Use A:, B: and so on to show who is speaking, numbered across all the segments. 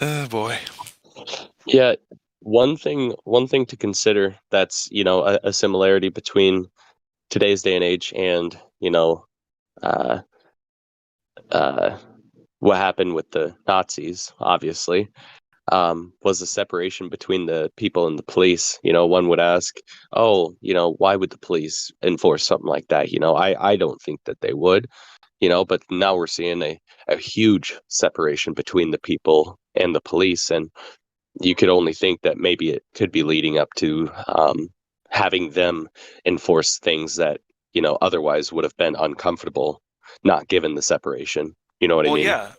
A: Oh boy.
B: Yeah, one thing to consider that's, a similarity between today's day and age and, uh, uh, what happened with the Nazis, obviously, was the separation between the people and the police. One would ask, oh, why would the police enforce something like that? I don't think that they would, but now we're seeing a huge separation between the people and the police. And you could only think that maybe it could be leading up to having them enforce things that, otherwise would have been uncomfortable, not given the separation. You know what I
A: Well,
B: mean?
A: yeah.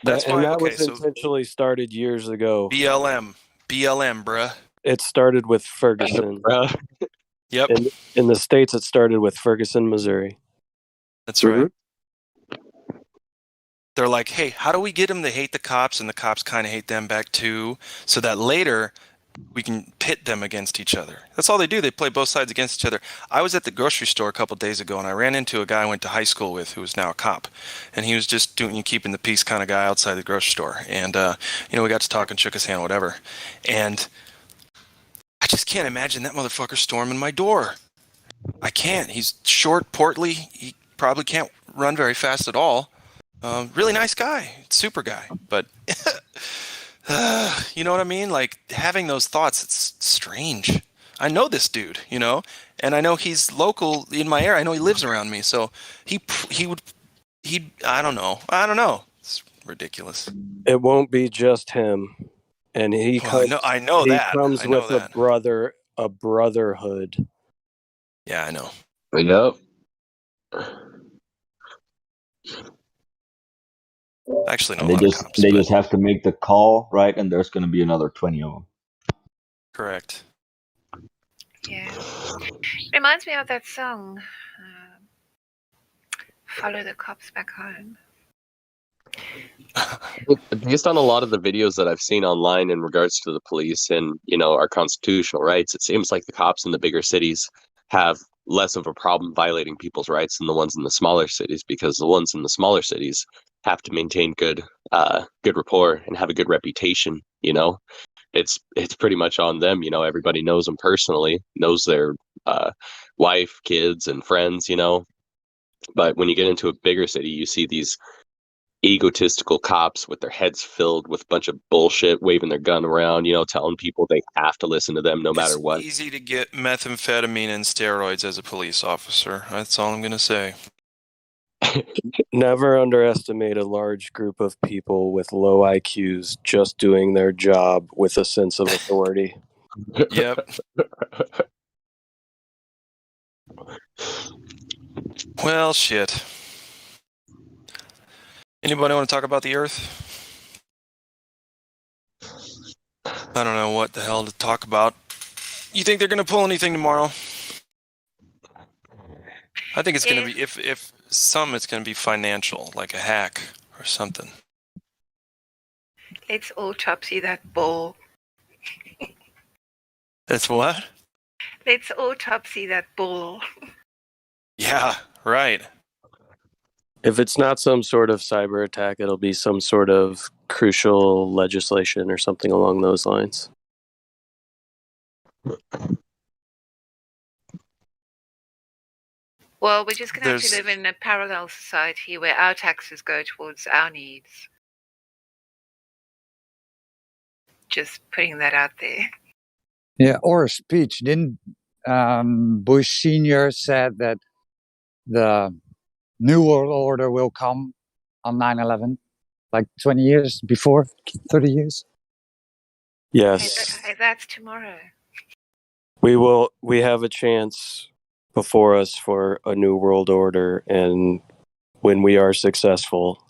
A: That's why.
C: That
A: Okay,
C: was
A: so
C: intentionally started years ago.
A: BLM, BLM, bruh.
C: It started with Ferguson.
A: Yep,
C: In the States, it started with Ferguson, Missouri.
A: that's
B: Mhm.
A: right. They're like, hey, how do we get them to hate the cops and the cops kind of hate them back too, so that later we can pit them against each other. That's all they do. They play both sides against each other. I was at the grocery store a couple days ago and I ran into a guy I went to high school with who is now a cop. And he was just doing keeping the peace kind of guy outside the grocery store. And, we got to talk and shook his hand, whatever. And I just can't imagine that motherfucker storming my door. I can't. He's short, portly. He probably can't run very fast at all. Really nice guy, super guy. But you know what I mean? Like having those thoughts, it's strange. I know this dude, and I know he's local in my area. I know he lives around me, so he would he. I don't know. It's ridiculous.
C: It won't be just him, and
A: Well, I know
C: he
A: that.
C: comes
A: I know
C: with
A: that.
C: a brotherhood.
A: Yeah, I know.
B: Yep.
A: I actually know
D: And
A: a lot of cops,
D: they
A: but
D: just have to make the call, right? And there's going to be another 20 of them.
A: correct.
E: Yeah. Reminds me of that song, Follow the Cops Back Home.
B: Based on a lot of the videos that I've seen online in regards to the police and, our constitutional rights, it seems like the cops in the bigger cities have less of a problem violating people's rights than the ones in the smaller cities, because the ones in the smaller cities have to maintain good rapport and have a good reputation. It's pretty much on them. Everybody knows them personally, knows their uh, wife, kids, and friends. But when you get into a bigger city, you see these egotistical cops with their heads filled with a bunch of bullshit, waving their gun around, telling people they have to listen to them no matter
A: It's
B: what.
A: easy to get methamphetamine and steroids as a police officer. That's all I'm gonna say.
C: Never underestimate a large group of people with low IQs just doing their job with a sense of authority.
A: Yep. Well, shit. Anybody want to talk about the Earth? I don't know what the hell to talk about. You think they're going to pull anything tomorrow? I think it's going to be, if some, it's going to be financial, like a hack or something.
E: Let's autopsy that ball.
A: It's what?
E: Let's autopsy that ball.
A: Yeah, right.
C: If it's not some sort of cyber attack, it'll be some sort of crucial legislation or something along those lines.
E: Well, we're just going to have to live in a parallel society where our taxes go towards our needs. Just putting that out there.
F: Yeah, or a speech. Didn't Bush Sr. said that the New World Order will come on 9/11, like 20 years before, 30 years?
C: Yes.
E: That's tomorrow.
C: We have a chance before us for a new world order, and when we are successful,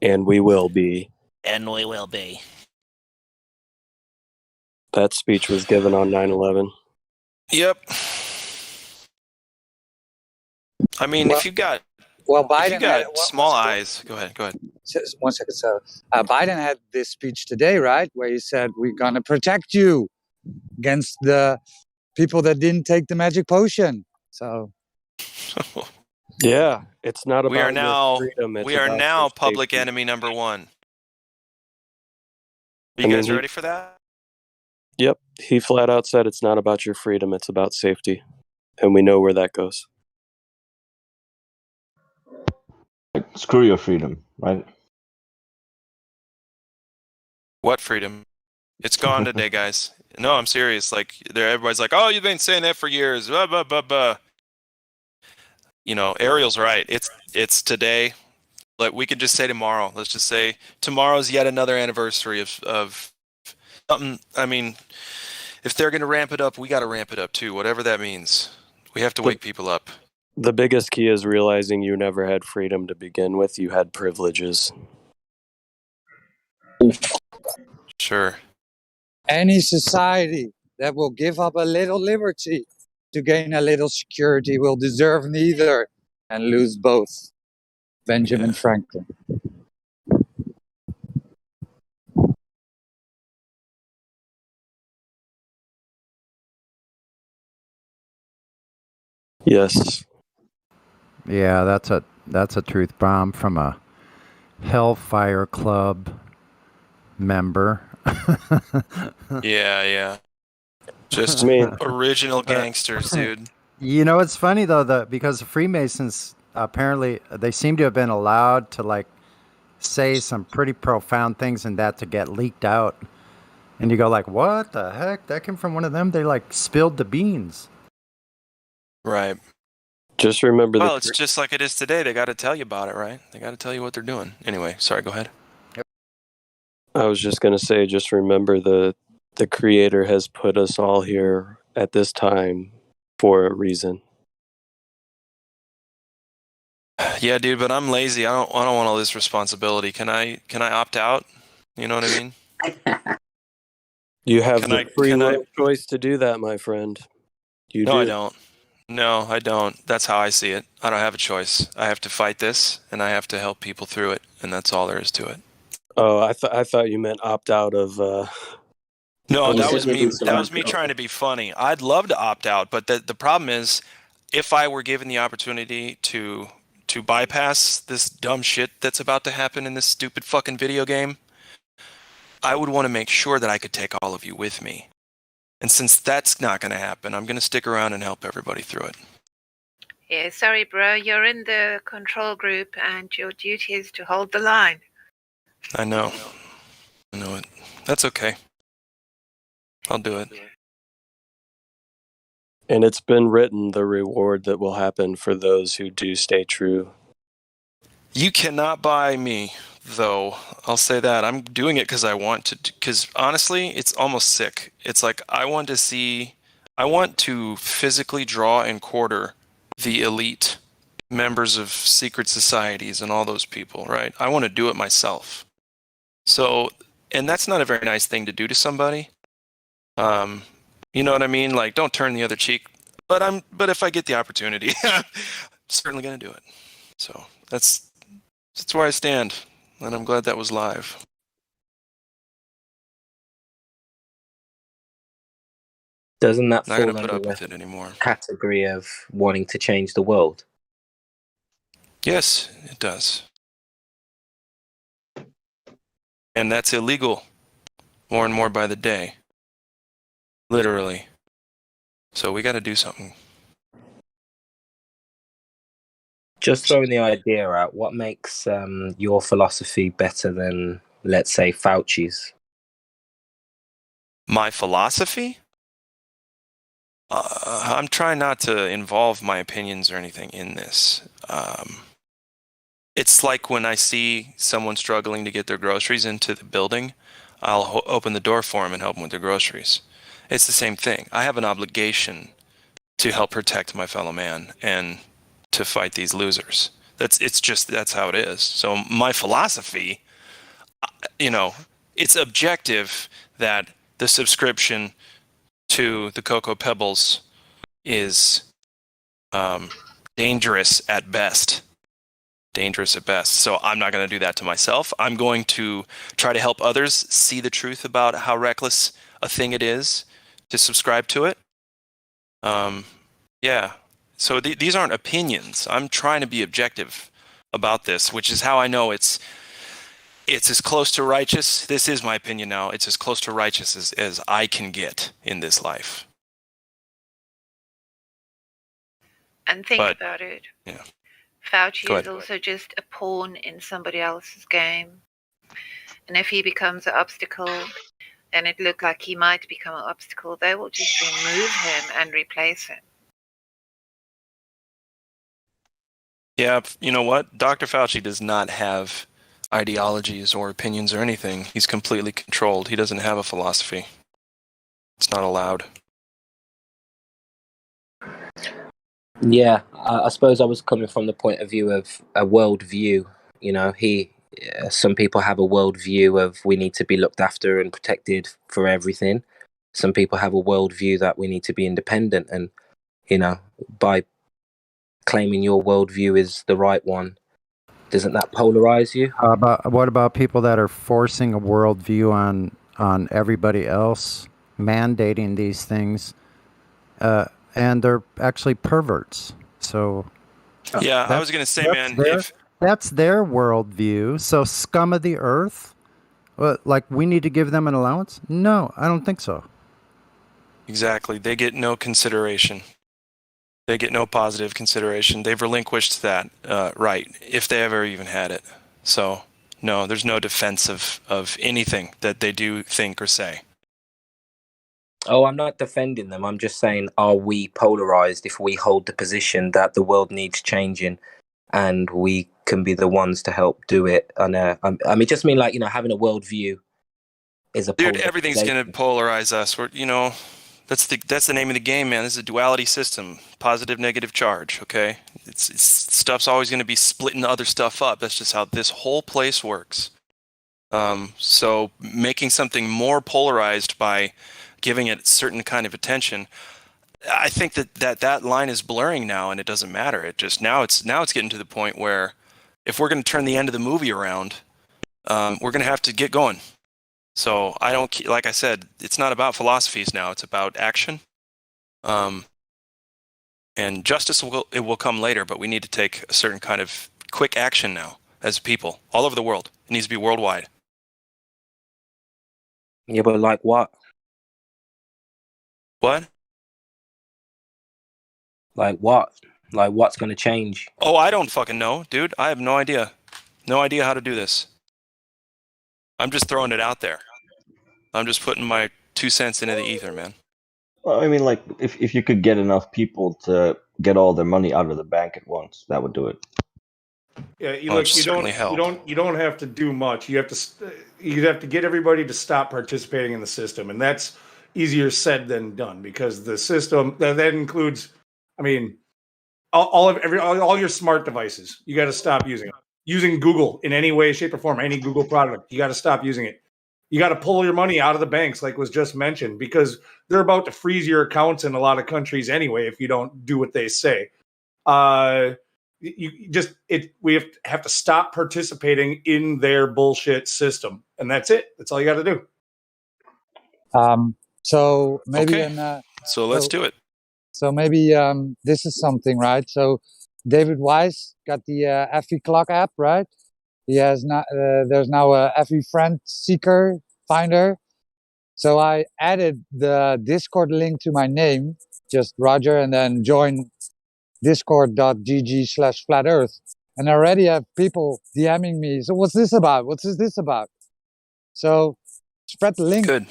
C: and we will be.
G: And we will be.
C: That speech was given on 9/11.
A: Yep. I mean, if you got small eyes, go ahead.
F: 1 second. So Biden had this speech today, right, where he said we're gonna protect you against the people that didn't take the magic potion. So
C: yeah, it's not about
A: we are now
C: freedom.
A: we are now public enemy number one. Are you guys ready for that?
C: Yep, he flat out said it's not about your freedom, it's about safety. And we know where that goes.
D: Like, screw your freedom, right?
A: What freedom? It's gone today, guys. No, I'm serious. Like, everybody's like, "Oh, you've been saying that for years." Blah, blah, blah, blah. You know, Ariel's right. It's today. Like, we could just say tomorrow. Let's just say tomorrow's yet another anniversary of something. I mean, if they're going to ramp it up, we got to ramp it up too. Whatever that means, we have to wake people up.
C: The biggest key is realizing you never had freedom to begin with. You had privileges.
A: Sure.
F: Any society that will give up a little liberty to gain a little security will deserve neither and lose both. Benjamin Franklin.
C: Yes.
G: Yeah, that's a truth bomb from a Hellfire Club member.
A: Yeah. Just original gangsters, dude.
G: You know, it's funny though, because the Freemasons apparently they seem to have been allowed to like say some pretty profound things and that to get leaked out. And you go like, what the heck? That came from one of them? They like spilled the beans.
A: Right.
C: Just remember
A: Well, it's just like it is today. They got to tell you about it, right? They got to tell you what they're doing. Anyway, sorry, go ahead.
C: I was just going to say, just remember the Creator has put us all here at this time for a reason.
A: Yeah, dude, but I'm lazy. I don't want all this responsibility. Can I opt out? You know what I mean?
C: You have the free will choice to do that, my friend. You do.
A: No, I don't. No, I don't. That's how I see it. I don't have a choice. I have to fight this, and I have to help people through it, and that's all there is to it.
C: Oh, I thought you meant opt out of.
A: No, that was me. That was me trying to be funny. I'd love to opt out, but the problem is, if I were given the opportunity to bypass this dumb shit that's about to happen in this stupid fucking video game, I would want to make sure that I could take all of you with me. And since that's not going to happen, I'm going to stick around and help everybody through it.
E: Yeah, sorry, bro. You're in the control group, and your duty is to hold the line.
A: I know it. That's okay. I'll do it.
C: And it's been written, the reward that will happen for those who do stay true. You
A: cannot buy me, though. I'll say that. I'm doing it because I want to. Because honestly, it's almost sick. It's like I want to physically draw and quarter the elite members of secret societies and all those people, right? I want to do it myself. So, and that's not a very nice thing to do to somebody. You know what I mean? Like, don't turn the other cheek. But if I get the opportunity, I'm certainly going to do it. So that's where I stand, and I'm glad that was live.
H: Doesn't that
A: Not
H: fall
A: going to put up
H: under
A: with it anymore.
H: Category of wanting to change the world?
A: Yes, it does. And that's illegal more and more by the day. Literally. So we got to do something.
H: Just throwing the idea out, what makes your philosophy better than, let's say, Fauci's?
A: My philosophy? I'm trying not to involve my opinions or anything in this. It's like when I see someone struggling to get their groceries into the building, I'll open the door for them and help them with their groceries. It's the same thing. I have an obligation to help protect my fellow man and to fight these losers. That's how it is. So my philosophy, it's objective that the subscription to the Cocoa Pebbles is dangerous at best. So I'm not going to do that to myself. I'm going to try to help others see the truth about how reckless a thing it is to subscribe to it. Yeah. So these aren't opinions. I'm trying to be objective about this, which is how I know it's It's as close to righteous. This is my opinion now. It's as close to righteous as I can get in this life.
E: And think
A: But-
E: about it.
A: yeah.
E: Fauci
A: Go
E: is
A: ahead.
E: also just a pawn in somebody else's game. And if he becomes an obstacle, and it looked like he might become an obstacle, they will just remove him and replace him.
A: Yeah, you know what? Dr. Fauci does not have ideologies or opinions or anything. He's completely controlled. He doesn't have a philosophy. It's not allowed.
H: Yeah, I suppose I was coming from the point of view of a world view. You know, some people have a world view of we need to be looked after and protected for everything. Some people have a world view that we need to be independent, and you know, by claiming your worldview is the right one, doesn't that polarize you?
G: What about people that are forcing a worldview on everybody else, mandating these things, and they're actually perverts? So
A: Yeah, I
G: that's-
A: was going to say,
G: that's
A: man,
G: their-
A: if
G: that's their worldview. So scum of the earth, like we need to give them an allowance? No, I don't think so.
A: exactly, they get no consideration. They get no positive consideration. They've relinquished that right, if they ever even had it. So, no, there's no defense of anything that they do think or say.
H: Oh, I'm not defending them. I'm just saying, are we polarized if we hold the position that the world needs changing and we can be the ones to help do it? And I mean, just mean like, you know, having a worldview is a
A: Dude, everything's going to polarize us. We're, you know, that's the name of the game, man. This is a duality system, positive, negative charge. Okay, it's stuff's always going to be splitting other stuff up. That's just how this whole place works. So making something more polarized by giving it certain kind of attention, I think that line is blurring now, and it doesn't matter. It just now it's getting to the point where if we're going to turn the end of the movie around, we're going to have to get going. So I don't, like I said, it's not about philosophies now. It's about action. And justice will come later, but we need to take a certain kind of quick action now as people all over the world. It needs to be worldwide.
H: Yeah, but like what?
A: What?
H: Like what? Like what's going to change?
A: Oh, I don't fucking know, dude. I have no idea. No idea how to do this. I'm just throwing it out there. I'm just putting my 2 cents into the ether, man.
D: Well, I mean, like if you could get enough people to get all their money out of the bank at once, that would do it.
I: Yeah, you
A: Well,
I: look.
A: it
I: You
A: certainly helped.
I: you don't have to do much. You have to get everybody to stop participating in the system, and that's easier said than done because the system that includes, I mean, all your smart devices. You got to stop using them. Using Google in any way, shape, or form, any Google product, you got to stop using it. You got to pull your money out of the banks, like was just mentioned, because they're about to freeze your accounts in a lot of countries anyway if you don't do what they say. We have to stop participating in their bullshit system, and that's it. That's all you got to do.
F: So maybe
A: Okay. So let's do it.
F: So maybe this is something, right? So David Wise got the FE Clock app, right? He has not. There's now a FE Friend Seeker Finder. So I added the Discord link to my name, just Roger, and then join discord.gg/flat earth. And I already have people DMing me. So what's this about? What's this about? So spread the link.
A: Good.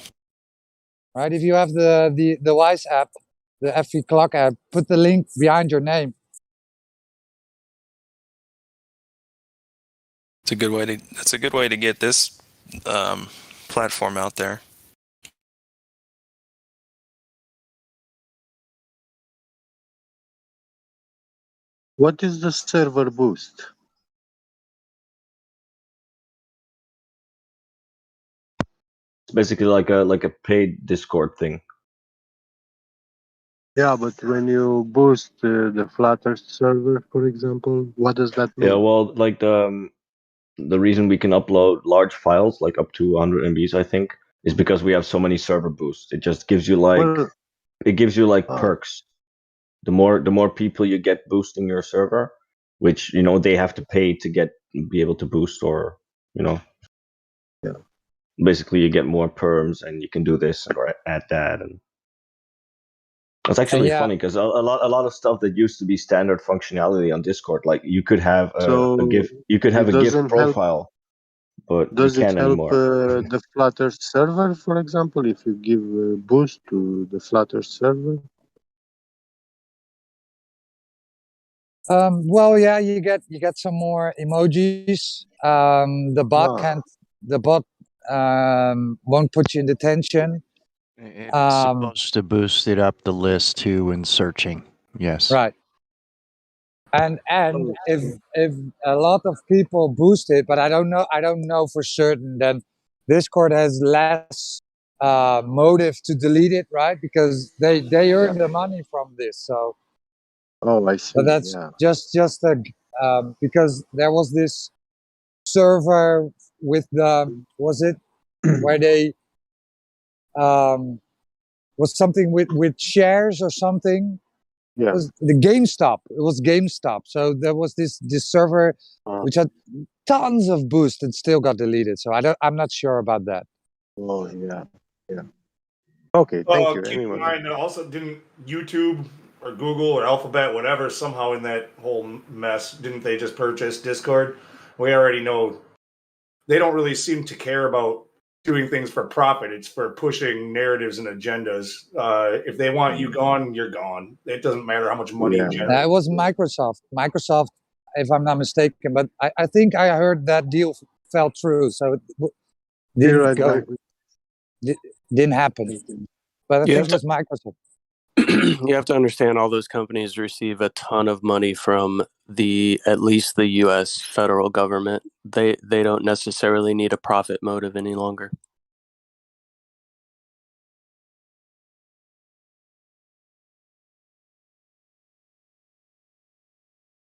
F: Right? If you have the Wise app, the FE Clock app, put the link behind your name.
A: That's a good way to get this platform out there.
J: What is the server boost?
D: It's basically like a paid Discord thing.
J: Yeah, but when you boost the Flat Earth server, for example, what does that mean?
D: Yeah, well, like the reason we can upload large files, like up to 100 MBs, I think, is because we have so many server boosts. It just gives you perks. The more people you get boosting your server, which they have to pay to be able to boost, or basically you get more perms and you can do this or add that, and it's actually
F: yeah,
D: funny because a lot of stuff that used to be standard functionality on Discord, like you could have a
J: So
D: GIF, you could have
J: it
D: a GIF
J: doesn't help.
D: profile, but you
J: Does it
D: can't
J: help
D: anymore.
J: the Flutter server, for example, if you give a boost to the Flutter server?
F: well, yeah, you get some more emojis.
J: Ah,
F: The bot won't put you in detention.
G: It's
F: Um,
G: supposed to boost it up the list too when searching. Yes.
F: right. And if
J: okay.
F: if a lot of people boost it, but I don't know for certain, then Discord has less motive to delete it, right? Because they
J: Yeah.
F: earn their money from this. So,
J: Oh, I
F: but
J: see.
F: that's
J: Yeah.
F: just a because there was this server with the was it where they was something with shares or something. It
J: Yeah.
F: was the GameStop. It was GameStop. So there was this server
J: Uh,
F: which had tons of boost and still got deleted. So I'm not sure about that.
J: oh, yeah. Yeah. Okay. Thank you.
I: Keep in
J: Anyway.
I: mind, also didn't YouTube or Google or Alphabet, whatever, somehow in that whole mess, didn't they just purchase Discord? We already know they don't really seem to care about doing things for profit. It's for pushing narratives and agendas. If they want you gone, you're gone. It doesn't matter how much money you
J: Yeah.
I: generate.
F: It was Microsoft. Microsoft, if I'm not mistaken, but I think I heard that deal fell through. So it
J: Here
F: didn't
J: I'd
F: go,
J: like.
F: didn't happen. But I
C: You
F: think
C: have
F: it
C: to
F: was Microsoft.
C: you have to understand all those companies receive a ton of money from the at least the US federal government. They don't necessarily need a profit motive any longer.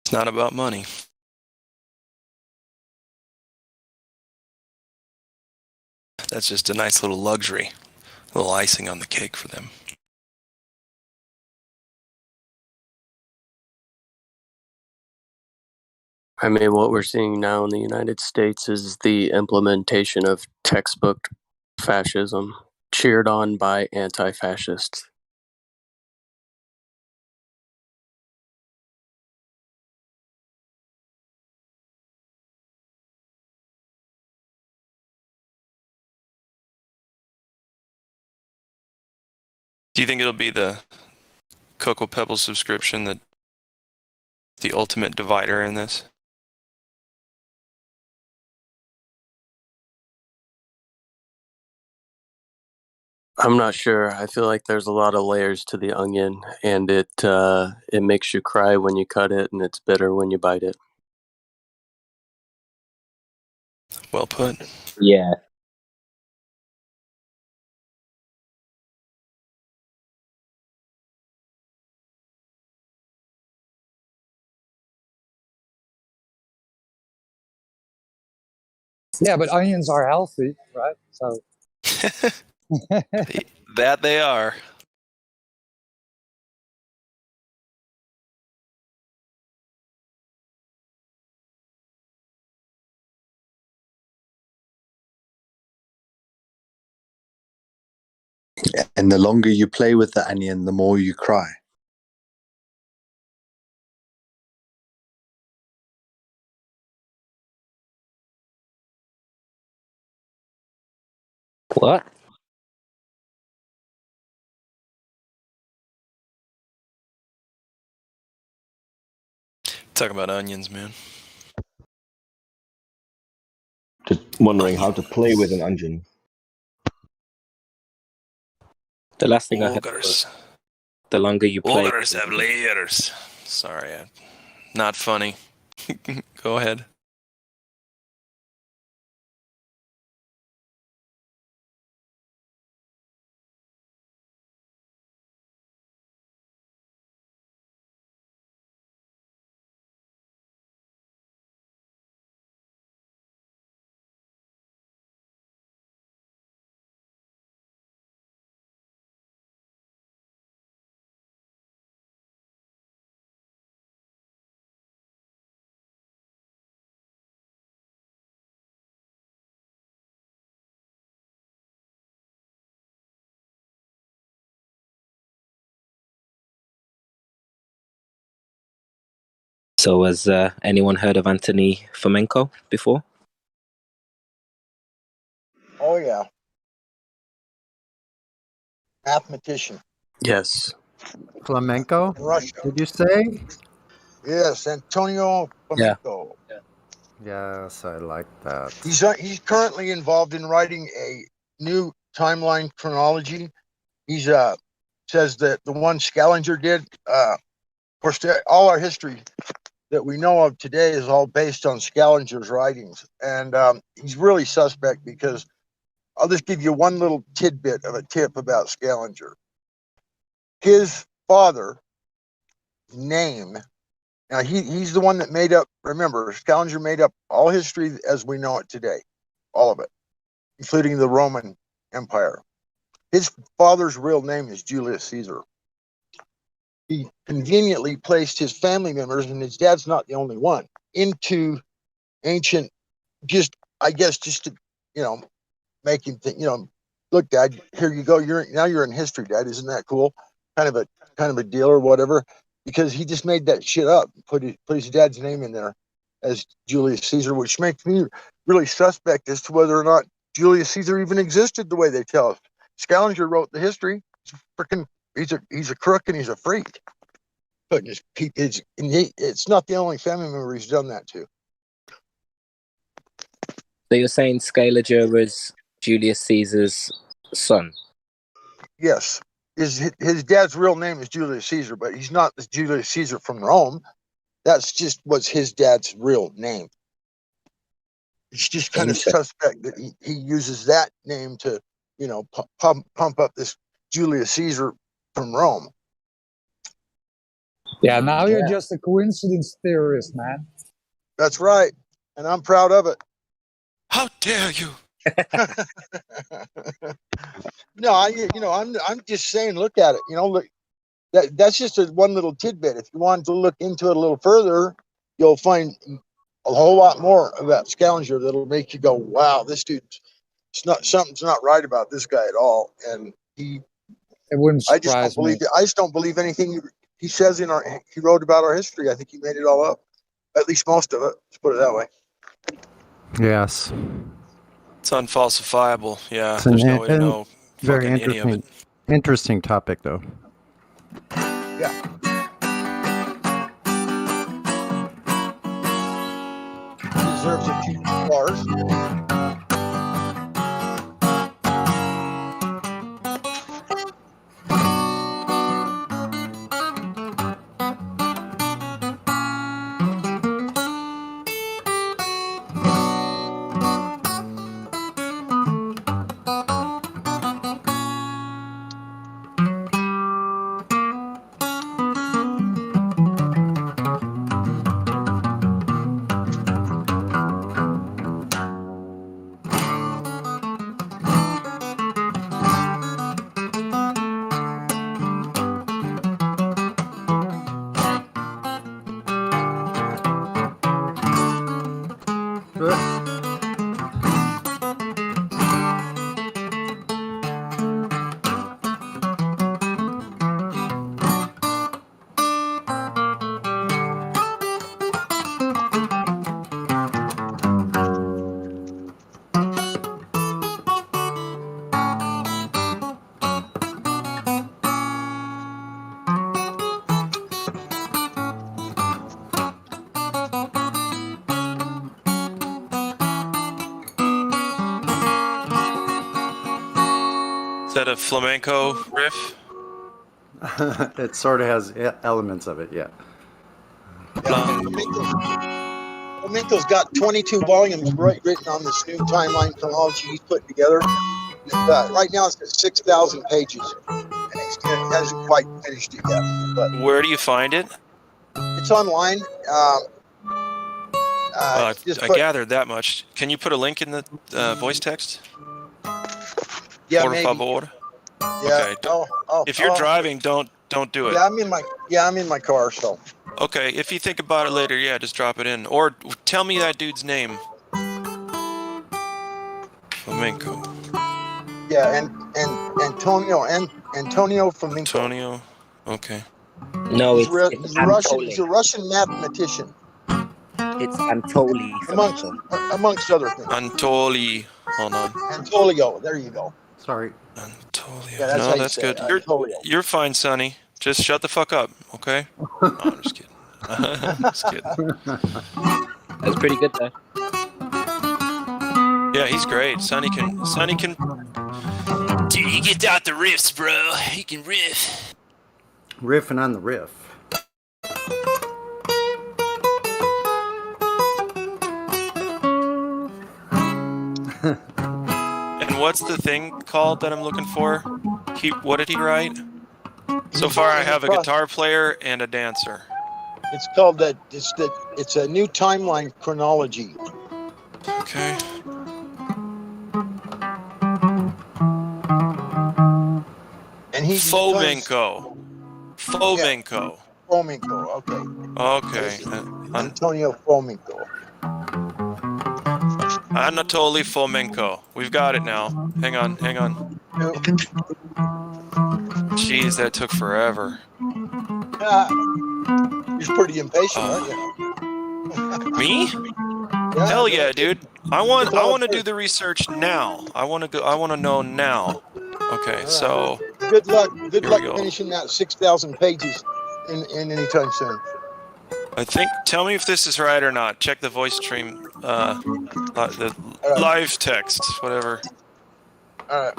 A: It's not about money. That's just a nice little luxury, a little icing on the cake for them.
C: I mean, what we're seeing now in the United States is the implementation of textbook fascism, cheered on by anti-fascists.
A: Do you think it'll be the Cocoa Pebbles subscription that the ultimate divider in this?
C: I'm not sure. I feel like there's a lot of layers to the onion, and it makes you cry when you cut it, and it's bitter when you bite it.
A: Well put.
H: Yeah.
F: Yeah, but onions are healthy, right? So
A: That they are.
K: And the longer you play with the onion, the more you cry.
H: What?
A: Talk about onions, man.
D: Just wondering how to play with an
A: Onions.
D: onion.
H: The last thing I heard
A: Ogres.
H: was the longer you play.
A: Ogres have layers. Sorry, not funny. Go ahead.
H: So has anyone heard of Anthony Fomenko before?
L: Oh yeah, mathematician
C: Yes.
G: Flamenco?
L: in Russia.
G: Did you say?
L: Yes, Antonio
H: Yeah.
L: Fomenko.
G: Yes, I like that.
L: He's currently involved in writing a new timeline chronology. He's says that the one Scaliger did. Of course, all our history that we know of today is all based on Scaliger's writings, and he's really suspect because I'll just give you one little tidbit of a tip about Scaliger. His father name. Now he's the one that made up. Remember, Scaliger made up all history as we know it today, all of it, including the Roman Empire. His father's real name is Julius Caesar. He conveniently placed his family members, and his dad's not the only one, into ancient. Just I guess just to make him think. Look, Dad, here you go. You're in history, Dad. Isn't that cool? Kind of a deal or whatever. Because he just made that shit up, put his dad's name in there as Julius Caesar, which makes me really suspect as to whether or not Julius Caesar even existed the way they tell us. Scaliger wrote the history. He's a crook and he's a freak. But it's not the only family member he's done that to.
H: So you're saying Scaliger was Julius Caesar's son?
L: Yes. His dad's real name is Julius Caesar, but he's not the Julius Caesar from Rome. That's just was his dad's real name. It's just kind of suspect that he uses that name to, pump up this Julius Caesar from Rome.
F: Yeah, now you're just a coincidence theorist, man.
L: That's right, and I'm proud of it.
A: How dare you?
L: No, I'm just saying. Look at it. Look, that's just one little tidbit. If you want to look into it a little further, you'll find a whole lot more about Scaliger that'll make you go, "Wow, this dude's something's not right about this guy at all." And
F: it wouldn't surprise me.
L: I just don't believe anything he says he wrote about our history. I think he made it all up, at least most of it. Let's put it that way.
G: Yes.
A: It's unfalsifiable. Yeah,
G: It's
A: there's no way to know
G: very
A: fucking any of it.
G: interesting topic, though.
L: Yeah. Deserves a few bars.
A: Is that a flamenco riff?
G: It sort of has elements of it, yeah.
L: Flamenco's got 22 volumes written on this new timeline chronology he's put together. Right now it's at 6,000 pages, and it hasn't quite finished it yet. But
A: where do you find it?
L: it's online.
A: I gathered that much. Can you put a link in the voice text?
L: Yeah,
A: Por
L: maybe.
A: favor.
L: Yeah.
A: Okay. If you're driving, don't do it.
L: Yeah, I'm in my car, so.
A: Okay, if you think about it later, yeah, just drop it in. Or tell me that dude's name. Flamenco.
L: Yeah, and Antonio Flamenco.
A: Antonio. Okay.
H: No,
L: He's,
H: it's
L: he's a Russian.
H: Anatoly.
L: He's a Russian mathematician,
H: It's Anatoly
L: amongst other things.
A: Anatoly. Hold on.
L: Antonio. There you go.
G: Sorry.
A: Anatoly.
L: Yeah, that's how
A: No,
L: you
A: that's
L: say
A: good.
L: it, Anatolio.
A: You're fine, Sonny. Just shut the fuck up, okay? No, I'm just kidding. Just kidding.
H: That's pretty good though.
A: Yeah, he's great. Sonny can. Dude, he get out the riffs, bro. He can riff.
G: Riffing on the riff.
A: And what's the thing called that I'm looking for? What did he write? So far, I have a guitar player and a dancer.
L: It's called that. It's a new timeline chronology.
A: Okay.
L: And he
A: Fomenko. Fomenko.
L: Fomenko. Okay.
A: Okay.
L: Antonio Fomenko.
A: Anatoly Fomenko. We've got it now. Hang on. Jeez, that took forever.
L: You're pretty impatient, aren't you?
A: Me?
L: Yeah,
A: Hell yeah, dude. I want to do the research now. I want to know now. Okay,
L: right.
A: so
L: Good luck. Good
A: Here
L: luck
A: we go.
L: finishing that 6,000 pages in any time soon.
A: I think. Tell me if this is right or not. Check the voice stream, the
L: right.
A: live text, whatever.
L: All right.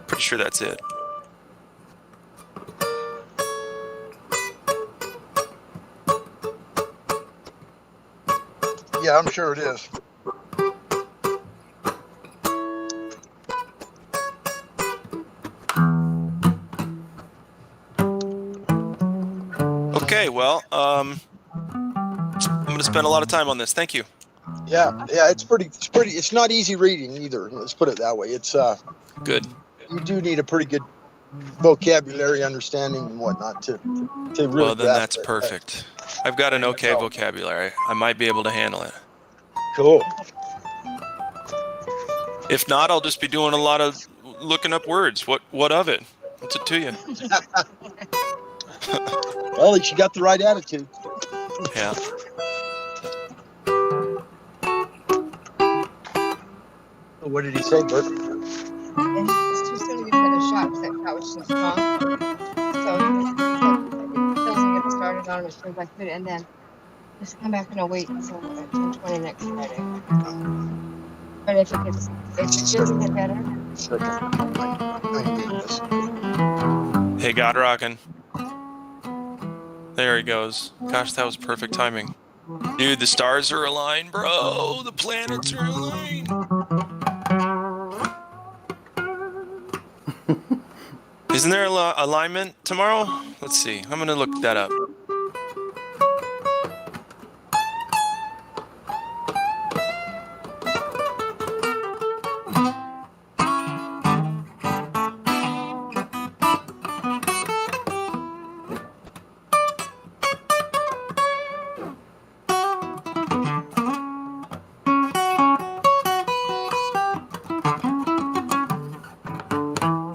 A: Pretty sure that's it.
L: Yeah, I'm sure it is.
A: Okay, well, I'm gonna spend a lot of time on this. Thank you.
L: Yeah, it's pretty. It's not easy reading either. Let's put it that way. It's
A: Good.
L: you do need a pretty good vocabulary understanding and whatnot to really.
A: Well, then
L: grasp
A: that's
L: it.
A: perfect. I've got an okay vocabulary. I might be able to handle it.
L: Cool.
A: If not, I'll just be doing a lot of looking up words. What of it? What's it to you?
L: Well, at least you got the right attitude.
A: Yeah.
L: What did he say, Bert?
M: It's too soon to get another shot because that shot was so strong. So he doesn't get started on him as soon as I could, and then just come back and I'll wait until 10:20 next Friday. But if it doesn't get better.
A: Hey, God Rockin'. There he goes. Gosh, that was perfect timing. Dude, the stars are aligned, bro. The planets are aligned. Isn't there alignment tomorrow? Let's see. I'm gonna look that up.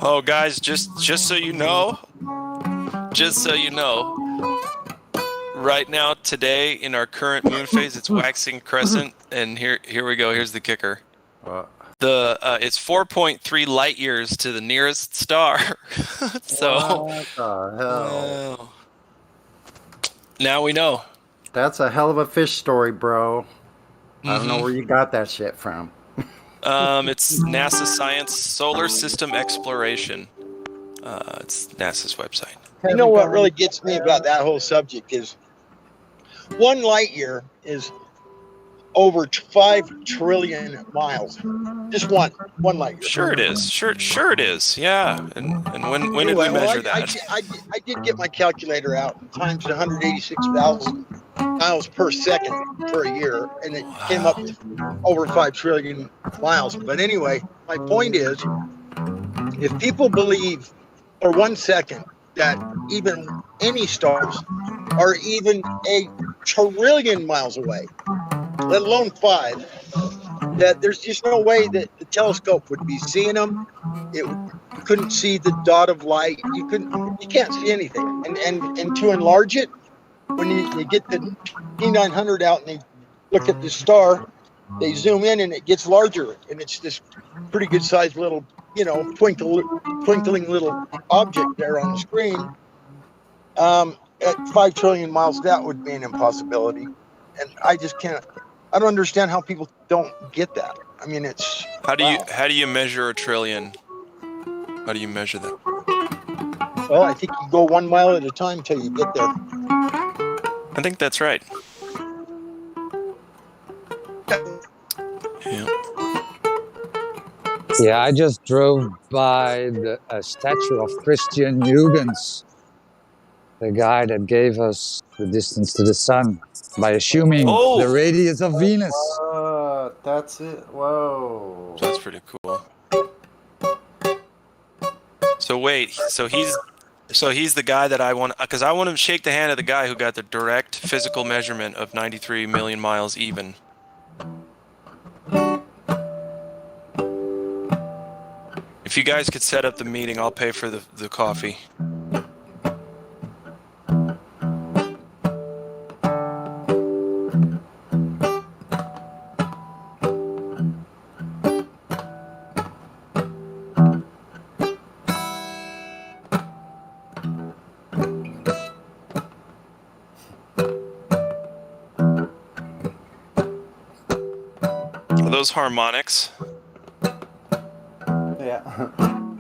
A: Oh, guys, just so you know, right now, today, in our current moon phase, it's waxing crescent, and here we go. Here's the kicker. It's 4.3 light years to the nearest star. So,
G: What the hell?
A: Now we know.
G: That's a hell of a fish story, bro. I don't know where you got that shit from.
A: It's NASA Science Solar System Exploration. It's NASA's website.
L: You know what really gets me about that whole subject is 1 light year is over 5 trillion miles. Just one light year.
A: Sure it is. Sure it is. Yeah. And when did we measure that?
L: I did get my calculator out and times 186,000 miles per second per year, and it came up to over 5 trillion miles. But anyway, my point is, if people believe for 1 second that even any stars are even a trillion miles away, let alone 5, that there's just no way that the telescope would be seeing them. You couldn't see the dot of light. You can't see anything. And to enlarge it, when you get the P900 out and they look at the star, they zoom in and it gets larger, and it's this pretty good sized little, twinkling little object there on the screen. At 5 trillion miles, that would be an impossibility. And I just can't. I don't understand how people don't get that. I mean, it's
A: How do you measure a trillion? How do you measure that?
L: Well, I think you go 1 mile at a time till you get there.
A: I think that's right. Yeah.
F: Yeah, I just drove by a statue of Christian Huygens, the guy that gave us the distance to the sun by assuming the radius of Venus.
G: That's it. Whoa.
A: That's pretty cool. So wait, so he's the guy that I want, because I want to shake the hand of the guy who got the direct physical measurement of 93 million miles even. If you guys could set up the meeting, I'll pay for the coffee. Are those harmonics?
G: Yeah.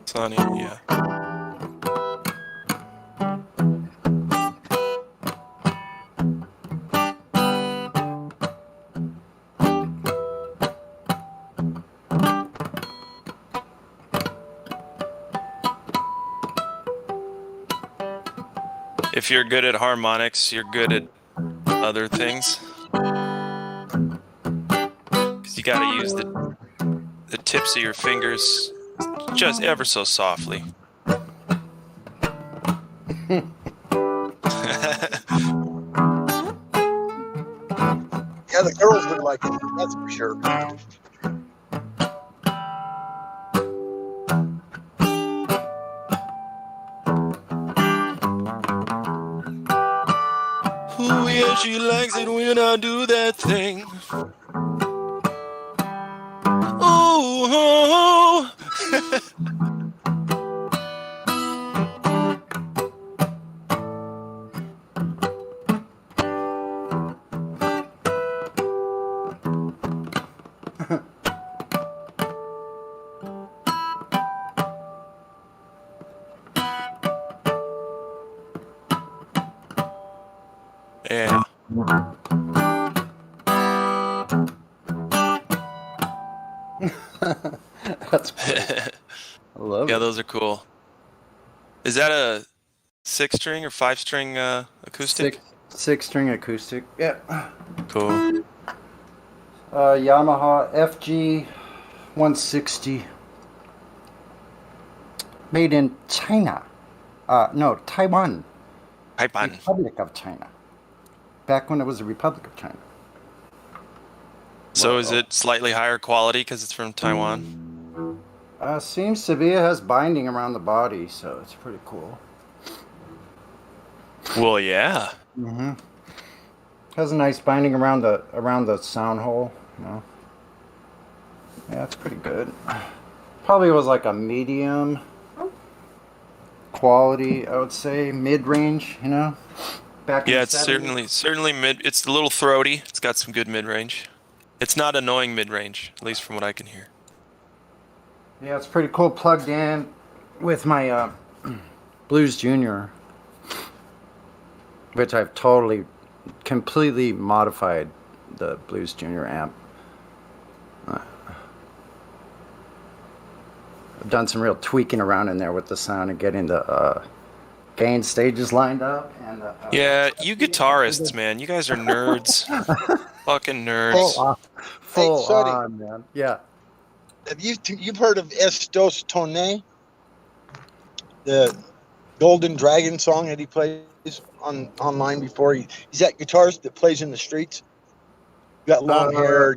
A: Sonny, yeah. If you're good at harmonics, you're good at other things. Because you gotta use the tips of your fingers just ever so softly.
L: Yeah, the girls would like it. That's for sure.
A: Ooh, yeah, she likes it when I do that thing. Ooh, oh, yeah.
G: That's great. I love
A: Yeah,
G: it.
A: those are cool. Is that a 6-string or 5-string acoustic?
G: Six string acoustic. Yeah.
A: Cool.
G: Yamaha FG 160. Made in China. No, Taiwan.
A: Taiwan.
G: Republic of China. Back when it was the Republic of China.
A: So is it slightly higher quality because it's from Taiwan?
G: Seems to be. It has binding around the body, so it's pretty cool.
A: Well, yeah.
G: Mm-hmm. Has a nice binding around the sound hole. You know? Yeah, it's pretty good. Probably was like a medium quality, I would say, mid-range. You know. Back in
A: Yeah,
G: the
A: it's
G: 70s.
A: certainly mid. It's a little throaty. It's got some good mid-range. It's not annoying mid-range, at least from what I can hear.
G: Yeah, it's pretty cool. Plugged in with my Blues Junior, which I've completely modified the Blues Junior amp. I've done some real tweaking around in there with the sound and getting the gain stages lined up. And
A: Yeah, you guitarists, man, you guys are nerds. Fucking nerds.
G: Full
L: Sonny.
G: on, man. Yeah.
L: Have you've heard of Estos Tone? The Golden Dragon song that he plays online before he's that guitarist that plays in the streets. got long hair.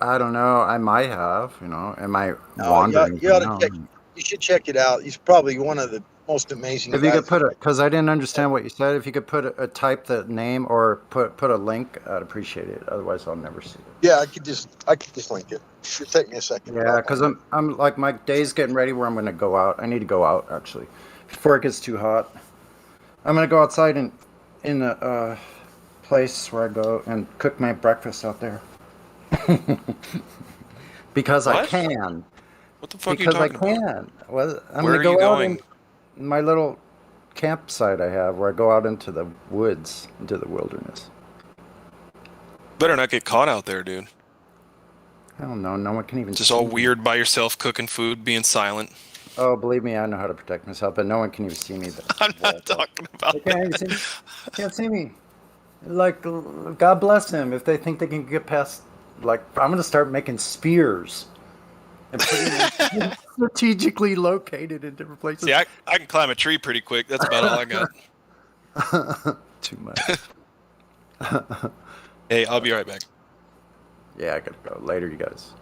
G: I don't know. I might have. You know, am I
L: Oh,
G: wandering?
L: you ought to check. You should check it out. He's probably one of the most amazing
G: If you
L: guys.
G: could put it, because I didn't understand what you said. If you could put a type the name or put a link, I'd appreciate it. Otherwise, I'll never see it.
L: Yeah, I could just link it. It'll take me a second.
G: Yeah, because I'm like my day's getting ready where I'm gonna go out. I need to go out actually, before it gets too hot. I'm gonna go outside in the place where I go and cook my breakfast out there. Because I
A: What?
G: can.
A: What the fuck
G: Because
A: are you talking about?
G: I can. Well, I'm
A: Where
G: gonna
A: are
G: go
A: you
G: out
A: going?
G: in my little campsite I have where I go out into the woods, into the wilderness.
A: Better not get caught out there, dude.
G: I don't know. No one can even
A: Just
G: see
A: all
G: me.
A: weird by yourself, cooking food, being silent.
G: Oh, believe me, I know how to protect myself, but no one can even see me.
A: I'm not talking about
G: They can't even see me. Can't see me. Like, God bless him if they think they can get past. Like, I'm gonna start making spears and putting them strategically located in different places.
A: See, I can climb a tree pretty quick. That's about all I got.
G: Too much.
A: Hey, I'll be right back.
G: Yeah, I gotta go. Later, you guys.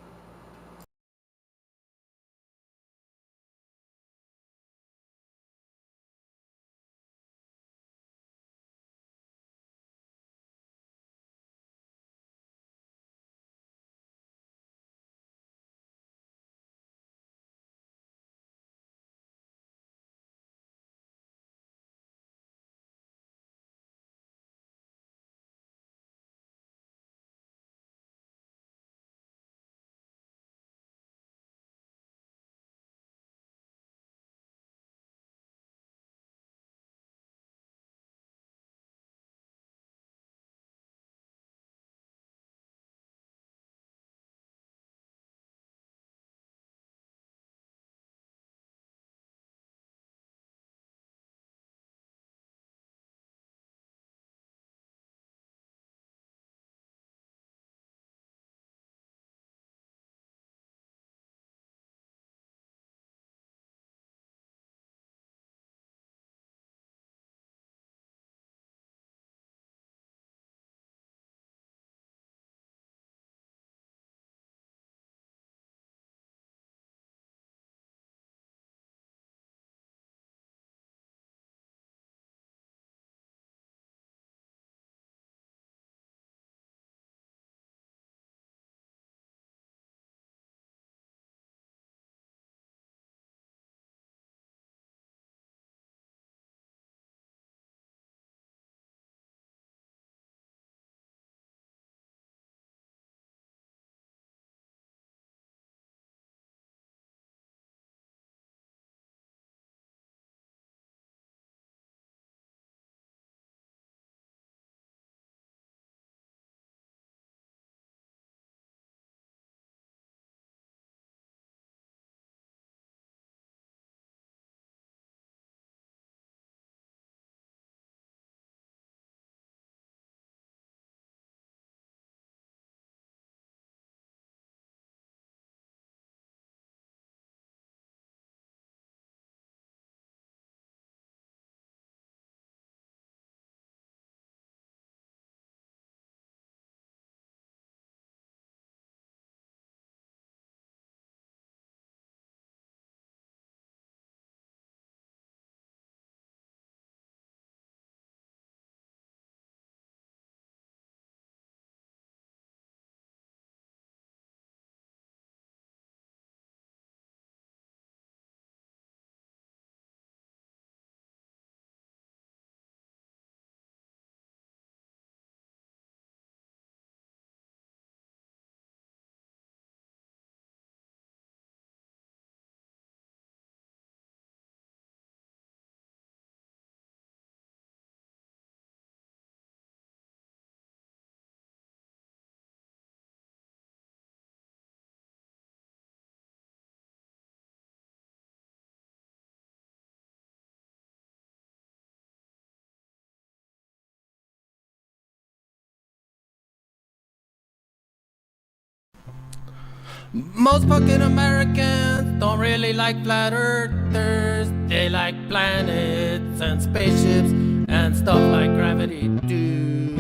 N: Most fucking Americans don't really like flat earthers. They like planets and spaceships and stuff like gravity do.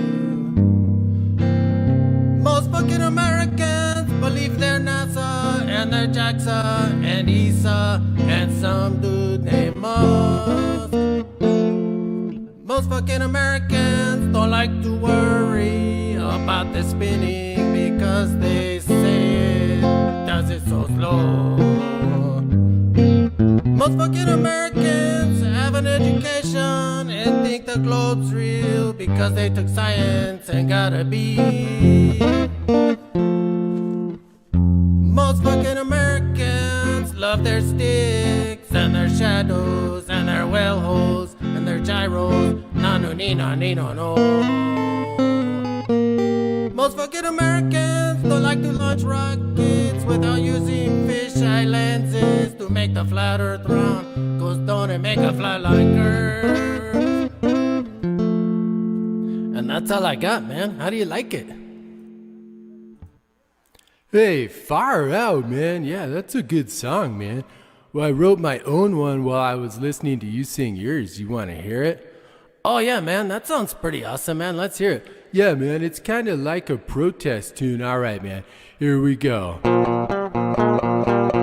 N: Jackson and Issa and some dude named Musk. Most fucking Americans don't like to worry about the spinning because they say it does it so slow. Most fucking Americans have an education and think the globe's real because they took science and got a B. Most fucking Americans love their sticks and their shadows and their well holes and their gyros. No, no. Most fucking Americans don't like to launch rockets without using fisheye lenses to make the flat earth round. Cause don't it make a flat line curve? And that's all I got, man. How do you like it?
O: Hey, far out, man. Yeah, that's a good song, man. Well, I wrote my own one while I was listening to you sing yours. You want to hear it?
N: Oh, yeah, man. That sounds pretty awesome, man. Let's hear it.
O: Yeah, man. It's kind of like a protest tune. All right, man. Here we go.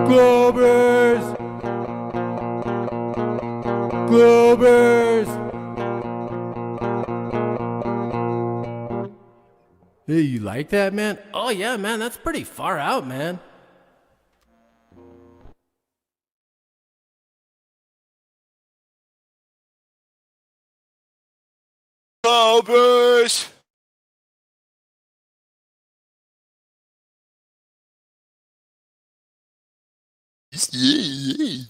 O: Globers! Globers! Hey, you like that, man?
N: Oh, yeah, man. That's pretty far out, man.
A: Globers! Yeah.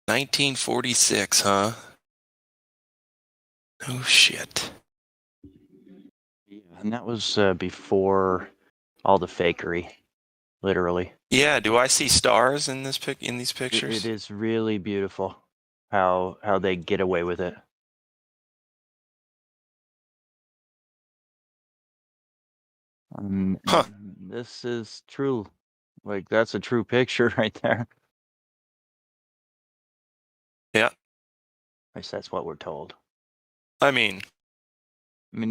A: $1946, huh? Oh shit.
P: Yeah, and that was before all the fakery, literally.
A: Yeah, do I see stars in these pictures?
P: It is really beautiful how they get away with it.
A: Huh.
P: This is true. Like, that's a true picture right there.
A: Yeah.
P: At least that's what we're told.
A: I mean,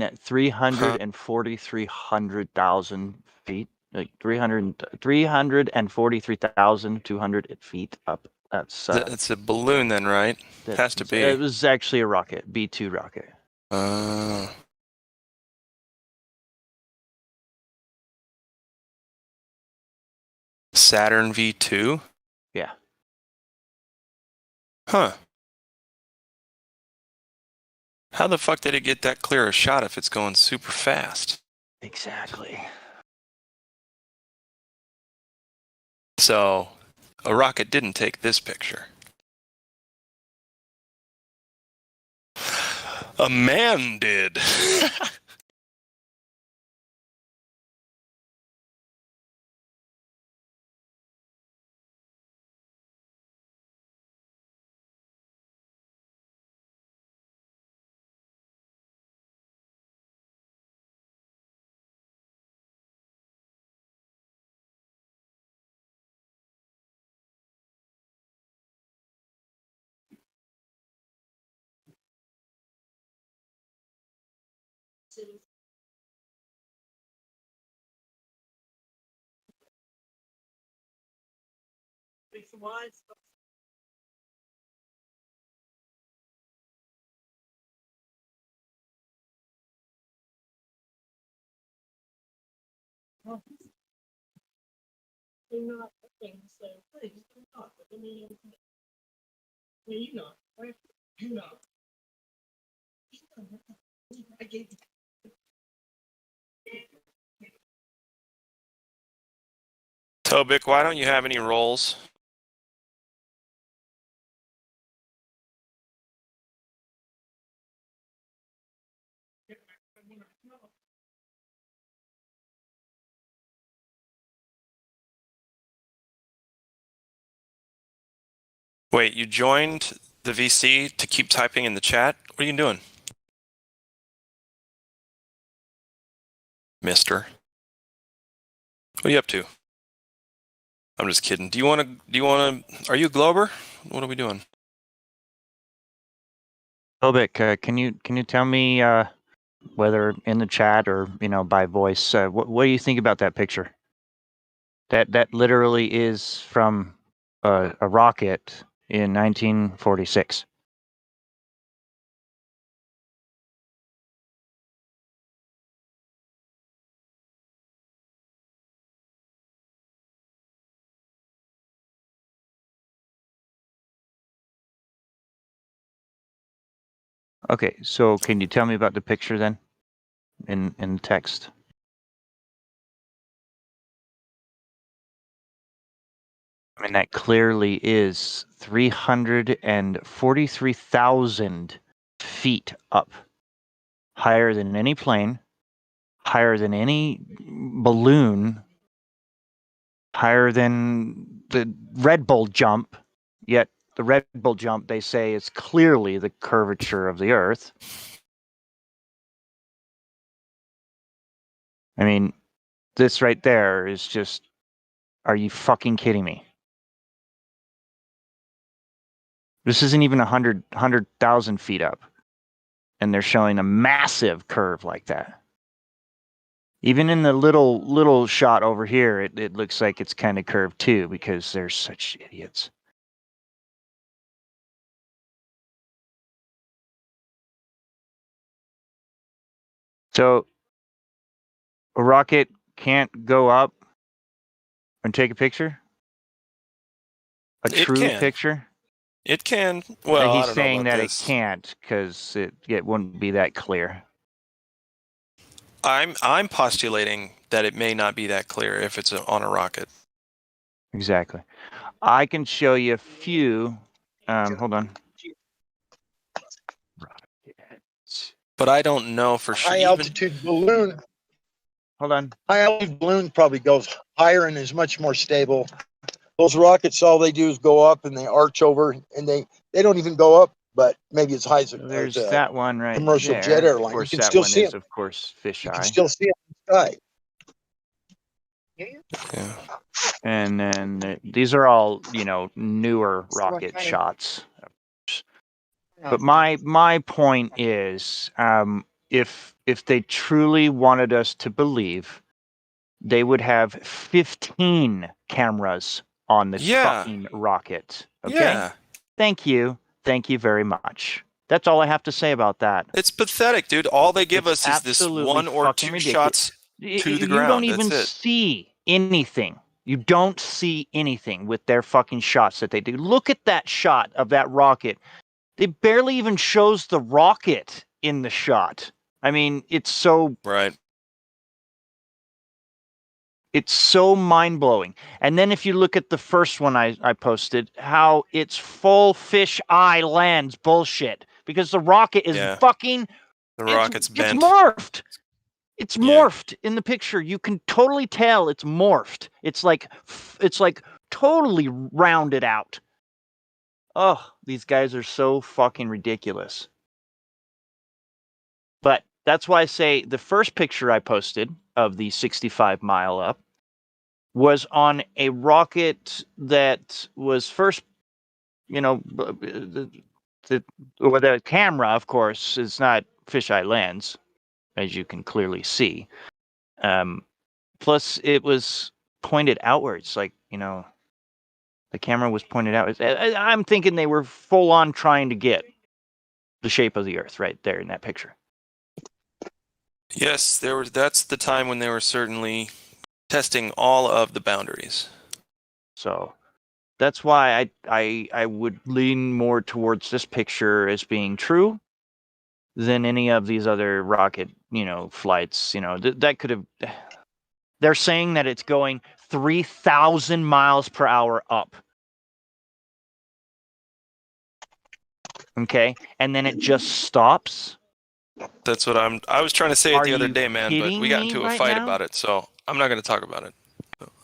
P: at 343,000 feet, like 343,200 feet up. That's
A: it's a balloon then, right? Has to be.
P: It was actually a rocket, B-2 rocket.
A: Saturn V2?
P: Yeah.
A: Huh. How the fuck did it get that clear a shot if it's going super fast?
P: Exactly.
A: So, a rocket didn't take this picture. A man did. Tobik, why don't you have any rolls? Wait, you joined the VC to keep typing in the chat? What are you doing? Mister. What are you up to? I'm just kidding. Are you a Glober? What are we doing?
P: Tobik, can you tell me whether in the chat or by voice, what do you think about that picture? That literally is from a rocket in 1946. Okay, so can you tell me about the picture then, in text? I mean, that clearly is 343,000 feet up, higher than any plane, higher than any balloon, higher than the Red Bull jump. Yet the Red Bull jump, they say, is clearly the curvature of the Earth. I mean, this right there is just, are you fucking kidding me? This isn't even 100,000 feet up, and they're showing a massive curve like that. Even in the little shot over here, it looks like it's kind of curved too, because they're such idiots. So a rocket can't go up and take a picture? A true picture?
A: It can. Well,
P: he's
A: I don't know
P: saying
A: about
P: that
A: this.
P: it can't because it wouldn't be that clear.
A: I'm postulating that it may not be that clear if it's on a rocket.
P: Exactly. I can show you a few. Hold on.
A: But I don't know for sure.
L: High altitude balloon.
P: Hold on.
L: High altitude balloon probably goes higher and is much more stable. Those rockets, all they do is go up and they arch over, and they don't even go up, but maybe as high as
P: There's
L: a
P: that one right
L: commercial
P: there.
L: jet airline.
P: Of course,
L: You can
P: that
L: still
P: one
L: see
P: is,
L: them.
P: of course, fisheye.
L: You can still see them in the sky.
A: Yeah.
P: And then these are all, newer rocket shots.
M: No,
P: But my point is, if they truly wanted us to believe, they would have 15 cameras on this
A: Yeah.
P: fucking rocket. Okay.
A: Yeah.
P: Thank you very much. That's all I have to say about that.
A: It's pathetic, dude. All they give
P: It's
A: us is this
P: absolutely
A: one or
P: fucking
A: two
P: ridiculous.
A: shots to the
P: You don't
A: ground.
P: even
A: That's it.
P: see anything. You don't see anything with their fucking shots that they do. Look at that shot of that rocket. It barely even shows the rocket in the shot. I mean, it's so
A: Right.
P: It's so mind-blowing. And then if you look at the first one I posted, how it's full fish eye lands bullshit. Because the rocket is
A: Yeah.
P: fucking
A: The rocket's
P: it's
A: bent.
P: morphed. It's
A: Yeah.
P: morphed in the picture. You can totally tell it's morphed. It's like totally rounded out. Oh, these guys are so fucking ridiculous. But that's why I say the first picture I posted of the 65 mile up was on a rocket that was first, you know, with a camera, of course, it's not fisheye lens, as you can clearly see. Plus, it was pointed outwards, like, you know, the camera was pointed out. I'm thinking they were full on trying to get the shape of the Earth right there in that picture.
A: Yes, that's the time when they were certainly testing all of the boundaries.
P: So that's why I would lean more towards this picture as being true than any of these other rocket, you know, flights. You know, that could have. They're saying that it's going 3,000 miles per hour up. Okay, and then it just stops.
A: That's what I was trying to say it
P: Are
A: the other
P: you
A: day, man, but we
P: kidding
A: got
P: me
A: into a
P: right
A: fight
P: now?
A: about it, so I'm not going to talk about it.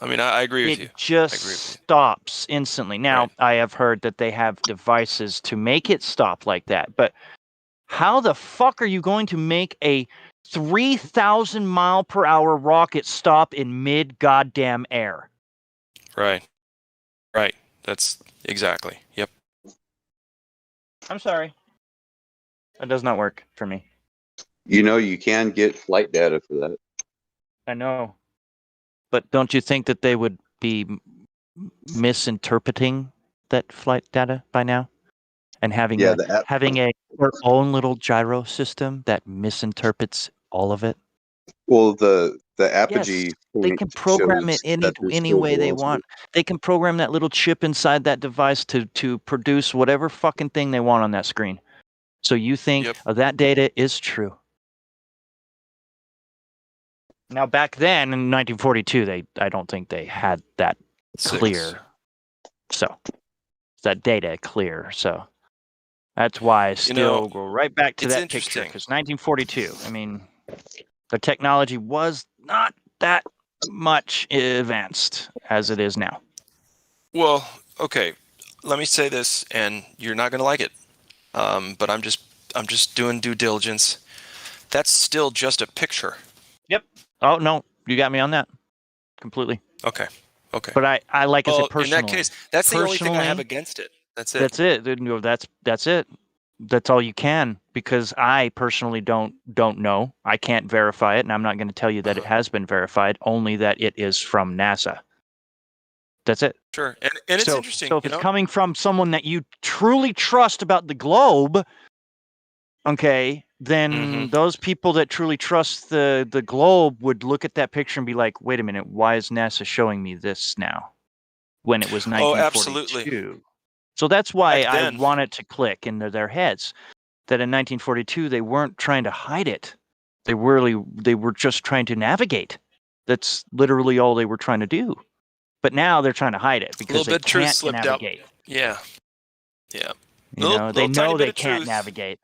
A: I mean, I agree with you.
P: It just
A: I agree with you.
P: stops instantly. Now,
A: Right.
P: I have heard that they have devices to make it stop like that, but how the fuck are you going to make a 3,000 mile per hour rocket stop in mid goddamn air?
A: Right. Right. That's exactly. Yep.
P: I'm sorry. That does not work for me.
Q: You know, you can get flight data for that.
P: I know. But don't you think that they would be misinterpreting that flight data by now? And having having their own little gyro system that misinterprets all of it?
Q: Well, the
P: Yes,
Q: apogee
P: they
Q: point
P: can program it
Q: shows that there's
P: any
Q: still
P: way they
Q: velocity.
P: want. They can program that little chip inside that device to produce whatever fucking thing they want on that screen. So you think that data is true. Now back then in 1942, I don't think they had that clear. So that data clear. So that's why I still go right back to that picture, because 1942. I mean, the technology was not that much advanced as it is now.
A: Well, okay. Let me say this, and you're not going to like it, but I'm just doing due diligence. That's still just a picture.
P: Yep. Oh no, you got me on that completely.
A: Okay. Okay.
P: But I like
A: well,
P: it personally.
A: In that case, that's the only thing I have against it. That's it.
P: That's it. No, that's it. That's all you can, because I personally don't know. I can't verify it, and I'm not going to tell you that it has been verified. Only that it is from NASA. That's it.
A: Sure, and it's interesting.
P: So if it's coming from someone that you truly trust about the globe, okay, then those people that truly trust the globe would look at that picture and be like, "Wait a minute, why is NASA showing me this now?" When it was 1942.
A: Oh, absolutely.
P: So that's why I want it to click into their heads that in 1942 they weren't trying to hide it. They were just trying to navigate. That's literally all they were trying to do. But now they're trying to hide it because they can't navigate.
A: Yeah. Yeah.
P: You know, they know they can't navigate.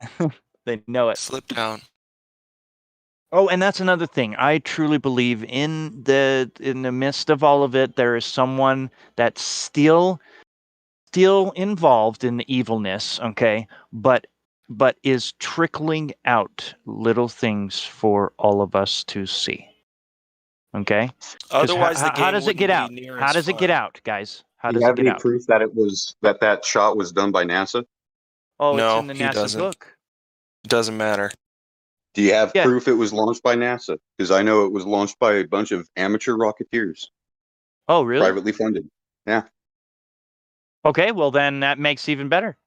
P: They know it.
A: Slipped down.
P: Oh, and that's another thing. I truly believe in the midst of all of it, there is someone that's still involved in the evilness, okay, but is trickling out little things for all of us to see. Okay?
A: Otherwise,
P: how does it get out? How does it get out, guys? How
Q: Do
P: does
Q: you
P: it
Q: have
P: get
Q: any
P: out?
Q: proof that that shot was done by NASA?
P: Oh, it's
A: No,
P: in the
A: he
P: NASA
A: doesn't.
P: book.
A: It doesn't matter.
Q: Do you have
P: Yeah.
Q: proof it was launched by NASA? Because I know it was launched by a bunch of amateur rocketeers,
P: Oh, really?
Q: privately funded. Yeah.
P: Okay, well then that makes even better.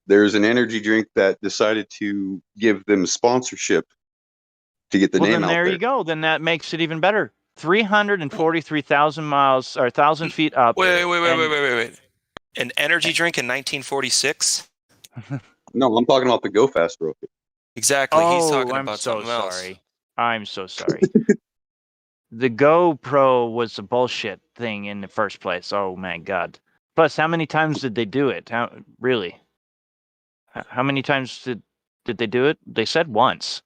Q: There's an energy drink that decided to give them sponsorship to get the
P: Well,
Q: name
P: then
Q: out
P: there
Q: there.
P: you go. Then that makes it even better. 343,000 miles or 1,000 feet up.
A: Wait. An energy drink in 1946?
Q: No, I'm talking about the Go Fast rocket.
A: Exactly. He's
P: Oh,
A: talking
P: I'm
A: about
P: so
A: something else.
P: sorry. I'm so sorry. The GoPro was a bullshit thing in the first place. Oh my god. Plus, how many times did they do it? Really? How many times did they do it? They said once,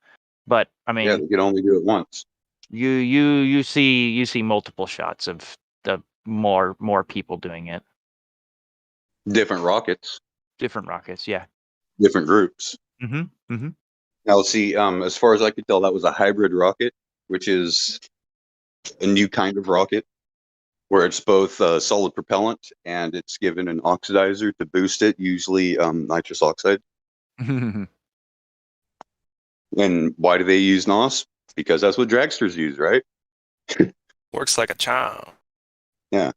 P: but I mean,
Q: Yeah, they could only do it once.
P: you see multiple shots of the more people doing it.
Q: Different rockets,
P: Different rockets, yeah.
Q: different groups.
P: Mm-hmm. Mm-hmm.
Q: Now, see, as far as I could tell, that was a hybrid rocket, which is a new kind of rocket where it's both solid propellant and it's given an oxidizer to boost it, usually nitrous oxide. And why do they use NOS? Because that's what dragsters use, right?
A: Works like a charm.
Q: Yeah.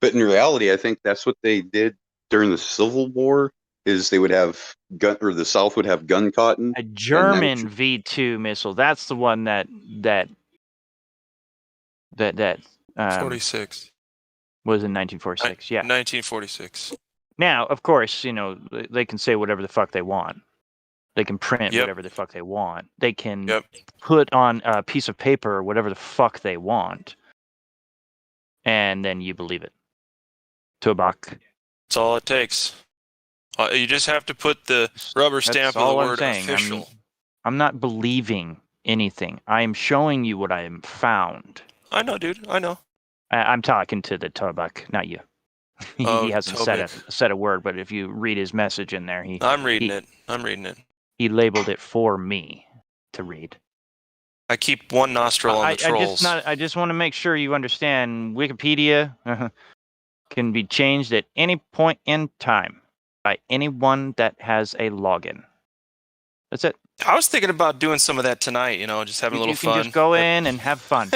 Q: But in reality, I think that's what they did during the Civil War. Is they would have gun, or the South would have gun cotton.
P: A German V2 missile. That's the one that
A: 46.
P: was in 1946. Yeah.
A: 1946.
P: Now, of course, they can say whatever the fuck they want. They can print
A: Yep.
P: whatever the fuck they want. They can
A: Yep.
P: put on a piece of paper whatever the fuck they want, and then you believe it. To a buck.
A: That's all it takes. You just have to put the rubber stamp of the
P: all I'm
A: word
P: saying.
A: official.
P: I'm not believing anything. I am showing you what I am found.
A: I know, dude. I know.
P: I'm talking to the Tobuck, not you.
A: Oh,
P: he hasn't said a word, but if you read his message in there,
A: I'm reading it.
P: He labeled it for me to read.
A: I keep one nostril on the trolls.
P: I just want to make sure you understand. Wikipedia can be changed at any point in time by anyone that has a login. That's it.
A: I was thinking about doing some of that tonight. Just having a little fun.
P: You can just go in and have fun.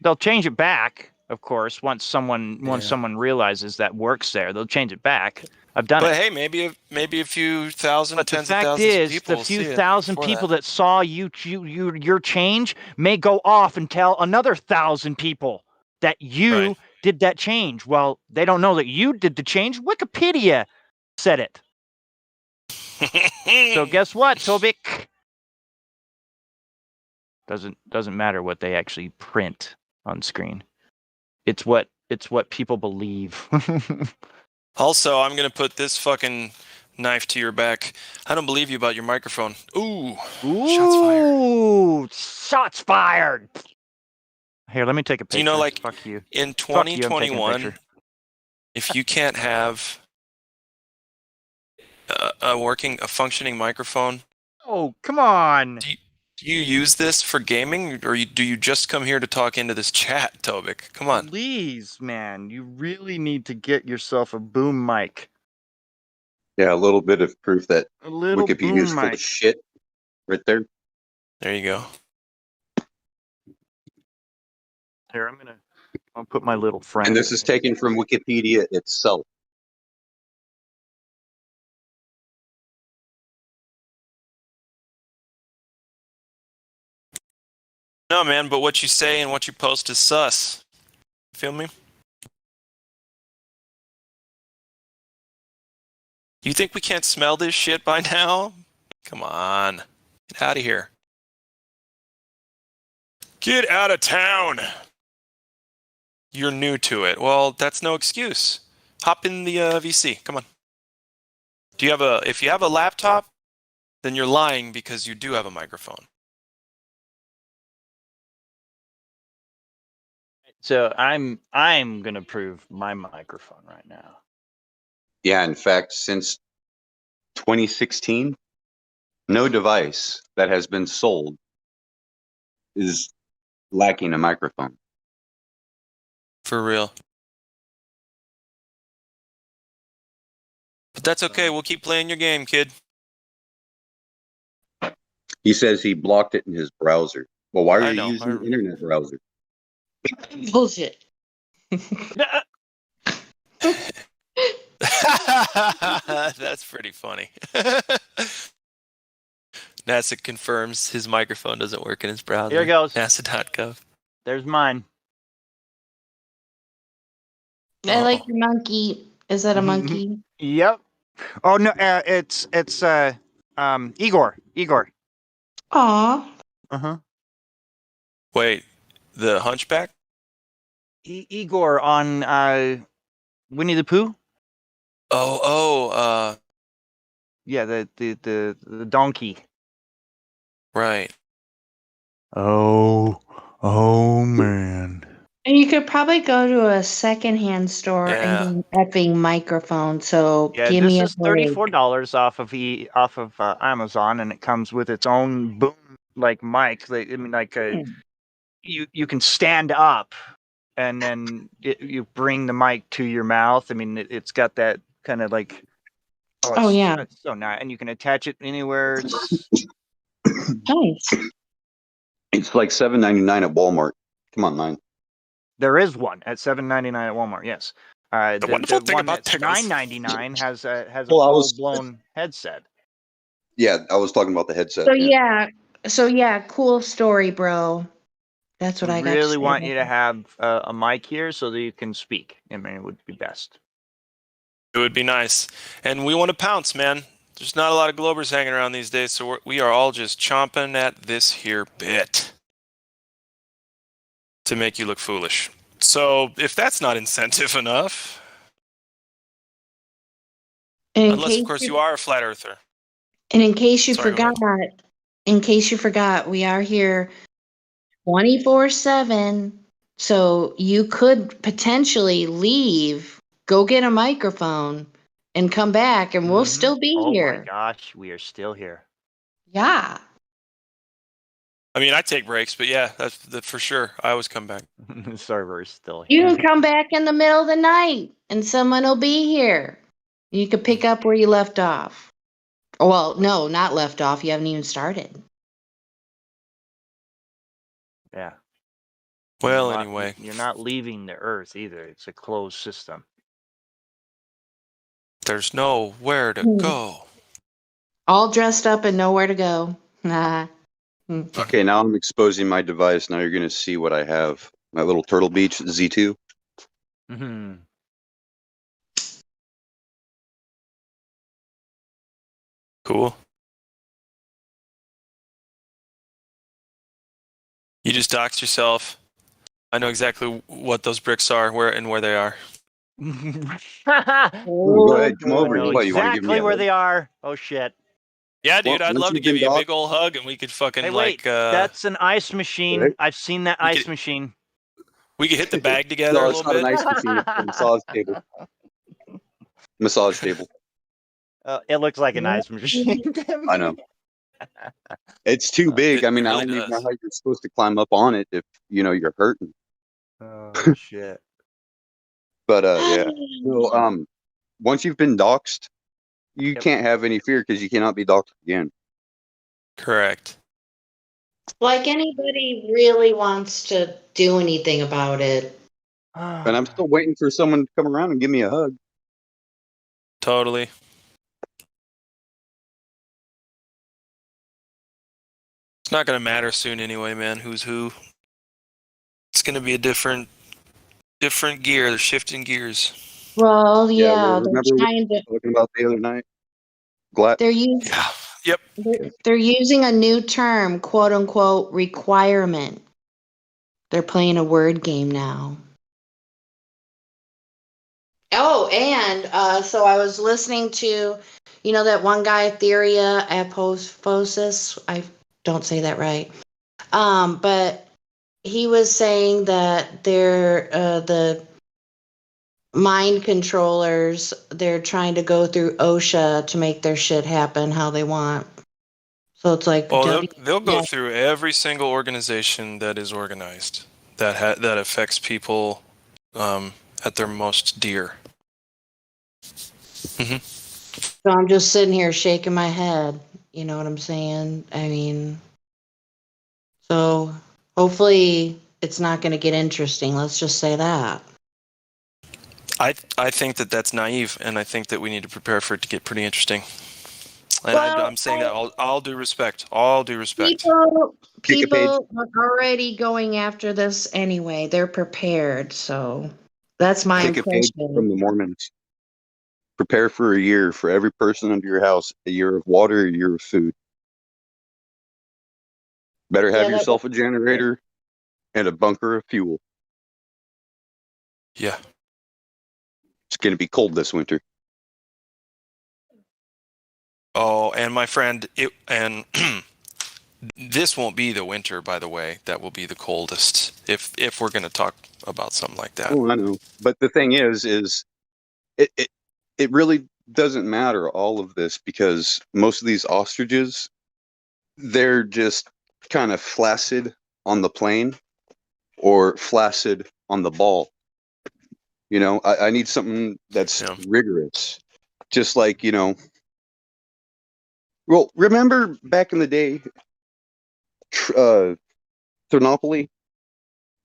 P: They'll change it back, of course, once someone realizes that works there. They'll change it back. I've done it.
A: But hey, maybe a few thousand,
P: but
A: tens
P: the
A: of
P: fact
A: thousands
P: is,
A: of people.
P: The few thousand people that saw your change may go off and tell another 1,000 people that you did that change. Well, they don't know that you did the change. Wikipedia said it. So guess what, Tobik? Doesn't matter what they actually print on screen. It's what people believe.
A: Also, I'm gonna put this fucking knife to your back. I don't believe you about your microphone. Ooh. Shots fired.
P: Ooh, shots fired. Here, let me take a picture. Fuck you.
A: In
P: Fuck you, I'm taking a
A: 2021,
P: picture.
A: if you can't have a functioning microphone,
P: oh, come on.
A: Do you use this for gaming, or do you just come here to talk into this chat, Tobik? Come on.
P: Please, man, you really need to get yourself a boom mic.
Q: Yeah, a little bit of proof that
P: little
Q: Wikipedia is
P: boom
Q: full
P: mic.
Q: of shit right there.
A: There you go.
P: Here, I'll put my little friend.
Q: And this is taken from Wikipedia itself.
A: No, man, but what you say and what you post is sus. Feel me? You think we can't smell this shit by now? Come on. Get out of here. Get out of town. You're new to it. Well, that's no excuse. Hop in the VC. Come on. If you have a laptop, then you're lying because you do have a microphone.
P: So I'm gonna prove my microphone right now.
Q: Yeah, in fact, since 2016, no device that has been sold is lacking a microphone.
A: For real. But That's okay. We'll keep playing your game, kid.
Q: He says he blocked it in his browser. Well, why are
A: I
Q: you
A: know.
Q: using the internet browser?
M: Bullshit.
A: That's pretty funny. NASA confirms his microphone doesn't work in his browser.
P: Here goes.
A: NASA.gov.
P: There's mine.
M: I like your monkey. Is that a monkey?
P: Yep. Oh no, it's Igor. Igor.
M: Aw.
P: Uh-huh.
A: Wait, the Hunchback?
P: Igor on Winnie the Pooh? Yeah, the donkey.
A: Right.
P: Oh man.
M: And you could probably go to a secondhand store and get an effing microphone. So
P: Yeah,
M: give
P: this
M: me a
P: is
M: break.
P: $34 off of Amazon, and it comes with its own boom like mic. I mean, like you can stand up, and then you bring the mic to your mouth. I mean, it's got that kind of like.
M: Oh, yeah.
P: It's so nice, and you can attach it anywhere. It's
M: nice.
Q: It's like $7.99 at Walmart. Come on, man.
P: There is one at $7.99 at Walmart. Yes.
A: The wonderful thing
P: one
A: about
P: that's
A: Tigers.
P: $9.99 has a
Q: Well, I
P: full
Q: was-
P: blown headset.
Q: Yeah, I was talking about the headset.
M: So yeah, cool story, bro. That's what I got to
P: Really
M: say.
P: want you to have a mic here so that you can speak. I mean, it would be best.
A: It would be nice. And we want to pounce, man. There's not a lot of Globers hanging around these days, so we are all just chomping at this here bit to make you look foolish. So if that's not incentive enough, unless, of course, you are a flat earther.
M: And in case you
A: Sorry, go
M: forgot, we are here 24/7. So you could potentially leave, go get a microphone, and come back, and we'll still be
P: Oh
M: here.
P: my gosh, we are still here.
M: Yeah.
A: I mean, I take breaks, but yeah, that's for sure. I always come back.
P: The server is still
M: You
P: here.
M: can come back in the middle of the night, and someone will be here. You could pick up where you left off. Well, no, not left off. You haven't even started.
P: Yeah.
A: Well,
P: You're
A: anyway.
P: you're not leaving the Earth either. It's a closed system.
A: There's nowhere to go.
M: All dressed up and nowhere to go. Nah.
Q: Okay, now I'm exposing my device. Now you're going to see what I have. My little Turtle Beach Z2.
P: Mm-hmm.
A: Cool. You just doxed yourself. I know exactly what those bricks are, where they are.
Q: Go ahead, come over.
P: I know
Q: What, you want to give me
P: exactly
Q: a
P: where
Q: hug?
P: they are. Oh shit.
A: Yeah, dude,
Q: Well,
A: I'd
Q: once
A: love to
Q: you've
A: give
Q: been
A: you a
Q: doxed-
A: big old hug, and we could fucking
P: Hey, wait, that's an ice machine.
Q: Right.
P: I've seen that ice machine.
A: We could hit the bag together
Q: No,
A: a
Q: it's
A: little
Q: not
A: bit.
Q: an ice machine. It's a massage table. Massage table.
P: It looks like an ice machine.
Q: I know. It's too big. I mean, I
A: really
Q: don't even know
A: does.
Q: how you're supposed to climb up on it if you're hurting.
P: Oh shit.
Q: But yeah. So once you've been doxxed, you can't have any fear because you cannot be doxxed again.
A: Correct.
M: Like anybody really wants to do anything about it.
Q: And I'm still waiting for someone to come around and give me a hug.
A: Totally. It's not gonna matter soon anyway, man. Who's who? It's gonna be a different gear. They're shifting gears.
M: Well, yeah,
Q: well,
M: they're
Q: remember
M: trying to.
Q: talking about the other night? Glad.
M: They're using.
A: Yeah. Yep.
M: They're using a new term, quote unquote, requirement. They're playing a word game now. Oh, and so I was listening to, that one guy, Theria Apophosis. I don't say that right. But he was saying that they're the mind controllers. They're trying to go through OSHA to make their shit happen how they want. So it's like,
A: Oh, they'll go through every single organization that is organized that affects people at their most dear. Mm-hmm.
R: So I'm just sitting here shaking my head. You know what I'm saying? I mean, so hopefully it's not going to get interesting. Let's just say that.
A: I think that that's naive, and I think that we need to prepare for it to get pretty interesting. And
R: Well,
A: I'm saying that all due respect. All due respect.
R: People are already going after this anyway. They're prepared. So that's my
Q: Take a page
R: impression.
Q: from the Mormons. Prepare for a year for every person under your house, a year of water, a year of food. Better have
R: Yeah,
Q: yourself a generator and a bunker of fuel.
A: Yeah.
Q: It's going to be cold this winter.
A: Oh, and my friend, this won't be the winter, by the way. That will be the coldest if we're going to talk about something like that.
Q: Oh, I know. But the thing is it really doesn't matter all of this because most of these ostriches, they're just kind of flaccid on the plane or flaccid on the ball. You know, I need something that's rigorous. Just like, you know, well, remember back in the day, Thermopylae,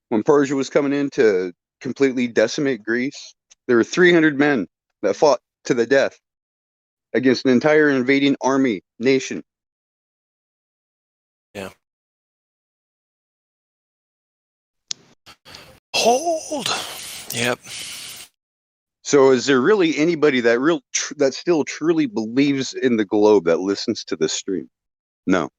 Q: when Persia was coming in to completely decimate Greece? There were 300 men that fought to the death against an entire invading army nation.
A: Yeah. Hold. Yep.
Q: So is there really anybody that that still truly believes in the globe that listens to this stream? No.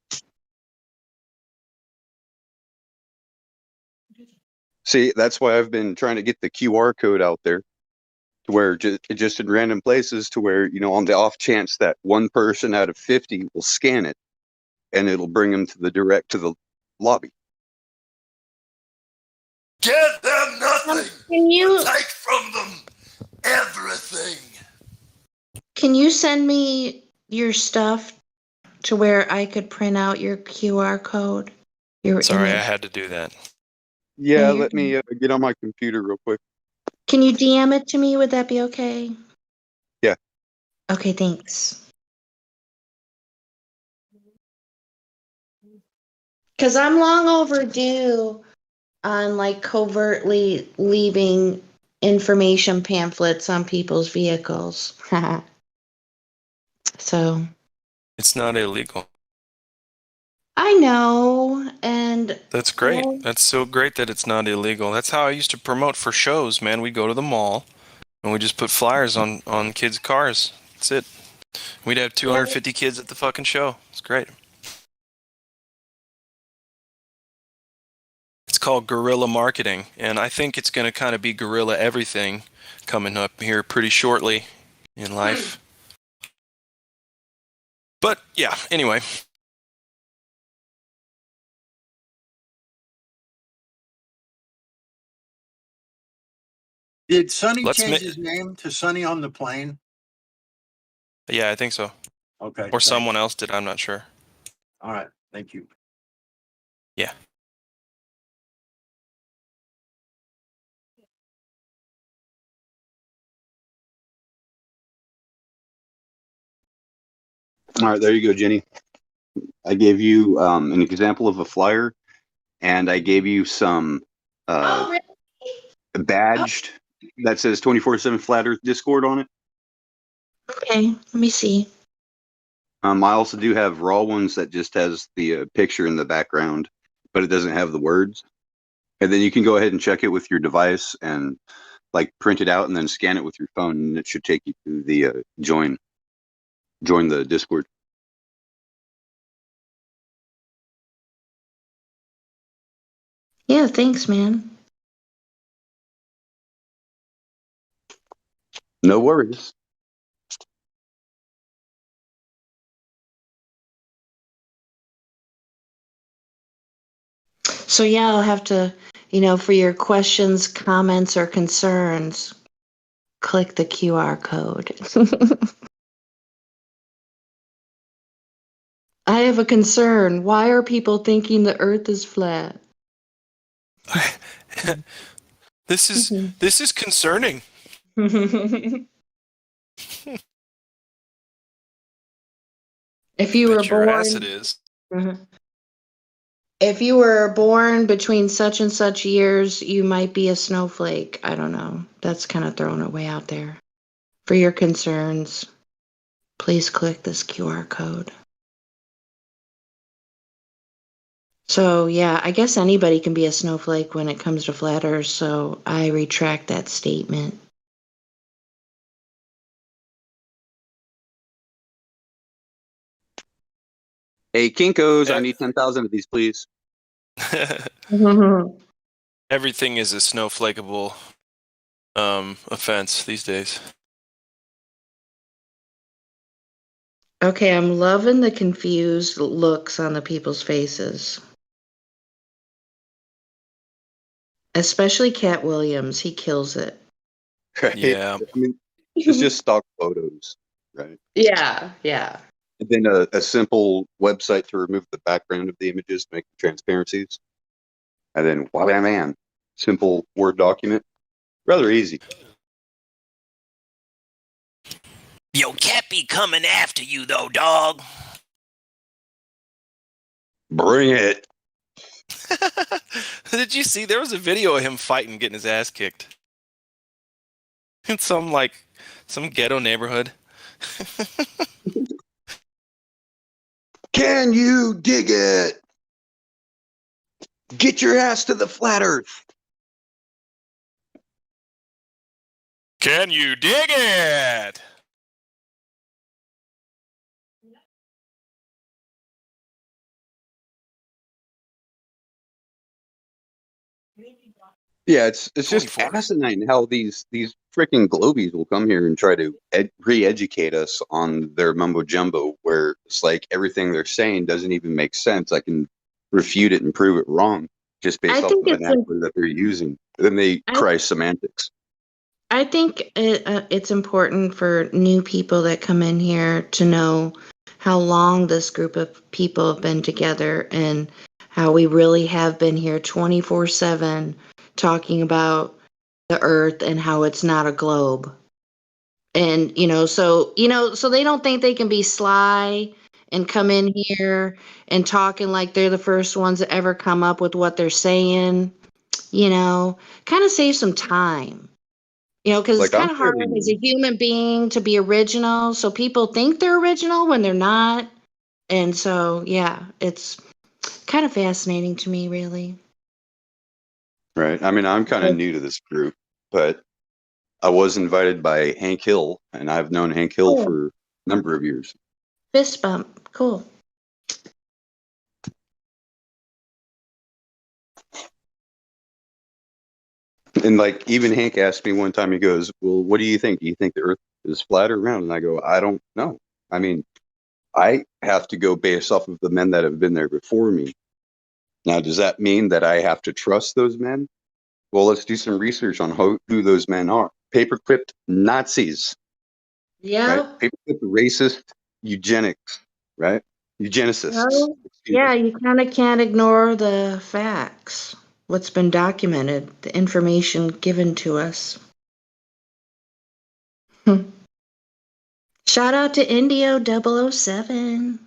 Q: See, that's why I've been trying to get the QR code out there to where just in random places to where, you know, on the off chance that one person out of 50 will scan it and it'll bring them to the lobby.
S: Give them nothing.
R: Can you
S: Take from them everything.
R: Can you send me your stuff to where I could print out your QR code? Your
A: Sorry, I
R: image?
A: had to do that.
Q: Yeah,
R: you're
Q: let me get on my computer real quick.
R: Can you DM it to me? Would that be okay?
Q: Yeah.
R: Okay, thanks. Because I'm long overdue on like covertly leaving information pamphlets on people's vehicles. So
A: It's not illegal.
R: I know, and
A: That's great. That's so great that it's not illegal. That's how I used to promote for shows, man. We'd go to the mall and we just put flyers on kids' cars. That's it. We'd have 250 kids at the fucking show. It's great. It's called guerrilla marketing, and I think it's going to kind of be guerrilla everything coming up here pretty shortly in life. But yeah, anyway.
T: Did Sonny
A: Let's
T: change
A: ma-
T: his name to Sonny on the Plane?
A: Yeah, I think so.
T: Okay.
A: Or
T: thanks.
A: someone else did. I'm not sure.
T: All right. Thank you.
A: Yeah.
Q: All right, there you go, Jenny. I gave you an example of a flyer, and I gave you some badged that says 24/7 Flat Earth Discord on it.
R: okay, let me see.
Q: I also do have raw ones that just has the picture in the background, but it doesn't have the words. And then you can go ahead and check it with your device and like print it out and then scan it with your phone, and it should take you to the join the Discord.
R: Yeah, thanks, man.
Q: No worries.
R: So yeah, I'll have to, for your questions, comments, or concerns, click the QR code. I have a concern. Why are people thinking the earth is flat?
A: This is concerning.
R: If you were
A: Bet your ass it
R: born,
A: is.
R: Mhm. If you were born between such and such years, you might be a snowflake. I don't know. That's kind of throwing it way out there. For your concerns, please click this QR code. So, yeah, I guess anybody can be a snowflake when it comes to flat earth, so I retract that statement.
Q: Hey, Kinkos, I need 10,000 of these, please.
A: Everything is a snowflakeable offense these days.
R: Okay, I'm loving the confused looks on the people's faces. Especially Cat Williams, he kills it.
Q: Right?
A: Yeah.
Q: I mean, it's just stock photos, right?
R: Yeah, yeah.
Q: And then a simple website to remove the background of the images to make transparencies. And then, wow, man, simple Word document. Rather easy.
S: Yo, Cat be coming after you, though, dog.
Q: Bring it.
A: Did you see? There was a video of him fighting, getting his ass kicked in some ghetto neighborhood.
Q: Can you dig it? Get your ass to the flat earth.
A: Can you dig it?
Q: Yeah, it's just
A: 24.
Q: asinine how these freaking globies will come here and try to re-educate us on their mumbo jumbo, where it's like everything they're saying doesn't even make sense. I can refute it and prove it wrong just
R: I
Q: based off
R: think
Q: the vernacular that they're using. Then they cry semantics.
R: I think it's important for new people that come in here to know how long this group of people have been together and how we really have been here 24/7 talking about the earth and how it's not a globe. And so they don't think they can be sly and come in here and talking like they're the first ones that ever come up with what they're saying, kind of save some time. Because it's
Q: Like I'm
R: kind of hard as a
Q: fairly
R: human being to be original. So people think they're original when they're not. And so, yeah, it's kind of fascinating to me, really.
Q: right. I mean, I'm kind of new to this group, but I was invited by Hank Hill, and I've known Hank Hill
R: Cool.
Q: for a number of years.
R: Fist bump. Cool.
Q: And like even Hank asked me one time, he goes, "Well, what do you think? Do you think the Earth is flat or round?" And I go, "I don't know. I mean, I have to go based off of the men that have been there before me. Now, does that mean that I have to trust those men? Well, let's do some research on who those men are. Paperclip Nazis, right?
R: Yeah.
Q: Paperclip racist eugenics, right? Eugenicists.
R: Well, yeah, you kind of can't ignore the facts, what's been documented, the information given to us. Shout out to Indio 007.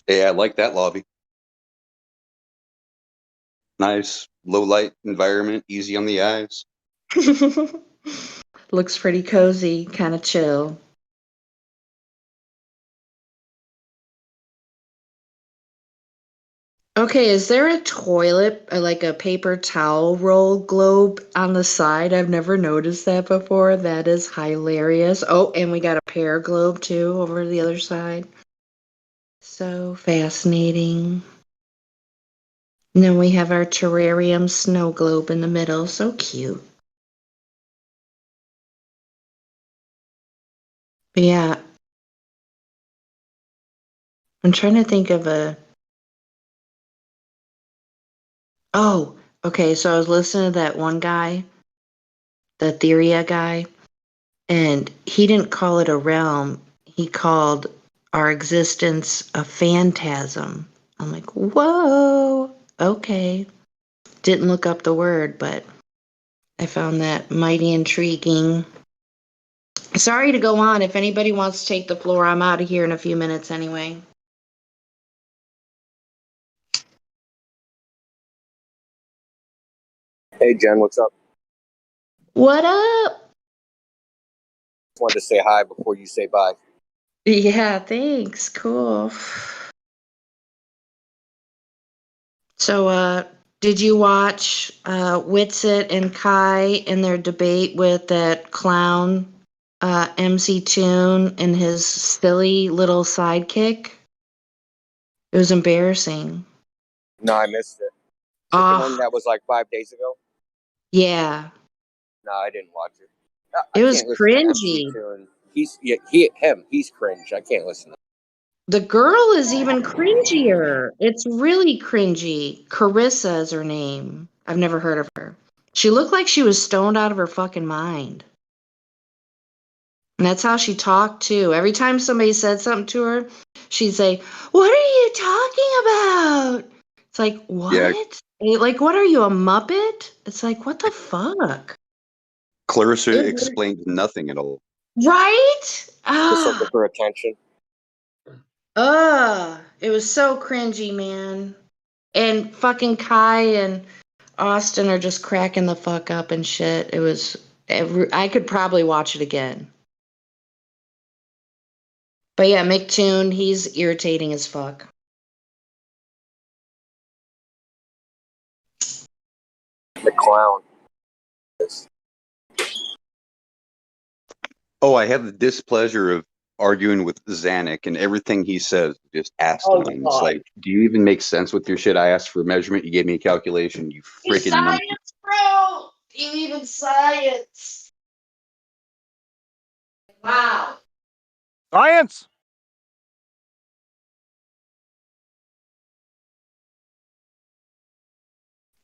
Q: Yeah, I like that lobby. Nice, low light environment, easy on the eyes.
R: Looks pretty cozy, kind of chill. Okay, is there a toilet, like a paper towel roll globe on the side? I've never noticed that before. That is hilarious. Oh, and we got a pear globe too over the other side. So fascinating. And then we have our terrarium snow globe in the middle. So cute. But yeah, I'm trying to think of a. Oh, okay. So I was listening to that one guy, the Theria guy, and he didn't call it a realm. He called our existence a phantasm. I'm like, whoa, okay. Didn't look up the word, but I found that mighty intriguing. Sorry to go on. If anybody wants to take the floor, I'm out of here in a few minutes anyway.
U: Hey Jen, what's up?
R: What up?
U: Just wanted to say hi before you say bye.
R: Yeah, thanks. Cool. So, did you watch Witsit and Kai in their debate with that clown MC Toon and his silly little sidekick? It was embarrassing.
U: No, I missed it. Is it the one that was like 5 days ago?
R: Yeah.
U: No, I didn't watch it. I
R: It was
U: can't listen to MC
R: cringy.
U: Tune. He's cringe. I can't listen to
R: The girl is even cringier. It's really cringy. Carissa is her name. I've never heard of her. She looked like she was stoned out of her fucking mind. And that's how she talked too. Every time somebody said something to her, she'd say, "What are you talking about?" It's like,
Q: Yeah,
R: what? Like, what are you, a Muppet? It's like, what the fuck?
Q: Clarissa explained nothing at all.
R: Right?
U: Just looking
R: Ah.
U: for attention.
R: It was so cringy, man. And fucking Kai and Austin are just cracking the fuck up and shit. It was, I could probably watch it again. But yeah, McToon, he's irritating as fuck.
U: The clown.
Q: Oh, I have the displeasure of arguing with Zanuck, and everything he says is just asinine. It's like, do you even make sense with your shit? I asked for a measurement, you gave me a calculation, you freaking monkey.
R: Science, bro! You even science. Wow.
V: Science.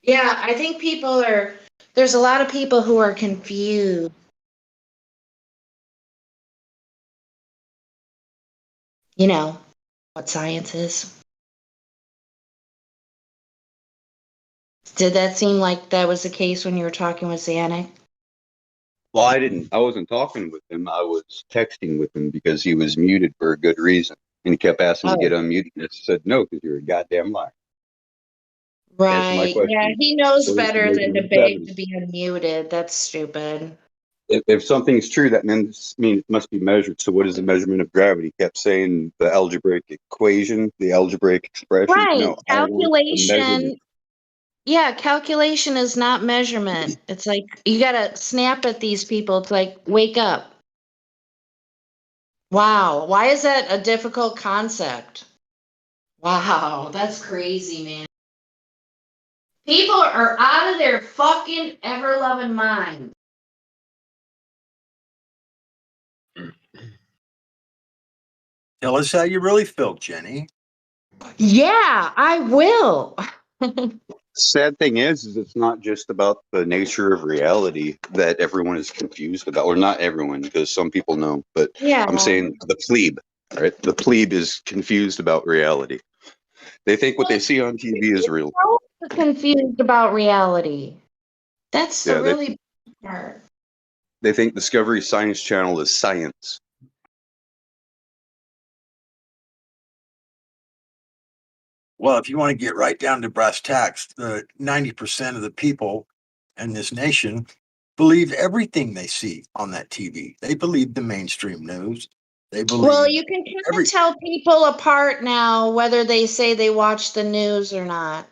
R: Yeah, I think there's a lot of people who are confused. You know what science is. Did that seem like that was the case when you were talking with Zanuck?
Q: Well, I wasn't talking with him. I was texting with him because he was muted for a good reason. And he kept asking to get
R: Oh,
Q: unmuted. And I said, no, because you're a goddamn liar. Answer my
R: right. Yeah,
Q: question.
R: he knows
Q: What is the
R: better than
Q: measurement of
R: debate
Q: gravity?
R: to be unmuted. That's stupid.
Q: If something's true, that means it must be measured. So what is the measurement of gravity? He kept saying the algebraic equation, the algebraic expression.
R: Right.
Q: No, I want a measurement.
R: Calculation. Yeah, calculation is not measurement. It's like you gotta snap at these people. It's like, wake up. Wow. Why is that a difficult concept? Wow, that's crazy, man. People are out of their fucking ever loving mind.
T: Tell us how you really feel, Jenny.
R: Yeah, I will.
Q: Sad thing is it's not just about the nature of reality that everyone is confused about, or not everyone, because some people know, but
R: Yeah.
Q: I'm saying the plebe, right? The plebe is confused about reality. They think what they see on TV is real.
R: So confused about reality. That's the
Q: Yeah,
R: really bad part.
Q: they think Discovery Science Channel is science.
T: Well, if you want to get right down to brass tacks, the 90% of the people in this nation believe everything they see on that TV. They believe the mainstream news. They believe
R: Well, you can kind of tell people apart now whether they say they watch the news or not.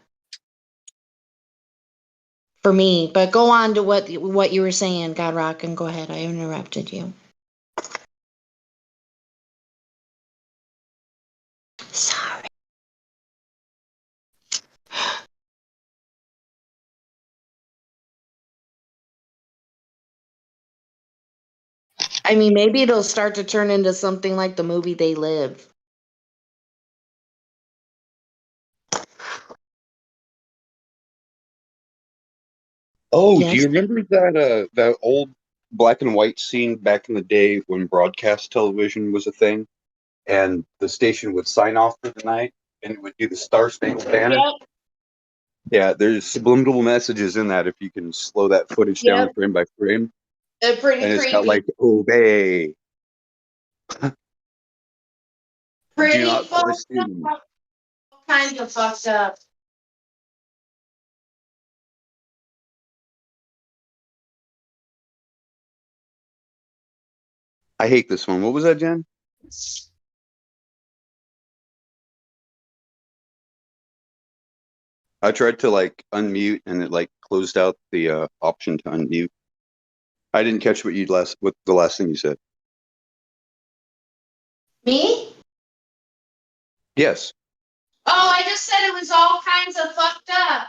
R: For me, but go on to what you were saying, God Rock, and go ahead. I interrupted you. Sorry. I mean, maybe it'll start to turn into something like the movie They Live.
Q: Oh, do
R: Yes.
Q: you remember that old black and white scene back in the day when broadcast television was a thing, and the station would sign off for the night and it would do the Star Spangled Banner?
R: Yep.
Q: Yeah, there's subliminal messages in that if you can slow that footage down
R: Yep.
Q: frame by frame.
R: Pretty
Q: and it's got
R: creepy.
Q: like obey.
R: Pretty
Q: Do not
R: fucked
Q: question.
R: up. All kinds of fucked up.
Q: I hate this one. What was that, Jen? I tried to like unmute and it like closed out the option to unmute. I didn't catch what the last thing you said.
R: Me?
Q: Yes.
R: Oh, I just said it was all kinds of fucked up.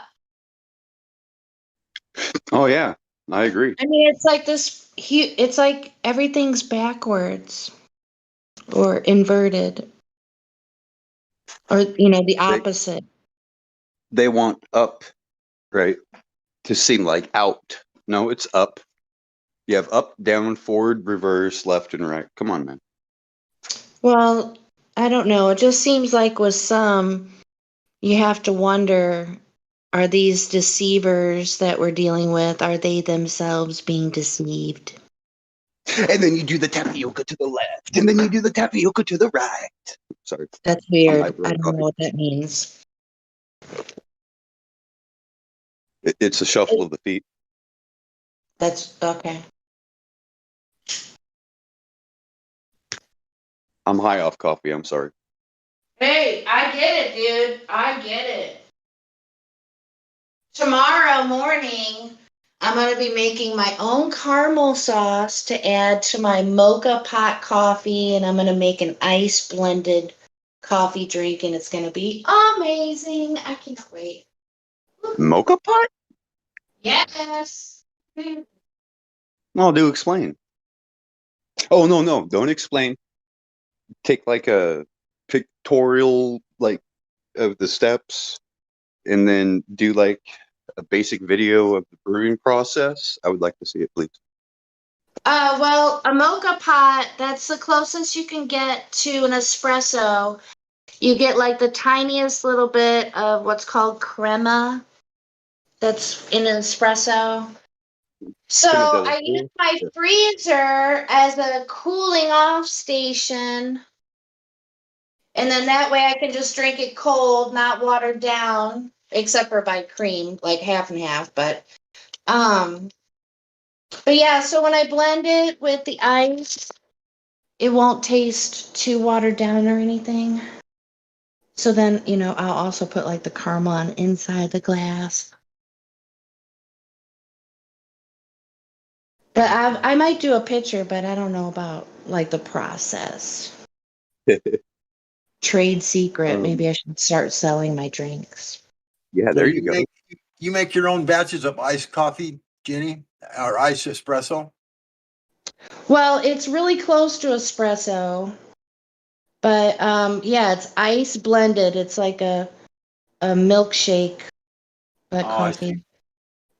Q: Oh yeah, I agree.
R: I mean, it's like this. It's like everything's backwards or inverted, or the opposite.
Q: They want up, right? To seem like out. No, it's up. You have up, down, forward, reverse, left, and right. Come on, man.
R: Well, I don't know. It just seems like with some, you have to wonder, are these deceivers that we're dealing with, are they themselves being deceived?
Q: And then you do the tapioca to the left, and then you do the tapioca to the right. Sorry.
R: That's weird. I don't know what that means.
Q: It's a shuffle of the feet.
R: That's okay.
Q: I'm high off coffee. I'm sorry.
R: Hey, I get it, dude. I get it. Tomorrow morning, I'm going to be making my own caramel sauce to add to my mocha pot coffee, and I'm going to make an ice blended coffee drink, and it's going to be amazing. I can't wait.
Q: Mocha pot?
R: Yes.
Q: No, do explain. Oh no, don't explain. Take like a pictorial like of the steps and then do like a basic video of the brewing process. I would like to see it, please.
R: Well, a mocha pot, that's the closest you can get to an espresso. You get like the tiniest little bit of what's called crema that's in an espresso. So I use my freezer as a cooling off station. And then that way I can just drink it cold, not watered down, except for by cream, like half and half. But yeah, so when I blend it with the ice, it won't taste too watered down or anything. So then, I'll also put like the caramel on inside the glass. But I might do a picture, but I don't know about like the process. Trade secret. Maybe I should start selling my drinks.
Q: Yeah, there you go.
T: You make your own batches of iced coffee, Jenny, or iced espresso?
R: Well, it's really close to espresso. But yeah, it's ice blended. It's like a milkshake, but coffee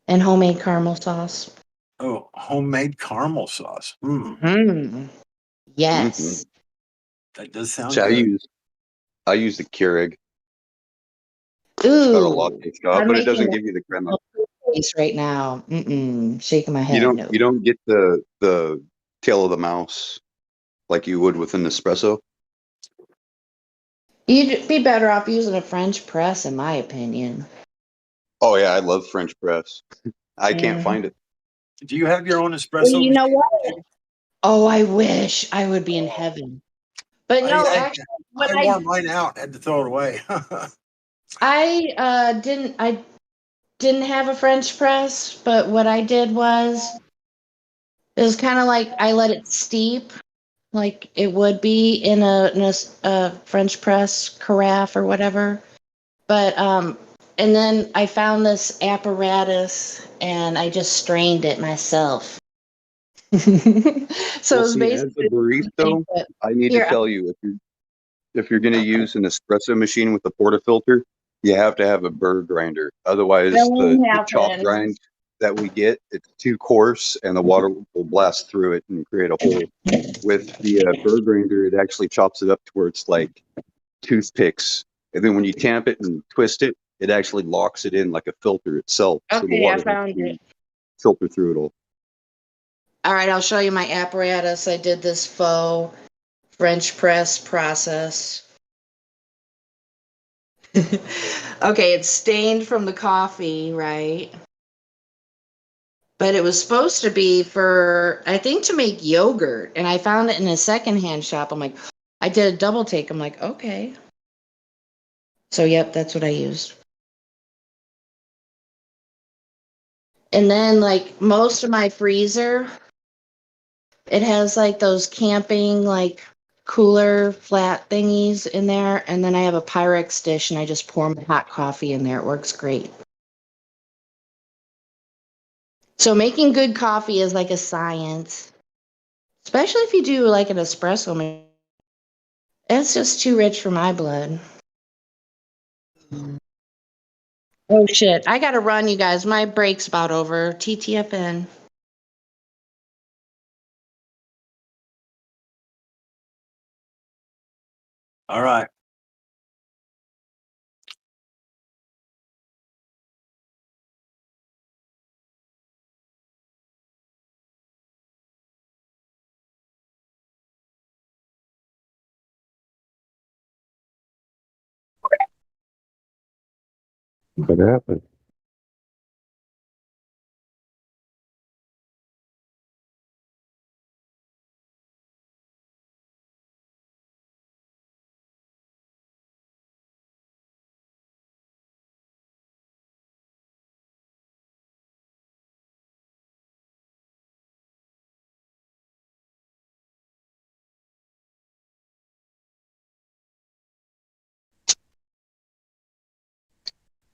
R: and homemade caramel sauce.
T: Oh, homemade caramel sauce.
R: Yes.
T: That does sound
Q: So
T: good.
Q: I use the Keurig.
R: Ooh,
Q: it's got a latte shot,
R: I'm
Q: but it doesn't
R: making
Q: give you the crema.
R: face right now. Shaking my head.
Q: You don't get the tail of the mouse like you would with an espresso.
R: You'd be better off using a French press, in my opinion.
Q: Oh yeah, I love French press. I can't find it.
T: Do you have your own
R: Well,
T: espresso?
R: you know what? Oh, I wish I would be in heaven. But no, actually,
T: I wore mine out. Had to throw it away.
R: I didn't have a French press, but what I did was it was kind of like I let it steep, like it would be in a French press carafe or whatever. But and then I found this apparatus and I just strained it myself. So it was
Q: As
R: basically
Q: a barista, I need to
R: here.
Q: tell you if you're going to use an espresso machine with a portafilter, you have to have a burr grinder. Otherwise,
R: That won't
Q: the chop
R: happen.
Q: grind that we get, it's too coarse, and the water will blast through it and create a hole. With the burr grinder, it actually chops it up to where it's like toothpicks, and then when you tamp it and twist it, it actually locks it in like a filter itself, so the
R: Okay, I
Q: water
R: found it.
Q: filter through it all.
R: All right, I'll show you my apparatus. I did this faux French press process. Okay, it's stained from the coffee, right? But it was supposed to be for, I think, to make yogurt. And I found it in a secondhand shop. I'm like, I did a double take. I'm like, okay. So, yep, that's what I used. And then, like, most of my freezer, it has like those camping, like, cooler flat thingies in there. And then I have a Pyrex dish and I just pour my hot coffee in there. It works great. So, making good coffee is like a science, especially if you do like an espresso machine. It's just too rich for my blood. Oh shit. I gotta run, you guys. My break's about over. TTFN.
T: All right.
C: What happened?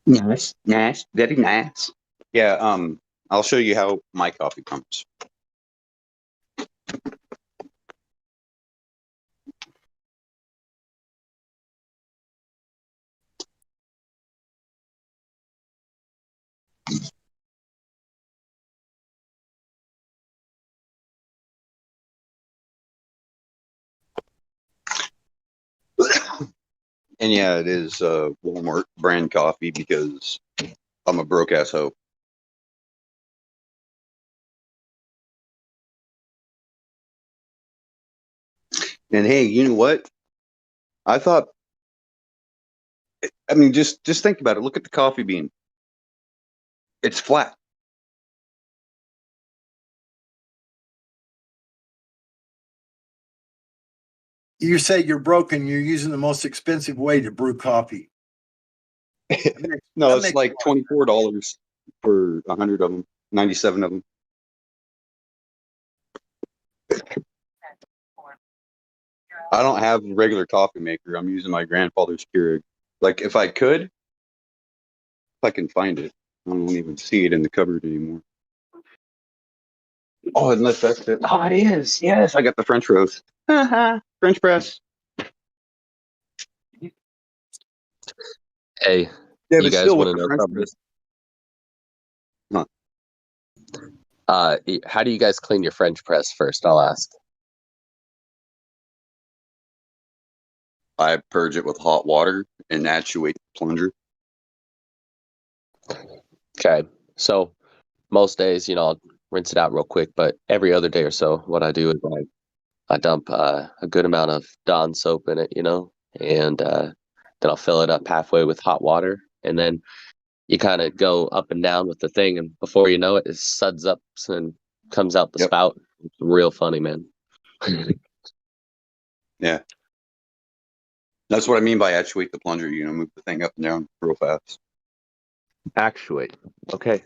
Q: Nice, nice, very nice. Yeah, I'll show you how my coffee comes. And yeah, it is Walmart brand coffee because I'm a broke ass hoe. And hey, you know what? I thought, I mean, just think about it. Look at the coffee bean. It's flat.
T: You say you're broken. You're using the most expensive way to brew coffee.
Q: No, it's like $24 for 100 of them, 97 of them. I don't have a regular coffee maker. I'm using my grandfather's Keurig. Like, if I could, if I can find it, I don't even see it in the cupboard anymore. Oh, unless that's it. Oh, it is. Yes, I got the French roast. French press.
B: Hey,
Q: Yeah,
B: you
Q: but
B: guys
Q: still with
B: want to
Q: the
B: know
Q: French
B: something?
Q: press. Huh.
B: How do you guys clean your French press first? I'll ask.
Q: I purge it with hot water and actuate the plunger.
B: Okay, so most days, I'll rinse it out real quick, but every other day or so, what I do is I dump a good amount of Dawn soap in it, and then I'll fill it up halfway with hot water, and then you kind of go up and down with the thing, and before you know it, it suds up and comes out the spout. It's real funny, man.
Q: Yeah. That's what I mean by actuate the plunger. Move the thing up and down real fast.
B: Actuate. Okay.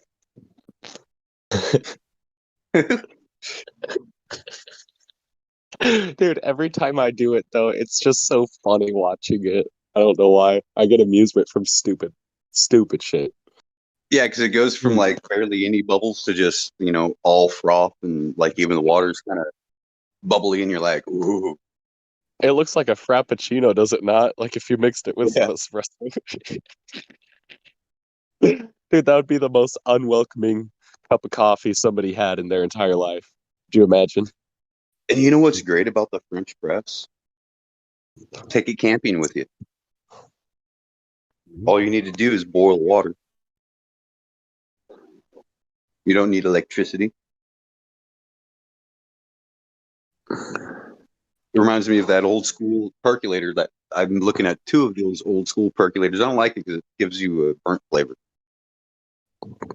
B: Dude, every time I do it though, it's just so funny watching it. I don't know why. I get amusement from stupid shit.
Q: Yeah, because it goes from like barely any bubbles to just, all froth and like even the water's kind of bubbly and you're like, ooh.
B: It looks like a frappuccino, does it not? Like if you mixed it with some
Q: Yeah.
B: espresso. Dude, that would be the most unwelcoming cup of coffee somebody had in their entire life. Do you imagine?
Q: And you know what's great about the French press? Take it camping with you. All you need to do is boil water. You don't need electricity. reminds me of that old school percolator that I'm looking at. Two of those old school percolators. I don't like it because it gives you a burnt flavor.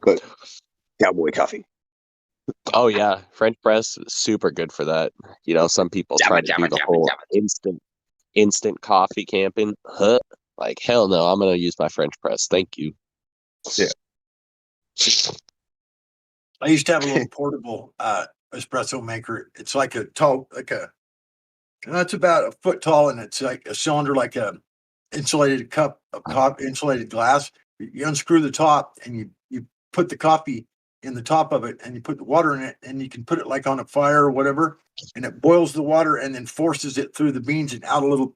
Q: But cowboy coffee.
B: Oh yeah, French press is super good for that. You know, some people try to do the whole instant coffee camping. Huh? Like hell no, I'm gonna use my French press. Thank you.
Q: Yeah.
T: I used to have a little portable espresso maker. It's like a tall, that's about a foot tall, and it's like a cylinder, like a insulated cup of insulated glass. You unscrew the top, and you put the coffee in the top of it, and you put the water in it, and you can put it like on a fire or whatever, and it boils the water and then forces it through the beans and out a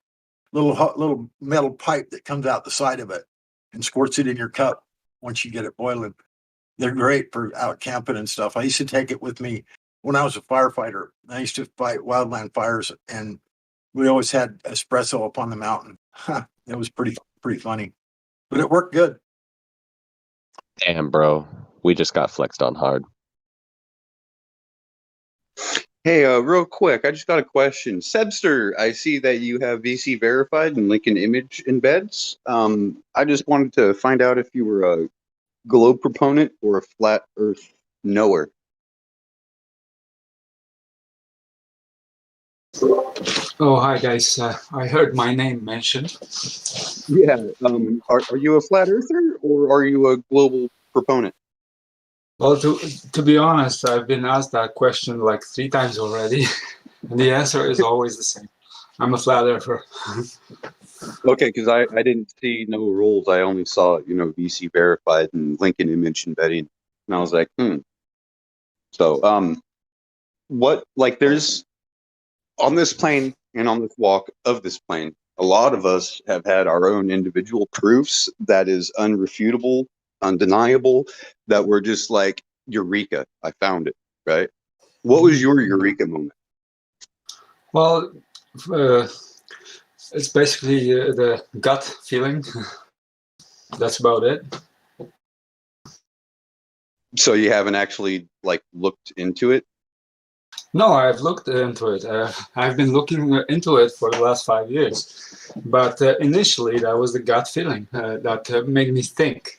T: little metal pipe that comes out the side of it and squirts it in your cup once you get it boiling. They're great for out camping and stuff. I used to take it with me when I was a firefighter. I used to fight wildland fires, and we always had espresso up on the mountain. It was pretty funny, but it worked good.
B: Damn, bro, we just got flexed on hard.
Q: Hey, real quick, I just got a question. Sebster, I see that you have VC verified and link an image embeds. I just wanted to find out if you were a globe proponent or a flat Earth knower.
E: Oh, hi guys. I heard my name mentioned.
Q: Yeah. Are you a flat earther or are you a global proponent?
E: Well, to be honest, I've been asked that question like 3 times already, and the answer is always the same. I'm a flat earther.
Q: Okay, because I didn't see no rules. I only saw, VC verified and Lincoln image embedding. And I was like, So, there's on this plane and on this walk of this plane, a lot of us have had our own individual proofs that is unrefutable, undeniable, that we're just like, eureka, I found it, right? What was your eureka moment?
E: Well, it's basically the gut feeling. That's about it.
Q: So you haven't actually looked into it?
E: No, I've looked into it. I've been looking into it for the last 5 years. But initially, that was the gut feeling that made me think.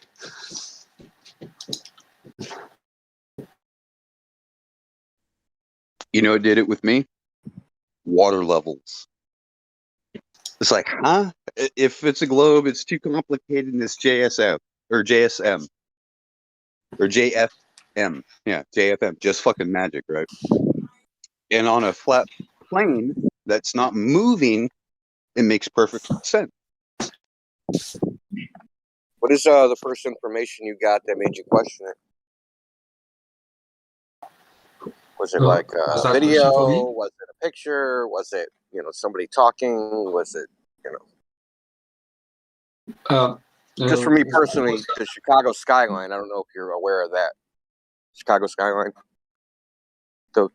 Q: You know, it did it with me. Water levels. It's like, huh? If it's a globe, it's too complicated, and it's JSM or JSM or JFM. Yeah, JFM. Just fucking magic, right? And on a flat plane that's not moving, it makes perfect sense.
U: What is the first information you got that made you question it? Was it like a video? Was it a picture? Was it somebody talking? Was it Just for me personally, the Chicago skyline. I don't know if you're aware of that. Chicago skyline, the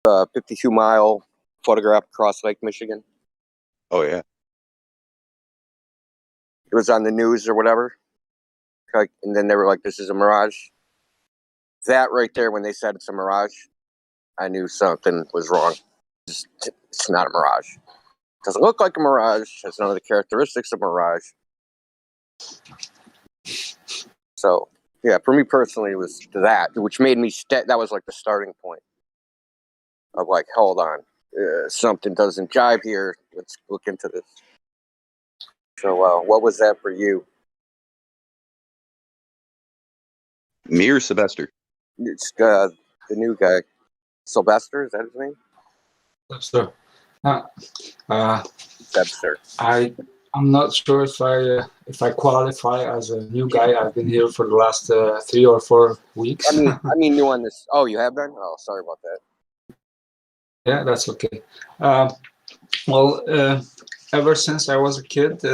U: 52-mile photograph across Lake Michigan.
Q: Oh yeah,
U: it was on the news or whatever. And then they were like, "This is a mirage." That right there, when they said it's a mirage, I knew something was wrong. It's not a mirage. It doesn't look like a mirage. Has none of the characteristics of a mirage. So, yeah, for me personally, it was that, which made me that was like the starting point of like, hold on, something doesn't jive here. Let's look into this. So, what was that for you?
Q: Me or Sylvester?
U: It's the new guy, Sylvester. Is that his name?
E: Sylvester.
U: Sylvester.
E: I'm not sure if I qualify as a new guy. I've been here for the last 3 or 4 weeks.
U: I mean, new on this. Oh, you have been? Oh, sorry about that.
E: Yeah, that's okay. Ever since I was a kid,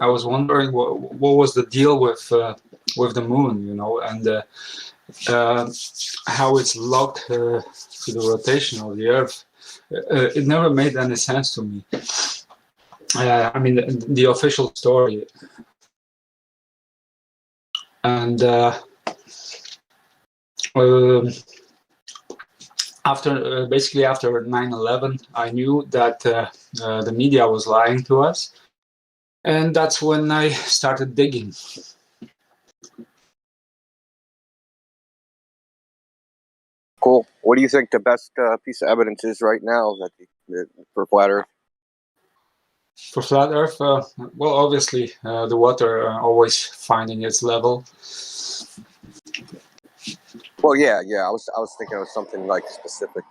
E: I was wondering what was the deal with the moon, and how it's locked to the rotation of the Earth. It never made any sense to me. I mean, the official story, and after basically after 9/11, I knew that the media was lying to us, and that's when I started digging.
U: Cool. What do you think the best piece of evidence is right now for flat Earth?
E: For flat Earth, well, obviously the water always finding its level.
U: Well, yeah. I was thinking of something like specific.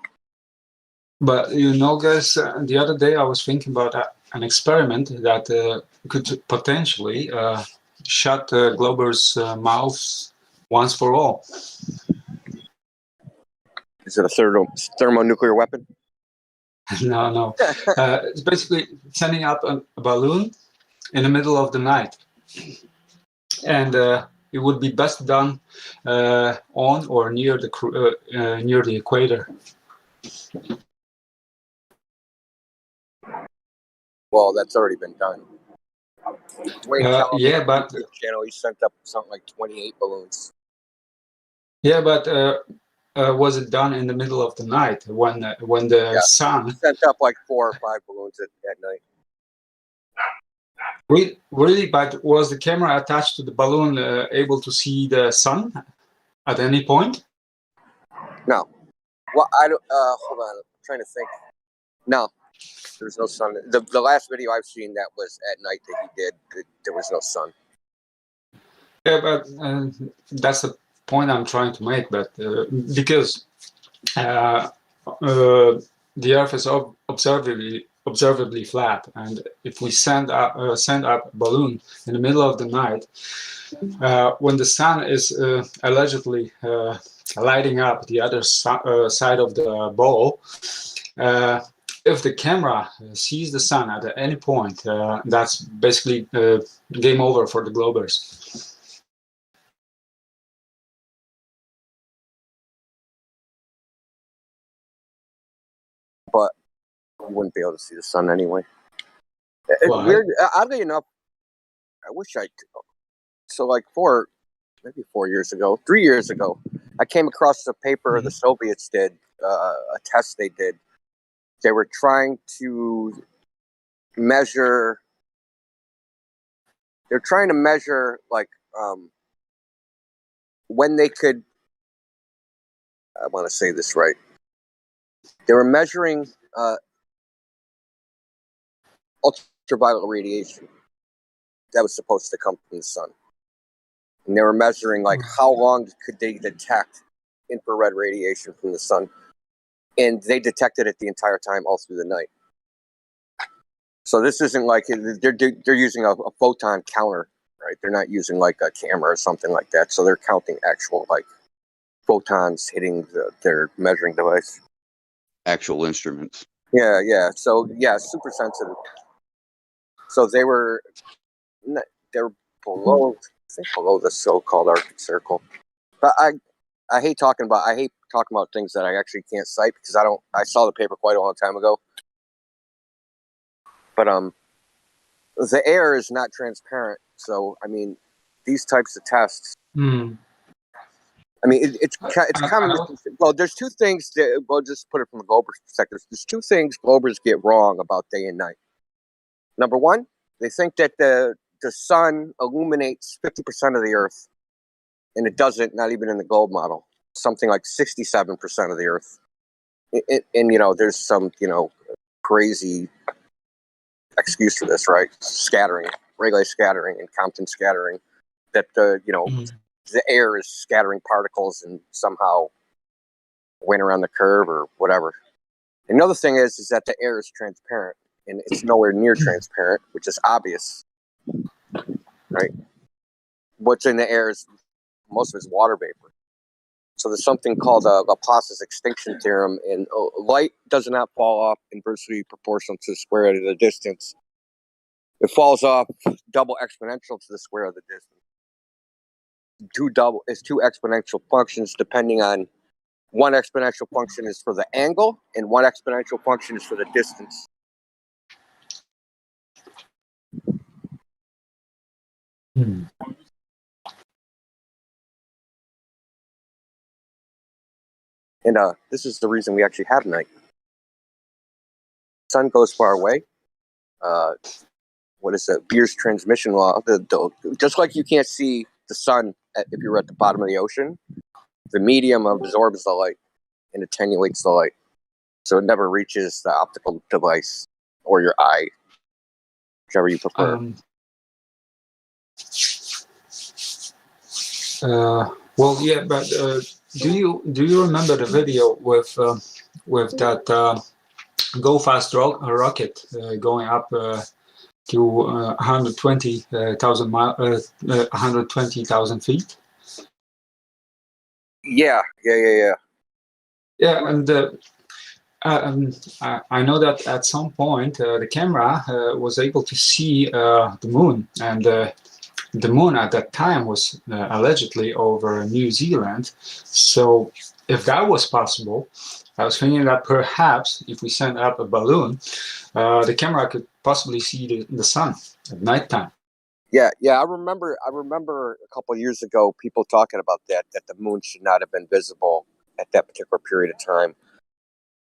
E: But guys, the other day I was thinking about an experiment that could potentially shut Glober's mouths once for all.
U: Is it a thermonuclear weapon?
E: No. It's basically sending up a balloon in the middle of the night. And it would be best done on or near the equator.
U: Well, that's already been done. Dwayne Kellum
E: Yeah,
U: on
E: but
U: the YouTube channel, he sent up something like 28 balloons.
E: yeah, but was it done in the middle of the night when the sun?
U: He sent up like 4 or 5 balloons at night.
E: Really, but was the camera attached to the balloon able to see the sun at any point?
U: No. Well, I don't. Hold on, I'm trying to think. No, there's no sun. The last video I've seen that was at night that he did. There was no sun.
E: Yeah, but that's the point I'm trying to make. But because the Earth is observably flat, and if we send up a balloon in the middle of the night, when the sun is allegedly lighting up the other side of the ball, if the camera sees the sun at any point, that's basically game over for the Globers.
U: But you wouldn't be able to see the sun anyway. It's weird. Oddly enough, I wish I could. So like 3 years ago, I came across a paper the Soviets did, a test they did. They were trying to measure. They're trying to measure like when they could. I want to say this right. They were measuring ultraviolet radiation that was supposed to come from the sun. And they were measuring like how long could they detect infrared radiation from the sun. And they detected it the entire time all through the night. So this isn't like they're using a photon counter, right? They're not using like a camera or something like that. So they're counting actual like photons hitting their measuring device.
Q: Actual instruments.
U: Yeah. So yeah, super sensitive. So they were below, I think below the so-called Arctic Circle. But I hate talking about things that I actually can't cite because I saw the paper quite a long time ago. But the air is not transparent. So I mean, these types of tests. I mean, it's common. Well, there's two things that, well, just put it from a Glober's perspective. There's two things Globers get wrong about day and night. Number one, they think that the sun illuminates 50% of the Earth, and it doesn't. Not even in the Globe model. Something like 67% of the Earth. And there's some crazy excuse for this, right? Scattering, Rayleigh scattering, and Compton scattering. That the air is scattering particles and somehow went around the curve or whatever. Another thing is that the air is transparent, and it's nowhere near transparent, which is obvious, right? What's in the air is most of it's water vapor. So there's something called Laplace's extinction theorem, and light does not fall off inversely proportional to the square root of the distance. It falls off double exponential to the square of the distance. Two exponential functions depending on one exponential function is for the angle and one exponential function is for the distance. And this is the reason we actually have night. Sun goes far away. What is it? Beer's transmission law. Just like you can't see the sun if you're at the bottom of the ocean, the medium absorbs the light and attenuates the light, so it never reaches the optical device or your eye, whichever you prefer.
E: Well, yeah, but do you remember the video with that go fast rocket going up to 120,000 feet?
U: Yeah.
E: Yeah, and I know that at some point the camera was able to see the moon, and the moon at that time was allegedly over New Zealand. So if that was possible, I was thinking that perhaps if we send up a balloon, the camera could possibly see the sun at nighttime.
U: Yeah. I remember a couple of years ago people talking about that the moon should not have been visible at that particular period of time.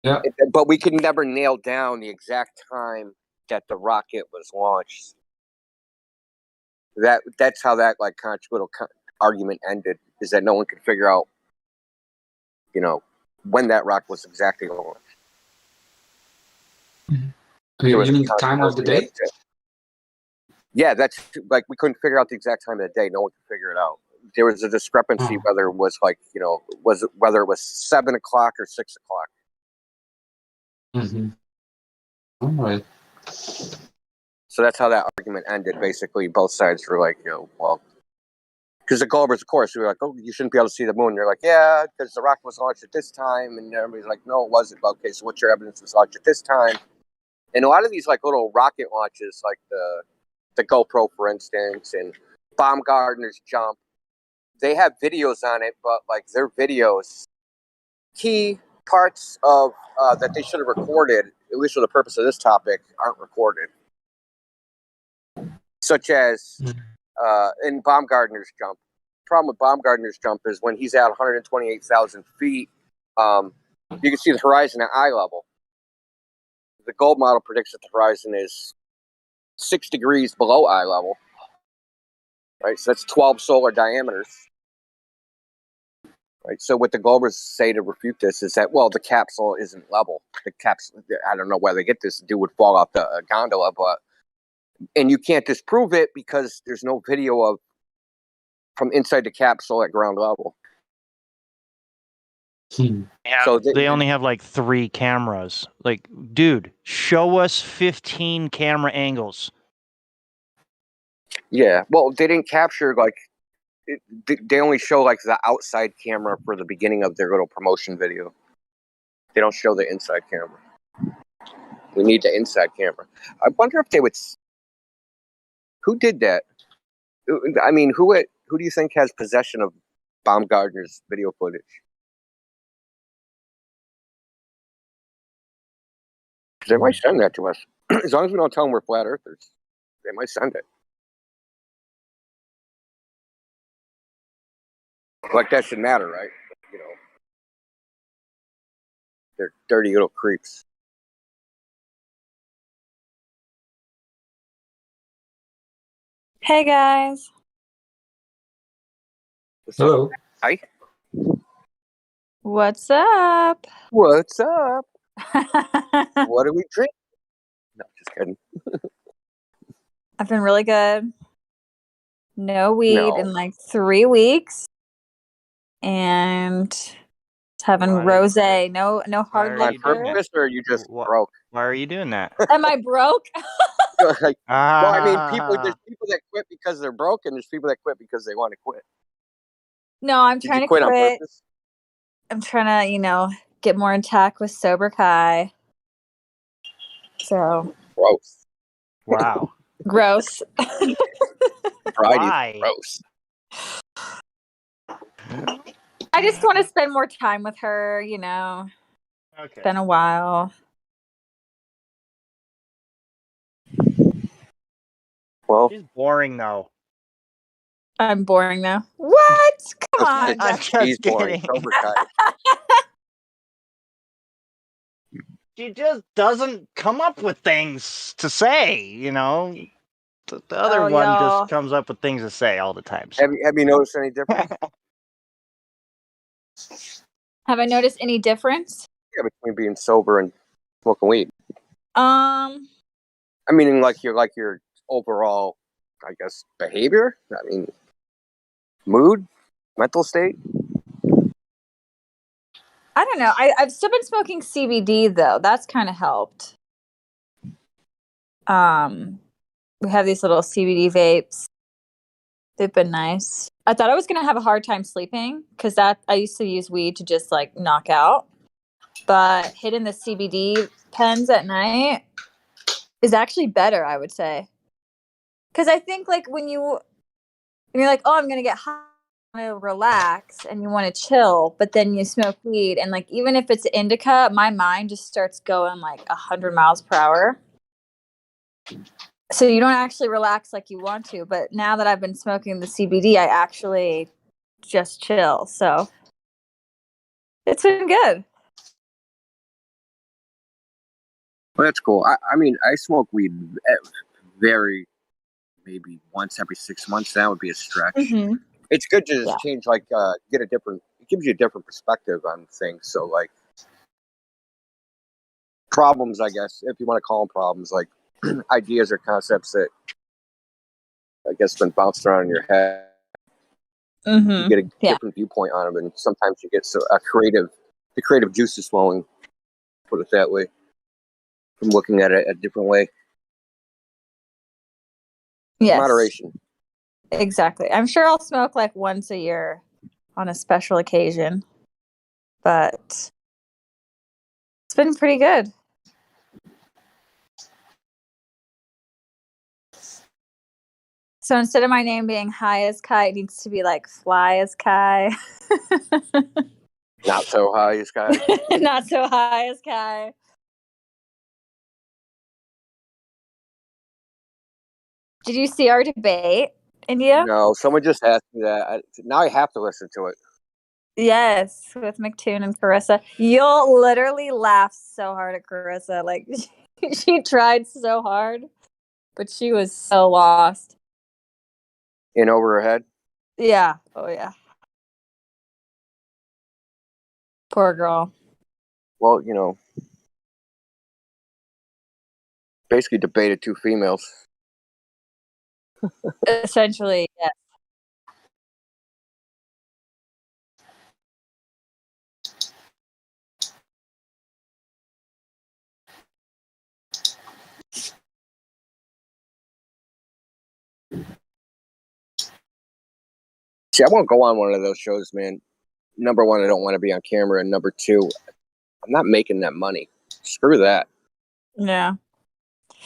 E: Yeah.
U: But we could never nail down the exact time that the rocket was launched. That's how that little argument ended, is that no one could figure out, when that rocket was exactly launched.
E: You mean the time of the day?
U: Yeah, that's like we couldn't figure out the exact time of the day. No one could figure it out. There was a discrepancy whether it was whether it was 7 o'clock or 6 o'clock.
E: Mm-hmm. All right.
U: So that's how that argument ended. Basically, both sides were like, well, because the Gulliver's, of course, we were like, oh, you shouldn't be able to see the moon. They're like, yeah, because the rocket was launched at this time, and everybody's like, no, it wasn't. Okay, so what's your evidence it was launched at this time? And a lot of these little rocket launches, like the GoPro, for instance, and Baumgartner's jump, they have videos on it, but their videos, key parts of that they should have recorded, at least for the purpose of this topic, aren't recorded. Such as in Baumgartner's jump. The problem with Baumgartner's jump is when he's at 128,000 feet, you can see the horizon at eye level. The gold model predicts that the horizon is 6 degrees below eye level. Right, so that's 12 solar diameters. Right, so what the Gulbers say to refute this is that, well, the capsule isn't level. The capsule, I don't know where they get this. The dude would fall off the gondola, and you can't disprove it because there's no video from inside the capsule at ground level.
P: So they only have 3 cameras. Dude, show us 15 camera angles.
U: Yeah, well, they didn't capture they only show the outside camera for the beginning of their little promotion video. They don't show the inside camera. We need the inside camera. I wonder if they would. Who did that? I mean, who do you think has possession of Baumgartner's video footage? They might send that to us. As long as we don't tell them we're flat earthers, they might send it. That should matter, right? They're dirty little creeps.
I: Hey guys.
E: Hello.
U: Hi.
I: What's up?
U: What's up? What do we drink? No, just kidding.
I: I've been really good. No weed in 3 weeks. And having rosé. No hard
U: On
I: liquor.
U: purpose, or you just broke?
P: Why are you doing that?
I: Am I broke?
U: Well, I mean, there's people that quit because they're broke, and there's people that quit because they want to quit.
I: No, I'm
U: Did
I: trying
U: you
I: to
U: quit on
I: quit.
U: purpose?
I: I'm trying to, get more intact with sober Kai. So
U: gross.
P: Wow.
I: Gross.
U: Why? Gross.
I: I just want to spend more time with her, Okay. It's been a while.
U: Well,
P: she's boring though.
I: I'm boring now. What? Come on.
P: I'm just
U: boring.
P: kidding.
U: Sober Kai.
P: she just doesn't come up with things to say, you know. The other
I: Oh,
P: one
I: y'all.
P: just comes up with things to say all the time. So.
U: Have you noticed any difference?
I: Have I noticed any difference?
U: Yeah, between being sober and smoking weed. I mean, like your overall, I guess, behavior. I mean, mood, mental state.
I: I don't know. I've still been smoking CBD though. That's kind of helped. We have these little CBD vapes. They've been nice. I thought I was gonna have a hard time sleeping because that I used to use weed to just like knock out, but hitting the CBD pens at night is actually better, I would say. Because I think like when you're like, oh, I'm gonna get high, I want to relax, and you want to chill, but then you smoke weed, and like even if it's indica, my mind just starts going like 100 miles per hour. So you don't actually relax like you want to. But now that I've been smoking the CBD, I actually just chill. So it's been good.
U: Well, that's cool. I mean, I smoke weed very maybe once every 6 months. That would be a stretch.
I: Mm-hmm.
U: It's good to just change, like, get a different. It gives you a different perspective on things. So, like, problems, I guess, if you want to call them problems, like ideas or concepts that I guess been bounced around in your head. You get a different viewpoint on them, and sometimes you get the creative juices flowing. Put it that way. From looking at it a different way.
I: Yes.
U: Moderation.
I: Exactly. I'm sure I'll smoke like once a year on a special occasion, but it's been pretty good. So instead of my name being High as Kai, it needs to be like Fly as Kai.
U: Not so high as Kai.
I: Not so high as Kai. Did you see our debate, India?
U: No, someone just asked me that. Now I have to listen to it.
I: Yes, with McToon and Carissa. You'll literally laugh so hard at Carissa. Like, she tried so hard, but she was so lost.
U: In over her head?
I: Yeah. Oh, yeah. Poor girl.
U: Well, basically debated two females.
I: Essentially, yes.
U: See, I won't go on one of those shows, man. Number one, I don't want to be on camera, and number two, I'm not making that money. Screw that.
I: Yeah.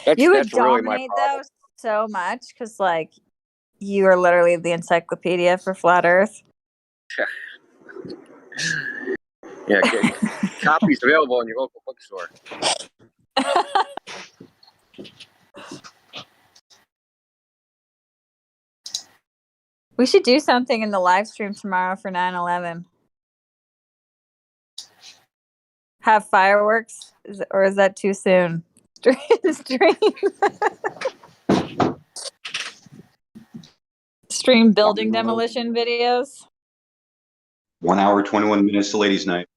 U: That's
I: You would
U: really my
I: dominate
U: problem.
I: those so much because, like, you are literally the encyclopedia for flat Earth.
U: Yeah, get copies available in your local bookstore.
I: We should do something in the live stream tomorrow for 9/11. Have fireworks, or is that too soon? Stream building demolition videos.
Q: 1 hour, 21 minutes to ladies' night.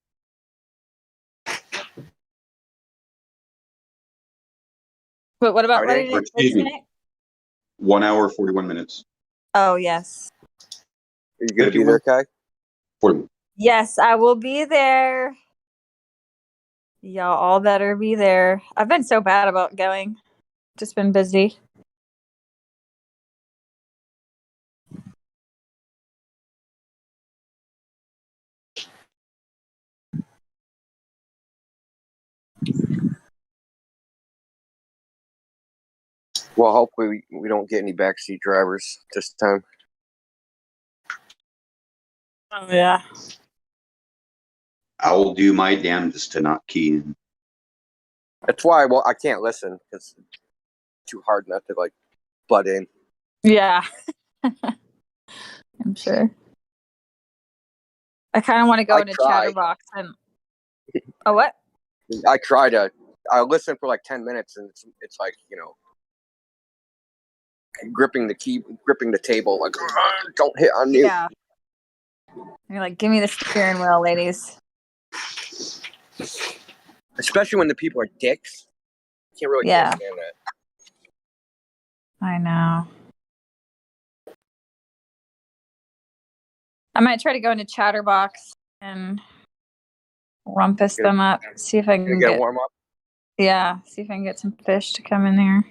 I: But what about
Q: Or excuse me,
I: night?
Q: 1 hour, 41 minutes.
I: Oh, yes.
U: Are you going to be there, Kai?
Q: 41.
I: Yes, I will be there. Y'all all better be there. I've been so bad about going. Just been busy.
U: Well, hopefully we don't get any backseat drivers this time.
I: Oh, yeah.
Q: I will do my damnedest to not key in.
U: That's why I can't listen. It's too hard not to, like, butt in.
I: Yeah. I'm sure. I kind of want to go into Chatterbox and... Oh, what?
U: I try to I listen for like 10 minutes, and it's like, gripping the table, like, don't hit on mute.
I: Yeah. You're like, give me the steering wheel, ladies.
U: Especially when the people are dicks. Can't stand that.
I: I know. I might try to go into Chatterbox and rumpus them up. See if I can
U: get a warm up.
I: Yeah, see if I can get some fish to come in there.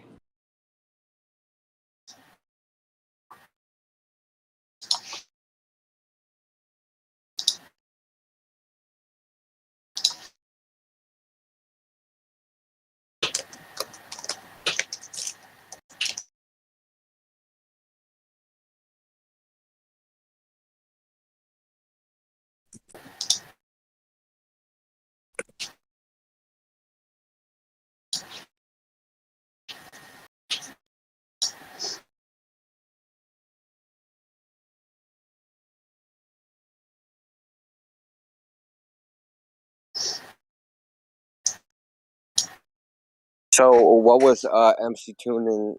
U: So what was MC Tuning?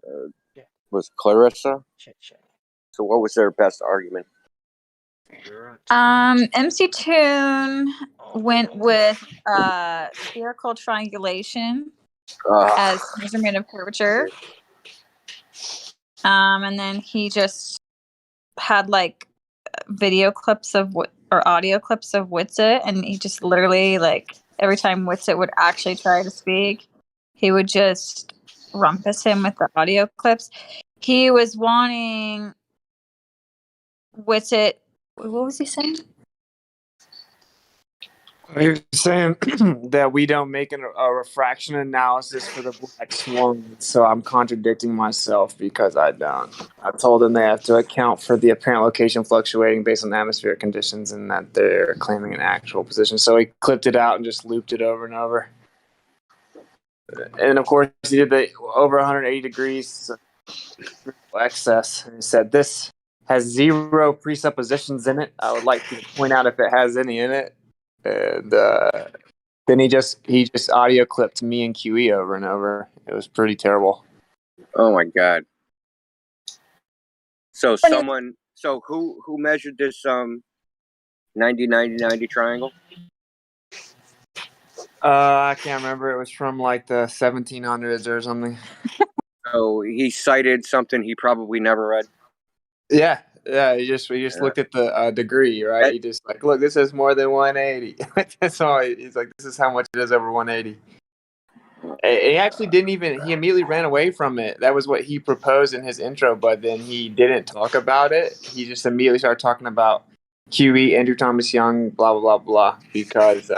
U: Was Clarissa? So what was their best argument?
I: MC Tune went with spherical triangulation as measurement of curvature. And then he just had like video clips of or audio clips of Witsit, and he just literally, like, every time Witsit would actually try to speak, he would just rumpus him with the audio clips. He was wanting Witsit. What was he saying?
J: He was saying that we don't make a refraction analysis for the black swan, so I'm contradicting myself because I don't. I told them they have to account for the apparent location fluctuating based on atmospheric conditions and that they're claiming an actual position. So he clipped it out and just looped it over and over. And of course, he did the over 180 degrees excess. And he said, this has 0 presuppositions in it. I would like to point out if it has any in it. And then he just audio clipped me and QE over and over. It was pretty terrible.
U: Oh my god! So who measured this 90-90-90 triangle?
J: I can't remember. It was from like the 1700s or something.
U: So he cited something he probably never read.
J: Yeah. We just looked at the degree, right? He just like, look, this is more than 180. That's all. He's like, this is how much it is over 180. He actually didn't even. He immediately ran away from it. That was what he proposed in his intro, but then he didn't talk about it. He just immediately started talking about QE, Andrew Thomas Young, blah blah blah blah, because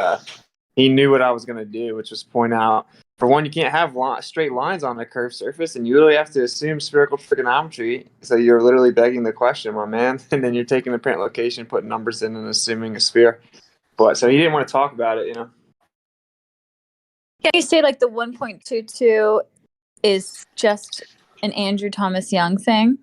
J: he knew what I was going to do, which was point out, for one, you can't have straight lines on a curved surface, and you literally have to assume spherical trigonometry. So you're literally begging the question, my man, and then you're taking the parent location, putting numbers in, and assuming a sphere. But so he didn't want to talk about it,
I: Can you say like the 1.22 is just an Andrew Thomas Young thing?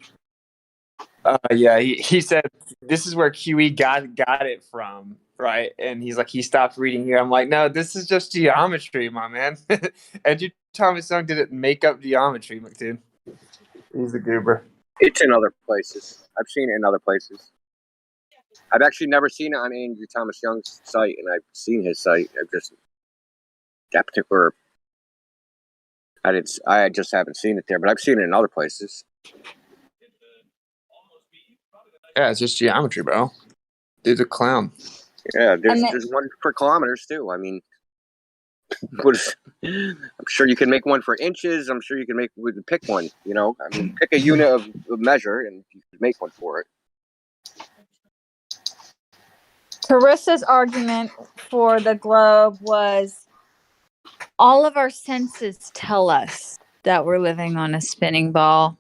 J: Yeah, he said this is where QE got it from, right? And he's like, he stopped reading here. I'm like, no, this is just geometry, my man. Andrew Thomas Young didn't make up geometry, dude. He's a goober.
U: It's in other places. I've seen it in other places. I've actually never seen it on Andrew Thomas Young's site, and I've seen his site. I've just that particular. I just haven't seen it there, but I've seen it in other places.
J: Yeah, it's just geometry, bro. Dude's a clown.
U: Yeah, there's one for kilometers too. I mean, I'm sure you can make one for inches. I'm sure you can pick one. I mean, pick a unit of measure and you can make one for it.
I: Carissa's argument for the globe was all of our senses tell us that we're living on a spinning ball.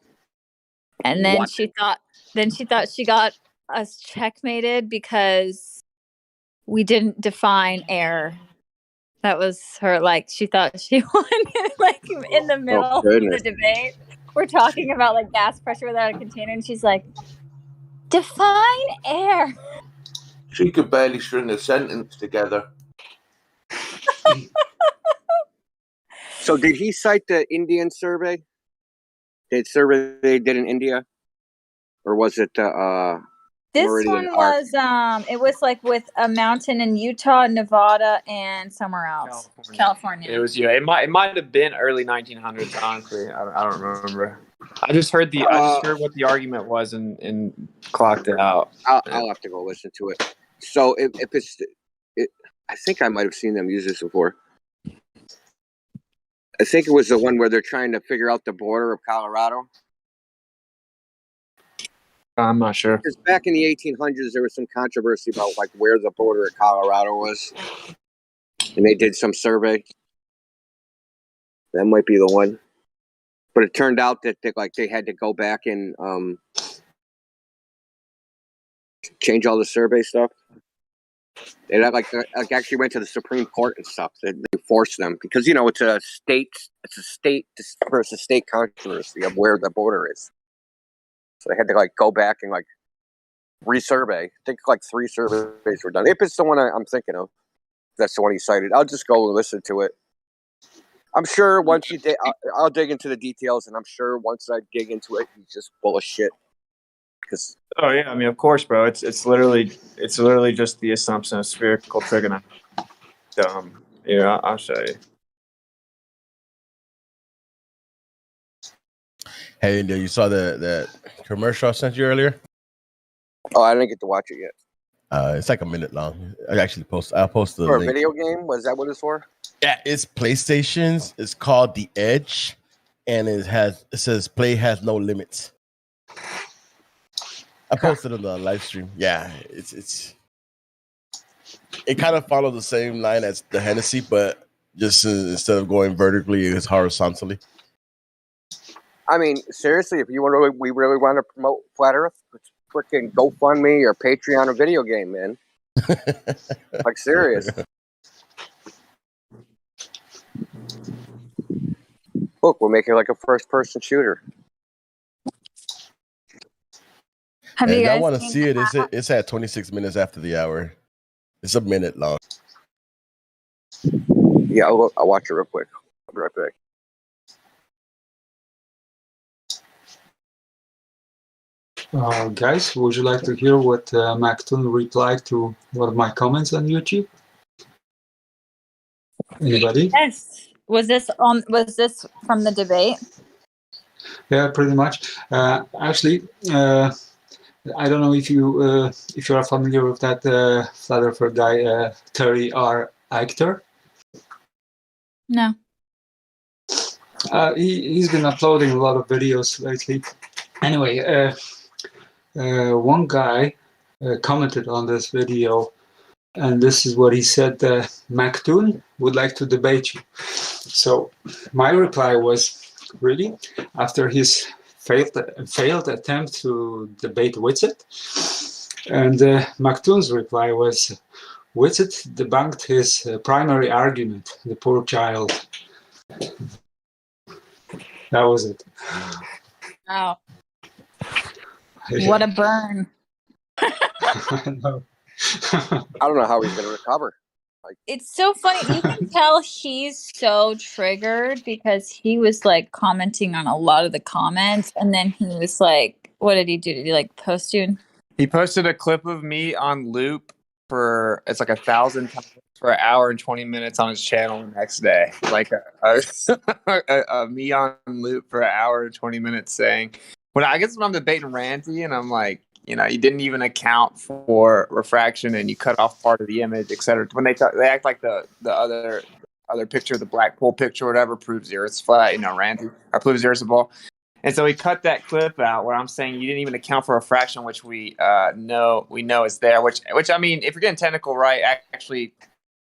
I: And then she thought she got us checkmated because we didn't define air. That was her, like, she thought she won, like, in the middle of the debate. We're talking about, like, gas pressure without a container, and she's like, define air.
K: She could barely string a sentence together.
U: So did he cite the Indian survey? The survey they did in India, or was it
I: This
U: Meridian
I: one
U: Arc?
I: was it was like with a mountain in Utah, Nevada, and somewhere else. California.
J: It was It might have been early 1900s. Honestly, I don't remember. I just heard what the argument was and clocked it out.
U: I'll have to go listen to it. So if it's, I think I might have seen them use this before. I think it was the one where they're trying to figure out the border of Colorado.
J: I'm not sure.
U: Because back in the 1800s, there was some controversy about like where the border of Colorado was, and they did some survey. That might be the one, but it turned out that they had to go back and change all the survey stuff. They actually went to the Supreme Court and stuff. They forced them because it's a state versus state controversy of where the border is. So they had to go back and resurvey. I think 3 surveys were done. If it's the one I'm thinking of, that's the one he cited. I'll just go and listen to it. I'm sure once I'll dig into the details, and I'm sure once I dig into it, he's just full of shit.
J: Oh yeah, I mean, of course, bro. It's literally just the assumption of spherical trigonometry. I'll show you.
D: Hey, India, you saw the commercial I sent you earlier?
U: Oh, I didn't get to watch it yet.
D: It's like a minute long. I'll post the
U: For
D: link.
U: a video game? Was that what it's for?
D: Yeah, it's PlayStation's. It's called The Edge, and it says play has no limits. I posted on the live stream. Yeah, it kind of follows the same line as the Hennessy, but just instead of going vertically, it's horizontally.
U: I mean, seriously, if we really want to promote Flat Earth, it's freaking GoFundMe or Patreon or video game, man. Serious. Look, we're making a first-person shooter.
I: Have
D: and
I: you
D: if
I: guys
D: I want to
I: seen
D: see it. It's at 26 minutes after the hour. It's a minute long.
U: Yeah, I'll watch it real quick. I'll be right back.
E: Guys, would you like to hear what Mactoon replied to one of my comments on YouTube? Anybody?
I: Yes. Was this from the debate?
E: Yeah, pretty much. Actually, I don't know if you are familiar with that Flat Earther guy, Terry R. Eichter.
I: No.
E: He's been uploading a lot of videos lately. Anyway, one guy commented on this video, and this is what he said: Mactoon would like to debate you. So my reply was, really? After his failed attempt to debate Witsit? And Mactoon's reply was, Witsit debunked his primary argument, the poor child. That was it.
I: Oh. What a burn.
U: I don't know how he's going to recover.
I: It's so funny. You can tell he's so triggered because he was commenting on a lot of the comments, and then he was what did he do? Did he post you?
J: He posted a clip of me on loop for 1,000 times for an hour and 20 minutes on his channel the next day. A me on loop for an hour and 20 minutes saying, when I'm debating Randy, and I'm like, you didn't even account for refraction, and you cut off part of the image, etc. When they act like the other picture, the black hole picture, or whatever, proves the Earth's flat. Randy, or proves the Earth's a ball. And so he cut that clip out where I'm saying you didn't even account for refraction, which we know is there. Which I mean, if you're getting technical, right? Actually,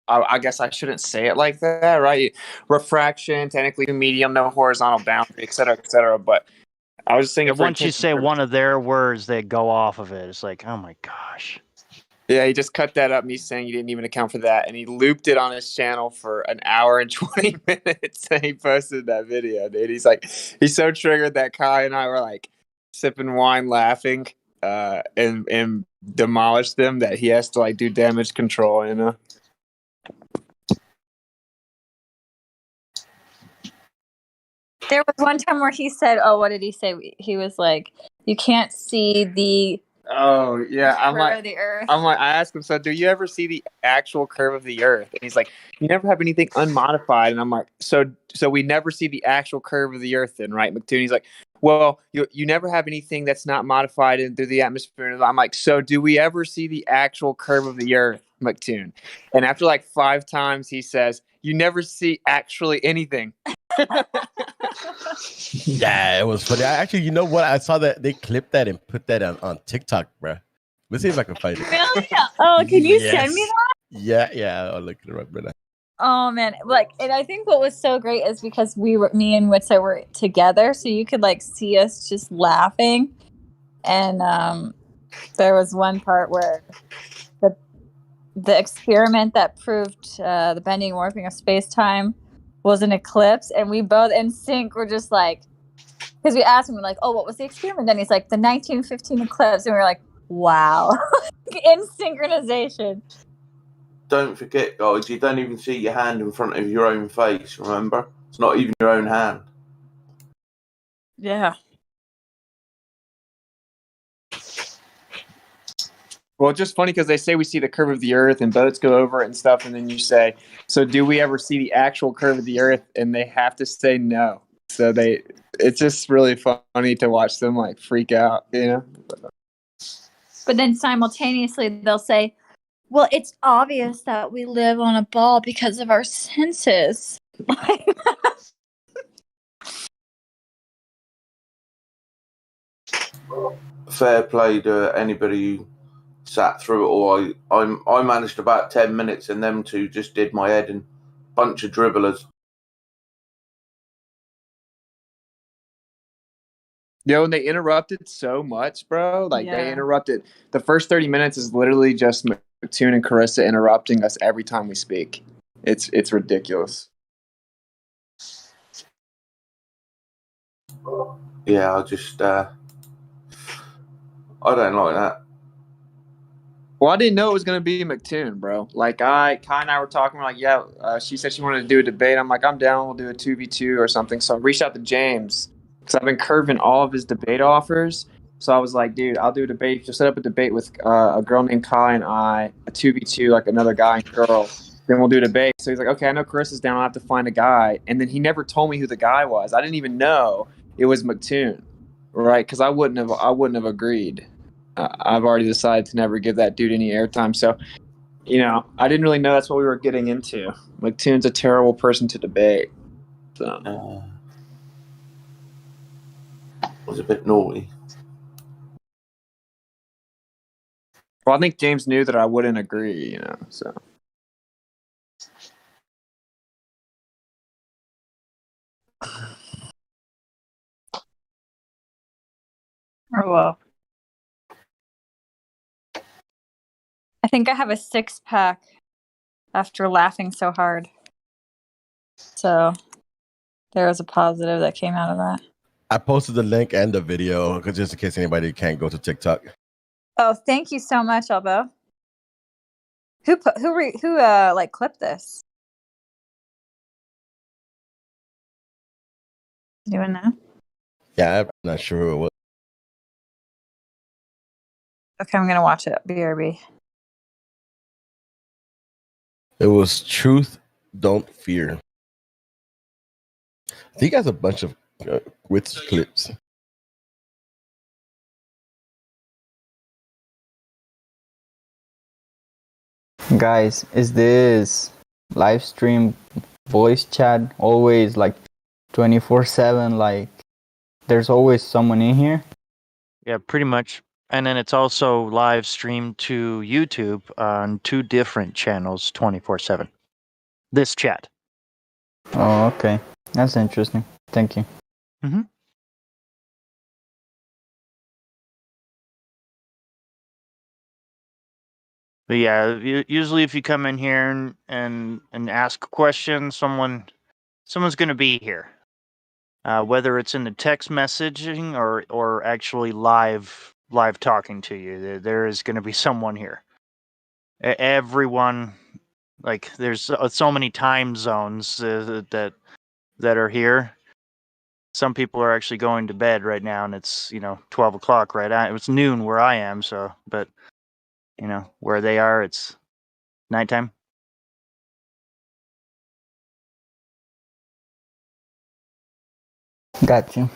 J: I guess I shouldn't say it like that, right? Refraction, technically medium, no horizontal boundary, et cetera. But I was just saying,
P: once you say one of their words, they go off of it. It's like, oh my gosh.
J: Yeah, he just cut that up, me saying you didn't even account for that, and he looped it on his channel for an hour and 20 minutes, and he posted that video, dude. He's so triggered that Kai and I were sipping wine, laughing, and demolished them that he has to do damage control,
I: There was one time where he said, "Oh, what did he say?" He was like, "You can't see the
J: Oh yeah,
I: curve of the earth."
J: I asked him, so do you ever see the actual curve of the Earth? And he's like, you never have anything unmodified. And I'm like, so we never see the actual curve of the Earth, then, right, McToon? He's like, well, you never have anything that's not modified through the atmosphere. And I'm like, so do we ever see the actual curve of the Earth, McToon? And after like 5 times, he says, you never see actually anything.
D: Yeah, it was funny. Actually, you know what? I saw that they clipped that and put that on TikTok, bro. Let's see if I can find it.
I: Really? Oh, can you send me
D: Yes.
I: that?
D: Yeah. I'll look it up right now.
I: Oh man, like, and I think what was so great is because me and Witsa were together, so you could like see us just laughing. And there was one part where the experiment that proved the bending and warping of space time was an eclipse, and we both in sync were just like, because we asked him, we're like, "Oh, what was the experiment?" Then he's like, "The 1915 eclipse," and we were like, "Wow!" In synchronization.
H: Don't forget, guys, you don't even see your hand in front of your own face, remember? It's not even your own hand.
I: Yeah.
J: Well, it's just funny because they say we see the curve of the Earth and boats go over it and stuff, and then you say, so do we ever see the actual curve of the Earth? And they have to say no. So it's just really funny to watch them like freak out, you know?
I: But then simultaneously they'll say, "Well, it's obvious that we live on a ball because of our senses."
H: Fair play to anybody who sat through it all. I managed about 10 minutes, and them two just did my head in. Bunch of dribblers.
J: Yo, and they interrupted so much, bro. Like they
I: Yeah.
J: interrupted. The first 30 minutes is literally just Tune and Carissa interrupting us every time we speak. It's ridiculous.
H: Yeah, I don't like that.
J: Well, I didn't know it was gonna be McToon, bro. Like Kai and I were talking. We're like, yeah. She said she wanted to do a debate. I'm like, I'm down. We'll do a 2v2 or something. So I reached out to James because I've been curving all of his debate offers. So I was like, dude, I'll do a debate. Just set up a debate with a girl named Kai and I, a 2v2, like another guy and girl. Then we'll do a debate. So he's like, okay, I know Carissa's down. I'll have to find a guy. And then he never told me who the guy was. I didn't even know it was McToon, right? Because I wouldn't have agreed. I've already decided to never give that dude any airtime. So, you know, I didn't really know that's what we were getting into. McToon's a terrible person to debate. So.
H: Was a bit naughty.
J: Well, I think James knew that I wouldn't agree, you know, so.
I: Oh well. I think I have a 6-pack after laughing so hard. So there was a positive that came out of that.
D: I posted the link and the video because just in case anybody can't go to TikTok.
I: Oh, thank you so much, Elbo. Who like clipped this? Anyone know?
D: Yeah, I'm not sure who it was.
I: Okay, I'm gonna watch it. BRB.
D: It was Truth, Don't Fear. I think he has a bunch of with clips.
K: Guys, is this live stream voice chat always like 24/7? Like, there's always someone in here?
P: Yeah, pretty much. And then it's also live streamed to YouTube on 2 different channels 24/7. This chat.
K: Oh, okay. That's interesting. Thank you.
P: Mm-hmm. But yeah, usually if you come in here and ask a question, someone's going to be here. Whether it's in the text messaging or actually live talking to you, there is going to be someone here. Everyone, like, there's so many time zones that are here. some people are actually going to bed right now, and it's 12 o'clock right at it's noon where I am. So, but where they are, it's nighttime.
K: Gotcha.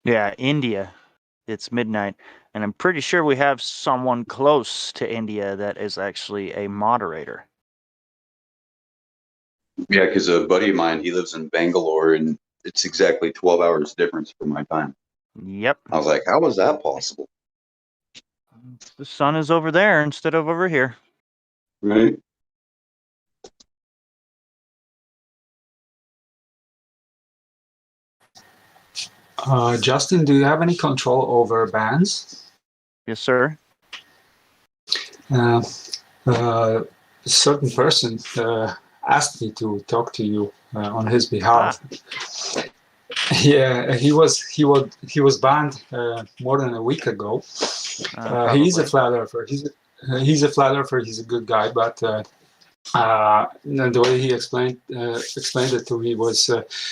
P: Yeah, India. It's midnight, and I'm pretty sure we have someone close to India that is actually a moderator.
Q: Yeah, because a buddy of mine, he lives in Bangalore, and it's exactly 12 hours difference from my time.
P: Yep.
Q: I was like, how was that possible?
P: The sun is over there instead of over here.
Q: Right.
E: Justin, do you have any control over bands?
P: Yes, sir.
E: A certain person asked me to talk to you on his behalf. Yeah, he was banned more than a week ago. He's a flat earther. He's a flat earther. He's a good guy, but the way he explained it to me was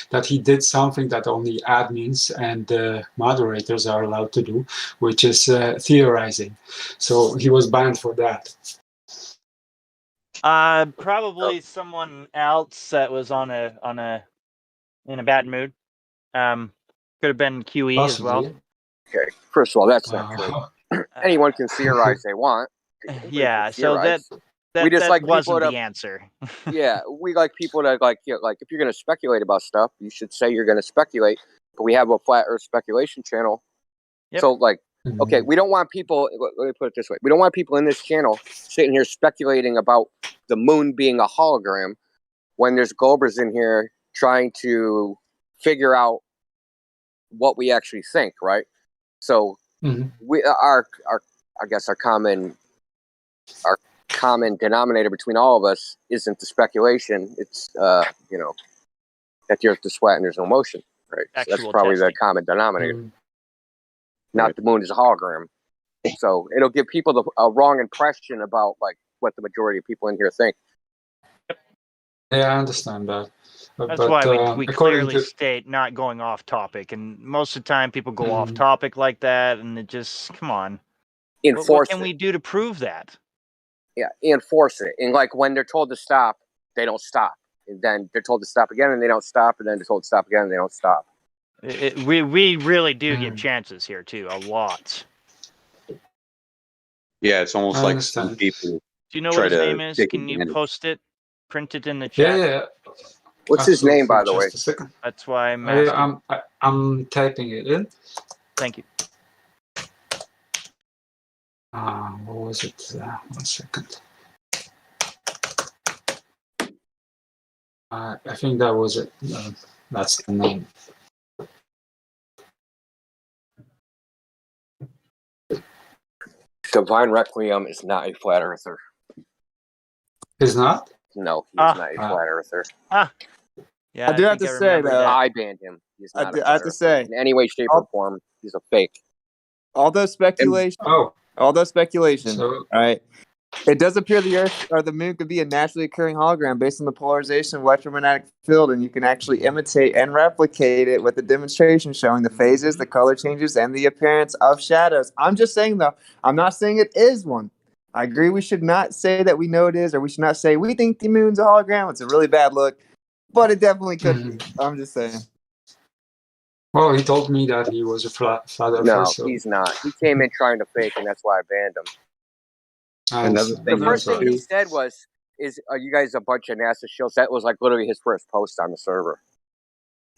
E: that he did something that only admins and moderators are allowed to do, which is theorizing. So he was banned for that.
P: Probably someone else that was in a bad mood. Could have been QE as well.
U: Okay, first of all, that's not true. Anyone can theorize they want.
P: Yeah, so that
U: we just
P: that
U: like
P: wasn't
U: people
P: the answer.
U: Yeah, we like people to like if you're going to speculate about stuff, you should say you're going to speculate. But we have a flat Earth speculation channel, so like, okay, we don't want people. Let me put it this way: we don't want people in this channel sitting here speculating about the moon being a hologram when there's Gobers in here trying to figure out what we actually think, right? So we our I guess our common denominator between all of us isn't the speculation. It's that the Earth is flat and there's no motion, right? So that's probably the common denominator. Not the moon is a hologram. So it'll give people a wrong impression about like what the majority of people in here think.
E: Yeah, I understand that.
P: That's
E: but,
P: why we
E: according
P: clearly
E: to
P: state not going off topic, and most of the time people go off topic like that, and it just come on. What can we do to prove that?
U: Yeah, enforce it. And like when they're told to stop, they don't stop. And then they're told to stop again, and they don't stop. And then they're told to stop again, and they don't stop.
P: We really do give chances here too, a lot.
Q: Yeah, it's almost like some people.
P: Do you know what his name is? Can you post it? Print it in the chat.
E: Yeah.
U: What's his name, by the way?
E: Just a second.
P: That's why I'm asking.
E: I'm typing it in.
P: Thank you.
E: What was it? 1 second. I think that was it. That's the name.
U: Divine Requiem is not a flat earther.
E: Is not?
U: No, he's not a flat earther.
P: Yeah,
J: I do have to say though,
U: I banned him. He's not
J: I have to say,
U: in any way, shape, or form, he's a fake.
J: all those speculation, all right. It does appear the Earth or the Moon could be a naturally occurring hologram based on the polarization of electromagnetic field, and you can actually imitate and replicate it with a demonstration showing the phases, the color changes, and the appearance of shadows. I'm just saying, though, I'm not saying it is one. I agree we should not say that we know it is, or we should not say we think the Moon's a hologram. It's a really bad look, but it definitely could be. I'm just saying.
E: Well, he told me that he was a flat earther.
U: No,
E: so.
U: he's not. He came in trying to fake, and that's why I banned him.
E: The
U: first thing he said was, "Are you guys a bunch of NASA shills?" That was like literally his first post on the server,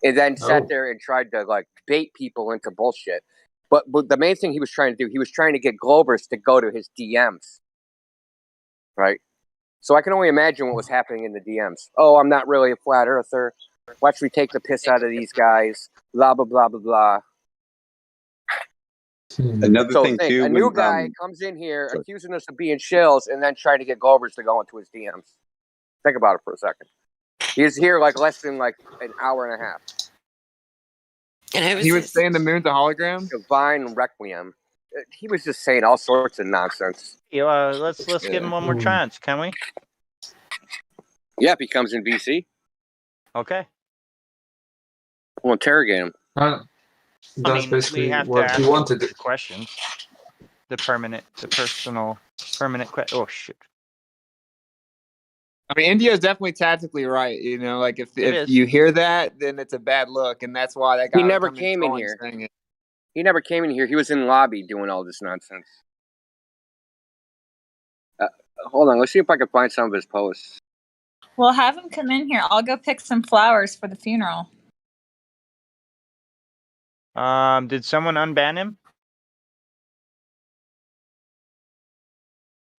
U: and then sat there and tried to like bait people into bullshit. But the main thing he was trying to do, he was trying to get Globers to go to his DMs, right? So I can only imagine what was happening in the DMs. Oh, I'm not really a flat earther. Watch me take the piss out of these guys. Blah blah blah blah blah.
Q: Another thing too,
U: a new guy comes in here accusing us of being shills and then trying to get Glovers to go into his DMs. Think about it for a second. He's here like less than like an hour and a half.
J: And he was saying the Moon's a hologram?
U: Divine Requiem. he was just saying all sorts of nonsense.
P: Let's give him one more chance, can we?
U: Yeah, if he comes in BC,
P: Okay.
U: we'll interrogate him.
E: That's basically
P: we have to
E: what
P: ask
E: he wanted.
P: the questions. The personal, permanent question. Oh shit.
J: I mean, India is definitely tactically right. You know, like if
P: is.
J: you hear that, then it's a bad look, and that's why that guy.
U: He never
J: was
U: came in
J: trolling
U: here.
J: saying it.
U: He never came in here. He was in the lobby doing all this nonsense. Hold on, let's see if I can find some of his posts.
I: Well, have him come in here. I'll go pick some flowers for the funeral.
P: Did someone unban him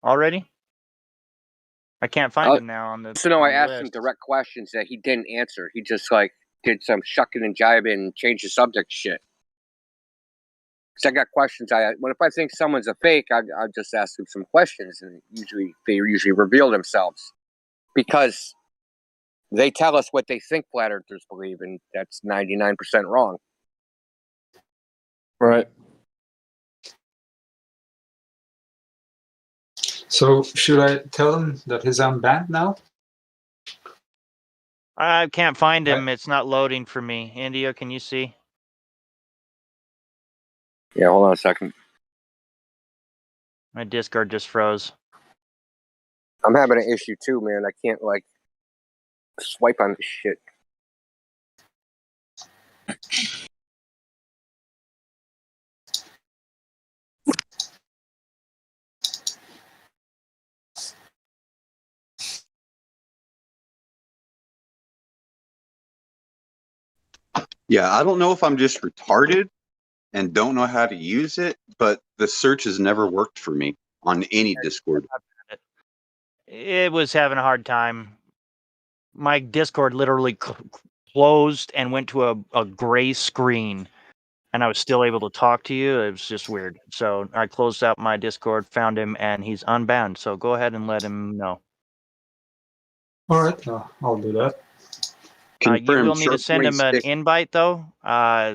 P: already? I can't find him now on the.
U: So no,
P: on
U: I
P: the
U: asked
P: list.
U: him direct questions that he didn't answer. He just like did some shucking and jiving and changed the subject shit. Because I got questions. If I think someone's a fake, I just ask them some questions, and they usually reveal themselves because they tell us what they think flat earthers believe, and that's 99% wrong.
J: Right.
E: So should I tell him that he's unbanned now?
P: I can't find him. It's not loading for me. India, can you see?
U: Yeah, hold on a second.
P: My Discord just froze.
U: I'm having an issue too, man. I can't like swipe on this shit.
Q: Yeah, I don't know if I'm just retarded and don't know how to use it, but the search has never worked for me on any Discord.
P: It was having a hard time. My Discord literally closed and went to a gray screen, and I was still able to talk to you. It was just weird. So I closed out my Discord, found him, and he's unbanned. So go ahead and let him know.
E: All right, I'll do that.
P: You will need to send him an invite though.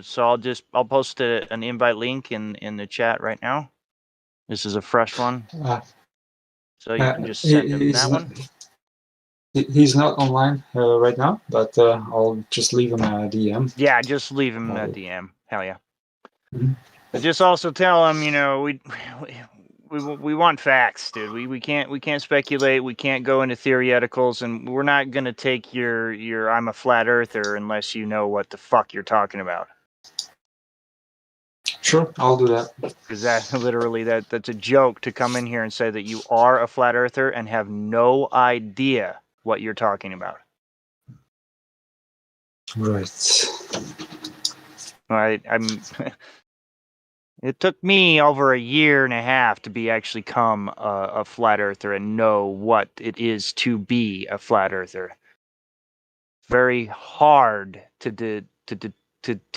P: So I'll post an invite link in the chat right now. This is a fresh one. So you can just send him that one.
E: He's not online right now, but I'll just leave him a DM.
P: Yeah, just leave him a DM. Hell yeah.
E: Mhm.
P: But just also tell him, we want facts, dude. We can't speculate. We can't go into theoreticals, and we're not gonna take your I'm a flat earther unless you know what the fuck you're talking about.
E: Sure, I'll do that.
P: Because that's literally that's a joke to come in here and say that you are a flat earther and have no idea what you're talking about.
E: Right.
P: It took me over a year and a half to become a flat earther and know what it is to be a flat earther. Very hard to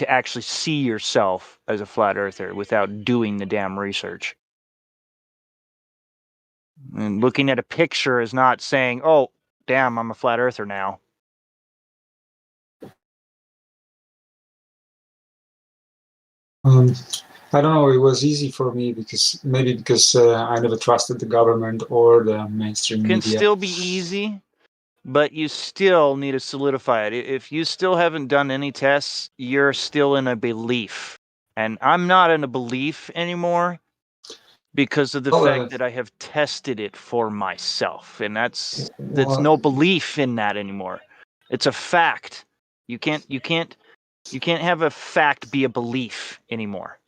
P: actually see yourself as a flat earther without doing the damn research. And looking at a picture is not saying, "Oh, damn, I'm a flat earther now."
E: I don't know. It was easy for me because I never trusted the government or the mainstream
P: Can
E: media.
P: still be easy, but you still need to solidify it. If you still haven't done any tests, you're still in a belief. And I'm not in a belief anymore because of the fact that I have tested it for myself. And that's no belief in that anymore. It's a fact. You can't have a fact be a belief anymore.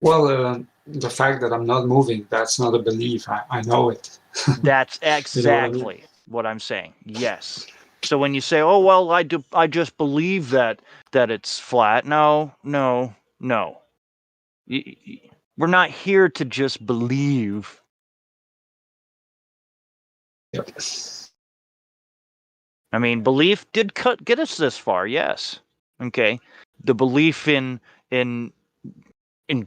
E: Well, the fact that I'm not moving, that's not a belief. I know it.
P: That's exactly what I'm saying. Yes. So when you say, "Oh well, I just believe that it's flat," no. We're not here to just believe.
E: Yep.
P: I mean, belief did get us this far. Yes. Okay. The belief in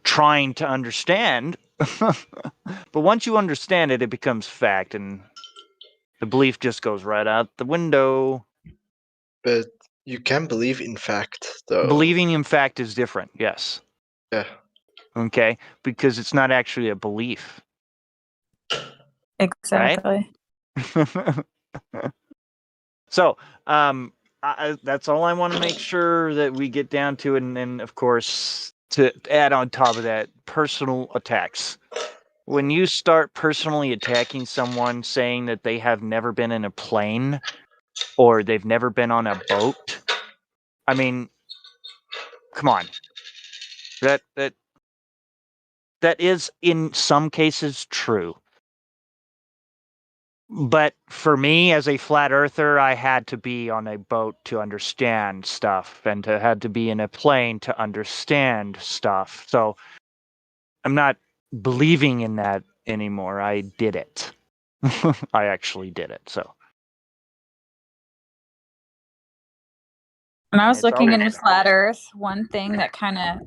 P: trying to understand, but once you understand it, it becomes fact, and the belief just goes right out the window.
F: But you can believe in fact, though.
P: Believing in fact is different, yes.
F: Yeah.
P: Okay, because it's not actually a belief.
I: Exactly.
P: Right? So, that's all I want to make sure that we get down to, and then of course to add on top of that, personal attacks. When you start personally attacking someone, saying that they have never been in a plane or they've never been on a boat, I mean, come on. That is in some cases true. But for me, as a flat earther, I had to be on a boat to understand stuff, and had to be in a plane to understand stuff. So I'm not believing in that anymore. I did it. I actually did it. So
I: When I was
P: it's
I: looking
P: always
I: into flat Earth, one thing that kind of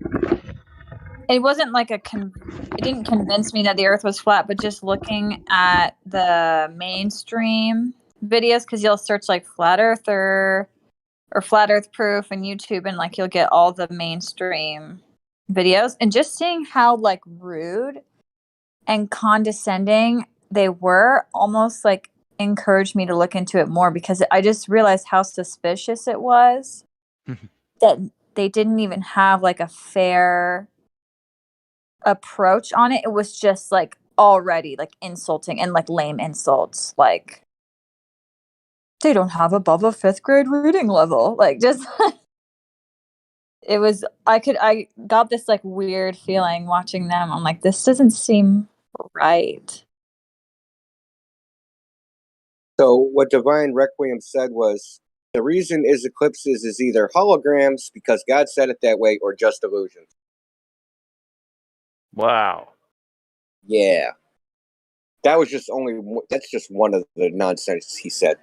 I: it wasn't like it didn't convince me that the Earth was flat, but just looking at the mainstream videos, because you'll search like flat earther or flat Earth proof and YouTube, and like you'll get all the mainstream videos, and just seeing how like rude and condescending they were almost like encouraged me to look into it more, because I just realized how suspicious it was that they didn't even have like a fair approach on it. It was just like already like insulting and like lame insults, like they don't have above a 5th grade reading level, like just it was I got this like weird feeling watching them. I'm like, this doesn't seem right.
U: So what Divine Requiem said was, the reason is eclipses is either holograms because God said it that way, or just illusions.
P: Wow.
U: Yeah. That was just that's just one of the nonsense he said.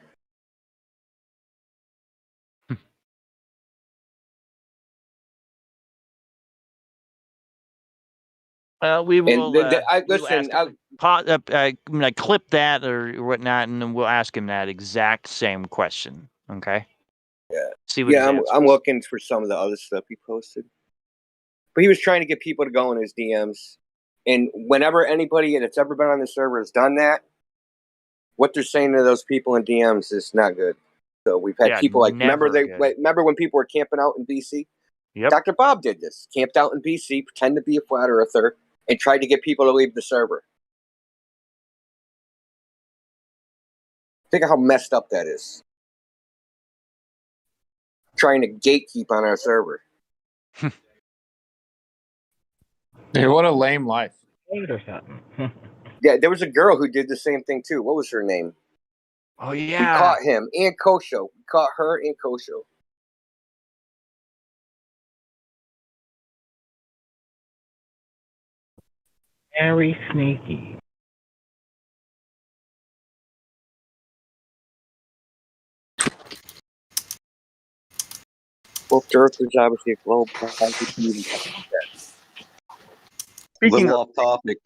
P: We will.
U: Listen,
P: Clip that or whatnot, and then we'll ask him that exact same question. Okay.
U: Yeah.
P: See what his answer
U: I'm
P: is.
U: looking for some of the other stuff he posted. But he was trying to get people to go in his DMs. And whenever anybody that's ever been on the server has done that, what they're saying to those people in DMs is not good. So we've had people like, remember when people were camping out in BC?
P: Yep.
U: Dr. Bob did this. Camped out in BC, pretended to be a flat earther, and tried to get people to leave the server. Think of how messed up that is. Trying to gatekeep on our server.
J: Dude, what a lame life.
U: Or something. Yeah, there was a girl who did the same thing too. What was her name?
P: Oh
U: We
P: yeah.
U: caught him and Kosho. We caught her and Kosho.
F: Very sneaky.
U: Well, Earth is obviously a globe.
Q: Little off topic,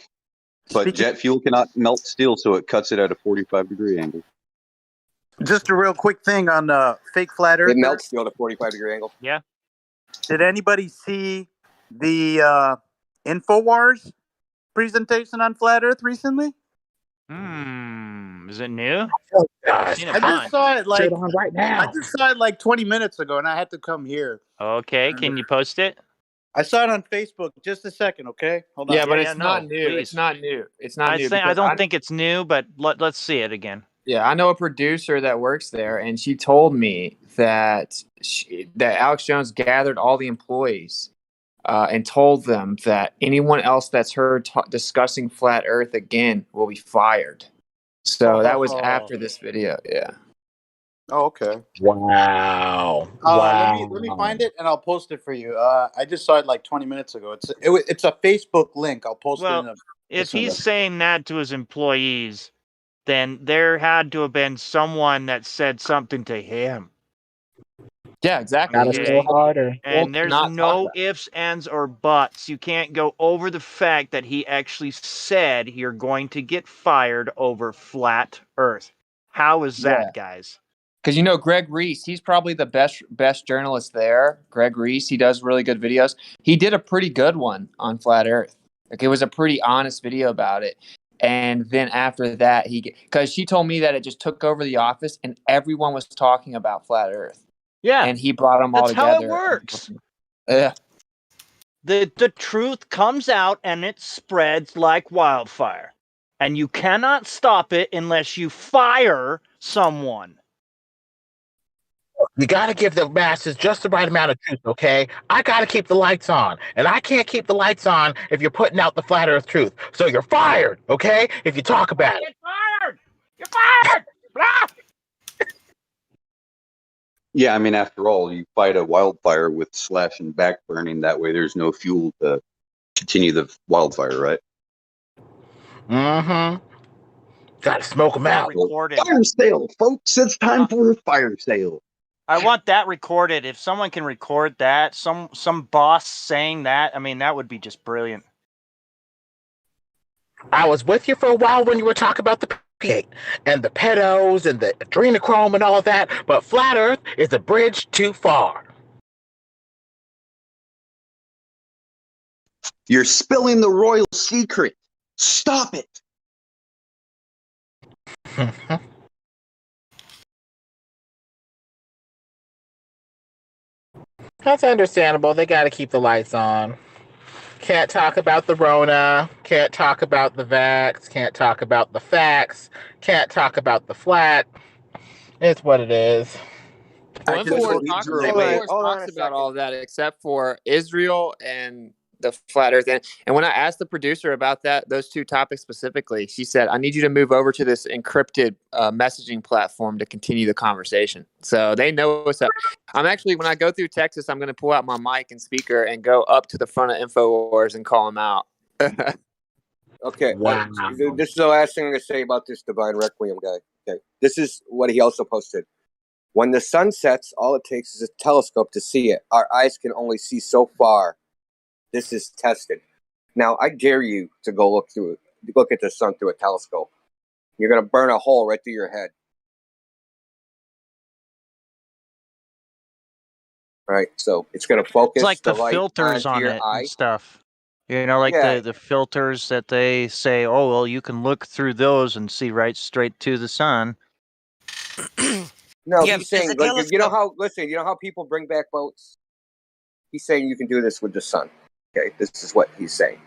Q: but jet fuel cannot melt steel, so it cuts it at a 45-degree angle.
F: Just a real quick thing on fake flat
U: It
F: earth.
U: melts steel at a 45-degree angle.
P: Yeah.
F: Did anybody see the InfoWars presentation on flat earth recently?
P: Is it new?
F: I
P: Seen a bunch.
F: just saw it like
U: right now.
F: I just saw it like 20 minutes ago, and I had to come here.
P: Okay, can you post it?
F: I saw it on Facebook. Just a second, okay? Hold on.
J: Yeah, but it's not new.
P: please.
J: It's not new. It's not new.
P: I
J: because
P: don't think it's new, but let's see it again.
J: Yeah, I know a producer that works there, and she told me that that Alex Jones gathered all the employees and told them that anyone else that's heard discussing flat Earth again will be fired. So that was after this video. Yeah.
F: Oh, okay.
U: Wow.
F: Let me find it and I'll post it for you. I just saw it like 20 minutes ago. It's a Facebook link. I'll post it in a.
P: If he's saying that to his employees, then there had to have been someone that said something to him.
J: Yeah, exactly.
F: Gotta go harder.
P: And there's no ifs, ands, or buts. You can't go over the fact that he actually said you're going to get fired over flat Earth. How is that, guys?
J: Because Greg Reese, he's probably the best journalist there. Greg Reese, he does really good videos. He did a pretty good one on flat Earth. Like it was a pretty honest video about it. And then after that, because she told me that it just took over the office and everyone was talking about flat Earth.
P: Yeah,
J: and he brought them all
P: that's
J: together.
P: how it works.
J: Yeah.
P: The truth comes out and it spreads like wildfire. And you cannot stop it unless you fire someone.
G: You got to give the masses just the right amount of truth, okay? I got to keep the lights on, and I can't keep the lights on if you're putting out the flat Earth truth. So you're fired, okay? If you talk about it.
P: You're fired! You're fired! Blah!
Q: Yeah, I mean, after all, you fight a wildfire with slash and back burning. That way, there's no fuel to continue the wildfire, right?
G: Mm-hmm. Got to smoke them out.
P: Recorded.
Q: Fire sale, folks! It's time for a fire sale.
P: I want that recorded. If someone can record that, some boss saying that, I mean, that would be just brilliant.
G: I was with you for a while when you were talking about the P8 and the pedos and the adrenochrome and all that, but flat Earth is a bridge too far.
Q: You're spilling the royal secret. Stop it.
G: That's understandable. They got to keep the lights on. Can't talk about the Rona. Can't talk about the vax. Can't talk about the facts. Can't talk about the flat. It's what it is.
J: Well, Infowars
U: Hold on
J: talks about all of that except for Israel and the flat Earth. And when I asked the producer about those two topics specifically, she said, "I need you to move over to this encrypted messaging platform to continue the conversation." So they know what's up. I'm actually, when I go through Texas, I'm going to pull out my mic and speaker and go up to the front of Infowars and call them out.
U: Okay.
G: Wow.
U: This is the last thing I'm going to say about this Divine Requiem guy. Okay. This is what he also posted. When the sun sets, all it takes is a telescope to see it. Our eyes can only see so far. This is tested. Now, I dare you to go look at the sun through a telescope. You're going to burn a hole right through your head. Right? So it's going to focus
P: It's like the
U: light
P: filters
U: onto
P: on
U: your
P: it
U: eye.
P: and stuff. Like
U: Yeah.
P: the filters that they say, oh, well, you can look through those and see right straight to the sun.
U: No,
S: Yeah,
U: he's saying, like, you know how people bring back boats? He's saying you can do this with the sun. Okay, this is what he's saying.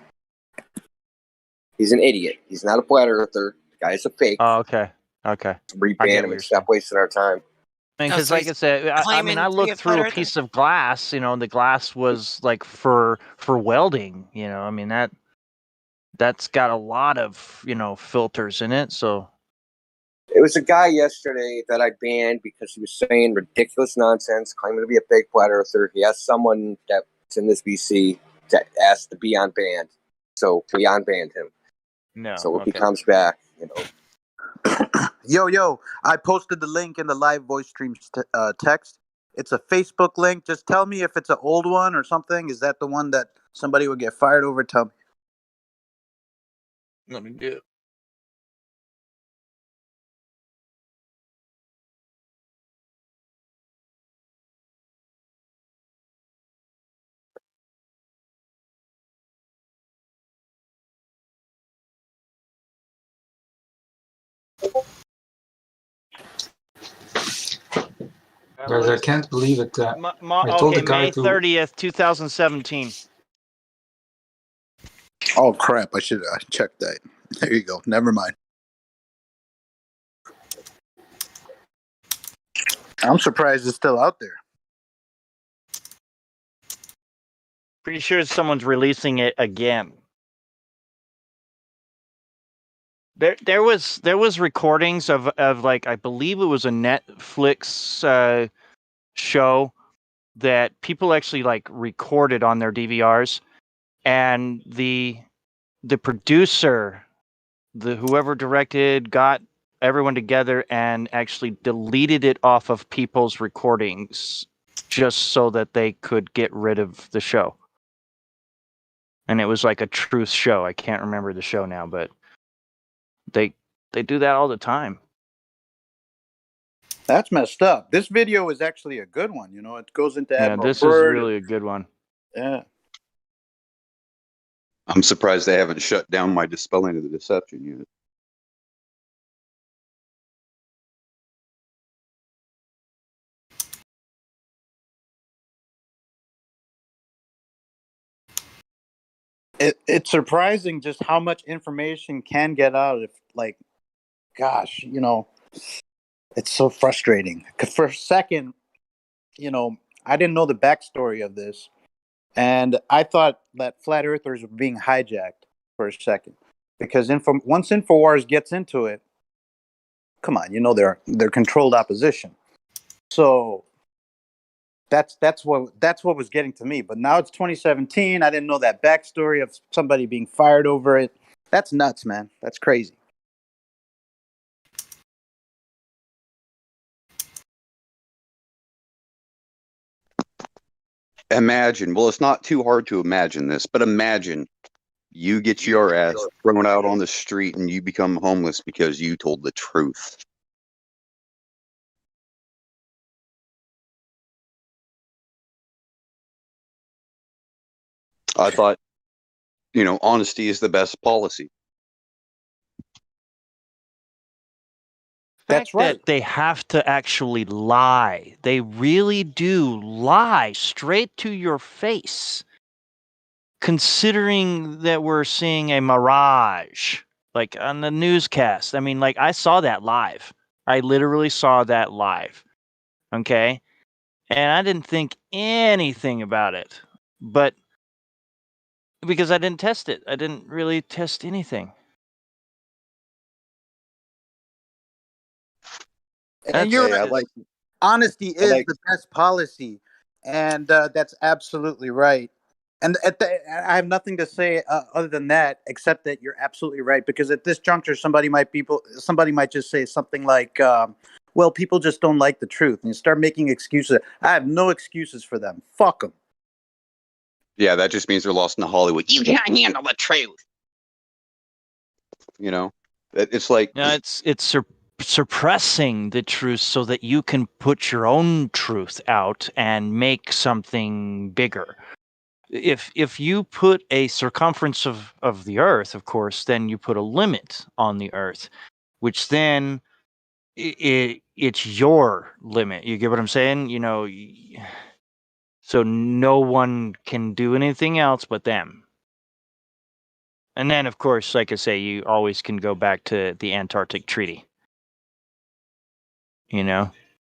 U: He's an idiot. He's not a flat earther. The guy's a fake.
P: Oh, okay. Okay.
U: Reban him and stop wasting our time.
P: Because, like I said, I looked through a piece of glass. And the glass was like for welding. I mean that's got a lot of filters in it. So
U: It was a guy yesterday that I banned because he was saying ridiculous nonsense, claiming to be a fake flat earther. He asked someone that's in this VC to ask to be unbanned, so we unbanned him.
P: No.
U: So if he comes back,
F: Yo, I posted the link in the live voice stream text. It's a Facebook link. Just tell me if it's an old one or something. Is that the one that somebody would get fired over? Tell me.
P: Let me do it.
E: Guys, I can't believe it. I told the guy
P: May 30th, 2017.
F: Oh crap! I should check that. There you go. Never mind. I'm surprised it's still out there.
P: Pretty sure someone's releasing it again. There was recordings of like, I believe it was a Netflix show that people actually like recorded on their DVRs, and the producer, whoever directed, got everyone together and actually deleted it off of people's recordings just so that they could get rid of the show. And it was like a truth show. I can't remember the show now, but they do that all the time.
F: That's messed up. This video is actually a good one. You know, it goes into
P: Yeah,
F: Admiral
P: this is
F: Byrd.
P: really a good one.
F: Yeah.
Q: I'm surprised they haven't shut down my Dispelling of the Deception yet.
F: It's surprising just how much information can get out if, like, gosh, you know, it's so frustrating. 'Cause for a second, you know, I didn't know the backstory of this, and I thought that flat earthers were being hijacked for a second, because once Infowars gets into it, come on, you know, they're controlled opposition. So that's what was getting to me. But now it's 2017. I didn't know that backstory of somebody being fired over it. That's nuts, man. That's crazy.
Q: Imagine, well, it's not too hard to imagine this, but imagine you get your ass thrown out on the street and you become homeless because you told the truth. I thought, you know, honesty is the best policy.
F: That's right.
P: That they have to actually lie. They really do lie straight to your face. Considering that we're seeing a mirage, like on the newscast. I mean, like I saw that live. I literally saw that live. Okay. And I didn't think anything about it. But because I didn't test it, I didn't really test anything.
F: And you're right. Honesty is the best policy, and that's absolutely right. And I have nothing to say other than that, except that you're absolutely right. Because at this juncture, somebody might just say something like, "Well, people just don't like the truth," and you start making excuses. I have no excuses for them. Fuck them.
Q: Yeah, that just means they're lost in Hollywood. You can't handle the truth. You know, it's like
P: it's suppressing the truth so that you can put your own truth out and make something bigger. If you put a circumference of the earth, of course, then you put a limit on the earth, which then it's your limit. You get what I'm saying? You know, so no one can do anything else but them. And then, of course, like I say, you always can go back to the Antarctic Treaty. You know,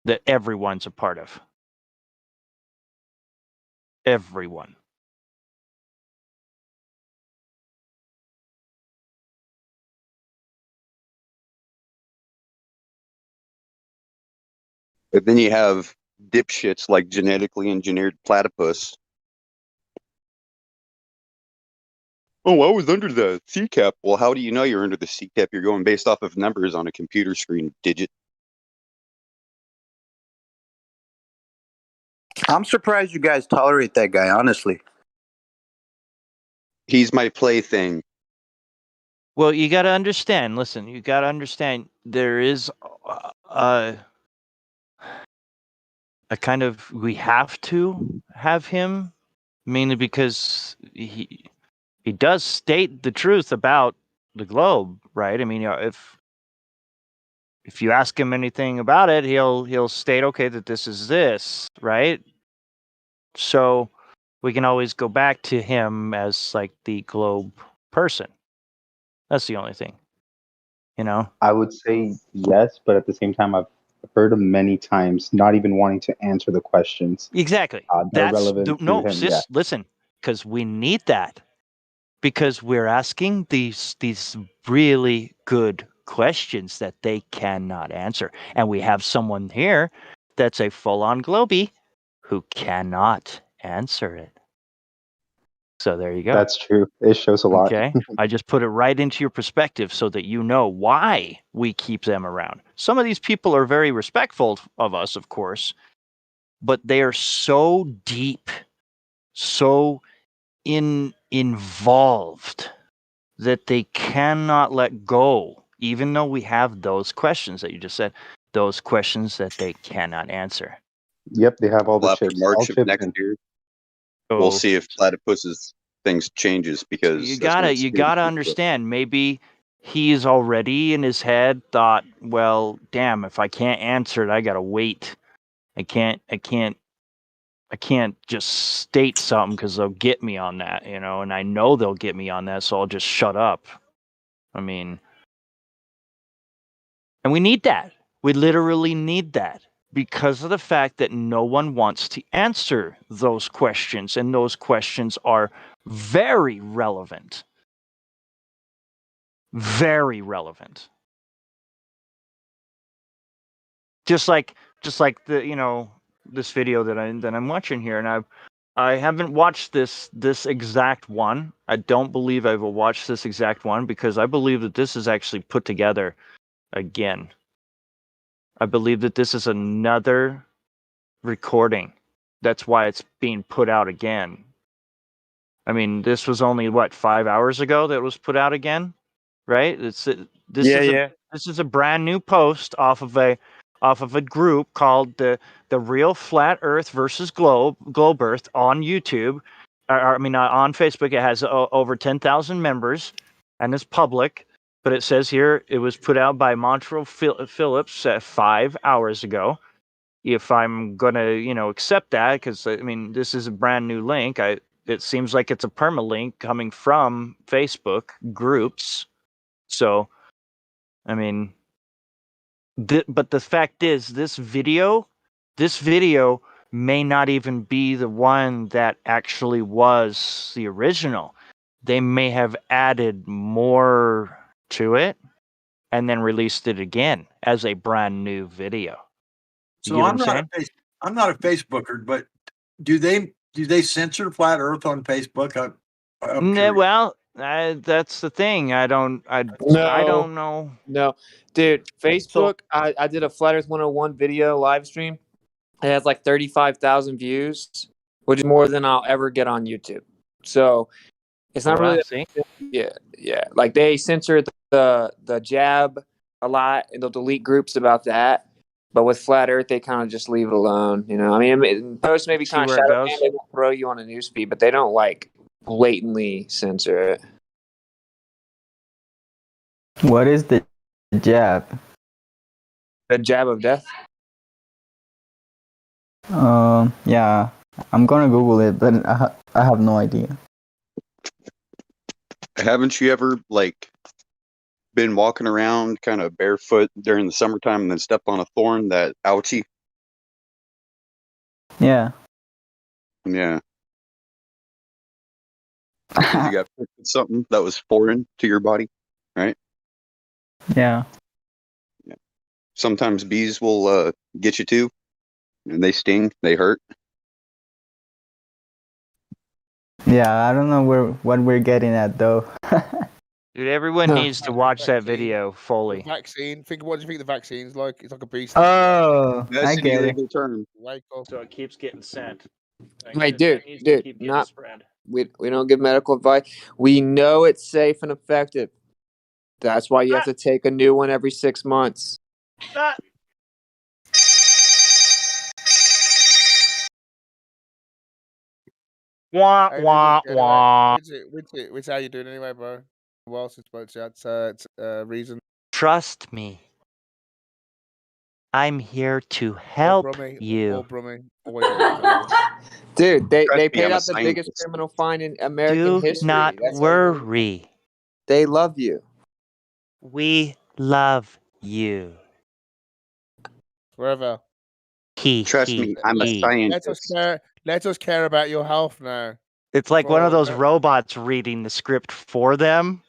P: that everyone's a part of. Everyone.
Q: But then you have dipshits like genetically engineered platypus. Oh, I was under the C cap. Well, how do you know you're under the C cap? You're going based off of numbers on a computer screen, digit.
F: I'm surprised you guys tolerate that guy. Honestly,
Q: he's my plaything.
P: Well, you got to understand. Listen, you got to understand. There is a kind of we have to have him, mainly because he does state the truth about the globe, right? I mean, you know, if you ask him anything about it, he'll state, okay, that this is this, right? So we can always go back to him as like the globe person. That's the only thing, you know.
N: I would say yes, but at the same time, I've heard him many times not even wanting to answer the questions.
P: Exactly.
N: That are relevant to him.
P: Sis, listen, because we need that. Because we're asking these really good questions that they cannot answer. And we have someone here that's a full-on Globie who cannot answer it. So there you go.
N: That's true. It shows a lot.
P: Okay. I just put it right into your perspective so that you know why we keep them around. Some of these people are very respectful of us, of course, but they are so deep, so involved that they cannot let go, even though we have those questions that you just said. those questions that they cannot answer.
N: Yep, they have all the
Q: Well, after
N: chips. All
Q: March of
N: chips
Q: next
N: in.
Q: year, we'll
P: So
Q: see if Platypus's things changes because
P: you
Q: that's when
P: gotta
Q: it's
P: you
Q: scary.
P: gotta understand. Maybe he's already in his head thought, well, damn, if I can't answer it, I gotta wait. I can't just state something because they'll get me on that, you know, and I know they'll get me on that, so I'll just shut up. I mean, and we need that. We literally need that because of the fact that no one wants to answer those questions, and those questions are very relevant. Very relevant. Just like the, you know, this video that I'm watching here, and I haven't watched this exact one. I don't believe I will watch this exact one because I believe that this is actually put together again. I believe that this is another recording. That's why it's being put out again. I mean, this was only what 5 hours ago that it was put out again, right? This is a brand new post off of a group called the Real Flat Earth versus Globe Earth on YouTube. On Facebook. It has over 10,000 members and it's public. But it says here it was put out by Montreal Phillips 5 hours ago. If I'm gonna, you know, accept that, because I mean, this is a brand new link. It seems like it's a permalink coming from Facebook groups. So, I mean, but the fact is, this video may not even be the one that actually was the original. They may have added more to it and then released it again as a brand new video. You
T: So
P: get what
T: I'm
P: I'm
T: not
P: saying?
T: I'm not a Facebooker, but do they censor flat Earth on Facebook? I'm curious.
P: Well, that's the thing. I don't
J: No,
P: know.
J: no, dude. Facebook. I did a Flat Earth 101 video live stream. It has like 35,000 views, which is more than I'll ever get on YouTube. So it's not really.
P: See?
J: Yeah. Like they censor the jab a lot, and they'll delete groups about that. But with Flat Earth, they kind of just leave it alone. You know, I mean, posts maybe
P: See
J: kind of
P: where it
J: shadow
P: goes?
J: ban. They won't throw you on a newsfeed, but they don't like blatantly censor it.
K: What is the jab?
J: The jab of death.
K: Yeah, I'm gonna Google it, but I have no idea.
Q: Haven't you ever like been walking around kind of barefoot during the summertime and then stepped on a thorn that ouchie?
K: Yeah.
Q: Yeah. Because you got pricked with something that was foreign to your body, right?
K: Yeah.
Q: Yeah. Sometimes bees will get you too, and they sting, they hurt.
K: Yeah, I don't know what we're getting at though.
P: Dude, everyone needs to watch that video fully.
L: Vaccine. What do you think the vaccine's like? It's like a beast.
K: Oh,
Q: That's
K: I
Q: an
K: get it.
Q: illegal term.
L: Wake up.
P: So it keeps getting sent.
J: Wait,
P: That needs to keep getting
J: not
P: spread.
J: we don't give medical advice. We know it's safe and effective. That's why you have to take a new one every 6 months.
P: Wah
L: Hey,
P: wah
L: Anyway,
P: wah.
L: which how you doing anyway, bro? Well, since spoke to you, it's reason.
P: Trust me. I'm here to help you.
L: Or Brummy. Always got my number.
J: Dude, they
Q: Trust me,
J: paid
Q: I'm a
J: out the biggest
Q: scientist.
J: criminal fine in American
P: Do
J: history.
P: not
J: That's how you know
P: worry.
J: they love you.
P: We love you.
L: Forever.
Q: Trust me, I'm a scientist.
L: Let us care about your health now.
P: It's like one of
L: For-
P: those robots reading the script for them.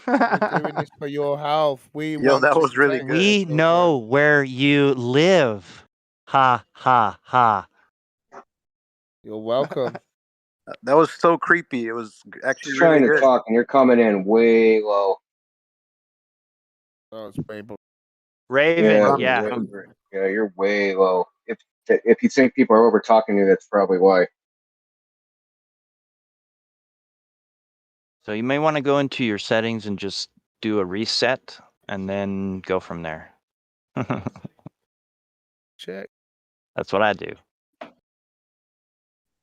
L: We're doing this for your health. We
F: Yo,
L: want
F: that
L: to
F: was really
L: protect
F: good.
P: We
L: your children.
P: know where you live. Ha ha ha.
L: You're welcome.
F: That was so creepy. It was actually
U: Just trying
F: really
U: to
F: good.
U: talk, and you're coming in way low.
L: Oh, it's painful.
P: Raven,
U: Yeah,
P: yeah.
U: yeah, you're way low. If you think people are over talking to you, that's probably why.
P: So you may want to go into your settings and just do a reset and then go from there.
L: check.
P: That's what I do.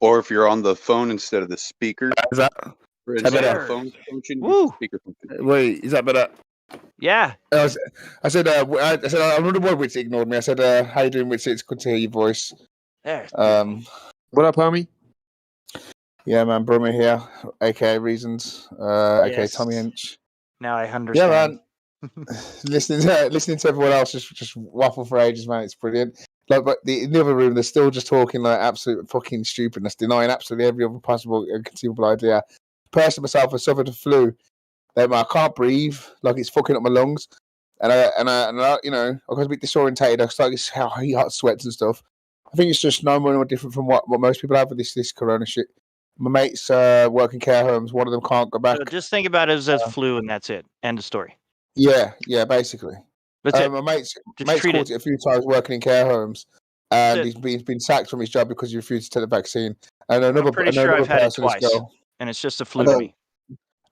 Q: Or if you're on the phone instead of the speaker,
L: Is that
Q: or
L: is that
Q: instead of the
L: better?
Q: phone function, use
P: Woo!
Q: the speaker function.
L: Wait, is that better?
P: Yeah.
L: I said, I'm not the word Witzy ignored me. I said, how you doing, Witzy? It's good to hear your voice.
P: There.
J: What up, homie?
L: Yeah, man, Brummer here, aka Reasons, aka
P: Yes.
L: Tommy Hinch.
P: Now I
L: Yeah,
P: understand.
L: man. listening to everyone else just waffle for ages, man. It's brilliant. Like, but in the other room, they're still just talking like absolute fucking stupidness, denying absolutely every other possible and conceivable idea. Person myself, I suffered a flu. I can't breathe, like it's fucking up my lungs, and I you know, I got a bit disorientated. I started how hot sweats and stuff. I think it's just no more different from what most people have with this corona shit. My mates work in care homes. One of them can't go back.
P: So just think about it as flu, and that's it. End of story.
L: Yeah, basically.
P: That's it.
L: My mates
P: treat
L: caught
P: it.
L: it a few times working in care homes, and
P: That's
L: he's been sacked from his job because he refused to take the vaccine. And
P: I'm pretty sure
L: another
P: I've had it
L: person, this
P: twice,
L: girl,
P: and it's just a flu to me.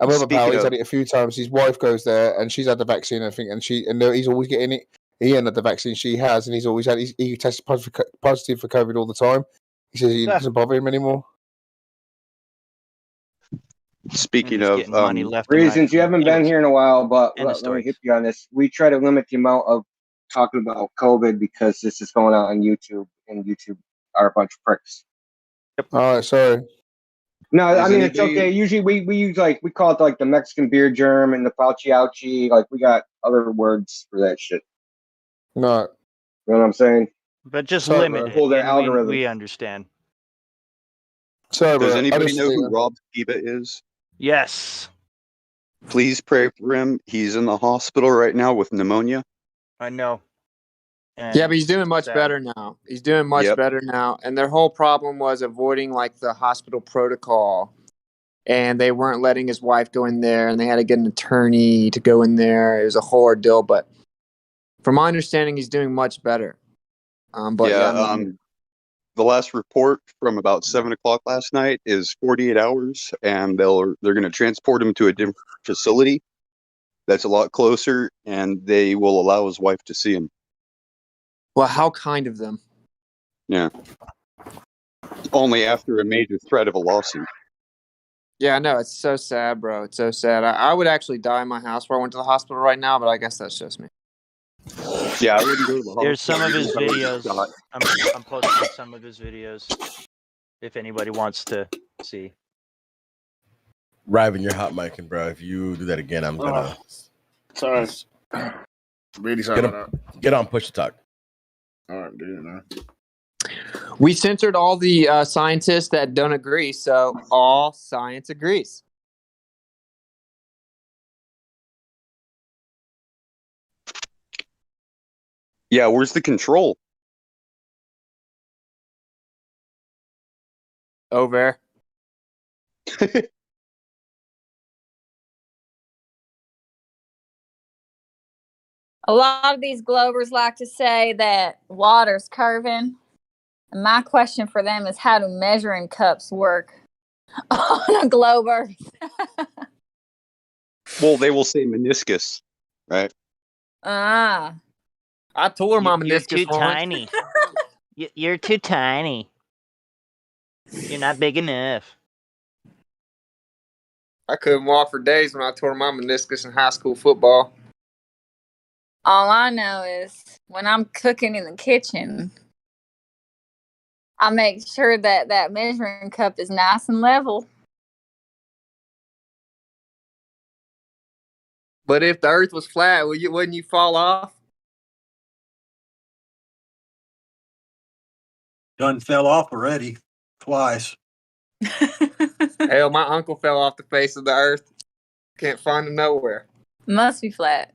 L: another pal,
Q: Speaking
L: he's
Q: of,
L: had it a few times. His wife goes there, and she's had the vaccine, I think, and he's always getting it. He ain't had the vaccine she has, and he's always had. He tests positive for COVID all the time. He says it doesn't bother him anymore.
Q: speaking
P: Just
Q: of,
P: getting money left.
M: Reasons you haven't been here in a while, but
P: End of
M: let me
P: story.
M: hit you on this. We try to limit the amount of talking about COVID because this is going out on YouTube, and YouTube are a bunch of pricks.
L: All right, sorry.
M: No, I
Q: Is
M: mean it's
Q: anybody-
M: okay. Usually we use we call it like the Mexican beer germ and the Fauci ouchie. Like we got other words for that shit.
L: No,
M: you know what I'm saying?
P: But just
L: Sorry,
P: limit
L: bro.
P: it.
M: Pull their
P: and
M: algorithm.
P: we understand.
L: Sorry,
Q: does
L: bro.
Q: anybody know who Rob Skiba is?
P: Yes,
Q: Please pray for him. He's in the hospital right now with pneumonia.
P: I know.
J: Yeah, but he's doing much better now. He's doing much better now. And their whole problem was avoiding like the hospital protocol. And they weren't letting his wife go in there, and they had to get an attorney to go in there. It was a whole ordeal, but from my understanding, he's doing much better.
Q: The last report from about 7:00 last night is 48 hours, and they're going to transport him to a different facility that's a lot closer, and they will allow his wife to see him.
J: Well, how kind of them.
Q: Yeah. Only after a major threat of a lawsuit.
J: Yeah, I know. It's so sad, bro. It's so sad. I would actually die in my house where I went to the hospital right now, but I guess that's just me.
Q: Yeah, I wouldn't go to the hospital.
P: There's some of his
Q: even if I was
P: videos.
Q: shot.
P: I'm posting some of his videos if anybody wants to see.
D: Riven, you're hot micing, bro. If you do that again, I'm gonna
L: Sorry. Really sorry
D: get on push to talk.
L: All right, dude, man.
J: We censored all the scientists that don't agree, so all science agrees.
Q: Yeah, where's the control?
J: Over.
I: A lot of these Globers like to say that water's curving. And my question for them is, how do measuring cups work on a globe Earth?
Q: Well, they will say meniscus, right?
I: Ah.
J: I tore my
P: You're
J: meniscus
P: too
J: once.
P: tiny. You're too tiny. You're not big enough.
J: I couldn't walk for days when I tore my meniscus in high school football.
I: All I know is when I'm cooking in the kitchen, I make sure that that measuring cup is nice and level.
J: But if the earth was flat, wouldn't you fall off?
T: Done fell off already twice.
J: Hell, my uncle fell off the face of the earth. Can't find him nowhere.
I: Must be flat.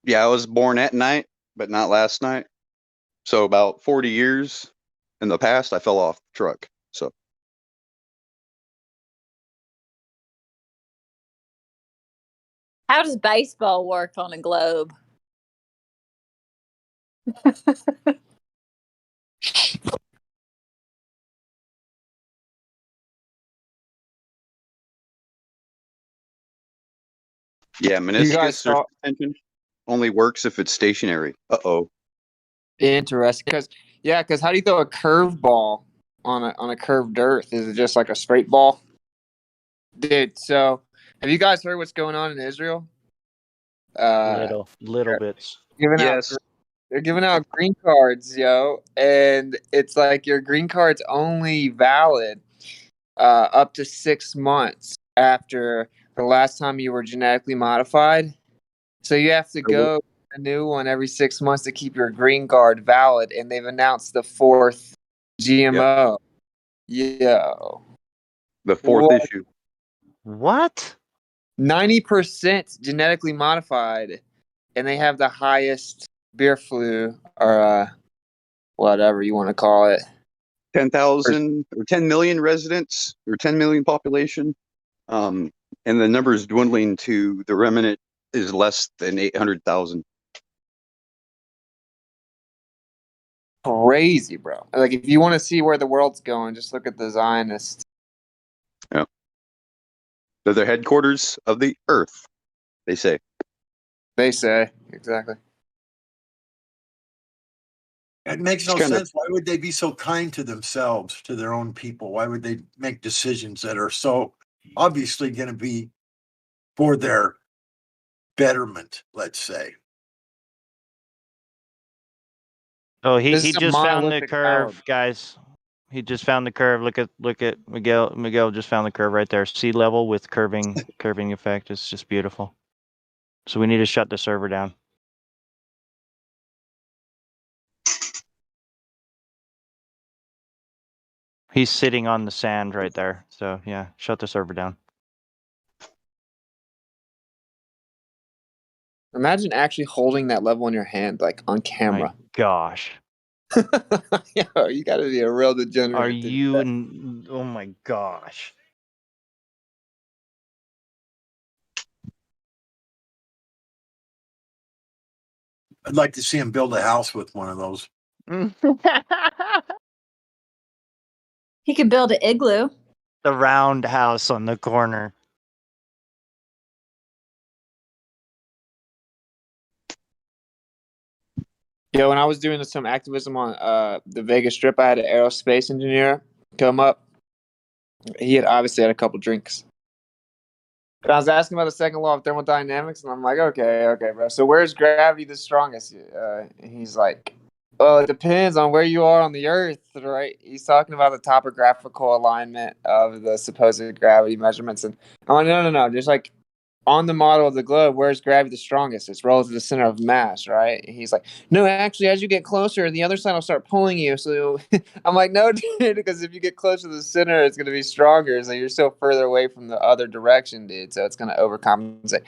Q: Yeah, I was born at night, but not last night. So about 40 years in the past, I fell off the truck. So
I: How does baseball work on a globe?
Q: yeah,
J: You guys
Q: meniscus or
J: saw-
Q: suspension only works if it's stationary. Uh-oh.
J: Interesting, because how do you throw a curved ball on a curved earth? Is it just like a straight ball? Dude, so have you guys heard what's going on in Israel?
P: Little bits.
J: Giving out
Q: Yes.
J: they're giving out green cards, yo, and it's like your green card's only valid up to 6 months after the last time you were genetically modified. So you have to go a new one every 6 months to keep your green card valid, and they've announced the fourth GMO. Yo,
Q: The fourth
J: what?
Q: issue.
P: What?
J: 90% genetically modified, and they have the highest beer flu or whatever you want to call it.
Q: 10,000 or 10 million residents or 10 million population. And the number is dwindling to the remnant is less than 800,000.
J: Crazy, bro. Like, if you want to see where the world's going, just look at the Zionists.
Q: Yeah. They're the headquarters of the earth, they say.
J: They say. Exactly.
T: It makes no
Q: It's kinda-
T: sense. Why would they be so kind to themselves, to their own people? Why would they make decisions that are so obviously going to be for their betterment, let's say?
P: Oh, he
J: This is a
P: just found the
J: monolithic
P: curve,
J: power.
P: guys. He just found the curve. Look at Miguel. Miguel just found the curve right there. Sea level with curving effect. It's just beautiful. So we need to shut the server down. He's sitting on the sand right there. So yeah, shut the server down.
J: Imagine actually holding that level in your hand, like on camera.
P: My gosh.
J: Yo, you got to be a real degenerate.
P: Are
J: to do
P: you
J: that.
P: in? Oh my gosh.
T: I'd like to see him build a house with one of those.
I: He could build an igloo.
P: The round house on the corner.
J: Yo, when I was doing some activism on the Vegas Strip, I had an aerospace engineer come up. He had obviously had a couple drinks. But I was asking about the second law of thermodynamics, and I'm like, okay, bro. So where's gravity the strongest? He's like, well, it depends on where you are on the Earth, right? He's talking about the topographical alignment of the supposed gravity measurements, and I'm like, no. Just like on the model of the globe, where's gravity the strongest? It's relative to the center of mass, right? And he's like, no, actually, as you get closer, the other side will start pulling you. So I'm like, no, dude, because if you get closer to the center, it's going to be stronger. So you're still further away from the other direction, dude. So it's going to overcompensate.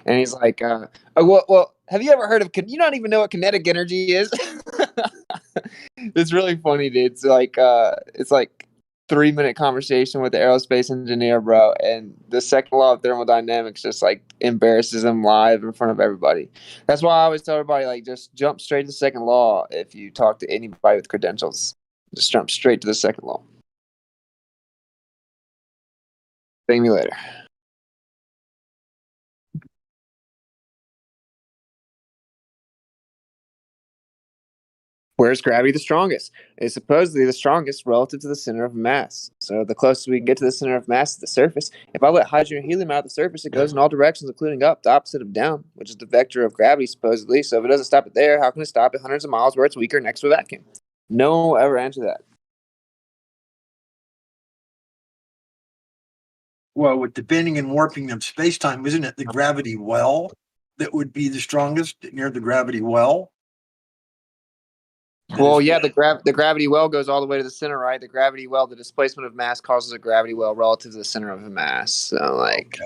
J: And he's like, well, have you ever heard of? You don't even know what kinetic energy is. It's really funny, dude. It's like 3-minute conversation with the aerospace engineer, bro, and the second law of thermodynamics just like embarrasses him live in front of everybody. That's why I always tell everybody, like, just jump straight to the second law. If you talk to anybody with credentials, just jump straight to the second law. Thank me later. Where's gravity the strongest? It's supposedly the strongest relative to the center of mass. So the closer we can get to the center of mass is the surface. If I let hydrogen and helium out of the surface, it goes in all directions, including up, the opposite of down, which is the vector of gravity, supposedly. So if it doesn't stop it there, how can it stop it hundreds of miles where it's weaker next to a vacuum? No one will ever answer that.
T: Well, with the bending and warping of space-time, isn't it the gravity well that would be the strongest near the gravity well?
J: Well, yeah, the gravity well goes all the way to the center, right? The gravity well, the displacement of mass causes a gravity well relative to the center of the mass. So, like,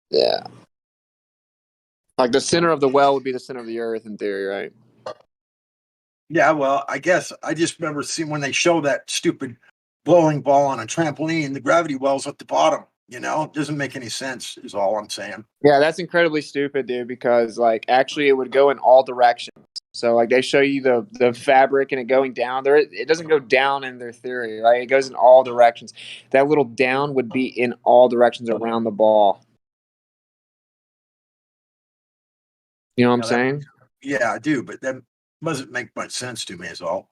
J: yeah. Like, the center of the well would be the center of the Earth in theory, right?
T: Yeah, well, I guess I just remember seeing when they show that stupid bowling ball on a trampoline, the gravity well's at the bottom. You know, it doesn't make any sense, is all I'm saying.
J: Yeah, that's incredibly stupid, dude, because, like, actually it would go in all directions. So, like, they show you the fabric and it going down. It doesn't go down in their theory, right? It goes in all directions. That little down would be in all directions around the ball. You know what I'm saying?
T: Yeah, I do. But then Doesn't make much sense to me, is all.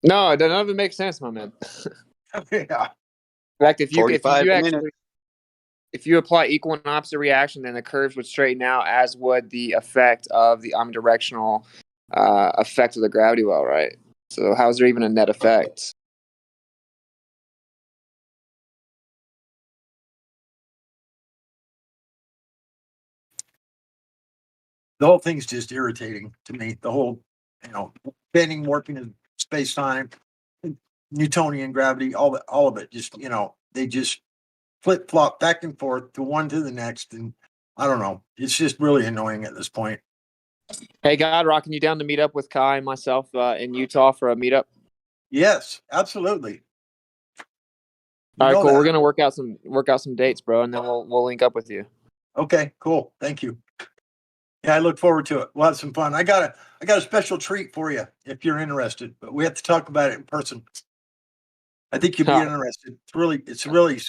J: No, none of it makes sense, my man.
T: Yeah.
J: In fact, if you
Q: 45 minutes.
J: actually if you apply equal and opposite reaction, then the curves would straighten out, as would the effect of the omnidirectional effect of the gravity well, right? So how is there even a net effect?
T: The whole thing's just irritating to me. The whole, bending, warping of space time, Newtonian gravity, all of it. Just they just flip flop back and forth to one to the next, and I don't know. It's just really annoying at this point.
J: Hey, God, rocking you down to meet up with Kai and myself in Utah for a meetup?
T: Yes, absolutely.
J: All right,
T: know
J: cool.
T: that.
J: We're gonna work out some dates, bro, and then we'll link up with you.
T: Okay, cool. Thank you. Yeah, I look forward to it. We'll have some fun. I got a special treat for you if you're interested, but we have to talk about it in person. I think you'd be interested. It's really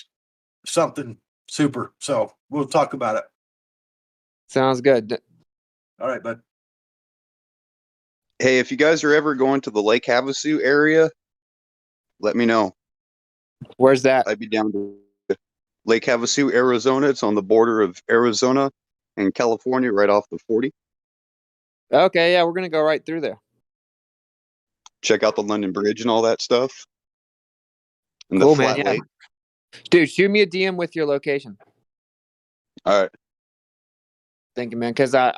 T: something super. So we'll talk about it.
J: Sounds good.
T: All right, bud.
Q: Hey, if you guys are ever going to the Lake Havasu area, let me know.
J: Where's that?
Q: I'd be down to Lake Havasu, Arizona. It's on the border of Arizona and California, right off the 40.
J: Okay, yeah, we're gonna go right through there.
Q: Check out the London Bridge and all that stuff. And
J: Cool,
Q: the
J: man.
Q: Flat
J: Yeah,
Q: Lake.
J: dude, shoot me a DM with your location.
Q: All right.
J: Thank you, man. Because I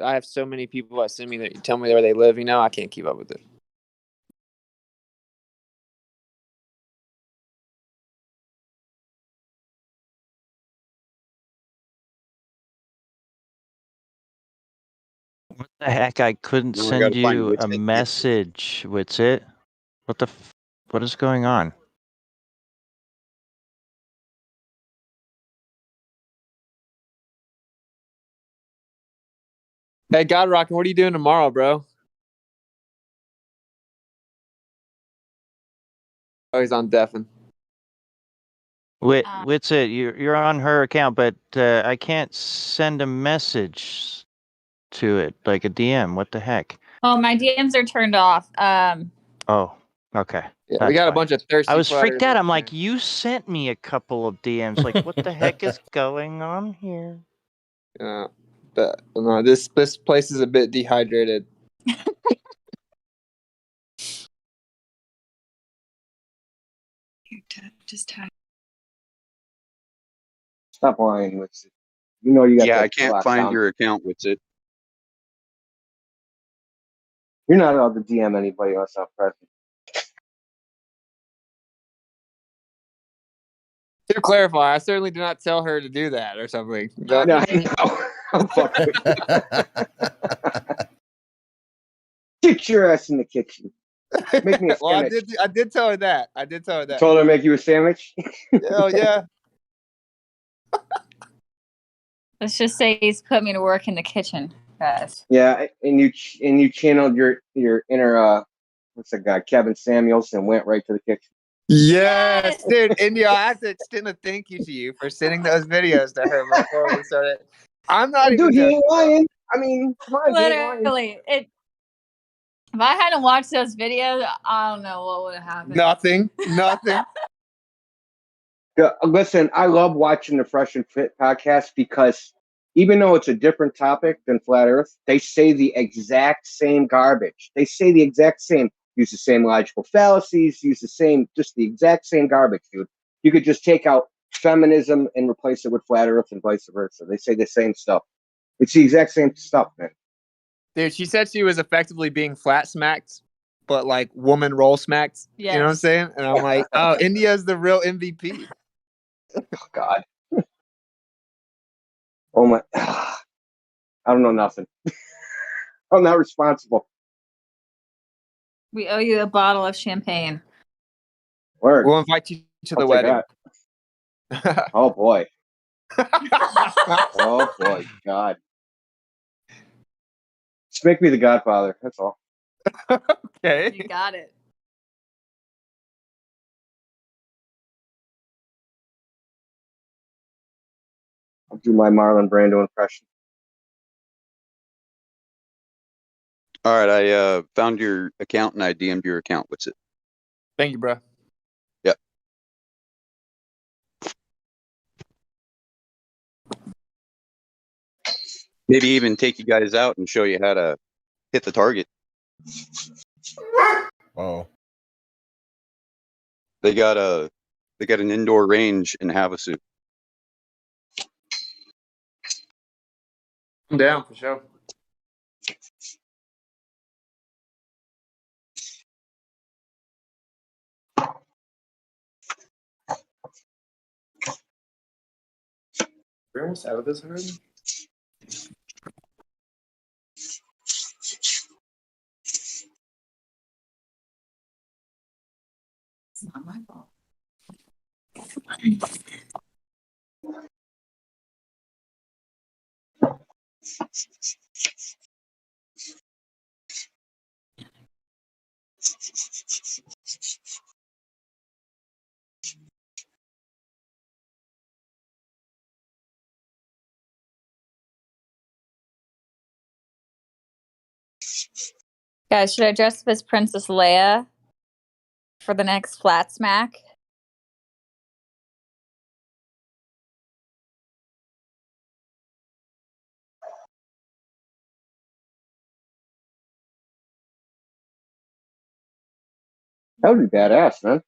J: have so many people that send me that tell me where they live. I can't keep up with it.
P: What the heck? I couldn't
Q: Now I
P: send
Q: gotta find
P: you a
Q: Witsit.
P: message. What's it? What is going on?
J: Hey, God Rockin', what are you doing tomorrow, bro? Oh, he's on deafen.
P: What's it? You're on her account, but I can't send a message to it, like a DM. What the heck?
I: Oh, my DMs are turned off.
P: Oh, okay.
J: Yeah, we
P: That's
J: got a
P: fine.
J: bunch of thirsty.
P: I was freaked
J: flatters
P: out.
J: in
P: I'm
J: here.
P: like, you sent me a couple of DMs. Like, what the heck is going on here?
J: Yeah, but no, this place is a bit dehydrated.
I: Just type.
M: Stop lying, Witsit. You know you got
Q: Yeah,
M: that
Q: I can't
M: locked
Q: find
M: down.
Q: your account, Witsit.
M: You're not allowed to DM anybody else out present.
J: To clarify, I certainly do not tell her to do that or something.
M: No, I know. I'm fucking with you. Get your ass in the kitchen. Make me a
J: Well,
M: sandwich.
J: I did tell her that.
M: Told her to make you a sandwich.
J: Hell yeah.
I: Let's just say he's put me to work in the kitchen, guys.
M: Yeah, and you channeled your inner what's that guy, Kevin Samuels, and went right to the kitchen.
J: Yes, dude. India, I have to extend a thank you to you for sending those videos to her before we started. I'm not even
M: Dude, he
J: joking.
M: ain't lying. I mean, come on, he ain't lying.
I: Literally, if I hadn't watched those videos, I don't know what would have happened.
J: Nothing.
M: Listen, I love watching the Fresh and Fit podcast because even though it's a different topic than Flat Earth, they say the exact same garbage. They say the exact same, use the same logical fallacies, use just the exact same garbage, dude. You could just take out feminism and replace it with Flat Earth and vice versa. They say the same stuff. It's the exact same stuff, man.
J: Dude, she said she was effectively being flat smacked, but like woman roll smacked.
I: Yes.
J: You know what I'm saying? And I'm like, oh, India's the real MVP.
M: Oh, God. Oh, my. I don't know nothing. I'm not responsible.
I: We owe you a bottle of champagne.
M: Word.
J: We'll invite you to the
M: I'll take
J: wedding.
M: that. Oh, boy. Oh, boy. God. Just make me the Godfather. That's all.
J: Okay.
I: You got it.
M: I'll do my Marlon Brando impression.
Q: All right, I found your account and I DM'd your account. What's it?
J: Thank you, bro.
Q: Yep. Maybe even take you guys out and show you how to hit the target.
D: Oh.
Q: They got an indoor range in Havasu.
J: I'm down for sure. We're almost out of this already.
A: It's not my fault.
I: Guys, should I dress up as Princess Leia for the next flat smack?
M: That would be badass, man.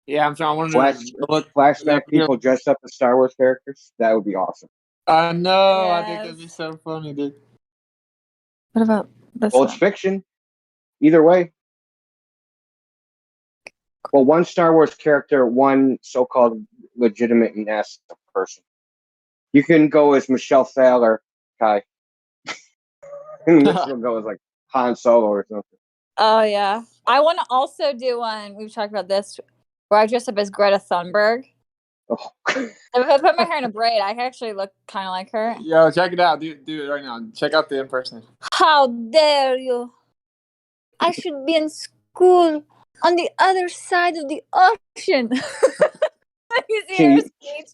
J: Yeah, I'm trying. I wanted to look.
M: Flashback people dressed up as Star Wars characters. That would be awesome.
J: I know. I think that'd be so funny, dude.
I: What about this
M: Well, it's fiction. Either way. Well, one Star Wars character, one so-called legitimate NASA person. You can go as Michelle Thaler, Kai. And this will go as like Han Solo or something.
I: Oh yeah, I want to also do one. We've talked about this, where I dress up as Greta Thunberg.
M: Oh.
I: If I put my hair in a braid, I actually look kind of like her.
J: Yo, check it out. Do it right now. Check out the impersonation.
I: How dare you! I should be in school on the other side of the ocean. You see
M: Can
I: her
M: you-
I: speech?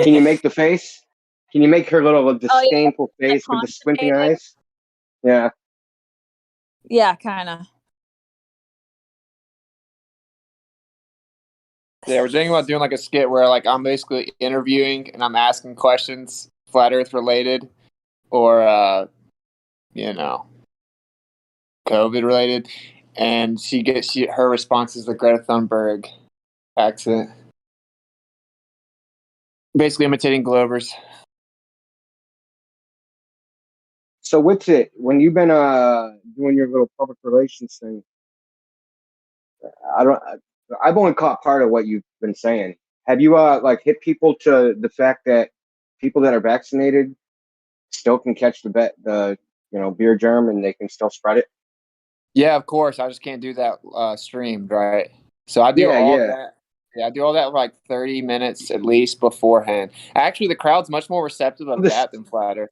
M: Can you make the face? Can you make her little
I: Oh, yeah.
M: disdainful face with the squinting eyes? Yeah.
I: Yeah, kind of.
J: Yeah, we're thinking about doing like a skit where like I'm basically interviewing and I'm asking questions, flat Earth related, or COVID related, and her response is the Greta Thunberg accent, basically imitating Glover's.
M: So what's it when you've been doing your little public relations thing? I've only caught part of what you've been saying. Have you like hit people to the fact that people that are vaccinated still can catch the beer germ and they can still spread it?
J: Yeah, of course. I just can't do that streamed, right? So I do all that. Yeah, I do all that for like 30 minutes at least beforehand. Actually, the crowd's much more receptive of that than flat Earth.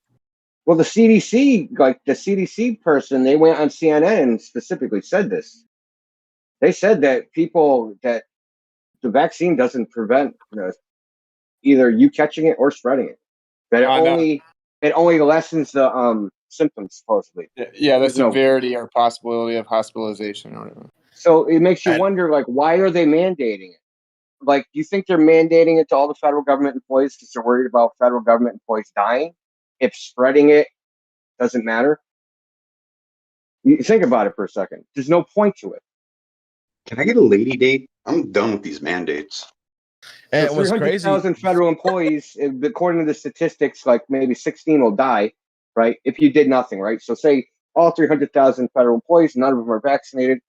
M: Well, the CDC person, they went on CNN and specifically said this. They said that that the vaccine doesn't prevent either you catching it or spreading it. That it only lessens the symptoms supposedly.
J: Yeah, the severity or possibility of hospitalization or whatever.
M: So it makes you wonder, like, why are they mandating it? Like, do you think they're mandating it to all the federal government employees because they're worried about federal government employees dying if spreading it doesn't matter? You think about it for a second. There's no point to it.
Q: Can I get a lady date? I'm done with these mandates.
D: And
M: So
D: what's crazy?
M: 300,000 federal employees, according to the statistics, like maybe 16 will die, right? If you did nothing, right? So say all 300,000 federal employees, none of them are vaccinated.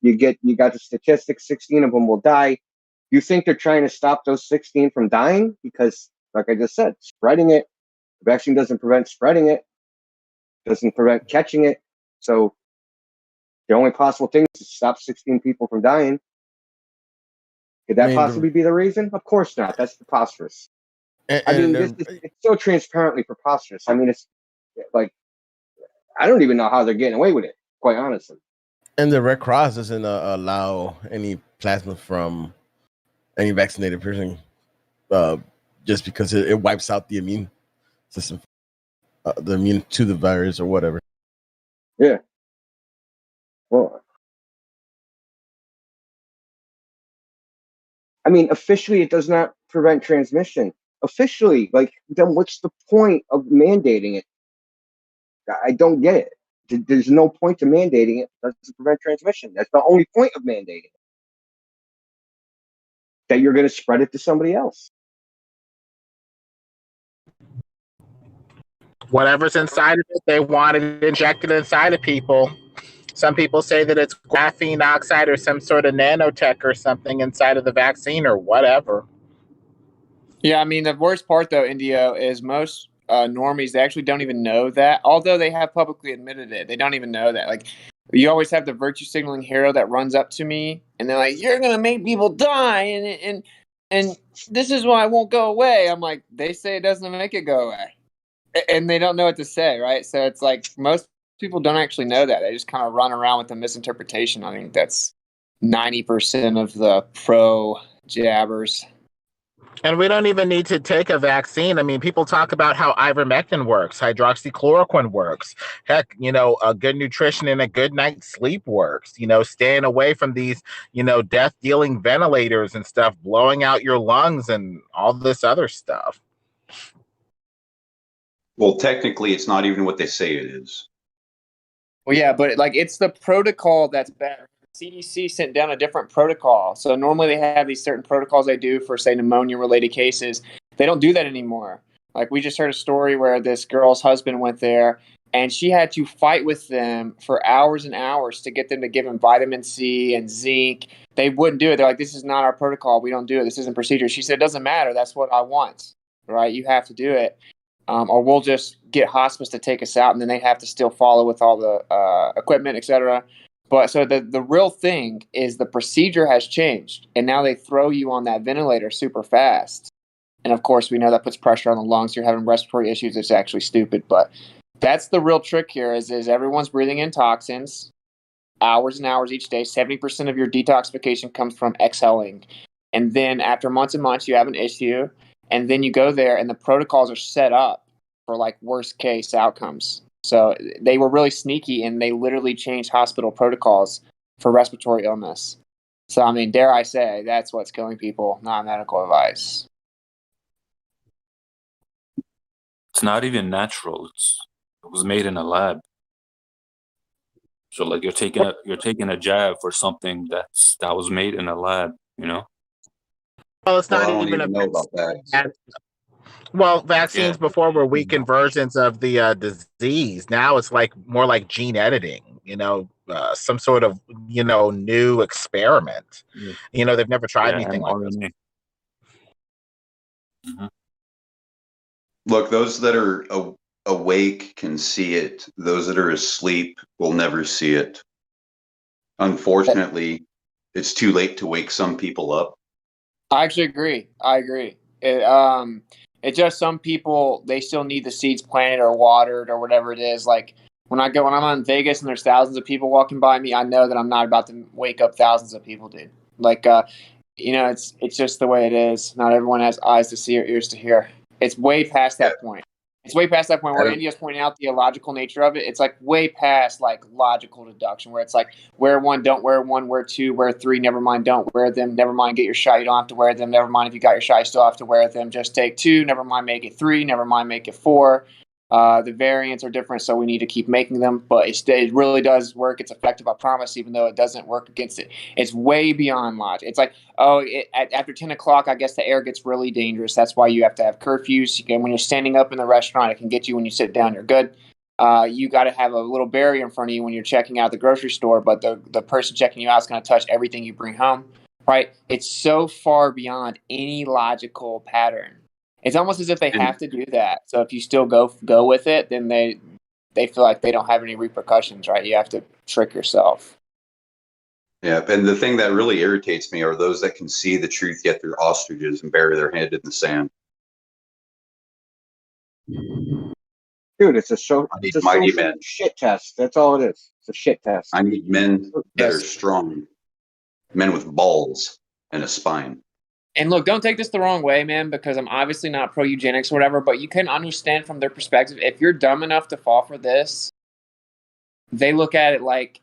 M: You got the statistics, 16 of them will die. You think they're trying to stop those 16 from dying? Because, like I just said, spreading it, the vaccine doesn't prevent spreading it, doesn't prevent catching it. So the only possible thing is to stop 16 people from dying. Could that possibly be the reason? Of course not. That's preposterous. It's so transparently preposterous. I mean, it's like, I don't even know how they're getting away with it, quite honestly.
D: And the Red Cross doesn't allow any plasma from any vaccinated person just because it wipes out the immune system, the immune to the virus or whatever.
M: Yeah. Well, I mean, officially, it does not prevent transmission. Officially, like, then what's the point of mandating it? I don't get it. There's no point to mandating it. It doesn't prevent transmission. That's the only point of mandating it. That you're going to spread it to somebody else.
G: Whatever's inside of it, they want it injected inside of people. Some people say that it's graphene oxide or some sort of nanotech or something inside of the vaccine or whatever.
J: Yeah, I mean, the worst part though, Indio, is most normies, they actually don't even know that. Although they have publicly admitted it, they don't even know that. Like, you always have the virtue signaling hero that runs up to me and they're like, "You're gonna make people die, and this is why it won't go away." I'm like, they say it doesn't make it go away, and they don't know what to say, right? So it's like most people don't actually know that. They just kind of run around with the misinterpretation. I think that's 90% of the pro jabbers.
G: And we don't even need to take a vaccine. I mean, people talk about how ivermectin works, hydroxychloroquine works. Heck, a good nutrition and a good night's sleep works. Staying away from these, death-dealing ventilators and stuff, blowing out your lungs and all this other stuff.
Q: Well, technically, it's not even what they say it is.
J: Well, yeah, but like it's the protocol that's better. CDC sent down a different protocol. So normally they have these certain protocols they do for, say, pneumonia-related cases. They don't do that anymore. Like we just heard a story where this girl's husband went there and she had to fight with them for hours and hours to get them to give him vitamin C and zinc. They wouldn't do it. They're like, "This is not our protocol. We don't do it. This isn't procedure." She said, "It doesn't matter. That's what I want, right? You have to do it. Or we'll just get hospice to take us out, and then they have to still follow with all the equipment, etc." But so the real thing is the procedure has changed, and now they throw you on that ventilator super fast. And of course, we know that puts pressure on the lungs. You're having respiratory issues. It's actually stupid, but that's the real trick here. Is everyone's breathing in toxins, hours and hours each day. 70% of your detoxification comes from exhaling, and then after months and months, you have an issue, and then you go there, and the protocols are set up for like worst case outcomes. So they were really sneaky, and they literally changed hospital protocols for respiratory illness. So, I mean, dare I say, that's what's killing people, not medical advice.
O: It's not even natural. It was made in a lab. So, like, you're taking a jab for something that was made in a lab.
G: Well, it's
Q: Well,
G: not
Q: I don't
G: even
Q: even know about that.
G: Well, vaccines
O: Yeah.
G: before were weakened versions of the disease. Now it's like more like gene editing, some sort of, new experiment. They've never tried
O: Yeah,
G: anything like this.
O: mRNA. Mm-hmm.
Q: Look, those that are awake can see it. Those that are asleep will never see it. Unfortunately, it's too late to wake some people up.
J: I actually agree. I agree. It's just some people, they still need the seeds planted or watered or whatever it is. Like when I'm in Vegas and there's thousands of people walking by me, I know that I'm not about to wake up thousands of people, dude. Like, it's just the way it is. Not everyone has eyes to see or ears to hear. It's way past that point. It's way past that point where India's pointing out the illogical nature of it. It's like way past like logical deduction where it's like wear one, don't wear one, wear two, wear three, never mind, don't wear them, never mind, get your shot, you don't have to wear them, never mind, if you got your shot, you still have to wear them, just take two, never mind, make it three, never mind, make it four. The variants are different, so we need to keep making them, but it really does work. It's effective, I promise, even though it doesn't work against it. It's way beyond logic. It's like, after 10 o'clock, I guess the air gets really dangerous. That's why you have to have curfews. When you're standing up in the restaurant, it can get you. When you sit down, you're good. You got to have a little barrier in front of you when you're checking out the grocery store, but the person checking you out is going to touch everything you bring home, right? It's so far beyond any logical pattern. It's almost as if they have to do that. So if you still go with it, then they feel like they don't have any repercussions, right? You have to trick yourself.
Q: Yeah, and the thing that really irritates me are those that can see the truth, yet they're ostriches and bury their head in the sand.
M: Dude, it's a social shit test. That's all it is. It's a shit test.
Q: I need men that are strong, men with balls and a spine.
J: And look, don't take this the wrong way, man, because I'm obviously not pro eugenics or whatever, but you can understand from their perspective. If you're dumb enough to fall for this,
R: they look at it like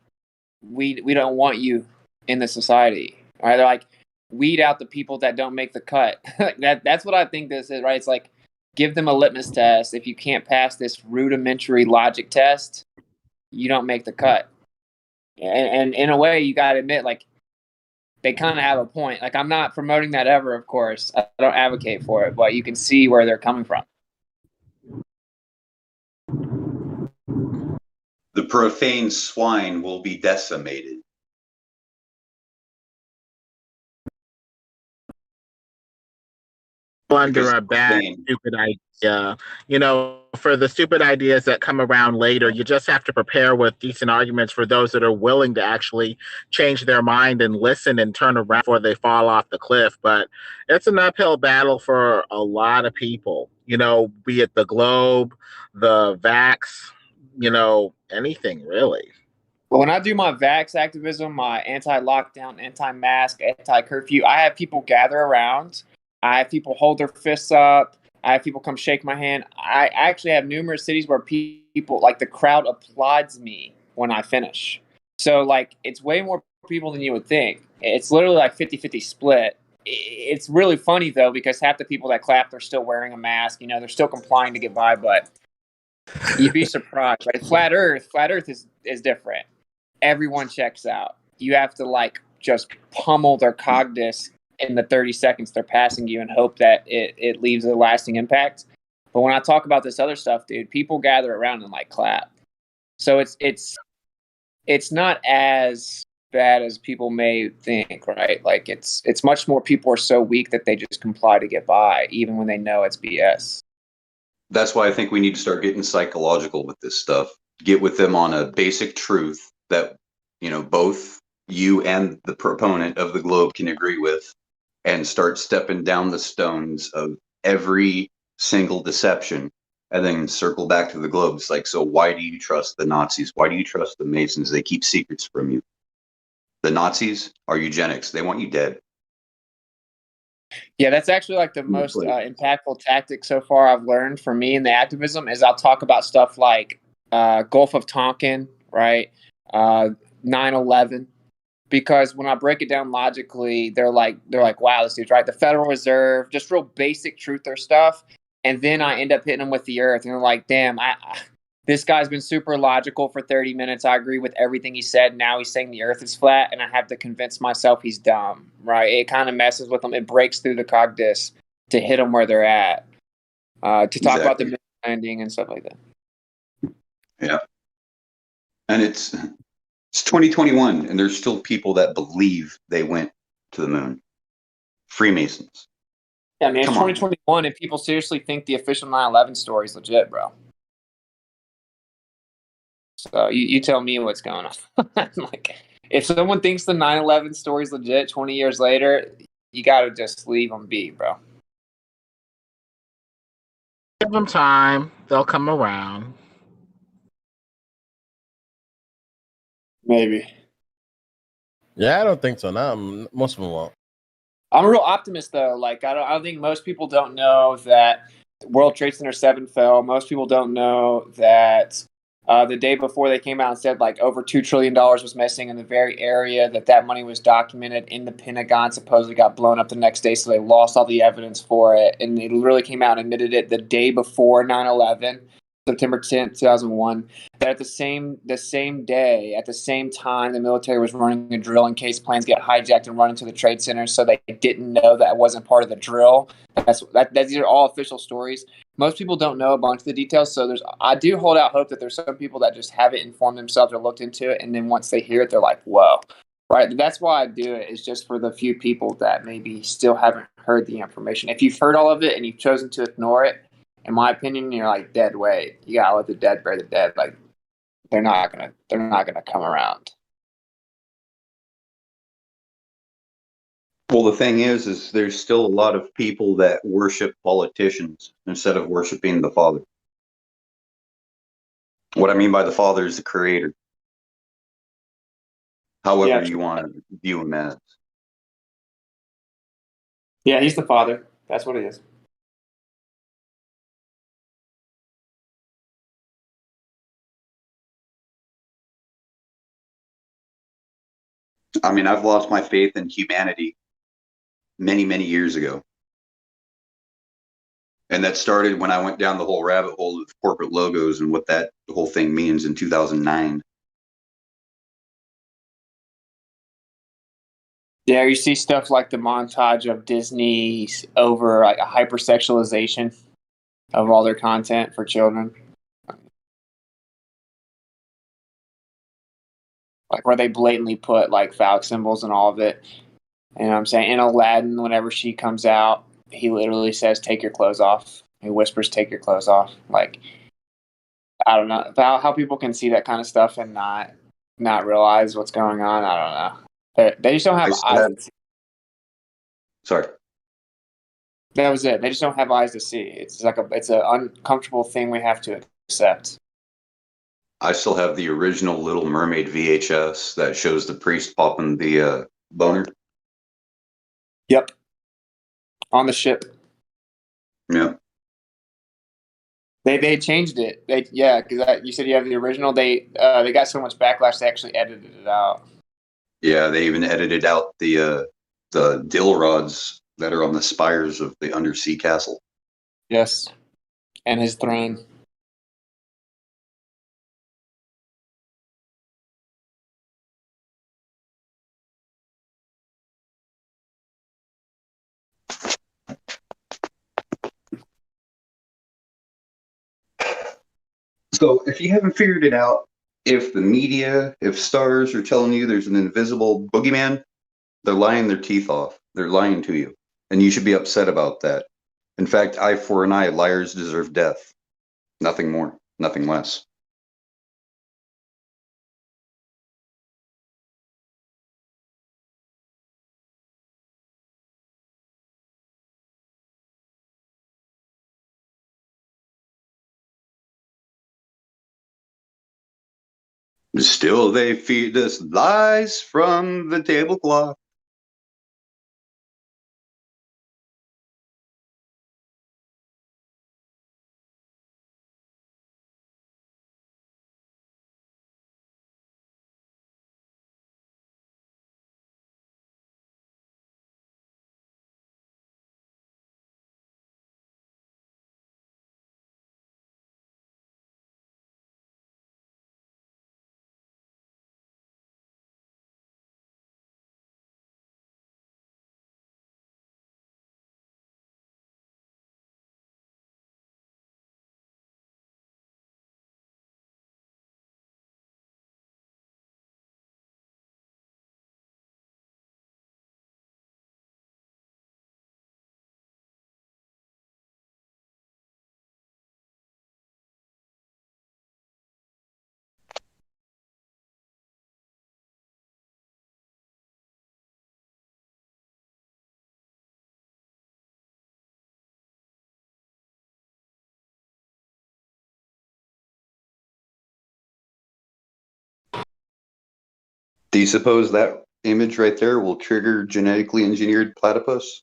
R: we don't want you in the society. All right, they're like, weed out the people that don't make the cut. That's what I think this is, right? It's like, give them a litmus test. If you can't pass this rudimentary logic test, you don't make the cut. And in a way, you got to admit, like, they kind of have a point. Like, I'm not promoting that ever, of course. I don't advocate for it, but you can see where they're coming from.
Q: The profane swine will be decimated.
G: Under a bad, stupid idea. You know, for the stupid ideas that come around later, you just have to prepare with decent arguments for those that are willing to actually change their mind and listen and turn around before they fall off the cliff. But it's an uphill battle for a lot of people, you know, be it the Globe, the Vax, you know, anything really.
R: Well, when I do my vax activism, my anti-lockdown, anti-mask, anti-curfew, I have people gather around. I have people hold their fists up. I have people come shake my hand. I actually have numerous cities where people, like, the crowd applauds me when I finish. So, like, it's way more people than you would think. It's literally like 50-50 split. It's really funny, though, because half the people that clap, they're still wearing a mask. You know, they're still complying to get by, but you'd be surprised, right? Flat Earth is different. Everyone checks out. You have to, like, just pummel their cognitus in the 30 seconds they're passing you and hope that it leaves a lasting impact. But when I talk about this other stuff, dude, people gather around and, like, clap. So it's not as bad as people may think, right? Like, it's much more people are so weak that they just comply to get by, even when they know it's BS.
Q: That's why I think we need to start getting psychological with this stuff. Get with them on a basic truth that, you know, both you and the proponent of the globe can agree with, and start stepping down the stones of every single deception, and then circle back to the globe. It's like, so why do you trust the Nazis? Why do you trust the Masons? They keep secrets from you. The Nazis are eugenics. They want you dead.
R: Yeah, that's actually, like, the most impactful tactic so far I've learned for me in the activism is I'll talk about stuff like Gulf of Tonkin, right? 9/11. Because when I break it down logically, they're like, wow, this dude's right. The Federal Reserve, just real basic truther stuff. And then I end up hitting them with the earth. And they're like, damn, this guy's been super logical for 30 minutes. I agree with everything he said. Now he's saying the earth is flat, and I have to convince myself he's dumb, right? It kind of messes with them. It breaks through the cognitus to hit them where they're at, to talk about the moon landing and stuff like that.
Q: Yeah. And it's 2021, and there's still people that believe they went to the moon. Freemasons.
R: Yeah, man, it's
Q: Come on.
R: 2021, and people seriously think the official 9/11 story is legit, bro. So you tell me what's going on. Like, if someone thinks the 9/11 story is legit 20 years later, you got to just leave them be, bro.
G: Give them time. They'll come around.
R: Maybe.
D: Yeah, I don't think so. Now most of them won't.
R: I'm a real optimist, though. Like, I don't think most people don't know that World Trade Center 7 fell. Most people don't know that the day before they came out and said, like, over $2 trillion was missing in the very area that money was documented in the Pentagon, supposedly got blown up the next day, so they lost all the evidence for it. And they literally came out and admitted it the day before 9/11, September 10th, 2001, that at the same day, at the same time, the military was running a drill in case planes get hijacked and run into the trade center, so they didn't know that wasn't part of the drill. These are all official stories. Most people don't know a bunch of the details, so I do hold out hope that there's some people that just haven't informed themselves or looked into it, and then once they hear it, they're like, whoa. Right? That's why I do it, is just for the few people that maybe still haven't heard the information. If you've heard all of it and you've chosen to ignore it, in my opinion, you're like dead weight. You gotta let the dead bury the dead. Like, they're not gonna come around.
Q: Well, the thing is there's still a lot of people that worship politicians instead of worshiping the Father. What I mean by the Father is the Creator. However you want to view him as.
R: Yeah, he's the Father. That's what it is.
Q: I mean, I've lost my faith in humanity many, many years ago. And that started when I went down the whole rabbit hole of corporate logos and what that whole thing means in 2009.
R: Yeah, you see stuff like the montage of Disney's over like a hypersexualization of all their content for children. Like where they blatantly put like phallic symbols and all of it. You know what I'm saying? In Aladdin, whenever she comes out, he literally says, "Take your clothes off." He whispers, "Take your clothes off." Like, I don't know about how people can see that kind of stuff and not realize what's going on. I don't know. They just don't
Q: I
R: have
Q: still
R: eyes.
Q: have, sorry.
R: That was it. They just don't have eyes to see. It's like it's an uncomfortable thing we have to accept.
Q: I still have the original Little Mermaid VHS that shows the priest popping the boner.
R: Yep. On the ship.
Q: Yeah.
R: They changed it. Because you said you have the original. They got so much backlash they actually edited it out.
Q: Yeah, they even edited out the dill rods that are on the spires of the undersea castle.
R: Yes, and his throne.
Q: So if you haven't figured it out, if the media, if stars are telling you there's an invisible boogeyman, they're lying their teeth off. They're lying to you. And you should be upset about that. In fact, eye for an eye, liars deserve death. Nothing more, nothing less. Still they feed us lies from the tablecloth. Do you suppose that image right there will trigger genetically engineered platypus?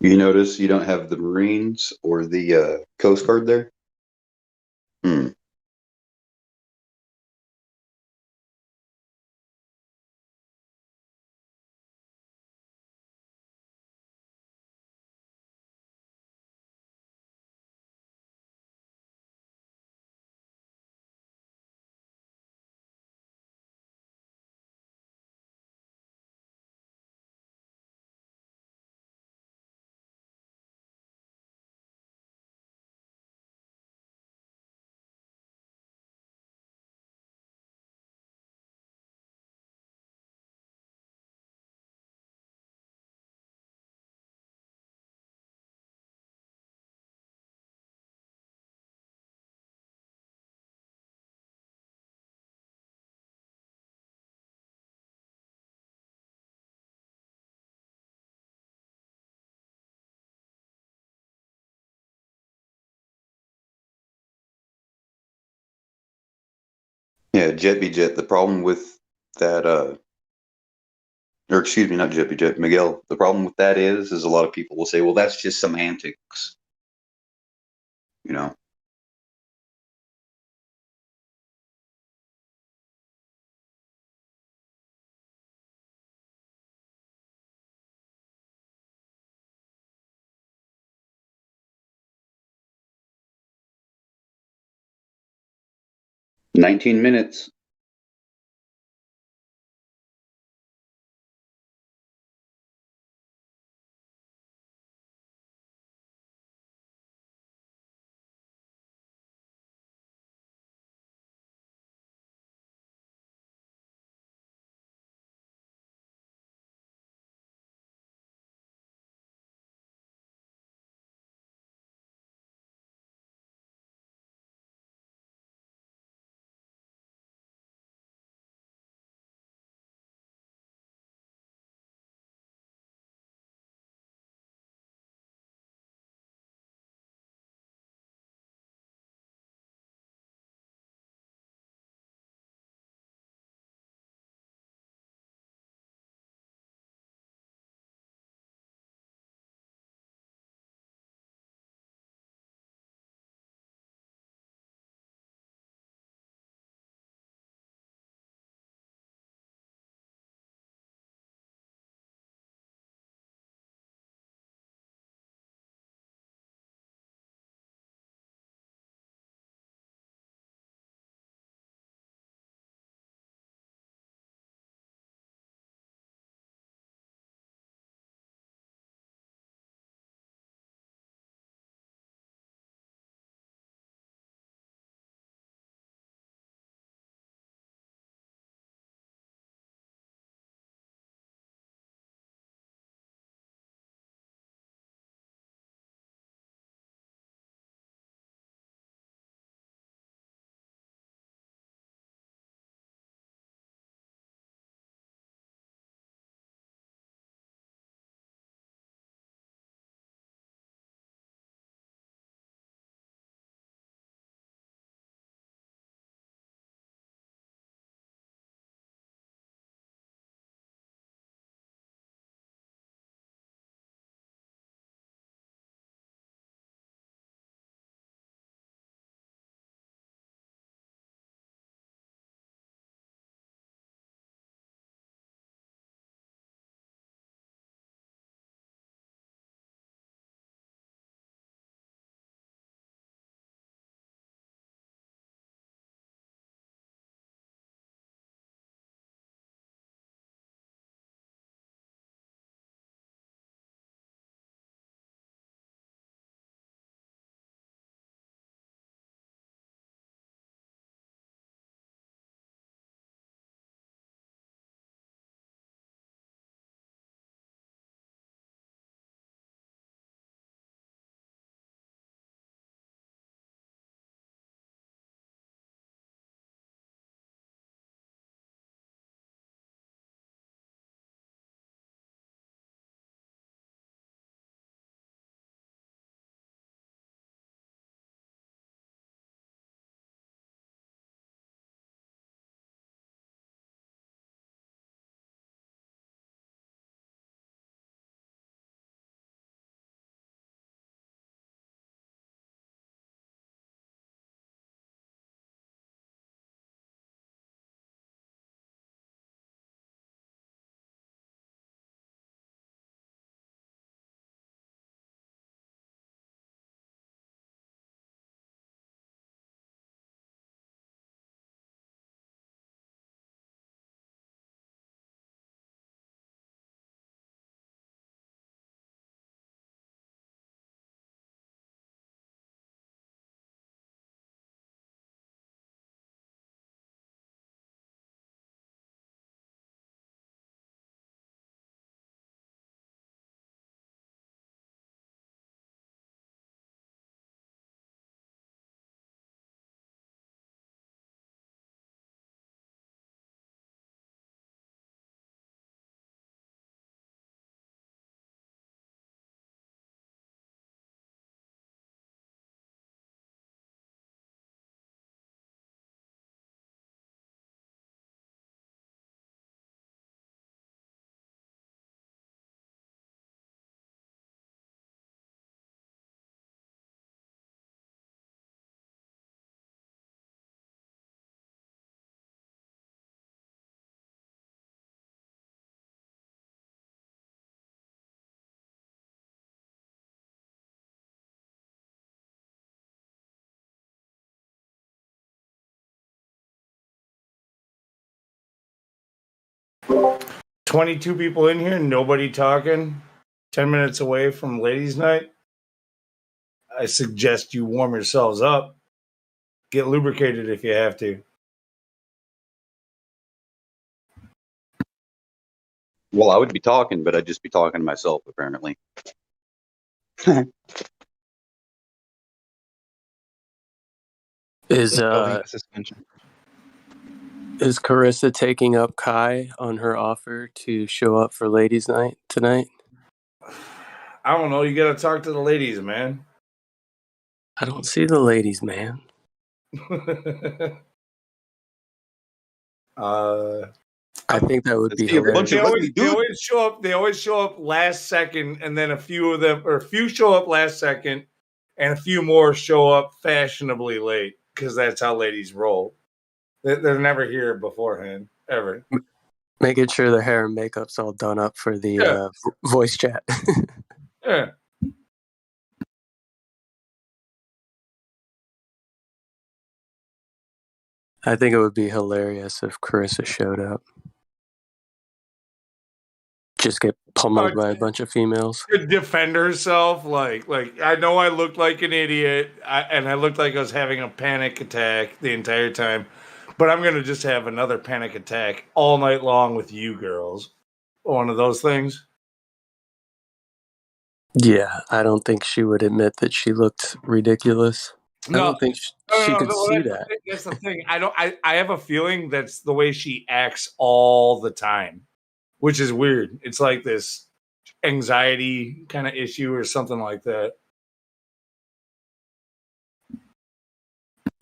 Q: You notice you don't have the Marines or the Coast Guard there? Hmm. Yeah, Jet be Jet. The problem with that, or excuse me, not Jet be Jet, Miguel. The problem with that is a lot of people will say, well, that's just semantics, you know. "19 minutes."
C: 22 people in here, nobody talking. 10 minutes away from ladies' night. I suggest you warm yourselves up. Get lubricated if you have to.
Q: Well, I would be talking, but I'd just be talking to myself, apparently.
V: Is
N: Building the suspension.
V: is Carissa taking up Kai on her offer to show up for ladies' night tonight?
C: I don't know. You got to talk to the ladies, man.
V: I don't see the ladies, man. I think that would be hilarious.
C: They always show up. They always show up last second, and then a few show up last second, and a few more show up fashionably late because that's how ladies roll. They're never here beforehand, ever.
V: Making sure their hair and makeup's all done up for the voice chat.
C: Yeah.
V: I think it would be hilarious if Carissa showed up. Just get pummeled by a bunch of females.
C: To defend herself, like I know I looked like an idiot, and I looked like I was having a panic attack the entire time, but I'm gonna just have another panic attack all night long with you girls. One of those things.
V: Yeah, I don't think she would admit that she looked ridiculous. I don't think she could see that.
C: That's the thing. I have a feeling that's the way she acts all the time, which is weird. It's like this anxiety kind of issue or something like that.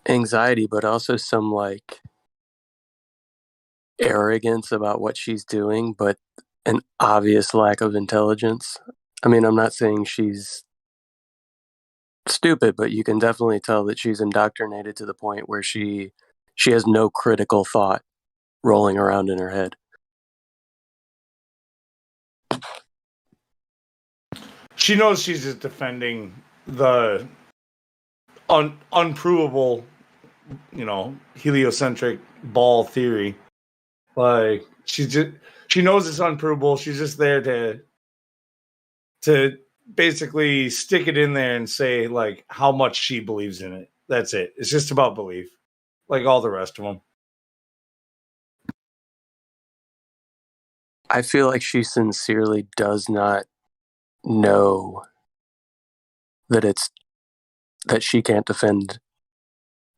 V: Anxiety, but also some like arrogance about what she's doing, but an obvious lack of intelligence. I mean, I'm not saying she's stupid, but you can definitely tell that she's indoctrinated to the point where she has no critical thought rolling around in her head.
C: She knows she's just defending the unprovable, heliocentric ball theory. Like she knows it's unprovable. She's just there to basically stick it in there and say like how much she believes in it. That's it. It's just about belief, like all the rest of them.
V: I feel like she sincerely does not know that she can't defend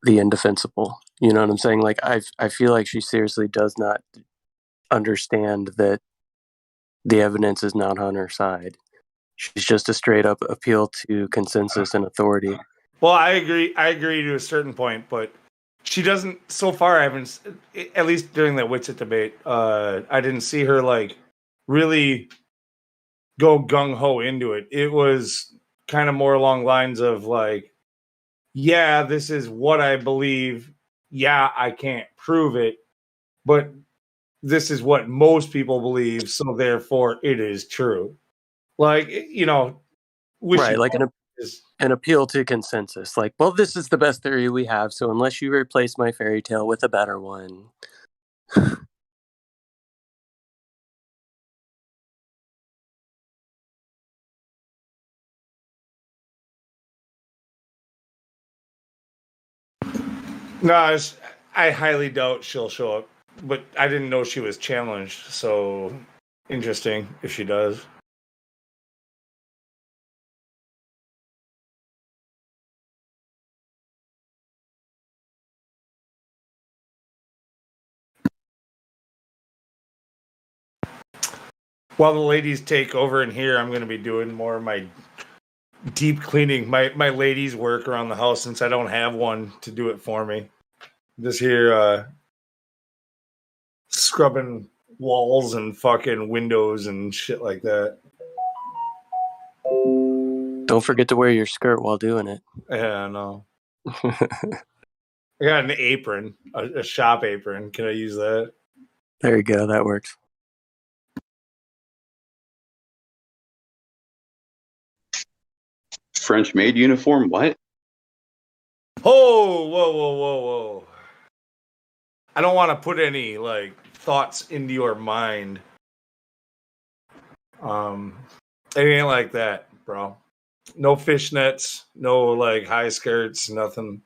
V: the indefensible. You know what I'm saying? Like I feel like she seriously does not understand that the evidence is not on her side. She's just a straight up appeal to consensus and authority.
C: Well, I agree to a certain point, but she doesn't. So far, I haven't. At least during that Witsit debate, I didn't see her like really go gung ho into it. It was kind of more along lines of like, yeah, this is what I believe. Yeah, I can't prove it, but this is what most people believe, so therefore it is true. Like,
V: right, like an appeal to consensus. Like, well, this is the best theory we have, so unless you replace my fairy tale with a better one.
C: No, I highly doubt she'll show up, but I didn't know she was challenged, so interesting if she does. While the ladies take over in here, I'm going to be doing more of my deep cleaning, my ladies' work around the house since I don't have one to do it for me. Just here scrubbing walls and fucking windows and shit like that.
V: Don't forget to wear your skirt while doing it.
C: Yeah, I know. I got an apron, a shop apron. Can I use that?
V: There you go. That works.
Q: French maid uniform? What?
C: Oh, whoa. I don't want to put any like thoughts into your mind. It ain't like that, bro. No fishnets, no like high skirts, nothing.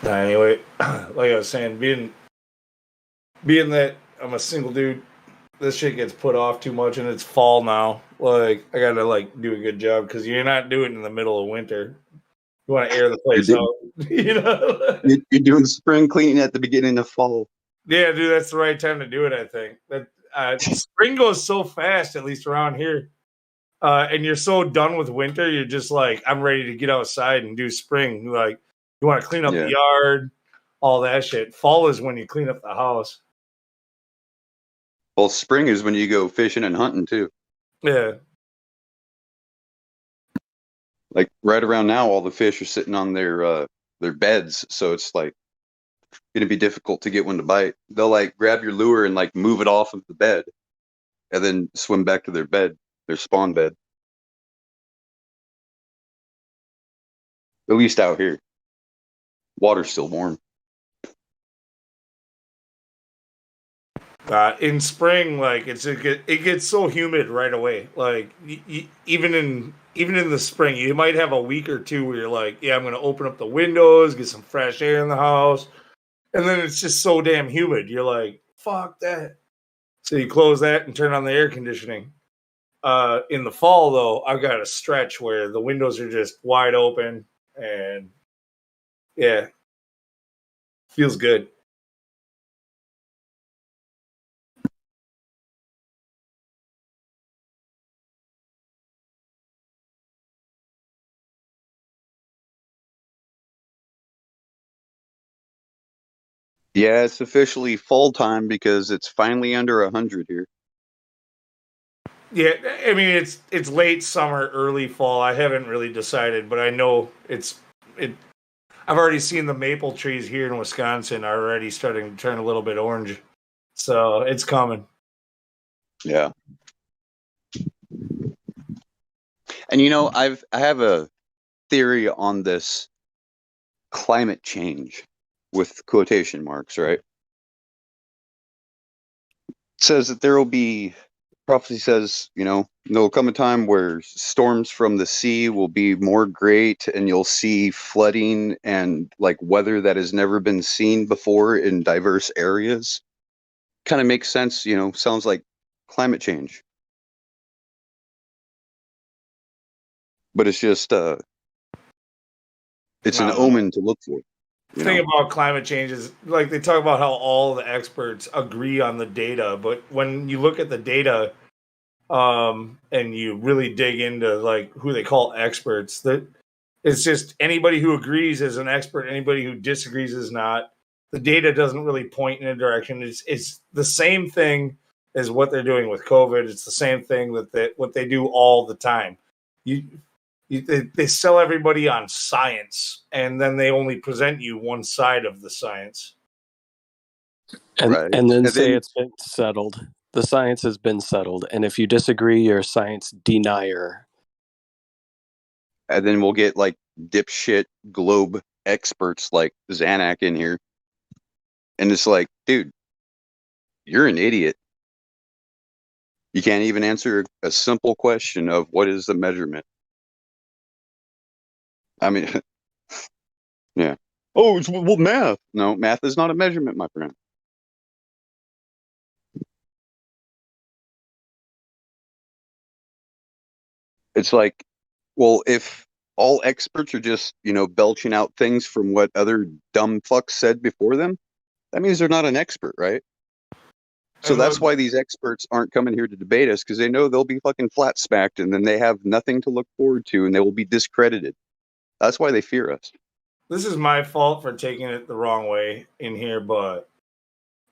C: Anyway, like I was saying, being that I'm a single dude, this shit gets put off too much, and it's fall now. Like I gotta like do a good job because you're not doing it in the middle of winter. You want to air the place out, you know.
Q: You're doing spring cleaning at the beginning of fall.
C: Yeah, dude, that's the right time to do it. I think that spring goes so fast, at least around here. And you're so done with winter, you're just like, I'm ready to get outside and do spring. Like, you want to clean up the yard, all that shit. Fall is when you clean up the house.
Q: Well, spring is when you go fishing and hunting too.
C: Yeah.
Q: Like right around now, all the fish are sitting on their beds, so it's like it'd be difficult to get one to bite. They'll like grab your lure and like move it off of the bed, and then swim back to their bed, their spawn bed. At least out here, water's still warm.
C: In spring, like it gets so humid right away. Like even in the spring, you might have a week or two where you're like, yeah, I'm gonna open up the windows, get some fresh air in the house, and then it's just so damn humid. You're like, fuck that. So you close that and turn on the air conditioning. In the fall, though, I've got a stretch where the windows are just wide open, and yeah, feels good.
Q: Yeah, it's officially fall time because it's finally under 100 here.
C: Yeah, I mean it's late summer, early fall. I haven't really decided, but I know it. I've already seen the maple trees here in Wisconsin are already starting to turn a little bit orange, so it's coming.
Q: Yeah. And you know, I have a theory on this climate change with quotation marks, right? It says that there will be prophecy says, you know, there'll come a time where storms from the sea will be more great and you'll see flooding and like weather that has never been seen before in diverse areas. Kind of makes sense, you know, sounds like climate change. But it's just it's an omen to look for.
C: The thing about climate change is like they talk about how all the experts agree on the data, but when you look at the data and you really dig into like who they call experts, that it's just anybody who agrees is an expert, anybody who disagrees is not. The data doesn't really point in a direction. It's the same thing as what they're doing with COVID. It's the same thing what they do all the time. They sell everybody on science, and then they only present you one side of the science.
V: And then say it's been settled. The science has been settled. And if you disagree, you're a science denier.
Q: And then we'll get like dipshit globe experts like Zanuck in here. And it's like, dude, you're an idiot. You can't even answer a simple question of what is the measurement. I mean, yeah. Oh, it's well, math. No, math is not a measurement, my friend. It's like, well, if all experts are just, you know, belching out things from what other dumb fucks said before them, That means they're not an expert, right? So
C: And
Q: that's
C: look,
Q: why these experts aren't coming here to debate us, because they know they'll be fucking flat smacked, and then they have nothing to look forward to, and they will be discredited. That's why they fear us.
C: this is my fault for taking it the wrong way in here, but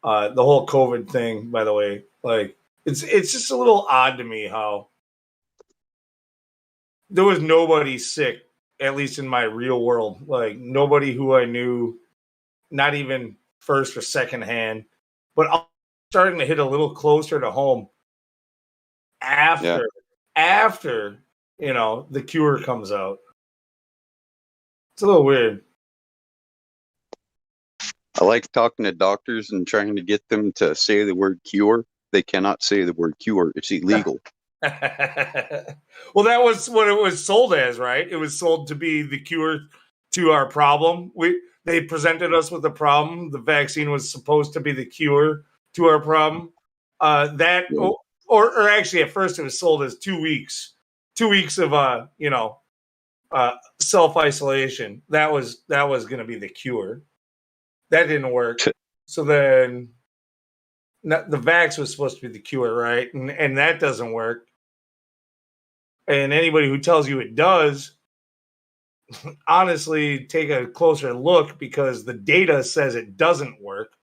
C: the whole COVID thing, by the way, like it's just a little odd to me how there was nobody sick, at least in my real world. Like nobody who I knew, not even first or second hand, but I'm starting to hit a little closer to home after the cure comes out. It's a little weird.
Q: I like talking to doctors and trying to get them to say the word cure. They cannot say the word cure. It's illegal.
C: Well, that was what it was sold as, right? It was sold to be the cure to our problem. They presented us with a problem. The vaccine was supposed to be the cure to our problem. Or actually, at first, it was sold as 2 weeks, 2 weeks of self isolation. That was going to be the cure. That didn't work. So then the vax was supposed to be the cure, right? And that doesn't work. And anybody who tells you it does, honestly, take a closer look because the data says it doesn't work.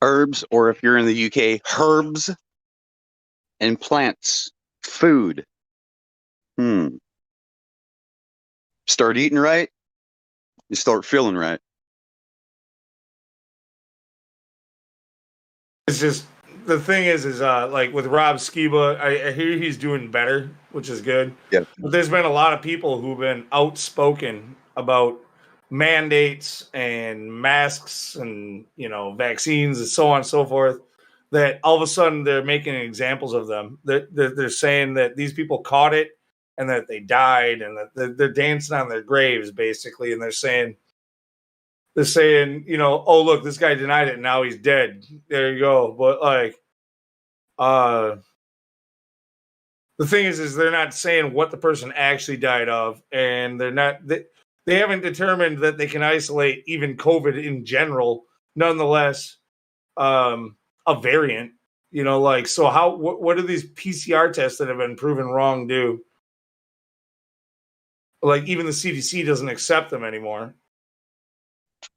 Q: Herbs, or if you're in the UK, herbs and plants, food. Start eating right, you start feeling right.
C: It's just the thing is like with Rob Skiba, I hear he's doing better, which is good.
Q: Yeah.
C: But there's been a lot of people who've been outspoken about mandates and masks and vaccines and so on and so forth. That all of a sudden they're making examples of them. They're saying that these people caught it and that they died and that they're dancing on their graves basically, and they're saying, oh look, this guy denied it and now he's dead. There you go. But like, the thing is they're not saying what the person actually died of, and they haven't determined that they can isolate even COVID in general. Nonetheless, a variant. So what do these PCR tests that have been proven wrong do? Like even the CDC doesn't accept them anymore.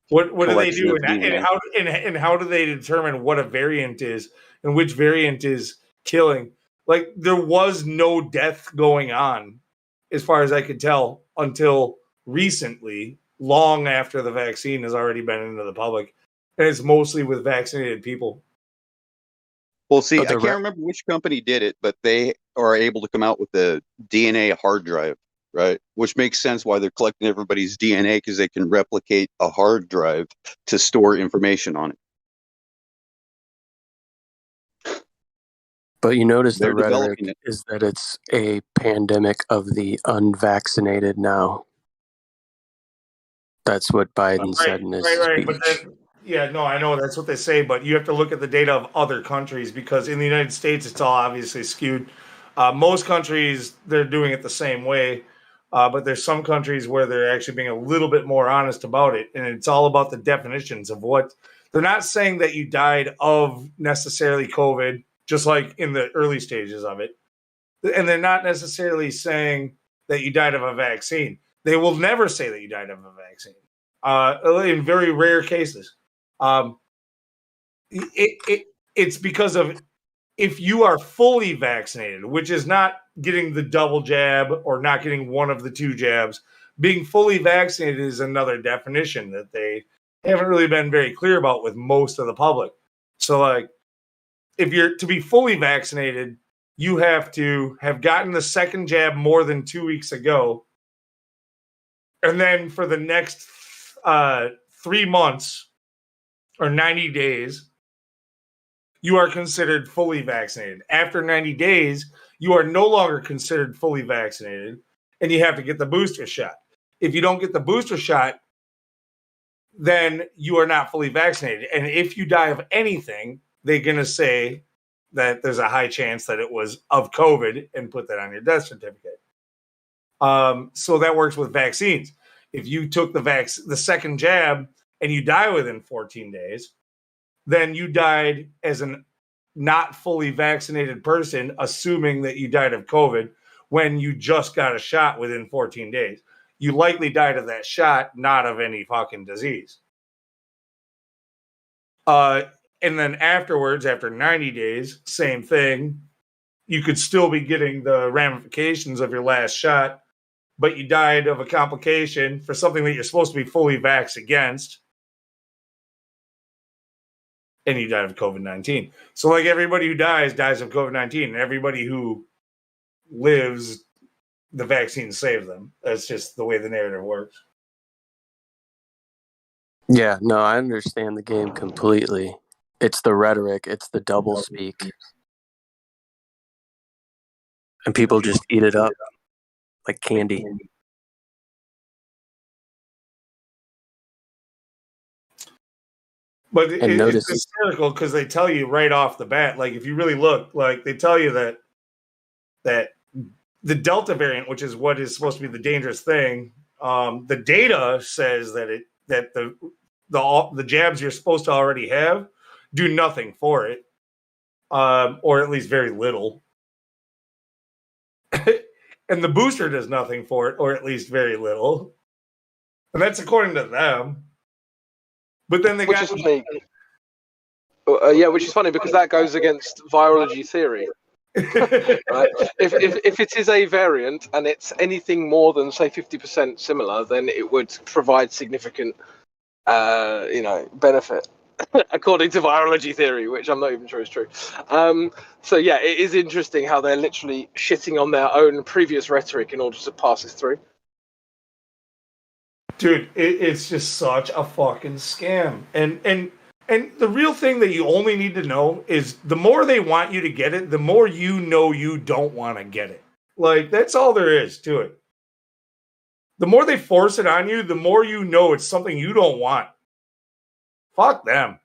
C: What do they do, and how do they determine what a variant is and which variant is killing? Like there was no death going on, as far as I could tell, until recently, long after the vaccine has already been into the public, and it's mostly with vaccinated people.
Q: Well, see, I can't remember which company did it, but they are able to come out with a DNA hard drive, right? Which makes sense why they're collecting everybody's DNA, because they can replicate a hard drive to store information on it.
V: But you notice
Q: They're
V: the rhetoric
Q: developing it.
V: is that it's a pandemic of the unvaccinated now. That's what Biden said in his speech.
C: But I know that's what they say, but you have to look at the data of other countries, because in the United States, it's all obviously skewed. Most countries, they're doing it the same way, but there's some countries where they're actually being a little bit more honest about it, and it's all about the definitions of what they're not saying that you died of necessarily COVID, just like in the early stages of it, and they're not necessarily saying that you died of a vaccine. They will never say that you died of a vaccine. In very rare cases. It's because of if you are fully vaccinated, which is not getting the double jab or not getting one of the two jabs. Being fully vaccinated is another definition that they haven't really been very clear about with most of the public. So, like, if you're to be fully vaccinated, you have to have gotten the second jab more than 2 weeks ago. And then for the next 3 months or 90 days, you are considered fully vaccinated. After 90 days, you are no longer considered fully vaccinated, and you have to get the booster shot. If you don't get the booster shot, then you are not fully vaccinated. And if you die of anything, they're going to say that there's a high chance that it was of COVID and put that on your death certificate. So that works with vaccines. If you took the second jab and you die within 14 days, then you died as an not fully vaccinated person, assuming that you died of COVID when you just got a shot within 14 days. You likely died of that shot, not of any fucking disease. And then afterwards, after 90 days, same thing. You could still be getting the ramifications of your last shot, but you died of a complication for something that you're supposed to be fully vaxxed against. And you died of COVID-19. So like everybody who dies of COVID-19. And everybody who lives, the vaccine saves them. That's just the way the narrative works.
V: Yeah, no, I understand the game completely. It's the rhetoric, it's the double speak. And people just eat it up like candy.
C: But
V: And
C: it's hysterical because they tell you right off the bat, like if you really look, like they tell you that the Delta variant, which is what is supposed to be the dangerous thing, the data says that the jabs you're supposed to already have do nothing for it, or at least very little. And the booster does nothing for it, or at least very little. And that's according to them. But then they
B: which is funny. Which is funny because that goes against virology theory. Right? If it is a variant and it's anything more than say 50% similar, then it would provide significant, benefit, according to virology theory, which I'm not even sure is true. So yeah, it is interesting how they're literally shitting on their own previous rhetoric in order to pass this through.
C: Dude, it's just such a fucking scam. And the real thing that you only need to know is the more they want you to get it, the more you know you don't want to get it. Like, that's all there is to it. The more they force it on you, the more you know it's something you don't want. Fuck them.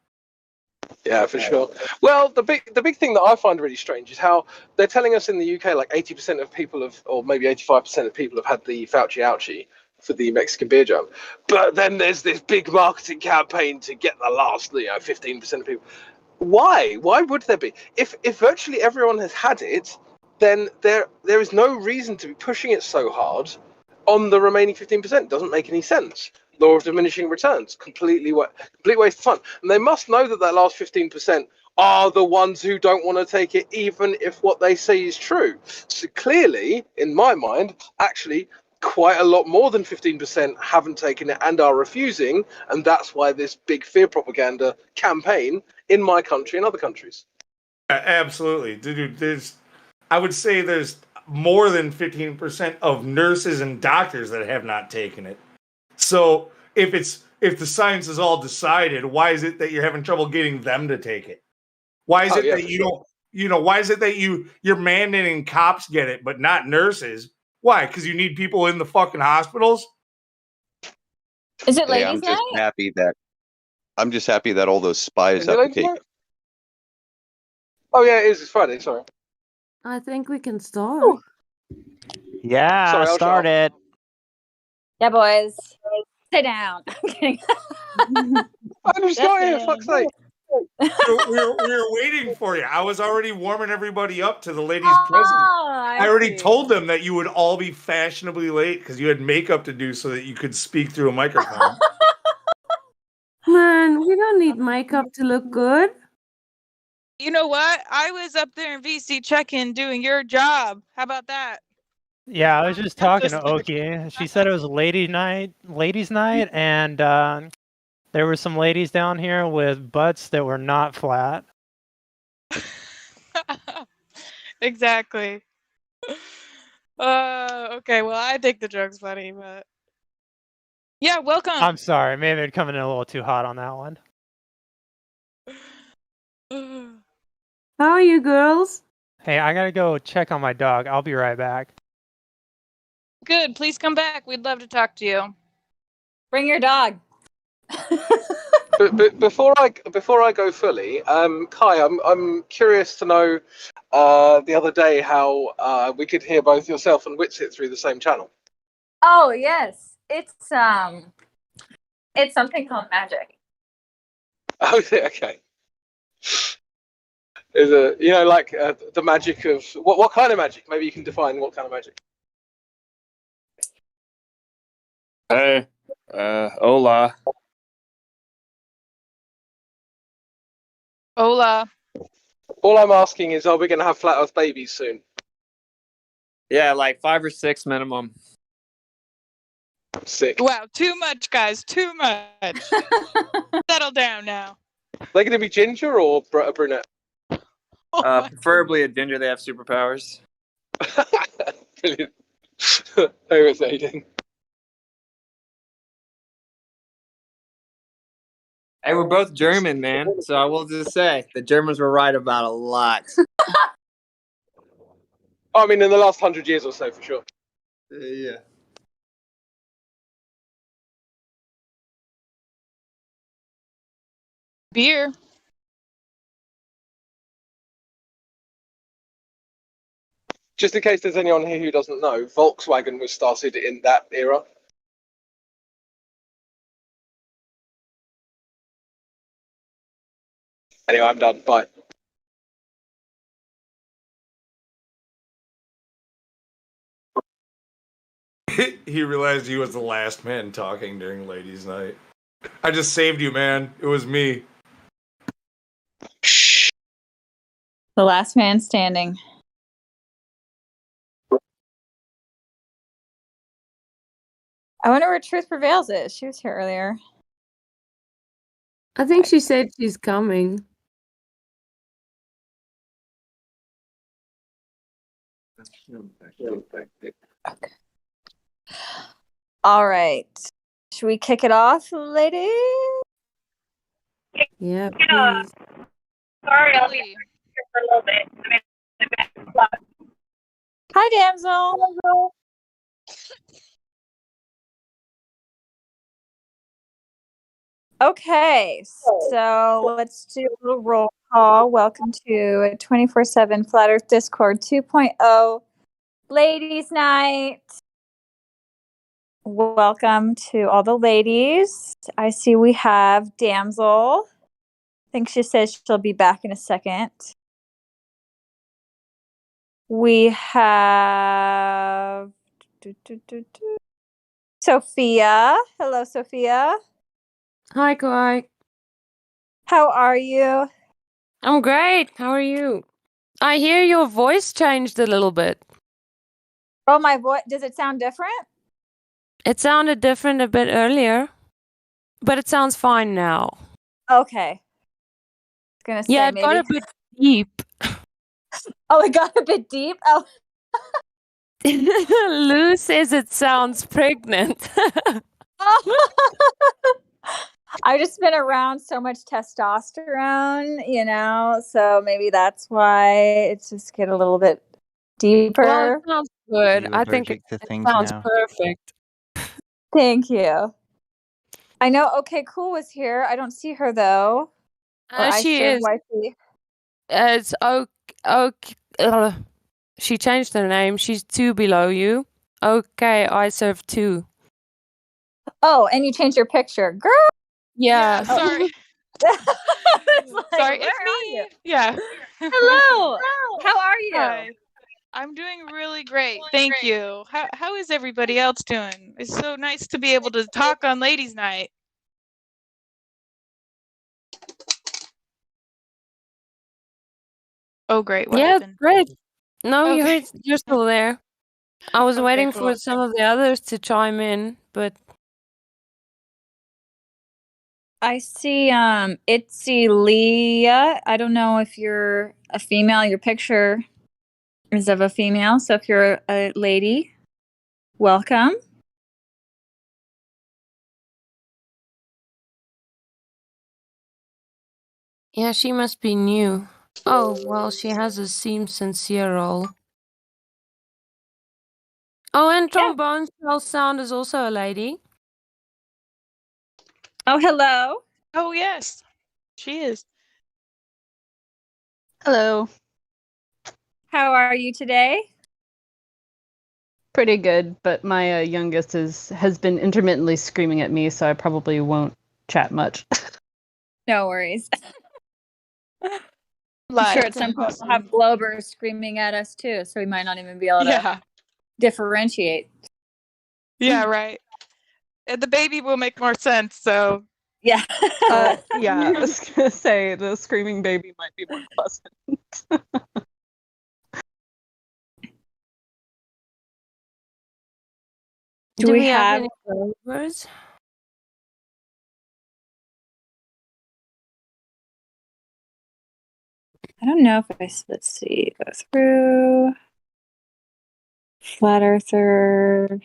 B: Yeah, for sure. Well, the big thing that I find really strange is how they're telling us in the UK like 80% of people have, or maybe 85% of people have had the Fauci ouchie for the Mexican beer jump. But then there's this big marketing campaign to get the last, 15% of people. Why? Why would there be? If virtually everyone has had it, then there is no reason to be pushing it so hard on the remaining 15%. Doesn't make any sense. Law of diminishing returns, complete waste of time. And they must know that last 15% are the ones who don't want to take it, even if what they say is true. So clearly, in my mind, actually, quite a lot more than 15% haven't taken it and are refusing, and that's why this big fear propaganda campaign in my country and other countries.
C: Absolutely. Dude, I would say there's more than 15% of nurses and doctors that have not taken it. So if the science is all decided, why is it that you're having trouble getting them to take it? Why is it that you don't, why is it that you're mandating cops get it, but not nurses? Why? Because you need people in the fucking hospitals?
I: Is it ladies'
Q: I'm
I: night?
Q: just happy that all those spies have to take it.
B: Oh yeah, it is. It's Friday. Sorry.
H: I think we can start.
P: Yeah,
B: Sorry, I'll
P: start it.
I: Yeah, boys. Sit down. I'm kidding.
B: I just got here, fuck's sake.
C: we were waiting for you. I was already warming everybody up to the ladies present. I already told them that you would all be fashionably late because you had makeup to do so that you could speak through a microphone.
H: Man, we don't need makeup to look good.
W: You know what? I was up there in VC check-in doing your job. How about that?
X: Yeah, I was just talking to Oki. She said it was ladies' night, and there were some ladies down here with butts that were not flat.
W: Exactly. Okay, well, I think the joke's funny, but yeah, welcome.
X: I'm sorry, maybe I'd come in a little too hot on that one.
H: How are you girls?
X: Hey, I gotta go check on my dog. I'll be right back.
W: Good. Please come back. We'd love to talk to you.
I: Bring your dog.
B: But before I go fully, Kai, I'm curious to know. The other day, how we could hear both yourself and Witsit through the same channel.
I: Oh yes, it's something called magic.
B: Oh, is it? Okay. Is it, like the magic of what kind of magic? Maybe you can define what kind of magic.
R: Hey, hola.
W: Hola.
B: All I'm asking is, are we going to have flat Earth babies soon?
R: Yeah, like 5 or 6 minimum.
B: Sick.
W: Wow, too much, guys. Too much. Settle down now.
B: They're going to be ginger or a brunette?
R: Preferably a ginger. They have superpowers.
B: Brilliant. Hey, what's Aiden?
R: Hey, we're both German, man. So I will just say the Germans were right about a lot.
B: I mean, in the last 100 years or so, for sure.
R: Yeah.
W: Beer.
B: Just in case there's anyone here who doesn't know, Volkswagen was started in that era. Anyway, I'm done. Bye.
C: He realized he was the last man talking during ladies' night. I just saved you, man. It was me.
I: The last man standing. I wonder where Truth Prevails is. She was here earlier.
H: I think she said she's coming.
I: Okay. All right. Should we kick it off, lady?
H: Yeah.
I: Please.
E: Sorry, I'll be here for a little bit.
I: Hi, damsel. Okay, so let's do a little roll call. Welcome to 24/7 Flat Earth Discord 2.0 Ladies Night. Welcome to all the ladies. I see we have Damsel. I think she says she'll be back in a second. We have Sophia. Hello, Sophia.
H: Hi, Kai.
I: How are you?
H: I'm great. How are you? I hear your voice changed a little bit.
I: Oh, my voice. Does it sound different?
H: It sounded different a bit earlier, but it sounds fine now.
I: Okay. I was gonna say
H: Yeah, it
I: maybe.
H: got a bit deep.
I: Oh, it got a bit deep. Oh.
H: Lou says it sounds pregnant.
I: I've just been around so much testosterone, so maybe that's why it's just get a little bit deeper.
H: Well, it sounds good.
P: You
H: I think it
P: allergic to things
H: sounds
P: now?
H: perfect.
I: Thank you. I know. Okay, Cool was here. I don't see her though. Or I
H: She
I: serve
H: is.
I: wifey.
H: It's she changed her name. She's 2 below you. Okay, I serve 2.
I: Oh, and you changed your picture, girl.
W: Yeah,
I: Oh.
W: sorry.
I: It's like,
W: Sorry,
I: where
W: it's
I: are you?
W: me. Yeah.
I: Hello. How are you?
W: Hi. I'm doing really great. Thank you. How is everybody else doing? It's so nice to be able to talk on Ladies' Night. Oh, great. What
H: Yeah,
W: happened?
H: great. No,
W: Okay.
H: you're still there. I was
W: Okay,
H: waiting
W: cool.
H: for some of the others to chime in, but
I: I see Itzy Leah. I don't know if you're a female. Your picture is of a female, so if you're a lady, welcome.
H: yeah, she must be new. Oh, well, she has a Seem Sincere role. Oh, and Trombone Shell Sound is also a lady.
I: Oh, hello.
W: Oh yes, she is.
F: Hello.
I: How are you today?
F: Pretty good, but my youngest has been intermittently screaming at me, so I probably won't chat much.
I: No worries. I'm
W: Live.
I: sure at some point we'll have Globers screaming at us too, so we might not even be able to
W: Yeah.
I: differentiate.
W: Yeah, right. And the baby will make more sense. So
I: Yeah.
F: Yeah, I was gonna say the screaming baby might be more pleasant.
I: Do we
H: have
I: have
H: any Globers?
I: I don't know if let's see, go through Flat Earther.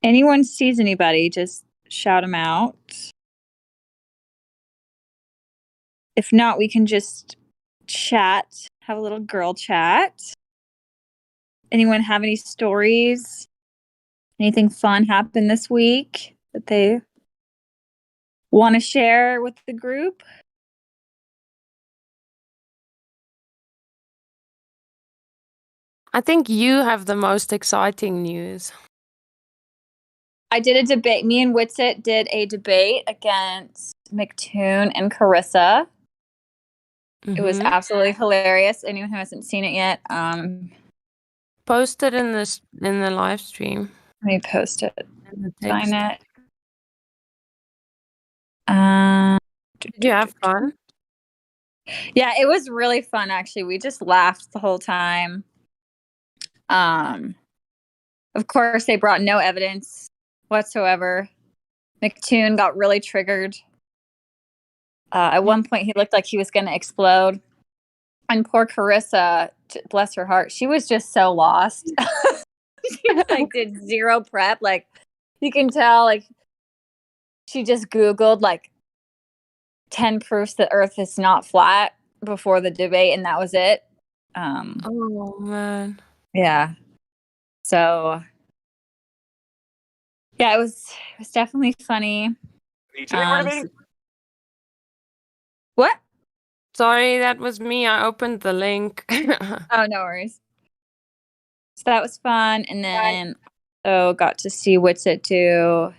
I: Anyone sees anybody, just shout them out. If not, we can just chat, have a little girl chat. Anyone have any stories? Anything fun happened this week that they want to share with the group?
H: I think you have the most exciting news.
I: I did a debate. Me and Witsit did a debate against McToon and Carissa. It was
H: Mhm.
I: absolutely hilarious. Anyone who hasn't seen it yet,
H: Post it in the live stream.
I: let me post it.
H: In the
I: Find
H: text.
I: it. Um,
H: Did you have fun?
I: Yeah, it was really fun actually. We just laughed the whole time. Of course they brought no evidence whatsoever. McToon got really triggered. At one point he looked like he was going to explode. And poor Carissa, bless her heart, she was just so lost. She like did zero prep. Like you can tell, like she just Googled like 10 proofs that Earth is not flat before the debate, and that was it.
H: Oh man.
I: Yeah. So yeah, it was definitely funny. What?
H: Sorry, that was me. I opened the link.
I: Oh, no worries. So that was fun, and then got to see Witsit do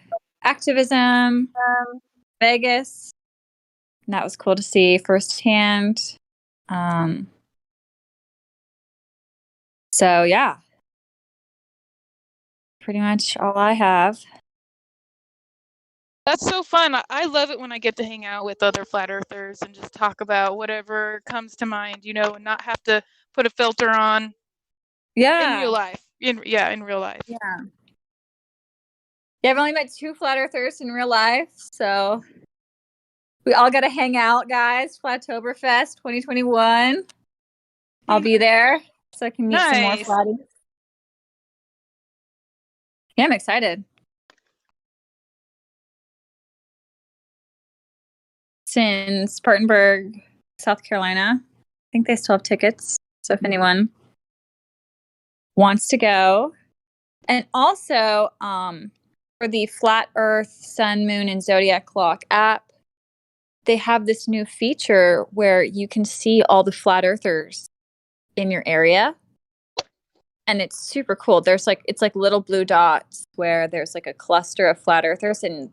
I: activism, Vegas, and that was cool to see firsthand. So yeah, pretty much all I have.
W: that's so fun. I love it when I get to hang out with other flat earthers and just talk about whatever comes to mind, and not have to put a filter on.
I: Yeah.
W: In real life. In real life.
I: Yeah. Yeah, I've only met 2 flat earthers in real life, so we all got to hang out, guys. Flattoberfest 2021. I'll be there so I can meet some more
W: Nice.
I: flatties. Yeah, I'm excited. It's in Spartanburg, South Carolina. I think they still have tickets. So if anyone wants to go. And also, for the Flat Earth, Sun, Moon, and Zodiac Clock app, they have this new feature where you can see all the flat earthers in your area. And it's super cool. It's like little blue dots where there's like a cluster of flat earthers, and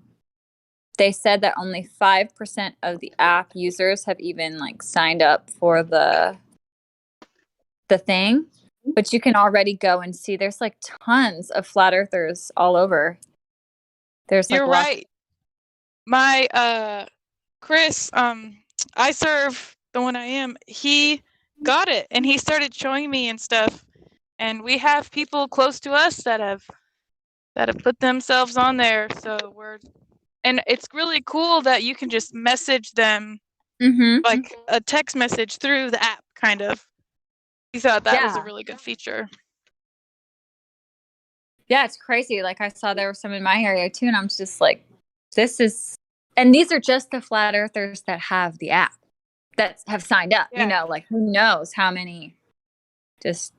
I: they said that only 5% of the app users have even like signed up for the thing, but you can already go and see there's like tons of flat earthers all over. There's like
W: You're right. My Chris, I serve the one I am. He got it and he started showing me and stuff. And we have people close to us that have put themselves on there. So and it's really cool that you can just message them like a text message through the app, kind of. We thought that was a really good feature.
I: Yeah, it's crazy. Like I saw there were some in my area too, and I'm just like, and these are just the flat earthers that have the app, that have signed up.
W: Yeah.
I: Like who knows how many? There's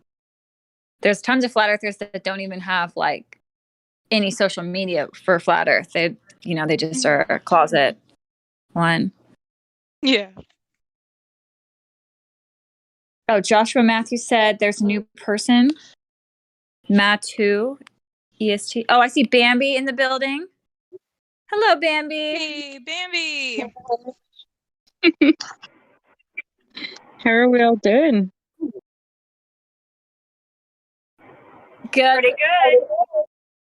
I: tons of flat earthers that don't even have like any social media for Flat Earth. They just are a closet one.
W: Yeah.
I: Oh, Joshua Matthews said there's a new person. Matu, EST. Oh, I see Bambi in the building. Hello, Bambi.
W: Hey, Bambi.
F: How are we all doing?
I: Good.
E: Pretty good.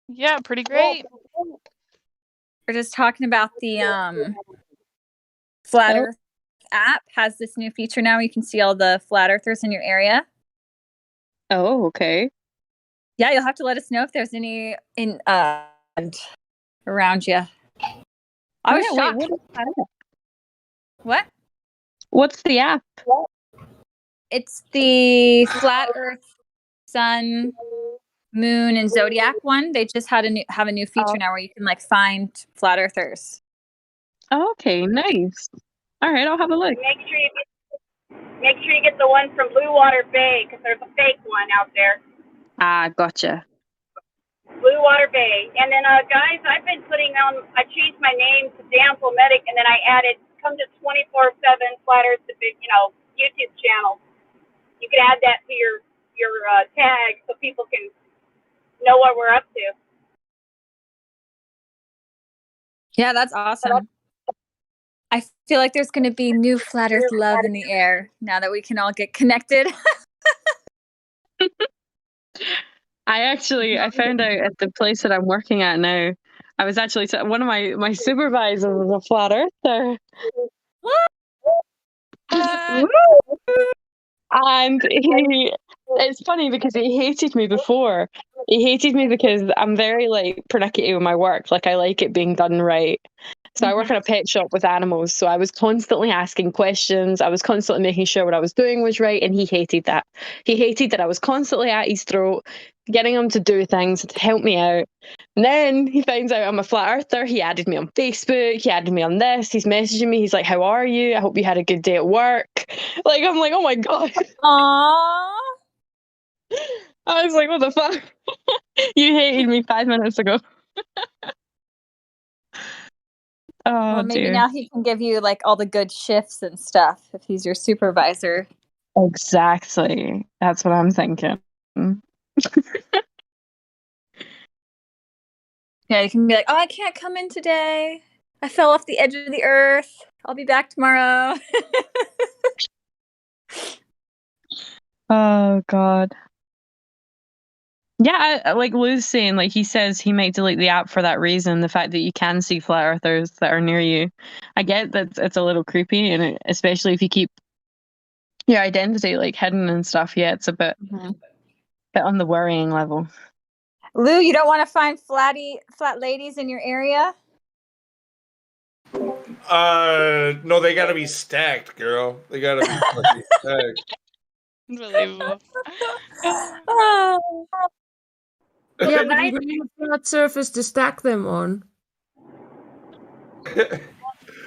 W: Yeah, pretty great.
I: We're just talking about the Flat Earth app has this new feature now. You can see all the flat earthers in your area.
F: Oh, okay.
I: Yeah, you'll have to let us know if there's any in around you. I was shocked.
F: What is that app?
I: What?
F: What's the app?
I: It's the Flat Earth, Sun, Moon, and Zodiac one. They just have a new feature now where you can find flat earthers.
F: Okay, nice. All right, I'll have a look.
E: Make sure you get the one from Blue Water Bay because there's a fake one out there.
F: Ah, gotcha.
E: Blue Water Bay. And then, guys, I've been I changed my name to Dan Medic, and then I added come to 24/7 Flat Earth, YouTube channel. You can add that to your tag so people can know what we're up to.
I: Yeah, that's awesome. I feel like there's going to be new Flat Earth love in the air now that we can all get connected.
F: I found out at the place that I'm working at now. I was actually one of my supervisors was a flat earther. And it's funny because he hated me before. He hated me because I'm very pernickety with my work. I like it being done right. So I work in a pet shop with animals. So I was constantly asking questions. I was constantly making sure what I was doing was right. And he hated that. He hated that I was constantly at his throat, getting him to do things to help me out. And then he finds out I'm a flat earther. He added me on Facebook. He added me on this. He's messaging me. He's like, "How are you? I hope you had a good day at work." I'm like, oh my God.
I: Aww.
F: I was like, what the fuck? You hated me 5 minutes ago. Oh,
I: Well, maybe
F: dear.
I: now he can give you all the good shifts and stuff if he's your supervisor.
F: Exactly. That's what I'm thinking.
I: Yeah, you can be like, "Oh, I can't come in today. I fell off the edge of the earth. I'll be back tomorrow."
F: Oh, God. Yeah, like Lou's saying, he says he might delete the app for that reason. The fact that you can see flat earthers that are near you. I get that it's a little creepy, and especially if you keep your identity hidden and stuff. Yeah, it's a bit on the worrying level.
I: Lou, you don't want to find flat ladies in your area?
C: No, they gotta be stacked, girl. They gotta be fucking stacked.
W: Unbelievable.
K: Yeah, but you don't have a flat surface to stack them on.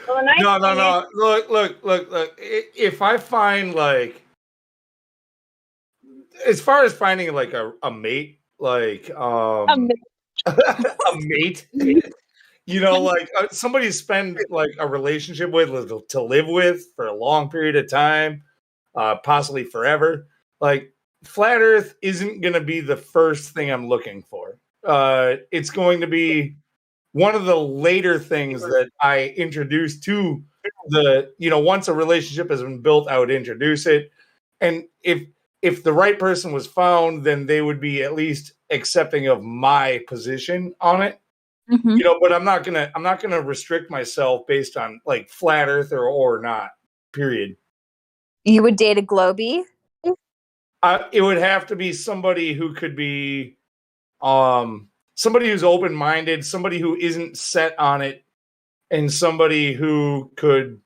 C: No. Look. If I find as far as finding a mate, a mate, somebody to spend a relationship with, to live with for a long period of time, possibly forever. Flat Earth isn't going to be the first thing I'm looking for. It's going to be one of the later things that I introduce to once a relationship has been built, I would introduce it. And if the right person was found, then they would be at least accepting of my position on it. But I'm not gonna restrict myself based on flat Earth or not. Period.
I: You would date a Globie?
C: It would have to be somebody who could be, somebody who's open-minded, somebody who isn't set on it, and somebody who could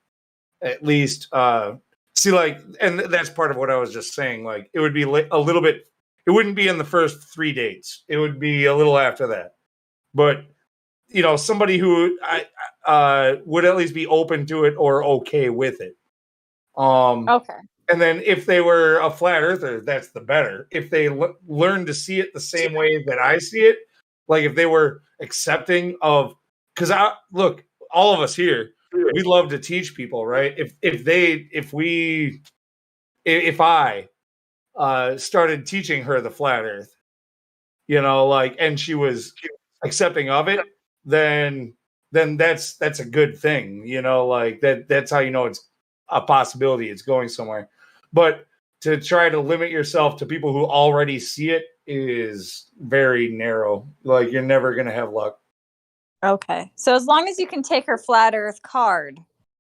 C: at least see and that's part of what I was just saying. It would be a little bit. It wouldn't be in the first 3 dates. It would be a little after that. But somebody who I would at least be open to it or okay with it.
I: Okay.
C: And then if they were a flat earther, that's the better. If they learn to see it the same way that I see it, Like if they were accepting of, because look, all of us here, we love to teach people, right? If I started teaching her the flat Earth, like, and she was accepting of it, then that's a good thing, like that's how it's a possibility, it's going somewhere. But to try to limit yourself to people who already see it is very narrow. Like you're never gonna have luck.
I: Okay. So as long as you can take her flat Earth card,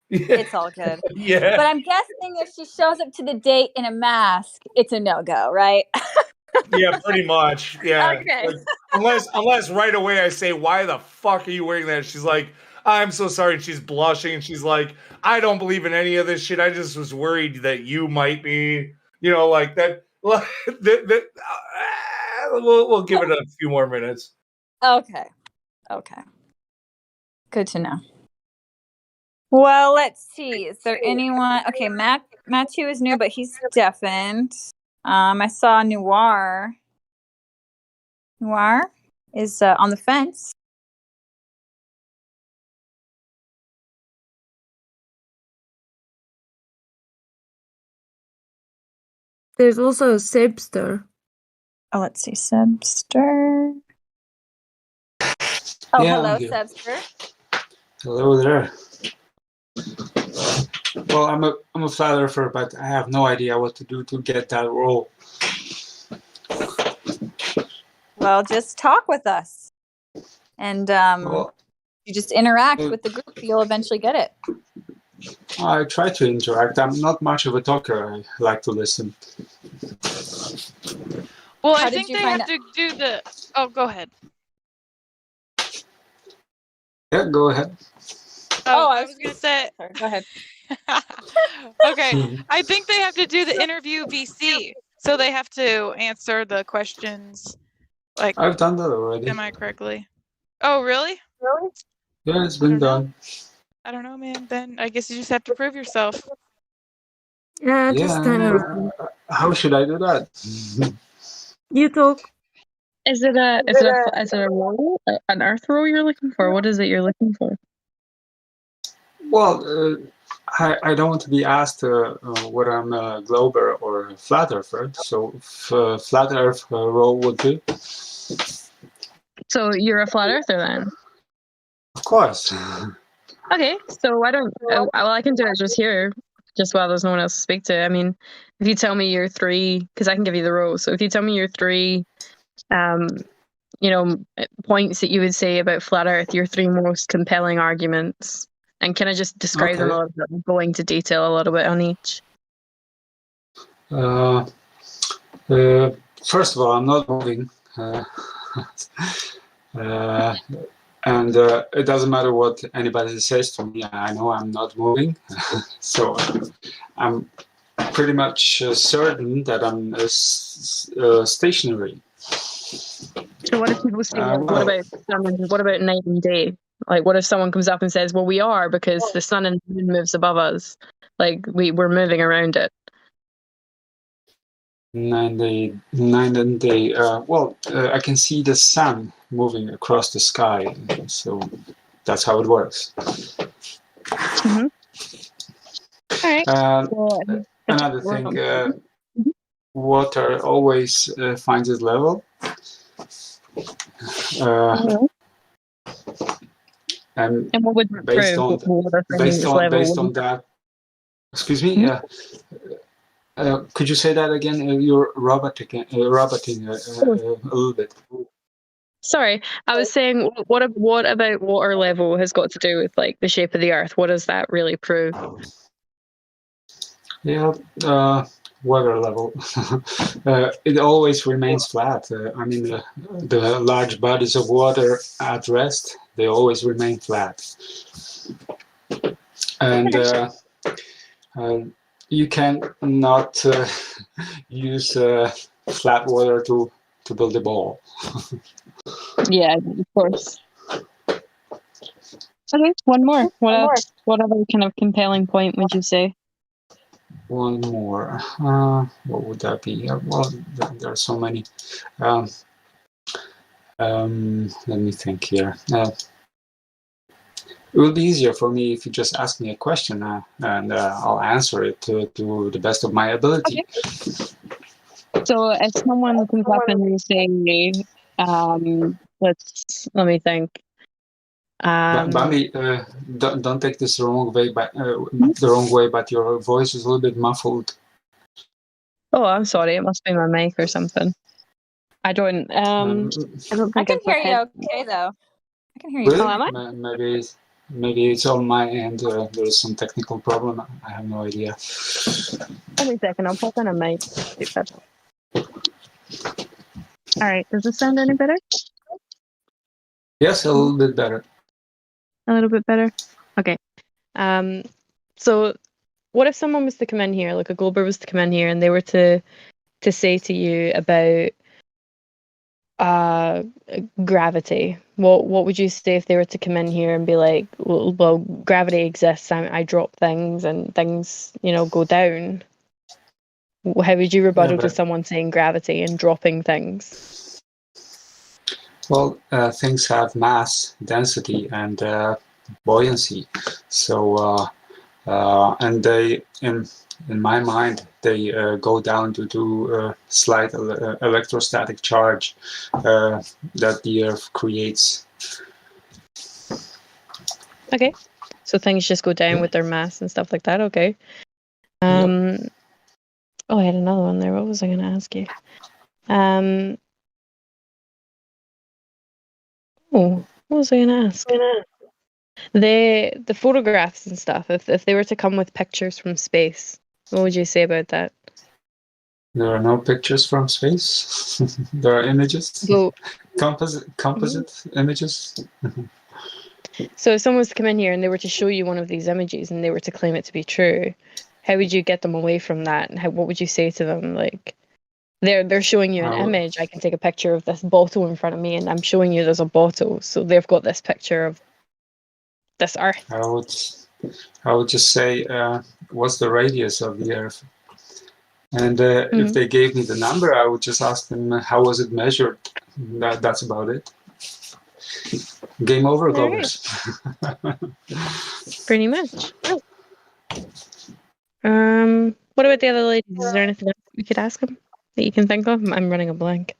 I: it's all good.
C: Yeah.
I: But I'm guessing if she shows up to the date in a mask, it's a no-go, right?
C: Yeah, pretty much. Yeah.
I: Okay.
C: Like, unless right away I say, "Why the fuck are you wearing that?" She's like, "I'm so sorry." And she's blushing and she's like, "I don't believe in any of this shit. I just was worried that you might be, like that." We'll give it a few more minutes.
I: Okay. Good to know. Well, let's see. Is there anyone? Okay, Matthew is new, but he's deafened. I saw Noir. Noir is on the fence.
K: There's also Sebster.
I: Oh, let's see. Sebster. Oh,
L: Yeah,
I: hello,
L: I'm here.
I: Sebster.
L: Hello there. Well, I'm a flat earther, but I have no idea what to do to get that role.
I: Well, just talk with us. And you just interact with the group, you'll eventually get it.
L: I try to interact. I'm not much of a talker. I like to listen.
W: Well,
I: How
W: I
I: did
W: think
I: you
W: they
I: find
W: have to do the. Oh, go ahead.
L: Yeah, go ahead.
W: Oh, I was gonna say.
I: Sorry, go ahead.
W: Okay, I think they have to do the interview VC, so they have to answer the questions like
L: I've done that already.
W: semi-correctly. Oh, really?
L: Yeah, it's been done.
W: I don't know, man. Then I guess you just have to prove yourself.
K: Yeah, just kind of.
L: How should I do that?
K: You talk.
F: Is it a role, an Earth role you're looking for? What is it you're looking for?
L: Well, I don't want to be asked whether I'm a glober or a flat earther. So flat earth role would do.
F: So you're a flat earther then?
L: Of course.
F: Okay, so why don't well, I can do it just here, just while there's no one else to speak to. I mean, if you tell me your three, because I can give you the roles. So if you tell me your three, points that you would say about flat Earth, your three most compelling arguments, and can I just describe them a little bit, go into detail a little bit on each?
L: First of all, I'm not moving. And it doesn't matter what anybody says to me. I know I'm not moving. So I'm pretty much certain that I'm stationary.
F: So what if people say, what about night and day? Like, what if someone comes up and says, well, we are because the sun and the moon moves above us. Like, we're moving around it.
L: Night and day. I can see the sun moving across the sky. So that's how it works.
F: Mm-hmm. All right.
L: Another thing, water always finds its level. And
F: what would that
L: based
F: prove?
L: Based on that, excuse me. Could you say that again? You're roboting a little bit.
F: Sorry, I was saying, what about water level has got to do with like the shape of the Earth? What does that really prove?
L: Yeah, water level. It always remains flat. I mean, the large bodies of water at rest, they always remain flat. And you can not use flat water to build a ball.
F: Yeah, of course. Okay, one more. What else? What other kind of compelling point would you say?
L: One more. What would that be? Well, there are so many. Let me think here. It will be easier for me if you just ask me a question and I'll answer it to the best of my ability.
F: So if someone comes up and they say, let me think.
L: Bambi, don't take this the wrong way, but your voice is a little bit muffled.
F: Oh, I'm sorry. It must be my mic or something. I don't think
I: I can
F: I've got
I: hear you
F: head-
I: okay though. I can hear you.
L: Really?
F: Oh, am I?
L: Maybe it's on my end. There is some technical problem. I have no idea.
F: Wait a second. I'll pop in a mic. All right. Does this sound any better?
L: Yes, a little bit better.
F: A little bit better. Okay. So what if someone was to come in here, like a Glober was to come in here, and they were to say to you about gravity? What would you say if they were to come in here and be like, well, gravity exists. I drop things and things, go down. How would you rebuttal to someone saying gravity and dropping things?
L: Well, things have mass, density, and buoyancy. So, and they, in my mind, they go down due to slight electrostatic charge that the Earth creates.
F: Okay, so things just go down with their mass and stuff like that. Okay. Oh, I had another one there. What was I going to ask you? What was I going to ask? The photographs and stuff. If they were to come with pictures from space, what would you say about that?
L: There are no pictures from space. There are images.
F: Well,
L: composite images.
F: So if someone was to come in here and they were to show you one of these images and they were to claim it to be true, how would you get them away from that? And what would you say to them? Like, they're showing you an image. I can take a picture of this bottle in front of me, and I'm showing you there's a bottle. So they've got this picture of this Earth.
L: I would just say, what's the radius of the Earth? And if they gave me the number, I would just ask them, how was it measured? That's about it. Game over, Glovers.
F: Pretty much. What about the other ladies? Is there anything else we could ask them that you can think of? I'm running a blank.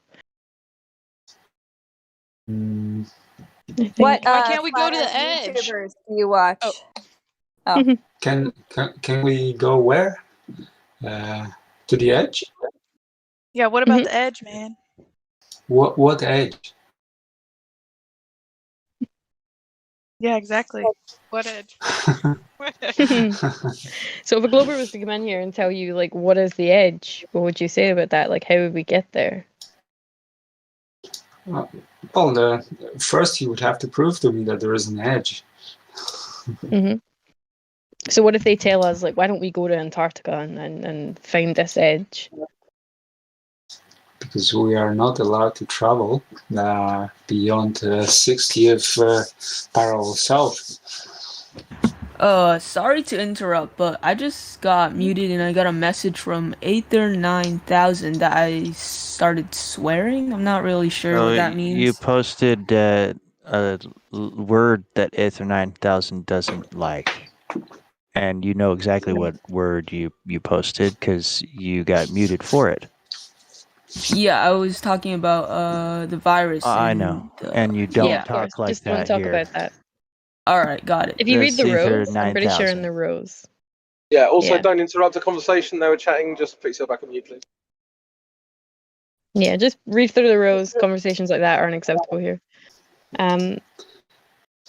I: What?
W: Why can't we go
I: flat
W: to the
I: earth
W: edge?
I: YouTubers do you watch? Oh.
L: Can we go where? To the edge?
W: Yeah, what about the edge, man?
L: What edge?
W: Yeah, exactly. What edge? What edge?
F: So if a Glober was to come in here and tell you, like, what is the edge, what would you say about that? Like, how would we get there?
L: Well, first he would have to prove to me that there is an edge.
F: So what if they tell us, like, why don't we go to Antarctica and find this edge?
L: Because we are not allowed to travel beyond 60th parallel south.
A: Sorry to interrupt, but I just got muted and I got a message from 839,000 that I started swearing. I'm not really sure what that means.
P: You posted a word that Ether9000 doesn't like. And you know exactly what word you posted because you got muted for it.
A: Yeah, I was talking about the virus.
P: I know, and you don't talk like
F: just
P: that
F: don't talk
P: here.
F: about that.
A: All right, got it.
F: If you read the rows, I'm pretty sure in the rows.
B: Yeah, also don't interrupt the conversation. They were chatting. Just put yourself back on mute, please.
F: Yeah, just read through the rows. Conversations like that aren't acceptable here.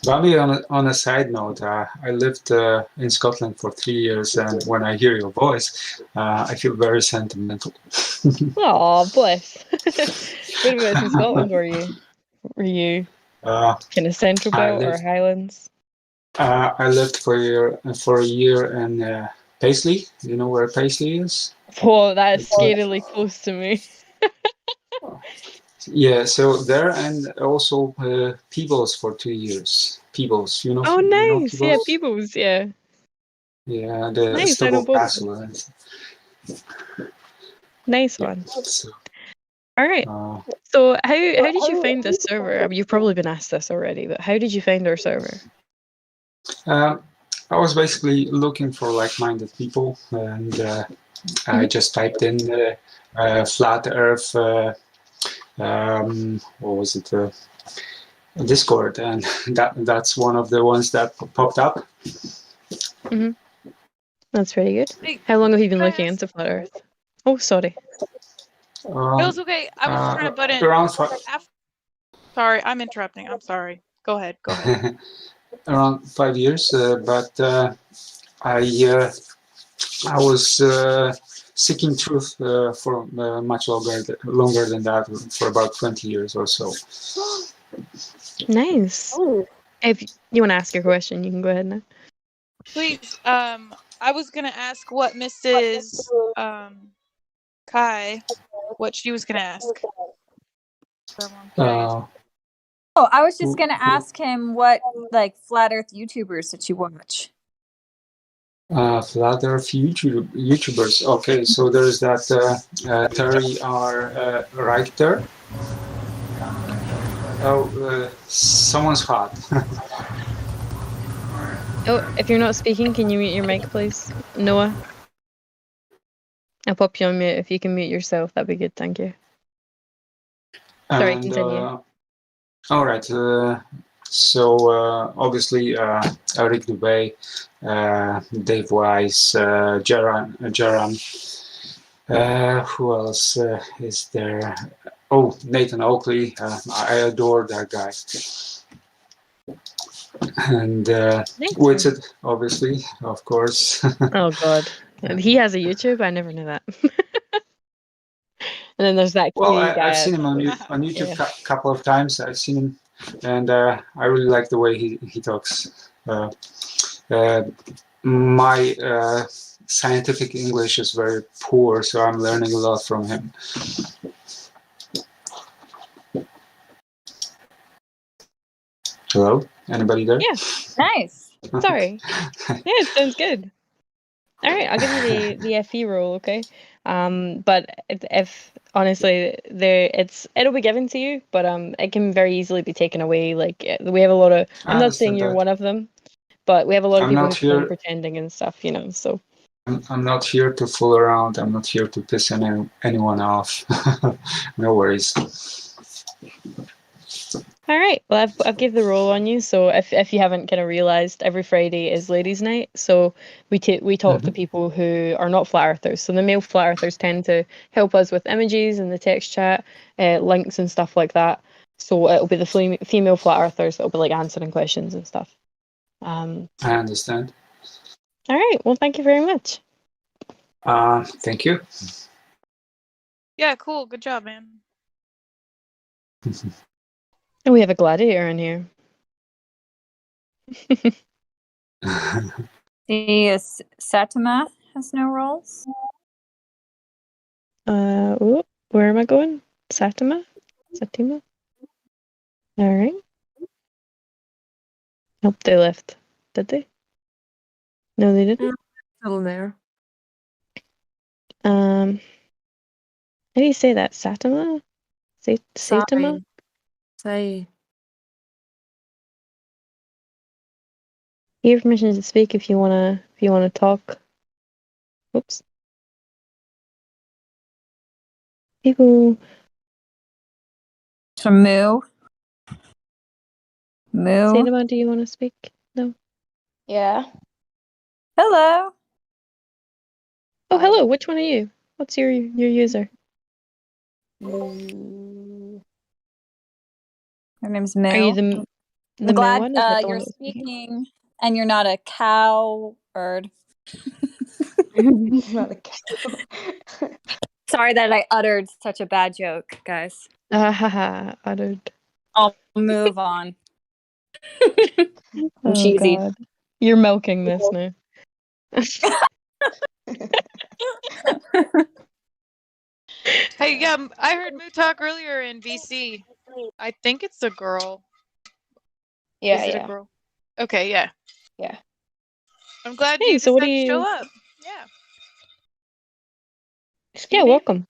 L: Bobby, on a side note, I lived in Scotland for 3 years, and when I hear your voice, I feel very sentimental.
F: Oh, bless. Whereabouts in Scotland were you? Were you kind of Central Belt or Highlands?
L: I lived for a year in Paisley. You know where Paisley is?
F: Whoa, that is scarily close to me.
L: Yeah, so there, and also Peebles for 2 years. Peebles, you know.
F: Oh, nice.
L: You know Peebles?
F: Yeah, Peebles. Yeah.
L: Yeah, the
F: Nice. I know
L: Stubble
F: both.
L: Castle.
F: Nice one. All right.
L: Uh,
F: So how did you find this server? I mean, you've probably been asked this already, but how did you find our server?
L: I was basically looking for like-minded people, and I just typed in flat Earth. What was it? Discord, and that's one of the ones that popped up.
F: Mm-hmm. That's pretty good. How long have you been looking into flat Earth? Oh, sorry.
W: No, it's okay. I was just trying to butt in.
L: Around
W: Sorry, I'm interrupting. I'm sorry. Go ahead. Go ahead.
L: around 5 years, but I was seeking truth for much longer than that, for about 20 years or so.
F: Nice. If you want to ask your question, you can go ahead now.
W: Please. I was gonna ask what Mrs. Kai, what she was gonna ask.
I: Oh, I was just gonna ask him what like flat Earth YouTubers that you watch.
L: Flat Earth YouTubers. Okay, so there's that Terry R. Reichter. Oh, someone's hot.
F: Oh, if you're not speaking, can you mute your mic, please? Noah? I'll pop you on mute. If you can mute yourself, that'd be good. Thank you. Sorry, continue.
L: All right. So obviously Eric Dubay, Dave Weiss, Jaran. Who else is there? Oh, Nathan Oakley. I adore that guy. And Witted, obviously, of course.
F: Oh God, he has a YouTube. I never knew that. And then there's that
L: Well,
F: QE guy.
L: I've seen him on YouTube a couple of times. I've seen him, and I really like the way he talks. My scientific English is very poor, so I'm learning a lot from him. Hello? Anybody there?
F: Yeah. Nice. Sorry. Yeah, it sounds good. All right, I'll give you the FE role, okay? But if honestly, it'll be given to you, but it can very easily be taken away. Like we have a lot of.
L: I
F: I'm not saying
L: understand
F: you're
L: that.
F: one of them, but we have a lot of
L: I'm
F: people who
L: not
F: keep on
L: here-
F: pretending and stuff, you know. So
L: I'm not here to fool around. I'm not here to piss anyone off. No worries.
F: all right, well I've give the role on you. So if you haven't kind of realized, every Friday is Ladies' Night. So we talk to people who are not flat earthers. So the male flat earthers tend to help us with images and the text chat, links and stuff like that. So it'll be the female flat earthers that'll be like answering questions and stuff.
L: I understand.
F: All right, well thank you very much.
L: Thank you.
W: Yeah, cool. Good job, man.
F: And we have a gladiator in here.
I: Satima has no roles.
F: Where am I going? Satima? All right. Nope, they left. Did they? No, they didn't.
K: Still there.
F: How do you say that? Satima? Satima?
K: Say.
F: You have permission to speak if you wanna talk. Oops. People.
I: From Moo. Moo.
F: Satima, do you want to speak? No.
I: Yeah. Hello.
F: Oh, hello. Which one are you? What's your user?
I: Her name's Moo.
F: Are you the
I: I'm
F: male
I: glad
F: one? Is that the
I: you're
F: one that's speaking?
I: speaking and you're not a coward.
K: Not a cow.
I: Sorry that I uttered such a bad joke, guys.
F: Haha, uttered.
I: I'll move on.
F: Oh,
I: cheesy.
F: God. You're milking this now.
W: Hey, yeah, I heard Moo talk earlier in VC. I think it's a girl.
F: Yeah,
W: Is it
F: yeah.
W: a girl? Okay, yeah.
F: Yeah.
W: I'm glad
F: Hey,
W: you
F: so what
W: decided
F: do
W: to show
F: you-
W: up. Yeah.
F: Yeah, welcome.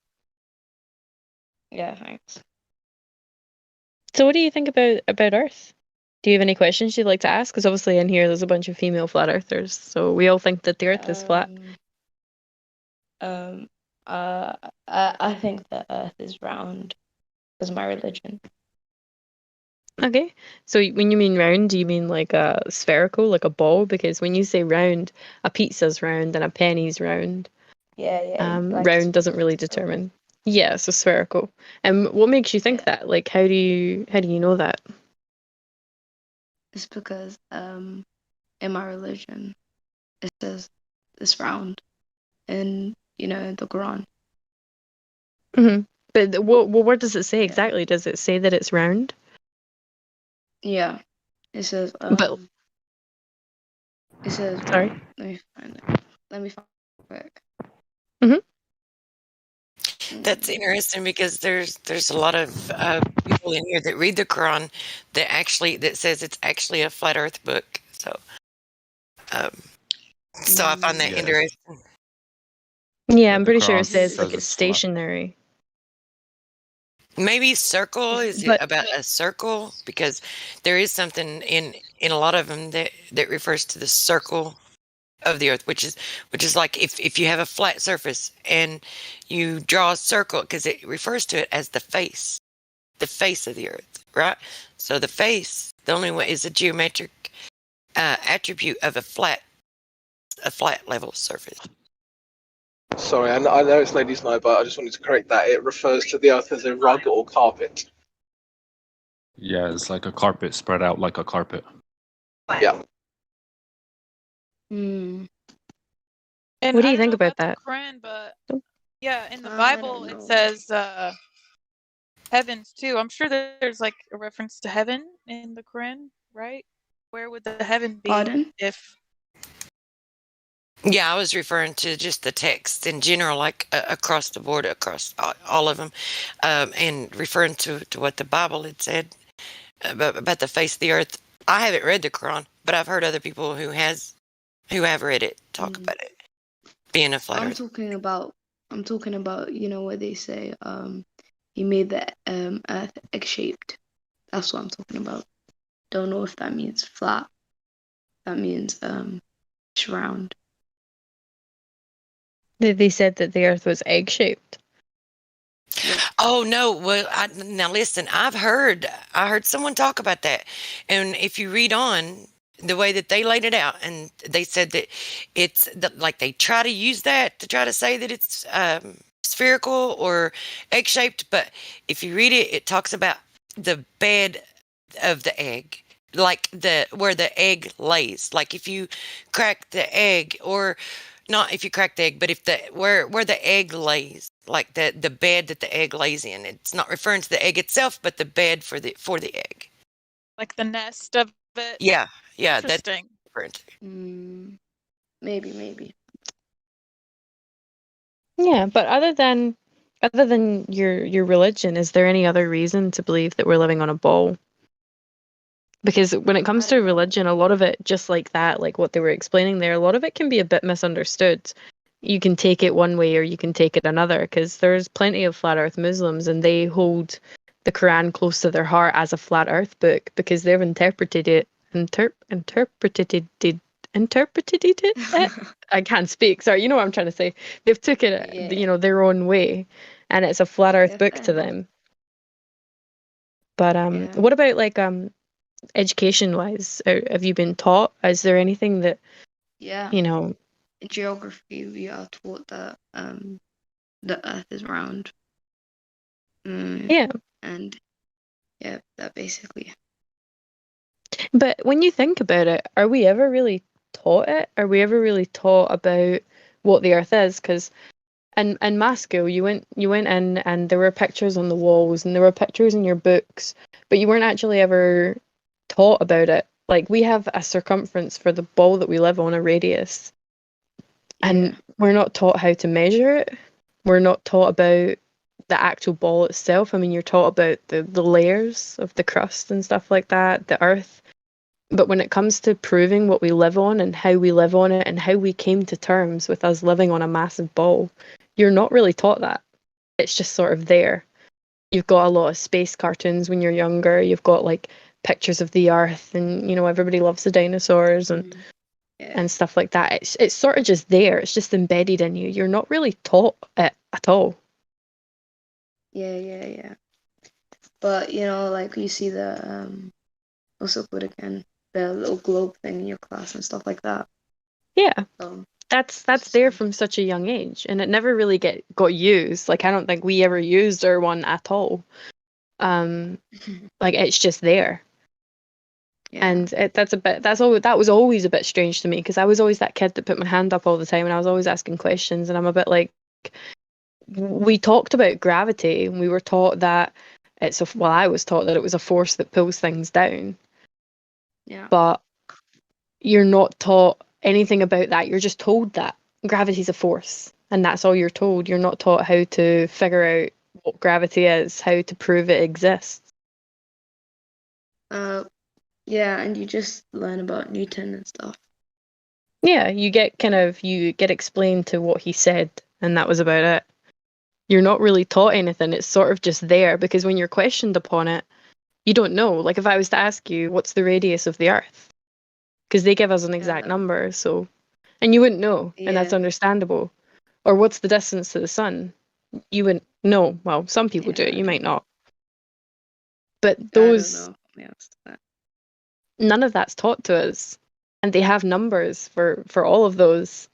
O: Yeah, thanks.
F: So, what do you think about Earth? Do you have any questions you'd like to ask? Because obviously in here there's a bunch of female flat earthers, so we all think that the Earth is flat.
O: I think the Earth is round. Is my religion.
F: Okay. So when you mean round, do you mean like a spherical, like a ball? Because when you say round, a pizza's round and a penny's round.
O: Yeah, like
F: Round doesn't really determine. Yeah, so spherical. And what makes you think that? Like, how do you know that?
O: it's because in my religion it says it's round, and you know the Quran.
F: Hmm. But what does it say exactly? Does it say that it's round?
O: Yeah, it says
F: But
O: it says
F: sorry.
O: let me find it. Let me find it quick.
S: That's interesting because there's a lot of people in here that read the Quran that says it's actually a flat Earth book. So, I find that interesting.
F: Yeah, I'm pretty sure it
S: Quran
F: says
S: says
F: like it's
S: it's flat.
F: stationary.
S: Maybe circle is about a circle because there is something in a lot of them that refers to the circle of the Earth, which is like if you have a flat surface and you draw a circle because it refers to it as the face of the Earth, right? So the face, the only way is a geometric attribute of a flat level surface.
B: Sorry, I know it's ladies' night, but I just wanted to correct that. It refers to the Earth as a rug or carpet.
L: Yeah, it's like a carpet spread out like a carpet.
B: Yeah.
W: And
F: What do
W: I
F: you
W: don't
F: think
W: know
F: about
W: about the
F: that?
W: Quran, but yeah, in the Bible it says heavens too. I'm sure that there's like a reference to heaven in the Quran, right? Where would the heaven be
O: Pardon?
W: if
S: Yeah, I was referring to just the text in general, like across the board, across all of them, and referring to what the Bible had said about the face of the Earth. I haven't read the Quran, but I've heard other people who have read it talk about it being a flat
O: I'm
S: Earth.
O: talking about you know where they say he made the Earth egg shaped. That's what I'm talking about. Don't know if that means flat. That means it's round.
F: They said that the Earth was egg shaped.
S: Oh no! Well, now listen. I heard someone talk about that, and if you read on the way that they laid it out, and they said that it's like they try to use that to try to say that it's spherical or egg shaped, but if you read it, it talks about the bed of the egg, like where the egg lays. Like if you crack the egg, or not if you crack the egg, but if where the egg lays, like the bed that the egg lays in. It's not referring to the egg itself, but the bed for the egg.
W: like the nest of it?
S: Yeah, that's
W: Interesting.
S: different.
O: Maybe.
F: Yeah, but other than your religion, is there any other reason to believe that we're living on a ball? Because when it comes to religion, a lot of it, just like that, like what they were explaining there, a lot of it can be a bit misunderstood. You can take it one way or you can take it another, because there's plenty of flat earth Muslims and they hold the Quran close to their heart as a flat earth book because they've interpreted it. I can't speak. Sorry, you know what I'm trying to say. They've took it, their own way, and it's a flat earth book to them. But what about like education wise, have you been taught? Is there anything that
O: In geography we are taught that the Earth is round.
F: Yeah.
O: And yeah, that basically.
F: But when you think about it, are we ever really taught it? Are we ever really taught about what the Earth is? Because in math school, you went in and there were pictures on the walls and there were pictures in your books, but you weren't actually ever taught about it. Like we have a circumference for the ball that we live on, a radius, and we're not taught how to measure it. We're not taught about the actual ball itself. I mean, you're taught about the layers of the crust and stuff like that, the Earth. But when it comes to proving what we live on and how we live on it and how we came to terms with us living on a massive ball, you're not really taught that. It's just sort of there. you've got a lot of space cartoons when you're younger. You've got like pictures of the Earth, and everybody loves the dinosaurs and stuff like that. It's sort of just there. It's just embedded in you. You're not really taught it at all.
O: Yeah. But like you see the what's it called again? The little globe thing in your class and stuff like that.
F: Yeah.
O: So
F: That's there from such a young age, and it never really got used. Like I don't think we ever used our one at all. Like it's just there. And that was always a bit strange to me, because I was always that kid that put my hand up all the time, and I was always asking questions, and I'm a bit like, we talked about gravity, and we were taught that I was taught that it was a force that pulls things down.
O: Yeah.
F: But you're not taught anything about that. You're just told that gravity's a force, and that's all you're told. You're not taught how to figure out what gravity is, how to prove it exists.
O: Yeah, and you just learn about Newton and stuff.
F: Yeah, you get explained to what he said, and that was about it. You're not really taught anything. It's sort of just there, because when you're questioned upon it, you don't know. Like if I was to ask you, what's the radius of the Earth? Because they give us an exact number, and you wouldn't know, and that's understandable. Or what's the distance to the sun? You wouldn't know. Well, some people do. You might not. But those, none of that's taught to us, and they have numbers for all of those.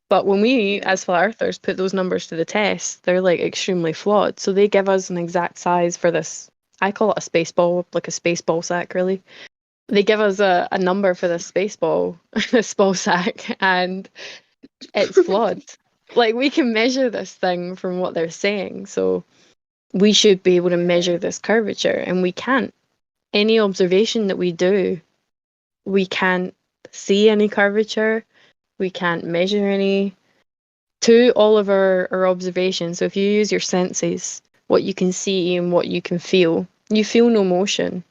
F: But when we, as flat earthers, put those numbers to the test, they're like extremely flawed. So they give us an exact size for this. I call it a space ball, like a space ball sack, really. They give us a number for this space ball, this ball sack, and it's flawed. Like we can measure this thing from what they're saying, so we should be able to measure this curvature, and we can't. Any observation that we do, we can't see any curvature. We can't measure any. To all of our observations, so if you use your senses, what you can see and what you can feel, you feel no motion.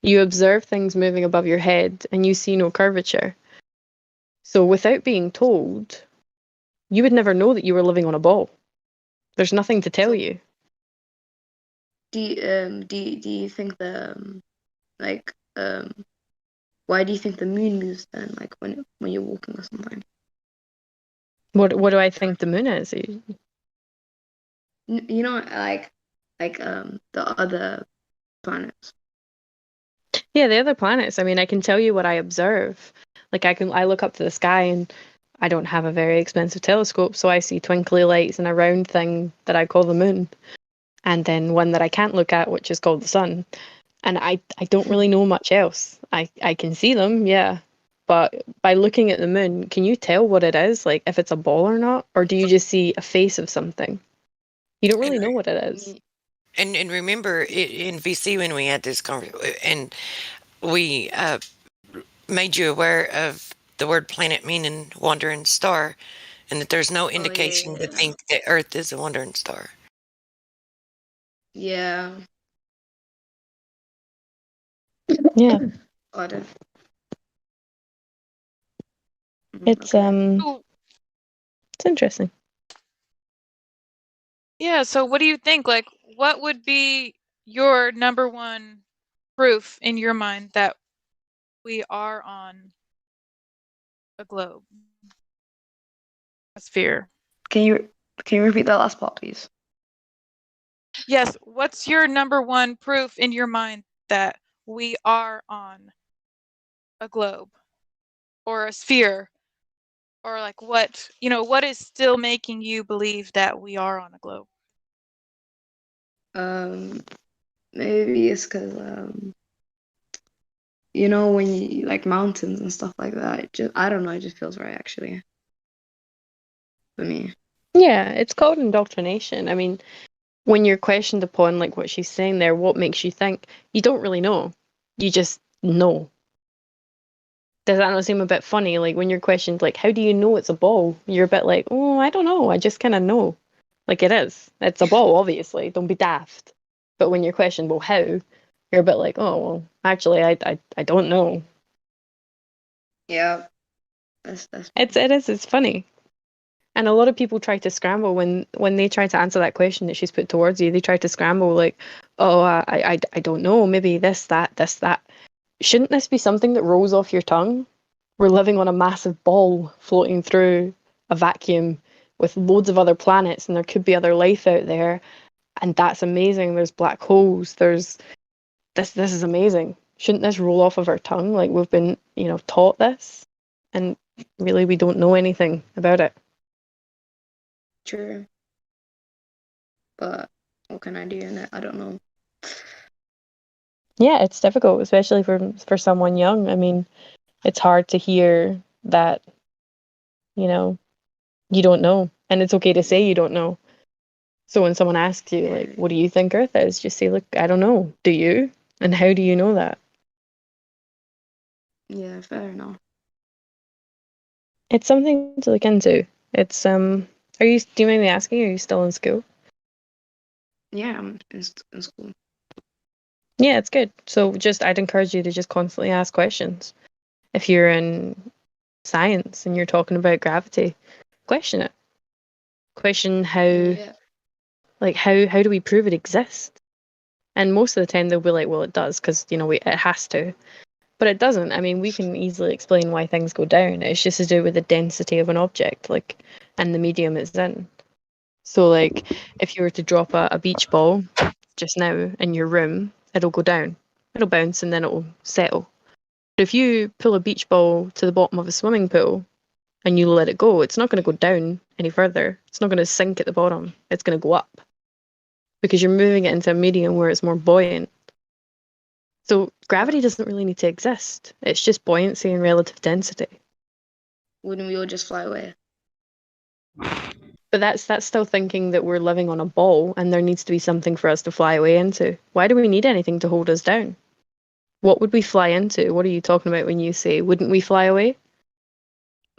F: You observe things moving above your head, and you see no curvature. So without being told, you would never know that you were living on a ball. There's nothing to tell you.
O: Do you think why do you think the moon moves then? Like when you're walking or something?
F: What do I think the moon is?
O: The other planets.
F: Yeah, the other planets. I mean, I can tell you what I observe. Like I look up to the sky, and I don't have a very expensive telescope, so I see twinkly lights and a round thing that I call the moon, and then one that I can't look at, which is called the sun. And I don't really know much else. I can see them, yeah. But by looking at the moon, can you tell what it is? Like if it's a ball or not? Or do you just see a face of something? You don't really know what it is.
S: And remember in VC when we had this conversation, and we made you aware of the word planet meaning wandering star, and that there's no indication to think that Earth is a wandering star.
O: Yeah.
F: Yeah.
O: It's
F: it's interesting.
W: Yeah, so what do you think? Like, what would be your number one proof in your mind that we are on a globe, a sphere?
O: Can you repeat that last part, please?
W: Yes, what's your number one proof in your mind that we are on a globe or a sphere? Or like what is still making you believe that we are on a globe?
O: Maybe it's because when you like mountains and stuff like that, I don't know, it just feels right actually for me.
F: Yeah, it's called indoctrination. I mean, when you're questioned upon like what she's saying there, what makes you think, you don't really know. You just know. Does that not seem a bit funny? Like when you're questioned, like, how do you know it's a ball? You're a bit like, oh, I don't know. I just kind of know. Like it is. It's a ball, obviously. Don't be daft. But when you're questioned, well, how? You're a bit like, oh, well, actually, I don't know.
O: Yeah.
F: It's funny. And a lot of people try to scramble when they try to answer that question that she's put towards you. They try to scramble like, oh, I don't know, maybe this, that. Shouldn't this be something that rolls off your tongue? We're living on a massive ball floating through a vacuum with loads of other planets, and there could be other life out there, and that's amazing. There's black holes. There's this. This is amazing. Shouldn't this roll off of our tongue? Like we've been, taught this, and really we don't know anything about it.
O: True. But what can I do in it? I don't know.
F: Yeah, it's difficult, especially for someone young. I mean, it's hard to hear that, you don't know, and it's okay to say you don't know. So when someone asks you, like, what do you think Earth is? Just say, look, I don't know. Do you? And how do you know that?
O: Yeah, fair enough.
F: It's something to look into. It's do you mind me asking, are you still in school?
O: Yeah, I'm in school.
F: Yeah, it's good. So I'd encourage you to just constantly ask questions. If you're in science and you're talking about gravity, question it. Question how,
O: Yeah.
F: like, how do we prove it exists? And most of the time they'll be like, well, it does, because, it has to. But it doesn't. I mean, we can easily explain why things go down. It's just to do with the density of an object, and the medium it's in. So, like, if you were to drop a beach ball just now in your room, it'll go down. It'll bounce and then it'll settle. But if you pull a beach ball to the bottom of a swimming pool and you let it go, it's not going to go down any further. It's not going to sink at the bottom. It's going to go up because you're moving it into a medium where it's more buoyant. So gravity doesn't really need to exist. It's just buoyancy and relative density.
O: Wouldn't we all just fly away?
F: But that's still thinking that we're living on a ball and there needs to be something for us to fly away into. Why do we need anything to hold us down? What would we fly into? What are you talking about when you say, wouldn't we fly away?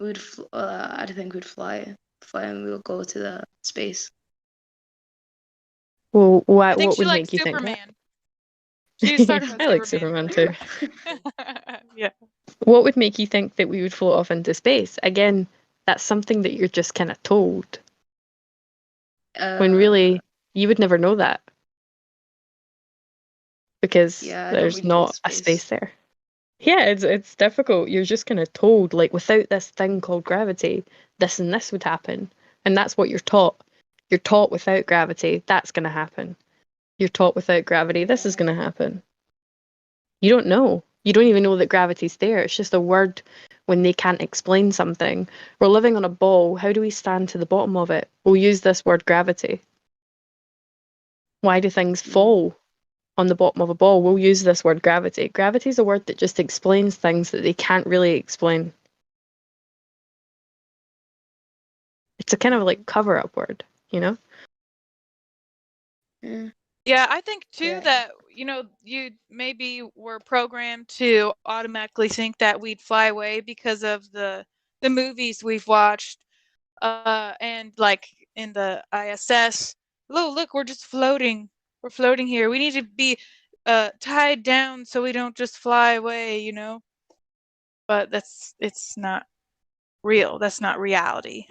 O: I think we'd fly, and we'll go to the space.
F: Well,
W: I think
F: what
W: she
F: would
W: likes
F: make you think that?
W: Superman. She was talking about
F: I like Superman too.
W: Yeah.
F: What would make you think that we would float off into space? Again, that's something that you're just kind of told. When really, you would never know that. Because
O: Yeah, I don't
F: there's
O: really know
F: not a space there. Yeah, it's difficult. You're just kind of told, like, without this thing called gravity, this and this would happen. And that's what you're taught. You're taught without gravity, that's going to happen. You're taught without gravity, this is going to happen. You don't know. You don't even know that gravity's there. It's just a word when they can't explain something. We're living on a ball. How do we stand to the bottom of it? We'll use this word gravity. Why do things fall on the bottom of a ball? We'll use this word gravity. Gravity is a word that just explains things that they can't really explain. It's a kind of like cover-up word, you know?
W: Yeah, I think too that you maybe were programmed to automatically think that we'd fly away because of the movies we've watched, and like in the ISS. Oh, look, we're just floating. We're floating here. We need to be tied down so we don't just fly away, But it's not real. That's not reality.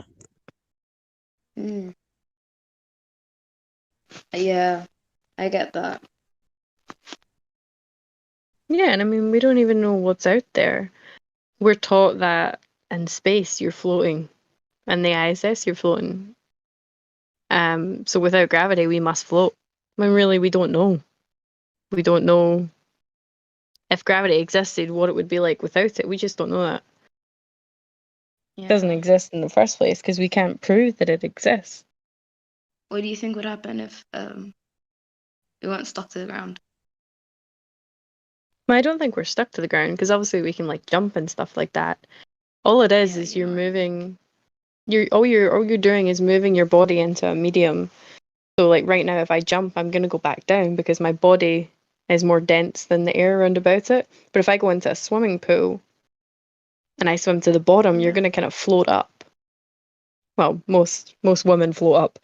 O: Yeah, I get that.
F: Yeah, and I mean, we don't even know what's out there. We're taught that in space you're floating, and the ISS you're floating. So without gravity, we must float. When really we don't know. We don't know if gravity existed, what it would be like without it. We just don't know that. It doesn't exist in the first place because we can't prove that it exists.
O: What do you think would happen if we weren't stuck to the ground?
F: Well, I don't think we're stuck to the ground because obviously we can like jump and stuff like that. All it is you're moving. All you're doing is moving your body into a medium. So like right now, if I jump, I'm gonna go back down because my body is more dense than the air around about it. But if I go into a swimming pool and I swim to the bottom, you're gonna kind of float up. Well, most women float up.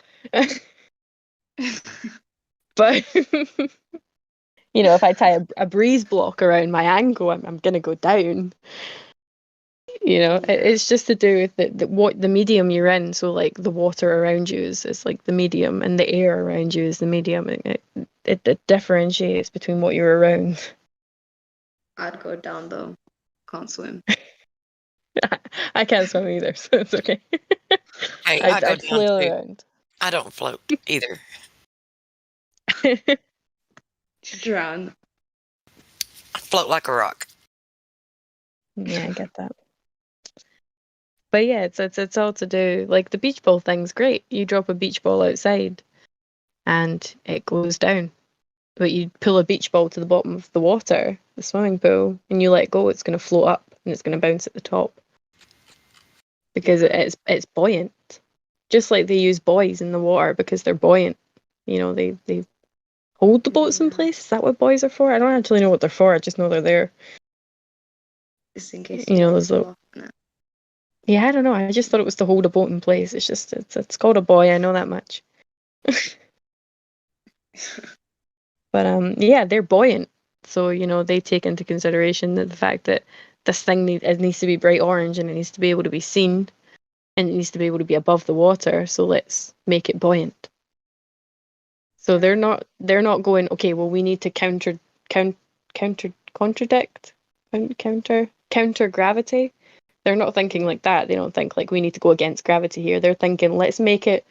F: But if I tie a breeze block around my ankle, I'm gonna go down. It's just to do with what the medium you're in. So like the water around you is like the medium, and the air around you is the medium. It differentiates between what you're around.
O: I'd go down though. Can't swim.
F: I can't swim either, so it's okay.
S: Hey, I go
F: I'd
S: down
F: flail
S: too.
F: around.
S: I don't float either.
O: Drown.
S: I float like a rock.
F: Yeah, I get that. But yeah, it's all to do. Like the beach ball thing's great. You drop a beach ball outside, and it goes down. But you pull a beach ball to the bottom of the water, the swimming pool, and you let go, it's going to float up and it's going to bounce at the top because it's buoyant. Just like they use buoys in the water because they're buoyant. They hold the boats in place. Is that what buoys are for? I don't actually know what they're for. I just know they're there.
O: Just in case
F: Those little. Yeah, I don't know. I just thought it was to hold a boat in place. It's called a buoy. I know that much. But yeah, they're buoyant. So, they take into consideration the fact that this thing it needs to be bright orange and it needs to be able to be seen and it needs to be able to be above the water. So let's make it buoyant. So they're not going, okay, well we need to counter gravity. They're not thinking like that. They don't think like we need to go against gravity here. They're thinking let's make it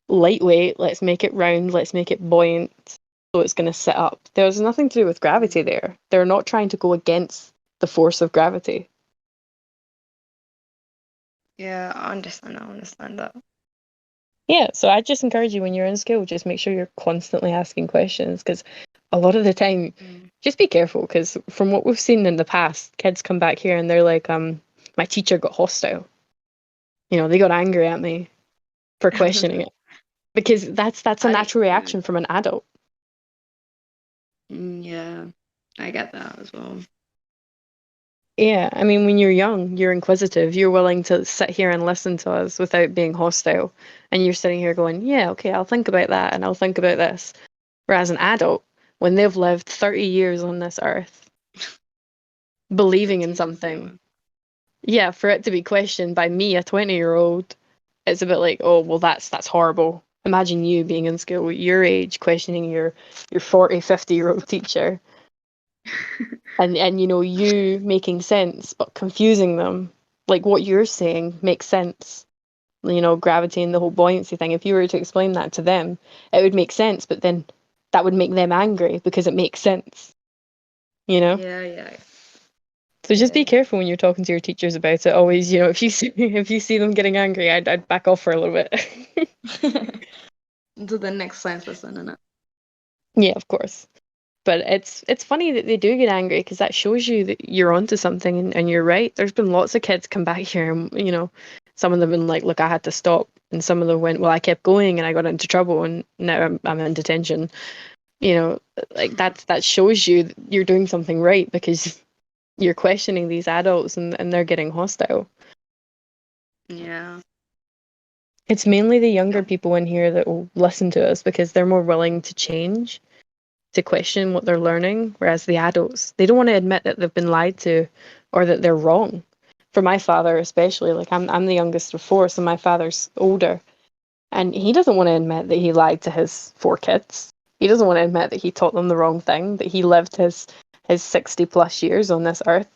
F: lightweight, let's make it round, let's make it buoyant. So it's going to sit up. There's nothing to do with gravity there. They're not trying to go against the force of gravity.
O: Yeah, I understand that.
F: Yeah, so I just encourage you when you're in school, just make sure you're constantly asking questions because a lot of the time, just be careful because from what we've seen in the past, kids come back here and they're like, my teacher got hostile. They got angry at me for questioning it because that's a natural reaction from an adult.
O: Yeah, I get that as well.
F: Yeah, I mean, when you're young, you're inquisitive. You're willing to sit here and listen to us without being hostile. And you're sitting here going, yeah, okay, I'll think about that and I'll think about this. Whereas an adult, when they've lived 30 years on this earth, believing in something, yeah, for it to be questioned by me, a 20-year-old, it's a bit like, oh, well, that's horrible. Imagine you being in school at your age, questioning your 40, 50-year-old teacher. And you making sense but confusing them, like what you're saying makes sense, gravity and the whole buoyancy thing. If you were to explain that to them, it would make sense, but then that would make them angry because it makes sense.
O: Yeah.
F: So just be careful when you're talking to your teachers about it. Always, if you see them getting angry, I'd back off for a little bit.
O: Until the next science lesson, innit?
F: Yeah, of course. But it's funny that they do get angry because that shows you that you're onto something and you're right. There's been lots of kids come back here and some of them been like, look, I had to stop, and some of them went, well, I kept going and I got into trouble and now I'm in detention. Like that shows you that you're doing something right because you're questioning these adults and they're getting hostile.
O: Yeah.
F: It's mainly the younger people in here that will listen to us because they're more willing to change, to question what they're learning, whereas the adults, they don't want to admit that they've been lied to or that they're wrong. For my father especially, like I'm the youngest of four, so my father's older, and he doesn't want to admit that he lied to his four kids. He doesn't want to admit that he taught them the wrong thing, that he lived his 60 plus years on this earth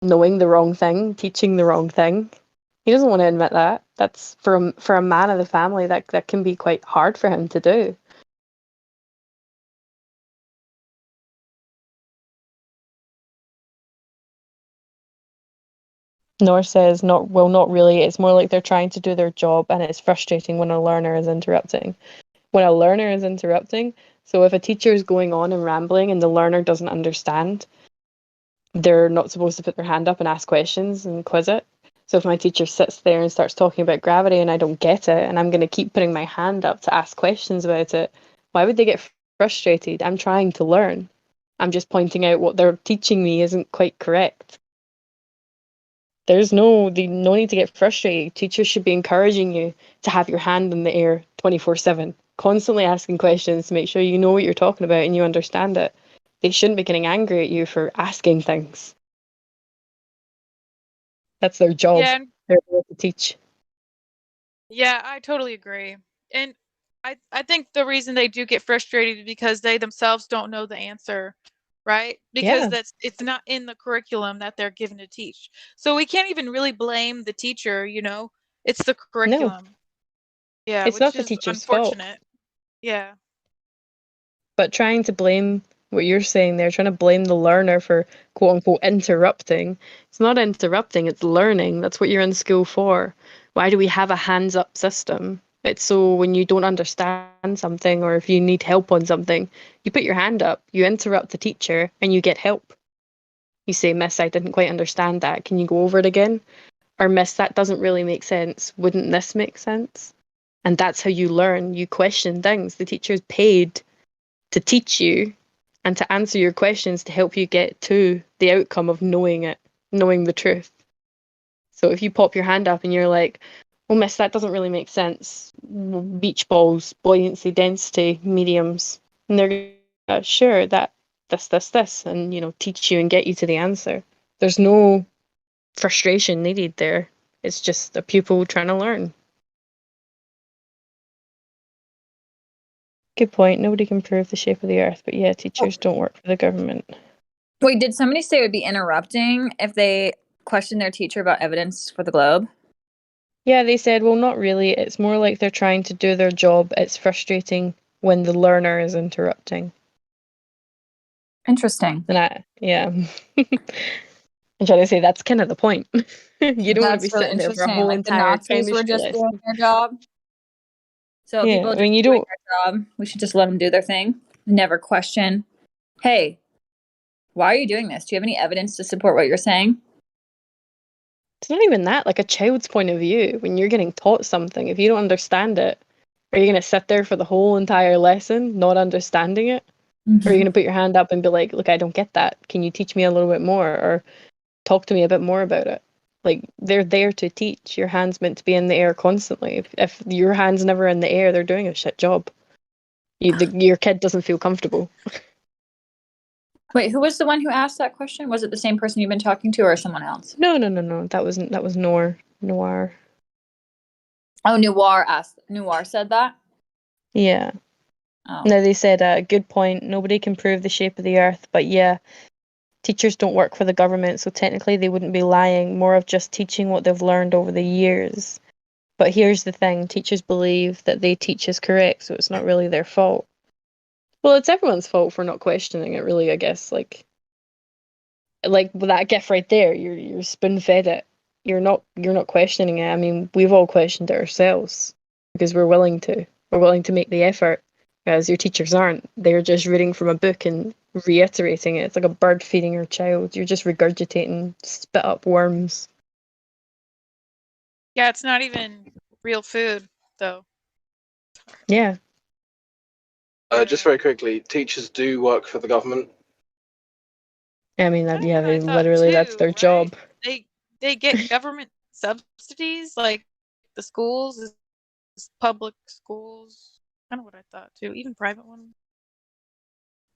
F: knowing the wrong thing, teaching the wrong thing. He doesn't want to admit that. That's for a man of the family, that can be quite hard for him to do. Nor says not really. It's more like they're trying to do their job and it's frustrating when a learner is interrupting. So if a teacher is going on and rambling and the learner doesn't understand, they're not supposed to put their hand up and ask questions and quiz it. So if my teacher sits there and starts talking about gravity and I don't get it and I'm going to keep putting my hand up to ask questions about it, why would they get frustrated? I'm trying to learn. I'm just pointing out what they're teaching me isn't quite correct. There's no need to get frustrated. Teachers should be encouraging you to have your hand in the air 24/7, constantly asking questions to make sure you know what you're talking about and you understand it. They shouldn't be getting angry at you for asking things. That's their job.
W: Yeah,
F: They're there to teach.
W: yeah, I totally agree. And I think the reason they do get frustrated is because they themselves don't know the answer, right? Because
F: Yeah.
W: it's not in the curriculum that they're given to teach. So we can't even really blame the teacher, you know? It's the curriculum. Yeah,
F: It's
W: which
F: not the
W: is
F: teacher's fault.
W: unfortunate. Yeah.
F: But trying to blame what you're saying there, trying to blame the learner for quote unquote interrupting. It's not interrupting, it's learning. That's what you're in school for. Why do we have a hands up system? It's so when you don't understand something or if you need help on something, you put your hand up, you interrupt the teacher, and you get help. You say, Miss, I didn't quite understand that. Can you go over it again? Or, Miss, that doesn't really make sense. Wouldn't this make sense? And that's how you learn. You question things. The teacher's paid to teach you and to answer your questions to help you get to the outcome of knowing it, knowing the truth. So if you pop your hand up and you're like, oh, miss, that doesn't really make sense. Beach balls, buoyancy, density, mediums. And they're sure, that this, and, you know, teach you and get you to the answer. There's no frustration needed there. It's just a pupil trying to learn. Good point. Nobody can prove the shape of the earth, but yeah, teachers don't work for the government.
I: Wait, did somebody say it would be interrupting if they questioned their teacher about evidence for the globe?
F: Yeah, they said, well, not really. It's more like they're trying to do their job. It's frustrating when the learner is interrupting.
I: Interesting.
F: And I'm trying to say that's kind of the point. You don't want to be
I: That's really
F: sitting there for a
I: interesting.
F: whole
I: Like the
F: entire time
I: Nazis were
F: history
I: just doing
F: lesson.
I: their job. So
F: Yeah,
I: people
F: I
I: just
F: mean, you
I: doing
F: don't.
I: their job. We should just let them do their thing. Never question. Hey, why are you doing this? Do you have any evidence to support what you're saying?
F: It's not even that. Like a child's point of view, when you're getting taught something, if you don't understand it, are you going to sit there for the whole entire lesson not understanding it? Or are you going to put your hand up and be like, look, I don't get that. Can you teach me a little bit more? Or talk to me a bit more about it? Like, they're there to teach. Your hand's meant to be in the air constantly. If your hand's never in the air, they're doing a shit job. Your kid doesn't feel comfortable.
I: Wait, who was the one who asked that question? Was it the same person you've been talking to or someone else?
F: No. That was Noir.
I: Oh, Noir said that?
F: Yeah.
I: Oh.
F: No, they said, good point. Nobody can prove the shape of the earth, but yeah, teachers don't work for the government, so technically they wouldn't be lying, more of just teaching what they've learned over the years. But here's the thing, teachers believe that they teach is correct, so it's not really their fault. Well, it's everyone's fault for not questioning it, really, I guess. Like with that gift right there, you're spoon-fed it. You're not questioning it. I mean, we've all questioned it ourselves because we're willing to. We're willing to make the effort, as your teachers aren't. They're just reading from a book and reiterating it. It's like a bird feeding your child. You're just regurgitating spit up worms.
W: Yeah, it's not even real food, though.
F: Yeah.
B: Just very quickly, teachers do work for the government.
F: I mean, literally, that's their job.
W: They get government subsidies, like the schools, public schools. Kind of what I thought too. Even private ones.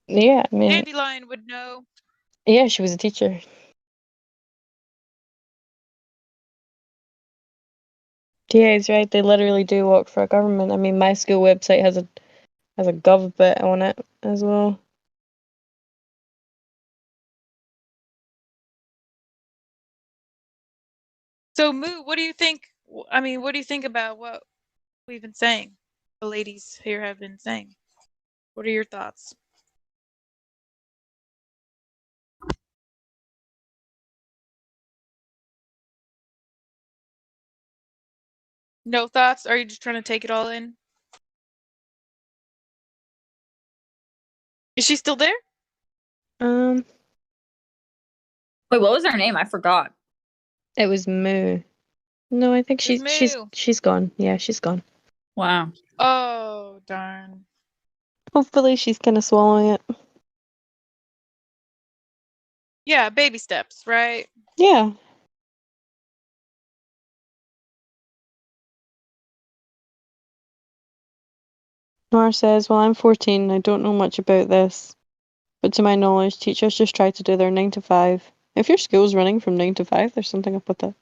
F: Yeah, I mean,
W: Dandelion would know.
F: Yeah, she was a teacher. Yeah, he's right. They literally do work for a government. I mean, my school website has a gov bit on it as well.
W: So, Moo, what do you think? I mean, what do you think about what we've been saying? The ladies here have been saying. What are your thoughts? No thoughts? Are you just trying to take it all in? Is she still there?
I: Wait, what was her name? I forgot.
F: It was Moo. No, I think she's gone. Yeah, she's gone.
I: Wow.
W: Oh, darn.
F: Hopefully she's kind of swallowing it.
W: Yeah, baby steps, right?
F: Yeah. Nora says, well, I'm 14 and I don't know much about this. But to my knowledge, teachers just try to do their 9 to 5. If your school's running from 9 to 5, there's something up with that.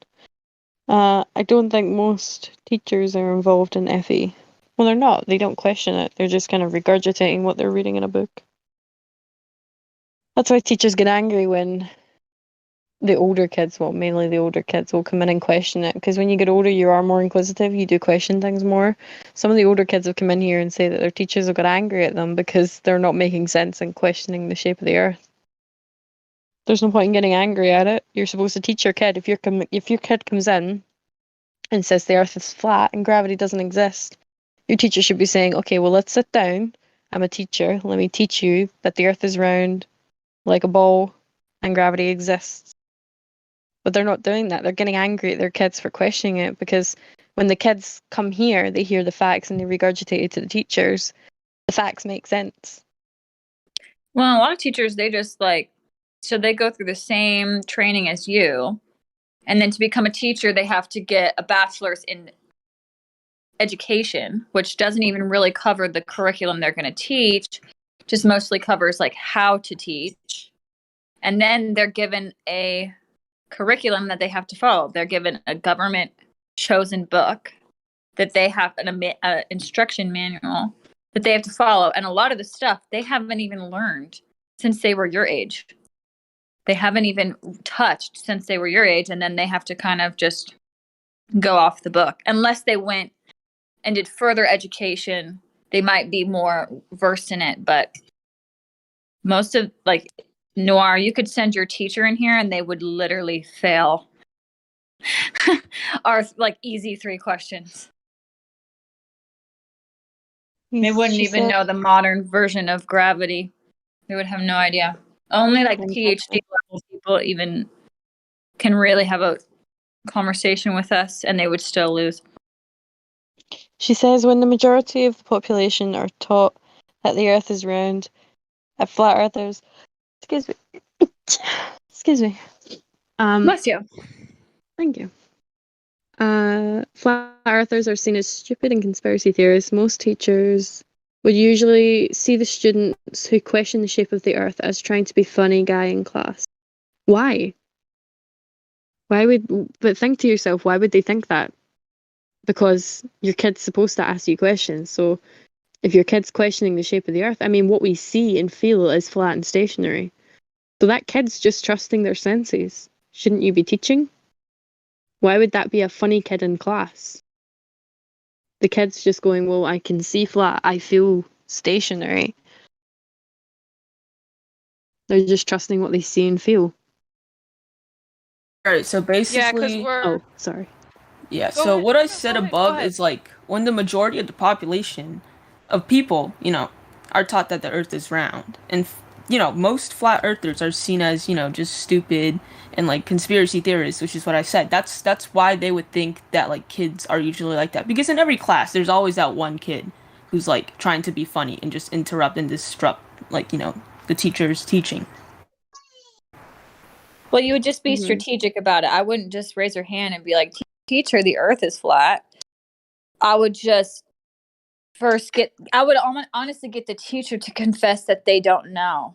F: I don't think most teachers are involved in FE. Well, they're not. They don't question it. They're just kind of regurgitating what they're reading in a book. That's why teachers get angry when the older kids, well, mainly the older kids, will come in and question it. Because when you get older, you are more inquisitive. You do question things more. Some of the older kids have come in here and say that their teachers have got angry at them because they're not making sense and questioning the shape of the earth. There's no point in getting angry at it. You're supposed to teach your kid. If your kid comes in and says the earth is flat and gravity doesn't exist, your teacher should be saying, okay, well, let's sit down. I'm a teacher. Let me teach you that the earth is round like a ball and gravity exists. But they're not doing that. They're getting angry at their kids for questioning it, because when the kids come here, they hear the facts and they regurgitate it to the teachers. The facts make sense.
I: Well, a lot of teachers, they just so they go through the same training as you. And then to become a teacher, they have to get a bachelor's in education, which doesn't even really cover the curriculum they're going to teach, just mostly covers how to teach. And then they're given a curriculum that they have to follow. They're given a government chosen book that they have an instruction manual that they have to follow. And a lot of the stuff they haven't even learned since they were your age. They haven't even touched since they were your age. And then they have to kind of just go off the book. Unless they went and did further education, they might be more versed in it. But most of Noir, you could send your teacher in here and they would literally fail our easy 3 questions. They wouldn't even know the modern version of gravity. They would have no idea. Only PhD level people even can really have a conversation with us, and they would still lose.
F: She says when the majority of the population are taught that the earth is round, that flat earthers, excuse me,
I: bless you.
F: Thank you. Flat earthers are seen as stupid and conspiracy theorists. Most teachers would usually see the students who question the shape of the earth as trying to be funny guy in class. Why? But think to yourself, why would they think that? Because your kid's supposed to ask you questions. So if your kid's questioning the shape of the earth, what we see and feel is flat and stationary. So that kid's just trusting their senses. Shouldn't you be teaching? Why would that be a funny kid in class? The kid's just going, well, I can see flat, I feel stationary. They're just trusting what they see and feel.
A: Alright, so basically...
F: Oh, sorry.
A: Yeah, so what I said above is when the majority of the population of people, are taught that the earth is round. And, most flat earthers are seen as, just stupid and conspiracy theorists, which is what I said. That's why they would think that kids are usually like that. Because in every class, there's always that one kid who's trying to be funny and just interrupt and disrupt, the teacher's teaching.
I: Well, you would just be strategic about it. I wouldn't just raise your hand and be like, teacher, the earth is flat. I would just honestly get the teacher to confess that they don't know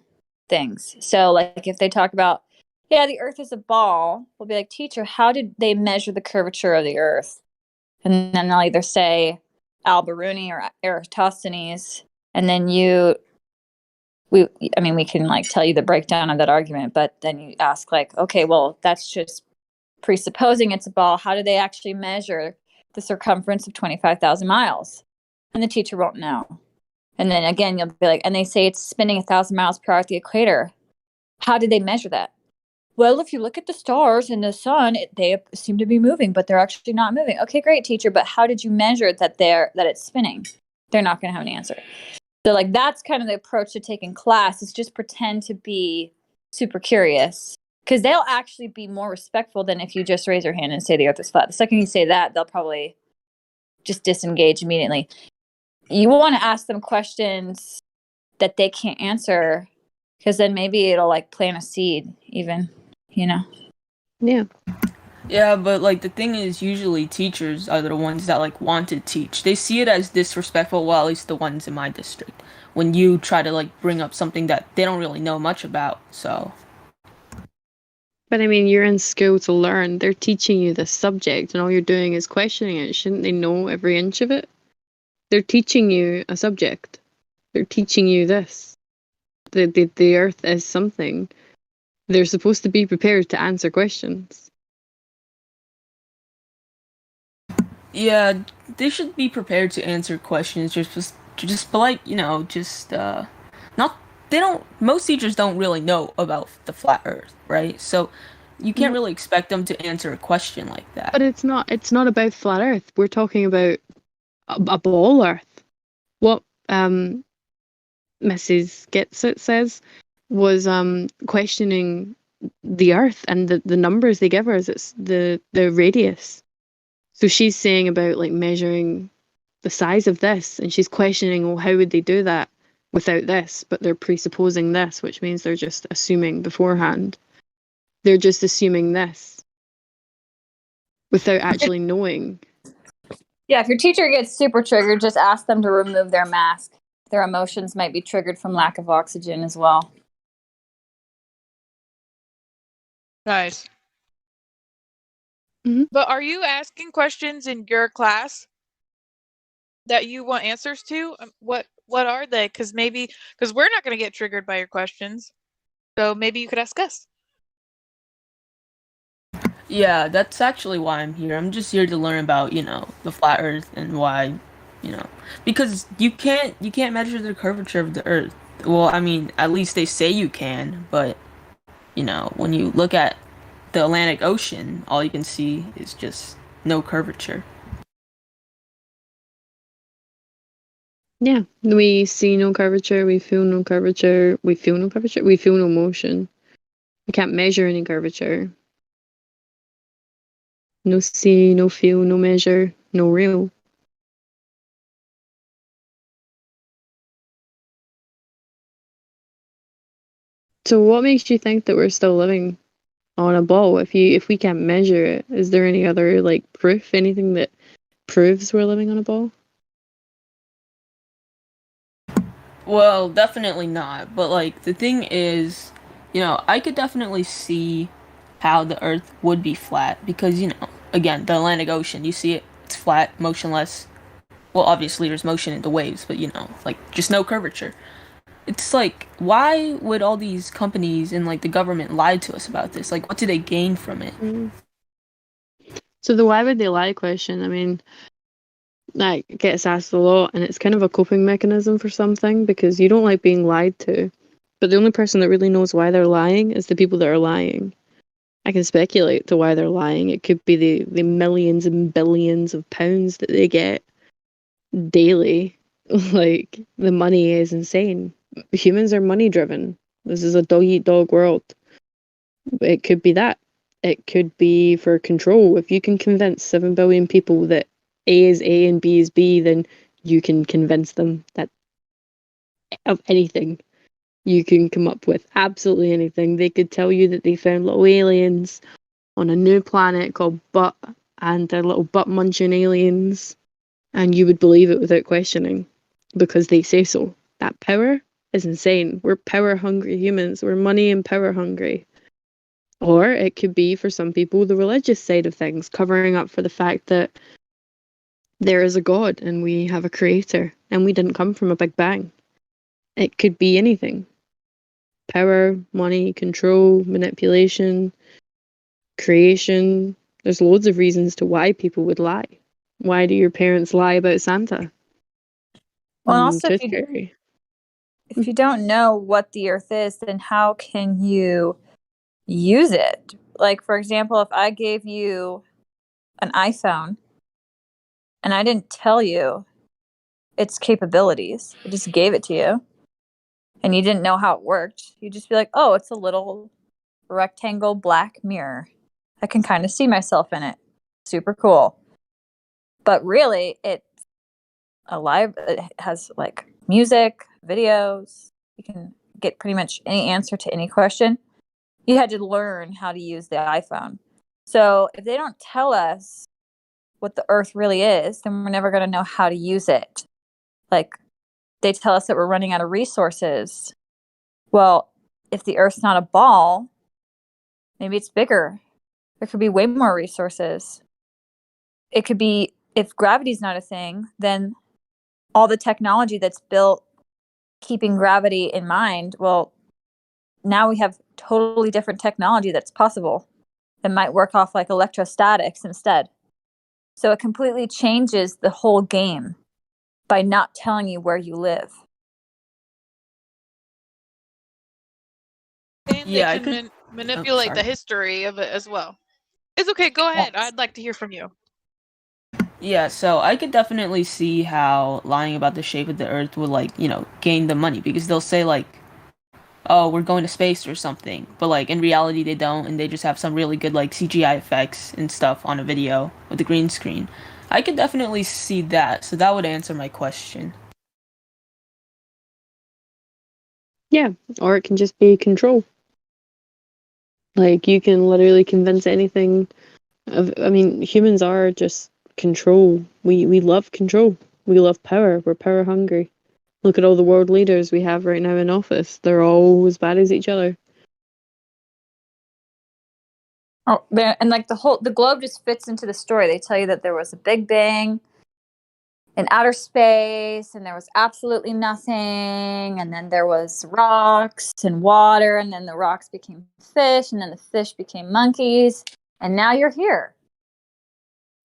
I: things. So if they talk about, yeah, the earth is a ball, we'll be like, teacher, how did they measure the curvature of the earth? And then they'll either say Al-Biruni or Eratosthenes, and then we can tell you the breakdown of that argument, but then you ask okay, well, that's just presupposing it's a ball. How do they actually measure the circumference of 25,000 miles? And the teacher won't know. And then again, you'll be and they say it's spinning 1,000 miles per hour at the equator. How did they measure that? Well, if you look at the stars and the sun, they seem to be moving, but they're actually not moving. Okay, great, teacher, but how did you measure that it's spinning? They're not going to have an answer. So that's kind of the approach to take in class, is just pretend to be super curious, because they'll actually be more respectful than if you just raise your hand and say the earth is flat. The second you say that, they'll probably just disengage immediately. You want to ask them questions that they can't answer, because then maybe it'll plant a seed even,
F: Yeah.
A: Yeah, but the thing is, usually teachers are the ones that want to teach. They see it as disrespectful, well, at least the ones in my district, when you try to bring up something that they don't really know much about. So
F: But I mean, you're in school to learn. They're teaching you this subject, and all you're doing is questioning it. Shouldn't they know every inch of it? They're teaching you a subject. They're teaching you this. The Earth is something. They're supposed to be prepared to answer questions.
A: Yeah, they should be prepared to answer questions. Just like not. They don't. Most teachers don't really know about the flat Earth, right? So you can't really expect them to answer a question like that.
F: But it's not. It's not about flat Earth. We're talking about a ball Earth. What Mrs. Getsit says was questioning the Earth and the numbers they give us. It's the radius. So she's saying about like measuring the size of this, and she's questioning, well, how would they do that without this? But they're presupposing this, which means they're just assuming beforehand. They're just assuming this without actually knowing.
I: Yeah, if your teacher gets super triggered, just ask them to remove their mask. Their emotions might be triggered from lack of oxygen as well.
W: Nice.
F: Mm-hmm.
W: But are you asking questions in your class that you want answers to? What are they? Because we're not going to get triggered by your questions. So maybe you could ask us.
A: Yeah, that's actually why I'm here. I'm just here to learn about, the flat Earth and why, because you can't measure the curvature of the Earth. Well, I mean, at least they say you can, but when you look at the Atlantic Ocean, all you can see is just no curvature.
F: Yeah, we see no curvature, we feel no curvature, we feel no curvature, we feel no motion. We can't measure any curvature. No see, no feel, no measure, no real. So what makes you think that we're still living on a ball if we can't measure it? Is there any other like proof, anything that proves we're living on a ball?
A: Well, definitely not. But like the thing is, I could definitely see how the Earth would be flat because again, the Atlantic Ocean, you see it, it's flat, motionless. Well, obviously there's motion in the waves, but like just no curvature. It's like, why would all these companies and like the government lie to us about this? Like, what do they gain from it?
F: So the why would they lie question, I mean, that gets asked a lot, and it's kind of a coping mechanism for something because you don't like being lied to. But the only person that really knows why they're lying is the people that are lying. I can speculate to why they're lying. It could be the millions and billions of pounds that they get daily. Like, the money is insane. Humans are money driven. This is a dog eat dog world. It could be that. It could be for control. If you can convince 7 billion people that A is A and B is B, then you can convince them that of anything. You can come up with absolutely anything. They could tell you that they found little aliens on a new planet called Butt, and they're little butt munching aliens, and you would believe it without questioning because they say so. That power is insane. We're power hungry humans. We're money and power hungry. Or it could be, for some people, the religious side of things, covering up for the fact that there is a God and we have a creator and we didn't come from a big bang. It could be anything. Power, money, control, manipulation, creation. There's loads of reasons to why people would lie. Why do your parents lie about Santa?
I: Well, also,
F: Tooth fairy.
I: if you don't know what the Earth is, then how can you use it? Like, for example, if I gave you an iPhone and I didn't tell you its capabilities, I just gave it to you, and you didn't know how it worked, you'd just be like, oh, it's a little rectangle black mirror. I can kind of see myself in it. Super cool. But really, it's alive. It has like music, videos. You can get pretty much any answer to any question. You had to learn how to use the iPhone. So if they don't tell us what the Earth really is, then we're never going to know how to use it. Like, they tell us that we're running out of resources. Well, if the Earth's not a ball, Maybe it's bigger. There could be way more resources. It could be, if gravity's not a thing, then all the technology that's built keeping gravity in mind, well, now we have totally different technology that's possible that might work off like electrostatics instead. So it completely changes the whole game by not telling you where you live.
W: And
A: Yeah, I
W: they can
A: could. Oh,
W: manipulate the
A: sorry.
W: history of it as well. It's okay. Go ahead. I'd like to hear from you.
A: Yeah, so I could definitely see how lying about the shape of the Earth would, like, gain the money, because they'll say, like, oh, we're going to space or something, but, like, in reality they don't, and they just have some really good, like, CGI effects and stuff on a video with the green screen. I could definitely see that, so that would answer my question.
J: Yeah, or it can just be control. Like, you can literally convince anything I mean, humans are just control. We love control. We love power. We're power hungry. Look at all the world leaders we have right now in office. They're all as bad as each other.
I: Oh, and like the globe just fits into the story. They tell you that there was a big bang in outer space, and there was absolutely nothing, and then there was rocks and water, and then the rocks became fish, and then the fish became monkeys, and now you're here.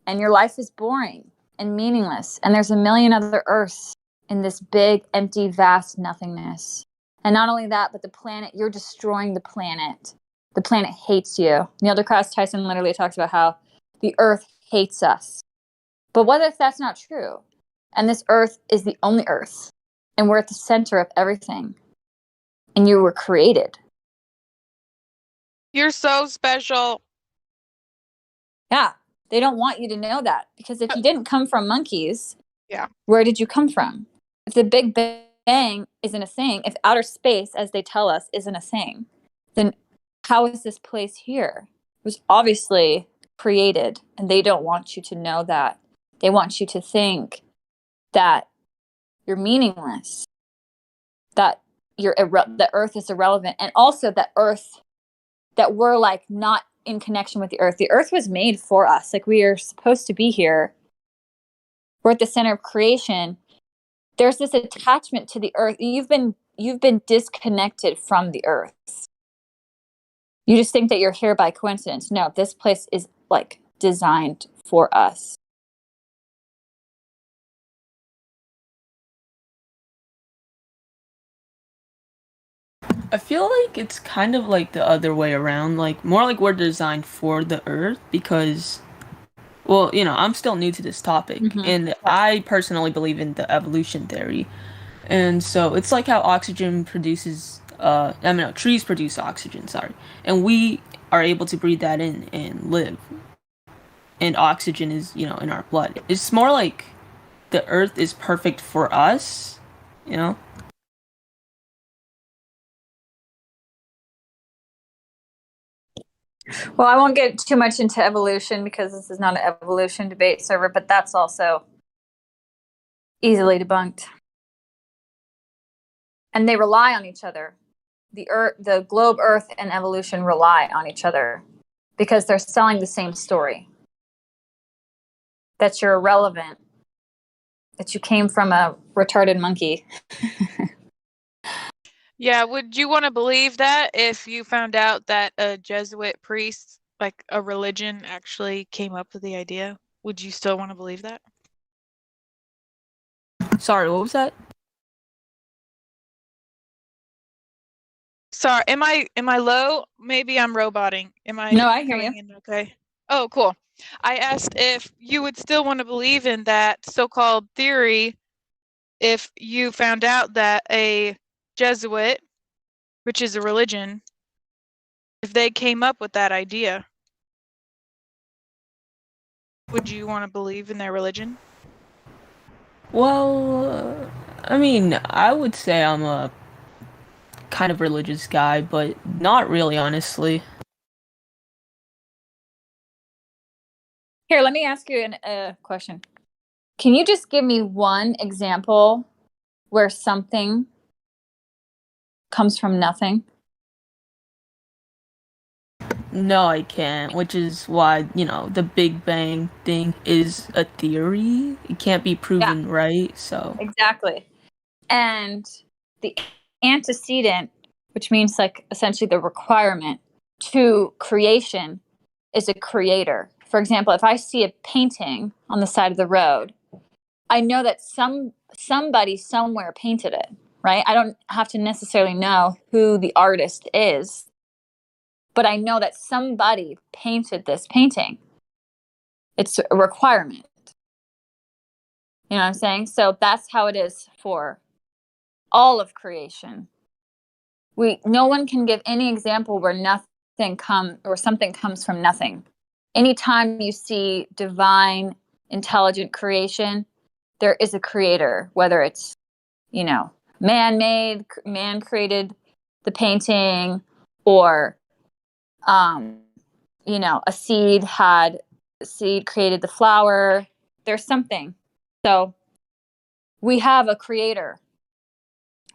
I: And your life is boring and meaningless, and there's a million other Earths in this big, empty, vast nothingness. And not only that, but the planet, you're destroying the planet. The planet hates you. Neil deGrasse Tyson literally talks about how the Earth hates us. But what if that's not true? And this Earth is the only Earth, and we're at the center of everything. And you were created.
W: You're so special.
I: Yeah, they don't want you to know that, because if you didn't come from monkeys,
W: yeah,
I: where did you come from? If the Big Bang isn't a thing, if outer space, as they tell us, isn't a thing, then how is this place here? It was obviously created, and they don't want you to know that. They want you to think that you're meaningless, that the Earth is irrelevant, and also that we're like not in connection with the Earth. The Earth was made for us. Like, we are supposed to be here. We're at the center of creation. There's this attachment to the Earth. You've been disconnected from the Earth. You just think that you're here by coincidence. No, this place is like designed for us.
A: I feel like it's kind of like the other way around, like more like we're designed for the Earth, because, well, I'm still new to this topic, and I personally believe in the evolution theory. And so it's like how oxygen produces, trees produce oxygen, sorry, and we are able to breathe that in and live. And oxygen is, in our blood. It's more like the Earth is perfect for us, you know?
I: Well, I won't get too much into evolution because this is not an evolution debate server, but that's also easily debunked. And they rely on each other. The globe Earth and evolution rely on each other because they're selling the same story. That you're irrelevant. That you came from a retarded monkey.
W: Yeah, would you want to believe that if you found out that a Jesuit priest, like a religion, actually came up with the idea? Would you still want to believe that?
A: Sorry, what was that?
W: Sorry, am I low? Maybe I'm roboting. Am I?
I: No, I hear
W: coming
I: you.
W: in okay. Oh, cool. I asked if you would still want to believe in that so-called theory if you found out that a Jesuit, which is a religion, if they came up with that idea. Would you want to believe in their religion?
A: Well, I would say I'm a kind of religious guy, but not really, honestly.
I: Here, let me ask you a question. Can you just give me one example where something comes from nothing?
A: No, I can't, which is why, the Big Bang thing is a theory. It can't be proven right, so.
I: Exactly. And the antecedent, which means like essentially the requirement to creation, is a creator. For example, if I see a painting on the side of the road, I know that somebody somewhere painted it, right? I don't have to necessarily know who the artist is, but I know that somebody painted this painting. It's a requirement. You know what I'm saying? So that's how it is for all of creation. No one can give any example where something comes from nothing. Anytime you see divine, intelligent creation, there is a creator, whether it's, man-made, man created the painting, or, a seed created the flower. There's something. So we have a creator,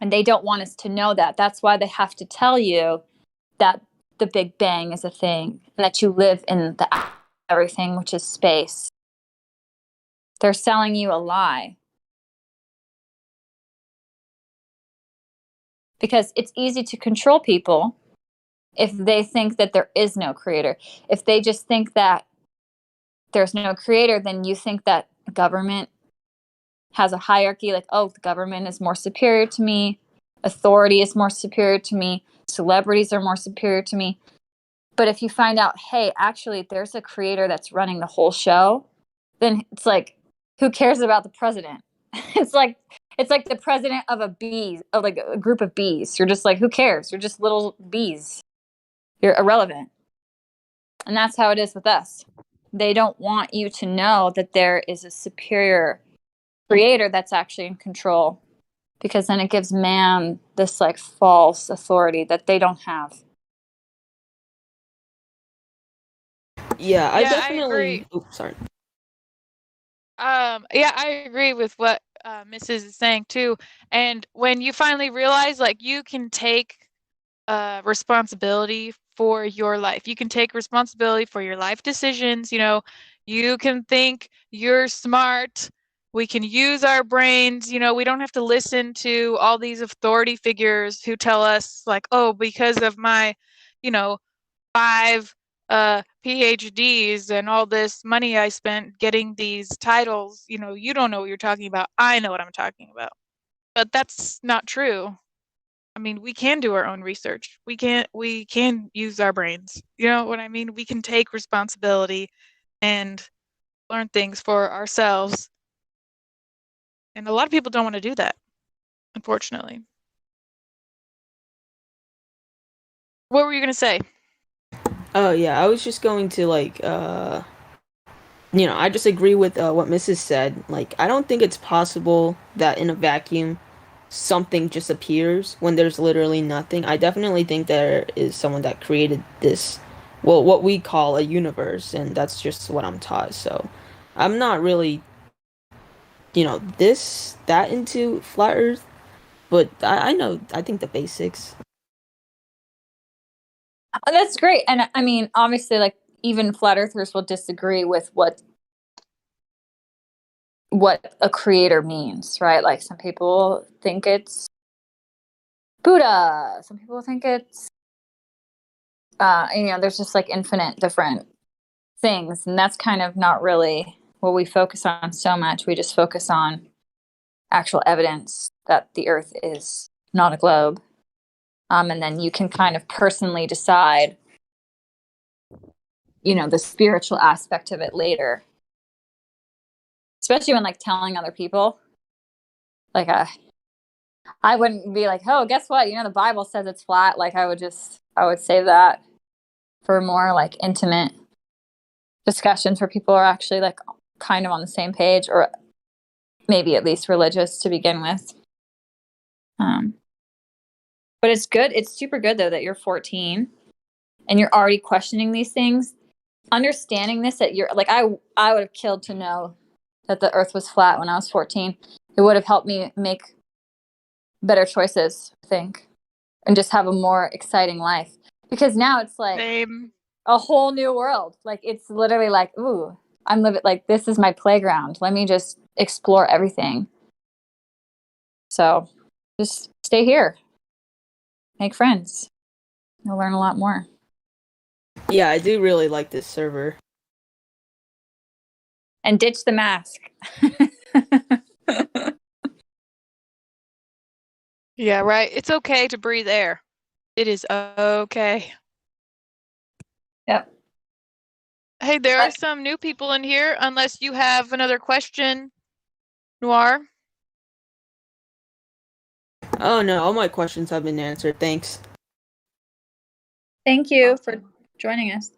I: and they don't want us to know that. That's why they have to tell you that the Big Bang is a thing, and that you live in the everything, which is space. They're selling you a lie. Because it's easy to control people if they think that there is no creator. If they just think that there's no creator, then you think that government has a hierarchy, like, oh, the government is more superior to me, authority is more superior to me, celebrities are more superior to me. But if you find out, hey, actually, there's a creator that's running the whole show, then it's like, who cares about the president? It's like the president of a group of bees. You're just like, who cares? You're just little bees. You're irrelevant. And that's how it is with us. They don't want you to know that there is a superior creator that's actually in control, because then it gives man this like false authority that they don't have.
A: Yeah, I
W: Yeah, I
A: definitely.
W: agree.
A: Oops, sorry.
W: Yeah, I agree with what Mrs. is saying too. And when you finally realize, like, you can take responsibility for your life, you can take responsibility for your life decisions. You can think you're smart. We can use our brains. We don't have to listen to all these authority figures who tell us, like, oh, because of my, 5 PhDs and all this money I spent getting these titles, you don't know what you're talking about. I know what I'm talking about. But that's not true. I mean, we can do our own research. We can use our brains. You know what I mean? We can take responsibility and learn things for ourselves. And a lot of people don't want to do that, unfortunately. What were you going to say?
A: Oh yeah, I was just going to I just agree with what Mrs. said. Like, I don't think it's possible that in a vacuum something just appears when there's literally nothing. I definitely think there is someone that created this, well, what we call a universe, and that's just what I'm taught. So, I'm not really, that into flat Earth, but I think the basics.
I: Oh, that's great. And I mean, obviously, like, even flat earthers will disagree with what a creator means, right? Like, some people think it's Buddha, some people think it's there's just like infinite different things, and that's kind of not really what we focus on so much. We just focus on actual evidence that the earth is not a globe. And then you can kind of personally decide, the spiritual aspect of it later. Especially when, like, telling other people. Like, I wouldn't be like, oh, guess what? The Bible says it's flat. Like, I would save that for more, like, intimate discussions where people are actually, like, kind of on the same page, or maybe at least religious to begin with. But it's good. It's super good, though, that you're 14 and you're already questioning these things. Understanding this, that you're like, I would have killed to know that the earth was flat when I was 14. It would have helped me make better choices, I think, and just have a more exciting life. Because now it's like,
W: Same.
I: a whole new world. Like it's literally like, ooh, I'm living like this is my playground. Let me just explore everything. So just stay here. Make friends. You'll learn a lot more.
A: Yeah, I do really like this server.
I: And ditch the mask.
W: Yeah, right. It's okay to breathe air. It is okay.
I: Yep.
W: Hey, there are some new people in here, unless you have another question, Noir.
A: Oh no, all my questions have been answered. Thanks.
I: Thank you for joining us.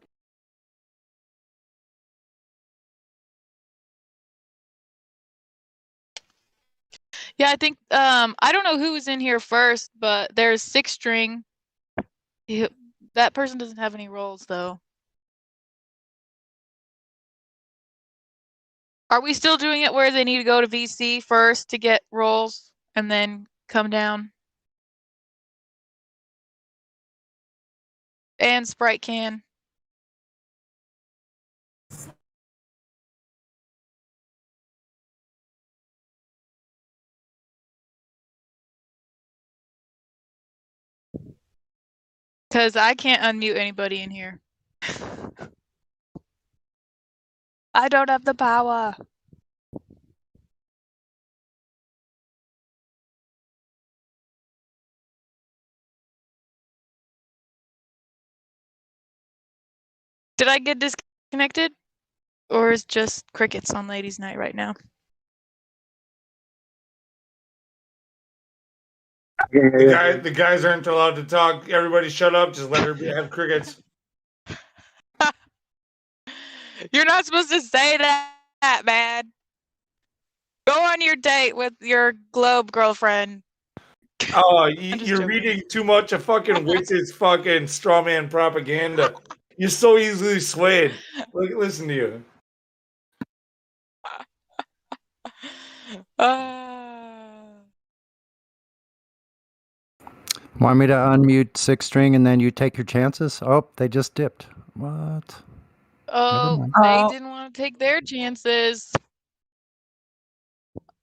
W: Yeah, I think I don't know who was in here first, but there's Six String. That person doesn't have any roles though. Are we still doing it where they need to go to VC first to get roles and then come down? And Sprite can. Because I can't unmute anybody in here. I don't have the power. Did I get disconnected? Or is just crickets on ladies' night right now?
C: The guys aren't allowed to talk. Everybody shut up. Just let her have crickets.
W: You're not supposed to say that, man. Go on your date with your globe girlfriend.
C: Oh, you're reading too much of fucking Witz's fucking strawman propaganda. You're so easily swayed. Listen to you.
G: Want me to unmute Six String and then you take your chances? Oh, they just dipped. What?
W: Oh,
G: mind.
W: they didn't want to take their chances.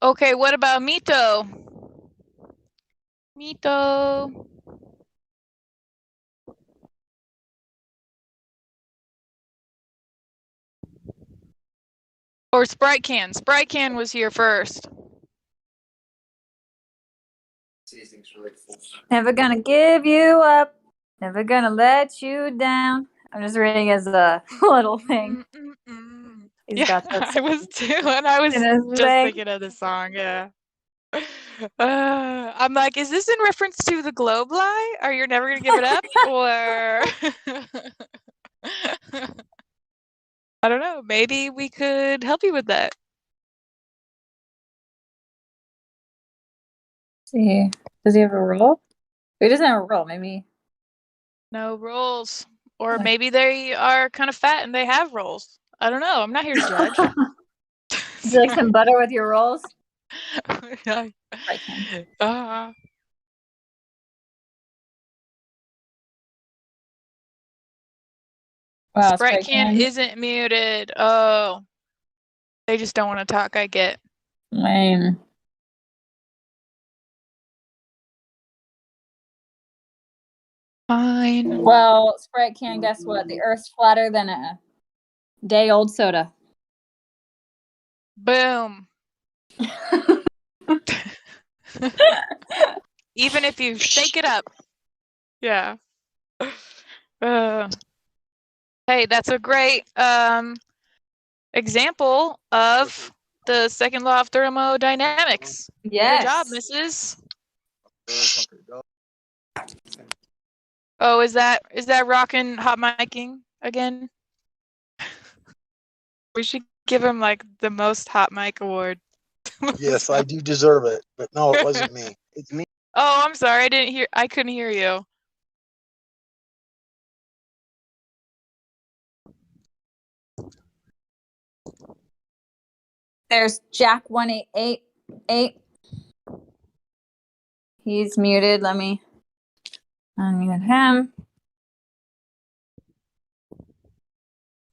W: Okay, what about Mito? Mito. Or Sprite Can. Sprite Can was here first.
I: Never gonna give you up. Never gonna let you down. I'm just reading as a little thing. He's
W: Yeah,
I: got that
W: I was too, and I was
I: in his
W: just
I: leg.
W: thinking of the song, yeah. I'm like, is this in reference to the Globe lie? Are you never gonna give it up? Or I don't know, maybe we could help you with that.
I: See, does he have a roll? He doesn't have a roll. Maybe.
W: No rolls. Or maybe they are kind of fat and they have rolls. I don't know. I'm not here to judge.
I: Would you like some butter with your rolls?
W: Yeah.
I: Wow,
W: Sprite
I: Sprite
W: Can
I: Can.
W: isn't muted. Oh. They just don't want to talk, I get.
I: Lame.
W: Fine.
I: Well, Sprite Can, guess what? The Earth's flatter than a day-old soda.
W: Boom. Even if you shake it up. Yeah. Hey, that's a great example of the second law of thermodynamics.
I: Yes.
W: Good job, missus. Oh, is that rockin' hot micing again? We should give him like the most hot mic award.
M: Yes, I do deserve it, but no, it wasn't me. It's me.
W: Oh, I'm sorry. I couldn't hear you.
I: There's Jack 1888. He's muted. Let me unmute him.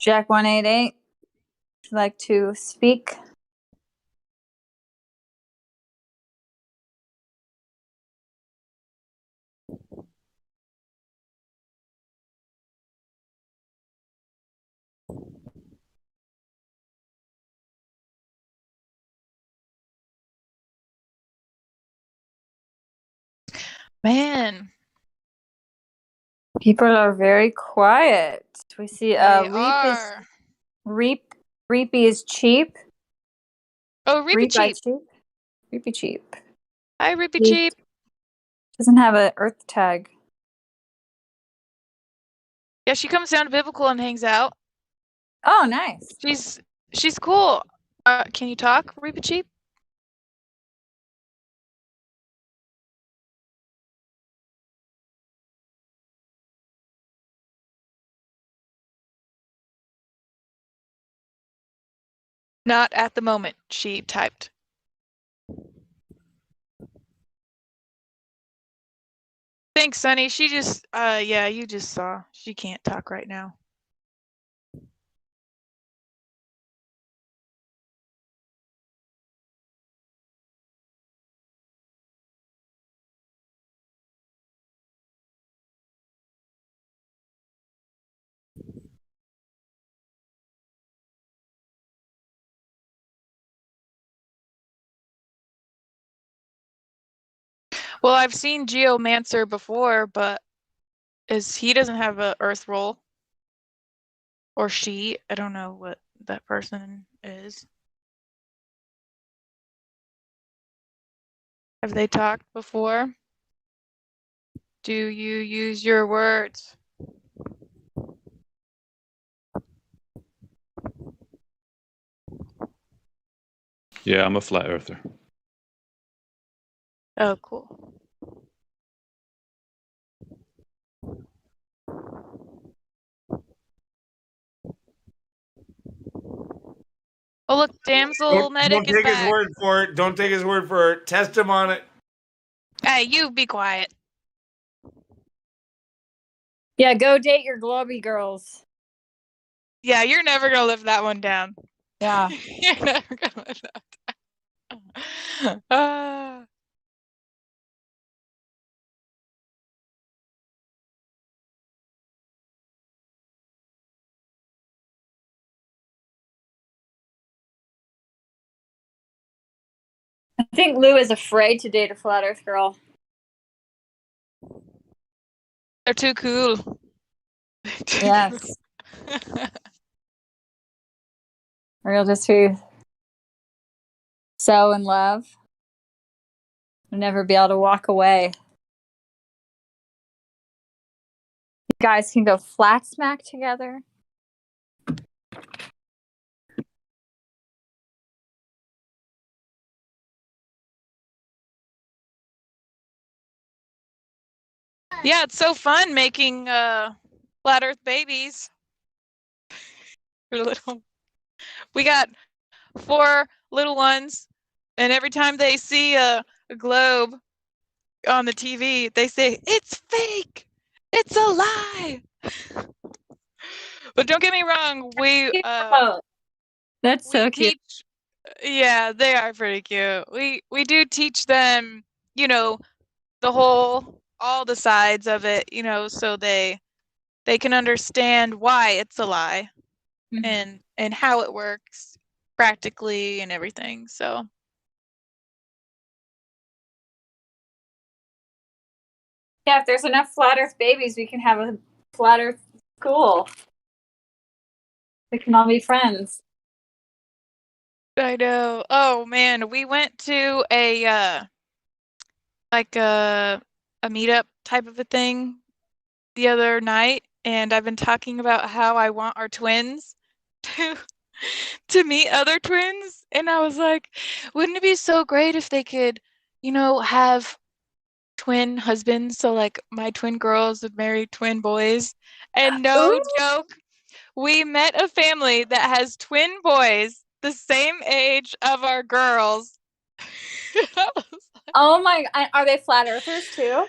I: Jack 188, would you like to speak?
W: Man,
I: People are very quiet. We see
W: they
I: Reapy is cheap.
W: Oh, Reapy Cheap.
I: Reapy cheap.
W: Hi, Reapy
I: He
W: Cheap.
I: doesn't have an earth tag.
W: Yeah, she comes down to Biblical and hangs out.
I: Oh, nice.
W: She's cool. Can you talk, Reapy Cheap? Not at the moment, she typed. Thanks, Sunny. She just, yeah, you just saw. She can't talk right now. Well, I've seen Geomancer before, but he doesn't have a Earth role. Or she. I don't know what that person is. Have they talked before? Do you use your words?
D: Yeah, I'm a flat earther.
W: Oh, cool. Oh, look, Damsel Medic
C: Don't
W: is
C: take his
W: back.
C: word for it. Don't take his word for it. Test him on it.
W: Hey, you be quiet.
I: Yeah, go date your Globey girls.
W: Yeah, you're never gonna live that one down.
I: Yeah.
W: You're never gonna live that down.
I: I think Lou is afraid to date a flat earth girl.
W: They're too cool.
I: Yes. Real just be so in love. You'll never be able to walk away. You guys can go flat smack together.
W: Yeah, it's so fun making flat Earth babies. We got 4 little ones, and every time they see a globe on the TV, they say, "It's fake! It's a lie!" But don't get me wrong,
I: That's so cute.
W: Yeah, they are pretty cute. We do teach them, all the sides of it, so they can understand why it's a lie.
I: Mm-hmm.
W: and how it works practically and everything. So
I: Yeah, if there's enough flat earth babies, we can have a flat earth school. We can all be friends.
W: I know. Oh man, we went to a like a meetup type of a thing the other night, and I've been talking about how I want our twins to meet other twins, and I was like, wouldn't it be so great if they could, have twin husbands, so like my twin girls would marry twin boys. And no joke, we met a family that has twin boys the same age of our girls.
I: Oh my, are they flat earthers too?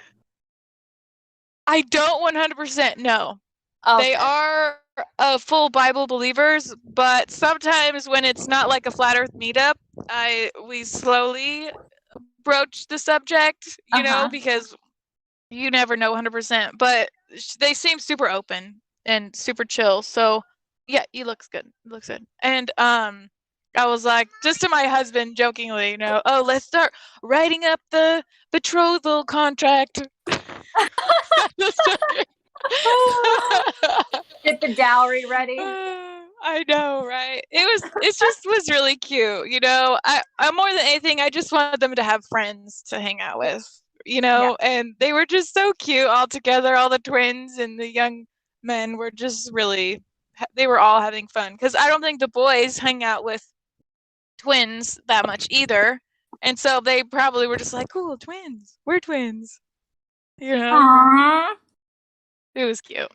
W: I don't 100% know.
I: Okay.
W: They are full Bible believers, but sometimes when it's not like a flat Earth meetup, we slowly broach the subject, you know, because you never know 100%. But they seem super open and super chill. So yeah, he looks good. Looks good. And I was like, just to my husband, jokingly, you know, oh, let's start writing up the betrothal contract.
I: Get the dowry ready.
W: I know, right? It just was really cute, you know. I more than anything, I just wanted them to have friends to hang out with, you know, and they were just so cute all together. All the twins and the young men were just really, they were all having fun, because I don't think the boys hang out with twins that much either, and so they probably were just like, cool, twins, we're twins, you know.
I: Aww.
W: It was cute.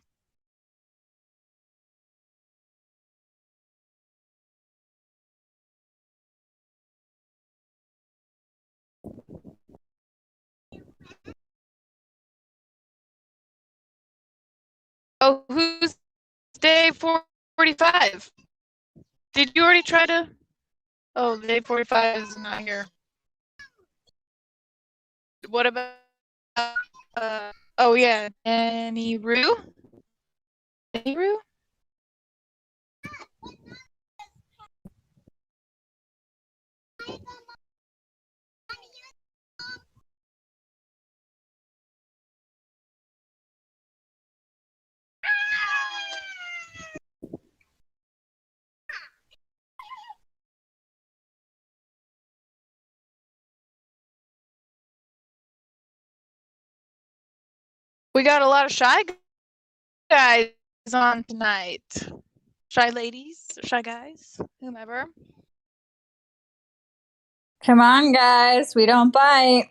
W: Oh, who's day 45? Did you already try to? Oh, day 45 is not here. What about? Oh yeah, Danny Rue. Danny Rue. We got a lot of shy guys on tonight. Shy ladies, shy guys, whomever.
I: Come on, guys. We don't bite.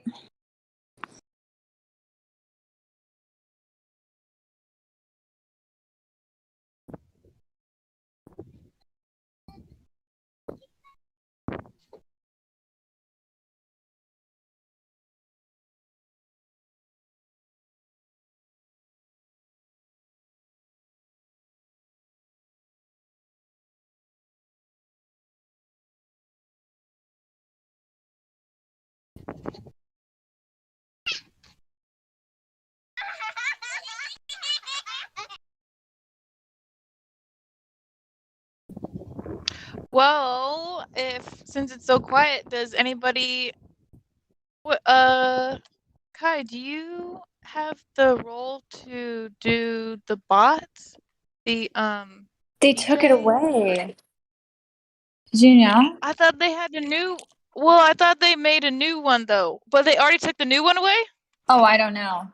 W: Well, since it's so quiet, does anybody? Kai, do you have the role to do the bots? The
I: They took it away. Did you know?
W: I thought they had a new. Well, I thought they made a new one though, but they already took the new one away.
I: Oh, I don't know.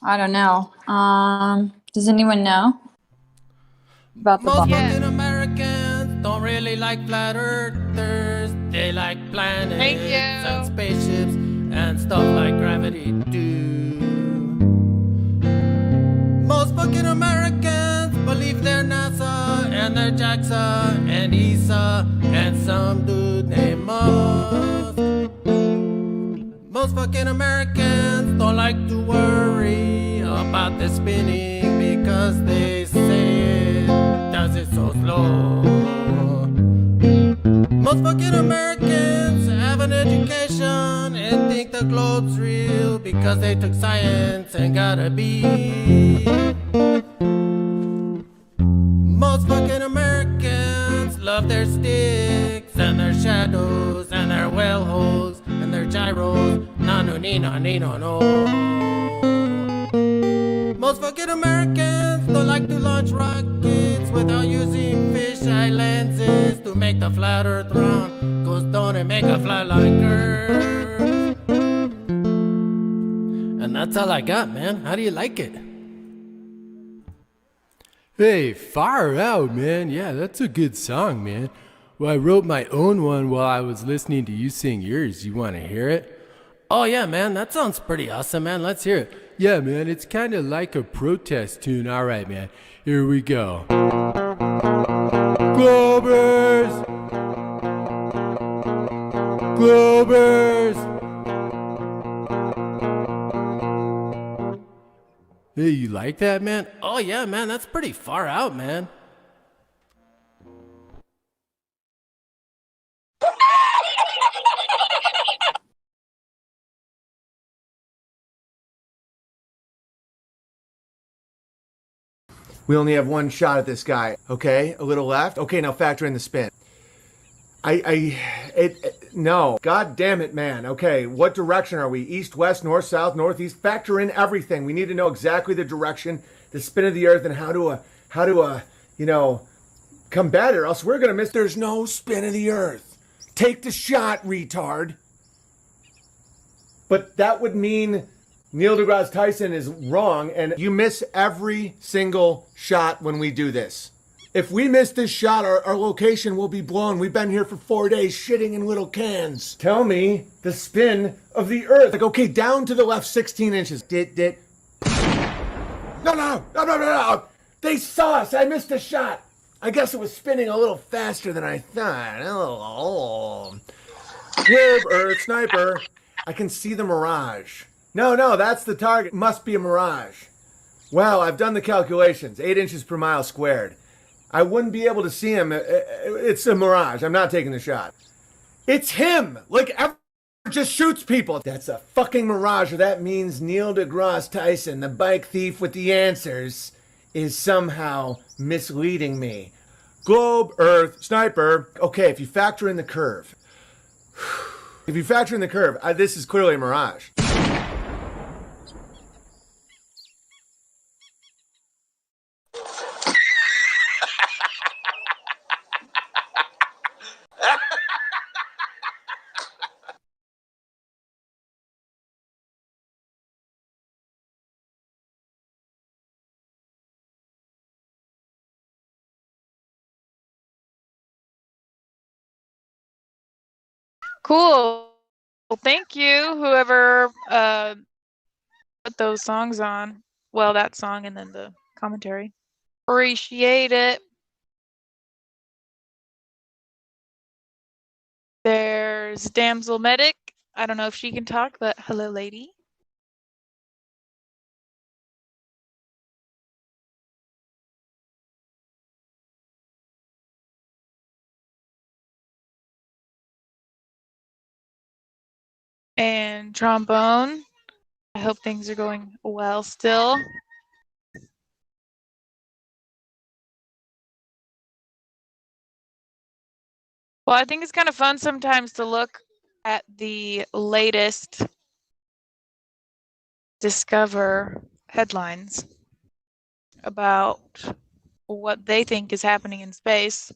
I: I don't know. Does anyone know about the
N: Most
I: ball?
N: fucking Americans don't really like flat earthers. They like planets and spaceships and stuff like gravity do. Most fucking Americans believe they're NASA and they're JAXA and ESA and some dude named Musk. Most fucking Americans don't like to worry about the spinning because they say it does it so slow. Most fucking Americans have an education and think the globe's real because they took science and got a B. Most fucking Americans love their sticks and their shadows and their well holes and their gyros. No. Most fucking Americans don't like to launch rockets without using fisheye lenses to make the flat earth round. Cause don't it make a flat line curve? And that's all I got, man. How do you like it?
T: Hey, far out, man. Yeah, that's a good song, man. Well, I wrote my own one while I was listening to you sing yours. You want to hear it?
N: Oh, yeah, man. That sounds pretty awesome, man. Let's hear it.
T: Yeah, man. It's kind of like a protest tune. All right, man. Here we go. Globers! Globers! Hey, you like that, man? Oh, yeah, man, that's pretty far out, man.
Q: We only have one shot at this guy. Okay, a little left. Okay, now factor in the spin. No. God damn it, man. Okay, what direction are we? East, west, north, south, northeast? Factor in everything. We need to know exactly the direction, the spin of the earth, and how to combat it, or else we're gonna miss. There's no spin of the earth. Take the shot, retard. But that would mean Neil deGrasse Tyson is wrong, and you miss every single shot when we do this. If we miss this shot, our location will be blown. We've been here for 4 days shitting in little cans. Tell me the spin of the earth. Like, okay, down to the left 16 inches. No. They saw us. I missed a shot. I guess it was spinning a little faster than I thought. Globe, earth, sniper. I can see the mirage. No, that's the target. Must be a mirage. Well, I've done the calculations. 8 inches per mile squared. I wouldn't be able to see him. It's a mirage. I'm not taking the shot. It's him! Like, everyone just shoots people. That's a fucking mirage, or that means Neil deGrasse Tyson, the bike thief with the answers, is somehow misleading me. Globe, earth, sniper. Okay, if you factor in the curve. This is clearly a mirage.
W: Cool. Well, thank you, whoever put those songs on. Well, that song and then the commentary. Appreciate it. There's Damsel Medic. I don't know if she can talk, but hello, lady. And trombone. I hope things are going well still. Well, I think it's kind of fun sometimes to look at the latest Discover headlines about what they think is happening in space.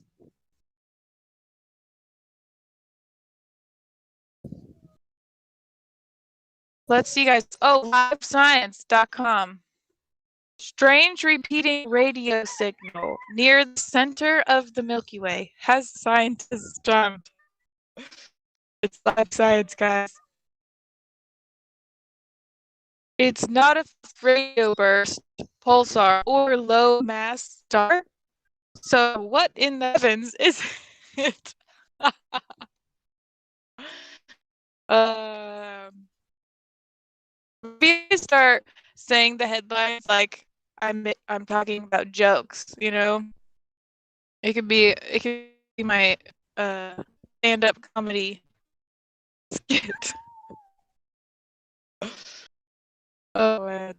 W: Let's see, guys. Oh, livescience.com. Strange repeating radio signal near the center of the Milky Way has scientists stumped. It's live science, guys. It's not a radio burst, pulsar, or low mass star. So what in the heavens is it? We start saying the headlines like I'm talking about jokes, you know. It could be my stand-up comedy skit. Oh man.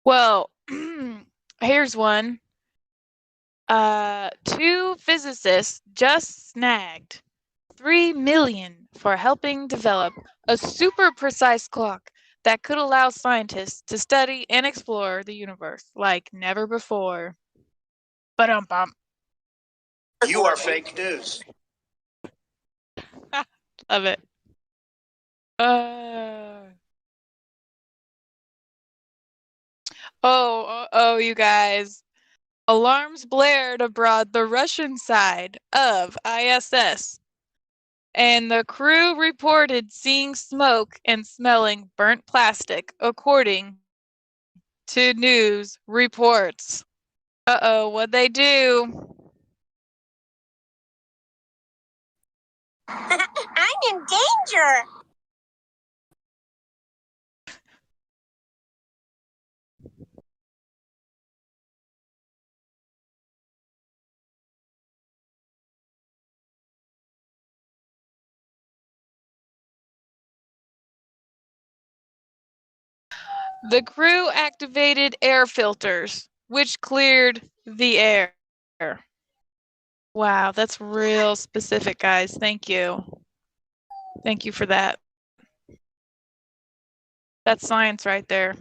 W: Well, here's one. 2 physicists just snagged $3 million for helping develop a super precise clock that could allow scientists to study and explore the universe like never before. Ba-dum-bum.
R: You are fake news.
W: Love it. Oh, you guys. Alarms blared abroad the Russian side of ISS, and the crew reported seeing smoke and smelling burnt plastic, according to news reports. Uh-oh, what'd they do?
R: I'm in danger.
W: The crew activated air filters, which cleared the air. Wow, that's real specific, guys. Thank you. Thank you for that. That's science right there.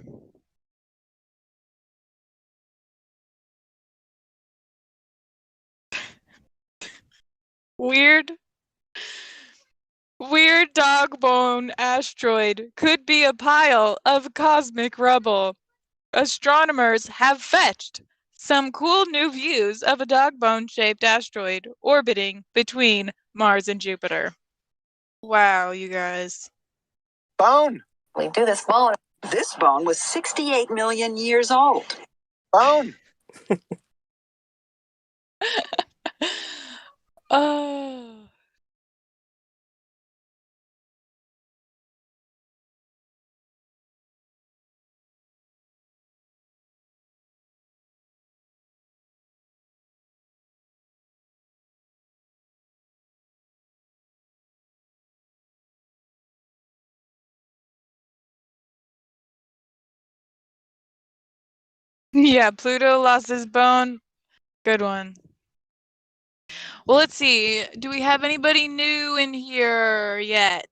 W: Weird dog bone asteroid could be a pile of cosmic rubble. Astronomers have fetched some cool new views of a dog bone shaped asteroid orbiting between Mars and Jupiter. Wow, you guys.
R: Bone. We do this bone. This bone was 68 million years old. Bone.
W: Oh. Yeah, Pluto lost his bone. Good one. Well, let's see. Do we have anybody new in here yet?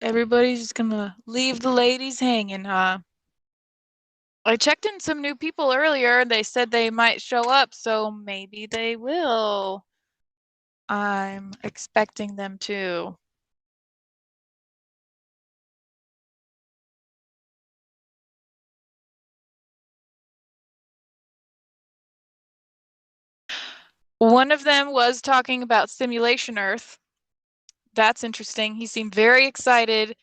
W: Everybody's just gonna leave the ladies hanging, huh? I checked in some new people earlier. They said they might show up, so maybe they will. I'm expecting them to. One of them was talking about Simulation Earth. That's interesting. He seemed very excited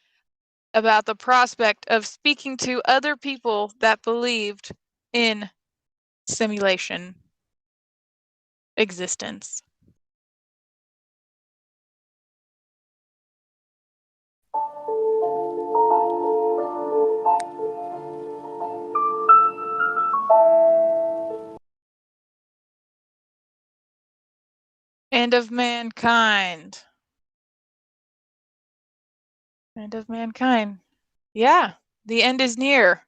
W: about the prospect of speaking to other people that believed in simulation existence. End of mankind. End of mankind. Yeah, the end is near.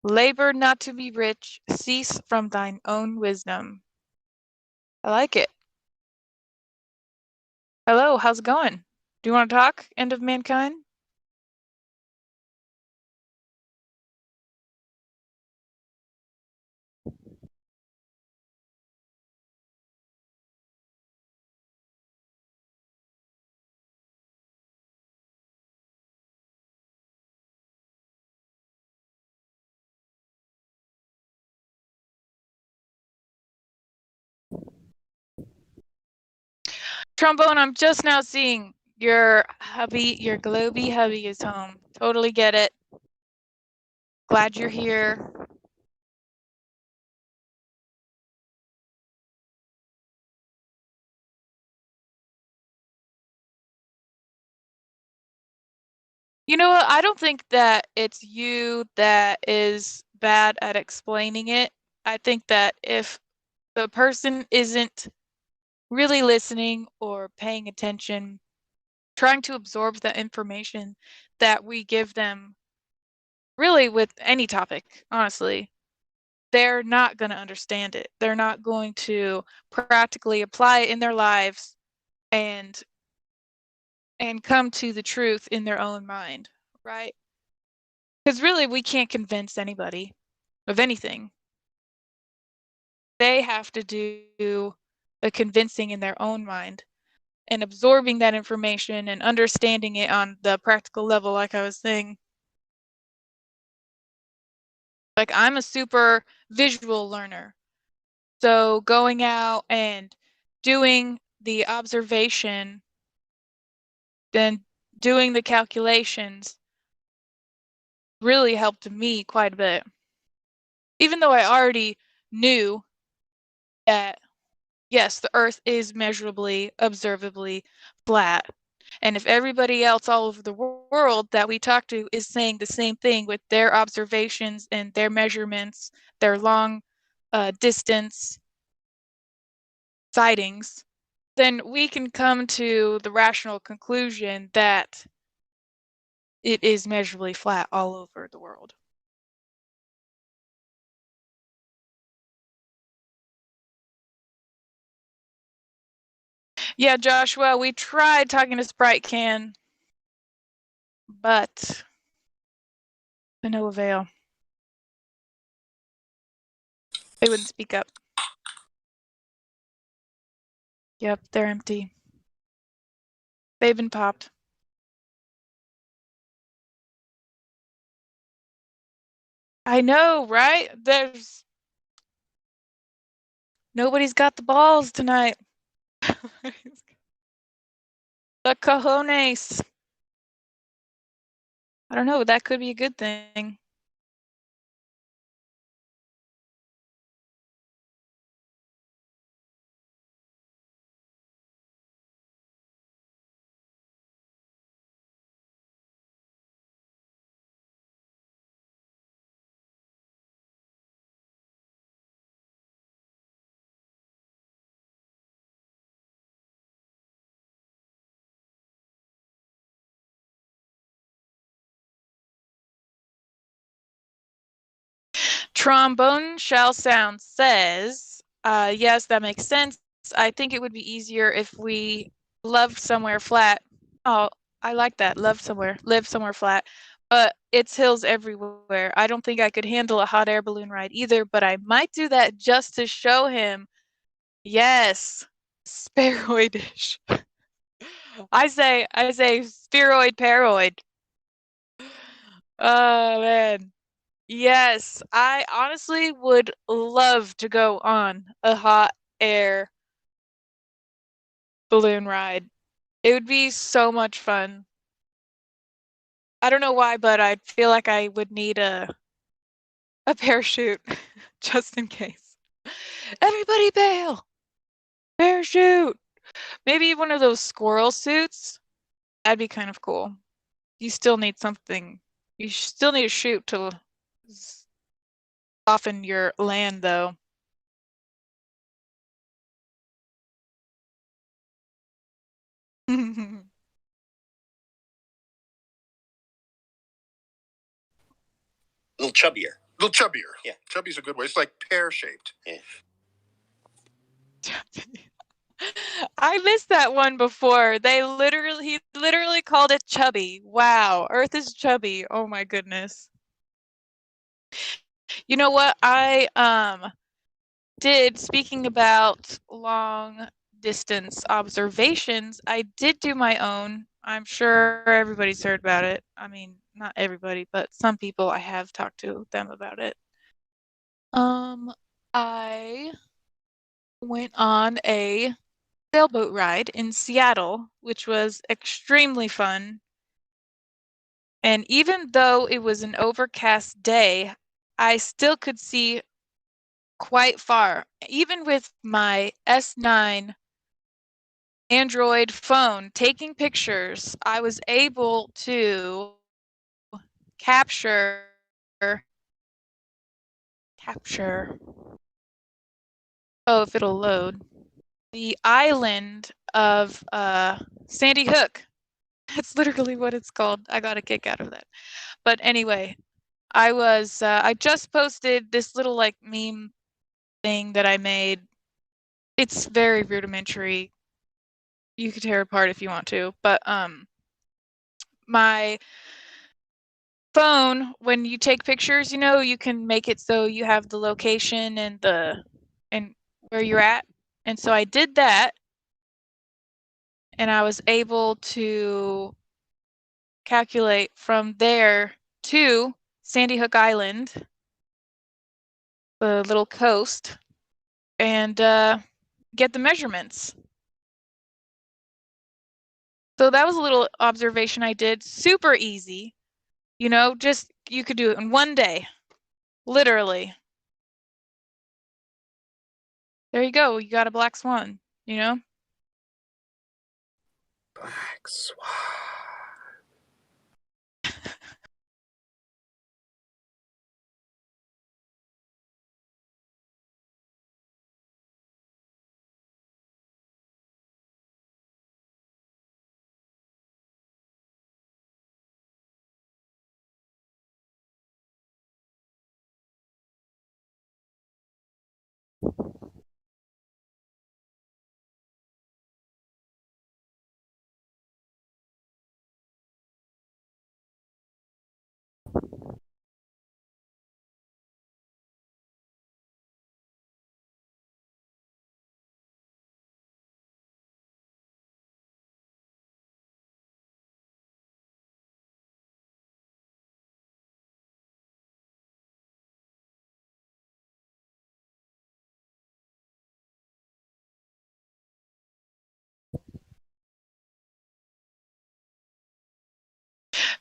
W: Labor not to be rich, cease from thine own wisdom. I like it. Hello, how's it going? Do you want to talk? End of mankind? Trombone, I'm just now seeing your hubby, your globy hubby is home. Totally get it. Glad you're here. You know what? I don't think that it's you that is bad at explaining it. I think that if the person isn't really listening or paying attention, trying to absorb the information that we give them, really with any topic, honestly, they're not going to understand it. They're not going to practically apply it in their lives and and come to the truth in their own mind, right? Because really, we can't convince anybody of anything. They have to do the convincing in their own mind and absorbing that information and understanding it on the practical level, like I was saying. Like, I'm a super visual learner. So going out and doing the observation, then doing the calculations really helped me quite a bit. Even though I already knew that, yes, the Earth is measurably, observably flat. And if everybody else all over the world that we talk to is saying the same thing with their observations and their measurements, their long distance sightings, then we can come to the rational conclusion that it is measurably flat all over the world. Yeah, Joshua, we tried talking to Sprite Can, but to no avail. They wouldn't speak up. Yep, they're empty. They've been popped. I know, right? Nobody's got the balls tonight. The cojones. I don't know, that could be a good thing. Trombone Shell Sound says, yes, that makes sense. I think it would be easier if we loved somewhere flat. Oh, I like that. Live somewhere flat. But it's hills everywhere. I don't think I could handle a hot air balloon ride either, but I might do that just to show him. Yes, spheroidish. I say spheroid paroid. Oh man. Yes, I honestly would love to go on a hot air balloon ride. It would be so much fun. I don't know why, but I feel like I would need a parachute just in case. Everybody bail! Parachute! Maybe one of those squirrel suits. That'd be kind of cool. You still need something. You still need a chute to soften your land, though.
H: A little chubbier. A little chubbier. Yeah. Chubby's a good way. It's like pear-shaped. Yeah.
W: I missed that one before. He literally called it chubby. Wow, Earth is chubby. Oh my goodness. You know what I did, speaking about long distance observations, I did do my own. I'm sure everybody's heard about it. I mean, not everybody, but some people I have talked to them about it. I went on a sailboat ride in Seattle, which was extremely fun. And even though it was an overcast day, I still could see quite far. Even with my S9 Android phone taking pictures, I was able to capture oh, if it'll load, the island of Sandy Hook. That's literally what it's called. I got a kick out of that. But anyway, I just posted this little like meme thing that I made. It's very rudimentary. you could tear it apart if you want to, but my phone, when you take pictures, you know, you can make it so you have the location and where you're at. And so I did that, and I was able to calculate from there to Sandy Hook Island, the little coast, and get the measurements. So that was a little observation I did. Super easy. You know, just you could do it in one day. Literally. There you go. You got a black swan, you know?
B: Black Swan.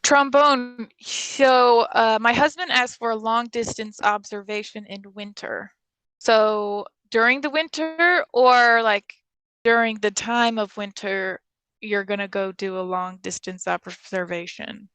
W: Trombone. So my husband asked for a long distance observation in winter. So during the winter, or like during the time of winter, you're going to go do a long distance observation?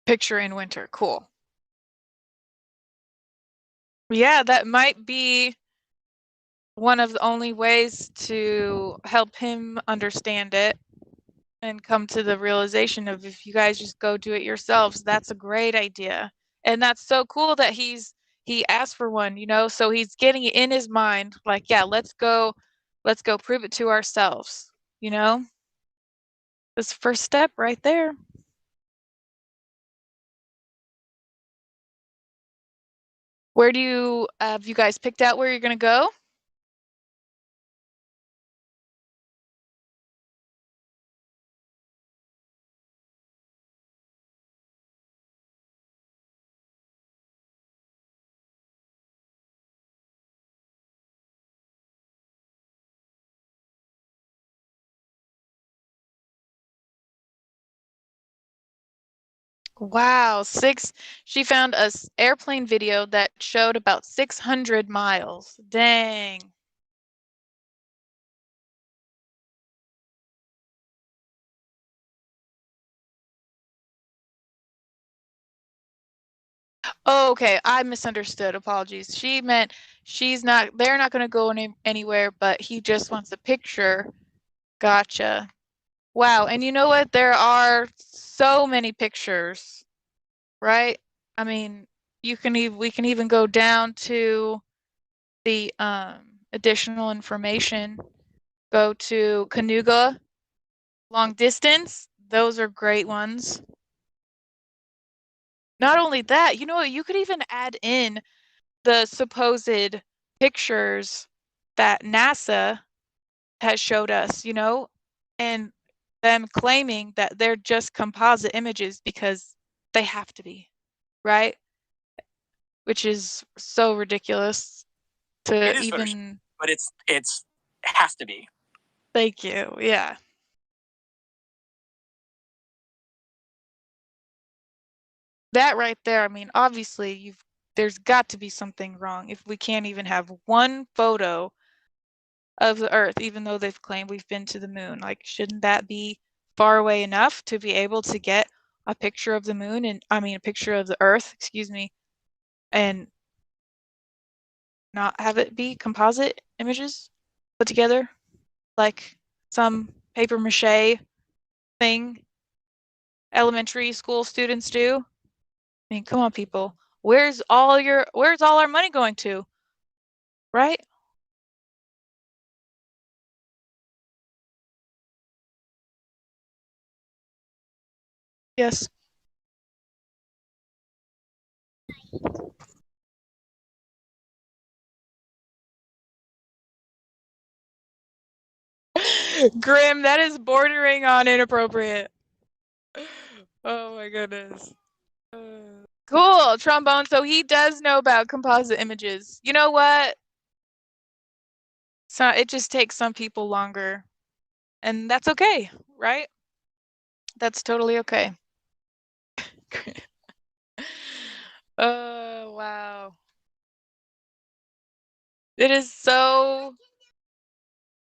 W: Picture in winter. Cool. Yeah, that might be one of the only ways to help him understand it and come to the realization of, if you guys just go do it yourselves, that's a great idea. And that's so cool that he asked for one, you know, so he's getting it in his mind, like, yeah, let's go prove it to ourselves, you know? This the first step right there. Where do you have you guys picked out where you're gonna go? Wow, she found a airplane video that showed about 600 miles. Dang. Oh, okay, I misunderstood. Apologies. She meant they're not going to go anywhere, but he just wants a picture. Gotcha. Wow, and you know what? There are so many pictures, right? I mean, we can even go down to the additional information. Go to Canuga long distance. Those are great ones. Not only that, you know what? You could even add in the supposed pictures that NASA has showed us, you know, and them claiming that they're just composite images because they have to be, right? Which is so ridiculous to even.
E: But it's has to be.
W: Thank you. Yeah. That right there, I mean, obviously there's got to be something wrong if we can't even have one photo of the Earth, even though they've claimed we've been to the moon. Like, shouldn't that be far away enough to be able to get a picture of the moon a picture of the Earth, excuse me, and not have it be composite images put together like some paper mache thing elementary school students do. I mean, come on, people. Where's all our money going to? Right? Yes. Grim, that is bordering on inappropriate. Oh my goodness. Cool, trombone. So he does know about composite images. You know what? So it just takes some people longer. And that's okay, right? That's totally okay. Oh, wow. It is so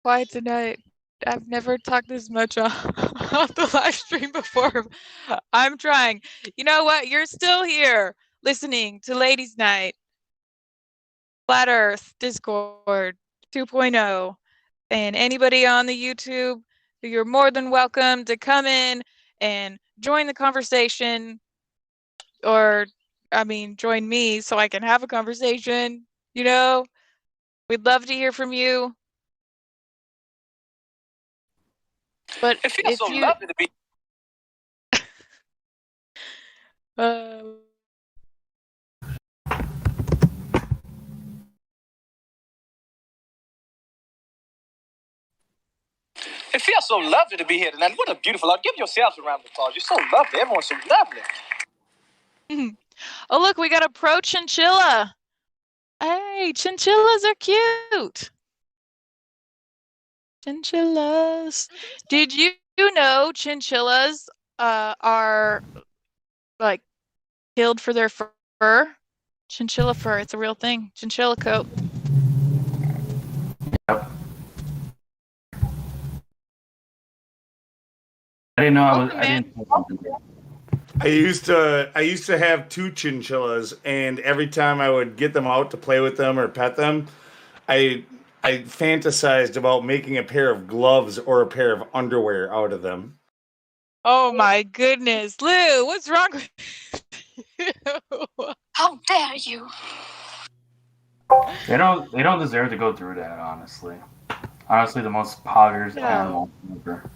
W: quiet tonight. I've never talked this much on the live stream before. I'm trying. You know what? You're still here listening to Ladies Night, Flat Earth, Discord 2.0, and anybody on the YouTube, you're more than welcome to come in and join the conversation, or, I mean, join me so I can have a conversation, you know? We'd love to hear from you. But
E: It feels
W: if
E: so
W: you,
E: lovely to be. It feels so lovely to be here tonight. What a beautiful art. Give yourselves a round of applause. You're so lovely. Everyone's so lovely.
W: oh, look, we got a pro chinchilla. Hey, chinchillas are cute. Chinchillas. Did you know chinchillas are like killed for their fur? Chinchilla fur, it's a real thing. Chinchilla coat.
P: I didn't know
W: Welcome,
P: I didn't.
C: I used to have 2 chinchillas, and every time I would get them out to play with them or pet them, I fantasized about making a pair of gloves or a pair of underwear out of them.
W: Oh my goodness, Lou, what's wrong with you?
U: How dare you?
P: They don't deserve to go through that, honestly. Honestly, the most poggers animal ever.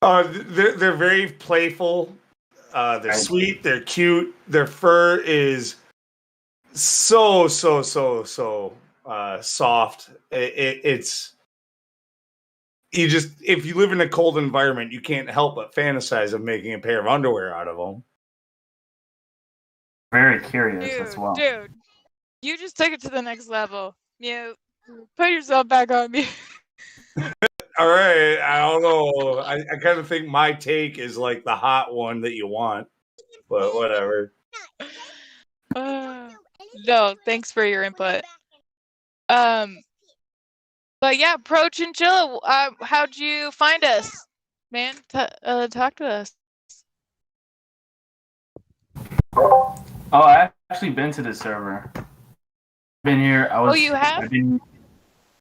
C: They're very playful. They're sweet. They're cute. Their fur is so soft. It's you just, if you live in a cold environment, you can't help but fantasize of making a pair of underwear out of them.
P: Very curious as well.
W: Dude, you just took it to the next level. Mute. Put yourself back on mute.
C: All right, I don't know. I kind of think my take is like the hot one that you want, but whatever.
W: No, thanks for your input. But yeah, Pro Chinchilla, how'd you find us, man? Talk to us.
P: Oh, I've actually been to the server. Been here.
W: Oh, you have?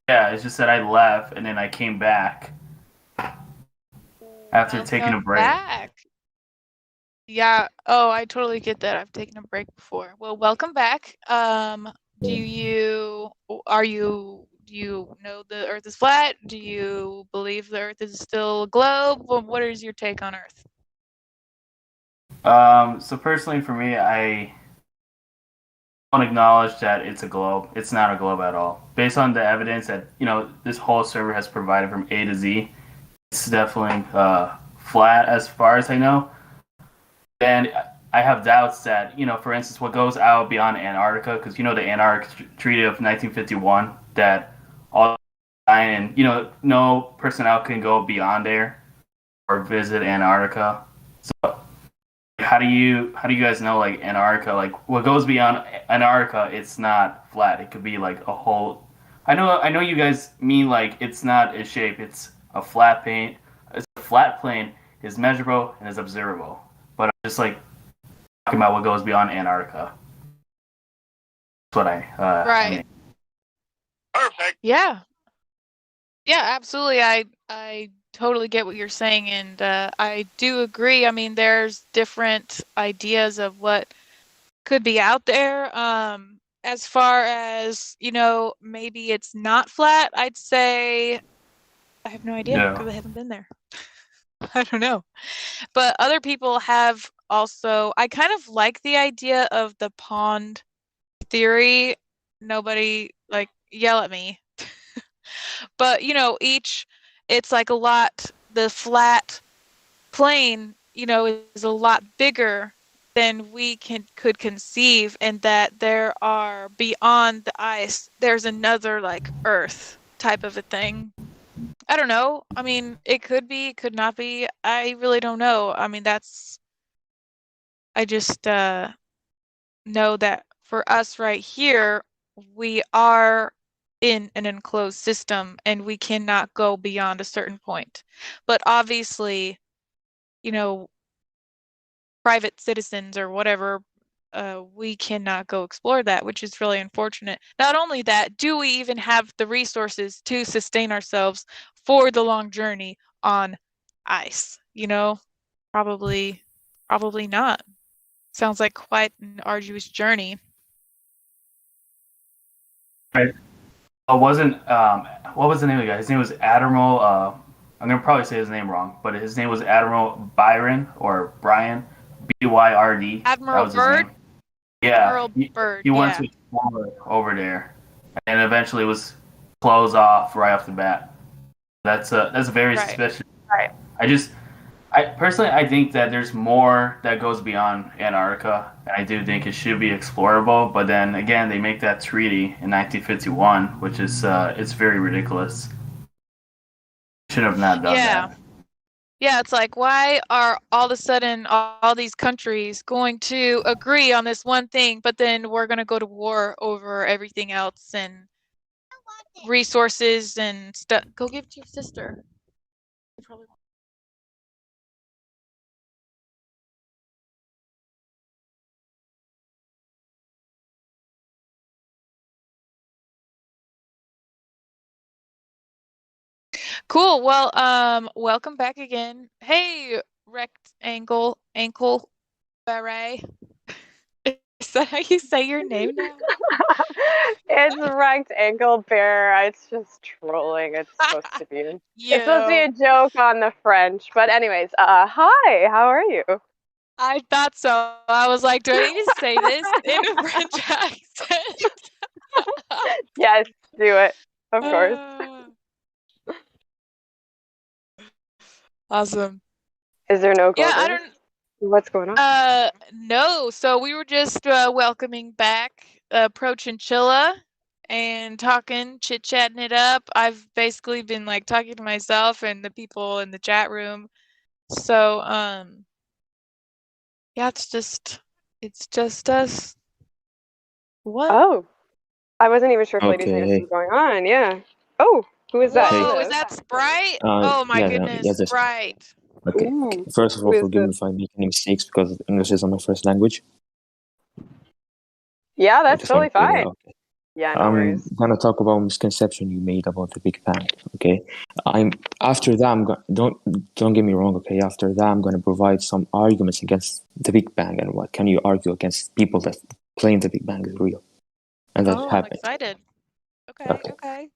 P: Yeah, it's just that I left and then I came back after taking a break.
W: Back. Yeah. Oh, I totally get that. I've taken a break before. Well, welcome back. Do you know the Earth is flat? Do you believe the Earth is still a globe? What is your take on Earth?
P: So personally for me, I don't acknowledge that it's a globe. It's not a globe at all. Based on the evidence that, this whole server has provided from A to Z, it's definitely flat as far as I know. And I have doubts that, for instance, what goes out beyond Antarctica, because the Antarctic Treaty of 1951, that all and no personnel can go beyond there or visit Antarctica. So how do you guys know, like, Antarctica, like what goes beyond Antarctica, it's not flat. It could be like a whole. I know you guys mean like it's not a shape. It's a flat plane. It's a flat plane is measurable and is observable. But I'm just like talking about what goes beyond Antarctica. That's what I
W: right.
P: I mean.
W: Perfect. Yeah. Yeah, absolutely. I totally get what you're saying, and I do agree. I mean, there's different ideas of what could be out there. As far as, maybe it's not flat, I'd say I have no idea
P: Yeah.
W: because I haven't been there. I don't know. But other people have also, I kind of like the idea of the pond theory. Nobody, yell at me. But, it's like a lot, the flat plane, is a lot bigger than we could conceive, and that there are beyond the ice, there's another Earth type of a thing. I don't know. I mean, it could be, it could not be. I really don't know. I mean, I just know that for us right here, we are in an enclosed system and we cannot go beyond a certain point. But obviously, private citizens or whatever, we cannot go explore that, which is really unfortunate. Not only that, do we even have the resources to sustain ourselves for the long journey on ice? Probably not. Sounds like quite an arduous journey.
P: Right. What was the name of the guy? His name was Admiral. I'm gonna probably say his name wrong, but his name was Admiral Byron or Brian, Byrd.
W: Admiral
P: That was his
W: Byrd?
P: name. Yeah,
W: Admiral Byrd,
P: he went
W: yeah.
P: to explore over there, and eventually was closed off right off the bat. That's very
W: Right.
P: suspicious.
W: Right.
P: I personally, I think that there's more that goes beyond Antarctica, and I do think it should be explorable. But then again, they make that treaty in 1951, which is it's very ridiculous. Should have not done that.
W: Yeah, it's like, why are all of a sudden all these countries going to agree on this one thing, but then we're going to go to war over everything else and resources and stuff? Go give it to your sister. You probably won't. Cool. Well, welcome back again. Hey, rectangle ankle beret. Is that how you say your name now?
K: It's rectangle bear. It's just trolling. It's supposed to be. It's supposed to be a joke on the French. But anyways, hi. How are you?
W: I thought so. I was like, do I need to say this in a French accent?
K: Yes, do it. Of course.
W: Awesome.
K: Is there no
W: Yeah, I
K: Golders?
W: don't.
K: What's going on?
W: No. So we were just welcoming back Pro Chinchilla and talking, chit-chatting it up. I've basically been talking to myself and the people in the chat room. So yeah, it's just us. What?
K: Oh, I wasn't even sure if ladies knew this was going on. Yeah. Oh, who is that?
W: Whoa, is that Sprite? Oh my goodness,
L: yeah, that's
W: Sprite.
L: okay.
K: Ooh,
L: First of all,
K: who is
L: forgive me
K: this?
L: if I make any mistakes because English is not my first language.
K: Yeah,
L: I
K: that's
L: just want
K: totally
L: to clear that
K: fine.
L: up.
K: Yeah, no
L: I'm
K: worries.
L: gonna talk about misconception you made about the Big Bang. Okay, after that. Don't get me wrong. Okay, after that, I'm gonna provide some arguments against the Big Bang and what can you argue against people that claim the Big Bang is real and that
W: Oh, I'm
L: happened.
W: excited.
L: Okay.
W: Okay.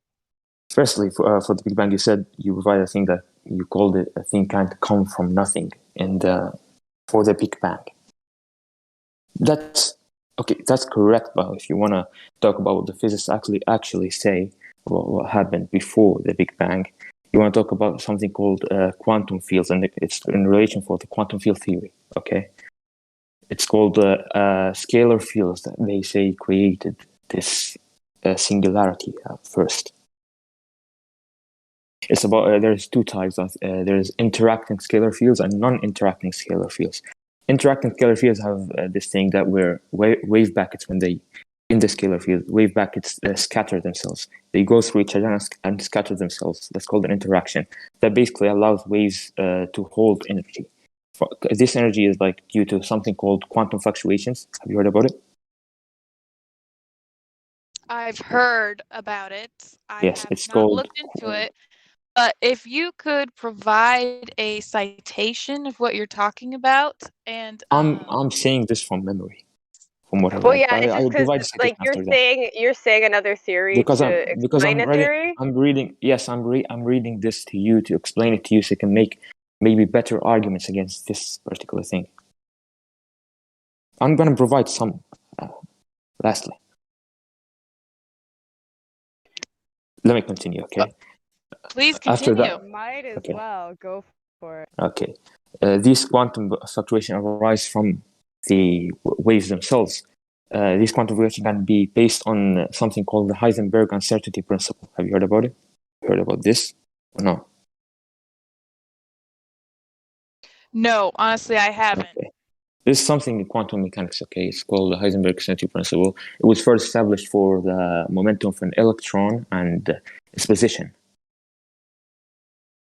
L: Firstly, for the Big Bang, you said you provide a thing that you called it a thing kind of come from nothing, and for the Big Bang, that's okay. That's correct. But if you want to talk about what the physicists actually say, what happened before the Big Bang, you want to talk about something called quantum fields, and it's in relation for the quantum field theory. Okay, it's called scalar fields that they say created this singularity first. It's about there's two types of there's interacting scalar fields and non-interacting scalar fields. Interacting scalar fields have this thing that where wave packets, when they in the scalar field, wave packets scatter themselves. They go through each other and scatter themselves. That's called an interaction. That basically allows waves to hold energy. This energy is due to something called quantum fluctuations. Have you heard about it?
W: I've heard about it. I
L: Yes,
W: have
L: it's
W: not
L: called
W: looked into it, But if you could provide a citation of what you're talking about, and
L: I'm saying this from memory, from what I
K: Well,
L: read.
K: yeah, it's
L: I
K: just
L: will
K: because
L: provide a
K: like
L: citation after that.
K: you're saying another theory
L: Because
K: to explain a theory.
L: I'm reading. Yes, I'm reading this to you to explain it to you, so you can make maybe better arguments against this particular thing. I'm gonna provide some. Lastly, let me continue. Okay.
W: please
L: After
W: continue.
L: that,
K: Might as
L: okay.
K: well go for it.
L: Okay. These quantum fluctuations arise from the waves themselves. These quantum fluctuations can be based on something called the Heisenberg uncertainty principle. Have you heard about it? Heard about this? Or no?
W: No, honestly, I haven't.
L: Okay. There's something in quantum mechanics, okay? It's called the Heisenberg uncertainty principle. It was first established for the momentum of an electron and its position.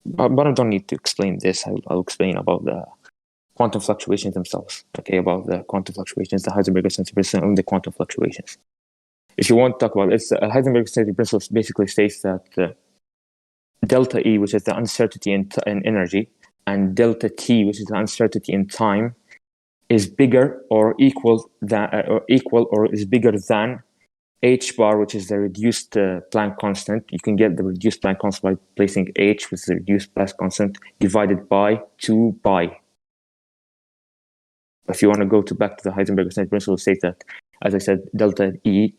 L: But I don't need to explain this. I'll explain about the quantum fluctuations themselves, okay? About the quantum fluctuations, the Heisenberg uncertainty principle, and the quantum fluctuations. If you want to talk about it, Heisenberg uncertainty principle basically states that delta E, which is the uncertainty in energy, and delta T, which is the uncertainty in time, is bigger or equal or is bigger than h bar, which is the reduced Planck constant. You can get the reduced Planck constant by placing h, which is the reduced Planck constant, divided by 2 pi. If you want to go back to the Heisenberg uncertainty principle, state that, as I said, delta E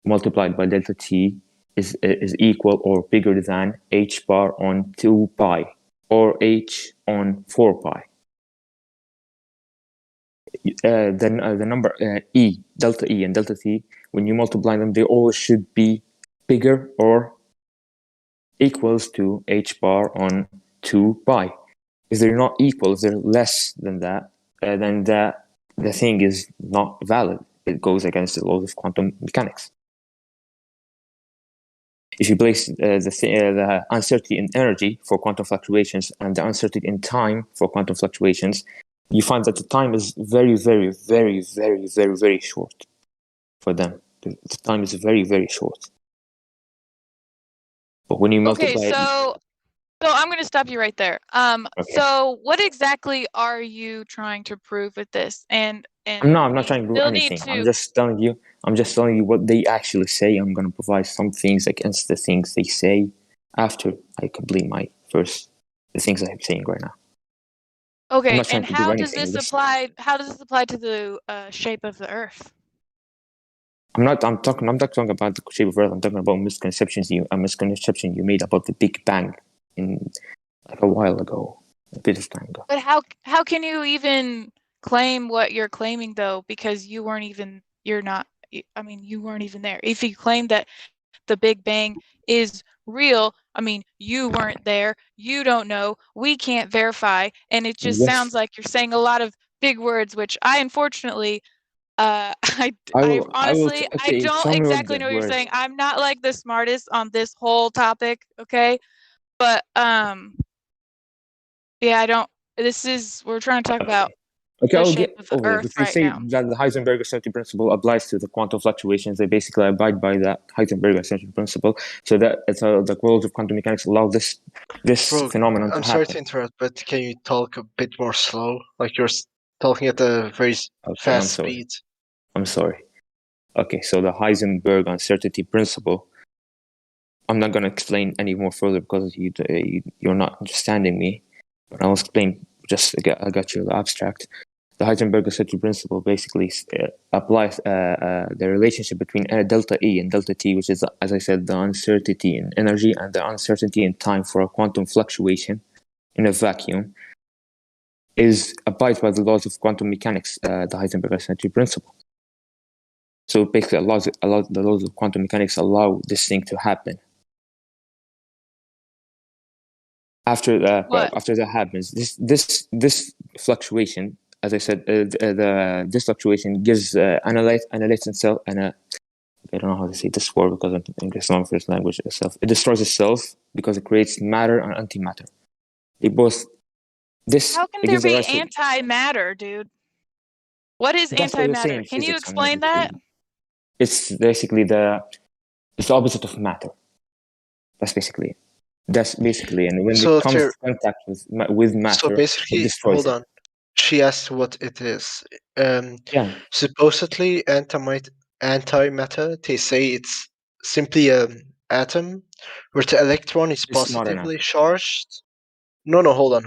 L: multiplied by delta T is equal or bigger than h bar on 2 pi or h on 4 pi. Then the number E, delta E and delta T, when you multiply them, they always should be bigger or equals to h bar on 2 pi. If they're not equal, if they're less than that, then the thing is not valid. It goes against the laws of quantum mechanics. If you place the uncertainty in energy for quantum fluctuations and the uncertainty in time for quantum fluctuations, you find that the time is very, very, very, very, very, very short for them. The time is very, very short. But when you multiply
W: Okay, so I'm going to stop you right there.
L: Okay.
W: So what exactly are you trying to prove with this? And
L: I'm not trying to do
W: still
L: anything.
W: need to.
L: I'm just telling you what they actually say. I'm going to provide some things against the things they say after I complete the things I'm saying right now.
W: Okay,
L: not trying
W: and
L: to do
W: how does
L: anything,
W: this
L: just-
W: apply? How does this apply to the shape of the Earth?
L: I'm not talking about the shape of Earth. I'm talking about misconception you made about the Big Bang in like a while ago, a bit of time ago.
W: But how can you even claim what you're claiming though? Because you weren't even you weren't even there. If you claim that the Big Bang is real, I mean, you weren't there. You don't know. We can't verify, and it just
L: Yes.
W: sounds like you're saying a lot of big words, which I unfortunately, I honestly, I
L: okay,
W: don't
L: show me what
W: exactly
L: the
W: know what you're
L: words.
W: saying. I'm not like the smartest on this whole topic, okay? But yeah, I don't. We're trying to talk about
L: Okay,
W: the
L: I'll
W: shape
L: get
W: of the
L: over it.
W: Earth
L: If they
W: right
L: say
W: now.
L: that the Heisenberg uncertainty principle applies to the quantum fluctuations, they basically abide by that Heisenberg uncertainty principle. So that the laws of quantum mechanics allow this
O: Bro,
L: phenomenon
O: I'm
L: to
O: sorry to
L: happen.
O: interrupt, but can you talk a bit more slow? Like you're talking at a very
L: Okay,
O: fast
L: I'm sorry.
O: speed.
L: I'm sorry. Okay, so the Heisenberg uncertainty principle. I'm not going to explain any more further because you're not understanding me. But I'll explain. I got you the abstract. The Heisenberg uncertainty principle basically applies the relationship between delta E and delta T, which is, as I said, the uncertainty in energy and the uncertainty in time for a quantum fluctuation in a vacuum, abides by the laws of quantum mechanics, the Heisenberg uncertainty principle. So basically, the laws of quantum mechanics allow this thing to happen. After that happens, this fluctuation, as I said, this fluctuation gives annihilates itself, and I don't know how to say this word because English is not my first language itself. It destroys itself because it creates matter and antimatter.
W: How can there be antimatter, dude? What is
L: That's what they say in
W: antimatter? Can you
L: physics. I'm not
W: explain that?
L: It's basically it's the opposite of matter. That's basically it. That's basically, and when
O: So
L: it comes to contact with matter,
O: So
L: it
O: basically,
L: destroys
O: hold on. She asked what it is.
L: Yeah.
O: Supposedly, antimatter. They say it's simply an atom where the electron is
L: It's not an
O: positively charged. No, hold on.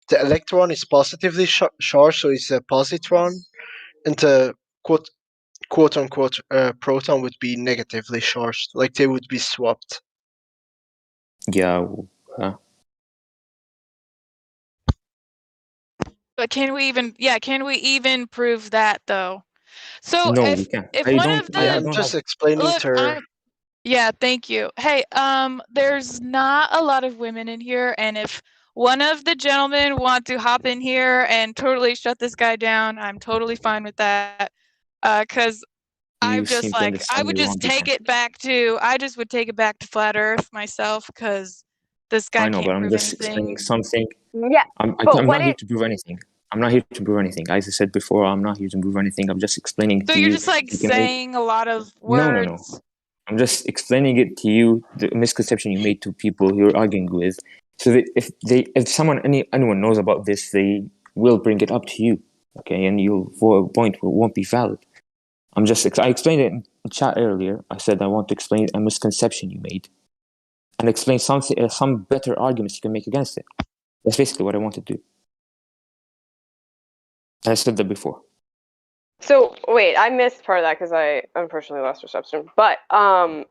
O: The electron is positively charged, so it's a positron, and the quote unquote proton would be negatively charged, like they would be swapped.
L: Yeah.
W: But can we even prove that though? So
L: No,
W: if
L: we can't.
W: if
L: I
W: one
L: don't.
W: of
L: I
W: the
O: I'm
L: don't
O: just
L: have.
O: explaining
W: look,
O: to her.
W: yeah, thank you. Hey, there's not a lot of women in here, and if one of the gentlemen want to hop in here and totally shut this guy down, I'm totally fine with that. Cause I'm
L: You
W: just
L: seem to
W: like I
L: understand me
W: would
L: wrong
W: just take
L: again.
W: it back to flat Earth myself, cause this guy
L: I know, but
W: can't
L: I'm
W: prove
L: just explaining
W: anything.
L: something.
K: Yeah,
L: I'm
K: but
L: not
K: when
L: here
K: it
L: to prove anything. I'm not here to prove anything. As I said before, I'm not here to prove anything. I'm just explaining
W: So
L: to
W: you're
L: you.
W: just like
L: You can all.
W: saying a lot of
L: No.
W: words.
L: I'm just explaining it to you, the misconception you made to people you're arguing with, so that if anyone knows about this, they will bring it up to you, okay, and your point won't be valid. I explained it in chat earlier. I said I want to explain a misconception you made, and explain some better arguments you can make against it. That's basically what I want to do. And I said that before.
K: So wait, I missed part of that because I unfortunately lost reception. But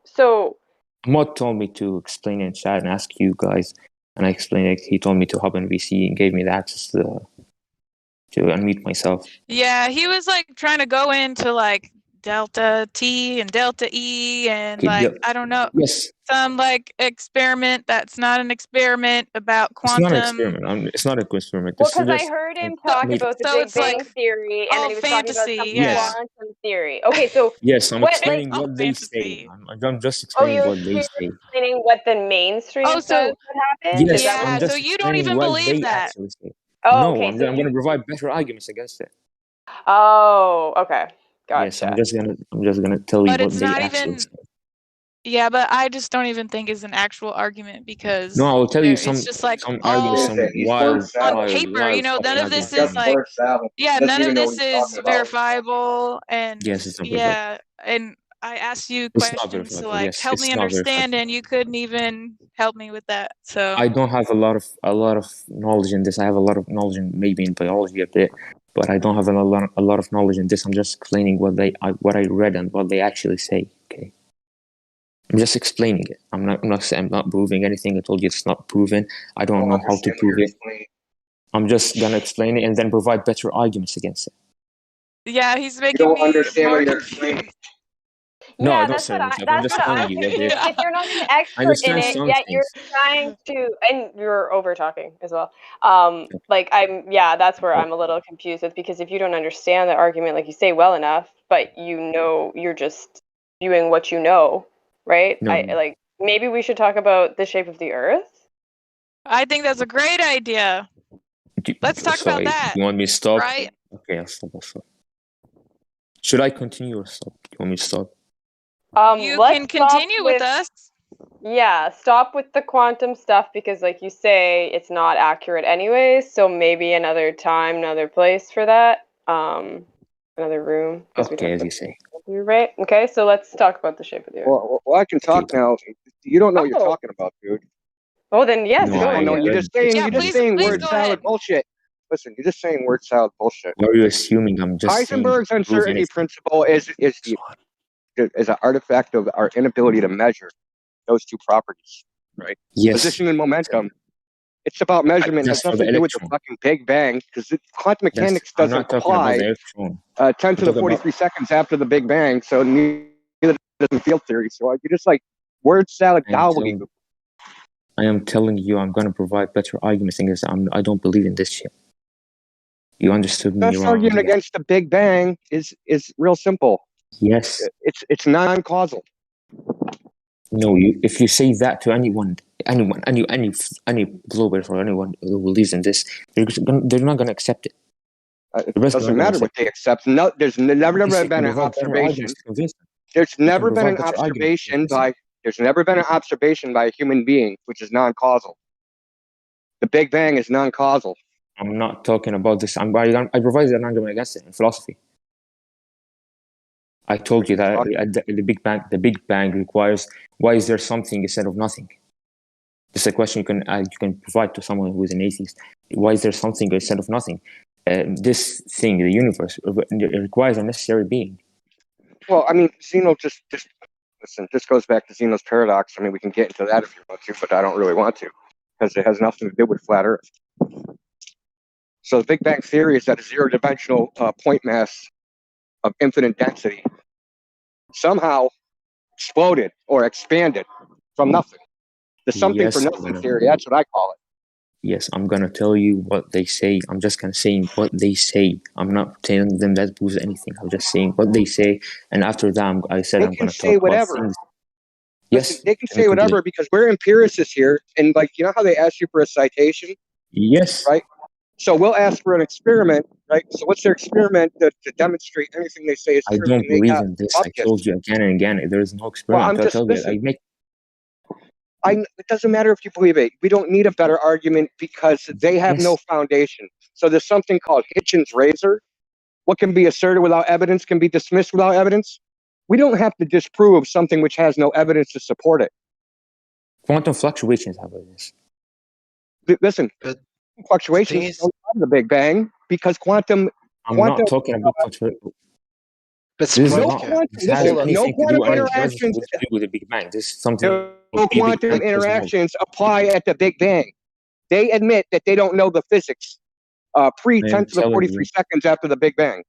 K: so
L: Mod told me to explain in chat and ask you guys, and I explained it. He told me to hop in VC and gave me the access to unmute myself.
W: Yeah, he was like trying to go into like delta T and delta E and
L: Okay,
W: like I don't know,
L: yes,
W: some like experiment that's not an experiment about
L: it's not an
W: quantum.
L: experiment. It's not a experiment.
K: well,
L: This is
K: because I
L: just
K: heard him
W: So,
K: talk
L: made.
K: about the
W: so
K: Big
W: it's like
K: Bang Theory, and then
W: all
K: he was talking about some
W: fantasy.
L: Yes.
W: Yeah.
K: quantum theory. Okay, so
L: Yes, I'm
K: what?
L: explaining
W: all
L: what they say.
W: fantasy.
L: I'm just
K: Oh,
L: explaining what they
K: you're
L: say.
K: explaining what the mainstream
W: Oh,
K: says
W: so
K: what happened? Is
L: Yes,
K: that what?
L: I'm
W: yeah, so
L: just
W: you don't
L: explaining
W: even
L: what
W: believe
L: they
W: that.
L: actually say.
K: Oh,
L: No,
K: okay.
L: I'm
K: So
L: going to provide better arguments against it.
K: Oh, okay.
L: Yes,
K: Gotcha.
L: I'm just gonna tell you
W: But
L: what
W: it's
L: they
W: not
L: actually
W: even
L: say.
W: yeah, but I just don't even think it's an actual argument because
L: No, I will tell you
W: it's just like
L: arguments,
W: all
L: some wild
W: on paper, you know,
L: fucking
W: none of this
L: arguments.
W: is like yeah, none of this is verifiable and
L: Yes, it's not verifiable.
W: yeah, and I asked you
L: It's not
W: questions to
L: verifiable.
W: like
L: Yes,
W: help
L: it's
W: me
L: not verifiable.
W: understand and you couldn't even help me with that. So
L: I don't have a lot of knowledge in this. I have a lot of knowledge in maybe in biology a bit, but I don't have a lot of knowledge in this. I'm just explaining what I read and what they actually say. Okay, I'm just explaining it. I'm not proving anything. I told you it's not proven. I don't know how to prove it. I'm just gonna explain it and then provide better arguments against it.
W: yeah, he's making me more confused.
L: No, I
K: Yeah,
L: don't say
K: that's
L: I'm just
K: what
L: telling
K: I'm
L: you what
K: confused.
L: they.
K: If you're not an
L: I
K: expert in
L: understand
K: it,
L: some
K: yet you're
L: things.
K: trying to, and you're over talking as well. Like that's where I'm a little confused with, because if you don't understand the argument, like you say, well enough, but you know, you're just viewing what you know, right?
L: No.
K: I like maybe we should talk about the shape of the Earth.
W: I think that's a great idea. Let's talk about
L: Sorry,
W: that.
L: do you want me to stop?
W: Right?
L: Okay, I'll stop. Should I continue or stop? Do you want me to stop?
W: You
K: Let's
W: can
K: stop
W: continue with us.
K: Yeah, stop with the quantum stuff because, like you say, it's not accurate anyways. So maybe another time, another place for that. Another room.
L: Okay, as you say.
K: You're right. Okay, so let's talk about the shape of the Earth.
F: Well, I can talk now. You don't know what you're
K: Oh.
F: talking about, dude.
K: Oh, then yes,
L: No,
K: go
L: I
F: No,
K: ahead.
F: you're
L: read
F: just saying
L: this.
F: you're just
W: please
F: saying word
W: go
F: salad
W: ahead.
F: bullshit. Listen, you're just saying word salad bullshit.
L: What are you assuming? I'm just saying.
F: Heisenberg's uncertainty principle is an artifact of our inability to measure those two properties, right?
L: Yes.
F: Position and momentum. It's about measurement. It has
L: That's for the
F: nothing to do with the
L: electron.
F: fucking Big Bang, because quantum mechanics
L: I'm
F: doesn't
L: not talking about
F: apply
L: the electron.
F: 10 to the 43 seconds after the Big Bang, so neither does field theory. So you're just like word salad gobbledygook.
L: I am telling you, I'm going to provide better arguments against. I don't believe in this shit. You understood me
F: Best
L: wrong.
F: argument against the Big Bang is real simple.
L: Yes.
F: It's non-causal.
L: No, if you say that to any globalist or anyone who believes in this, they're not going to accept it.
F: It doesn't matter what they accept. No, there's never been an observation. There's never been an observation by There's never been an observation by a human being which is non-causal. The Big Bang is non-causal.
L: I'm not talking about this. I provided an argument against it in philosophy. I told you that the Big Bang requires, why is there something instead of nothing? This is a question you can provide to someone who is an atheist. Why is there something instead of nothing? This thing, the universe, it requires a necessary being.
F: Well, I mean, Zeno just listen. This goes back to Zeno's paradox. I mean, we can get into that if you want to, but I don't really want to because it has nothing to do with flat Earth. So the Big Bang theory is that a zero-dimensional point mass of infinite density somehow exploded or expanded from nothing. The something for nothing theory, that's what I call it.
L: Yes, I'm going to tell you what they say. I'm just going to say what they say. I'm not telling them that proves anything. I'm just saying what they say. And after that, I said I'm going to talk
F: whatever.
L: about things.
F: Listen,
L: Yes,
F: they can say whatever because we're empiricists here. And like, you know how they ask you for a citation?
L: Yes.
F: Right? So we'll ask for an experiment, right? So what's their experiment to demonstrate anything they say is
L: I
F: true?
L: don't believe in this. I told you again and again. There is no experiment.
F: Well, it doesn't matter if you believe it. We don't need a better argument because they have no foundation. So there's something called Hitchens' razor. What can be asserted without evidence can be dismissed without evidence. We don't have to disprove something which has no evidence to support it.
L: Quantum fluctuations have this.
F: Listen, fluctuations don't come the Big Bang because quantum.
L: I'm not talking about fluctuations.
F: But
L: no quantum
F: interactions
L: to do with the Big Bang. This is something.
F: No quantum interactions apply at the Big Bang. They admit that they don't know the physics pre-10 to the 43 seconds after the Big Bang.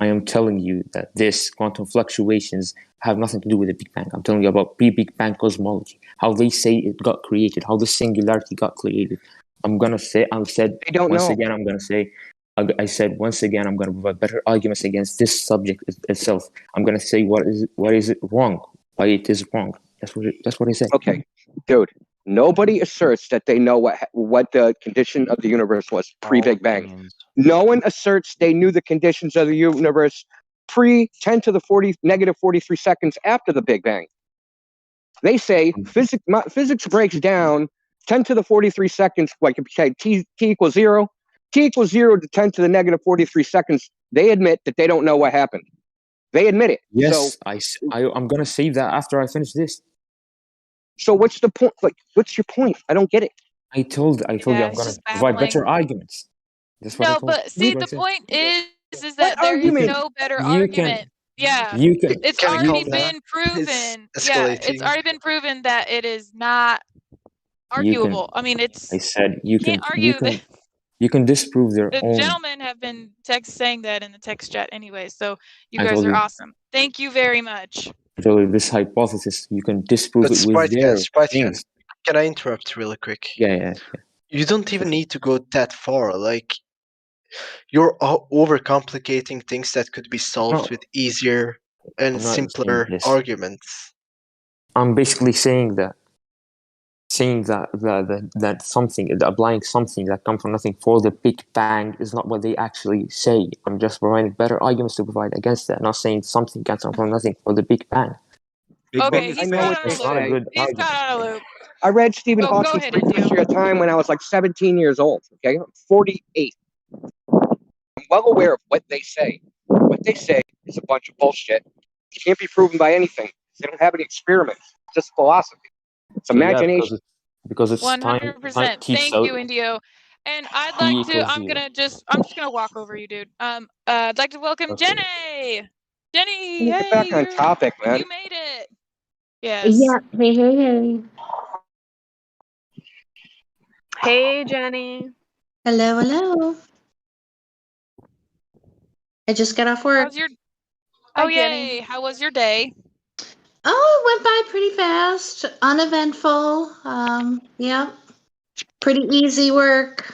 L: I am telling you that this quantum fluctuations have nothing to do with the Big Bang. I'm telling you about pre-Big Bang cosmology, how they say it got created, how the singularity got created. I'm gonna say, I said once again, I'm gonna say, I said once again, I'm gonna provide better arguments against this subject itself. I'm gonna say what is it wrong, why it is wrong. That's what I said.
F: Okay, dude. Nobody asserts that they know what the condition of the universe was pre-Big Bang. No one asserts they knew the conditions of the universe pre-10 to the negative 43 seconds after the Big Bang. They say physics breaks down 10 to the 43 seconds, like if you say t equals 0. T equals 0 to 10 to the negative 43 seconds. They admit that they don't know what happened. They admit it.
L: Yes,
F: so,
L: I'm going to say that after I finish this.
F: So what's the point? Like, what's your point? I don't get it.
L: I told you I'm going to provide better arguments. That's what I told
W: but see, the point is that there is no better argument. It's already been proven. It's already been proven that it is not arguable. I mean, it's.
L: I said you
W: can't argue that.
L: You can disprove their
W: The
L: own.
W: gentlemen have been saying that in the text chat anyway, so you guys are awesome. Thank you very much.
L: Really, this hypothesis, you can disprove it with their things.
O: Can I interrupt really quick?
L: Yeah.
O: You don't even need to go that far. Like, you're overcomplicating things that could be solved with easier and simpler arguments.
L: I'm basically saying that something, applying something that comes from nothing for the Big Bang is not what they actually say. I'm just providing better arguments to provide against that, not saying something comes from nothing for the Big Bang.
W: Okay, he's got on a loop. He's got on a loop.
F: I read Stephen Hawking's History of Time when I was like 17 years old. Okay, I'm 48. I'm well aware of what they say. What they say is a bunch of bullshit. It can't be proven by anything. They don't have any experiments. It's just philosophy. It's imagination.
L: Because it's
W: 100%. Thank you, Indio. And I'd like to. I'm just gonna walk over you, dude. I'd like to welcome Jenny. Jenny,
F: get back on topic, man.
W: You made it. Yes.
U: Yeah. Hey.
K: Hey, Jenny.
U: Hello. I just got off work.
W: How's your? Oh yay! How was your day?
U: Oh, it went by pretty fast, uneventful. Yeah, pretty easy work.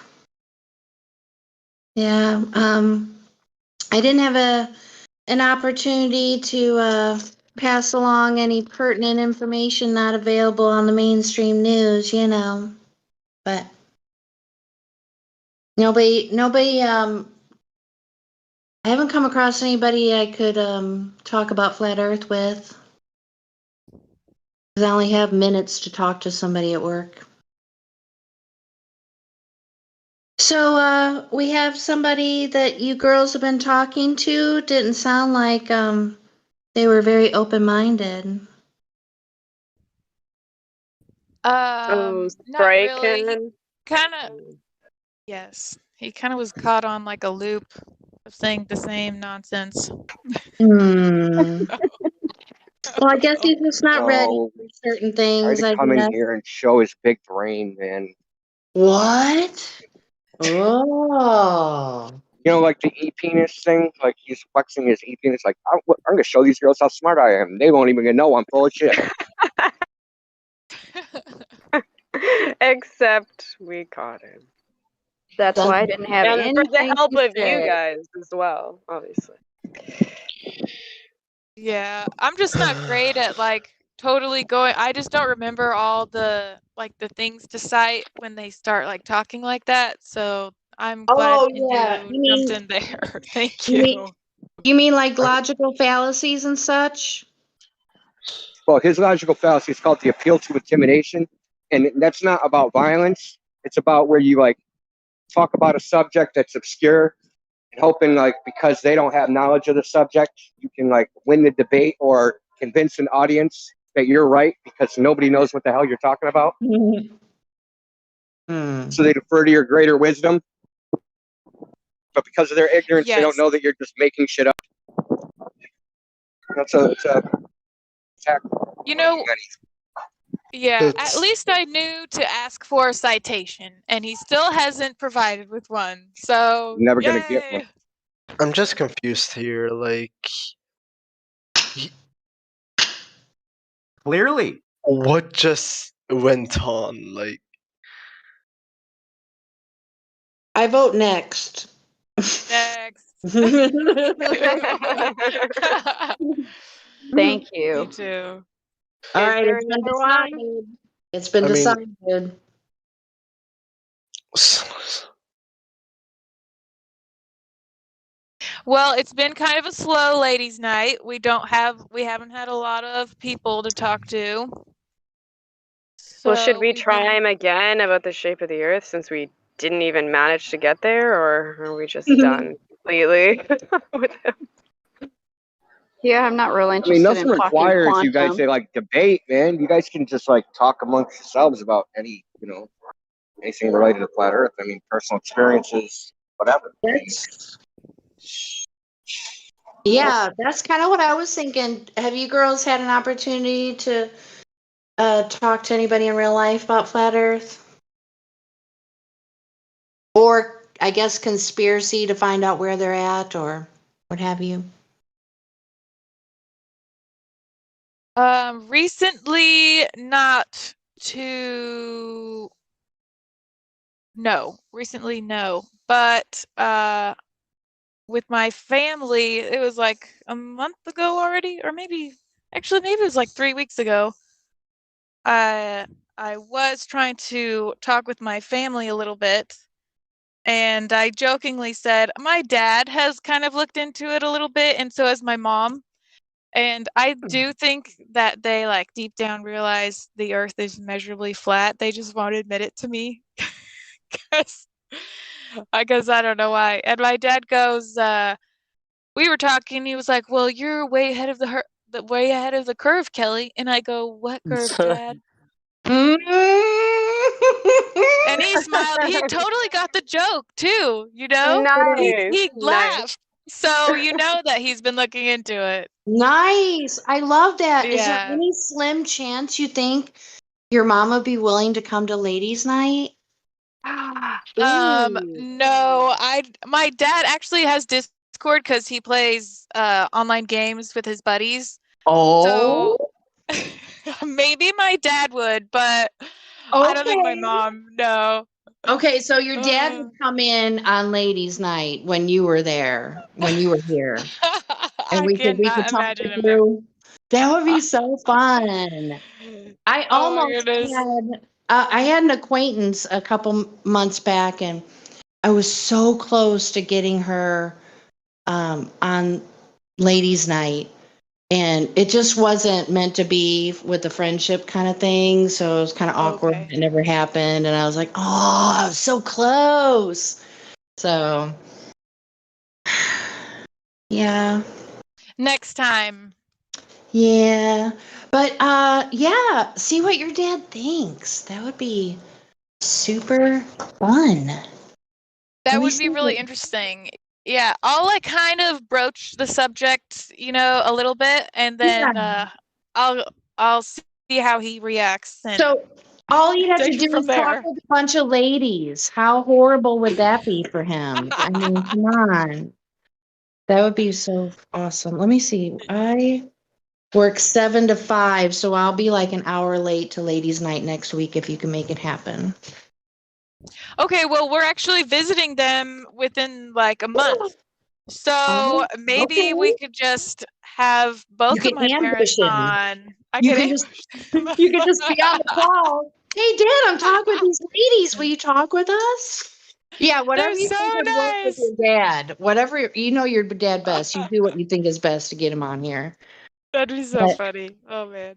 U: Yeah. I didn't have an opportunity to pass along any pertinent information not available on the mainstream news, but nobody. I haven't come across anybody I could talk about flat Earth with. 'Cause I only have minutes to talk to somebody at work. So, we have somebody that you girls have been talking to. Didn't sound like they were very open-minded.
K: Oh,
W: Not
K: Sprite
W: really. He
K: can.
W: kind of, yes, he kind of was caught on like a loop of saying the same nonsense.
U: Hmm. Well, I guess he's just not ready
F: No,
U: for certain
F: try
U: things,
F: to
U: I
F: come in
U: guess.
F: here and show his big brain, man.
U: What? Oh.
F: You know, like the e-penis thing? Like, he's flexing his e-penis, like, I'm going to show these girls how smart I am. They won't even know I'm full of shit.
K: Except we caught him.
R: That's why I didn't have
K: And for the
R: anything
K: help
R: to
K: of you
R: say.
K: guys as well, obviously.
W: Yeah, I'm just not great at like totally going. I just don't remember all the like the things to cite when they start like talking like that. So I'm glad
U: Oh, yeah.
W: you jumped in there. Thank
U: You mean,
W: you.
U: you mean like logical fallacies and such?
F: Well, his logical fallacy is called the appeal to intimidation. And that's not about violence. It's about where you, like, talk about a subject that's obscure and hoping, like, because they don't have knowledge of the subject, you can, like, win the debate or convince an audience that you're right because nobody knows what the hell you're talking about. So they defer to your greater wisdom. But because of their ignorance, they don't
W: Yes.
F: know that you're just making shit up. It's a attack.
W: You know, yeah, at least I knew to ask for a citation, and he still hasn't provided with one. So,
F: Never gonna get
W: yay!
F: one.
O: I'm just confused here. Like,
J: clearly,
O: what just went on? Like,
U: I vote next.
W: Next.
R: Thank
W: Me
R: you.
W: too.
U: All
K: Is
U: right,
K: there
U: it's been
K: another one?
U: decided. It's been
O: I mean,
U: decided.
W: Well, it's been kind of a slow ladies' night. We haven't had a lot of people to talk to.
K: Well, should
W: So
K: we
W: we've
K: try
W: been
K: him again about the shape of the Earth since we didn't even manage to get there, or are we just done completely with him?
R: Yeah, I'm not real
F: I mean,
R: interested
F: nothing
R: in talking
F: requires you guys
R: quantum.
F: to, like, debate, man. You guys can just, like, talk amongst yourselves about anything related to flat Earth. I mean, personal experiences, whatever.
U: Yeah, that's kind of what I was thinking. Have you girls had an opportunity to talk to anybody in real life about flat Earth? Or, I guess, conspiracy to find out where they're at or what have you?
W: Recently, not too. No, recently, no. But with my family, it was like a month ago already, or maybe it was like 3 weeks ago. I was trying to talk with my family a little bit, and I jokingly said my dad has kind of looked into it a little bit, and so has my mom. And I do think that they like deep down realize the Earth is measurably flat. They just won't admit it to me, because I guess I don't know why. And my dad goes, we were talking. He was like, "Well, you're way ahead of the way ahead of the curve, Kelly." And I go, "What curve, Dad?" And he smiled. He totally got the joke too. You know,
K: Nice,
W: he
K: nice.
W: laughed. So you know that he's been looking into it.
U: Nice. I love that. Is there
W: Yeah.
U: any slim chance you think your mom would be willing to come to ladies' night?
W: No, my dad actually has Discord because he plays online games with his buddies.
U: Oh.
W: So maybe my dad would, but I don't think my mom. No.
U: Okay, so your dad would come in on ladies' night when you were there, when you were here, and
W: I
U: we could
W: cannot
U: talk
W: imagine
U: it
W: him there.
U: through. That would be so fun. I
W: Oh my
U: almost
W: goodness.
U: had I had an acquaintance a couple months back, and I was so close to getting her on ladies' night, And it just wasn't meant to be with the friendship kind of thing. So it was kind of awkward.
W: Okay.
U: It never happened. And I was like, oh, I was so close. So, yeah.
W: Next time.
U: Yeah. But yeah, see what your dad thinks. That would be super fun.
W: That
U: me
W: would be
U: see
W: really
U: what-
W: interesting. Yeah, I'll like kind of broach the subject, a little bit, and then
U: Yeah.
W: I'll see how he reacts and
U: So all you'd have to
W: take it
U: do
W: from
U: is talk
W: there.
U: with a bunch of ladies. How horrible would that be for him? I mean, come on. That would be so awesome. Let me see. I work 7 to 5, so I'll be like an hour late to ladies' night next week if you can make it happen.
W: Okay, well, we're actually visiting them within like a month. So
U: Oh,
W: maybe
U: okay.
W: we could just have
U: You
W: both of
U: can
W: my parents
U: ambush him.
W: on. I
U: You
W: could
U: can just
W: ambush them.
U: you can just be on the call. Hey, Dad, I'm talking with these ladies. Will you talk with us? Yeah, whatever
W: They're
U: you
W: so
U: think would work with
W: nice.
U: your dad. Whatever you know your dad best. You do what you think is best to get him on here.
W: That'd be so
U: But
W: funny. Oh man.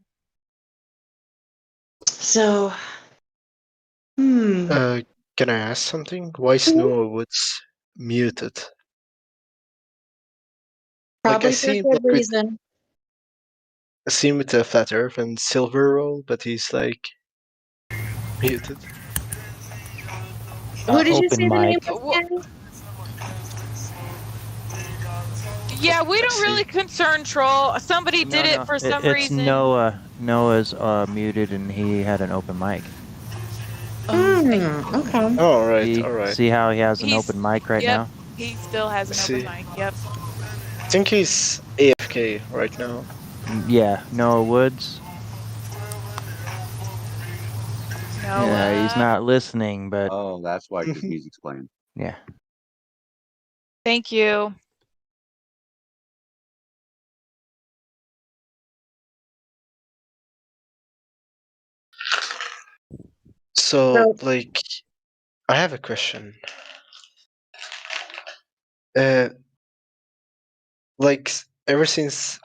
U: so, hmm.
O: Can I ask something? Why is Noah Woods muted? Like
U: Probably for a good reason.
O: I see him with the flat Earth and silver roll, but he's like muted.
U: Who did you
J: Open
U: say the name
J: mic.
U: was again?
W: Yeah, we don't really concern troll. Somebody did it for some
J: It's
W: reason.
J: Noah. Noah's muted and he had an open mic.
U: Okay.
O: All right,
J: See,
O: all right.
J: see how he has an
W: He's-
J: open mic right
W: yep,
J: now?
W: he still has an
O: See.
W: open mic. Yep.
O: I think he's AFK right now.
J: Yeah, Noah Woods. Yeah, he's not listening, but
F: Oh, that's why he's explaining.
J: yeah.
W: Thank you.
O: So, like, I have a question. Like, ever since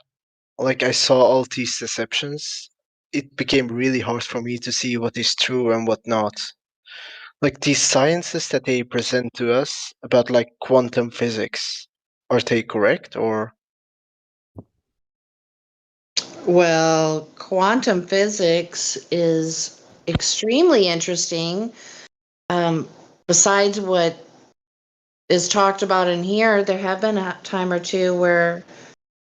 O: like I saw all these deceptions, it became really hard for me to see what is true and what not. Like these sciences that they present to us about like quantum physics, are they correct or?
U: Well, quantum physics is extremely interesting. Besides what is talked about in here, there have been a time or two where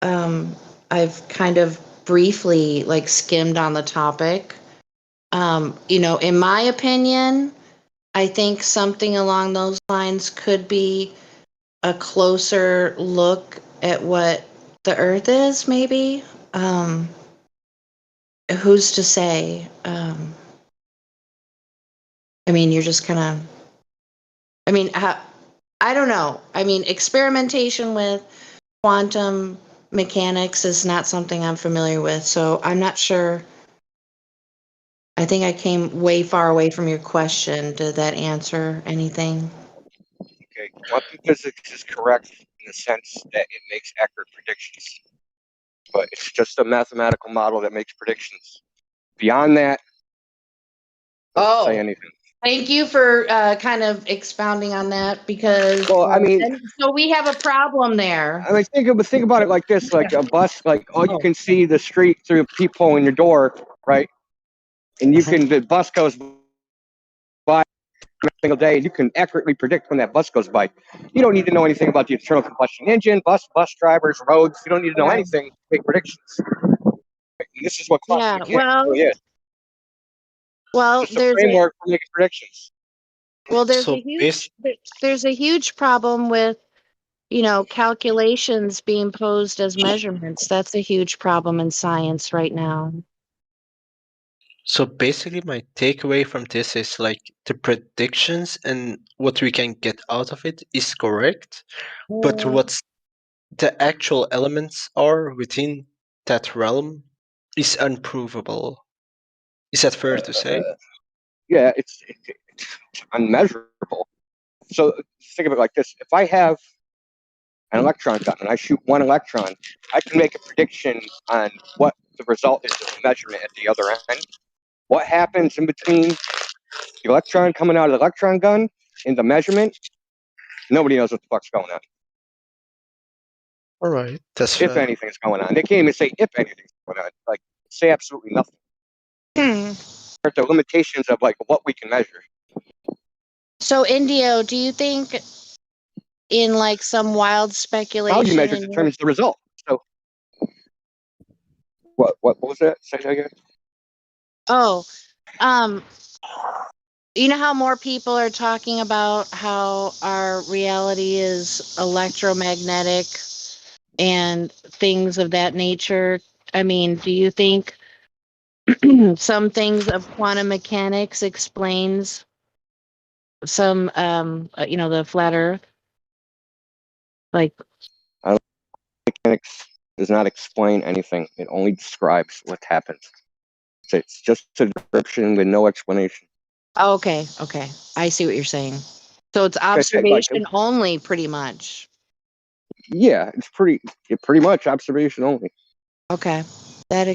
U: I've kind of briefly like skimmed on the topic. In my opinion, I think something along those lines could be a closer look at what the Earth is, maybe. Who's to say? I mean, you're just kind of. I mean, I don't know. I mean, experimentation with quantum mechanics is not something I'm familiar with, so I'm not sure. I think I came way far away from your question. Did that answer anything?
F: Okay, quantum physics is correct in the sense that it makes accurate predictions, but it's just a mathematical model that makes predictions. Beyond that, doesn't say anything.
U: Thank you for kind of expounding on that because so we have a problem there.
F: I mean, think about it like this: like a bus, like you can see the street through a peephole in your door, right? And the bus goes by every single day, and you can accurately predict when that bus goes by. You don't need to know anything about the internal combustion engine, bus drivers, roads. You don't need to know anything to make predictions. And this is what quantum mechanics really is.
U: Well,
F: It's a framework for making predictions.
U: Well, there's a huge problem with calculations being posed as measurements. That's a huge problem in science right now.
O: So basically, my takeaway from this is like the predictions and what we can get out of it is correct, but what's the actual elements are within that realm is unprovable. Is that fair to say?
F: Yeah, it's unmeasurable. So think of it like this: if I have an electron gun, and I shoot one electron, I can make a prediction on what the result is of the measurement at the other end. What happens in between the electron coming out of the electron gun and the measurement? Nobody knows what the fuck's going on.
O: All right, that's
F: If
O: fair.
F: anything's going on, they can't even say if anything's going on. Like, say absolutely nothing. At the limitations of like what we can measure.
U: So, Indio, do you think in like some wild speculation?
F: How you measure determines the result. So, what was that? Say that again.
U: Oh, you know how more people are talking about how our reality is electromagnetic and things of that nature? I mean, do you think some things of quantum mechanics explains some, the flat Earth? Like,
F: Mechanics does not explain anything. It only describes what happens. So it's just a description with no explanation.
U: oh, okay, I see what you're saying. So it's observation only, pretty much.
F: Yeah, it's pretty much observation only.
U: Okay,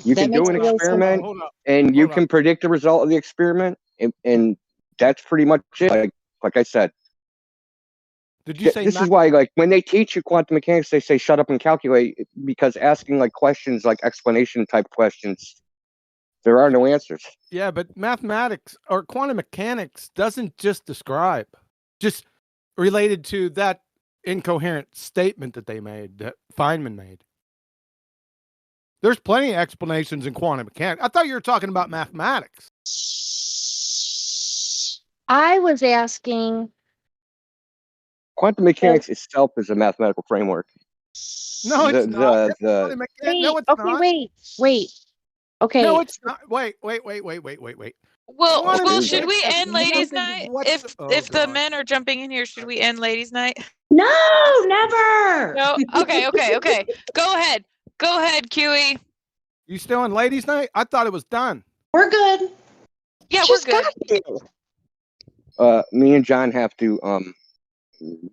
F: You can do an experiment, and you can predict the result of the experiment, and that's pretty much it. Like I said.
A: Did you say
F: this is why, like, when they teach you quantum mechanics, they say shut up and calculate, because asking like questions, like explanation type questions, there are no answers.
A: Yeah, but mathematics or quantum mechanics doesn't just describe, just related to that incoherent statement that they made, that Feynman made. There's plenty of explanations in quantum mechanics. I thought you were talking about mathematics.
U: I was asking.
F: Quantum mechanics itself is a mathematical framework.
A: No, it's not.
U: Wait, wait. Okay.
A: No, it's not. Wait.
W: Well, should we end ladies' night? If the men are jumping in here, should we end ladies' night?
U: No, never.
W: No. Okay. Go ahead, QE.
A: You still on ladies' night? I thought it was done.
U: We're good.
W: Yeah, we're good.
F: Me and John have to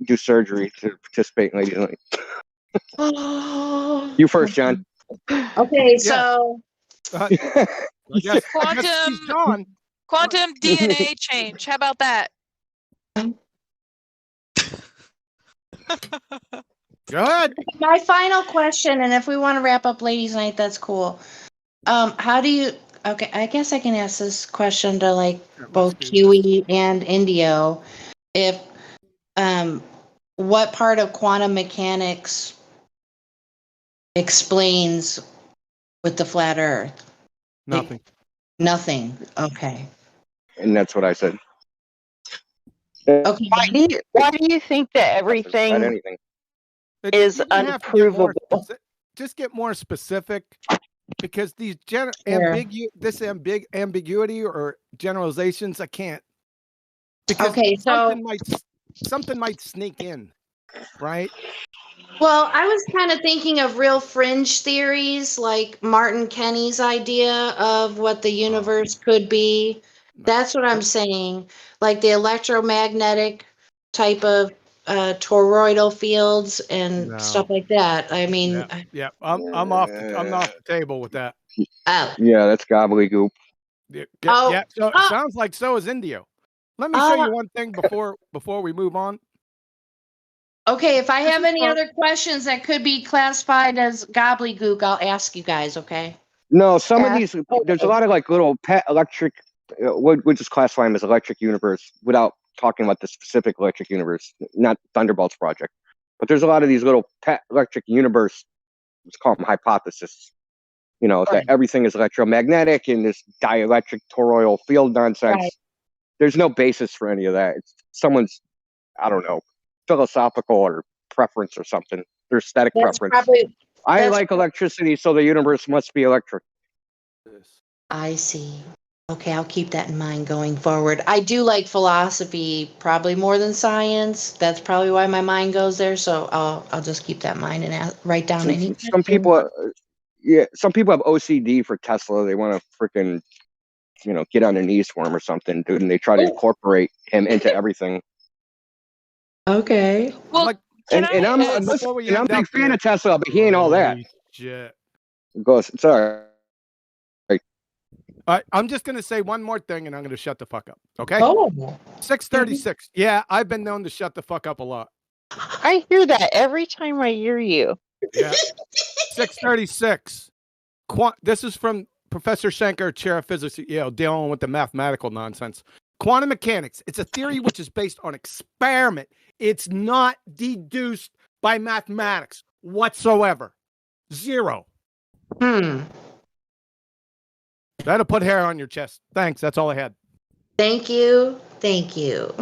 F: do surgery to participate in ladies' night. You first, John.
U: Okay, so
W: Quantum DNA change. How about that?
A: Go ahead.
U: My final question, and if we want to wrap up ladies' night, that's cool. How do you? Okay, I guess I can ask this question to like both QE and Indio. If what part of quantum mechanics explains with the flat Earth?
A: Nothing.
U: Nothing. Okay.
F: And that's what I said.
U: Okay.
S: Why do you think that everything is unprovable?
A: Just get more specific, because these ambiguity or generalizations, I can't. Because something might sneak in, right?
U: Well, I was kind of thinking of real fringe theories, like Martin Kenny's idea of what the universe could be. That's what I'm saying. Like the electromagnetic type of toroidal fields and stuff like that. I mean,
A: yeah, I'm off the table with that.
F: Yeah, that's gobbledygook.
A: Yeah. So it sounds like so is Indio. Let me show you one thing before we move on.
U: Okay, if I have any other questions that could be classified as gobbledygook, I'll ask you guys, okay?
F: No, some of these, there's a lot of like little pet electric, we'll just classify them as electric universe without talking about the specific electric universe, not Thunderbolt's project. But there's a lot of these little pet electric universe, let's call them hypotheses. You know, that everything is electromagnetic and this dielectric toroidal field nonsense.
U: Right.
F: There's no basis for any of that. It's someone's, I don't know, philosophical or preference or something. Their aesthetic preference. I like electricity, so the universe must be electric.
U: I see. Okay, I'll keep that in mind going forward. I do like philosophy probably more than science. That's probably why my mind goes there. So I'll just keep that in mind and write down any.
F: Some people, some people have OCD for Tesla. They want to freaking, get on their knees for him or something, dude, and they try to incorporate him into everything.
U: Okay.
W: Well,
F: And I'm a big fan of Tesla, but he ain't all that.
A: Holy shit.
F: Goes, sorry.
A: I'm just going to say one more thing and I'm going to shut the fuck up. Okay?
S: Oh.
A: 636. Yeah, I've been known to shut the fuck up a lot.
S: I hear that every time I hear you.
A: Yeah. 636. This is from Professor Schenker, chair of physics at Yale, dealing with the mathematical nonsense. Quantum mechanics. It's a theory which is based on experiment. It's not deduced by mathematics whatsoever. Zero. That'll put hair on your chest. Thanks. That's all I had.
U: Thank you. Thank you.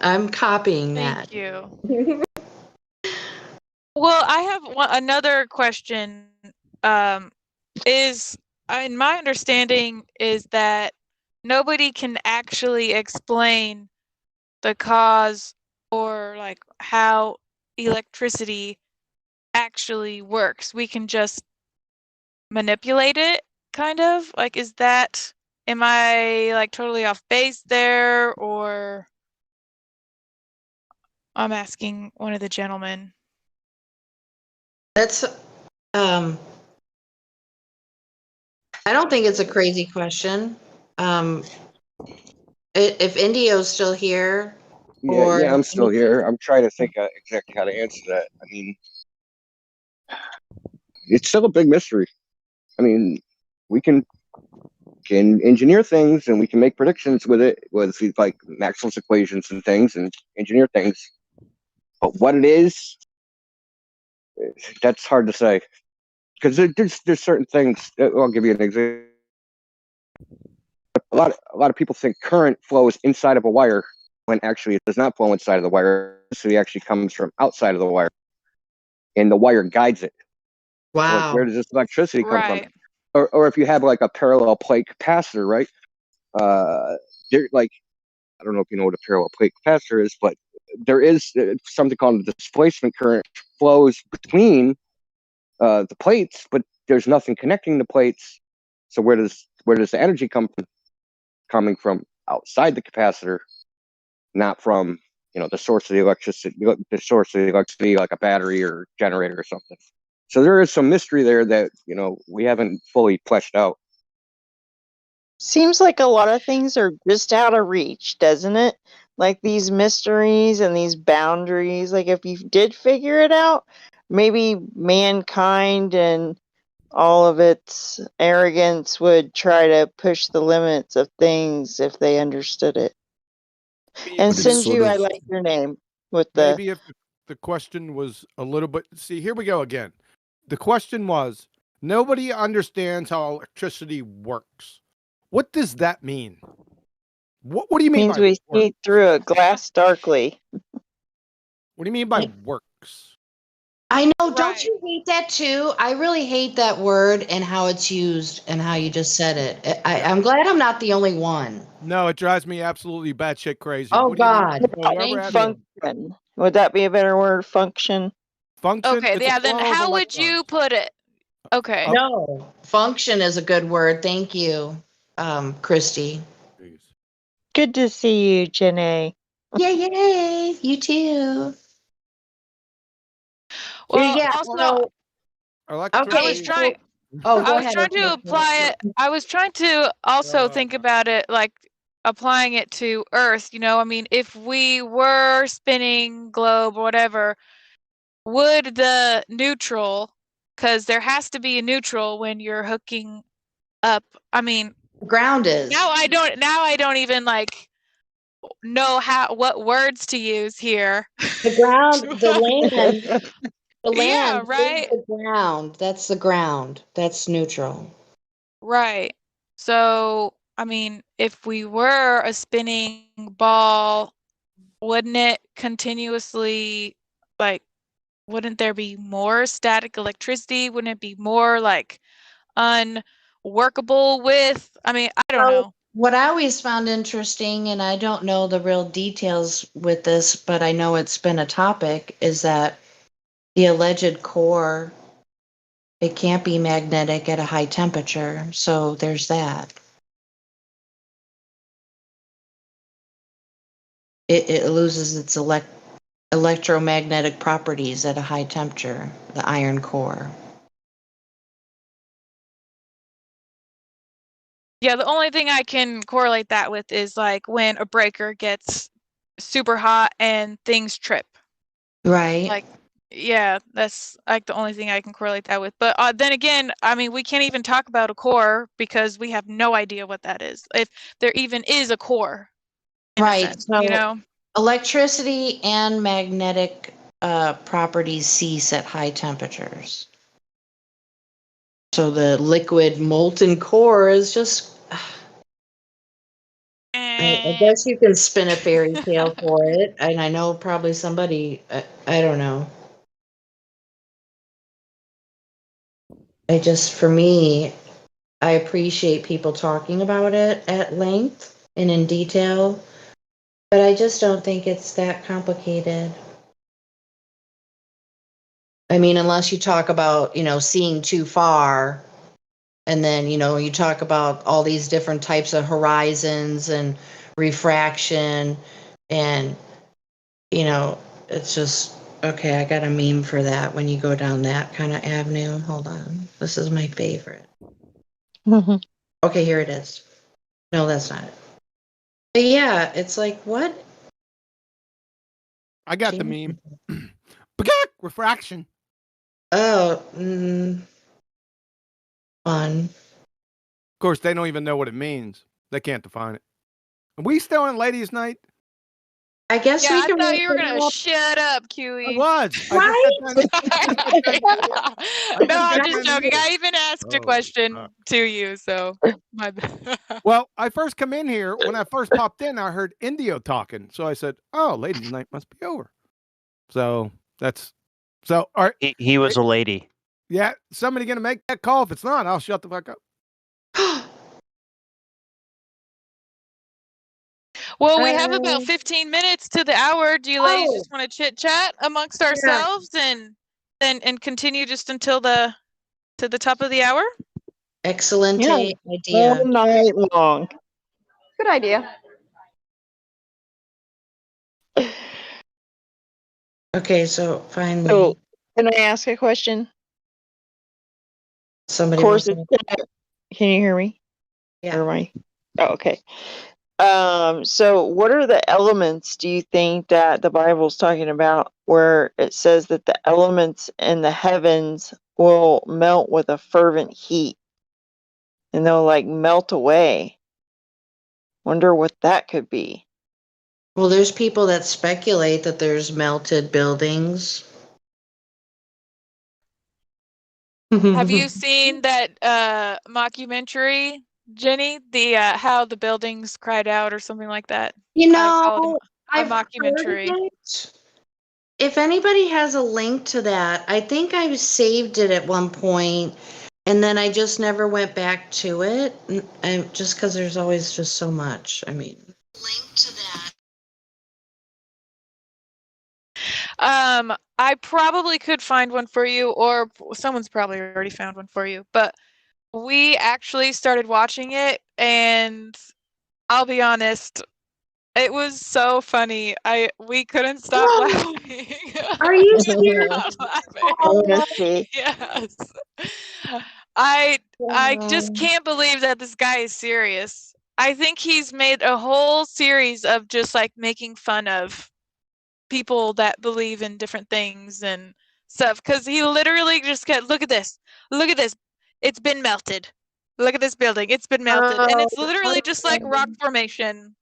U: I'm copying that.
W: Thank you. Well, I have another question. In my understanding is that nobody can actually explain the cause or like how electricity actually works. We can just manipulate it, kind of. Like, am I like totally off base there, or I'm asking one of the gentlemen.
U: That's I don't think it's a crazy question. If Indio's still here,
F: Yeah, I'm still here. I'm trying to think exactly how to answer that. I mean, it's still a big mystery. I mean, we can engineer things and we can make predictions with it, with like Maxwell's equations and things, and engineer things. But what it is, that's hard to say. Because there's certain things. I'll give you an example. A lot of people think current flows inside of a wire when actually it does not flow inside of the wire. So it actually comes from outside of the wire, and the wire guides it.
U: Wow.
F: So like, where does this electricity come from? Or if you have like a parallel plate capacitor, right? There, like, I don't know if you know what a parallel plate capacitor is, but there is something called the displacement current flows between the plates, but there's nothing connecting the plates. So where does the energy come from? Coming from outside the capacitor, not from the source of the electricity, like a battery or generator or something. So there is some mystery there that we haven't fully fleshed out.
S: Seems like a lot of things are just out of reach, doesn't it? Like these mysteries and these boundaries. Like if you did figure it out, maybe mankind and all of its arrogance would try to push the limits of things if they understood it. And Sinju, I like your name with the.
A: Maybe if the question was a little bit. See, here we go again. The question was, nobody understands how electricity works. What does that mean? What do you mean
S: Means
A: by
S: we
A: work?
S: see through a glass darkly.
A: What do you mean by works?
U: I know, don't you hate that too? I really hate that word and how it's used and how you just said it. I'm glad I'm not the only one.
A: No, it drives me absolutely batshit crazy.
U: Oh,
A: What do you mean?
U: God.
A: Whoever asked-
S: Function. Would that be a better word? Function.
A: Function.
W: Okay,
A: it's a
W: yeah. Then
A: flow of
W: how would you put it? Okay.
U: No, function is a good word. Thank you, Christy.
S: Good to see you, Janae.
U: Yay! You too.
W: Well,
U: Yeah,
W: also,
U: okay.
W: I was trying.
U: Oh, go
W: I was
U: ahead.
W: trying to apply it. I was trying to also think about it, like applying it to Earth. I mean, if we were spinning globe or whatever, would the neutral, because there has to be a neutral when you're hooking up. I mean,
U: ground is.
W: Now I don't even like know what words to use here.
U: The ground, the land. The land
W: Yeah,
U: is
W: right.
U: the ground. That's the ground. That's neutral.
W: Right. So, I mean, if we were a spinning ball, wouldn't it continuously, wouldn't there be more static electricity? Wouldn't it be more unworkable with? I mean, I don't know.
U: What I always found interesting, and I don't know the real details with this, but I know it's been a topic, is that the alleged core, it can't be magnetic at a high temperature. So there's that. It loses its electromagnetic properties at a high temperature, the iron core.
W: Yeah, the only thing I can correlate that with is like when a breaker gets super hot and things trip.
U: Right.
W: Like, yeah, that's like the only thing I can correlate that with. But then again, I mean, we can't even talk about a core because we have no idea what that is. If there even is a core. In a sense,
U: So
W: you know?
U: electricity and magnetic properties cease at high temperatures. So the liquid molten core is just. I guess you can spin a fairy tale for it, and I know probably somebody. I don't know. For me, I appreciate people talking about it at length and in detail, but I just don't think it's that complicated. I mean, unless you talk about, seeing too far, and then, you talk about all these different types of horizons and refraction, and, it's just, okay, I got a meme for that when you go down that kind of avenue. Hold on. This is my favorite. Okay, here it is. No, that's not it. But yeah, it's like, what?
A: I got the meme. Refraction.
U: Oh, fun.
A: Of course, they don't even know what it means. They can't define it. Are we still on Ladies' Night?
U: I guess
W: Yeah,
U: we
W: I
U: can.
W: thought you were gonna shut up, QE.
A: I was.
U: Right?
W: No, I'm just joking. I even asked a question to you, so my bad.
A: Well, I first come in here. When I first popped in, I heard Indio talking. So I said, oh, Ladies' Night must be over. So that's so. All right.
J: He was a lady.
A: Yeah. Somebody going to make that call. If it's not, I'll shut the fuck up.
W: Well, we have about 15 minutes to the hour. Do you ladies just want to chit chat amongst ourselves and continue just until to the top of the hour?
U: Excellent
S: Yeah,
U: idea.
S: all night long.
K: Good idea.
U: Okay, so finally.
S: So, can I ask a question?
U: Somebody
S: Of course,
U: wants
S: can you hear me?
U: Yeah.
S: Or am I? Oh, okay. So what are the elements do you think that the Bible's talking about where it says that the elements in the heavens will melt with a fervent heat and they'll like melt away? Wonder what that could be.
U: Well, there's people that speculate that there's melted buildings.
W: Have you seen that mockumentary, Jenny? The how the buildings cried out or something like that? I call it a mockumentary.
U: Heard it. If anybody has a link to that, I think I saved it at one point, and then I just never went back to it. And just because there's always just so much. I mean, link to that.
W: I probably could find one for you, or someone's probably already found one for you. But we actually started watching it, and I'll be honest, it was so funny. We couldn't stop laughing.
U: Are you
W: serious?
U: Honestly.
W: Yes. I just can't believe that this guy is serious. I think he's made a whole series of just like making fun of people that believe in different things and stuff, because he literally just kept, look at this, it's been melted, look at this building, it's been melted, and it's literally just like rock formation.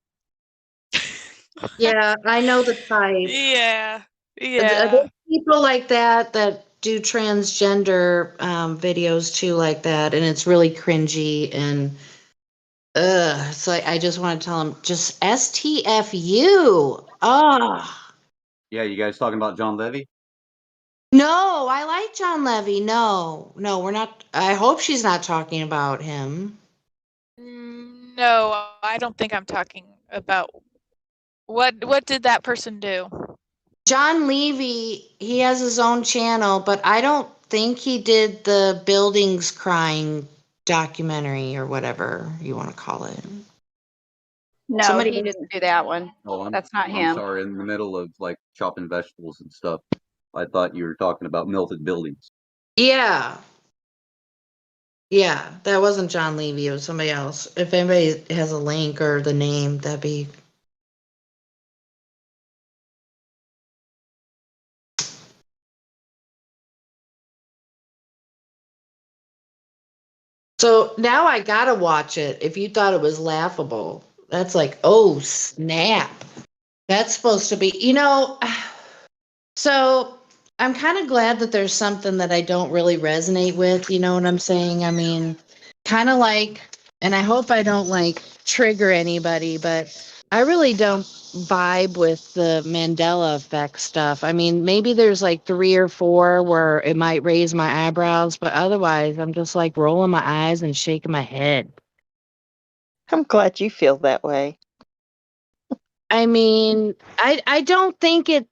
U: Yeah, I know the type.
W: Yeah.
U: There's people like that do transgender videos too, like that, and it's really cringy and so I just want to tell them just STFU.
G: Yeah, you guys talking about John Levy?
U: No, I like John Levy. No, we're not. I hope she's not talking about him.
W: No, I don't think I'm talking about what did that person do?
U: John Levy, he has his own channel, but I don't think he did the buildings crying documentary or whatever you want to call it.
M: No, he didn't do that one.
G: Oh,
M: That's not him.
G: I'm sorry, in the middle of like chopping vegetables and stuff. I thought you were talking about melted buildings.
U: Yeah. Yeah, that wasn't John Levy. It was somebody else. If anybody has a link or the name, that'd be. So now I gotta watch it. If you thought it was laughable, that's like, oh snap. That's supposed to be, so I'm kind of glad that there's something that I don't really resonate with. You know what I'm saying? I mean, kind of like, and I hope I don't like trigger anybody, but I really don't vibe with the Mandela effect stuff. I mean, maybe there's like 3 or 4 where it might raise my eyebrows, but otherwise I'm just like rolling my eyes and shaking my head.
S: I'm glad you feel that way.
U: I mean, I don't think it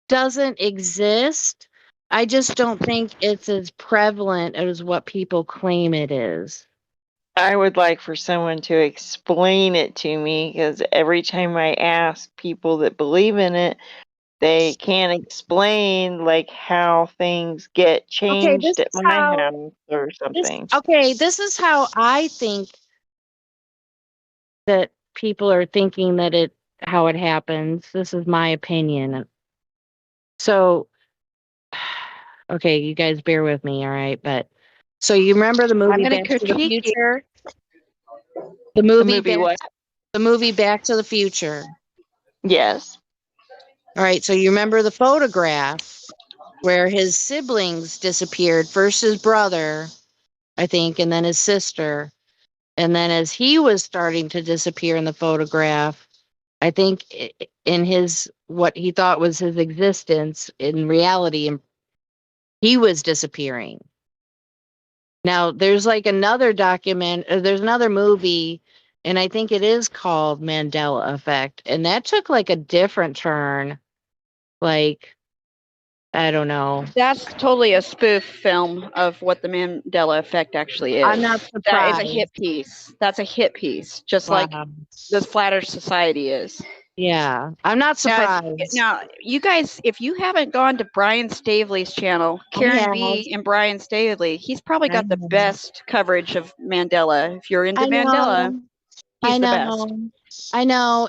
U: doesn't exist. I just don't think it's as prevalent as what people claim it is.
S: I would like for someone to explain it to me, because every time I ask people that believe in it, they can't explain like how things get
U: Okay, this
S: changed at
U: is
S: my
U: how
S: house or something.
U: this is how I think that people are thinking that how it happens. This is my opinion. So okay, you guys bear with me, all right? But so you remember the movie
D: gonna
U: Back to the
D: critique you.
U: Future? The movie
S: what?
U: The movie Back to the Future.
S: Yes.
U: All right, so you remember the photograph where his siblings disappeared. First his brother, I think, and then his sister. And then as he was starting to disappear in the photograph, I think in his what he thought was his existence, in reality, he was disappearing. Now, there's like another there's another movie, and I think it is called Mandela Effect. And that took like a different turn. Like, I don't know.
D: That's totally a spoof film of what the Mandela Effect actually is.
U: I'm not
D: That is
U: surprised.
D: a hit piece. That's a hit piece, just like this Flat Earth Society is.
U: Yeah, I'm not surprised.
D: Now, you guys, if you haven't gone to Brian Staveley's channel, Karen B and Brian Stavely, he's probably got the best coverage of Mandela. If you're into
U: I
D: Mandela,
U: know.
D: he's
U: I
D: the
U: know.
D: best.
U: I know.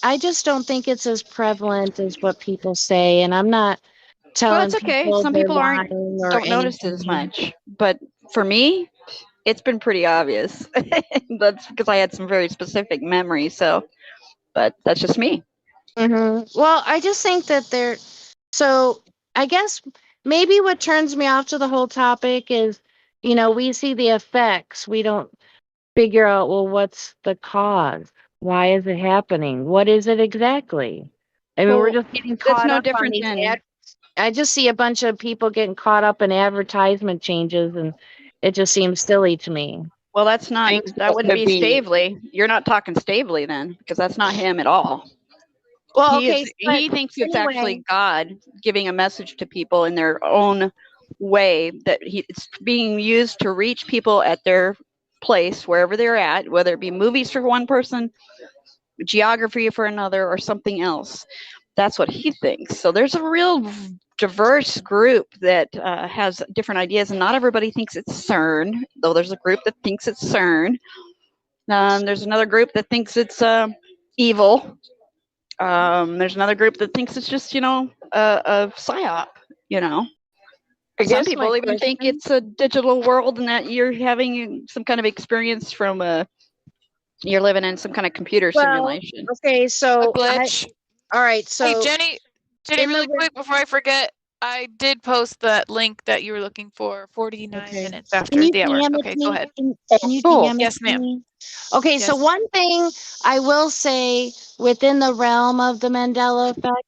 U: I just don't think it's as prevalent as what people say, and I'm not
D: Well,
U: telling
D: it's okay.
U: people
D: Some
U: they're
D: people
U: lying or
D: don't notice it as
U: anything.
D: much, but for me, it's been pretty obvious. That's because I had some very specific memories. But that's just me.
U: Well, I just think that so I guess maybe what turns me off to the whole topic is, we see the effects. We don't figure out, well, what's the cause? Why is it happening? What is it exactly? I mean, we're
D: Well,
U: just getting
D: that's
U: caught
D: no
U: up on
D: different
U: these
D: than
U: I just see a bunch of people getting caught up in advertisement changes, and it just seems silly to me.
D: Well, that's not.
U: Things
D: That wouldn't
U: could
D: be
U: be-
D: Stavely. You're not talking Stavely then, because that's not him at all.
U: Well,
D: he
U: okay,
D: is. He
U: but
D: thinks it's
U: anyway.
D: actually God giving a message to people in their own way. That it's being used to reach people at their place, wherever they're at, whether it be movies for one person, geography for another, or something else. That's what he thinks. So there's a real diverse group that has different ideas, and not everybody thinks it's CERN, though there's a group that thinks it's CERN. There's another group that thinks it's evil. There's another group that thinks it's just, a psyop,
S: I
D: Some
S: guess my
D: people even think
S: question-
D: it's a digital world and that you're having some kind of experience from you're living in some kind of computer simulation.
U: Okay, so
W: glitch.
U: All right, so
W: hey, Jenny,
U: in
W: really
U: the-
W: quick before I forget, I did post that link that you were looking for 49 minutes after
U: Can you
W: the hour.
U: DM it
W: Okay,
U: to
W: go
U: me?
W: ahead.
U: Can you DM it
W: Yes,
U: to
W: ma'am.
U: me? Okay, so
W: Yes.
U: one thing I will say within the realm of the Mandela effect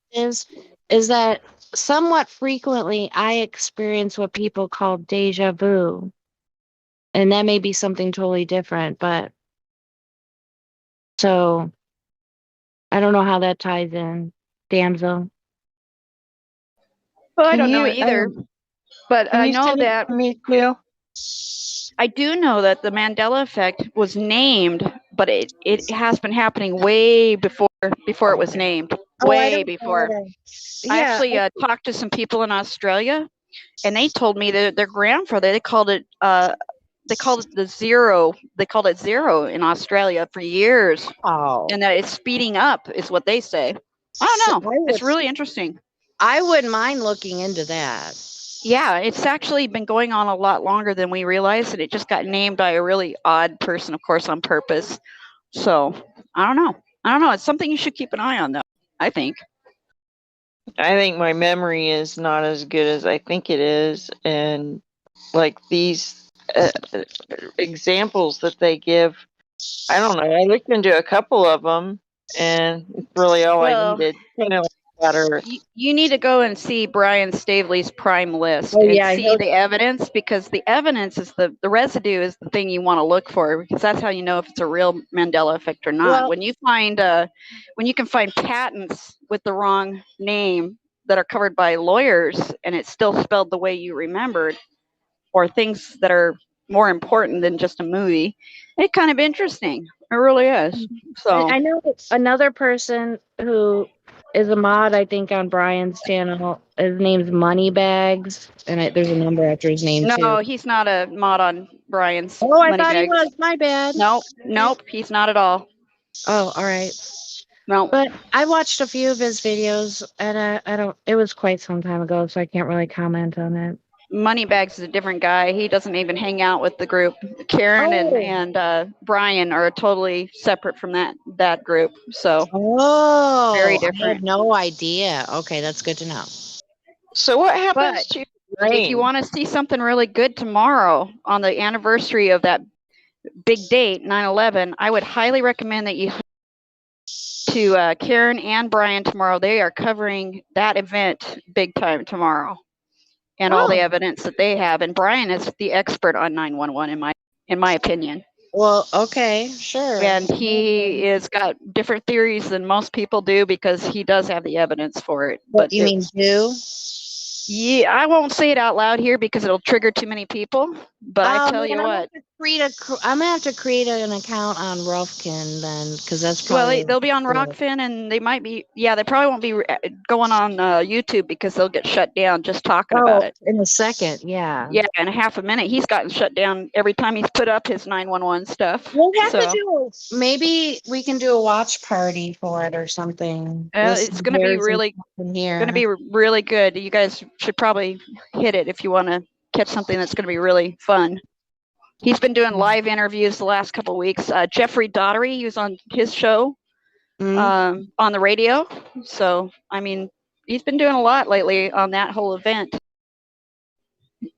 U: is that somewhat frequently I experience what people call deja vu. And that may be something totally different, but so I don't know how that ties in, damsel.
D: Well, I
S: Can
D: don't know
S: you,
D: either, but
S: can
D: I
S: you
D: know
S: send it
D: that
S: to me too?
D: I do know that the Mandela effect was named, but it has been happening way before it was named.
U: Oh, I
D: way
U: don't
D: before.
U: know.
D: I
U: Yeah.
D: actually talked to some people in Australia, and they told me that their grandfather they called it the zero. They called it zero in Australia for years, and that it's speeding up is what they say. I don't know. It's really interesting.
U: I wouldn't mind looking into that.
D: Yeah, it's actually been going on a lot longer than we realized, and it just got named by a really odd person, of course, on purpose. So I don't know. I don't know. It's something you should keep an eye on, though. I think.
S: I think my memory is not as good as I think it is, and like these examples that they give, I don't know. I looked into a couple of them, and it's really all I
D: Well,
S: needed. Kind of like better.
D: You need to go and see Brian Stavely's prime list
U: Oh,
D: and
U: yeah,
D: see the evidence, because the evidence is the residue is the thing you want to look for, because that's how you know if it's a real Mandela effect or not.
U: Well-
D: When you can find patents with the wrong name that are covered by lawyers and it's still spelled the way you remembered, or things that are more important than just a movie, it's kind of interesting. It really is. So
U: I know another person who is a mod, I think, on Brian's channel. His name's Moneybags, and there's a number after his name,
D: no,
U: too.
D: he's not a mod on Brian's.
U: Oh, I thought he
D: Moneybags.
U: was. My bad.
D: Nope, he's not at all.
U: Oh, all right.
D: No.
U: But I watched a few of his videos, and I don't. It was quite some time ago, so I can't really comment on it.
D: Moneybags is a different guy. He doesn't even hang out with the group. Karen and Brian are totally separate from that group. So
U: Oh,
D: very
U: I had
D: different.
U: no idea. Okay, that's good to know.
S: So what happens
D: But
S: to your
D: if you
S: brain?
D: want to see something really good tomorrow on the anniversary of that big date, 9/11, I would highly recommend that you to Karen and Brian tomorrow. They are covering that event big time tomorrow, and all the evidence that they have. And Brian is the expert on 911 in my opinion.
U: Well, okay, sure.
D: And he is got different theories than most people do because he does have the evidence for it.
U: What you mean, do?
D: Yeah, I won't say it out loud here because it'll trigger too many people. But I tell you what.
U: I'm gonna have to create an account on Rufkin then, because that's
D: Well,
U: probably.
D: they'll be on Rockfin, and they might be. Yeah, they probably won't be going on YouTube because they'll get shut down just talking about it.
U: In a second, yeah.
D: Yeah, in a half a minute, he's gotten shut down every time he's put up his 911 stuff.
U: We'll have
D: So,
U: to do. Maybe we can do a watch party for it or something.
D: it's going to be really good. You guys should probably hit it if you want to catch something that's going to be really fun. He's been doing live interviews the last couple of weeks. Jeffrey Daugherty, he was on his show on the radio. So, I mean, he's been doing a lot lately on that whole event.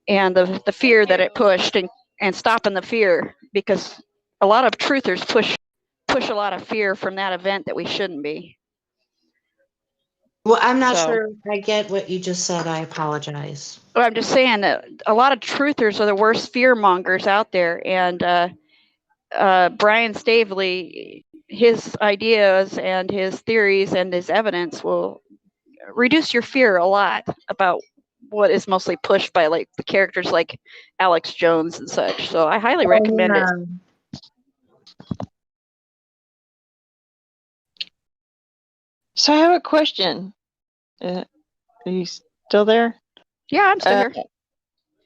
D: And the fear that it pushed and stopping the fear, because a lot of truthers push a lot of fear from that event that we shouldn't be.
U: Well, I'm not sure I get what you just said. I apologize.
D: Well, I'm just saying that a lot of truthers are the worst fear mongers out there. And Brian Stavely, his ideas and his theories and his evidence will reduce your fear a lot about what is mostly pushed by like the characters like Alex Jones and such. So I highly recommend it.
S: So I have a question. Are you still there?
D: Yeah, I'm still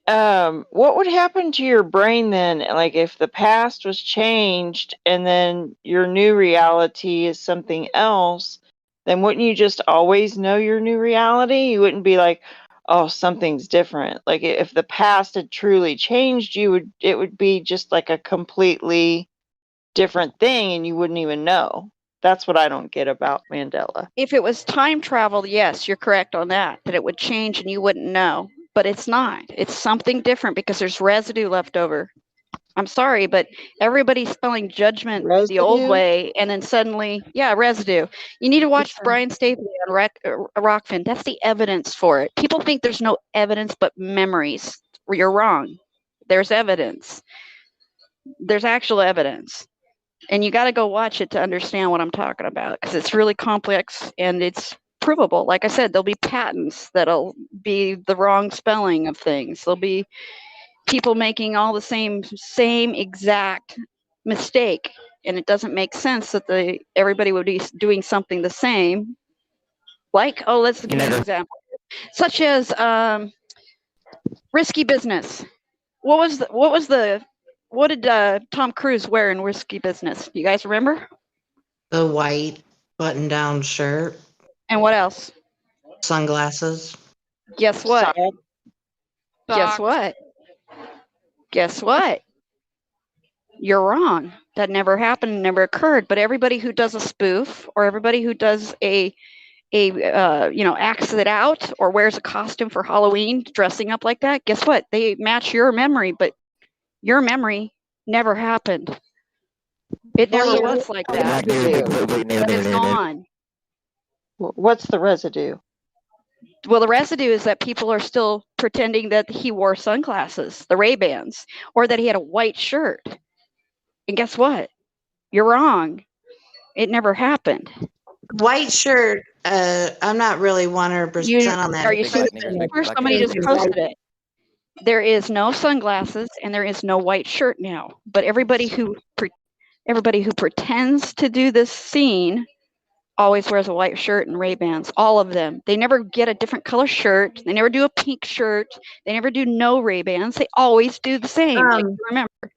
D: here.
S: What would happen to your brain then? Like if the past was changed and then your new reality is something else, then wouldn't you just always know your new reality? You wouldn't be like, oh, something's different. Like if the past had truly changed, it would be just like a completely different thing and you wouldn't even know. That's what I don't get about Mandela.
D: If it was time travel, yes, you're correct on that it would change and you wouldn't know. But it's not. It's something different because there's residue left over. I'm sorry, but everybody's spelling judgment the old way, and then suddenly, residue. You need to watch Brian Stavely on Rockfin. That's the evidence for it. People think there's no evidence but memories. You're wrong. There's evidence. There's actual evidence. And you got to go watch it to understand what I'm talking about, because it's really complex and it's provable. Like I said, there'll be patents that'll be the wrong spelling of things. There'll be people making all the same exact mistake, and it doesn't make sense that everybody would be doing something the same Like, oh, let's give an example, such as Risky Business. What did Tom Cruise wear in Risky Business? Do you guys remember?
U: The white button-down shirt.
D: And what else?
U: Sunglasses.
D: Guess what? Guess
W: Socks.
D: what? Guess what? You're wrong. That never happened, never occurred. But everybody who does a spoof, or everybody who does a acts it out, or wears a costume for Halloween, dressing up like that, guess what? They match your memory, but your memory never happened. It
S: Well,
D: never
S: yeah,
D: was like
S: what's
D: that.
S: the residue?
D: But it's gone.
S: What's the residue?
D: Well, the residue is that people are still pretending that he wore sunglasses, the Ray-Bans, or that he had a white shirt. And guess what? You're wrong. It never happened.
U: White shirt. I'm not really 100% on that.
D: Are you seeing it? Somebody just posted it. There is no sunglasses and there is no white shirt now. But everybody who pretends to do this scene always wears a white shirt and Ray-Bans. All of them. They never get a different color shirt. They never do a pink shirt. They never do no Ray-Bans. They always do the same. Like, remember.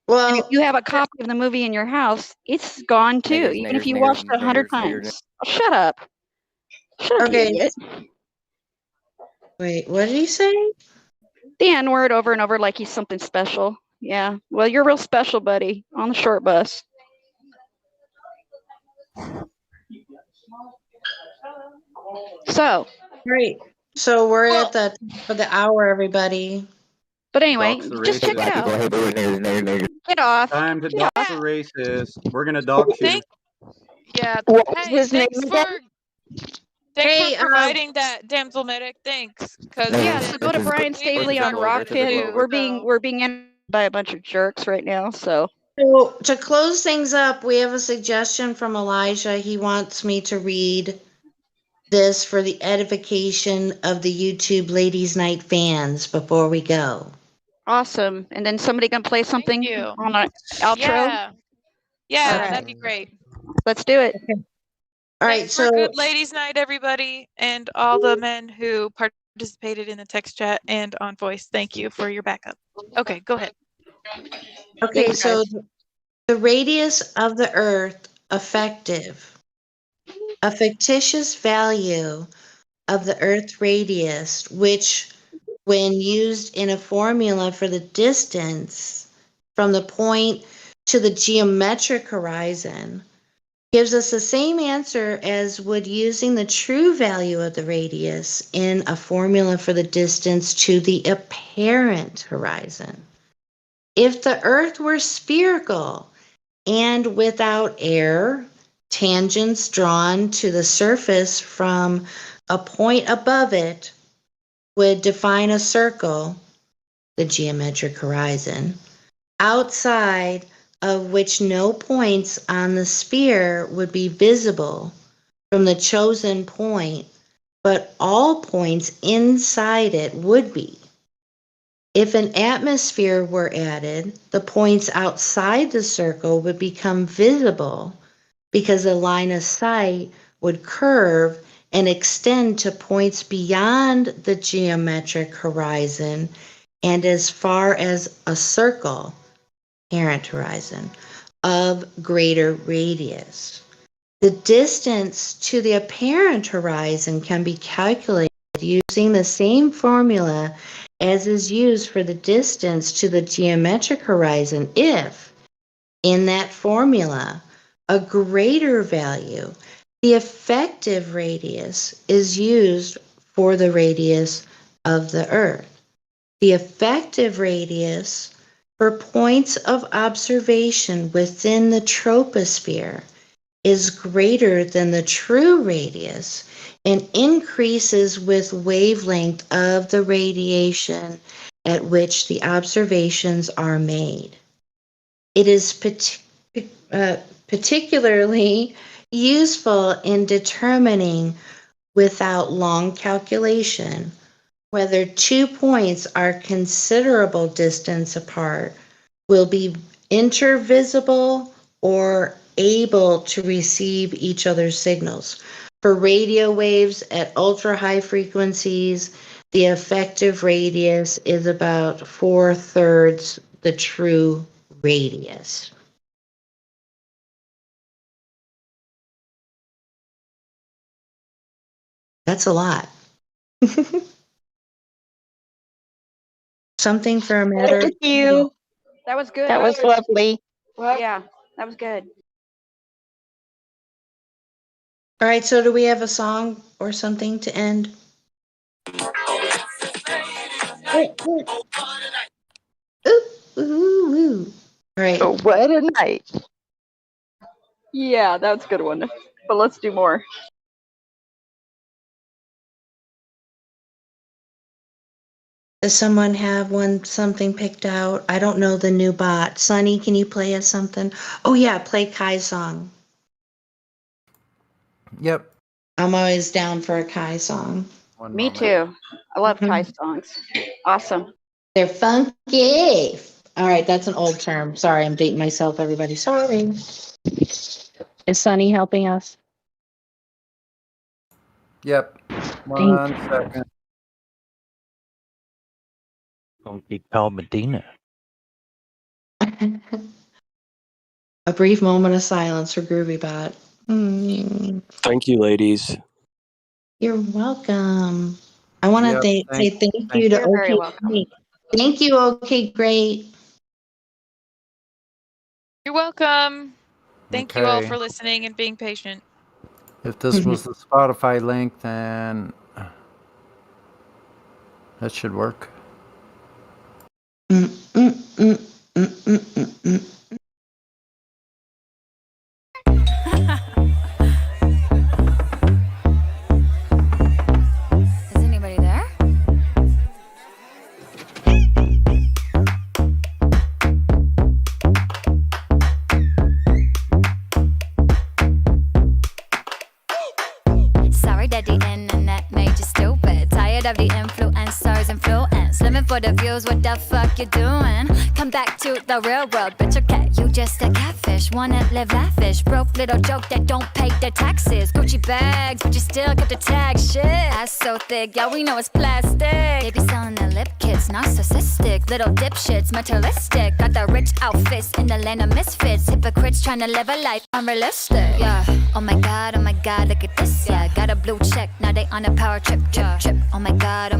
U: Well,
D: and if you have a copy of the movie in your house, it's gone too. Even if you watched it 100 times. Oh, shut up. Shut up, you idiot.
U: Wait, what did he say?
D: The N-word over and over like he's something special. Yeah. Well, you're real special, buddy, on the short bus. So.
U: Great. So we're at the top of the hour, everybody.
D: But anyway, just check it out. Get off.
G: Time to dox the racist. We're gonna dox you.
W: Yeah.
S: What was
W: Hey,
S: his name
W: thanks
S: again?
W: for providing that, Damsel Medic. Thanks.
D: Yeah, so go to Brian Stavely on Rockpit. We're being entered by a bunch of jerks right now, so.
U: So to close things up, we have a suggestion from Elijah. He wants me to read this for the edification of the YouTube Ladies Night fans before we go.
D: Awesome. And then somebody gonna play something on an outro?
W: Yeah,
D: Alright.
W: that'd be great.
D: Let's do it.
U: Okay. All right,
W: Thanks for good ladies' night, everybody, and all the men who participated in the text chat and on voice. Thank you for your backup. Okay, go ahead.
U: Okay, so the radius of the Earth effective, a fictitious value of the Earth radius, which when used in a formula for the distance from the point to the geometric horizon, gives us the same answer as would using the true value of the radius in a formula for the distance to the apparent horizon. If the Earth were spherical and without air, tangents drawn to the surface from a point above it would define a circle, the geometric horizon, outside of which no points on the sphere would be visible from the chosen point, but all points inside it would be. If an atmosphere were added, the points outside the circle would become visible because the line of sight would curve and extend to points beyond the geometric horizon and as far as a circle, parent horizon, of greater radius. The distance to the apparent horizon can be calculated using the same formula as is used for the distance to the geometric horizon if, in that formula, a greater value, the effective radius, is used for the radius of the Earth. The effective radius for points of observation within the troposphere is greater than the true radius and increases with wavelength of the radiation at which the observations are made. It is particularly useful in determining without long calculation whether 2 points are considerable distance apart will be intervisible or able to receive each other's signals. For radio waves at ultra high frequencies, the effective radius is about 4/3 the true radius. That's a lot. Something for a matter.
S: Thank you.
D: That was good.
S: That was lovely.
D: Yeah, that was good.
U: All right, so do we have a song or something to end? Ooh. All right.
S: Oh, what a night.
D: Yeah, that's a good one. But let's do more.
U: Does someone have something picked out? I don't know the new bot. Sunny, can you play us something? Oh yeah, play Kai's song.
J: Yep.
U: I'm always down for a Kai song.
D: Me too. I love Kai songs. Awesome.
U: They're funky. All right, that's an old term. Sorry, I'm dating myself, everybody. Sorry. Is Sunny helping us?
J: Yep. One second. Funky Pal Medina.
U: A brief moment of silence for Groovy Bot.
I: Thank you, ladies.
U: You're welcome. I want to
J: Yep,
U: say thank you to
D: You're very
U: OK
D: welcome.
U: Great. Thank you, OK Great.
W: You're welcome. Thank you all
J: Okay.
W: for listening and being patient.
J: If this was the Spotify link, then that should work.
M: Is anybody there? Sorry that the internet made you stupid. Tired of the influencers influence. Living for the views, what the fuck you doing? Come back to the real world, bitch, okay. You just a catfish, wanna live lavish. Broke little joke that don't pay the taxes. Gucci bags, but you still got the tag shit. Ass so thick, yeah, we know it's plastic. They be selling their lip kits, narcissistic. Little dipshits, materialistic. Got the rich outfits in the land of misfits. Hypocrites trying to live a life unrealistic. Yeah, oh my god, look at this, yeah. Got a blue check, now they on a power trip. Oh my god,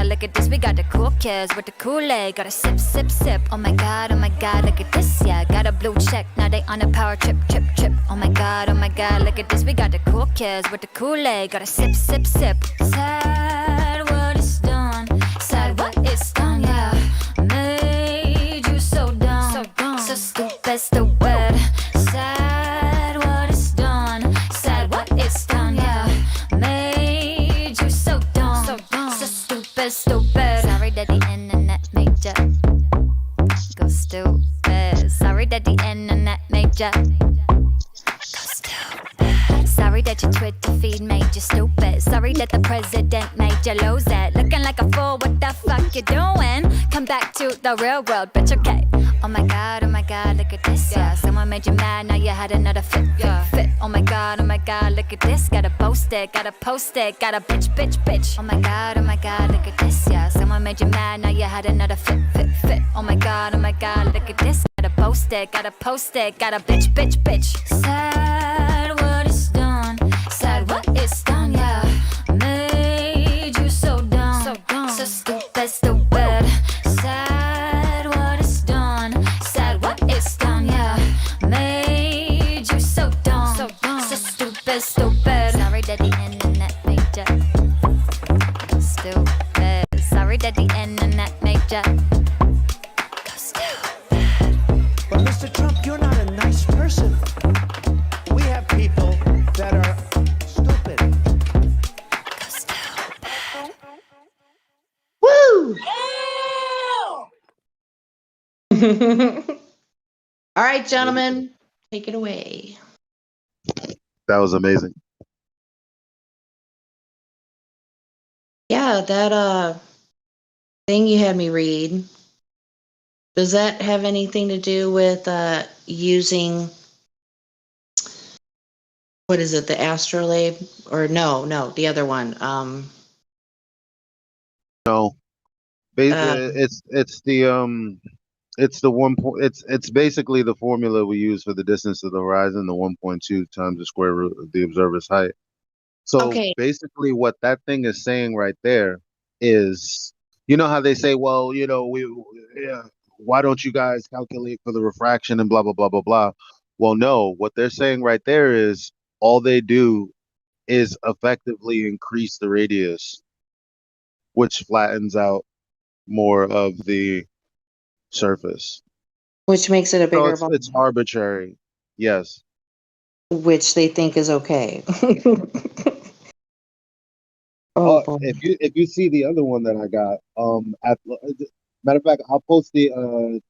M: look at this. We got the cool kids with the Kool-Aid. Got a sip. Oh my god, look at this, yeah. Got a blue check, now they on a power trip. Oh my god, look at this. We got the cool kids with the Kool-Aid. Got a sip. Sad what it's done. Sad what it's done, yeah. Made you so dumb. So stupid. Sad what it's done. Sad what it's done, yeah. Made you so dumb. So stupid. Sorry that the internet made ya go stupid. Sorry that the internet made ya go stupid. Sorry that your Twitter feed made you stupid. Sorry that the president made you lose it. Looking like a fool, what the fuck you doing? Come back to the real world, bitch, okay. Oh my god, look at this, yeah. Someone made you mad, now you had another fit. Oh my god, look at this. Gotta post it, gotta got a bitch. Oh my god, look at this, yeah. Someone made you mad, now you had another fit. Oh my god, look at this. Gotta post it, got a bitch. Sad what it's done, sad what it's done, yeah. Made you so dumb, so stupid. Sad what it's done, sad what it's done, yeah. Made you so dumb, so stupid. Sorry that the internet made ya go stupid. Sorry that the internet made ya go stupid.
V: But Mr. Trump, you're not a nice person. We have people that are stupid.
U: Woo! All right, gentlemen, take it away.
X: That was amazing.
U: Yeah, that thing you had me read. Does that have anything to do with using What is it? The astrolabe? Or no, the other one.
X: No, it's the it's basically the formula we use for the distance of the horizon, the 1.2 times the square root of the observer's height. So
U: Okay.
X: basically, what that thing is saying right there is, you know how they say, well, yeah, why don't you guys calculate for the refraction and blah blah blah blah blah. Well, no, what they're saying right there is all they do is effectively increase the radius, which flattens out more of the surface.
U: Which makes it a
X: So
U: bigger
X: it's
U: ball,
X: arbitrary. Yes.
U: which they think is okay. Oh boy.
X: If you see the other one that I got, matter of fact, I'll post the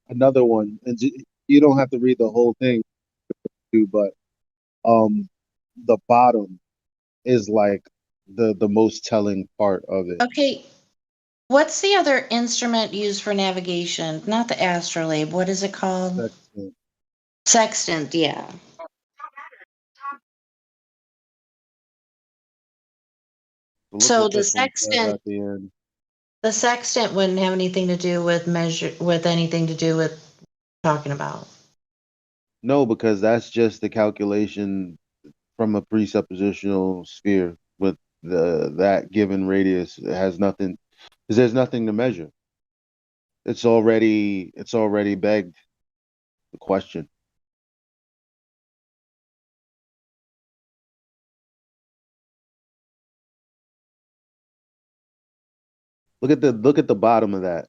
X: another one, and you don't have to read the whole thing, too, but the bottom is like the most telling part of it.
U: Okay. What's the other instrument used for navigation? Not the astrolabe. What is it called?
X: Sextant.
U: Sextant, yeah.
X: Look
U: So
X: what
U: the
X: this one says
U: sextant,
X: at the end.
U: the sextant wouldn't have anything to do with anything to do with talking about.
X: No, because that's just the calculation from a presuppositional sphere with that given radius. It has nothing, because there's nothing to measure. It's already begged the question. Look at the bottom of that.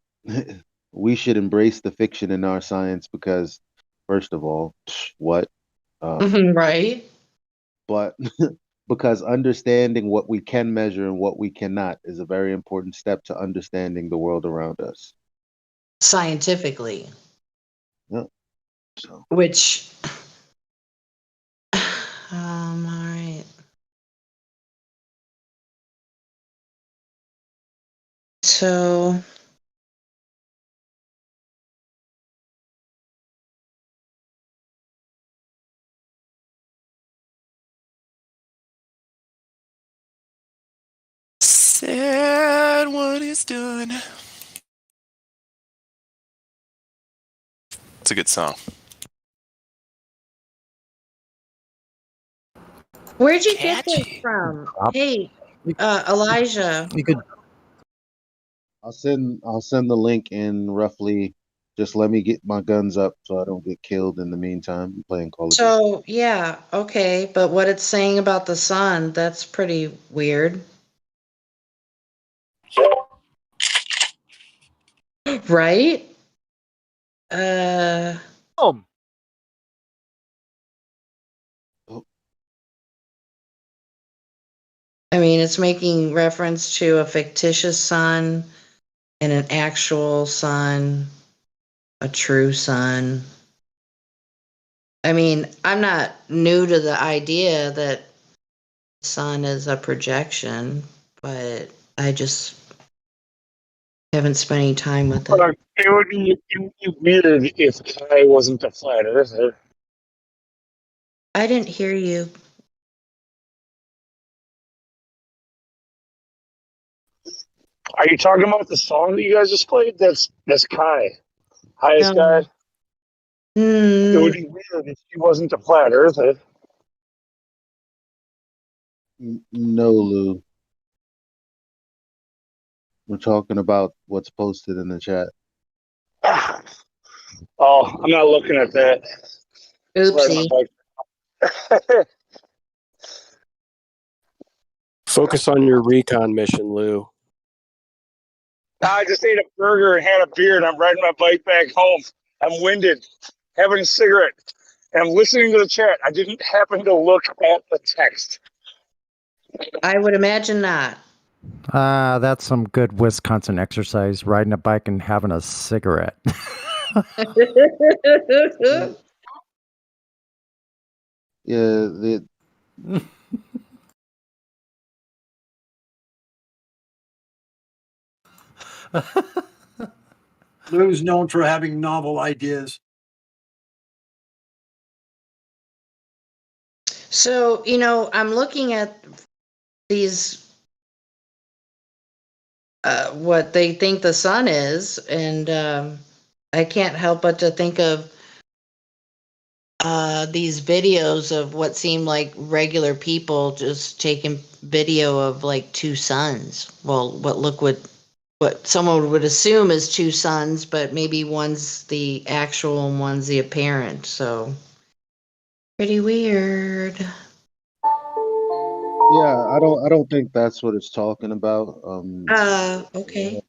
X: We should embrace the fiction in our science because, first of all, what?
U: Right.
X: But because understanding what we can measure and what we cannot is a very important step to understanding the world around us.
U: Scientifically.
X: Yeah. So.
U: Which, all right. So,
H: Said what is done. It's a good song.
U: where'd you get this from? Hey, Elijah.
X: You could. I'll send the link in roughly. Just let me get my guns up so I don't get killed in the meantime. I'm playing Call of Duty.
U: So, yeah, okay, but what it's saying about the sun, that's pretty weird. Right? I mean, it's making reference to a fictitious sun and an actual sun, a true sun. I mean, I'm not new to the idea that the sun is a projection, but I just haven't spent any time with it.
C: It would be weird if I wasn't a flat earther.
U: I didn't hear you.
C: Are you talking about the song that you guys just played? That's Kai. Highest guy. It would be weird if he wasn't a flat earther.
X: No, Lou. We're talking about what's posted in the chat.
C: Oh, I'm not looking at that.
U: Oopsie.
I: Focus on your recon mission, Lou.
C: I just ate a burger and had a beer, and I'm riding my bike back home. I'm winded, having a cigarette, and I'm listening to the chat. I didn't happen to look at the text.
U: I would imagine not.
J: That's some good Wisconsin exercise, riding a bike and having a cigarette.
X: Yeah,
N: Lou's known for having novel ideas.
U: So, I'm looking at these, what they think the sun is, and I can't help but to think of these videos of what seemed like regular people just taking video of like two suns. Well, what someone would assume is two suns, but maybe one's the actual and one's the apparent. So pretty weird.
X: Yeah, I don't think that's what it's talking about.
U: Okay.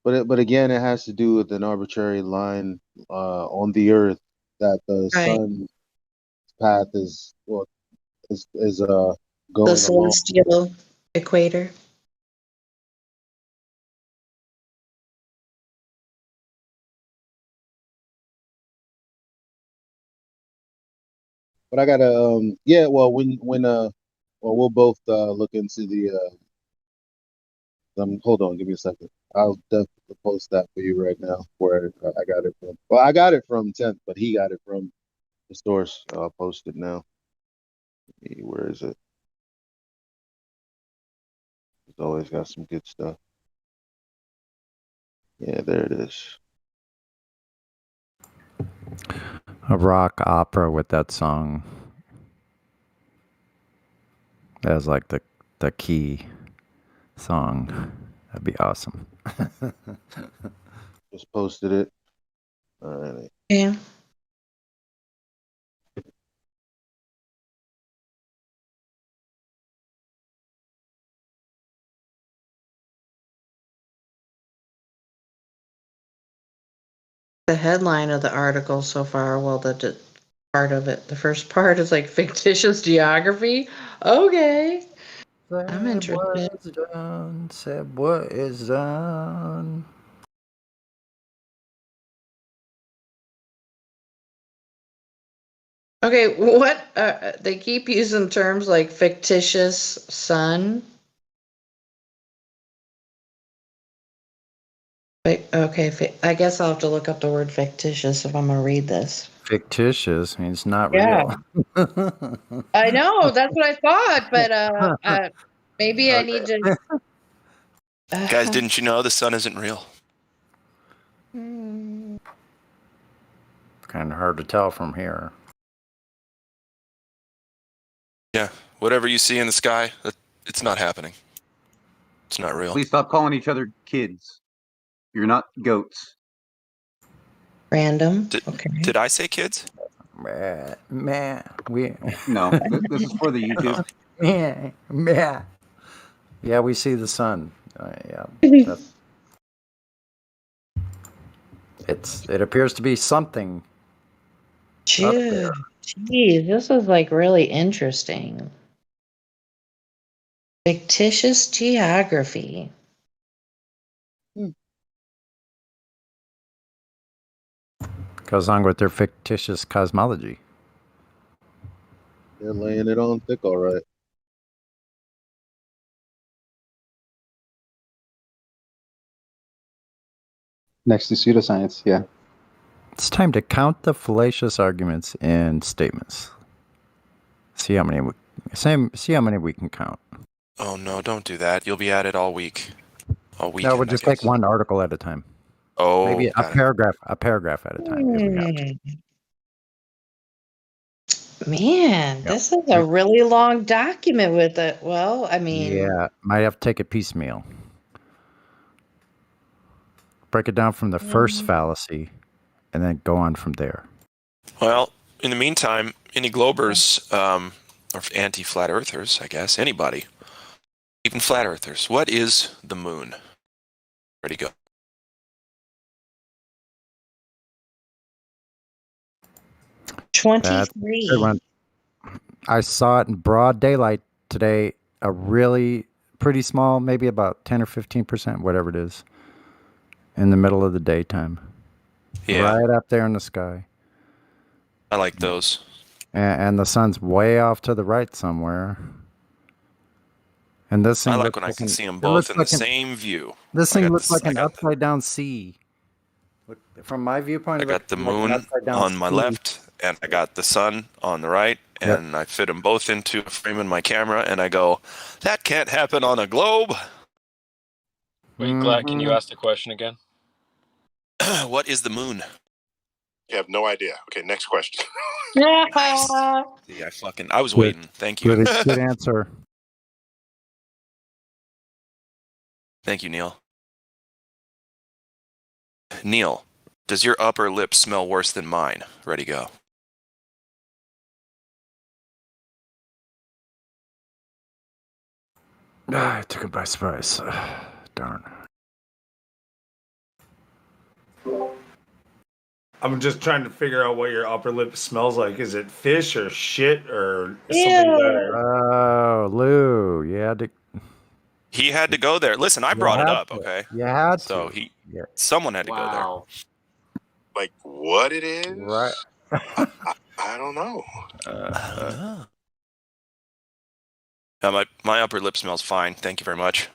X: But again, it has to do with an arbitrary line on the Earth that the
U: Right.
X: sun's path is
U: The
X: going along.
U: celestial equator.
X: But I gotta yeah, well well we'll both look into the hold on, give me a second. I'll definitely post that for you right now where I got it from. Well, I got it from 10th, but he got it from the source. I'll post it now. Where is it? It's always got some good stuff. Yeah, there it is.
J: A rock opera with that song. As like the key song. That'd be awesome.
X: Just posted it. All right.
U: Yeah. The headline of the article so far, well, the part of it, the first part is like fictitious geography. Okay. I'm interested.
J: What is done? Said what is done?
U: Okay, what they keep using terms like fictitious sun. Wait, okay, I guess I'll have to look up the word fictitious if I'm gonna read this.
J: Fictitious means not
U: Yeah.
J: real.
U: I know, that's what I thought, but maybe I need to.
H: Guys, didn't you know the sun isn't real?
J: Kind of hard to tell from here.
H: Yeah, whatever you see in the sky, it's not happening. It's not real.
G: Please stop calling each other kids. You're not goats.
U: Random.
H: Did I say kids?
J: Man,
G: No, this is for the YouTube.
J: Yeah, we see the sun. Yeah, it appears to be something.
U: Dude, geez, this is like really interesting. Fictitious geography.
J: Goes on with their fictitious cosmology.
X: They're laying it on thick, all right.
B: Next to pseudoscience, yeah.
J: It's time to count the fallacious arguments and statements. See how many we can count.
H: Oh no, don't do that. You'll be at it all week. All week.
J: No, we'll just take one article at a time.
H: Oh,
J: maybe a paragraph at a time if we have to.
U: Man, this is a really long document with it. Well, I mean,
J: Yeah, might have to take it piecemeal. Break it down from the first fallacy, and then go on from there.
H: Well, in the meantime, any Globers, or anti-flat earthers, I guess, anybody, even flat earthers, what is the moon? Ready, go.
J: That's a good one. I saw it in broad daylight today. A really pretty small, maybe about 10 or 15%, whatever it is, in the middle of the daytime.
H: Yeah.
J: Right up there in the sky.
H: I like those.
J: And the sun's way off to the right somewhere. And this thing
H: I like
J: looks
H: when I can
J: an-
H: see them
J: it
H: both
J: looks
H: in
J: like
H: the
J: an-
H: same view.
J: This
H: I
J: thing
H: got
J: looks like
H: I
J: an
H: got-
J: upside down C. Look, from my viewpoint,
H: I
J: it
H: got
J: looks
H: the
J: like an
H: moon
J: upside down
H: on my
J: C.
H: left and I got the sun on the right, and I fit them both into a frame in my camera, and I go, that can't happen on a globe.
I: Wait, Glad, can you ask the question again?
H: What is the moon?
E: You have no idea. Okay, next question.
H: Nice. Yeah, I was waiting. Thank you.
J: Good answer.
H: Thank you, Neil. Neil, does your upper lip smell worse than mine? Ready, go.
J: I took it by surprise. Darn.
C: I'm just trying to figure out what your upper lip smells like. Is it fish or shit or something
D: Ew.
C: better?
J: Oh, Lou,
H: He had to go there. Listen, I brought it up, okay?
J: You had
H: so
J: to.
H: Someone had to go there.
E: Like what it is?
J: Right.
E: I don't know.
H: My upper lip smells fine. Thank you very much.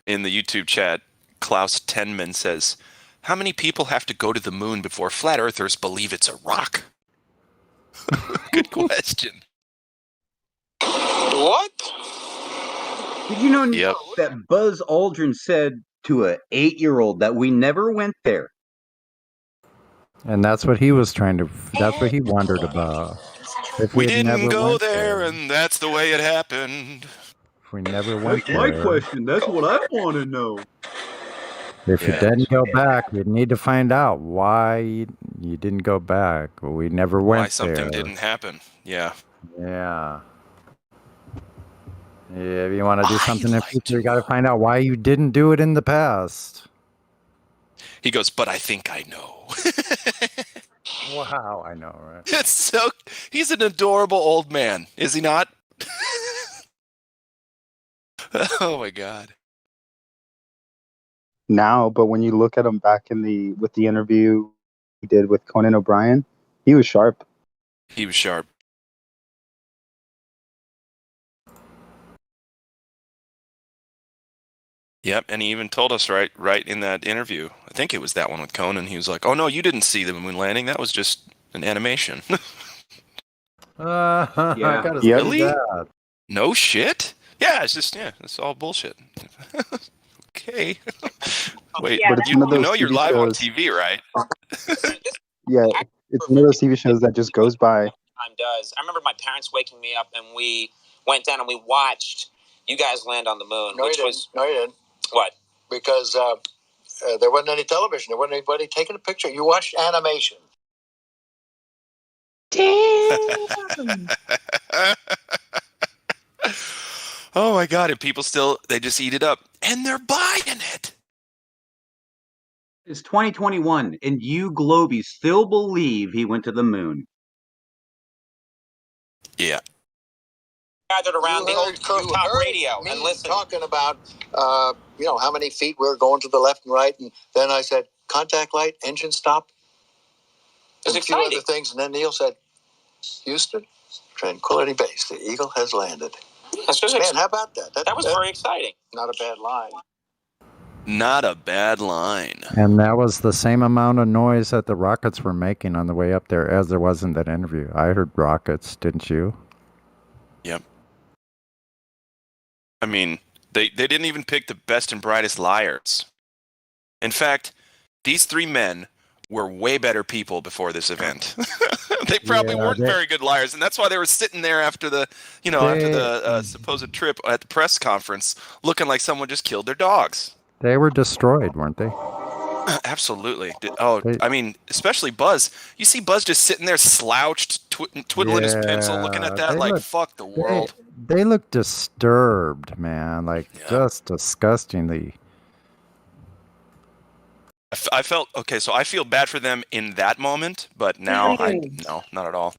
H: In the YouTube chat, Klaus Tenman says, how many people have to go to the moon before flat earthers believe it's a rock? Good question.
G: What? Did you know that Buzz Aldrin said to an 8-year-old that we never went there?
J: And that's what he was that's what he wondered about. If
H: We
J: had
H: didn't
J: never
H: go
J: went
H: there, and that's the way it happened.
J: If we never went
G: That's my
J: there.
G: question. That's what I want to know.
J: If you didn't go back, we'd need to find out why you didn't go back. We never went
H: Why something
J: there.
H: didn't happen. Yeah.
J: Yeah. Yeah, if you want to do something in the future, you got to find out why you didn't do it in the past.
H: He goes, but I think I know.
J: Wow, I know, right?
H: He's an adorable old man, is he not? Oh my God.
B: Now, but when you look at him back with the interview he did with Conan O'Brien, he was sharp.
H: He was sharp. Yep, and he even told us right in that interview. I think it was that one with Conan. He was like, "Oh no, you didn't see the moon landing. That was just an animation."
J: I gotta
H: Really?
J: say that.
H: No shit. Yeah, it's all bullshit. Okay. Wait,
B: But it's
H: you
B: one of those
H: know you're
B: TV
H: live on
B: shows-
H: TV, right?
B: Yeah, it's one of those TV shows that just goes by.
P: Time does. I remember my parents waking me up, and we went down and we watched you guys land on the moon,
N: No,
P: which
N: you
P: was
N: didn't. No, you didn't.
P: what?
N: Because there wasn't any television. There wasn't anybody taking a picture. You watched animation.
H: Oh my God! And people they just eat it up, and they're buying it.
G: It's 2021, and you Globies still believe he went to the moon.
H: Yeah.
P: Gathered around the old curve-top radio and listened.
N: Talking about, how many feet we were going to the left and right, and then I said, contact light, engine stop.
P: It's
N: and a few
P: exciting.
N: other things, and then Neil said, Houston, Tranquility Base, the Eagle has landed.
P: That's just
N: Man, how about that?
P: That was very exciting.
N: Not a bad line.
H: Not a bad line.
J: And that was the same amount of noise that the rockets were making on the way up there as there was in that interview. I heard rockets, didn't you?
H: Yep. I mean, they didn't even pick the best and brightest liars. In fact, these three men were way better people before this event. They probably weren't very good liars, and that's why they were sitting there after the supposed trip at the press conference, looking like someone just killed their dogs.
J: They were destroyed, weren't they?
H: Absolutely. I mean, especially Buzz. You see Buzz just sitting there slouched, twiddling his pencil, looking at that like, fuck the world.
J: They look disturbed, man. Like, just disgustingly.
H: I felt, okay, so I feel bad for them in that moment, but now no, not at all.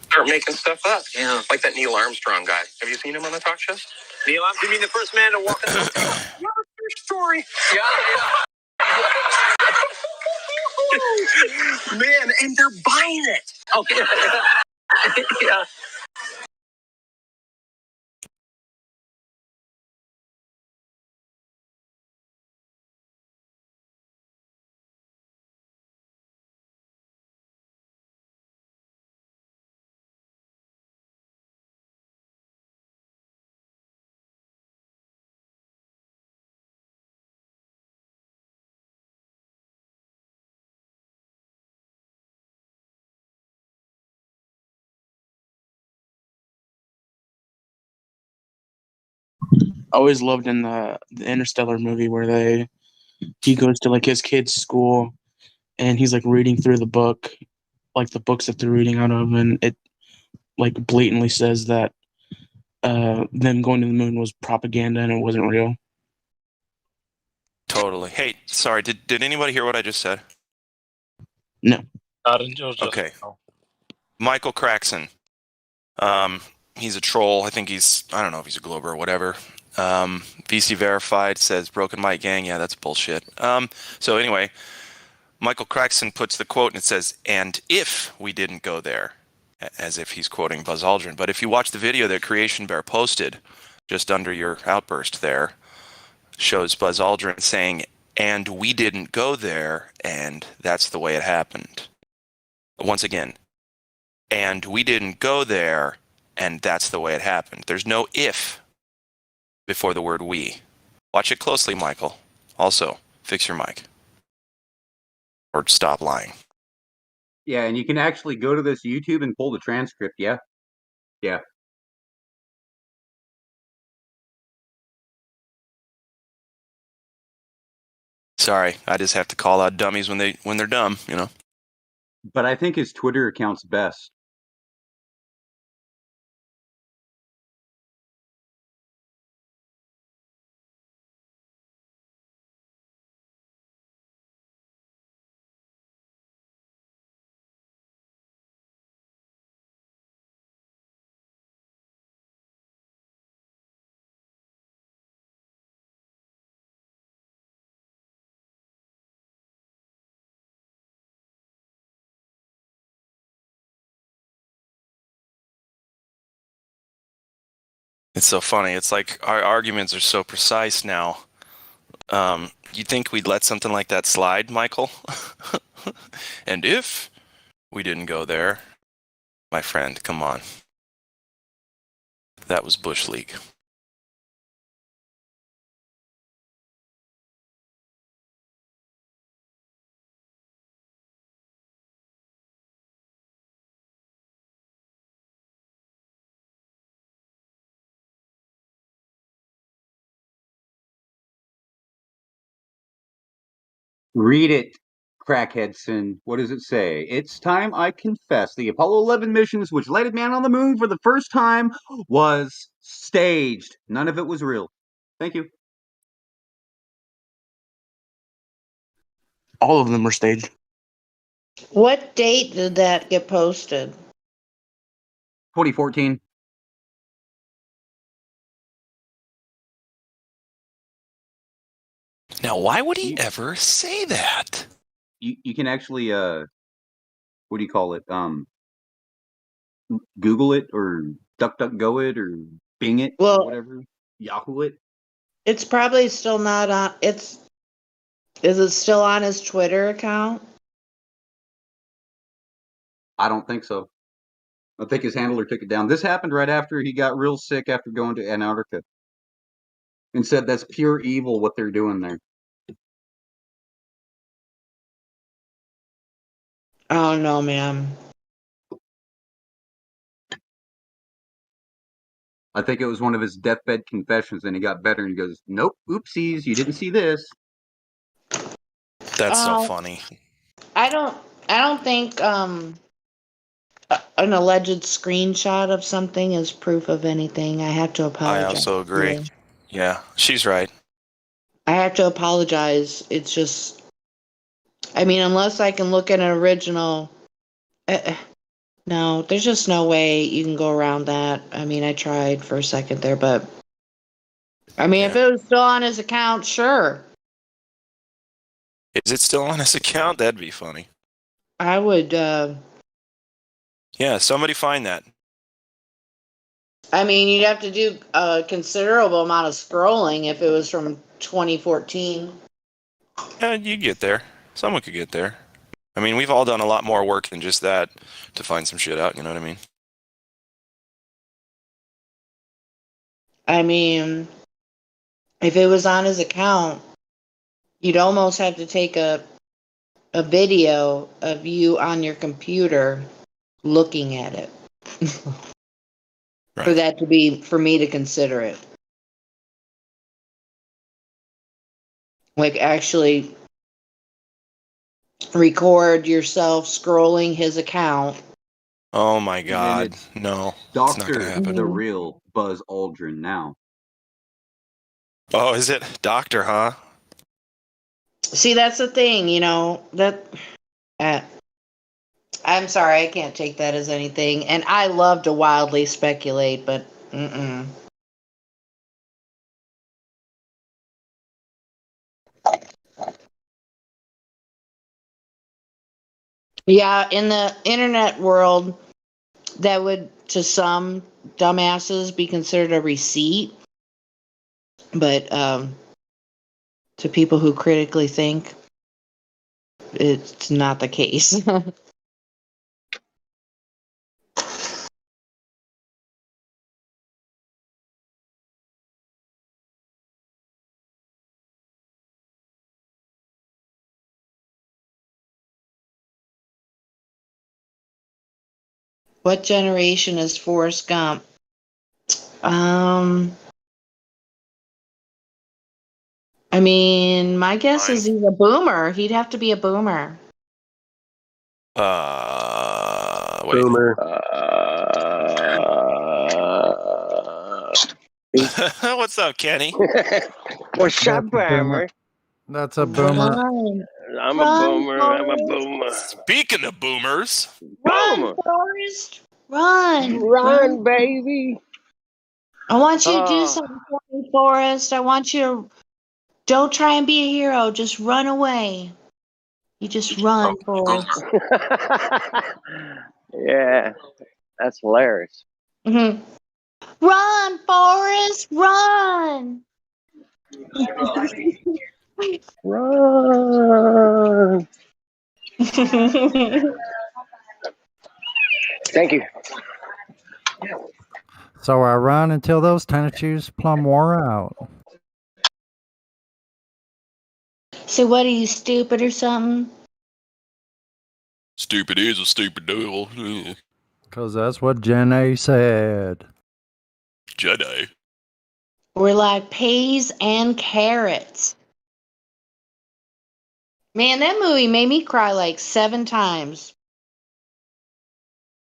Q: Start making stuff up. Yeah. Like that Neil Armstrong guy. Have you seen him on the talk show?
P: Neil, you mean the first man to walk in the
Q: Your story. Yeah. Man, and they're buying it. Okay. Yeah.
L: I always loved in the Interstellar movie where he goes to like his kid's school and he's like reading through the book, like the books that they're reading out of, and it like blatantly says that them going to the moon was propaganda and it wasn't real.
H: Totally. Hey, sorry. Did anybody hear what I just said?
L: No.
I: Not until just
H: Okay.
I: now.
H: Michael Craxon. He's a troll. I don't know if he's a Glober or whatever. VC Verified says Broken Mic Gang. Yeah, that's bullshit. So anyway, Michael Craxon puts the quote and it says, "And if we didn't go there," as if he's quoting Buzz Aldrin. But if you watch the video that Creation Bear posted just under your outburst there, shows Buzz Aldrin saying, "And we didn't go there, and that's the way it happened." Once again, "And we didn't go there, and that's the way it happened." There's no if before the word we. Watch it closely, Michael. Also, fix your mic. Or stop lying.
G: Yeah, and you can actually go to this YouTube and pull the transcript, yeah? Yeah.
H: Sorry, I just have to call out dummies when they're dumb, you know.
G: But I think his Twitter account's best.
H: It's so funny. It's like our arguments are so precise now. You'd think we'd let something like that slide, Michael? And if we didn't go there, my friend, come on. That was Bush League.
G: Read it, Crackheadson. What does it say? It's time I confess. The Apollo 11 missions, which landed man on the moon for the first time, was staged. None of it was real. Thank you.
L: All of them were staged.
U: What date did that get posted?
G: 2014.
H: Now, why would he ever say that?
G: You can actually what do you call it? Google it or DuckDuckGo it or Bing it or whatever. Yahoo it.
U: It's probably still not on. Is it still on his Twitter account?
G: I don't think so. I think his handler took it down. This happened right after he got real sick after going to Antarctica. And said that's pure evil what they're doing there.
U: Oh no, ma'am.
G: I think it was one of his deathbed confessions, and he got better and he goes, "Nope, oopsies, you didn't see this."
H: That's so funny.
U: I don't think an alleged screenshot of something is proof of anything. I have to apologize.
H: I also agree. Yeah, she's right.
U: I have to apologize. It's just, I mean, unless I can look at an original, no, there's just no way you can go around that. I mean, I tried for a second there, but I mean, if it was still on his account, sure.
H: Is it still on his account? That'd be funny.
U: I would.
H: Yeah, somebody find that.
U: I mean, you'd have to do a considerable amount of scrolling if it was from 2014.
H: Yeah, you get there. Someone could get there. I mean, we've all done a lot more work than just that to find some shit out, you know what I mean?
U: I mean, if it was on his account, you'd almost have to take a video of you on your computer looking at it for that to be for me to consider it. Like actually record yourself scrolling his account.
H: Oh my
G: And then
H: god.
G: it's
H: No. It's not
G: Doctor,
H: gonna happen.
G: the real Buzz Aldrin now.
H: Oh, is it? Doctor, huh?
U: See, that's the thing, you know, that I'm sorry, I can't take that as anything. And I love to wildly speculate, but mm-mm. Yeah, in the internet world, that would, to some dumbasses, be considered a receipt. But to people who critically think, it's not the case. What generation is Forrest Gump? I mean, my guess is he's a boomer. He'd have to be a boomer.
H: Wait.
F: Boomer.
H: What's up, Kenny?
F: What's up, boomer?
J: That's a boomer.
F: I'm a boomer. I'm a boomer.
H: Speaking of boomers.
F: Boomer.
U: Forrest, run.
F: Run, baby.
U: I want you to do something for me, Forrest. I want you to don't try and be a hero. Just run away. You just run, Forrest.
F: Yeah, that's hilarious.
U: Mm-hmm. Run, Forrest, run.
F: Run. Thank you.
J: So I run until those tennis shoes plumb wore out.
U: So what, are you stupid or something?
H: Stupid is a stupid devil.
J: Because that's what Jen A said.
H: Jedi.
U: We're like peas and carrots. Man, that movie made me cry like 7 times.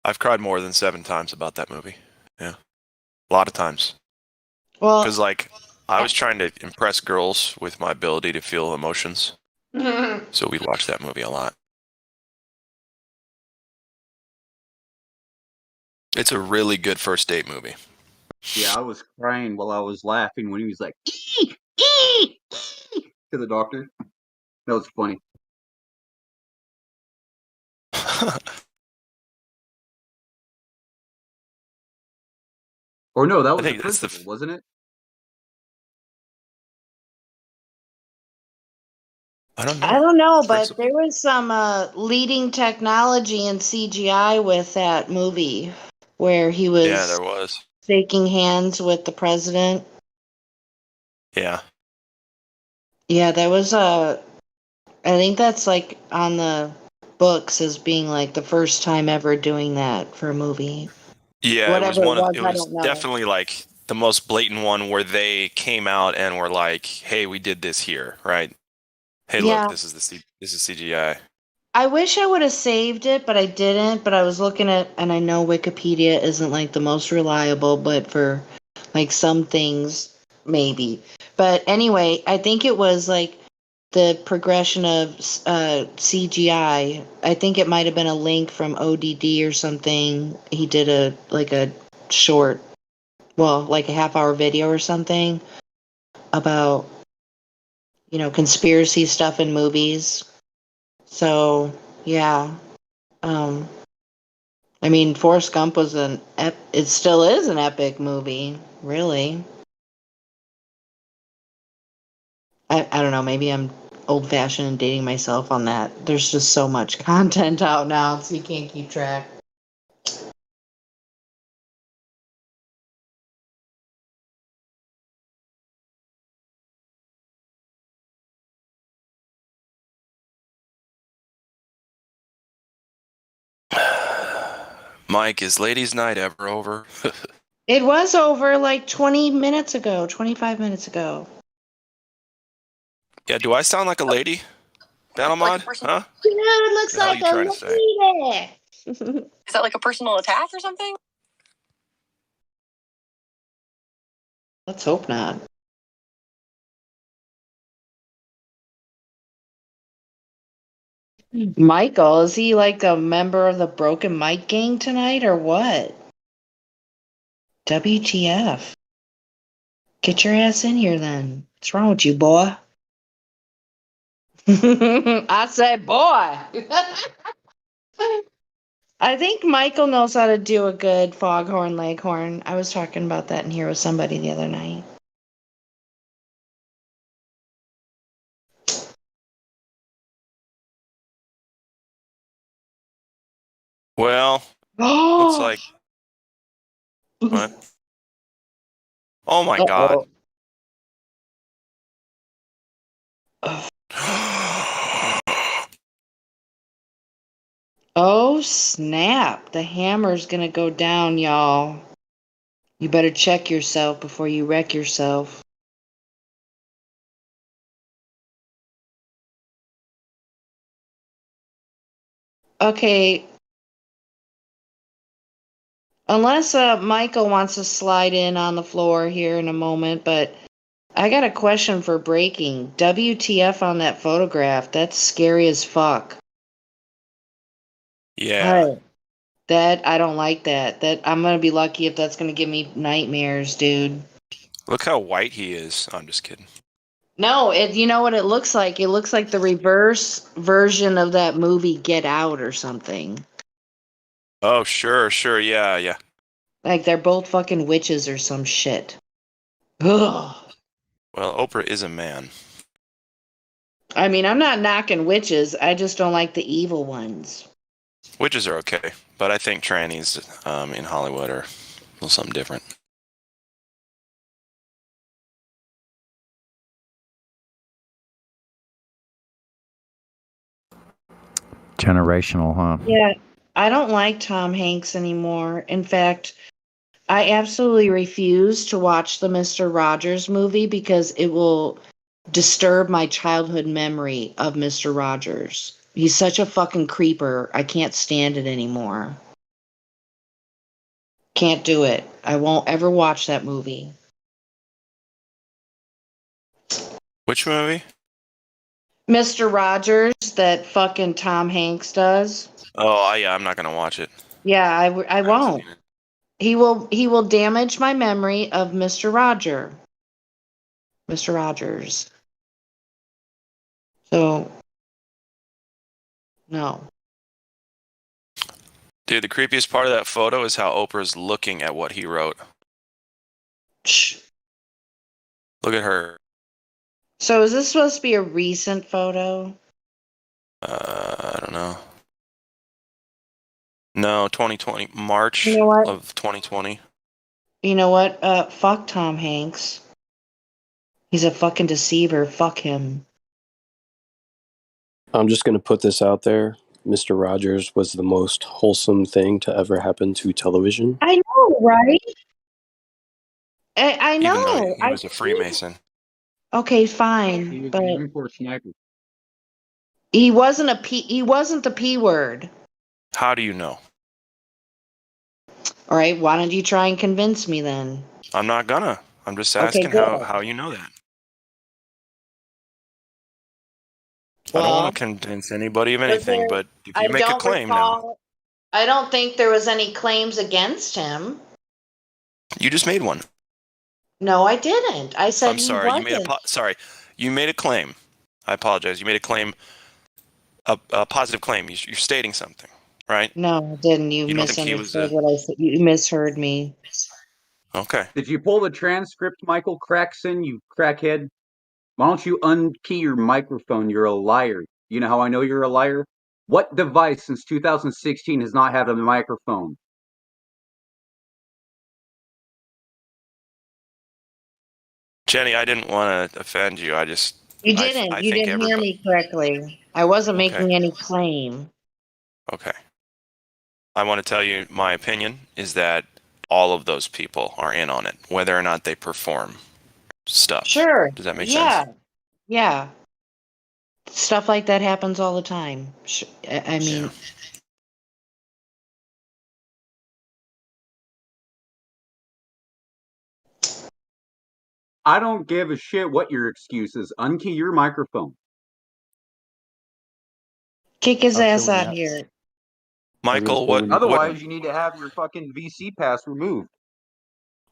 H: I've cried more than 7 times about that movie. Yeah. A lot of times.
U: Well,
H: because like I was trying to impress girls with my ability to feel emotions. So we watched that movie a lot. It's a really good first date movie.
G: Yeah, I was crying while I was laughing when he was like, "Ee, ee, ee," to the doctor. That was funny. Or no, that was the principal, wasn't it?
H: I don't know.
U: I don't know, but there was some leading technology in CGI with that movie where he was
H: Yeah, there was.
U: shaking hands with the president.
H: Yeah.
U: Yeah, that was I think that's like on the books as being like the first time ever doing that for a movie.
H: Yeah,
U: Whatever
H: it was
U: I
H: was
U: don't know.
H: definitely like the most blatant one where they came out and were like, "Hey, we did this here, right? Hey,
U: Yeah.
H: look, this is CGI."
U: I wish I would have saved it, but I didn't. But I was looking at, and I know Wikipedia isn't like the most reliable, but for like some things, maybe. But anyway, I think it was like the progression of CGI. I think it might have been a link from ODD or something. He did a short, well, like a half-hour video or something about conspiracy stuff in movies. So, yeah. I mean, Forrest Gump was it still is an epic movie, really. I don't know, maybe I'm old fashioned and dating myself on that. There's just so much content out now, so you can't keep track.
H: Mike, is ladies' night ever over?
U: It was over like 20 minutes ago, 25 minutes ago.
H: Yeah, do I sound like a lady? Battle mod? Huh?
U: Dude, looks
H: What the hell are
U: like
H: you
U: a
H: trying to say?
U: lady.
Q: Is that like a personal attack or something?
U: Let's hope not. Michael, is he like a member of the Broken Mike gang tonight or what? WTF. Get your ass in here then. What's wrong with you, boy? I said, boy. I think Michael knows how to do a good foghorn leghorn. I was talking about that in here with somebody the other night.
H: Well, looks like... What? Oh my god.
U: Oh, snap. The hammer's gonna go down, y'all. You better check yourself before you wreck yourself. Okay. Unless Michael wants to slide in on the floor here in a moment, but I got a question for breaking. WTF on that photograph. That's scary as fuck.
H: Yeah.
U: That I don't like that. That I'm gonna be lucky if that's gonna give me nightmares, dude.
H: Look how white he is. I'm just kidding.
U: No, you know what it looks like? It looks like the reverse version of that movie Get Out or something.
H: Oh, sure, yeah.
U: Like they're both fucking witches or some shit. Ugh.
H: Well, Oprah is a man.
U: I mean, I'm not knocking witches. I just don't like the evil ones.
H: Witches are okay, but I think trannies in Hollywood are a little something different.
J: Generational, huh?
U: Yeah, I don't like Tom Hanks anymore. In fact, I absolutely refuse to watch the Mr. Rogers movie because it will disturb my childhood memory of Mr. Rogers. He's such a fucking creeper. I can't stand it anymore. Can't do it. I won't ever watch that movie.
H: Which movie?
U: Mr. Rogers, that fucking Tom Hanks does.
H: Oh, yeah, I'm not gonna watch it.
U: Yeah, I won't. He will damage my memory of Mr. Roger. Mr. Rogers. So no.
H: Dude, the creepiest part of that photo is how Oprah's looking at what he wrote.
U: Shh.
H: Look at her.
U: So is this supposed to be a recent photo?
H: I don't know. No, 2020. March
U: You know what?
H: of 2020.
U: You know what? Fuck Tom Hanks. He's a fucking deceiver. Fuck him.
A: I'm just going to put this out there. Mr. Rogers was the most wholesome thing to ever happen to television.
U: I know, right? I
H: Even though
U: know.
H: he was a Freemason.
U: Okay, fine,
G: He was
U: but
G: an Army Corps sniper.
U: he wasn't he wasn't the P word.
H: How do you know?
U: All right, why don't you try and convince me then?
H: I'm not gonna. I'm just
U: Okay,
H: asking
U: good.
H: how you know that. I
U: Well,
H: don't want to convince anybody of anything, but if
U: I
H: you make a
U: don't
H: claim now,
U: recall. I don't think there was any claims against him.
H: you just made one.
U: No, I didn't. I said
H: I'm sorry. You made
U: wasn't.
H: sorry. You made a claim. I apologize. You made a claim, a positive claim. You're stating something, right?
U: No, I didn't. You
H: You don't think he was
U: misunderstood what I said. You misheard me.
H: Okay.
G: Did you pull the transcript, Michael Crackson, you crackhead? Why don't you unkey your microphone? You're a liar. You know how I know you're a liar? What device since 2016 has not had a microphone?
H: Jenny, I didn't want to offend you.
U: You didn't.
H: I
U: You
H: think
U: didn't hear
H: everybody.
U: me correctly. I wasn't
H: Okay.
U: making any claim.
H: Okay. I want to tell you my opinion is that all of those people are in on it, whether or not they perform stuff.
U: Sure.
H: Does that make
U: Yeah.
H: sense?
U: Yeah. Stuff like that happens all the time. I mean,
G: I don't give a shit what your excuse is. Unkey your microphone.
U: kick his
G: I'll
U: ass
G: show him
U: out
G: that.
U: here.
H: Michael, what?
G: Otherwise, you need to have your fucking VC pass removed.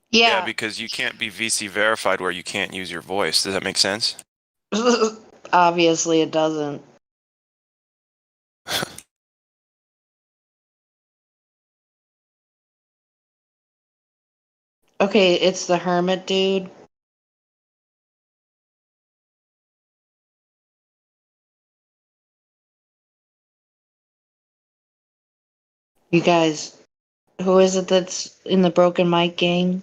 H: Yeah,
U: Yeah.
H: because you can't be VC verified where you can't use your voice. Does that make sense?
U: Obviously, it doesn't. Okay, it's the hermit dude. You guys, who is it that's in the broken mic gang?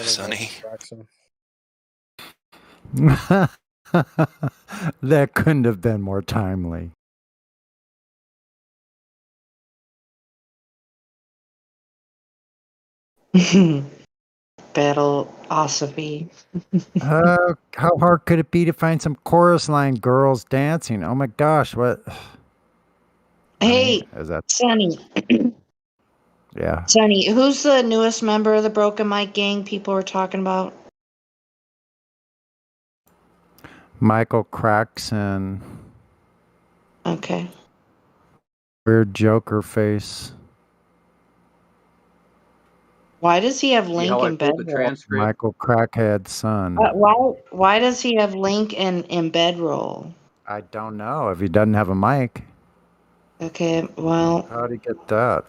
H: Sonny.
J: That couldn't have been more timely.
U: Battleosophy.
J: How hard could it be to find some chorus line girls dancing? Oh my gosh, what?
U: Hey,
J: Is that?
U: Sonny.
J: Yeah.
U: Sonny, who's the newest member of the broken mic gang people were talking about?
J: Michael Crackson.
U: Okay.
J: Weird Joker face.
U: Why does he have
G: See
U: Link
G: how I
U: in
G: pulled the
U: bedroll?
G: transcript?
J: Michael Crackhead's son.
U: Why does he have Link in bedroll?
J: I don't know if he doesn't have a mic.
U: Okay, well,
J: How'd he get that?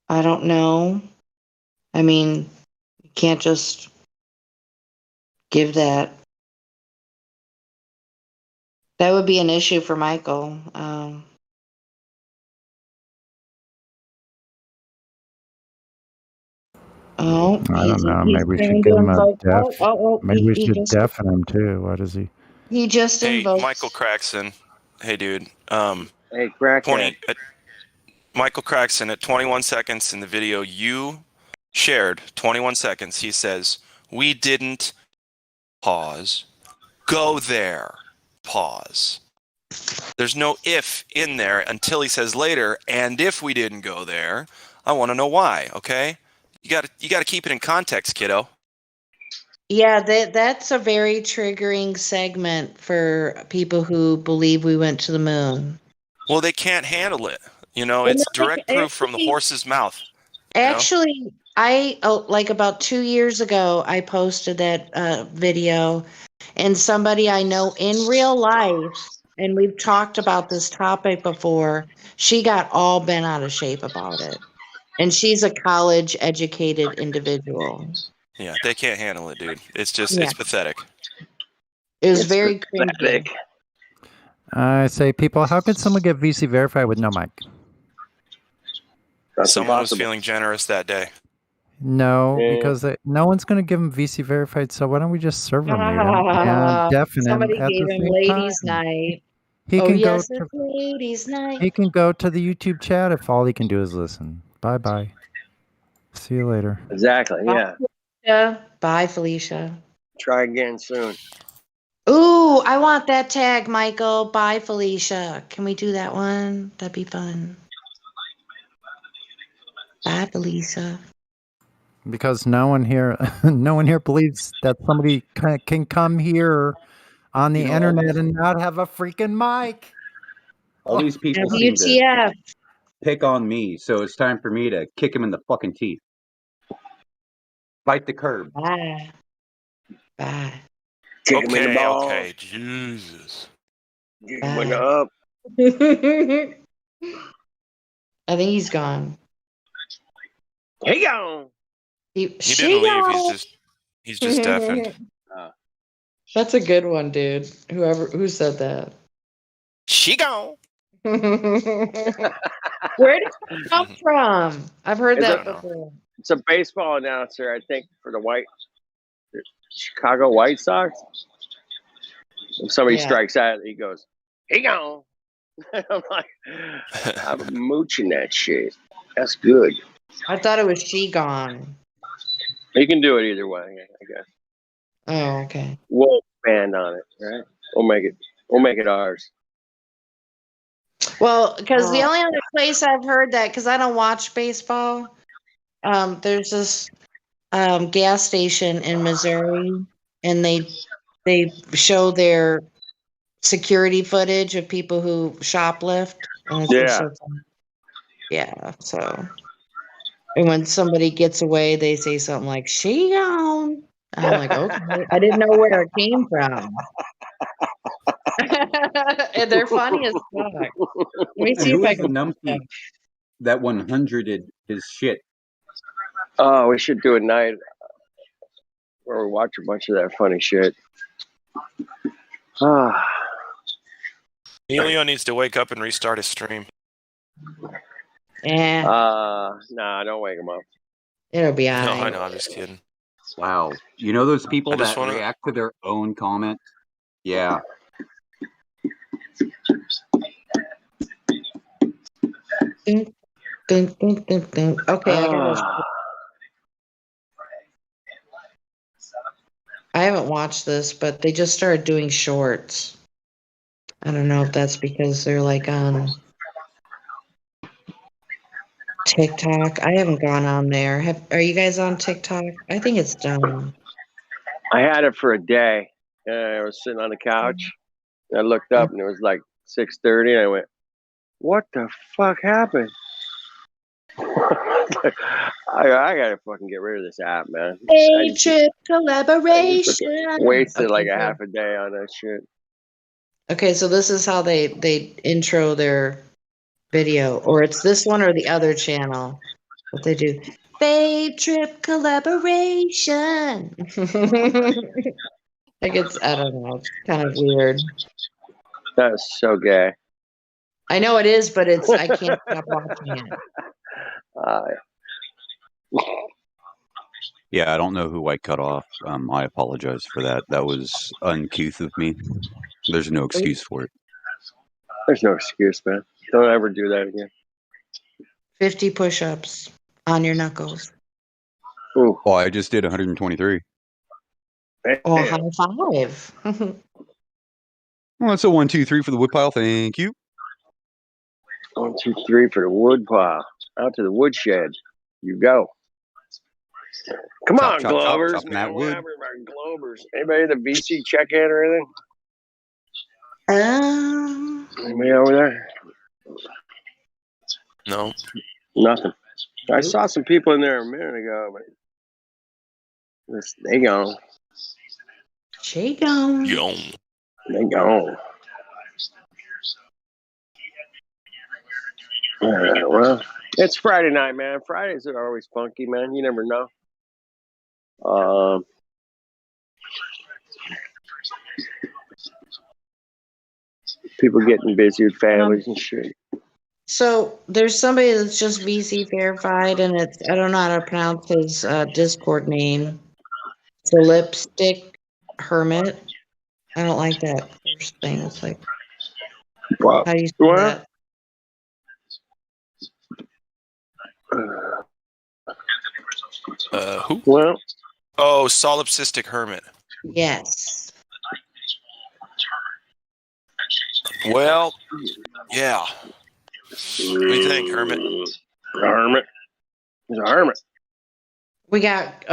U: I don't know. I mean, you can't just give that. That would be an issue for Michael. Oh,
J: I don't know.
U: he's
J: Maybe we should
U: trying
J: give
U: to
J: him a
U: invoke.
J: deaf. Maybe we
U: He
J: should
U: just
J: deafen him too. What is he?
U: he just
H: Hey,
U: invoked.
H: Michael Crackson. Hey, dude.
F: Hey, crackhead.
H: Michael Crackson, at 21 seconds in the video you shared, 21 seconds, he says, "We didn't pause. Go there. Pause." There's no if in there until he says later, and if we didn't go there, I want to know why, okay? You got to keep it in context, kiddo.
U: Yeah, that's a very triggering segment for people who believe we went to the moon.
H: Well, they can't handle it. You know,
U: Well,
H: it's
U: no,
H: direct proof from the horse's mouth.
U: Actually, like about 2 years ago, I posted that video, and somebody I know in real life, and we've talked about this topic before, she got all bent out of shape about it. And she's a college educated individual.
H: Yeah, they can't handle it, dude. It's just,
U: Yeah.
H: it's pathetic.
U: It was
F: It's
U: very
F: pathetic.
U: cringy.
J: I say, people, how could someone get VC verified with no mic?
F: That's
H: Someone was
F: impossible.
H: feeling generous that day.
J: No,
F: Yeah.
J: because no one's going to give him VC verified. So why don't we just server mute him and deafen him
U: Somebody
J: at
U: gave
J: the
U: him
J: same
U: ladies'
J: time?
U: night.
J: He
U: Oh
J: can go
U: yes,
J: to
U: it's ladies' night.
J: he can go to the YouTube chat if all he can do is listen. Bye bye. See you later.
F: Exactly. Yeah.
U: Yeah. Bye, Felicia.
F: Try again soon.
U: Ooh, I want that tag, Michael. Bye, Felicia. Can we do that one? That'd be fun. Bye, Felicia.
J: Because no one here believes that somebody can come here on the internet and not have a freaking mic.
G: All these people seem to
U: WTF.
G: pick on me, so it's time for me to kick him in the fucking teeth. Bite the curb.
U: Bye. Bye.
F: Kick him in the
H: Okay,
F: balls.
H: okay, Jesus.
F: Kick him in the up.
K: I think he's gone.
F: He gone.
H: He didn't leave. He's just deafened.
K: That's a good one, dude. Who said that?
H: She gone.
K: Where did it come from? I've heard
F: It's
K: that
F: a-
K: before.
F: It's a baseball announcer, I think, for the Chicago White Sox. If somebody
K: Yeah.
F: strikes out, he goes, "He gone." I'm like, I'm mooching that shit. That's good.
K: I thought it was she gone.
F: You can do it either way, I guess.
K: Oh, okay.
F: We'll expand on it, right? We'll make it ours.
K: Well, because the only other place I've heard that, because I don't watch baseball, there's this gas station in Missouri, and they show their security footage of people who shoplift, and it's
F: Yeah.
K: so funny. Yeah. So, and when somebody gets away, they say something like "she gone." And I'm like, okay, I didn't know where it came from. And they're funny as fuck. Let me
G: And
K: see
G: who
K: if I
G: is the
K: can.
G: numpty that 100'd his shit?
F: Oh, we should do a night where we watch a bunch of that funny shit. Ah.
H: Emilio needs to wake up and restart his stream.
K: Yeah.
F: Nah, don't wake him up.
K: It'll be
H: No, I
K: alright.
H: know. I'm just kidding.
G: Wow. You know those people
H: I just
G: that
H: wanna-
G: react to their own comment? Yeah.
K: Dun, dun, dun, dun, dun. Okay, I gotta. I haven't watched this, but they just started doing shorts. I don't know if that's because they're like on TikTok. I haven't gone on there. Are you guys on TikTok? I think it's done.
F: I had it for a day. I was sitting on the couch. And I looked up and it was like 6:30, and I went, "What the fuck happened?" I gotta fucking get rid of this app, man.
K: A trip collaboration.
F: Wasted like a
K: Okay,
F: half a day on that shit.
K: Okay, so this is how they intro their video, or it's this one or the other channel. What they do? Fade trip collaboration. Like I don't know, it's kind of weird.
F: That is so gay.
K: I know it is, but I can't stop watching it.
G: Yeah, I don't know who I cut off. I apologize for that. That was uncouth of me. There's no excuse for it.
F: There's no excuse, man. Don't ever do that again.
K: 50 push-ups on your knuckles.
F: Ooh.
G: Oh, I just did 123.
K: Oh, high five.
G: Well, that's a 1, 2, 3 for the woodpile. Thank you.
F: 1, 2, 3 for the wood pile. Out to the woodshed. You go. Come
G: Chop,
F: on,
G: chop, chop,
F: Glovers.
G: chopping
F: Man,
G: that
F: what
G: wood.
F: happened to our Glovers? Anybody at the VC check in or anything? Anybody over there?
H: No.
F: Nothing. I saw some people in there a minute ago, but they gone.
K: She gone.
F: They gone. Well, it's Friday night, man. Fridays are always funky, man. You never know. People getting busy with families and shit.
K: So there's somebody that's just VC verified, and I don't know how to pronounce his Discord name. It's a lipstick hermit. I don't like that first thing. It's like, how do you say that?
H: Who?
F: Well.
H: Oh, solipsistic hermit.
K: Yes.
H: Well, yeah. What do you think, hermit?
F: Hermit. He's a hermit.
K: We got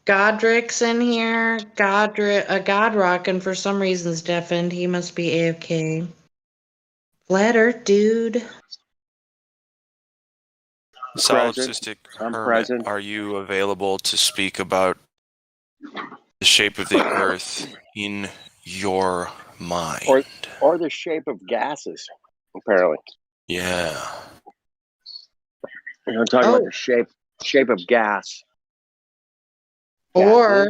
K: Godric's in here. Godrock, and for some reason deafened. He must be AFK. Flat Earth dude.
H: Solipsistic
F: I'm
H: Hermit,
F: present.
H: are you available to speak about the shape of the Earth in your mind?
F: Or the shape of gases, apparently.
H: Yeah.
F: I'm talking about the shape of gas.
K: Or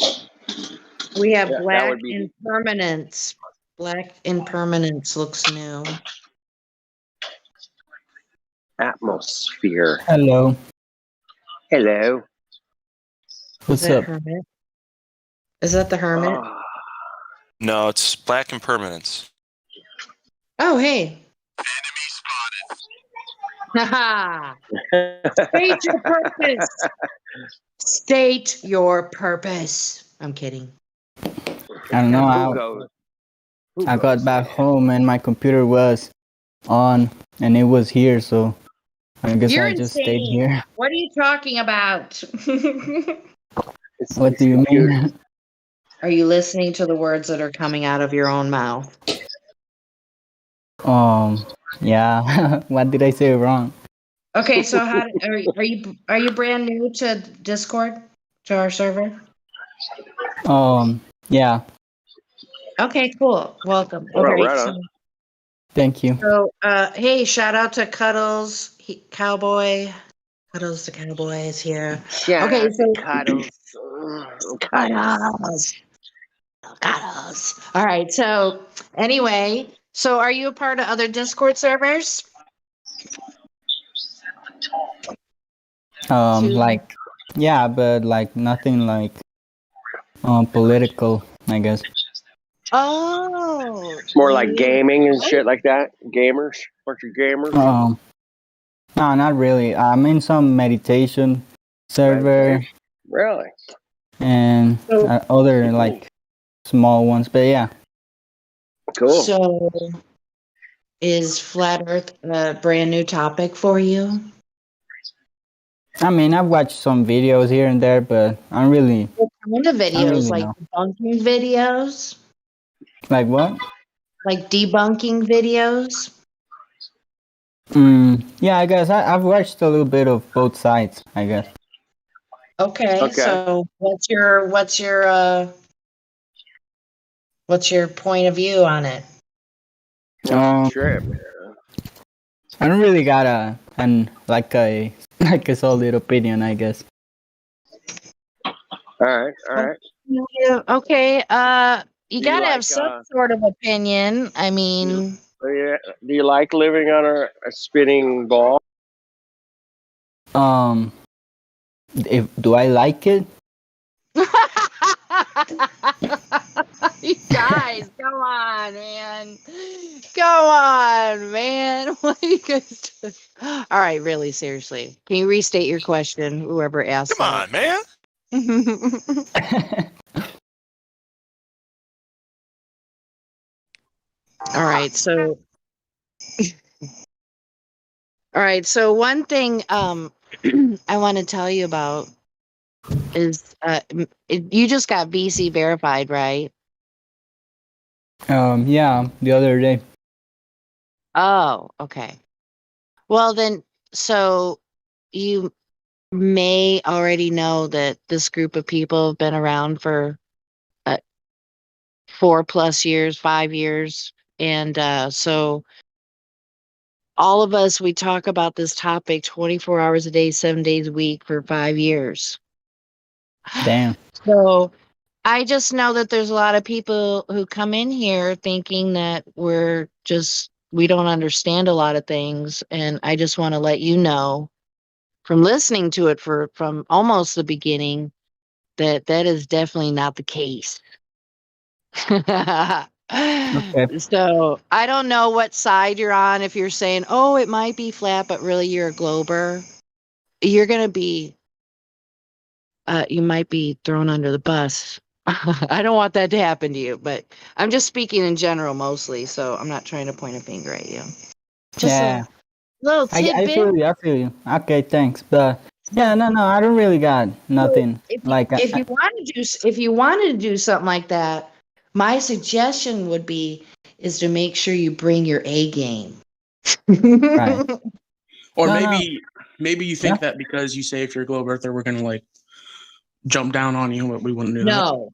F: Gases.
K: we have
F: Yeah, that
K: black
F: would be
K: impermanence. Black impermanence looks new.
F: atmosphere.
O: Hello.
F: Hello.
O: What's
K: Is that
O: up?
K: hermit? Is that the hermit?
H: No, it's Black Impermanence.
K: Oh, hey. Haha. State your purpose. State your purpose. I'm kidding.
O: I don't know. I got back home and my computer was on and it was here, so I guess
K: You're
O: I just stayed
K: insane.
O: here.
K: What are you talking about?
O: What do you mean?
K: Are you listening to the words that are coming out of your own mouth?
O: Yeah. What did I say wrong?
K: Okay, so are you brand new to Discord, to our server?
O: Yeah.
K: Okay, cool. Welcome.
F: Oh,
K: Okay,
F: right
K: so,
F: on.
O: Thank you.
K: hey, shout out to Cuddles Cowboy. Cuddles the Cowboy is here.
F: Shout
K: Okay,
F: out
K: so
F: to Cuddles.
K: Cuddles. All right, so anyway, so are you a part of other Discord servers?
O: Like, yeah, but like nothing like political, I guess.
K: Oh.
F: More like gaming and shit like that. Gamers. Bunch of gamers.
O: No, not really. I'm in some meditation server
F: Really?
O: and other like small ones, but yeah.
F: Cool.
K: So is Flat Earth a brand new topic for you?
O: I mean, I've watched some videos here and there, but I'm really.
K: What kind of
O: I
K: videos?
O: really
K: Like
O: know.
K: debunking videos?
O: Like what?
K: Like debunking videos?
O: Yeah, I guess I've watched a little bit of both sides, I guess.
K: Okay, so what's your point of view on it?
F: Sure.
O: I don't really got like a solid opinion, I guess.
F: All right.
K: Yeah, okay, you
F: Do you
K: gotta have
F: like,
K: some sort of opinion. I mean,
F: do you like living on a spinning ball?
O: Do I like it?
K: you guys, come on, man. Come on, man. What are you guys doing? All right, really, seriously. Can you restate your question, whoever asked
H: Come on, man.
K: All right, so one thing I want to tell you about is you just got VC verified, right?
O: Yeah, the other day.
K: Oh, okay. Well, then, so you may already know that this group of people have been around for 4+ years, 5 years. And so all of us, we talk about this topic 24 hours a day, 7 days a week for 5 years.
O: Damn.
K: So I just know that there's a lot of people who come in here thinking that we don't understand a lot of things. And I just want to let you know from listening to it from almost the beginning that is definitely not the case.
O: Okay.
K: So I don't know what side you're on. If you're saying, oh, it might be flat, but really you're a glober, you're going to be, you might be thrown under the bus. I don't want that to happen to you, but I'm just speaking in general mostly. So I'm not trying to point a finger at you. Just
O: Yeah.
K: a little
O: I
K: tidbit.
O: feel you. I feel you. Okay, thanks. But yeah, no, I don't really got nothing.
K: If you wanted to do something like that, my suggestion would be to make sure you bring your A game.
O: Right.
L: Or
O: No,
L: maybe Maybe you think that because you say if you're a globe earther, we're gonna like jump down on you, but we wouldn't do that.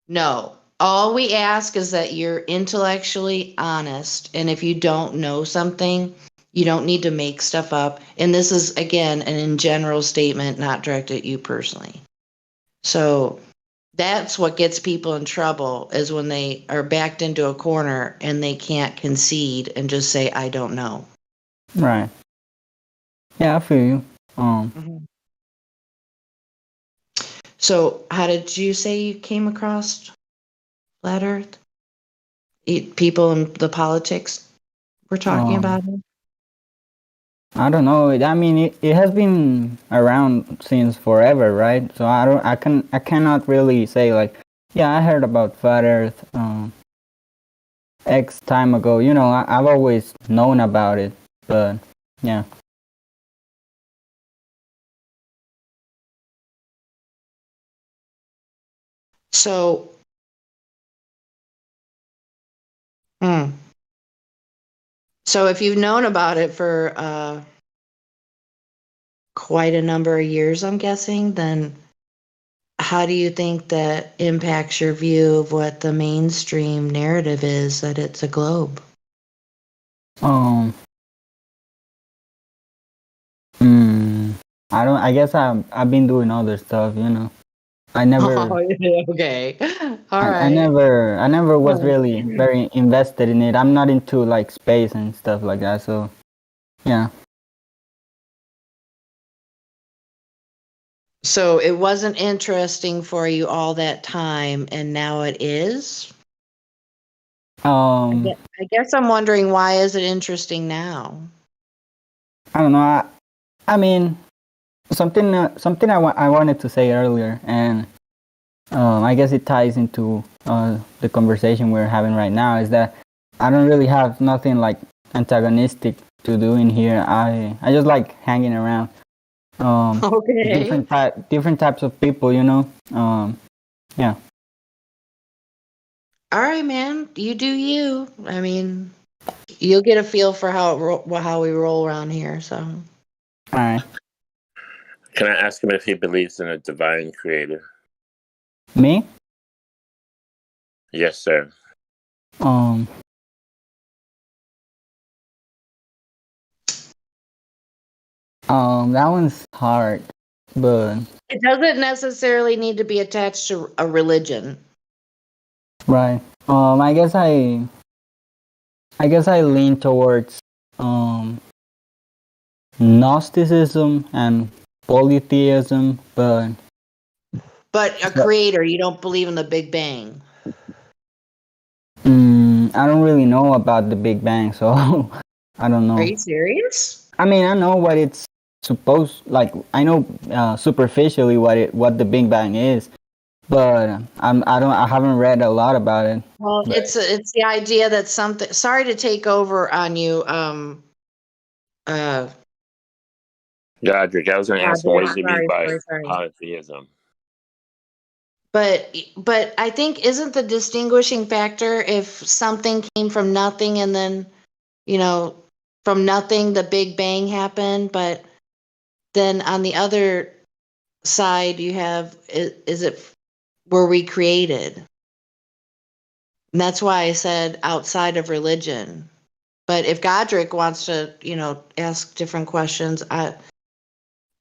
K: No. All we ask is that you're intellectually honest. And if you don't know something, you don't need to make stuff up. And this is, again, an in general statement, not directed at you personally. So that's what gets people in trouble, is when they are backed into a corner and they can't concede and just say, I don't know.
O: Right. Yeah, I feel you.
K: So how did you say you came across Flat Earth? People in the politics were talking about it?
O: I don't know. I mean, it has been around since forever, right? So I cannot really say like, yeah, I heard about Flat Earth X time ago. You know, I've always known about it, but yeah.
K: So, so if you've known about it for quite a number of years, I'm guessing, then how do you think that impacts your view of what the mainstream narrative is, that it's a globe?
O: I guess I've been doing other stuff, you know. I never
K: Oh, yeah, okay. All right.
O: I never was really very invested in it. I'm not into like space and stuff like that, so yeah.
K: So it wasn't interesting for you all that time, and now it is? I guess I'm wondering, why is it interesting now?
O: I don't know. I mean, something I wanted to say earlier, and I guess it ties into the conversation we're having right now, is that I don't really have nothing like antagonistic to do in here. I just like hanging around.
K: Okay.
O: Different types of people, you know. Yeah.
K: All right, man. You do you. I mean, you'll get a feel for how we roll around here. So.
O: All right.
R: Can I ask him if he believes in a divine creator?
O: Me?
R: Yes, sir.
O: That one's hard, but
K: It doesn't necessarily need to be attached to a religion.
O: right. I guess I lean towards Gnosticism and polytheism, but
K: a creator, you don't believe in the Big Bang.
O: I don't really know about the Big Bang, so I don't know.
K: Are you serious?
O: I mean, I know what it's supposed like. I know superficially what the Big Bang is, but I haven't read a lot about it.
K: Well, it's the idea that something. Sorry to take over on you.
R: Godric, I was going to ask him, what does he mean by
K: sorry.
R: polytheism?
K: But I think, isn't the distinguishing factor if something came from nothing and then, from nothing the Big Bang happened, but then on the other side you have, were we created? And that's why I said outside of religion. But if Godric wants to, ask different questions, I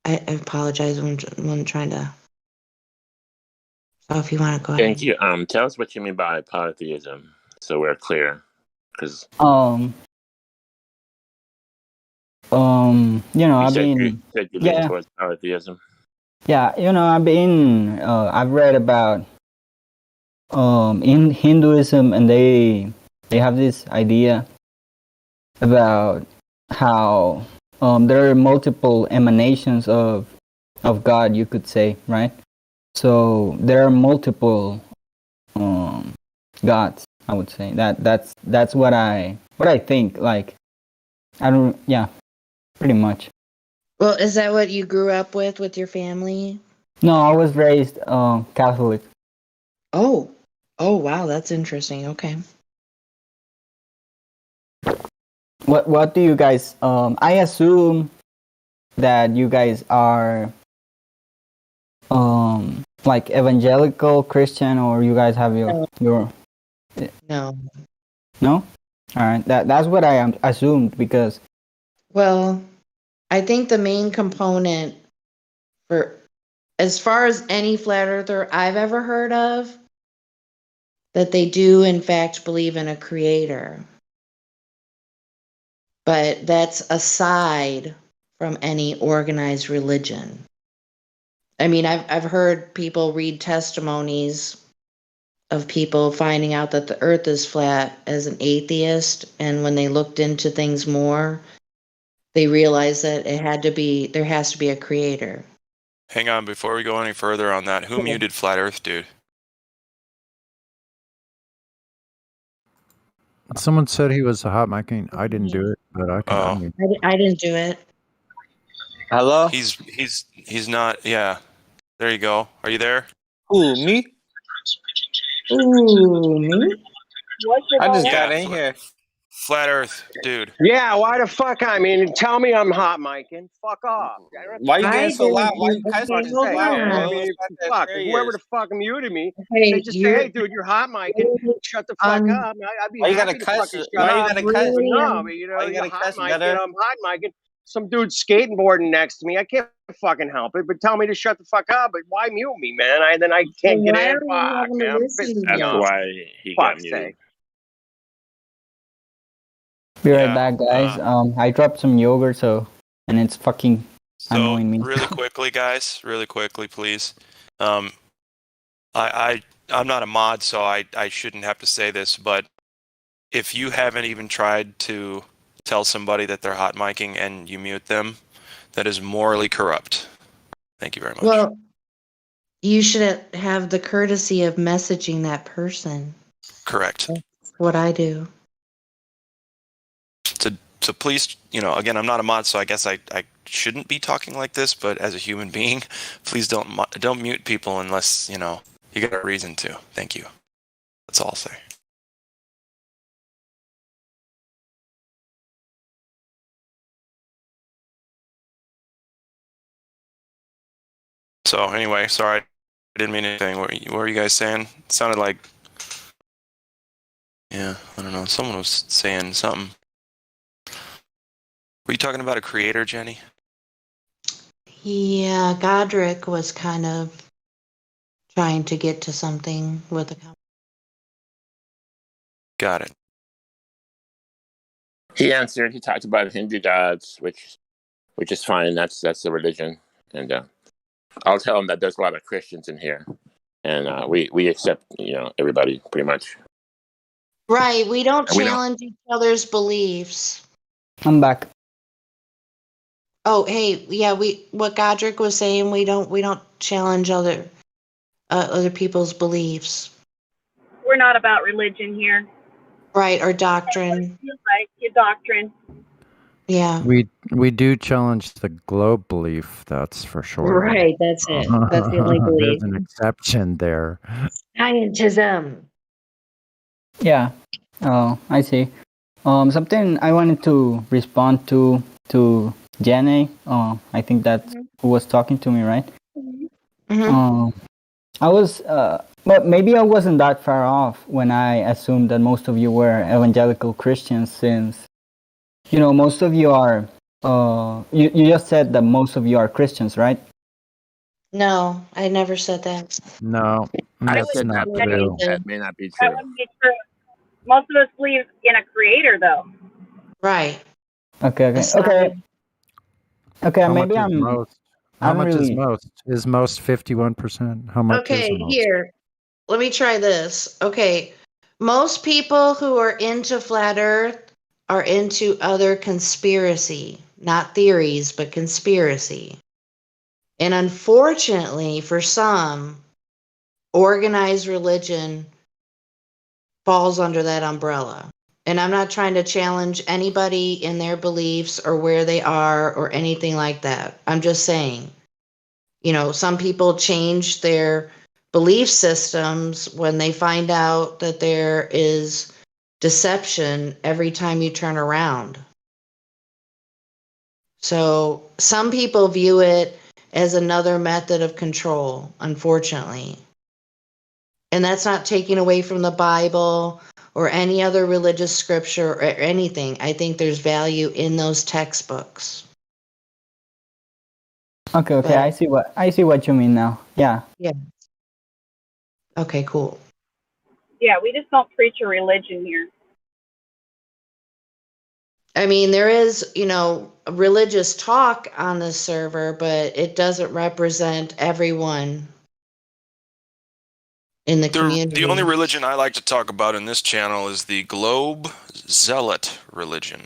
K: apologize when trying to. So if you want to go ahead.
R: Thank you. Tell us what you mean by polytheism, so we're clear. Because
O: I've
R: you
O: been
R: said you lean towards polytheism.
O: Yeah, I've read about in Hinduism, and they have this idea about how there are multiple emanations of God, you could say, right? So there are multiple gods, I would say. That's what I think. Like, pretty much.
K: Well, is that what you grew up with your family?
O: No, I was raised Catholic.
K: Oh, wow, that's interesting. Okay.
O: What do you guys? I assume that you guys are like evangelical Christian, or you guys have your
K: No.
O: no? All right, that's what I assumed because
K: Well, I think the main component for as far as any flat earther I've ever heard of, that they do in fact believe in a creator. But that's aside from any organized religion. I mean, I've heard people read testimonies of people finding out that the earth is flat as an atheist, and when they looked into things more, they realized that there has to be a creator.
H: Hang on, before we go any further on that, who muted Flat Earth Dude?
J: Someone said he was a hot micing. I didn't do it, but I can.
K: I didn't do it.
F: Hello?
H: He's not. Yeah. There you go. Are you there?
F: Who, me?
K: Ooh, me?
F: I just got in here.
H: Flat Earth Dude.
F: Yeah, why the fuck? I mean, tell me I'm hot micing. Fuck off.
L: Why you getting so loud? Why you
F: That's
L: cussing
F: what
L: so
F: I'm
L: loud,
F: saying.
L: bro?
F: I mean,
L: It's not that
F: fuck. Whoever
L: serious.
F: the fuck muted me,
K: Hey,
F: they just say, hey, dude, you're hot micing. Shut the fuck up. I'd be
L: Why you
F: happy
L: gotta
F: to
L: cuss?
F: fucking shut
L: Why you
F: up.
L: gotta cuss?
F: But no, I mean, you know,
L: Why you
F: you're
L: gotta
F: hot
L: cuss,
F: micing,
L: gutter?
F: I'm hot micing. Some dude skateboarding next to me. I can't fucking help it, but tell me to shut the fuck up. But why mute me, man? Then I can't get
K: Why
F: in.
K: are we
F: Fuck,
K: having
F: man.
K: to
F: I'm
K: listen
F: pissed
K: to
R: That's
K: y'all?
R: why he got
F: Fuck's
R: muted.
F: sake.
O: be right back, guys. I dropped some yogurt, and it's fucking annoying me.
H: Really quickly, guys. Really quickly, please. I'm not a mod, so I shouldn't have to say this, but if you haven't even tried to tell somebody that they're hot micing and you mute them, that is morally corrupt. Thank you very much.
K: Well, you should have the courtesy of messaging that person.
H: Correct.
K: That's what I do.
H: So please, again, I'm not a mod, so I guess I shouldn't be talking like this, but as a human being, please don't mute people unless, you got a reason to. Thank you. That's all I'll say. So anyway, sorry, I didn't mean anything. What were you guys saying? It sounded like, I don't know. Someone was saying something. Were you talking about a creator, Jenny?
K: Yeah, Godric was kind of trying to get to something with the.
H: Got it.
R: He answered. He talked about Hindu gods, which is fine. That's the religion, and I'll tell him that there's a lot of Christians in here, and we accept everybody pretty much.
K: Right, we don't
R: We don't-
K: challenge each other's beliefs.
O: I'm back.
K: Oh, hey, yeah, what Godric was saying, we don't challenge other people's beliefs.
M: We're not about religion here.
K: Right, or doctrine.
M: Right, your doctrine.
K: Yeah.
J: We do challenge the globe belief, that's for sure.
K: Right, that's it. That's the only belief.
J: There's an exception there.
K: Scientism.
O: Yeah. Oh, I see. Something I wanted to respond to Jenny. I think that's who was talking to me, right? I was, but maybe I wasn't that far off when I assumed that most of you were evangelical Christians, since, most of you are. You just said that most of you are Christians, right?
K: No, I never said that.
J: No, that's
R: said
J: not
R: that,
J: true.
R: That may not be
M: That
R: true.
M: wouldn't be true. Most of us believe in a creator, though.
K: Right.
O: Okay.
J: How
O: Maybe
J: much is
O: I'm.
J: most? How
O: I'm
J: much is
O: really.
J: most? Is most 51%? How much is
K: Okay,
J: most?
K: here. Let me try this. Okay. Most people who are into flat earth are into other conspiracy, not theories, but conspiracy. And unfortunately, for some, organized religion falls under that umbrella. And I'm not trying to challenge anybody in their beliefs or where they are or anything like that. I'm just saying, some people change their belief systems when they find out that there is deception every time you turn around.
U: So some people view it as another method of control, unfortunately. And that's not taking away from the Bible or any other religious scripture or anything. I think there's value in those textbooks.
O: Okay,
U: But
O: I see what you mean now. Yeah.
U: yeah. Okay, cool.
M: Yeah, we just don't preach a religion here.
U: I mean, there is, religious talk on this server, but it doesn't represent everyone in the community.
H: The only religion I like to talk about in this channel is the Globe Zealot religion.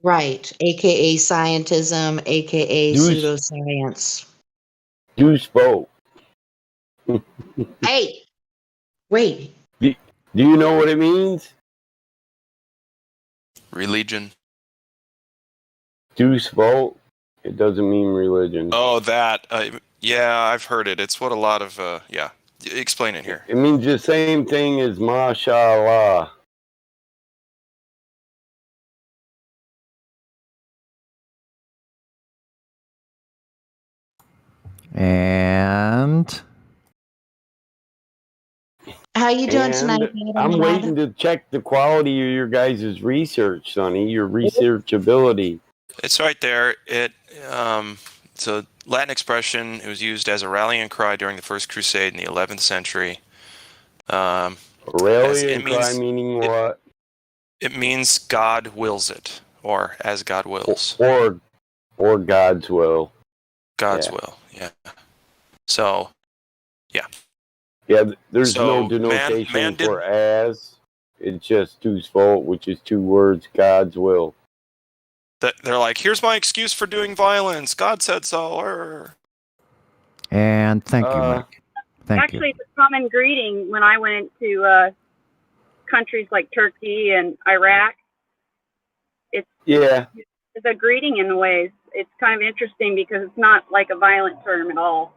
U: Right, aka scientism, aka pseudoscience.
S: You spoke.
U: Hey, wait.
S: Do you know what it means?
H: Religion.
S: Deuce vote. It doesn't mean religion.
H: Oh, that. Yeah, I've heard it. It's what a lot of, yeah. Explain it here.
S: It means the same thing as mashallah.
J: And
U: How you doing
S: And
U: tonight,
S: I'm
U: Madam?
S: waiting to check the quality of your guys' research, Sonny. Your researchability.
H: It's right there. It's a Latin expression. It was used as a rallying cry during the First Crusade in the 11th century.
S: A rallying cry meaning what?
H: It means God wills it, or as God wills.
S: Or God's will.
H: God's will, yeah. So, yeah.
S: Yeah, there's
H: So,
S: no denotation
H: man did-
S: for as. It's just Deuce vote, which is two words, God's will.
H: They're like, here's my excuse for doing violence. God said so.
J: And thank you, Mike. Thank
M: Actually,
J: you.
M: it's a common greeting when I went to countries like Turkey and Iraq. It's a greeting in ways. It's kind of interesting because it's not like a violent term at all.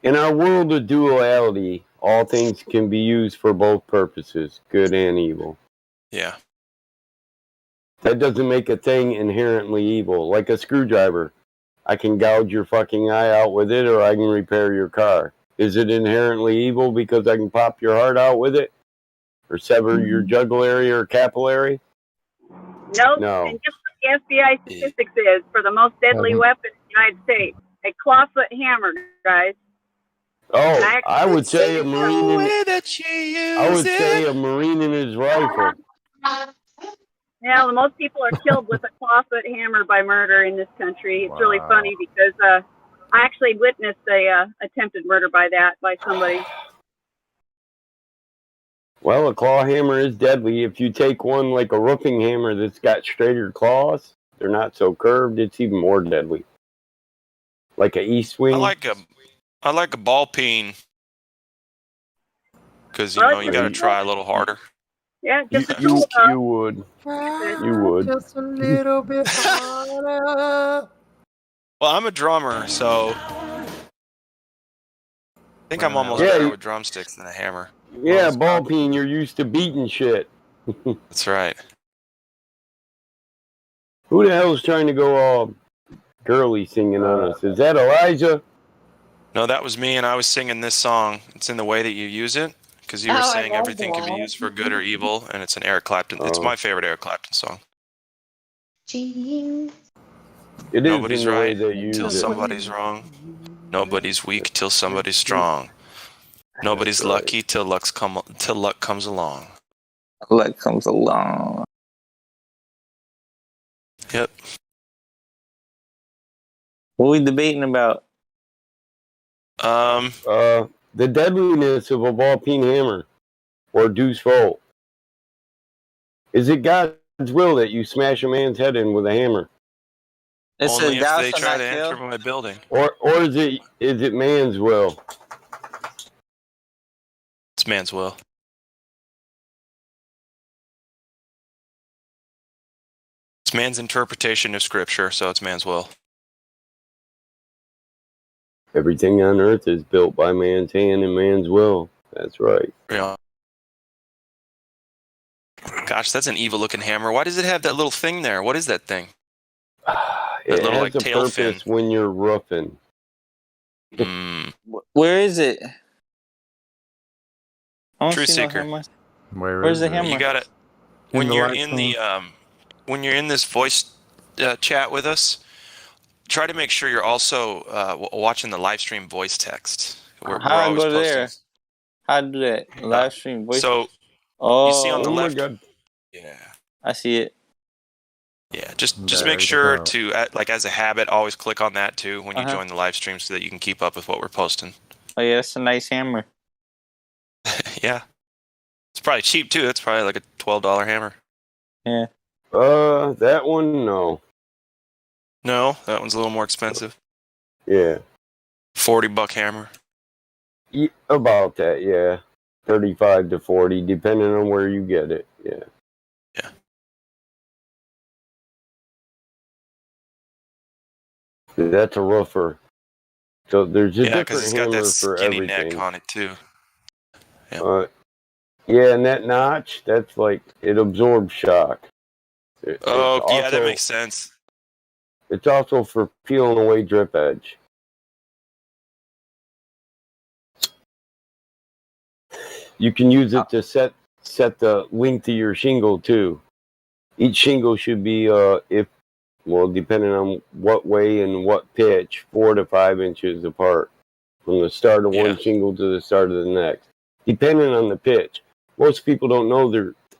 S: In our world of duality, all things can be used for both purposes, good and evil.
H: Yeah.
S: That doesn't make a thing inherently evil. Like a screwdriver. I can gouge your fucking eye out with it, or I can repair your car. Is it inherently evil because I can pop your heart out with it? Or sever your jugulary or capillary?
M: Nope.
S: No.
M: And just what the FBI statistics is for the most deadly weapon in the United States, a clawfoot hammer, guys.
S: Oh, I would say a Marine a Marine in his rifle.
M: Yeah, well, most people are killed with a clawfoot hammer by murder in this country. It's really funny because I actually witnessed a attempted murder by somebody.
S: Well, a claw hammer is deadly. If you take one like a roofing hammer that's got straighter claws, they're not so curved, it's even more deadly. Like a east wing.
H: I like a ball peen. Because, you got to try a little harder.
M: Yeah, just
S: you would. You would.
J: Just a little bit harder.
H: Well, I'm a drummer, so I think I'm almost better with drumsticks than a hammer.
S: Yeah, ball peen, you're used to beating shit.
H: That's right.
S: Who the hell is trying to go all girly singing on us? Is that Elijah?
H: No, that was me, and I was singing this song. It's in the way that you use it, because you were saying everything can be used for good or evil, and it's an Eric Clapton. It's my favorite Eric Clapton song.
U: Gee.
S: It is
H: Nobody's
S: in the way
H: right
S: they use
H: till
S: it.
H: somebody's wrong. Nobody's weak till somebody's strong. Nobody's lucky till luck comes along.
T: Luck comes along.
H: Yep.
T: What are we debating about?
S: The deadliness of a ball peen hammer or deuce volt. Is it God's will that you smash a man's head in with a hammer?
H: Only if they try to enter my building.
S: Or is it man's will?
H: It's man's will. It's man's interpretation of scripture, so it's man's will.
S: Everything on earth is built by man's hand and man's will. That's right.
H: Yeah. Gosh, that's an evil looking hammer. Why does it have that little thing there? What is that thing?
S: It
H: little,
S: has
H: like,
S: a
H: tail
S: purpose
H: fin.
S: when you're roofing.
T: Where is it? I don't
H: True
T: see
H: seeker.
T: no hammer.
J: Where
T: Where's
J: is
T: the
J: it?
T: hammer?
H: You got it.
G: In
H: When
G: the
H: you're
G: light
H: in
G: phone.
H: the when you're in this voice chat with us, try to make sure you're also watching the live stream voice text. We're
T: How I
H: always
T: go
H: posting.
T: there? How to do that? Live stream voice.
H: So you see on the
T: Oh,
S: my
H: left.
S: God.
H: Yeah.
T: I see it.
H: Yeah. Just
J: There
H: make
J: you
H: sure
J: go.
H: to like as a habit, always click on that too when you
T: Uh-huh.
H: join the live stream so that you can keep up with what we're posting.
T: Oh yeah, that's a nice hammer.
H: Yeah. It's probably cheap too. That's probably like a $12 hammer.
T: Yeah.
S: That one, no.
H: No, that one's a little more expensive.
S: Yeah.
H: $40 hammer.
S: About that, yeah. 35 to 40, depending on where you get it. Yeah.
H: Yeah.
S: That's a roofer. So there's a
H: Yeah, because
S: different
H: it's got that
S: hammer for
H: skinny neck
S: everything.
H: on it too.
S: Yeah, and that notch, that's like, it absorbs shock.
H: Oh, yeah, that makes sense.
S: It's also for peeling away drip edge. You can use it to set the length of your shingle too. Each shingle should be depending on what way and what pitch, 4 to 5 inches apart from the start of one shingle to the start of the next, depending on the pitch. Most people don't know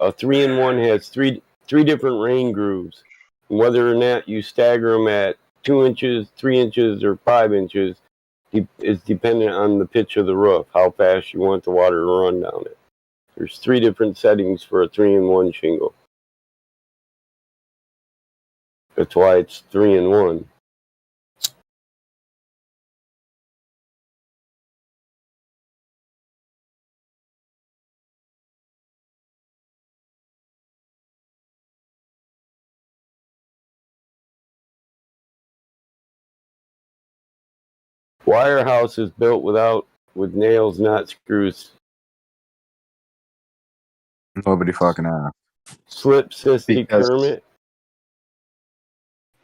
S: a 3-in-1 has three different rain grooves. And whether or not you stagger them at 2 inches, 3 inches, or 5 inches is dependent on the pitch of the roof, how fast you want the water to run down it. There's 3 different settings for a 3-in-1 shingle. That's why it's 3-in-1. Wire house is built with nails, not screws.
D: Nobody fucking asked.
S: Slip cystic hermit.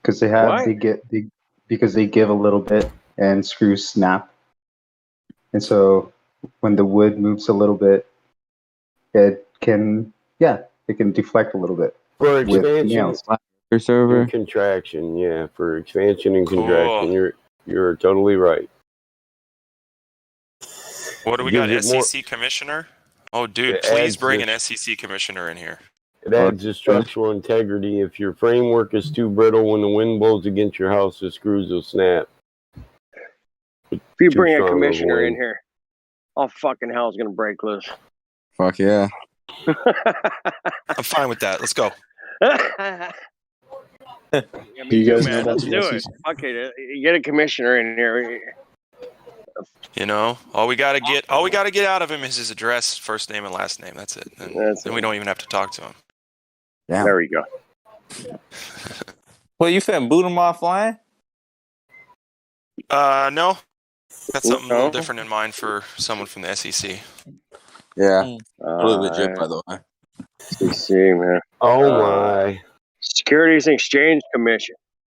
B: Because because they give a little bit and screws snap, and so when the wood moves a little bit, it can deflect a little bit
S: For
B: with
S: expansion
B: nails.
S: and contraction, yeah. For expansion and contraction, you're totally right.
H: What do we got? SEC commissioner? Oh, dude, please bring an SEC commissioner in here.
S: It adds the structural integrity. If your framework is too brittle, when the wind blows against your house, the screws will snap.
F: If you bring a commissioner in here, all fucking hell's gonna break loose.
D: Fuck yeah.
H: I'm fine with that. Let's go.
F: You guys know about do it. Okay, you get a commissioner in here.
H: You know, all we gotta get out of him is his address, first name and last name. That's it. And then we don't even have to talk to him.
D: Yeah.
F: There we go.
T: Well, you finna boot him offline?
H: No. Got something a little different in mind for someone from the SEC.
D: Yeah. Totally legit, by the way.
F: SEC, man.
S: Oh my.
F: Securities and Exchange Commission.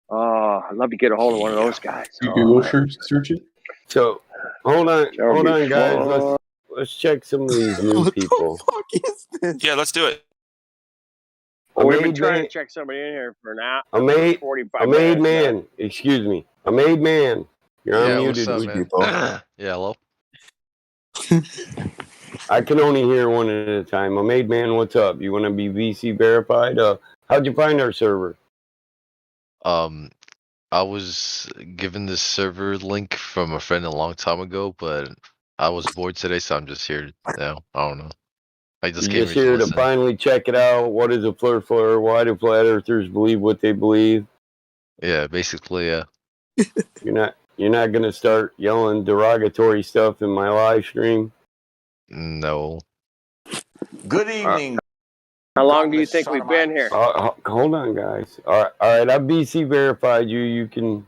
F: Oh, I'd love to get a hold of one of those guys.
D: Google search it.
S: So, hold on, guys. Let's check some of these new people.
D: Fuck is this?
H: Yeah, let's do it.
F: Well, we've been trying to check somebody in here for an hour.
S: A made
F: 45
S: man.
F: minutes.
S: Excuse me. A made man. You're unmuted.
V: What's up, man? Yeah, hello.
S: I can only hear one at a time. A made man, what's up? You want to be VC verified? How'd you find our server?
V: I was given this server link from a friend a long time ago, but I was bored today, so I'm just here now. I don't know. I just
S: You're
V: came
S: just
V: here
S: here to
V: listen.
S: finally check it out. What is a flirt flare? Why do flat earthers believe what they believe?
V: Yeah, basically, yeah.
S: You're not gonna start yelling derogatory stuff in my live stream?
V: No.
F: Good evening. How long do you think we've been here?
S: Hold on, guys. All right. I BC verified you. You can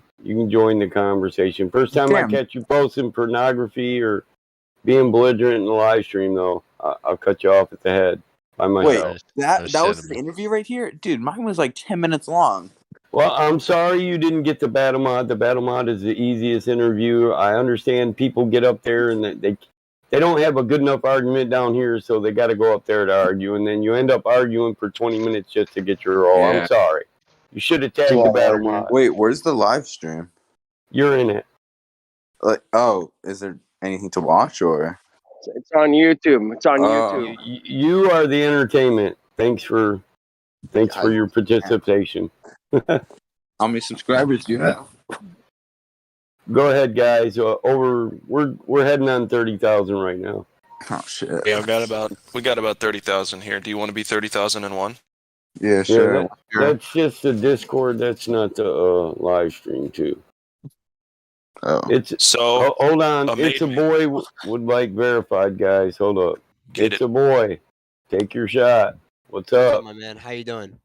S: join the conversation. First time I catch you posting pornography or being belligerent in the live stream, though, I'll cut you off at the head by myself.
D: Wait, that was the interview right here, dude. Mine was like 10 minutes long.
S: Well, I'm sorry you didn't get the battle mod. The battle mod is the easiest interview. I understand people get up there and they don't have a good enough argument down here, so they got to go up there to argue, and then you end up arguing for 20 minutes just to get your role. I'm
D: Yeah.
S: sorry. You should have tagged
D: So
S: the battle mod.
D: wait, where's the live stream?
S: You're in it.
D: Like, oh, is there anything to watch or?
F: It's on YouTube. It's on
D: Oh.
F: YouTube.
S: You are the entertainment. Thanks for your participation.
D: How many subscribers do you have?
S: Go ahead, guys. We're heading on 30,000 right now.
D: Oh shit.
H: Yeah, we got about 30,000 here. Do you want to be 30,00001?
D: Yeah, sure.
S: Yeah, that's just the Discord. That's not the live stream too.
D: Oh,
S: hold on. It's a boy would like verified, guys. Hold up. It's a boy. Take your shot. What's up,
C: my man? How you doing?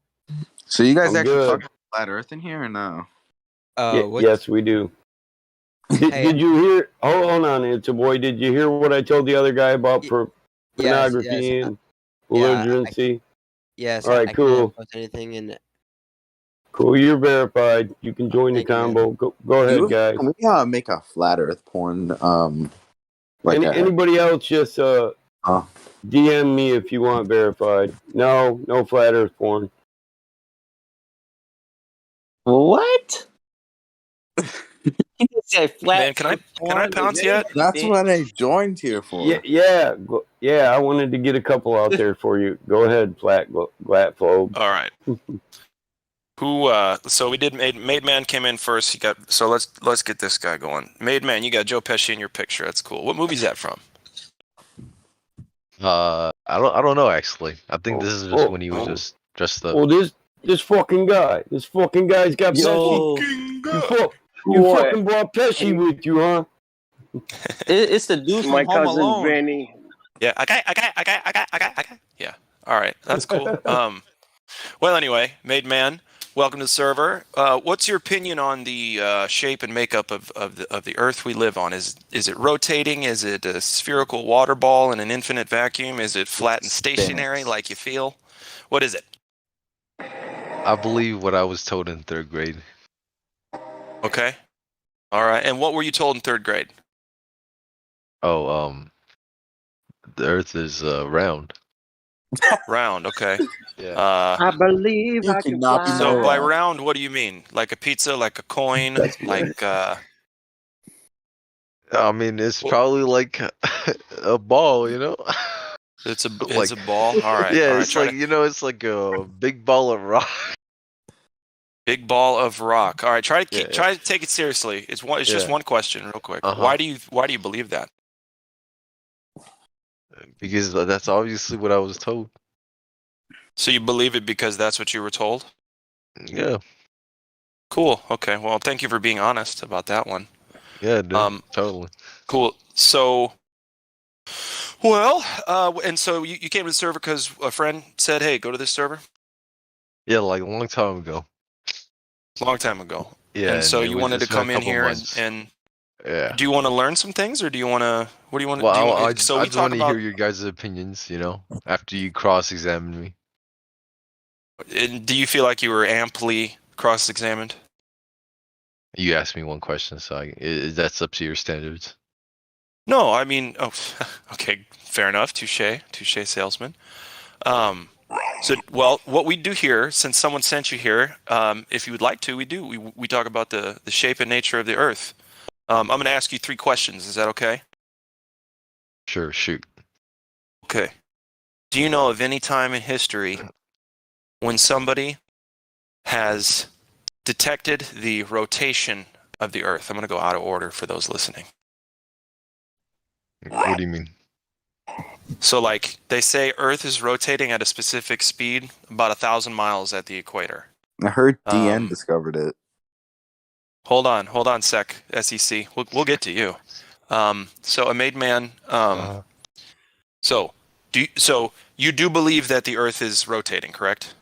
D: So you guys
S: I'm
D: actually
S: good.
D: talk about flat Earth in here or no?
S: Yes, we do. Did you hear? Hold on, it's a boy. Did you hear what I told the other guy about pornography and belligerency?
C: Yes.
S: All right,
C: I
S: cool.
C: can't post anything in.
S: Cool, you're verified. You can join the combo. Go ahead, guys.
D: Can we make a flat Earth porn?
S: Anybody else just DM me if you want verified. No flat Earth porn.
T: What?
H: Man, can I pounce yet?
D: That's what I joined here for.
S: Yeah. I wanted to get a couple out there for you. Go ahead, Glatphobe.
H: All right. So we did Made Man came in first. Let's get this guy going. Made Man, you got Joe Pesci in your picture. That's cool. What movie's that from?
V: I don't know actually. I think this is just when he was just dressed up.
S: Well, this fucking guy. This fucking guy's got
T: Yo.
S: Pesci. You fucking brought Pesci with you, huh?
T: It's the dude
F: My
T: from Home
F: cousin
T: Alone.
F: Vinny.
H: Yeah. Okay. Yeah. All right. That's cool. Well, anyway, Made Man, welcome to the server. What's your opinion on the shape and makeup of the Earth we live on? Is it rotating? Is it a spherical water ball in an infinite vacuum? Is it flat and stationary like you feel? What is it?
V: I believe what I was told in 3rd grade.
H: Okay. All right. And what were you told in 3rd grade?
V: Oh, the Earth is round.
H: Round. Okay.
V: Yeah.
F: I believe I can fly.
H: So by round, what do you mean? Like a pizza? Like a coin? Like
V: I mean, it's probably like a ball, you know?
H: It's a ball. All right.
V: Yeah,
H: all right.
V: it's like it's like a big ball of rock.
H: Big ball of rock. All right. Try to take it seriously. It's just one question, real quick.
V: Uh-huh.
H: Why do you believe that?
V: Because that's obviously what I was told.
H: So you believe it because that's what you were told?
V: Yeah.
H: Cool. Okay. Well, thank you for being honest about that one.
V: Yeah, dude. Totally.
H: Cool. So, well, and so you came to the server because a friend said, "Hey, go to this server."
V: Yeah, like a long time ago.
H: Long time ago.
V: Yeah.
H: And so
V: it
H: you
V: was
H: wanted to
V: just been a
H: come in
V: couple
H: here
V: months.
H: and
V: Yeah.
H: do you want to learn some things, or do you want to? What do you want to?
V: Well,
H: do?
V: I just want to hear your guys' opinions. You know, after you cross-examine me.
H: And do you feel like you were amply cross-examined?
V: You asked me one question, so that's up to your standards.
H: No, I mean, okay, fair enough. Touche, salesman. So, well, what we do here, since someone sent you here, if you would like to, we talk about the shape and nature of the Earth. I'm going to ask you 3 questions. Is that okay?
V: Sure, shoot.
H: Okay. Do you know of any time in history when somebody has detected the rotation of the Earth? I'm going to go out of order for those listening.
V: What do you mean?
H: So, like, they say Earth is rotating at a specific speed, about 1,000 miles at the equator.
D: I heard DN discovered it.
H: Hold on, SEC. We'll get to you. So, a Made Man. So you do believe that the Earth is rotating, correct?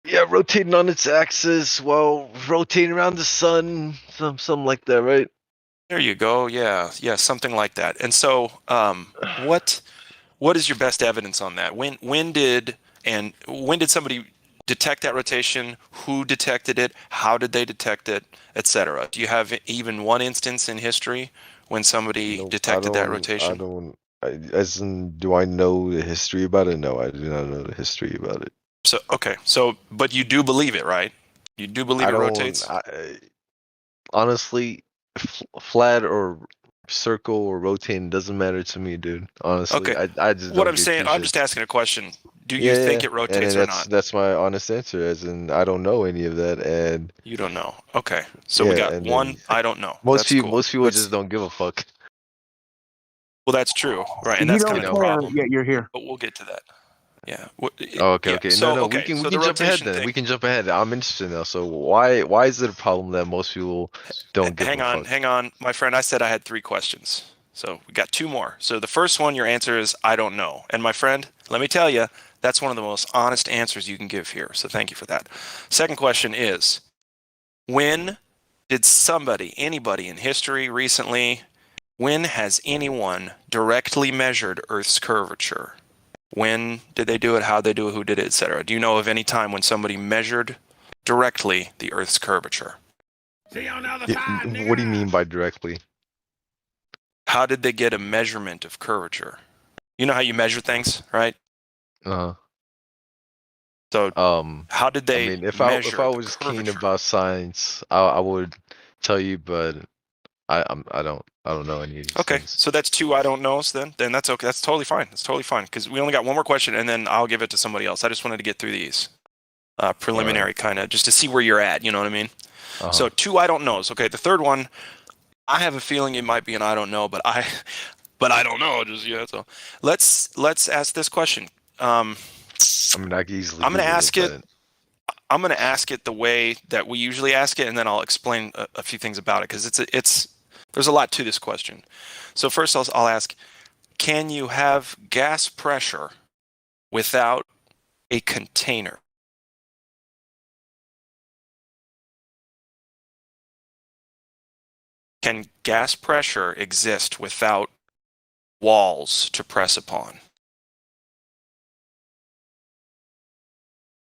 V: Yeah, rotating on its axis while rotating around the sun, something like that, right?
H: There you go. Yeah, something like that. And so, what is your best evidence on that? When did somebody detect that rotation? Who detected it? How did they detect it, etc.? Do you have even one instance in history when somebody
V: Nope,
H: detected that
V: I
H: rotation?
V: don't. As in, do I know the history about it? No, I do not know the history about it.
H: So okay, but you do believe it, right? You do believe
V: I
H: it
V: don't.
H: rotates?
V: Honestly, flat or circle or rotating doesn't matter to me, dude. Honestly,
H: Okay.
V: I just
H: What
V: don't
H: I'm
V: give two
H: saying, I'm just
V: shits.
H: asking a question. Do you
V: Yeah,
H: think
V: yeah,
H: it
V: and
H: rotates
V: then
H: or not?
V: that's my honest answer. As in, I don't know any of that, and
H: You don't know. Okay. So we
V: yeah,
H: got
V: and
H: one,
V: then
H: I don't know.
V: most
H: That's cool.
V: people just don't give a fuck.
H: Well, that's true, right? And
G: You
H: that's
G: don't
H: kind of the
G: care,
H: problem.
G: yet you're here.
H: But we'll get to that. Yeah.
V: Oh, okay,
H: Yeah.
V: okay.
H: So
V: No, we
H: okay.
V: can
H: So the
V: jump ahead
H: rotation
V: then.
H: thing.
V: We can jump ahead. I'm interested now. So why is it a problem that most people don't give a fuck?
H: Hang on, my friend. I said I had 3 questions. So we got 2 more. So the first one, your answer is I don't know. And my friend, let me tell you, that's one of the most honest answers you can give here. So thank you for that. Second question is, when did anybody in history recently, when has anyone directly measured Earth's curvature? When did they do it? How did they do it? Who did it? Etc. Do you know of any time when somebody measured directly the Earth's curvature?
V: See you on the other side, what do you mean by directly?
H: How did they get a measurement of curvature? You know how you measure things, right? So, how did they
V: I mean, if
H: measure
V: I
H: the
V: was
H: curvature?
V: keen about science, I would tell you, but I don't know any of these
H: Okay,
V: things.
H: so that's 2 I don't knows then. Then that's okay. That's totally fine. That's totally fine because we only got one more question and then I'll give it to somebody else. I just wanted to get through these preliminary kind of just to see where you're at. You know what I mean? So 2 I don't knows. Okay, the third one, I have a feeling it might be an I don't know, but I don't know just yet. So let's ask this question.
V: I mean, I could easily.
H: I'm going to
V: Google
H: ask it.
V: but-
H: I'm going to ask it the way that we usually ask it, and then I'll explain a few things about it because there's a lot to this question. So first, I'll ask: can you have gas pressure without a container? Can gas pressure exist without walls to press upon?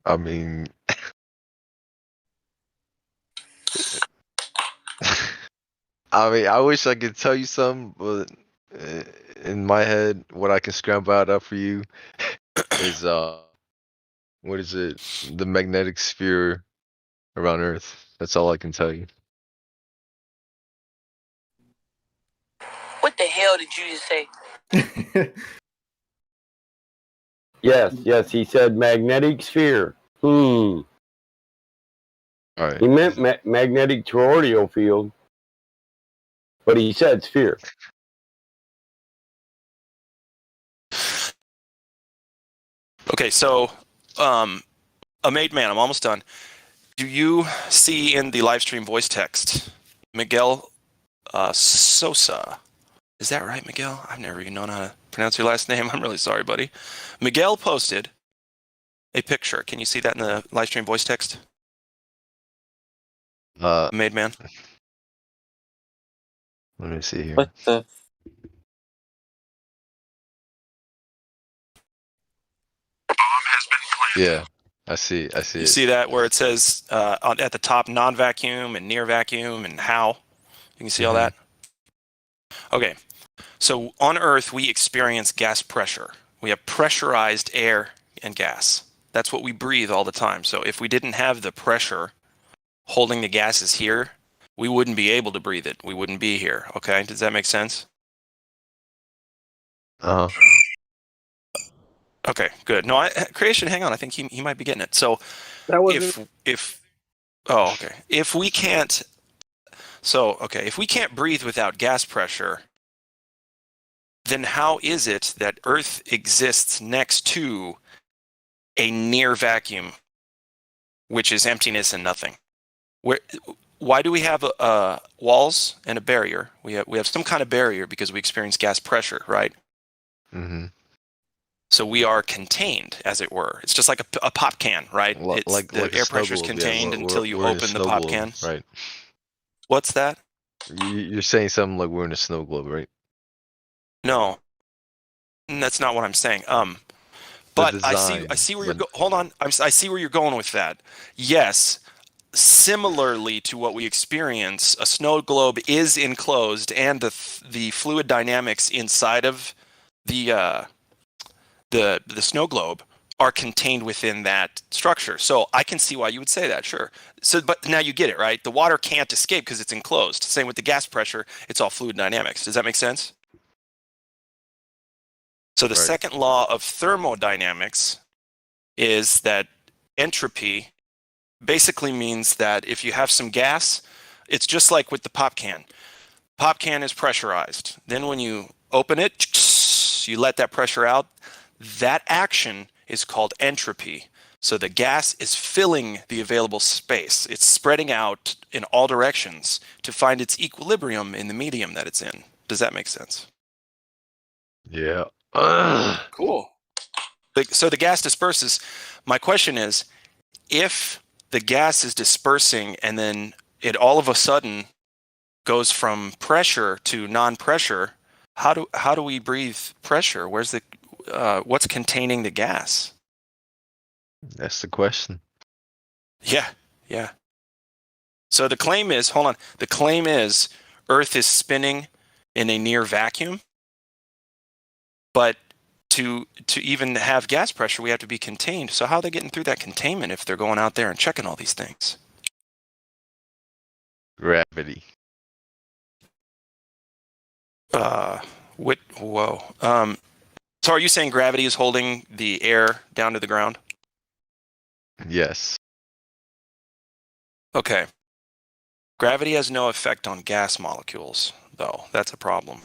V: I mean, I wish I could tell you something, but in my head, what I can scramble out for you is what is it? The magnetic sphere around Earth. That's all I can tell you.
E: What the hell did you just say?
S: Yes, he said magnetic sphere.
V: All right.
S: He meant magnetic toroidal field, but he said sphere.
H: Okay, so a made man, I'm almost done. Do you see in the live stream voice text Miguel Sosa? Is that right, Miguel? I've never even known how to pronounce your last name. I'm really sorry, buddy. Miguel posted a picture. Can you see that in the live stream voice text? Made man.
V: Let me see here.
T: What the?
V: Yeah, I see
H: You
V: it.
H: see that where it says at the top non-vacuum and near vacuum and how? You can see all that? Okay. So on Earth, we experience gas pressure. We have pressurized air and gas. That's what we breathe all the time. So if we didn't have the pressure holding the gases here, we wouldn't be able to breathe it. We wouldn't be here. Okay? Does that make sense? Okay, good. No, creation, hang on. I think he might be getting it. So if we can't if we can't breathe without gas pressure, then how is it that Earth exists next to a near vacuum, which is emptiness and nothing? Why do we have walls and a barrier? We have some kind of barrier because we experience gas pressure, right?
V: Mm-hmm.
H: So we are contained, as it were. It's just like a pop can, right? The air pressure is contained until you open the pop can.
V: Right.
H: What's that?
V: You're saying something like we're in a snow globe, right?
H: No, that's not what I'm saying. But
V: design.
H: I see where you're hold on. I see where you're going with that. Yes, similarly to what we experience, a snow globe is enclosed, and the fluid dynamics inside of the snow globe are contained within that structure. So I can see why you would say that, sure. So, but now you get it, right? The water can't escape because it's enclosed. Same with the gas pressure. It's all fluid dynamics. Does that make sense? So the second law of thermodynamics is that entropy basically means that if you have some gas, it's just like with the pop can. Pop can is pressurized. Then when you open it, you let that pressure out. That action is called entropy. So the gas is filling the available space. It's spreading out in all directions to find its equilibrium in the medium that it's in. Does that make sense?
V: Yeah.
H: Cool. So the gas disperses. My question is, if the gas is dispersing and then it all of a sudden goes from pressure to non-pressure, how do we breathe pressure? Where's the what's containing the gas?
V: That's the question.
H: Yeah. So the claim is, hold on. The claim is Earth is spinning in a near vacuum, but to even have gas pressure, we have to be contained. So how are they getting through that containment if they're going out there and checking all these things?
V: Gravity.
H: Whoa. So are you saying gravity is holding the air down to the ground?
V: Yes.
H: Okay. Gravity has no effect on gas molecules, though. That's a problem.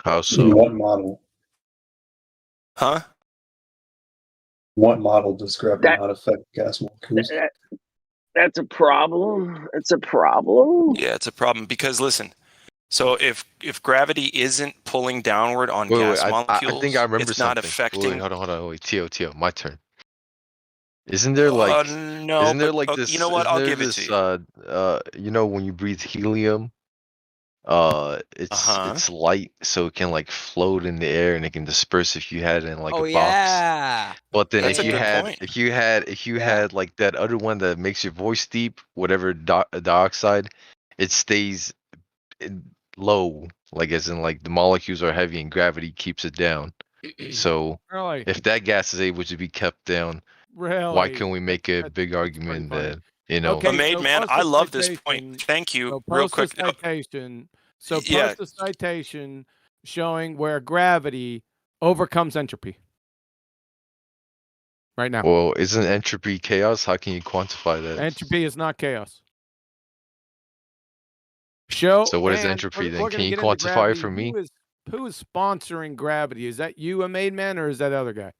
V: How so?
N: In what model?
H: Huh?
N: What model does gravity not affect gas molecules?
F: That's a problem. It's a problem.
H: Yeah, it's a problem because listen. So if gravity isn't pulling downward on gas molecules,
V: I think I remember
H: it's not
V: something.
H: affecting.
V: Wait, hold on. Wait, Tio, my turn. Isn't there like
H: no?
V: Isn't there
H: But,
V: like this?
H: you know what?
V: Isn't
H: I'll
V: there
H: give it
V: this?
H: to you.
V: You know when you breathe helium, it's light, so it can like float in the air and it can disperse if you had it in like a box.
C: Yeah.
V: But then
H: That's
V: if
H: a
V: you
H: good
V: had
H: point.
V: if you had like that other one that makes your voice deep, whatever dioxide, it stays low, like as in like the molecules are heavy and gravity keeps it down. So
P: Really?
V: if that gas is able to be kept down,
P: Really?
V: why can't we make a big argument that
P: Okay,
H: Made
P: so
H: man,
P: post
H: I
P: a
H: love this
P: citation.
H: point. Thank you.
P: So
H: Real
P: post
H: quick.
P: a citation. So
H: Yeah.
P: post a citation showing where gravity overcomes entropy. Right now.
V: Well, isn't entropy chaos? How can you quantify that?
P: Entropy is not chaos. Show.
V: So what is
P: and
V: entropy
P: we're
V: then?
P: gonna
V: Can you
P: get into
V: quantify
P: gravity.
V: it for me?
P: Who is sponsoring gravity? Is that you, a made man, or is that other guy?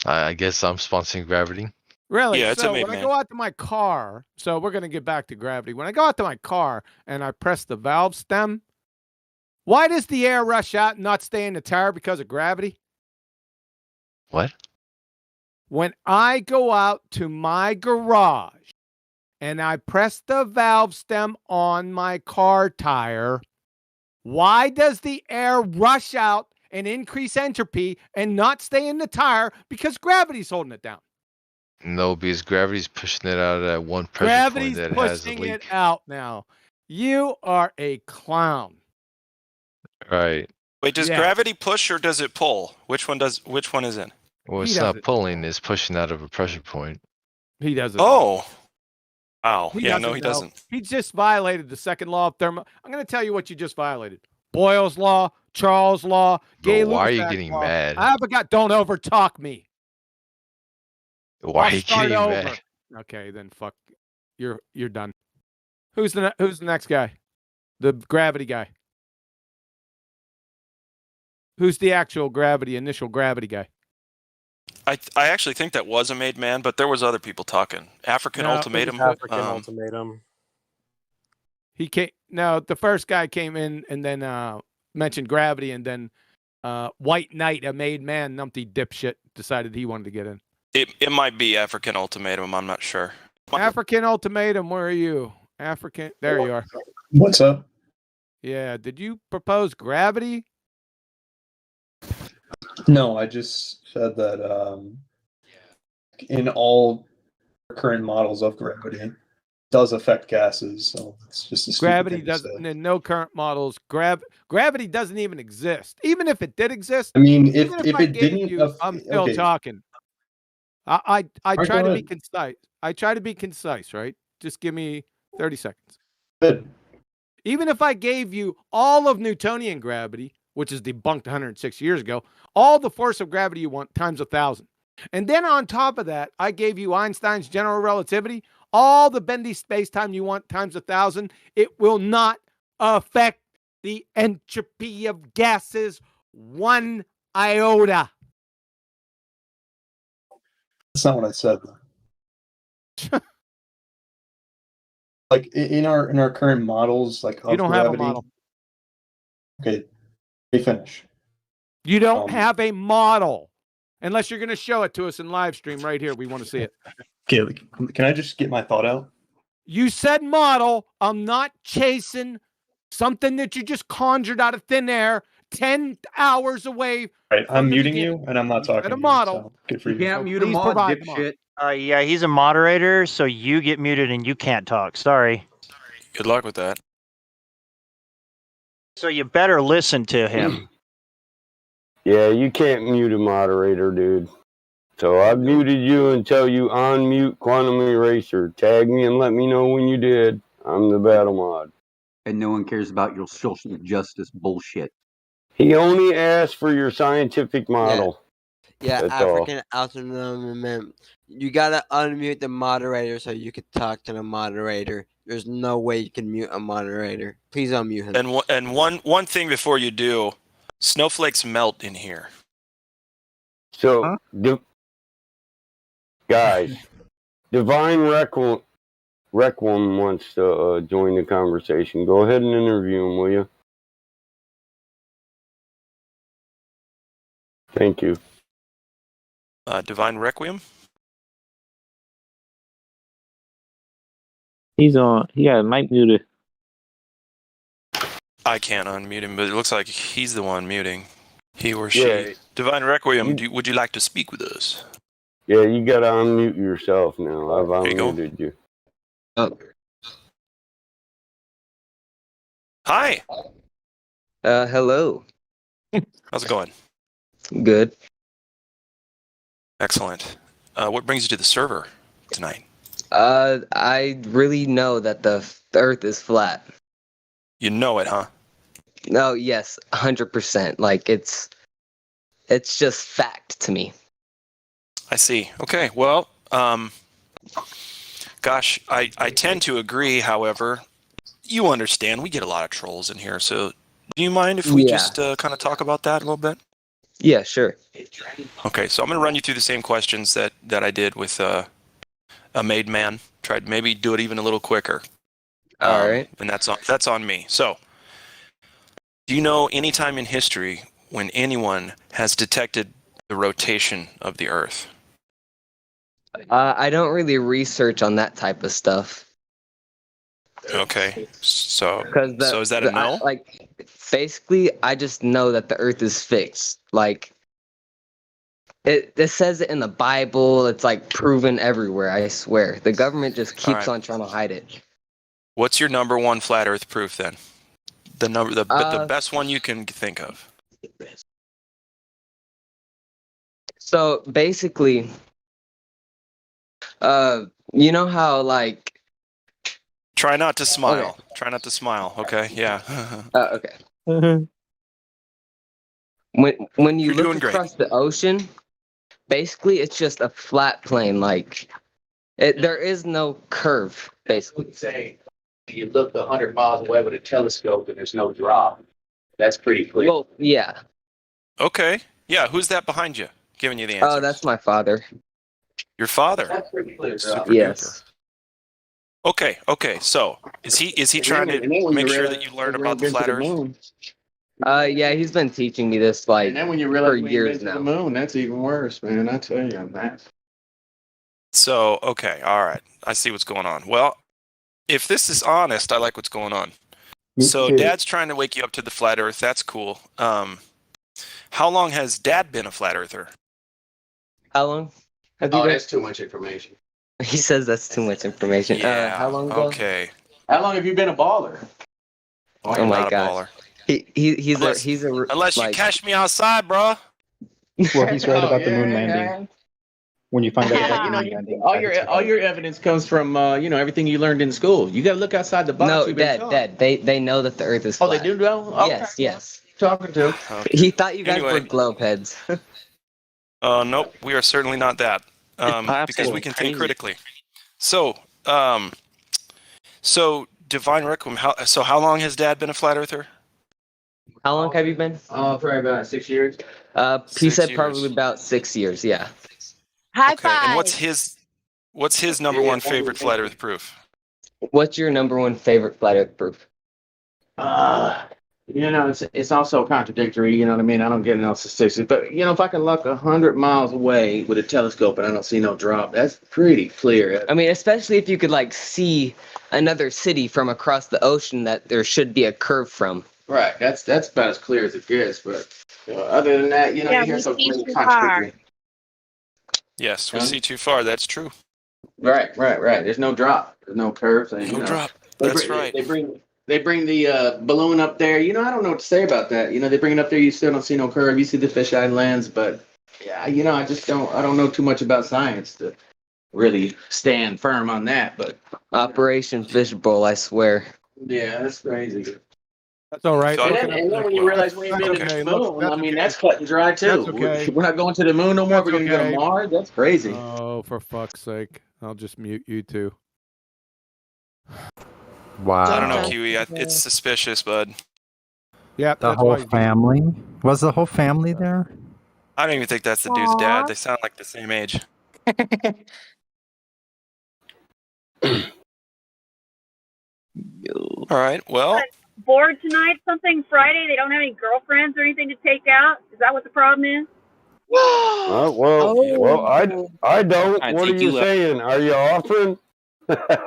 V: I guess I'm sponsoring gravity.
P: Really?
H: Yeah, it's a
P: so
H: made
P: when I
H: man.
P: go out to my car, so we're gonna get back to gravity. When I go out to my car and I press the valve stem, why does the air rush out and not stay in the tire because of gravity?
V: What?
P: When I go out to my garage and I press the valve stem on my car tire, why does the air rush out and increase entropy and not stay in the tire? Because gravity's holding it down.
V: No, because gravity's pushing it out at one pressure
P: Gravity's
V: point that has a
P: pushing
V: leak.
P: it out now. You are a clown.
V: Right.
H: Wait, does gravity push or does it pull? Which one is it?
V: Well,
P: He
V: it's
P: does
V: not
P: it.
V: pulling; it's pushing out of a pressure point.
P: He doesn't.
H: Oh. Wow.
P: He
H: Yeah,
P: doesn't
H: no, he
P: know.
H: doesn't.
P: He just violated the second law of thermo. I'm going to tell you what you just violated. Boyle's law, Charles' law, Gay
V: But why are you
P: Lussac's
V: getting
P: law.
V: mad?
P: I haven't got. Don't overtalk me.
V: Why
P: I'll
V: are you
P: start
V: getting
P: over.
V: mad?
P: Okay, then fuck. You're done. Who's the next guy? The gravity guy. Who's the actual initial gravity guy?
A: I actually think that was a made man, but there was other people talking. African Ultimatum.
P: African
A: Ultimatum.
P: He came. No, the first guy came in and then mentioned gravity, and then White Knight, a made man, numpty dipshit, decided he wanted to get in.
A: It might be African Ultimatum. I'm not sure.
P: African Ultimatum, where are you? African, there you are.
N: What's up?
P: Yeah, did you propose gravity?
N: No, I just said that in all current models of gravity, it does affect gases. So it's just a stupid
P: Gravity
N: thing to say.
P: doesn't, in no current models, gravity doesn't even exist. Even if it did exist,
N: I mean,
P: even if
N: if
P: I
N: it
P: gave
N: didn't,
P: you, I'm still
N: okay,
P: talking. I
N: Alright,
P: try
N: go
P: to be
N: ahead.
P: concise. I try to be concise, right? Just give me 30 seconds.
N: Good.
P: Even if I gave you all of Newtonian gravity, which is debunked 106 years ago, all the force of gravity you want times 1,000. And then on top of that, I gave you Einstein's general relativity, all the bendy space-time you want times 1,000. It will not affect the entropy of gases one iota.
N: That's not what I said. Like in our current models, like of
P: You don't have a
N: gravity.
P: model.
N: Okay, let me finish.
P: You don't have a model unless you're going to show it to us in live stream right here. We want to see it.
N: Okay, can I just get my thought out?
P: You said model. I'm not chasing something that you just conjured out of thin air 10 hours away.
N: Right,
P: from
N: I'm
P: the
N: muting
P: beginning.
N: you, and I'm not
P: You said
N: talking
P: a
N: to you.
P: model.
N: So good for
G: You
N: you.
G: can't
P: So
G: mute a
P: please
G: mod,
P: provide the model.
G: dipshit.
I: Yeah, he's a moderator, so you get muted and you can't talk. Sorry.
H: Good luck with that.
I: So you better listen to him.
S: Yeah, you can't mute a moderator, dude. So I've muted you until you unmute Quantum Eraser. Tag me and let me know when you did. I'm the battle mod.
G: And no one cares about your social justice bullshit.
S: He only asked for your scientific model.
C: Yeah,
S: That's all.
C: African autonomy. You gotta unmute the moderator so you could talk to the moderator. There's no way you can mute a moderator. Please unmute him.
H: And one thing before you do, snowflakes melt in here.
S: So, guys, Divine Requiem wants to join the conversation. Go ahead and interview him, will you? Thank you.
H: Divine Requiem?
T: He's on. He got mic muted.
H: I can't unmute him, but it looks like he's the one muting. He or she.
S: Yeah.
H: Divine Requiem, would you like to speak with us?
S: Yeah, you gotta unmute yourself now. I've unmuted you.
H: Hi.
Q: Hello.
H: How's it going?
Q: Good.
H: Excellent. What brings you to the server tonight?
Q: I really know that the Earth is flat.
H: You know it, huh?
Q: No, yes, 100%. Like it's just fact to me.
H: I see. Okay, well, gosh, I tend to agree, however. You understand, we get a lot of trolls in here, so do you mind if we just kind of talk about that a little bit?
Q: Yeah, sure.
H: Okay, so I'm going to run you through the same questions that I did with a made man. Tried maybe do it even a little quicker.
Q: All right.
H: And that's on me. So, do you know any time in history when anyone has detected the rotation of the Earth?
Q: I don't really research on that type of stuff.
H: Okay, so
Q: Because
H: is that a no?
Q: Basically, I just know that the Earth is fixed. Like, it says it in the Bible. It's like proven everywhere. I swear, the government just keeps on trying to hide it.
H: What's your number one flat Earth proof then? The best one you can think of.
Q: So basically, you know how like.
H: Try not to smile. Okay. Try not to smile. Okay. Yeah.
Q: Okay. When you look across the ocean, basically it's just a flat plane. Like there is no curve. Basically,
W: say you look 100 miles away with a telescope and there's no drop. That's pretty clear.
Q: Well, yeah.
H: Okay. Yeah. Who's that behind you, giving you the answer?
Q: Oh, that's my father.
H: Your father.
W: That's pretty clear.
H: Super
Q: yes.
H: duper. Okay. So is he trying to make sure that you learn about the flat Earth?
Q: Yeah, he's been teaching me this like
W: and then when you realize
Q: for years now.
W: The moon, that's even worse, man. I tell you, man.
H: So okay, all right. I see what's going on. Well, if this is honest, I like what's going on. So Dad's trying to wake you up to the flat Earth. That's cool. how long has Dad been a flat earther?
Q: How long?
W: Oh, that's too much information.
Q: He says that's too much information.
H: Yeah.
Q: How long ago?
H: Okay.
W: How long have you been a baller?
Q: Oh
H: I'm
Q: my
H: not a
Q: gosh.
H: baller.
Q: He's
H: Unless you
Q: like,
H: catch me outside, bro.
B: Well, he's right about the moon landing. When you find out about the
W: You know,
B: moon landing,
W: all your evidence comes from everything you learned in school. You got to look outside the box.
Q: no,
W: we've been
Q: Dad. They know that the Earth is
W: Oh,
Q: flat.
W: they do know? Okay.
Q: Yes.
W: Talking to.
Q: He thought you guys
H: Anyway.
Q: were globe heads.
H: Nope, we are certainly not that. Because we can think critically. So, Divine Requiem. How long has Dad been a flat earther?
Q: How long have you been?
W: Probably about 6 years.
Q: He said
H: 6 years.
Q: probably about 6 years. Yeah.
K: High
H: Okay.
K: five.
H: And what's his number one favorite flat Earth proof?
Q: What's your number one favorite flat Earth proof?
W: It's also contradictory. You know what I mean? I don't get no statistics, but if I can look 100 miles away with a telescope and I don't see no drop, that's pretty clear.
Q: I mean, especially if you could like see another city from across the ocean that there should be a curve from.
W: Right. That's about as clear as it gets. But other than that, you hear something contradictory.
H: Yes, we see too far. That's true.
W: Right. There's no drop. There's no curves.
H: No drop. That's right.
W: They bring the balloon up there. I don't know what to say about that. They bring it up there. You still don't see no curve. You see the fisheye lens, but yeah, I just don't. I don't know too much about science to really stand firm on that. But
Q: Operation Fishbowl, I swear.
W: yeah, that's crazy.
P: That's all right.
W: And then when you realize we ain't been to the moon, that's cut and dry too.
P: That's okay.
W: We're not going to the moon no more. We're going to go to Mars. That's crazy.
P: Oh, for fuck's sake! I'll just mute you two.
J: Wow.
H: I don't know, Kiwi. It's suspicious, bud.
P: Yeah,
J: The whole family? Was the whole family there?
H: I don't even think that's the dude's dad. They sound like the same age. All right. Well,
M: Bored tonight? Something Friday? They don't have any girlfriends or anything to take out? Is that what the problem is?
S: Well, I don't.
T: I
S: What are
T: think
S: you
T: you
S: saying? Are you offering?
M: No, I'm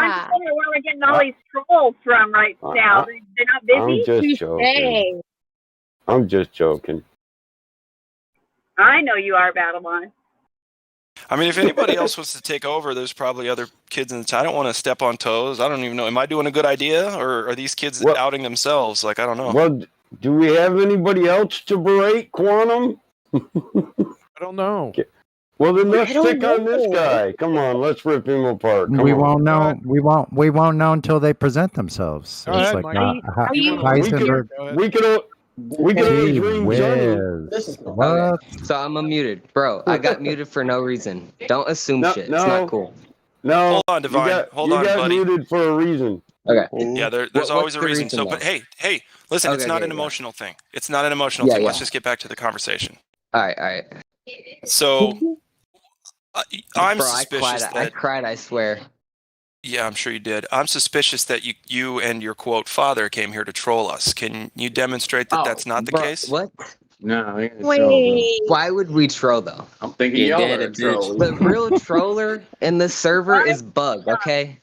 M: just wondering where we're getting all these trolls from right now. They're not busy?
S: I'm just joking. I'm just joking.
M: I know you are, Battleline.
H: I mean, if anybody else wants to take over, there's probably other kids in the town. I don't want to step on toes. I don't even know. Am I doing a good idea, or are these kids outing themselves? Like, I don't know.
S: Well, do we have anybody else to berate Quantum?
P: I don't know.
S: Well, then let's stick on this guy. Come on, let's rip him apart. Come
J: We
S: on.
J: won't know. We won't know until they present themselves.
P: Go ahead,
J: It's
P: Mike.
J: like
S: We could always ring Johnny.
J: What?
Q: So I'm unmuted, bro. I got muted for no reason. Don't assume shit. It's not cool.
S: No.
H: Hold on, Divine. Hold on,
S: you got
H: buddy.
S: muted for a reason.
Q: Okay.
H: Yeah, there's always a reason. So, but hey, listen, it's not an emotional thing. It's not an emotional thing. Let's just get back to the conversation.
Q: All right.
H: So, I'm
Q: Bro,
H: suspicious
Q: I cried, I swear.
H: Yeah, I'm sure you did. I'm suspicious that you and your quote father came here to troll us. Can you demonstrate that that's not the case?
Q: What?
W: No.
K: Wait.
Q: Why would we troll though?
W: I'm thinking y'all are trolls.
Q: The real troller in the server is Bug. Okay.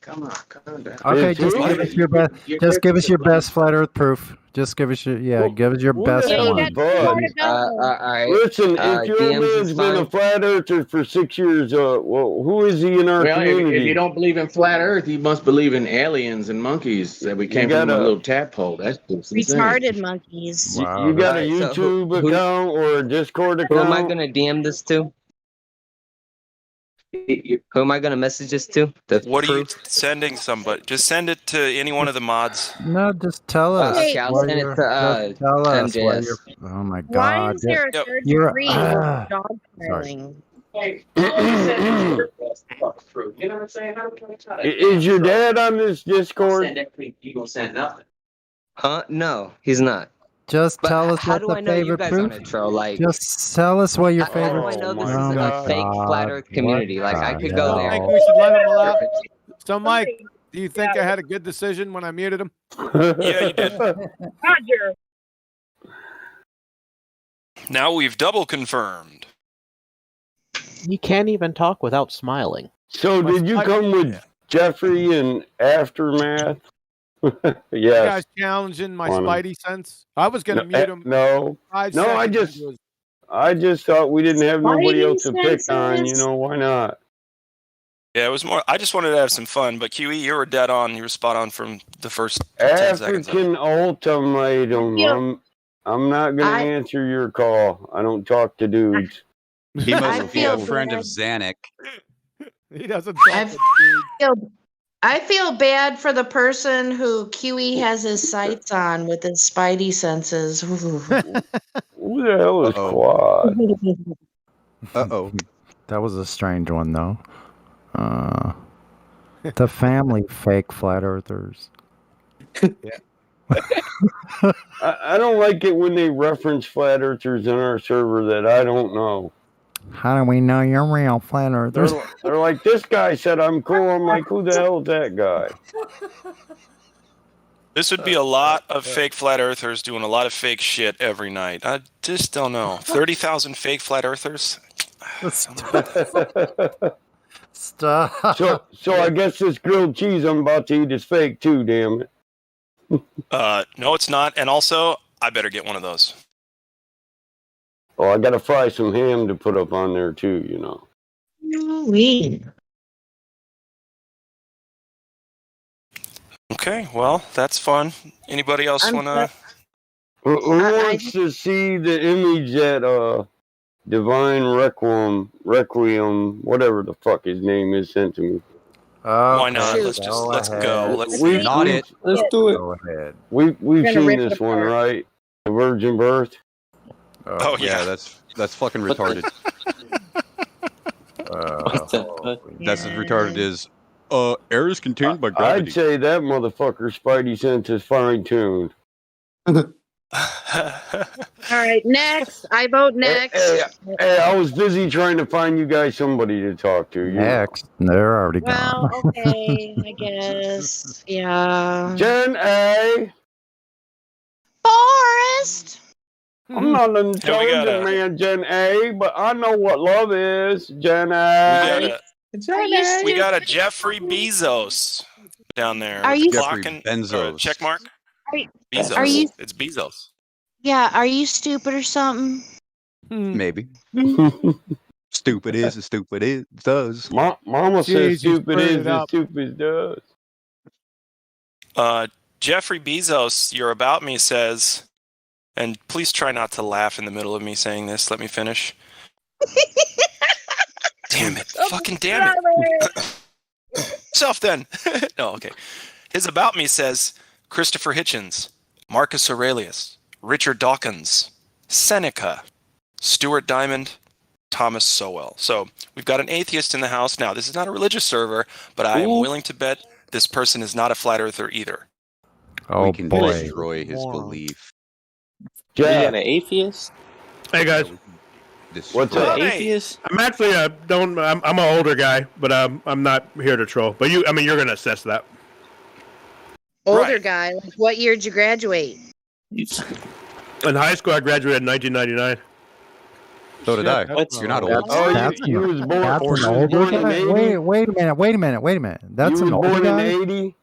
W: Come on down.
J: Okay, just give us your best. Just give us your best flat Earth proof. Just give us your give us your best one.
Q: All right.
S: Listen, if your
Q: DMs
S: man's
Q: is
S: been a
Q: fine.
S: flat earther for 6 years, well, who is he in our
W: Well,
S: community?
W: if you don't believe in flat Earth, you must believe in aliens and monkeys that we came from a little tadpole. That's just insane.
K: Retarded monkeys.
S: You got a
Q: Alright, so
S: YouTube account or a Discord
Q: Who am I
S: account?
Q: gonna DM this to? Who am I gonna message this to?
H: What are you sending somebody? Just send it to any one of the mods.
J: No, just tell us.
Q: Okay, I'll
J: why
Q: send it
J: you're-
Q: to
J: just tell us why
Q: MJS.
J: you're- Oh my God!
K: Why is there a third
J: You're-
K: degree
J: ah.
K: dog
J: Sorry.
K: styling?
W: You know what I'm saying?
S: Is your dad on this Discord?
W: You gonna send nothing?
Q: Huh? No, he's not.
J: Just
Q: But
J: tell us
Q: how
J: what
Q: do
J: the
Q: I know you
J: favorite
Q: guys
J: proof.
Q: aren't a troll? Like,
J: Just tell us what your
Q: how
J: favorite.
Q: do I know this
J: Oh
Q: is
J: my
Q: a fake
J: God,
Q: flat Earth community? Like, I could go
J: God,
Q: there.
P: I think we should let him allow. So, Mike, do you think I had a good decision when I muted him?
H: Yeah, you did.
M: Roger.
H: Now we've double confirmed.
T: You can't even talk without smiling.
S: So did you come with Jeffrey and Aftermath?
P: You
S: Yes.
P: guys challenging my
S: On 'em.
P: Spidey sense? I was going to mute him.
S: No.
P: 5
S: No,
P: seconds into his-
S: I just thought we didn't have nobody
U: Spidey
S: else to pick on. You
U: senses?
S: know, why not?
H: Yeah, it was more. I just wanted to have some fun, but QE, you were dead on. You were spot on from the first 10 seconds.
S: African ultimatum. I'm not going to answer your call. I don't talk to dudes.
G: He
U: I
G: must be a
U: feel
G: friend of
U: bad.
G: Zanuck.
P: He doesn't talk to dudes.
U: I feel bad for the person who QE has his sights on with his Spidey senses. Ooh.
S: Who the hell is Quad?
G: Uh-oh.
J: That was a strange one, though. The family fake flat earthers.
S: I don't like it when they reference flat earthers in our server that I don't know.
J: How do we know you're real flat earthers?
S: They're like, this guy said I'm cool. I'm like, who the hell is that guy?
H: This would be a lot of fake flat earthers doing a lot of fake shit every night. I just don't know. 30,000 fake flat earthers?
J: Stop.
S: So I guess this grilled cheese I'm about to eat is fake too, damn it.
H: No, it's not. And also, I better get one of those.
S: Oh, I gotta fry some ham to put up on there too, you know.
H: Okay, well, that's fun. Anybody else want to?
S: Who wants to see the image that Divine Requiem, whatever the fuck his name is, sent to me?
H: Why not? Let's go. Let's see.
S: Not it.
N: Let's do it.
J: Go ahead.
S: We've
U: gonna
S: seen
U: rip it
S: this one,
U: apart.
S: right? The Virgin Birth.
H: Oh
V: Yeah, that's fucking retarded. That's as retarded as air is contained by gravity.
S: I'd say that motherfucker Spidey sense is fine tuned.
U: All right, next. I vote next.
S: Hey, I was busy trying to find you guys somebody to talk to. You know.
J: Next. They're already
U: Well,
J: gone.
U: okay, I guess. Yeah.
S: Gen A.
U: Forrest.
S: I'm not an intelligent man, Gen A, but I know what love is, Gen A.
H: We got a Jeffrey Bezos down there.
U: Are
H: with
U: you-
H: clock
V: Jeffrey
H: and
V: Bezos.
H: check mark? Bezos.
U: Are you-
H: It's Bezos.
U: Yeah, are you stupid or something?
G: Maybe. Stupid is as stupid is does.
S: Mama
P: Jeez,
S: says
P: you
S: stupid
P: screwed
S: is
P: it
S: as
P: up.
S: stupid does.
H: Jeffrey Bezos, your About Me says, and please try not to laugh in the middle of me saying this. Let me finish. Damn it. Fucking damn it. Self then. No, okay. His About Me says Christopher Hitchens, Marcus Aurelius, Richard Dawkins, Seneca, Stuart Diamond, Thomas Sowell. So we've got an atheist in the house. Now, this is not a religious server, but I am willing to bet this person is not a flat earther either.
J: Oh,
V: We can
J: boy.
V: destroy his
P: Moron.
V: belief.
D: You
S: Yeah.
D: got an atheist?
L: Hey guys,
S: What's
D: An
S: up?
D: atheist?
L: I'm actually I'm an older guy, but I'm not here to troll. But you're gonna assess that.
U: Older
H: Right.
U: guy. Like, what year did you graduate?
L: In high school, I graduated in 1999.
G: So did I.
P: that's
G: You're not
P: not
G: old.
S: Oh,
J: That's
S: you was born,
J: That's
S: you was
J: an older
S: born in
J: guy?
S: 80?
J: Wait a minute. That's
S: You
J: an
S: was
J: older
S: born in
J: guy?
S: 80?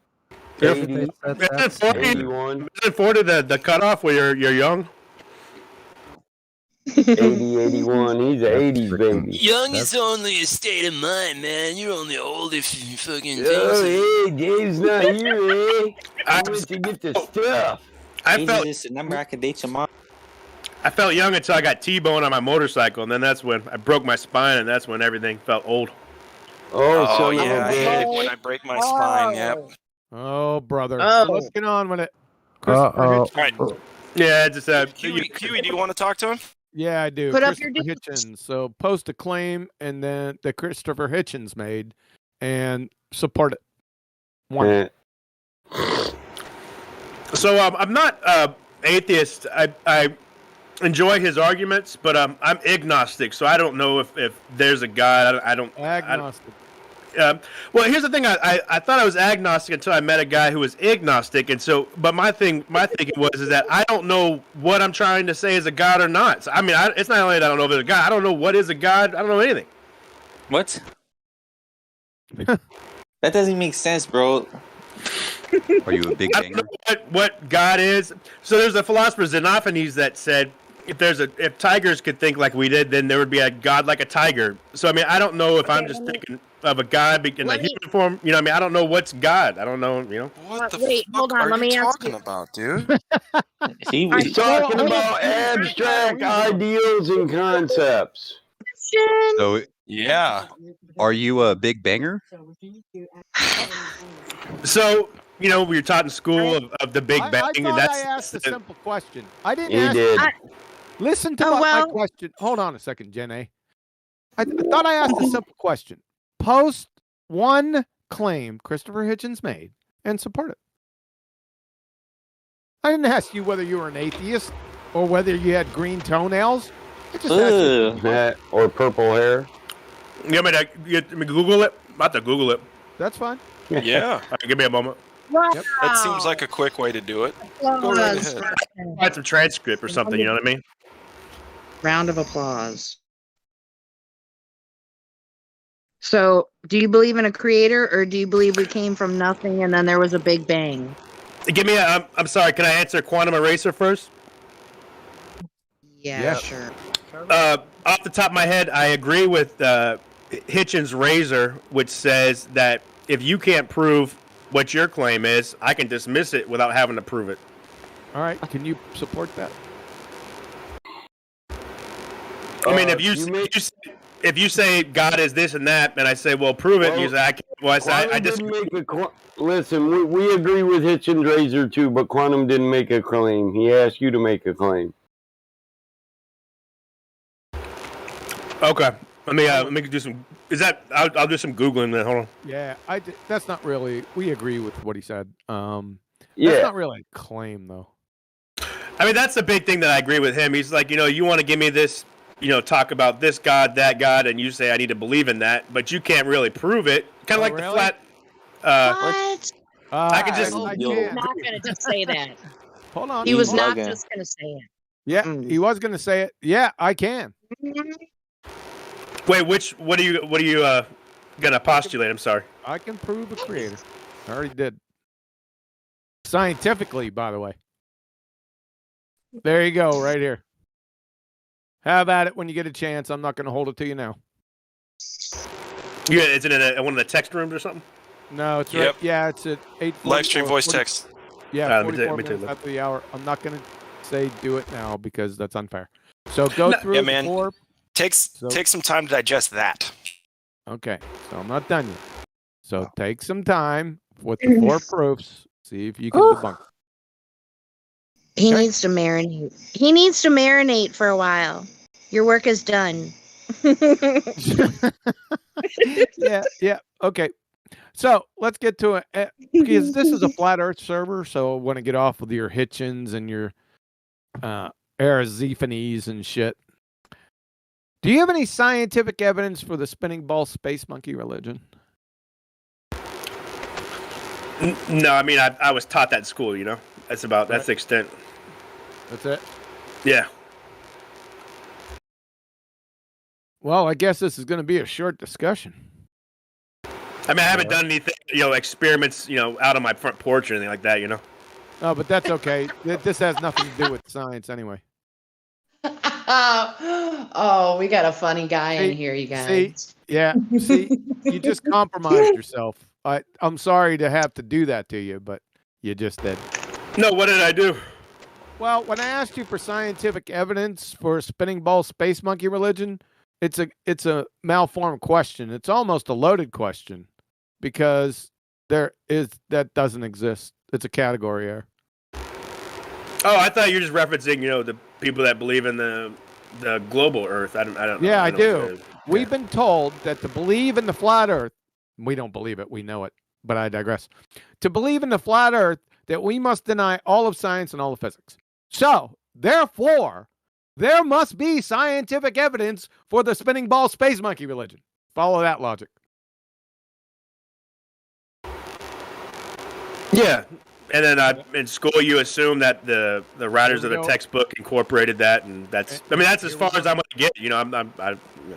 J: That's-
S: 80,
J: that's-
L: Isn't
S: 81,
L: 40 the cutoff where you're young?
S: 80, 81. He's an 80s baby.
E: Young is only a state of mind, man. You're only old if you fucking think
S: Oh,
E: so.
S: hey, Dave's not here, eh? I went to get the stuff.
L: I felt
D: This number I can date your mom.
L: I felt young until I got T-boned on my motorcycle, and then that's when I broke my spine, and that's when everything felt old.
S: Oh,
H: Oh,
S: son
H: yeah,
S: of
H: I
S: a
H: hate
S: bitch.
H: it when I break my spine. Yep.
P: Oh, brother.
U: Oh.
P: So let's get on with it. Christopher
J: Uh-oh.
P: Hitchens.
H: All right.
L: Yeah, just
H: Huey, do you want to talk to him?
P: Yeah, I do.
U: Put up your
P: Christopher Hitchens. So post a claim and then that Christopher Hitchens made and support it. One.
S: Yeah.
L: So I'm not atheist. I enjoy his arguments, but I'm agnostic, so I don't know if there's a God. I don't.
P: Agnostic.
L: Well, here's the thing. I thought I was agnostic until I met a guy who was agnostic, and so. But my thinking was that I don't know what I'm trying to say is a God or not. So, I mean, it's not only that I don't know if there's a God. I don't know what is a God. I don't know anything.
D: What? That doesn't make sense, bro.
F: Are you a big
L: I don't
F: banger?
L: know what God is. So there's a philosopher Xenophanes that said if tigers could think like we did, then there would be a God like a tiger. So I mean, I don't know if I'm just thinking of a God in a human form. You know, I mean, I don't know what's God. I don't know. You know.
H: What the
K: Wait, hold
H: fuck
K: on.
H: are
K: Let
H: you
K: me ask
H: talking
K: you.
H: about, dude?
S: He
K: All
S: was
K: right,
S: talking
K: hold
S: about
K: on.
S: abstract ideals and concepts.
K: Question.
F: So,
H: Yeah.
F: are you a big banger?
L: So you know, we were taught in school of the Big Bang.
P: I
L: and
P: thought I asked a simple question. I didn't
S: He
P: ask.
S: did.
P: Listen to my question. Hold on a second, Jen A. I thought I asked a simple question. Post one claim Christopher Hitchens made and support it. I didn't ask you whether you were an atheist or whether you had green toenails. I just asked you.
S: Or purple hair.
L: You want me to Google it? I'm about to Google it.
P: That's fine.
H: Yeah.
L: Give me a moment.
K: Wow.
H: That seems like a quick way to do it. Go right ahead.
L: Write some transcript or something. You know what I mean?
K: Round of applause. So, do you believe in a creator, or do you believe we came from nothing and then there was a big bang?
L: Give me a. I'm sorry. Can I answer Quantum Eraser first?
K: Yeah, sure.
L: Off the top of my head, I agree with Hitchens' Razor, which says that if you can't prove what your claim is, I can dismiss it without having to prove it.
P: All right. Can you support that?
L: I mean, if you say God is this and that, and I say, well, prove it, and you say, I can't. Well, I say, I just
S: Listen, we agree with Hitchens' Razor too, but Quantum didn't make a claim. He asked you to make a claim.
L: Okay. Let me do some. Is that? I'll do some googling then. Hold on.
P: Yeah, that's not really. We agree with what he said.
L: Yeah.
P: That's not really a claim, though.
L: I mean, that's the big thing that I agree with him. He's like, you want to give me this, talk about this God, that God, and you say I need to believe in that, but you can't really prove it. Kind of like
P: really?
L: the flat.
U: What?
L: I can just.
K: He was not going to just say that.
P: Hold on.
K: He was not just going to say it.
P: Yeah, he was going to say it. Yeah, I can.
L: Wait, what are you gonna postulate? I'm sorry.
P: I can prove a creator. I already did. Scientifically, by the way. There you go, right here. How about it when you get a chance? I'm not going to hold it to you now.
L: Yeah, is it in one of the text rooms or something?
P: No, it's right. Yeah, it's at 8.
H: Livestream voice text.
P: Yeah,
L: let me
P: 44
L: take
P: minutes
L: a look.
P: after the hour. I'm not going to say do it now because that's unfair. So go through
H: Yeah, man.
P: four.
H: Take some time to digest that.
P: Okay, so I'm not done yet. So take some time with the 4 proofs. See if you can debunk.
U: He needs to marinate. He needs to marinate for a while. Your work is done.
P: Yeah. Okay. So let's get to it because this is a flat Earth server. So I want to get off with your Hitchens and your Arizephanes and shit. Do you have any scientific evidence for the spinning ball space monkey religion?
L: No, I mean I was taught that in school. That's the extent.
P: That's it.
L: Yeah.
P: Well, I guess this is going to be a short discussion.
L: I mean, I haven't done anything, experiments, out on my front porch or anything like that.
P: Oh, but that's okay. This has nothing to do with science anyway.
U: Oh, we got a funny guy in here, you guys.
P: See, you just compromised yourself. I'm sorry to have to do that to you, but you just did.
L: No, what did I do?
P: Well, when I asked you for scientific evidence for spinning ball space monkey religion, it's a malformed question. It's almost a loaded question because that doesn't exist. It's a category error.
L: Oh, I thought you were just referencing, the people that believe in the global Earth. I don't know.
P: Yeah, I
L: know
P: do. We've been told that to believe in the flat Earth, we don't believe it, we know it, but I digress. To believe in the flat Earth, that we must deny all of science and all of physics. So, therefore, there must be scientific evidence for the spinning ball space monkey religion. Follow that logic.
L: Yeah. And then in school, you assume that the writers of the textbook incorporated that, and that's as far as I'm going to get.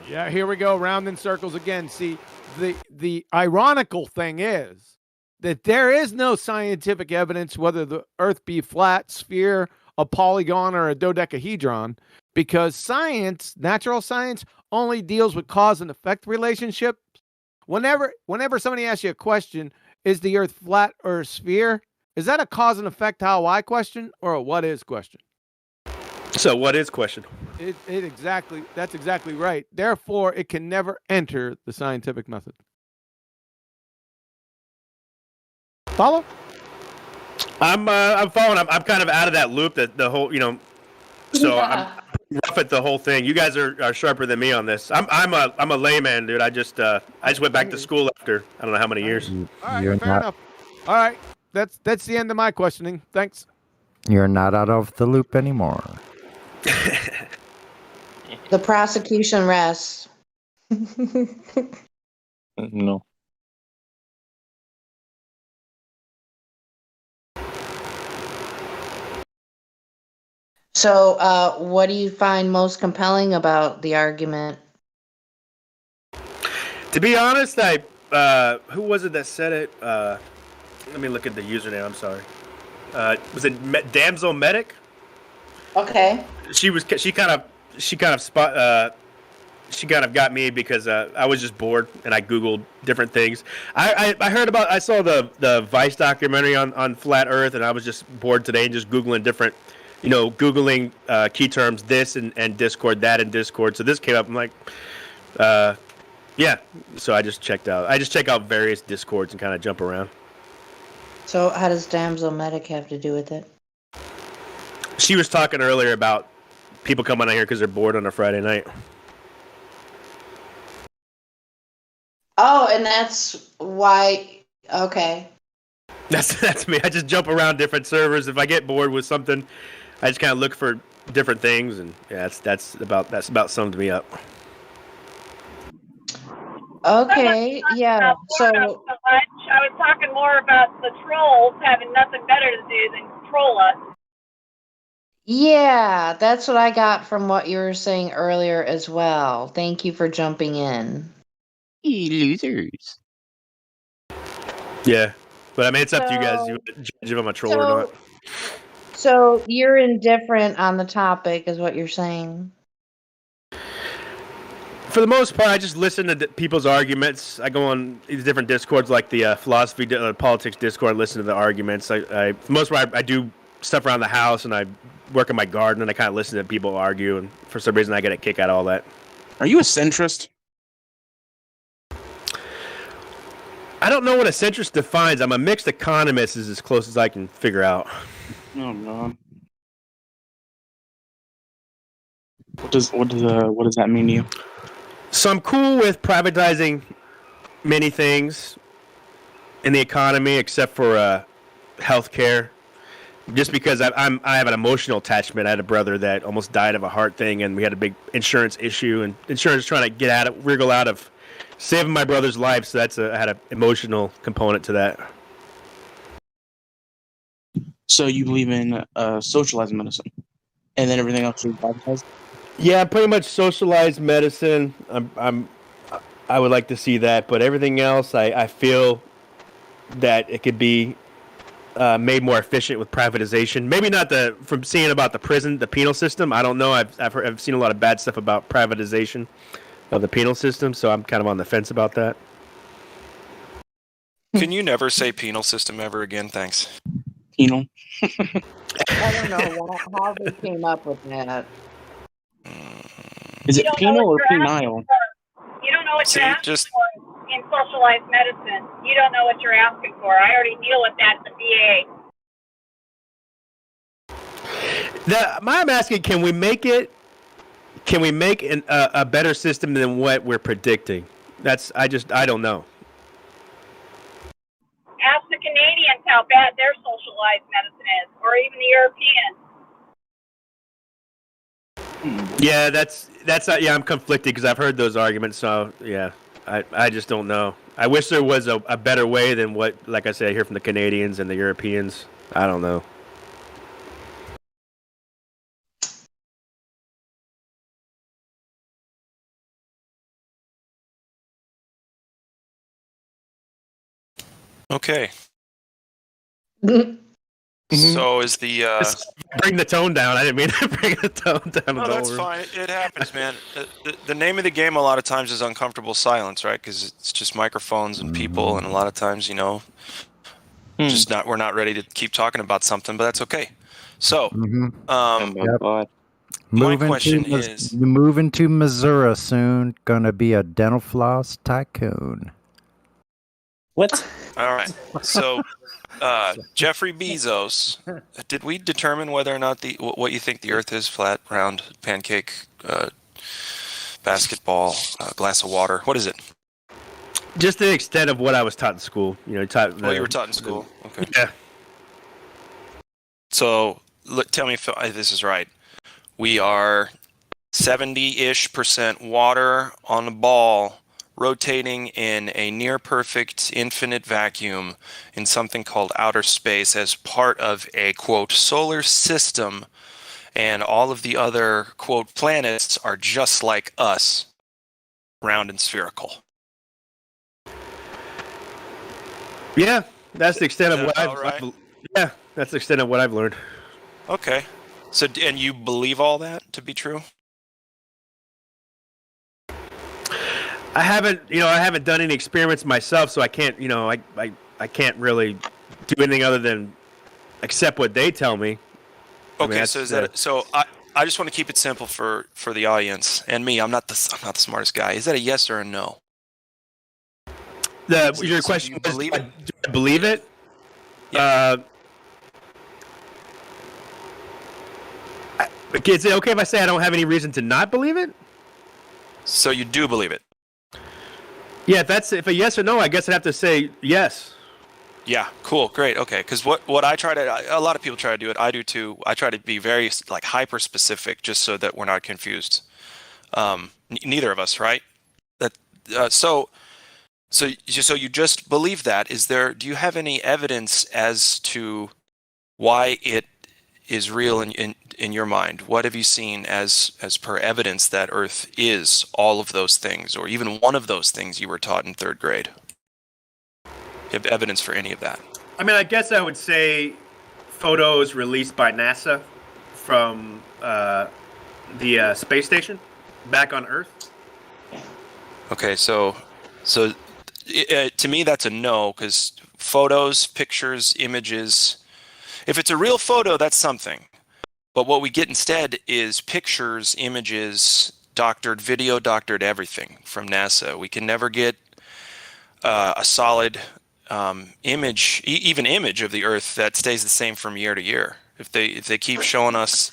P: Yeah, here we go, round in circles again. See, the ironical thing is that there is no scientific evidence whether the Earth be flat, sphere, a polygon, or a dodecahedron, because science, natural science, only deals with cause and effect relationships. Whenever somebody asks you a question, is the Earth flat or a sphere? Is that a cause and effect how I question, or a what is question?
L: So what is question?
P: That's exactly right. Therefore, it can never enter the scientific method. Follow?
L: I'm following. I'm kind of out of that loop. That the whole, so I'm rough at the whole thing. You guys are sharper than me on this. I'm a layman, dude. I just went back to school after I don't know how many years.
P: All right, fair enough. All right, that's the end of my questioning. Thanks.
J: You're not out of the loop anymore.
K: The prosecution rests.
A: No.
K: So, what do you find most compelling about the argument?
L: To be honest, who was it that said it? Let me look at the username. I'm sorry. Was it Damsel Medic?
K: Okay.
L: She kind of got me because I was just bored and I Googled different things. I saw the Vice documentary on flat Earth, and I was just bored today and just Googling different, Googling key terms, this and Discord, that and Discord. So this came up. I'm like, yeah. So I just checked out. I just check out various Discords and kind of jump around.
K: So, how does Damsel Medic have to do with it?
L: She was talking earlier about people coming out here because they're bored on a Friday night.
K: Oh, and that's why. Okay.
L: That's me. I just jump around different servers. If I get bored with something, I just kind of look for different things, and yeah, that's about summed me up.
K: Okay. Yeah. So.
M: I was talking more about the trolls having nothing better to do than troll us.
K: Yeah, that's what I got from what you were saying earlier as well. Thank you for jumping in.
A: You losers.
L: Yeah, but I mean, it's up to you guys. You judge if I'm a troll or not.
K: So you're indifferent on the topic, is what you're saying?
L: For the most part, I just listen to people's arguments. I go on these different discords, like the philosophy, politics Discord. Listen to the arguments. For the most part, I do stuff around the house, and I work in my garden, and I kind of listen to people argue. And for some reason, I get a kick out of all that.
A: Are you a centrist?
L: I don't know what a centrist defines. I'm a mixed economist, is as close as I can figure out.
A: Oh God. What does that mean to you?
L: So I'm cool with privatizing many things in the economy, except for healthcare. Just because I have an emotional attachment. I had a brother that almost died of a heart thing, and we had a big insurance issue, and insurance trying to wriggle out of saving my brother's life. So I had an emotional component to that.
A: So you believe in socialized medicine, and then everything else is privatized?
L: Yeah, pretty much socialized medicine. I would like to see that, but everything else, I feel that it could be made more efficient with privatization. Maybe not from seeing about the penal system. I don't know. I've seen a lot of bad stuff about privatization of the penal system, so I'm kind of on the fence about that.
H: Can you never say penal system ever again? Thanks.
A: Penal.
K: I don't know how they came up with that.
A: Is it penal or penile?
M: You don't know what you're asking for in socialized medicine. You don't know what you're asking for. I already deal with that in the VA.
L: I'm asking, can we make a better system than what we're predicting? I don't know.
M: Ask the Canadians how bad their socialized medicine is, or even the Europeans.
L: Yeah, that's not. Yeah, I'm conflicted because I've heard those arguments. So yeah, I just don't know. I wish there was a better way than what, like I said, I hear from the Canadians and the Europeans. I don't know.
H: Okay. So is the
L: bring the tone down. I didn't mean to bring the tone down.
H: no, that's fine. It happens, man. The name of the game a lot of times is uncomfortable silence, right? Because it's just microphones and people, and a lot of times, just we're not ready to keep talking about something, but that's okay. So,
J: Yep.
H: my question is,
J: moving to Missouri soon. Gonna be a dental floss tycoon.
A: What?
H: all right. So, Jeffrey Bezos, did we determine whether or not what you think the Earth is? Flat, round, pancake, basketball, glass of water. What is it?
L: Just the extent of what I was taught in school. You were taught
H: in school. Okay.
L: Yeah.
H: So, tell me if this is right. We are 70-ish% water on a ball rotating in a near-perfect infinite vacuum in something called outer space as part of a, quote, solar system, and all of the other, quote, planets are just like us, round and spherical.
L: Yeah, that's the extent of what yeah, that's the extent of what I've learned.
H: Okay. So, and you believe all that to be true?
L: I haven't done any experiments myself, so I can't, I can't really do anything other than accept what they tell me.
H: Okay, so I just want to keep it simple for the audience and me. I'm not the smartest guy. Is that a yes or a no?
L: Your question was, do I believe it?
H: Yeah.
L: Is it okay if I say I don't have any reason to not believe it?
H: So you do believe it?
L: Yeah, if a yes or no, I guess I'd have to say yes.
H: Yeah, cool, great, okay. Because what a lot of people try to do it. I do too. I try to be very hyper specific, just so that we're not confused. Neither of us, right? So you just believe that. Do you have any evidence as to why it is real in your mind? What have you seen as per evidence that Earth is all of those things, or even one of those things you were taught in 3rd grade? You have evidence for any of that?
L: I mean, I guess I would say photos released by NASA from the space station back on Earth.
H: Okay, so to me that's a no, because photos, pictures, images, if it's a real photo, that's something. But what we get instead is pictures, images, doctored video, doctored everything from NASA. We can never get a solid image, even image of the Earth that stays the same from year to year. If they keep showing us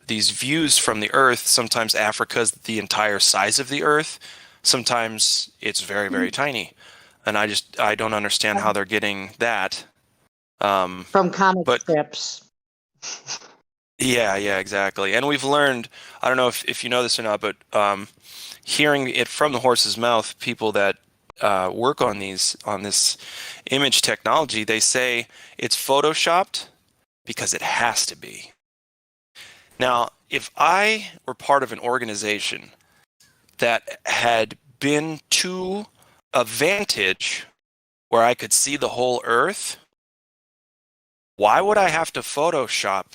H: these views from the Earth, sometimes Africa's the entire size of the Earth, sometimes it's very, very tiny, and I don't understand how they're getting that
K: from comic strips.
H: Yeah, exactly. And we've learned, I don't know if you know this or not, but hearing it from the horse's mouth, people that work on this image technology, they say it's photoshopped because it has to be. Now, if I were part of an organization that had been to a vantage where I could see the whole Earth, why would I have to Photoshop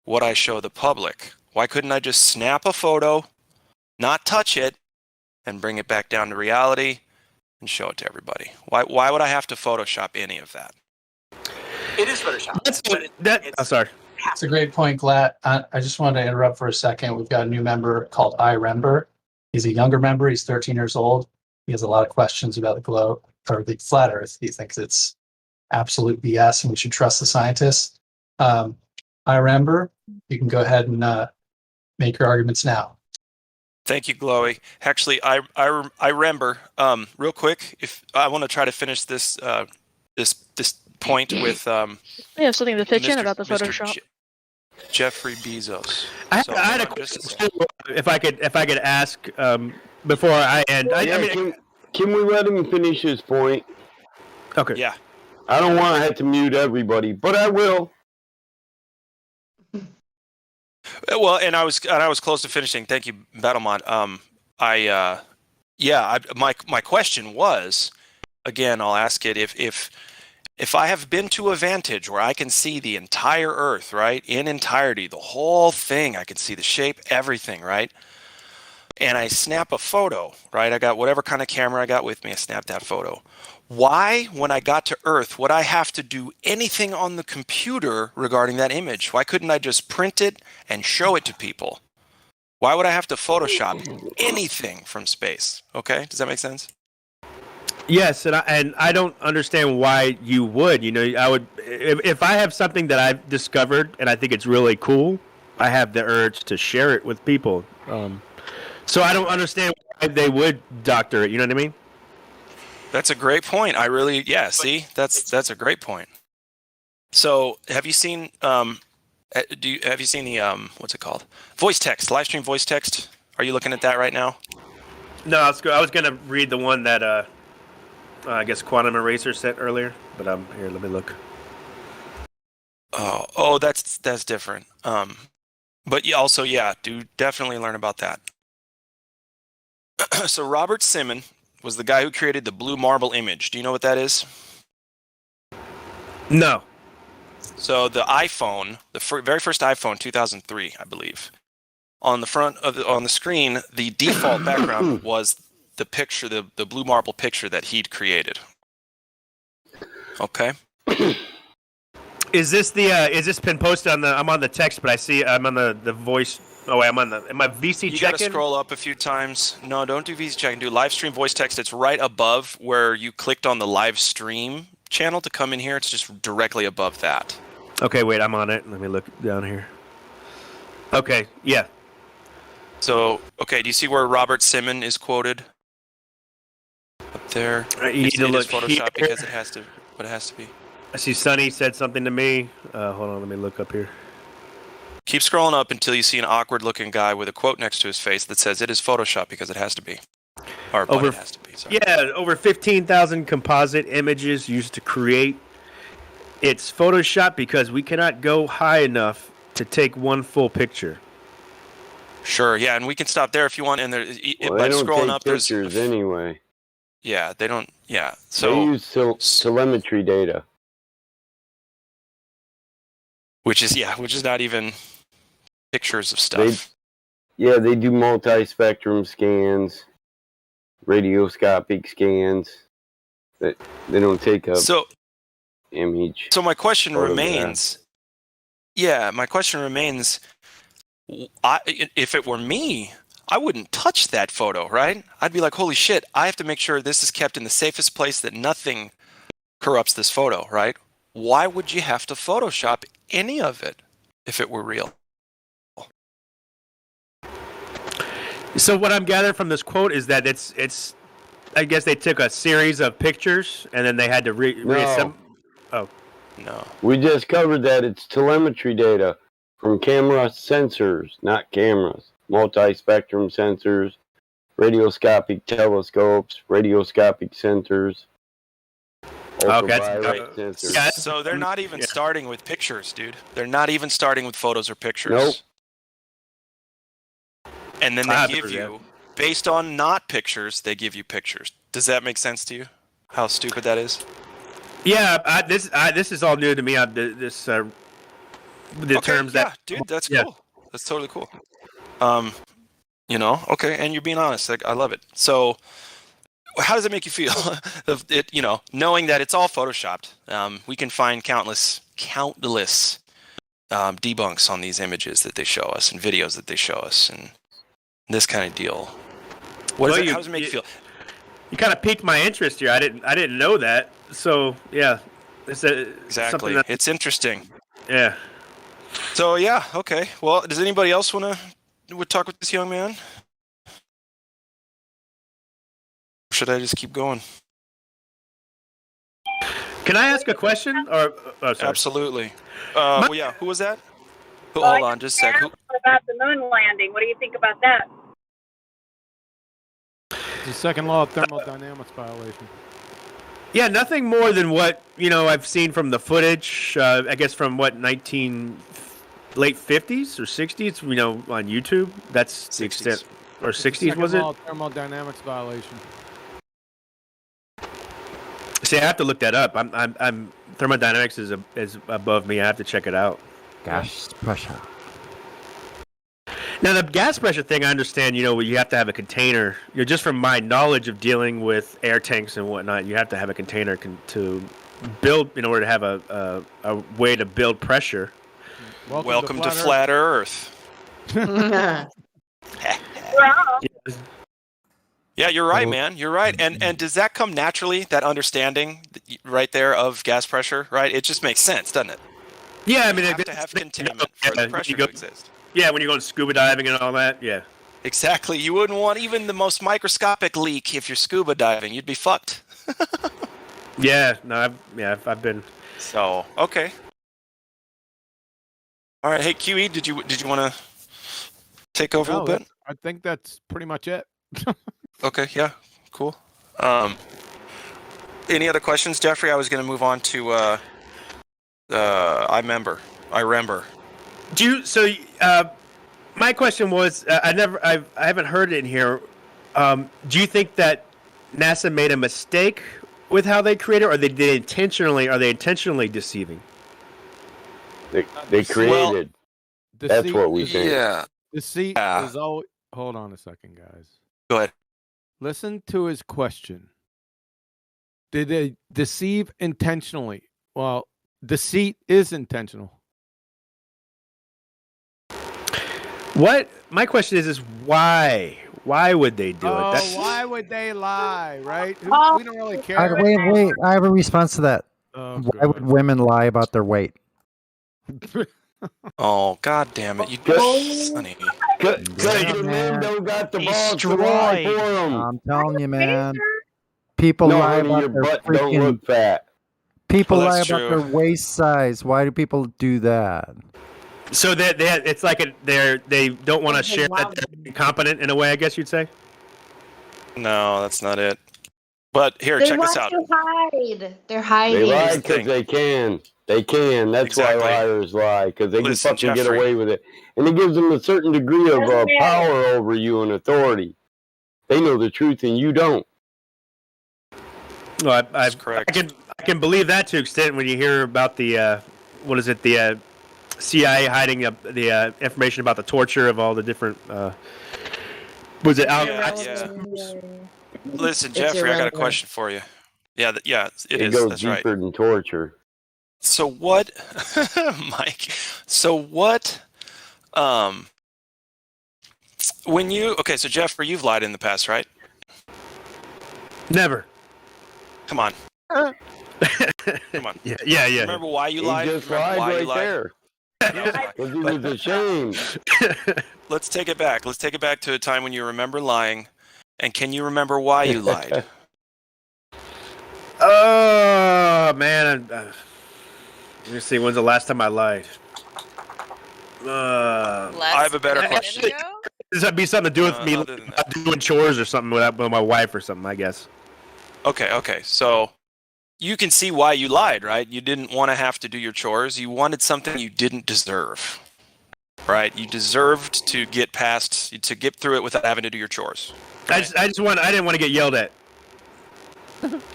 H: what I show the public? Why couldn't I just snap a photo, not touch it, and bring it back down to reality and show it to everybody? Why would I have to Photoshop any of that?
E: It is Photoshop.
L: Sorry.
I: That's a great point, Glatt. I just wanted to interrupt for a second. We've got a new member called iRember. He's a younger member. He's 13 years old. He has a lot of questions about the globe or the flat Earth. He thinks it's absolute BS and we should trust the scientists. iRember, you can go ahead and make your arguments now.
H: Thank you, Glowy. Actually, I remember real quick. If I want to try to finish this point with
O: I have something to pitch in about the
H: Mr.
O: Photoshop.
H: Jeffrey Bezos.
L: I had a question if I could ask before I end.
S: Can we let him finish his point?
L: Okay.
H: Yeah.
S: I don't want to have to mute everybody, but I will.
H: Well, and I was close to finishing. Thank you, Battlemont. My question was, again, I'll ask it. If if I have been to a vantage where I can see the entire Earth, right, in entirety, the whole thing, I can see the shape, everything, right, and I snap a photo, right, I got whatever kind of camera I got with me, I snapped that photo. Why, when I got to Earth, would I have to do anything on the computer regarding that image? Why couldn't I just print it and show it to people? Why would I have to Photoshop anything from space? Okay, does that make sense?
L: Yes, and I don't understand why you would. You know, I would if I have something that I've discovered and I think it's really cool, I have the urge to share it with people. So I don't understand why they would doctor it. You know what I mean?
H: That's a great point. See, that's a great point. So, have you seen have you seen the what's it called? Voice text, Livestream voice text? Are you looking at that right now?
L: No, I was going to read the one that I guess Quantum Eraser sent earlier, but here, let me look.
H: Oh, that's different. But do definitely learn about that. So Robert Simon was the guy who created the blue marble image. Do you know what that is?
L: No.
H: So the iPhone, the very first iPhone, 2003, I believe. On the front on the screen, the default background was the picture, the blue marble picture that he'd created. Okay.
L: Is this been posted on the? I'm on the text, but I see I'm on the voice. Oh wait, am I VC check-in?
H: You gotta scroll up a few times. No, don't do VC check-in. Do live stream voice text. It's right above where you clicked on the live stream channel to come in here. It's just directly above that.
L: Okay, wait, I'm on it. Let me look down here. Okay, yeah.
H: So, okay, do you see where Robert Simon is quoted? Up there.
L: You need to look
H: Photoshop
L: here.
H: because it has to be.
L: I see Sonny said something to me. Hold on, let me look up here.
H: Keep scrolling up until you see an awkward-looking guy with a quote next to his face that says it is Photoshop because it has to be. Or it has to be, sorry.
L: Yeah, over 15,000 composite images used to create. It's Photoshop because we cannot go high enough to take one full picture.
H: Sure, yeah, and we can stop there if you want. And there,
S: Well,
H: by
S: they don't
H: scrolling
S: take
H: up, there's
S: pictures anyway.
H: Yeah, they don't. Yeah, so
S: they use telemetry data,
H: which is not even pictures of stuff.
S: They do multi-spectrum scans, radioscopic scans. They don't take a image.
H: So my question remains. Yeah, my question remains. If it were me, I wouldn't touch that photo, right? I'd be like, holy shit, I have to make sure this is kept in the safest place, that nothing corrupts this photo, right? Why would you have to Photoshop any of it if it were real?
L: So what I'm gathering from this quote is that it's I guess they took a series of pictures and then they had to reassemble. Oh.
H: No.
S: We just covered that. It's telemetry data from camera sensors, not cameras. Multi-spectrum sensors, radioscopic telescopes, radioscopic sensors. Sensors.
H: So they're not even starting with pictures, dude. They're not even starting with photos or pictures.
S: Nope.
H: And then they give you, based on not pictures, they give you pictures. Does that make sense to you? How stupid that is?
L: Yeah, this is all new to me. Terms that.
H: Yeah, dude, that's cool. That's totally cool. Okay, and you're being honest. Like, I love it. So, how does it make you feel? Knowing that it's all photoshopped. We can find countless debunks on these images that they show us and videos that they show us and this kind of deal. How does it make you feel?
L: You kind of piqued my interest here. I didn't know that. So yeah,
H: exactly. It's interesting.
L: Yeah.
H: So yeah, okay. Well, does anybody else want to talk with this young man? Or should I just keep going?
L: Can I ask a question? Or
H: absolutely. Who was that? Hold on, just a sec.
M: About the moon landing. What do you think about that?
P: It's a second law of thermodynamics violation.
L: Yeah, nothing more than what I've seen from the footage. I guess from late 50s or 60s. On YouTube. That's 60s. The extent, or 60s was it?
P: Second law of thermodynamics violation.
L: See, I have to look that up. I'm thermodynamics is above me. I have to check it out.
J: Gas pressure.
L: Now the gas pressure thing, I understand. You have to have a container. Just from my knowledge of dealing with air tanks and whatnot, you have to have a container to build in order to have a way to build pressure.
H: Welcome to Flat Earth. Yeah, you're right, man. You're right. And does that come naturally? That understanding right there of gas pressure, right? It just makes sense, doesn't it?
L: Yeah, I mean,
H: you have to have containment for the pressure to exist.
L: Yeah, when you go scuba diving and all that, yeah.
H: Exactly. You wouldn't want even the most microscopic leak if you're scuba diving. You'd be fucked.
L: Yeah, no, I've been.
H: So, okay. All right, hey QE, did you want to take over a little bit?
P: I think that's pretty much it.
H: Okay, yeah, cool. Any other questions, Jeffrey? I was going to move on to I remember.
L: My question was, I haven't heard it in here. Do you think that NASA made a mistake with how they created, or are they intentionally deceiving?
S: They created. That's what we think.
H: Yeah.
P: Deceit is always. Hold on a second, guys.
H: Go ahead.
P: Listen to his question. Did they deceive intentionally? Well, deceit is intentional.
L: What my question is why? Why would they do it?
P: Why would they lie, right? We don't really care.
J: Wait. I have a response to that. Why would women lie about their weight?
H: Oh, god damn it. You Sonny.
S: Because men don't got the balls to lie for them.
J: I'm telling you, man. People lie about
S: your
J: their
S: butt
J: freaking...
S: don't look fat.
J: People
H: Well,
J: lie
H: that's
J: about
H: true.
J: their waist size. Why do people do that?
L: So it's like they don't want to share that they're incompetent in a way, I guess you'd say.
H: No, that's not it. But here,
U: They
H: check this out.
U: want to hide. They're hiding.
S: They lie because they can. They can. That's
H: Exactly.
S: why liars lie, because they
H: Listen,
S: can fucking get
H: Jeffrey.
S: away with it. And it gives them a certain degree of power over you and authority. They know the truth and you don't.
L: No,
H: That's correct.
L: I can believe that to an extent when you hear about the the CIA hiding the information about the torture of all the different was it out?
H: Yeah. Listen, Jeffrey, I got a question for you. Yeah, it is.
S: goes
H: That's
S: deeper
H: right.
S: than torture.
H: So what, Mike? So what? So Jeffrey, you've lied in the past, right?
L: Never.
H: Come on. Come on.
L: Yeah.
H: Remember why you lied?
S: He just
H: Remember
S: lied
H: why you
S: right
H: lied?
S: there. Because he was ashamed.
H: Let's take it back. Let's take it back to a time when you remember lying. And can you remember why you lied?
L: Oh man, let me see. When's the last time I lied?
H: I have a better question.
L: Does that be something to do with me doing chores or something with my wife or something? I guess.
H: Okay. So you can see why you lied, right? You didn't want to have to do your chores. You wanted something you didn't deserve, right? You deserved to get through it without having to do your chores. Right?
L: I didn't want to get yelled at.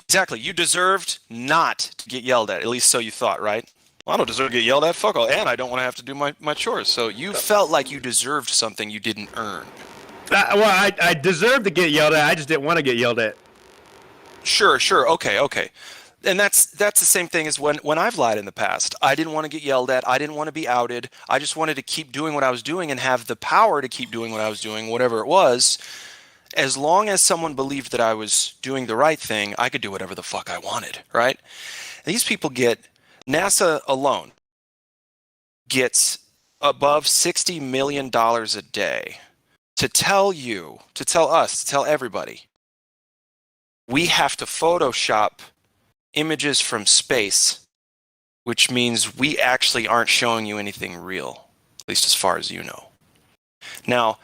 H: Exactly. You deserved not to get yelled at least so you thought, right? Well, I don't deserve to get yelled at. Fuck all. And I don't want to have to do my chores. So you felt like you deserved something you didn't earn.
L: I deserved to get yelled at. I just didn't want to get yelled at.
H: Sure. Okay. And that's the same thing as when I've lied in the past. I didn't want to get yelled at. I didn't want to be outed. I just wanted to keep doing what I was doing and have the power to keep doing what I was doing, whatever it was. As long as someone believed that I was doing the right thing, I could do whatever the fuck I wanted, right? And these people NASA alone gets above $60 million a day to tell everybody, we have to Photoshop images from space, which means we actually aren't showing you anything real, at least as far as you know. Now,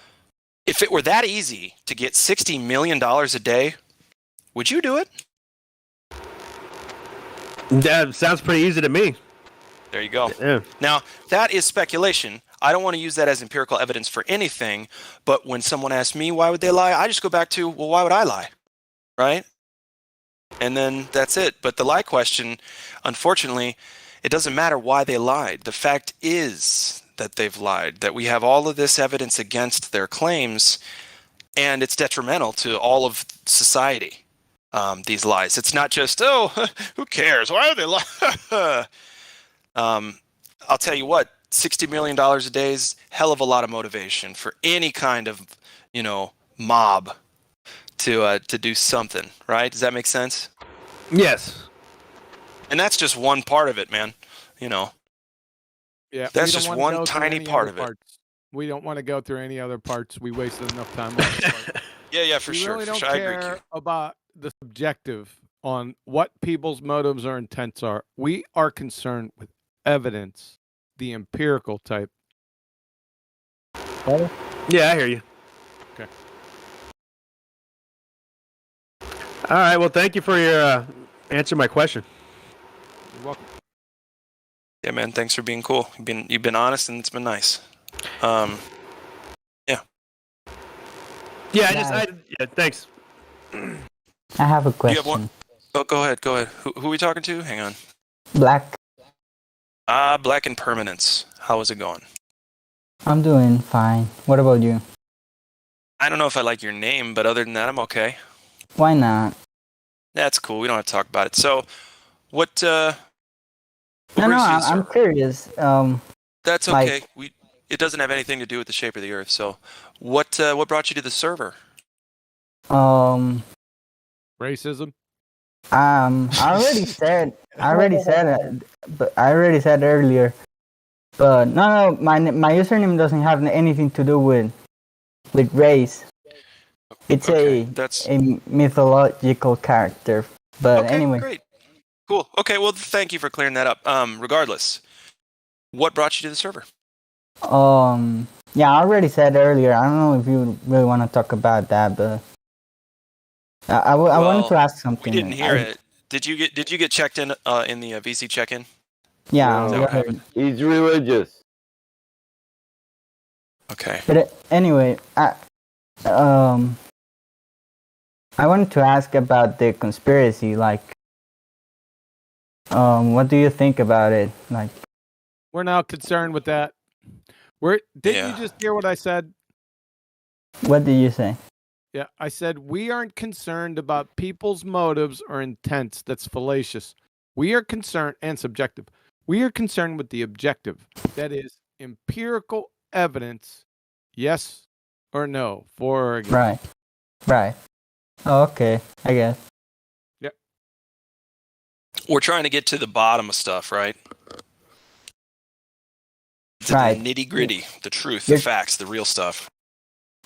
H: if it were that easy to get $60 million a day, would you do it?
L: That sounds pretty easy to me.
H: There you go.
L: Yeah.
H: Now, that is speculation. I don't want to use that as empirical evidence for anything, but when someone asks me why would they lie, I just go back to, well, why would I lie? Right? And then that's it. But the lie question, unfortunately, it doesn't matter why they lied. The fact is that they've lied, that we have all of this evidence against their claims, and it's detrimental to all of society, these lies. It's not just, oh, who cares? Why are they lying? I'll tell you what, $60 million a day is hell of a lot of motivation for any kind of, mob to do something, right? Does that make sense?
L: Yes.
H: And that's just one part of it, man.
P: Yeah,
H: That's just one tiny part of it.
P: We don't want to go through any other parts. We wasted enough time on this part.
H: Yeah, for sure.
P: We really
H: For
P: don't
H: sure. I agree.
P: care about the subjective on what people's motives or intents are. We are concerned with evidence, the empirical type.
L: Yeah, I hear you.
P: Okay.
L: All right. Well, thank you for your answer my question.
P: You're welcome.
H: Yeah, man. Thanks for being cool. You've been honest, and it's been nice. Yeah.
L: Yeah. Thanks.
B: I have a question.
H: You have one? Oh, go ahead. Who are we talking to? Hang on.
B: Black.
H: Black and Permanence. How is it going?
B: I'm doing fine. What about you?
H: I don't know if I like your name, but other than that, I'm okay.
B: Why not?
H: That's cool. We don't have to talk about it. So, what?
B: I'm curious.
H: That's okay. It doesn't have anything to do with the shape of the Earth. So, what brought you to the server?
P: Racism.
B: I already said it, but I already said earlier. But no, my username doesn't have anything to do with race. It's a mythological character. But anyway.
H: Great. Cool. Okay. Well, thank you for clearing that up. Regardless, what brought you to the server?
B: Yeah, I already said earlier. I don't know if you really want to talk about that, but I wanted to ask something.
H: We didn't hear it. Did you get checked in the VC check-in?
B: Yeah.
H: Is that what happened?
S: He's religious.
H: Okay.
B: But anyway, I wanted to ask about the conspiracy. Like, what do you think about it? Like,
P: we're not concerned with that. Didn't you just hear what I said?
B: What did you say?
P: Yeah, I said we aren't concerned about people's motives or intents. That's fallacious. We are concerned, and subjective. We are concerned with the objective. That is empirical evidence, yes or no, for or against.
B: Right. Oh, okay, I guess.
P: Yep.
H: We're trying to get to the bottom of stuff, right? The nitty-gritty, the truth, the facts, the real stuff.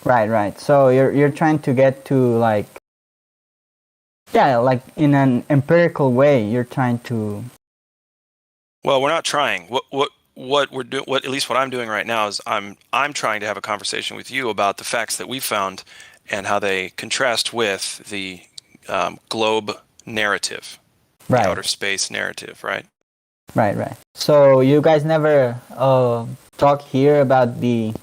B: Right. So you're trying to get to like in an empirical way. You're trying to.
H: Well, we're not trying. What we're doing, at least what I'm doing right now is I'm trying to have a conversation with you about the facts that we found and how they contrast with the globe narrative, the outer space narrative, right?
B: Right. So you guys never talk here about the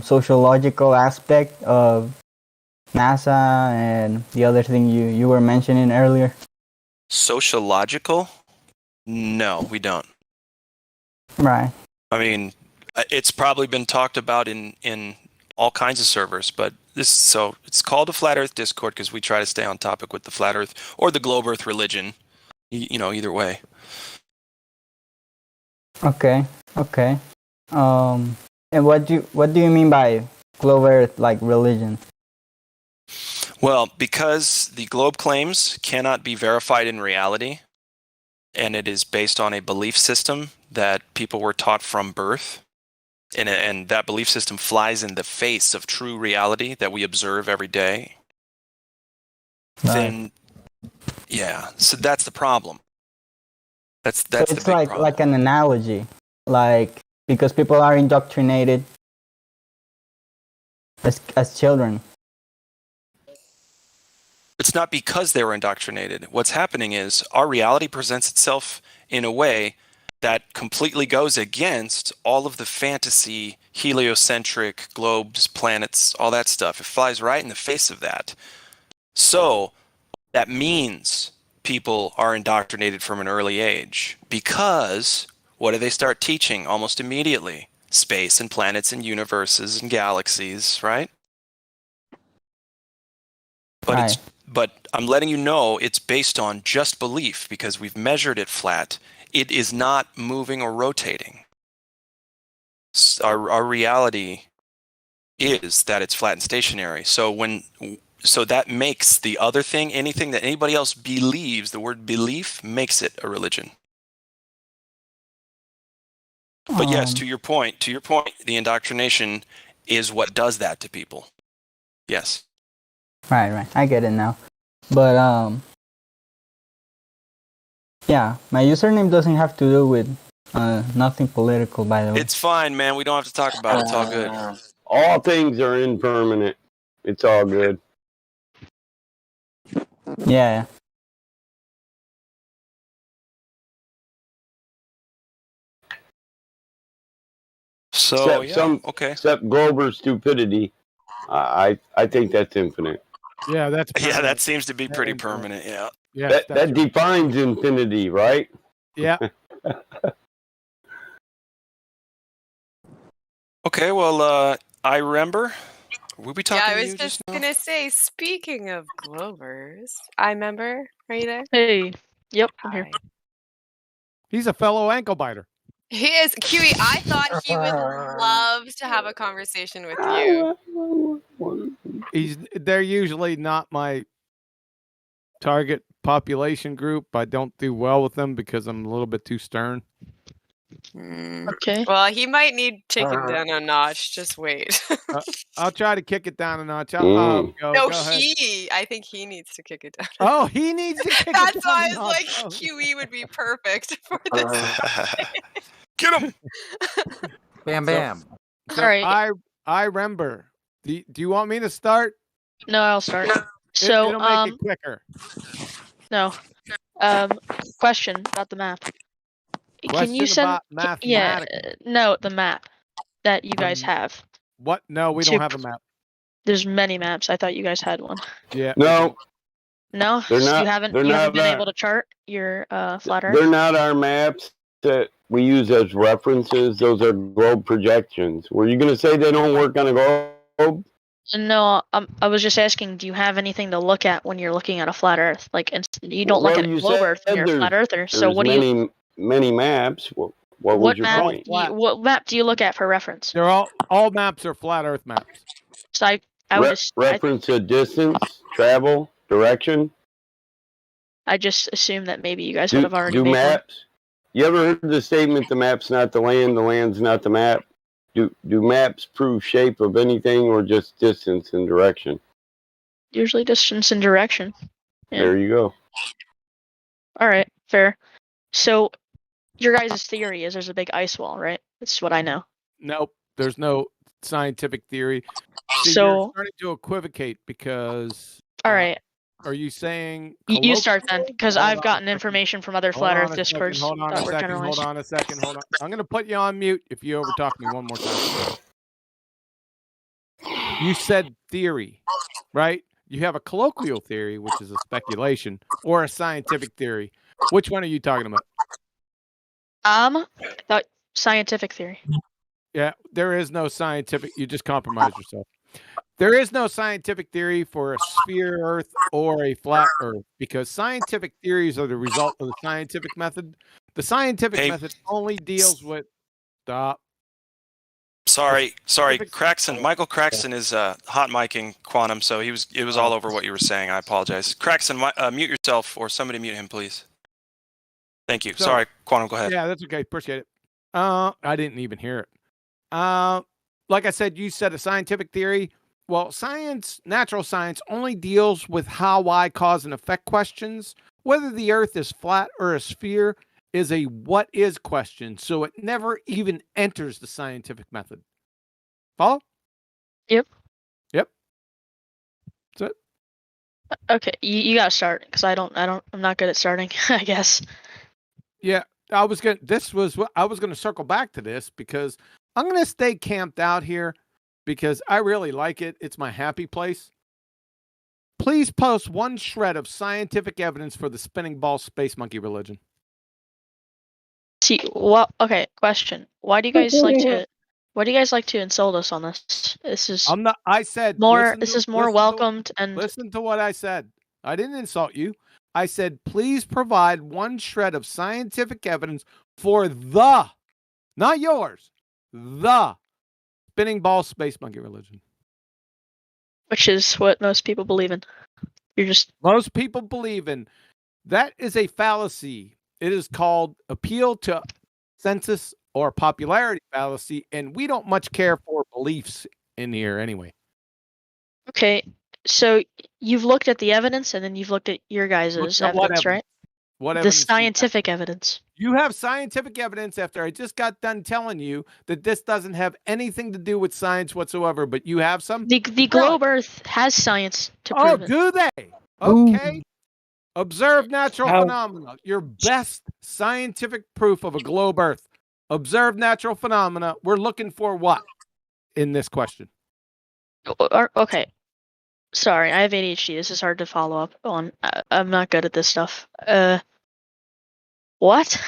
B: sociological aspect of NASA and the other thing you were mentioning earlier?
H: Sociological? No, we don't.
B: Right.
H: I mean, it's probably been talked about in all kinds of servers, but it's called a Flat Earth Discord because we try to stay on topic with the Flat Earth or the Globe Earth religion. Either way.
B: Okay. And what do you mean by Globe Earth religion?
H: Well, because the globe claims cannot be verified in reality, and it is based on a belief system that people were taught from birth, and that belief system flies in the face of true reality that we observe every day.
B: Right.
H: Then, yeah, so that's the problem. That's
B: so
H: the
B: it's
H: big problem.
B: like an analogy, because people are indoctrinated as children.
H: It's not because they were indoctrinated. What's happening is our reality presents itself in a way that completely goes against all of the fantasy, heliocentric, globes, planets, all that stuff. It flies right in the face of that. So that means people are indoctrinated from an early age, because what do they start teaching almost immediately? Space and planets and universes and galaxies, right? But but I'm letting you know it's based on just belief, because we've measured it flat. It is not moving or rotating. Our reality is that it's flat and stationary. So that makes the other thing, anything that anybody else believes, the word belief makes it a religion. But yes, to your point, the indoctrination is what does that to people. Yes.
B: Right. I get it now. But yeah, my username doesn't have to do with nothing political, by the way.
H: It's fine, man. We don't have to talk about it. It's all good.
S: All things are impermanent. It's all good.
B: Yeah.
H: So
S: except Glober's stupidity, I think that's infinite.
P: Yeah, that's
H: permanent. Yeah, that seems to be pretty permanent. Yeah.
P: Yes,
S: that defines infinity, right?
P: Yeah.
H: Okay, well, I remember. We'll be talking
C: Yeah, I
H: to
C: was
H: you
C: just
H: now.
C: gonna say, speaking of Glovers, I remember. Are you there?
O: Hey. Yep, I'm here.
P: He's a fellow ankle biter.
C: He is. Kiwi, I thought he would love to have a conversation with you.
P: They're usually not my target population group. I don't do well with them because I'm a little bit too stern.
O: Okay.
C: Well, he might need taken down a notch. Just wait.
P: I'll try to kick it down a notch.
C: No,
P: Go ahead.
C: I think he needs to kick it down.
P: Oh, he needs to kick it down.
C: That's why I was like, QE would be perfect for this.
H: Get him!
J: Bam, bam.
P: So
O: All right.
P: I remember. Do you want me to start?
O: No, I'll start. So,
P: it'll make it quicker.
O: No. Question about the map. Can you
P: Question
O: send?
P: about mathematics.
O: Yeah. No, the map that you guys have.
P: What? No, we don't have a map.
O: There's many maps. I thought you guys had one.
P: Yeah.
S: No.
O: No,
S: They're
O: so
S: not-
O: you haven't
S: they're
O: been
S: not
O: able to chart your flat Earth.
S: They're not our maps that we use as references. Those are globe projections. Were you going to say they don't work on a globe?
O: No, I was just asking, do you have anything to look at when you're looking at a flat Earth? Like, you don't look at a globe Earth when you're a flat Earther. So what do you?
S: Many maps. What was your
O: map?
S: point?
O: What map do you look at for reference?
P: They're all maps are flat Earth maps.
O: So I would
S: Reference a distance, travel, direction.
O: I just assumed that maybe you guys would have already
S: Do
O: made one.
S: maps? You ever heard the statement, the map's not the land's not the map? Do maps prove shape of anything or just distance and direction?
O: Usually distance and direction. Yeah.
S: There you go.
O: All right, fair. So your guys' theory is there's a big ice wall, right? That's what I know.
P: Nope. There's no scientific theory. See,
O: So-
P: you're starting to equivocate because.
O: All right.
P: Are you saying
O: You start then, because I've gotten information from other flat Earth discords.
P: Hold on a second. Hold on. I'm going to put you on mute if you overtalk me one more time. You said theory, right? You have a colloquial theory, which is a speculation, or a scientific theory. Which one are you talking about?
O: I thought scientific theory.
P: Yeah, there is no scientific. You just compromise yourself. There is no scientific theory for a sphere Earth or a flat Earth because scientific theories are the result of the scientific method. The scientific method only deals with
H: Sorry, Craxton. Michael Craxton is hot micing Quantum, so it was all over what you were saying. I apologize. Craxton, mute yourself, or somebody mute him, please. Thank you. Sorry, Quantum. Go ahead.
P: Yeah, that's okay. Appreciate it. I didn't even hear it. Like I said, you said a scientific theory. Well, natural science only deals with how, why, cause, and effect questions. Whether the Earth is flat or a sphere is a what is question, so it never even enters the scientific method. Follow?
O: Yep.
P: That's it.
O: Okay, you gotta start because I'm not good at starting. I guess.
P: Yeah, I was gonna circle back to this because I'm gonna stay camped out here because I really like it. It's my happy place. please post one shred of scientific evidence for the spinning ball space monkey religion.
O: See, well, okay. Question: Why do you guys like to? Why do you guys like to insult us on this? This is
P: I'm not. I said
O: more. This is more welcomed and.
P: Listen to what I said. I didn't insult you. I said, please provide one shred of scientific evidence for the, not yours, the spinning ball space monkey religion.
O: Which is what most people believe in. You're just.
P: Most people believe in. That is a fallacy. It is called appeal to census or popularity fallacy, and we don't much care for beliefs in here anyway.
O: Okay, so you've looked at the evidence, and then you've looked at your guys' evidence, right?
P: What
O: the
P: evidence?
O: scientific evidence.
P: You have scientific evidence after I just got done telling you that this doesn't have anything to do with science whatsoever, but you have some?
O: The globe Earth has science to prove it.
P: Do they? Okay. Observe natural phenomena. Your best scientific proof of a globe Earth. Observe natural phenomena. We're looking for what in this question?
O: Okay. Sorry, I have ADHD. This is hard to follow up on. I'm not good at this stuff. What?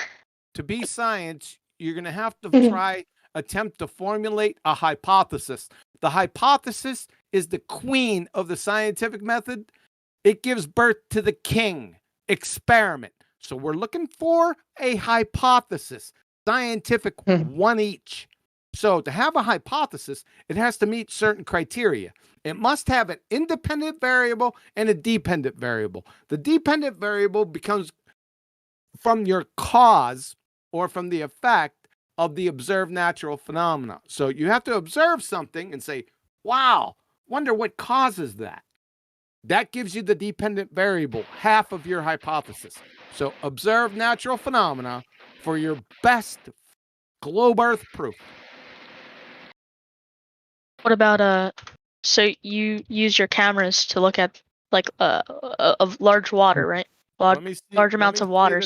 P: To be science, you're going to have to attempt to formulate a hypothesis. The hypothesis is the queen of the scientific method. It gives birth to the king. Experiment. So we're looking for a hypothesis. Scientific, one each. So to have a hypothesis, it has to meet certain criteria. It must have an independent variable and a dependent variable. The dependent variable becomes from your cause or from the effect of the observed natural phenomena. So you have to observe something and say, wow, wonder what causes that. That gives you the dependent variable, half of your hypothesis. So observe natural phenomena for your best globe Earth proof.
O: What about so you use your cameras to look at like of large water, right? Large amounts of water.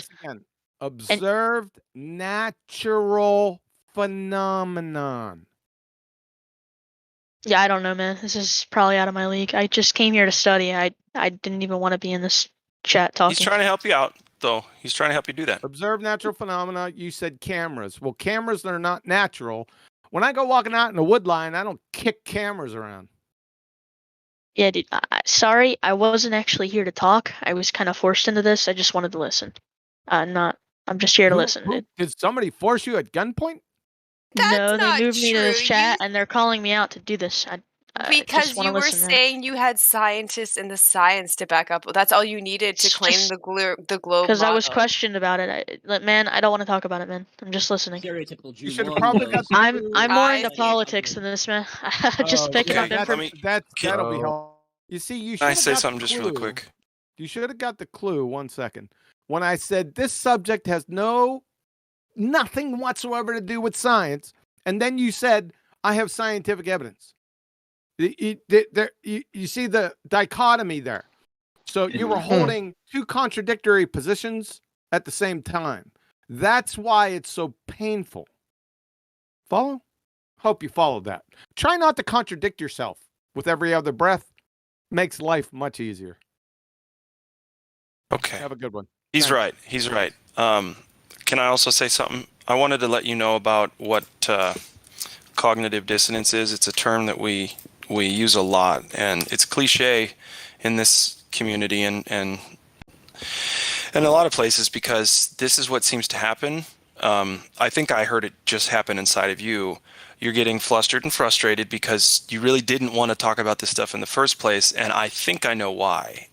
P: Observed natural phenomenon.
O: Yeah, I don't know, man. This is probably out of my league. I just came here to study. I didn't even want to be in this chat talking.
H: He's trying to help you out, though. He's trying to help you do that.
P: Observe natural phenomena. You said cameras. Well, cameras are not natural. When I go walking out in the wood line, I don't kick cameras around.
O: Yeah, dude. Sorry, I wasn't actually here to talk. I was kind of forced into this. I just wanted to listen. I'm just here to listen.
P: Did somebody force you at gunpoint?
O: No, they moved me to this chat, and they're calling me out to do this.
C: Because you were saying you had scientists and the science to back up. That's all you needed to claim the globe.
O: Because I was questioned about it. Man, I don't want to talk about it, man. I'm just listening.
P: You should have probably got.
O: I'm more into politics than this, man. Just picking up information.
P: That'll be helpful. You see, you should.
H: Can I say something just really quick?
P: You should have got the clue. 1 second. When I said this subject has nothing whatsoever to do with science, and then you said I have scientific evidence. You see the dichotomy there. So you were holding two contradictory positions at the same time. That's why it's so painful. Follow? Hope you followed that. Try not to contradict yourself with every other breath. Makes life much easier.
H: Okay.
P: Have a good one.
H: He's right. He's right. Can I also say something? I wanted to let you know about what cognitive dissonance is. It's a term that we use a lot, and it's cliche in this community and a lot of places because this is what seems to happen. I think I heard it just happen inside of you. You're getting flustered and frustrated because you really didn't want to talk about this stuff in the first place, and I think I know why.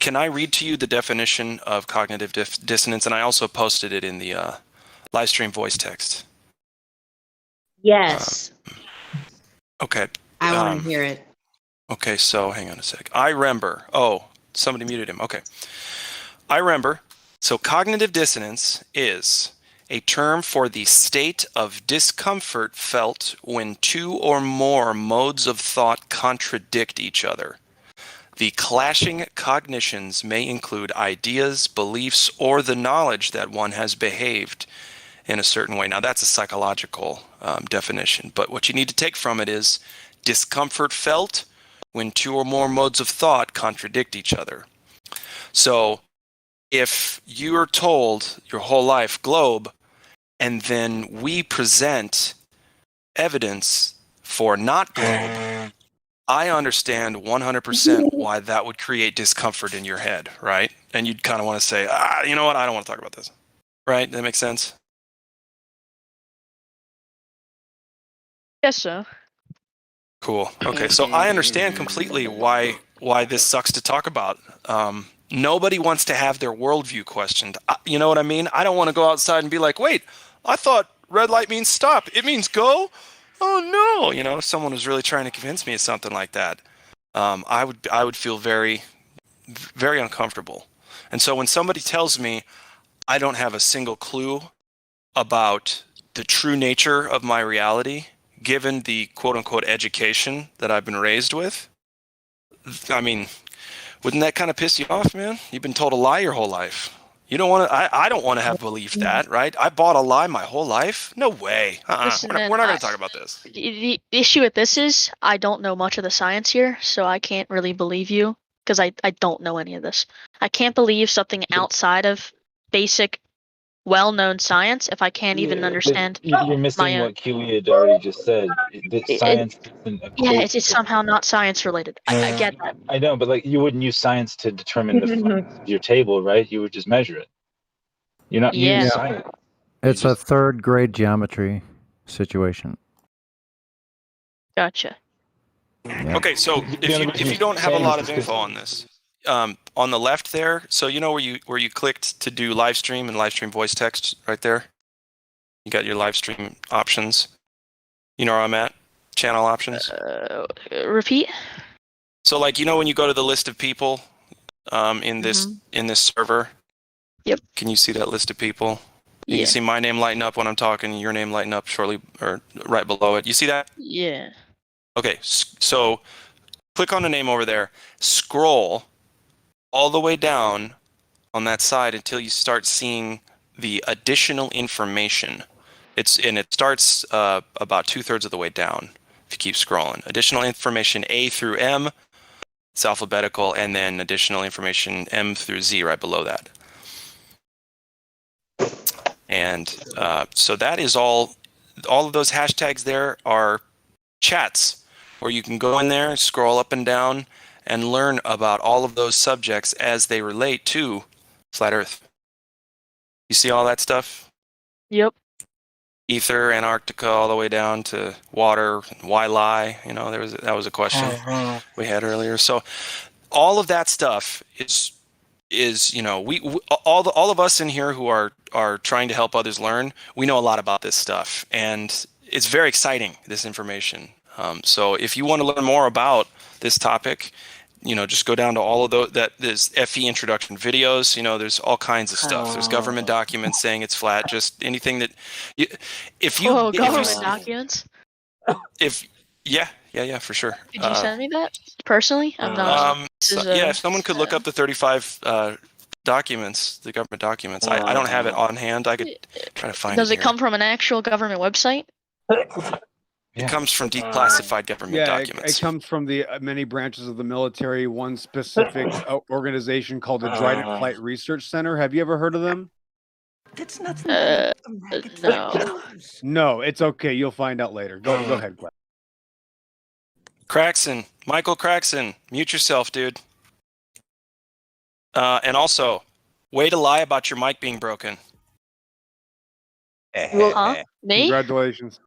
H: Can I read to you the definition of cognitive dissonance? And I also posted it in the Livestream voice text.
U: Yes.
H: Okay.
U: I want to hear it.
H: Okay, so hang on a sec. I remember. Oh, somebody muted him. Okay. I remember. So cognitive dissonance is a term for the state of discomfort felt when two or more modes of thought contradict each other. The clashing cognitions may include ideas, beliefs, or the knowledge that one has behaved in a certain way. Now, that's a psychological definition, but what you need to take from it is discomfort felt when two or more modes of thought contradict each other. So if you're told your whole life globe, and then we present evidence for not globe, I understand 100% why that would create discomfort in your head, right? And you'd kind of want to say, you know what, I don't want to talk about this. Right? That makes sense?
O: Yes, sir.
H: Cool. Okay, so I understand completely why this sucks to talk about. Nobody wants to have their worldview questioned. You know what I mean? I don't want to go outside and be like, wait, I thought red light means stop. It means go? Oh no! You know, if someone was really trying to convince me of something like that, I would feel very, very uncomfortable. And so when somebody tells me I don't have a single clue about the true nature of my reality, given the quote-unquote education that I've been raised with, I mean, wouldn't that kind of piss you off, man? You've been told a lie your whole life. You don't want to. I don't want to have believed that, right? I bought a lie my whole life. No way.
O: Listen,
H: we're not going to talk about this.
O: The issue with this is I don't know much of the science here, so I can't really believe you because I don't know any of this. I can't believe something outside of basic, well-known science if I can't even understand
Q: You're missing
O: my own.
Q: what Kiwi had already just said. Science isn't a
O: Yeah, it's somehow not science related. I get that.
Q: I know, but like you wouldn't use science to determine the flatness of your table, right? You would just measure it. You're not using science.
J: It's a third grade geometry situation.
O: Gotcha.
J: Yeah.
H: Okay, so if you don't have a lot of info on this, on the left there, so you know where you clicked to do live stream and live stream voice text right there? You got your live stream options. You know where I'm at? Channel options.
O: Repeat.
H: So like, you know, when you go to the list of people in this server.
O: Yep.
H: Can you see that list of people? You can see my name lighten up when I'm talking, your name lighten up shortly or right below it. You see that?
O: Yeah.
H: Okay, so click on the name over there. Scroll all the way down on that side until you start seeing the additional information. It starts about 2/3 of the way down. If you keep scrolling, additional information A through M, it's alphabetical, and then additional information M through Z right below that. And so that is all of those hashtags there are chats where you can go in there, scroll up and down, and learn about all of those subjects as they relate to Flat Earth. You see all that stuff?
O: Yep.
H: Ether, Antarctica, all the way down to water, why lie? You know, that was a question we had earlier. So all of that stuff is you know, all of us in here who are trying to help others learn, we know a lot about this stuff, and it's very exciting, this information. So if you want to learn more about this topic, you know, just go down to all of those. There's FE introduction videos. You know, there's all kinds of stuff. There's government documents saying it's flat. Just anything that,
O: government documents.
H: Yeah, for sure.
O: Could you send me that personally? I'm not.
H: If someone could look up the 35 documents, the government documents. I don't have it on hand. I could try to find it.
O: Does it come from an actual government website?
H: It comes from declassified government documents.
R: It comes from the many branches of the military. One specific organization called the Dryden Flight Research Center. Have you ever heard of them?
W: That's nothing.
O: No.
R: No, it's okay. You'll find out later. Go ahead, Glenn.
H: Craxon, Michael Craxon, mute yourself, dude. And also, way to lie about your mic being broken.
O: Huh? Me?
R: Congratulations.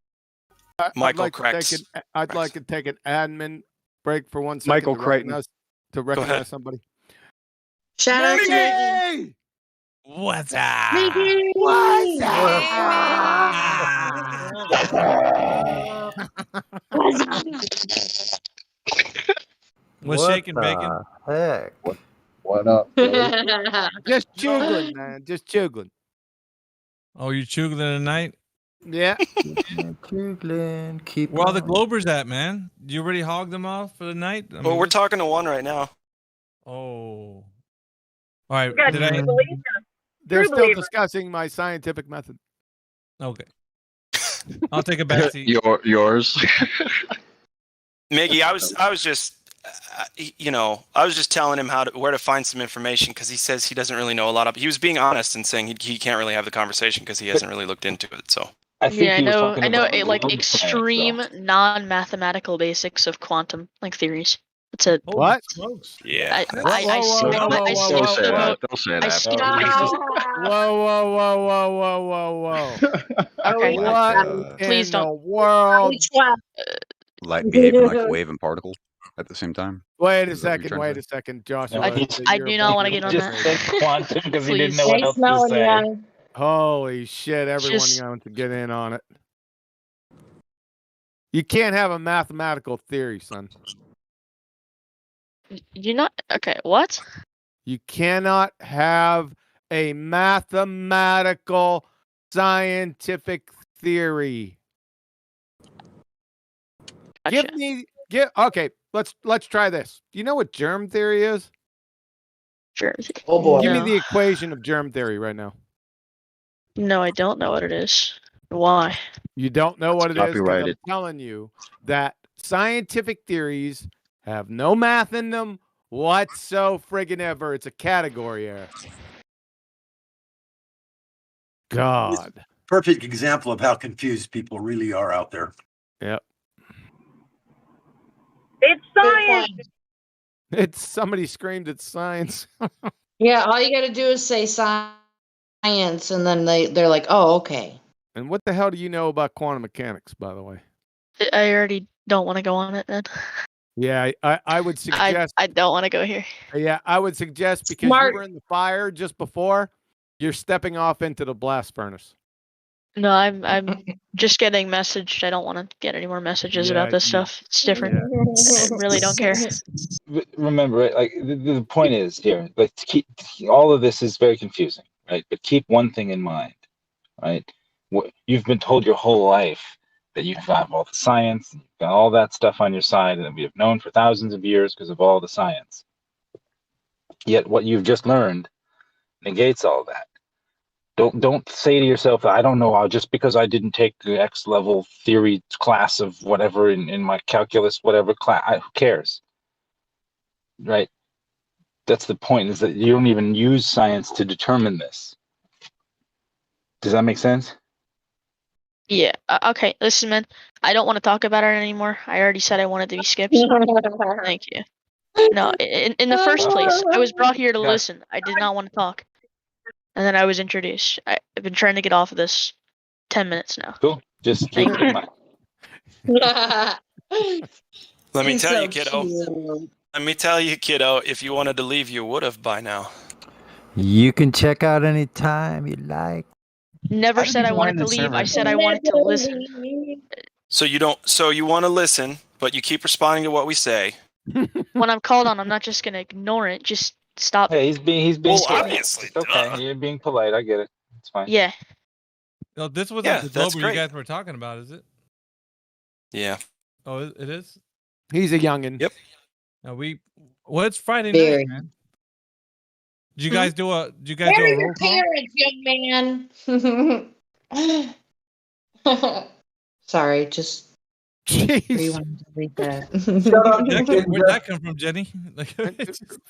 H: Michael Crax.
P: I'd like to take an admin break for 1 second.
R: Michael Creighton.
P: To recognize somebody.
U: Shout out to Mickey.
P: What's up?
U: Mickey.
P: What's
X: What's shaking, Bacon?
J: Heck.
Q: What up?
P: Just chugging, man. Just chugging.
X: Oh, you chugging tonight?
P: Yeah.
J: Chuggling. Keep.
X: Where all the Globers at, man? You already hogged them off for the night? I mean,
H: Well, we're talking to one right now.
X: Oh. All right.
M: You got
X: Did
M: true
X: I?
M: believer.
P: They're
M: True
P: still
M: believer.
P: discussing my scientific method.
X: Okay. I'll take it back to you.
V: Yours.
H: Miggy, I was just you know, I was just telling him where to find some information because he says he doesn't really know a lot of. He was being honest and saying he can't really have the conversation because he hasn't really looked into it. So
Q: I think
O: Yeah,
Q: he was
O: I
Q: talking
O: know,
Q: about
O: like
Q: globe
O: extreme
Q: science,
O: non-mathematical basics of quantum like theories. That's it.
P: What?
H: yeah,
O: I
Q: Don't say that. Don't say
O: I
Q: that.
O: skip
Q: No, he's just-
P: Whoa.
O: Okay.
P: What
O: Please
P: in
O: don't.
P: the world?
F: Like behaving like a wave and particle at the same time.
P: Wait a
F: Is that what you're
P: second,
F: trying to say?
P: Joshua.
O: I do not want to get on
Q: just
O: that.
Q: said quantum because he didn't
O: Please.
Q: know what else to say.
P: Holy shit, everyone
O: Just-
P: going to get in on it. You can't have a mathematical theory, son.
O: You're not okay. What?
P: You cannot have a mathematical scientific theory.
O: Gotcha.
P: Okay, let's try this. Do you know what germ theory is?
O: Germ.
B: Oh boy.
P: Give me
O: No.
P: the equation of germ theory right now.
O: No, I don't know what it is. Why?
P: You don't know what it is because I'm
Q: copyrighted.
P: telling you that scientific theories have no math in them whatsoever. It's a category error. God.
G: Perfect example of how confused people really are out there.
P: Yep.
M: It's science.
P: It's somebody screamed it's science.
U: Yeah, all you got to do is say science, and then they're like, oh, okay.
P: And what the hell do you know about quantum mechanics, by the way?
O: I already don't want to go on it then.
P: Yeah, I would suggest.
O: I don't want to go here.
P: Yeah, I would suggest because
U: Smart.
P: you were in the fire just before, you're stepping off into the blast furnace.
O: No, I'm just getting messaged. I don't want to get any more messages about this stuff. It's different. I really don't care.
Q: Remember, right, like the point is here, like to keep all of this is very confusing, right? But keep one thing in mind, right? You've been told your whole life that you have all the science, and you've got all that stuff on your side, and that we have known for thousands of years because of all the science. Yet what you've just learned negates all that. Don't say to yourself, I don't know, just because I didn't take the X level theory class of whatever in my calculus, whatever class, who cares? Right? That's the point, is that you don't even use science to determine this. Does that make sense?
O: Yeah. Okay. Listen, man. I don't want to talk about it anymore. I already said I wanted to be skipped. Thank you. No, in the first place, I was brought here to listen. I did not want to talk. And then I was introduced. I've been trying to get off of this 10 minutes now.
Q: Cool. Just keep it in mind.
H: let me
U: He's
H: tell
U: so
H: you, kiddo.
U: cute.
H: Let me tell you, kiddo. If you wanted to leave, you would have by now.
J: You can check out anytime you like.
O: Never
V: How did
O: said
V: he
O: I wanted
V: join
O: to
V: the
O: leave. I
V: server?
O: said I wanted to listen.
H: So you don't. So you want to listen, but you keep responding to what we say.
O: When I'm called on, I'm not just gonna ignore it. Just stop.
Q: Hey, he's being
H: Well,
Q: polite.
H: obviously,
Q: It's okay.
H: duh.
Q: You're being polite. I get it. It's fine.
O: Yeah.
X: No, this wasn't
H: Yeah,
X: the
H: that's
X: Glober you
H: great.
X: guys were talking about, is it?
H: Yeah.
X: Oh, it is?
P: He's a youngin.
H: Yep.
X: Now well, it's Friday
U: Very.
X: night, man. Did you guys do a
U: Where are
X: roll
U: your
X: call?
U: parents, young man? Sorry, just
P: Jeez.
U: rewind to read that.
X: Where'd that come from, Jenny? Like,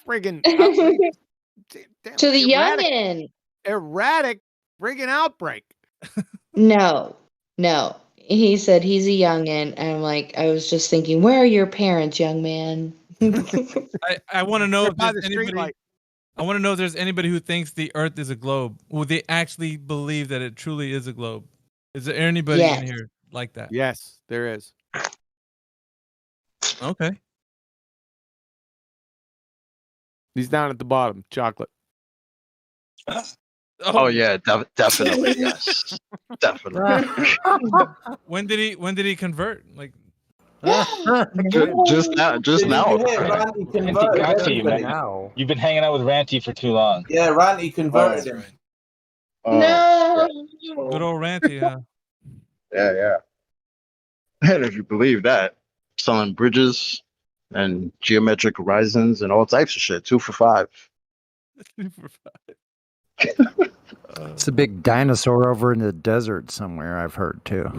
P: Friggin'
U: To the
P: erratic,
U: youngin.
P: erratic friggin' outbreak.
U: No. He said he's a youngin, and I'm like, I was just thinking, where are your parents, young man?
X: I want to know
P: They're
X: if
P: by
X: there's
P: the street
X: anybody.
P: light.
X: I want to know if there's anybody who thinks the Earth is a globe. Will they actually believe that it truly is a globe? Is there anybody
U: Yes.
X: in here like that?
P: Yes, there is.
X: Okay.
P: He's down at the bottom. Chocolate.
V: Oh yeah, definitely yes, definitely.
X: When did he convert? Like
V: Just now.
Q: Ranty got to you, man.
J: Now.
Q: You've been hanging out with Ranty for too long.
N: Yeah, Ranty converted him.
U: No.
X: good old Ranty, huh?
V: Yeah. And if you believe that, selling bridges and geometric horizons and all types of shit, 2 for $5.
X: 2 for $5.
J: It's a big dinosaur over in the desert somewhere, I've heard too.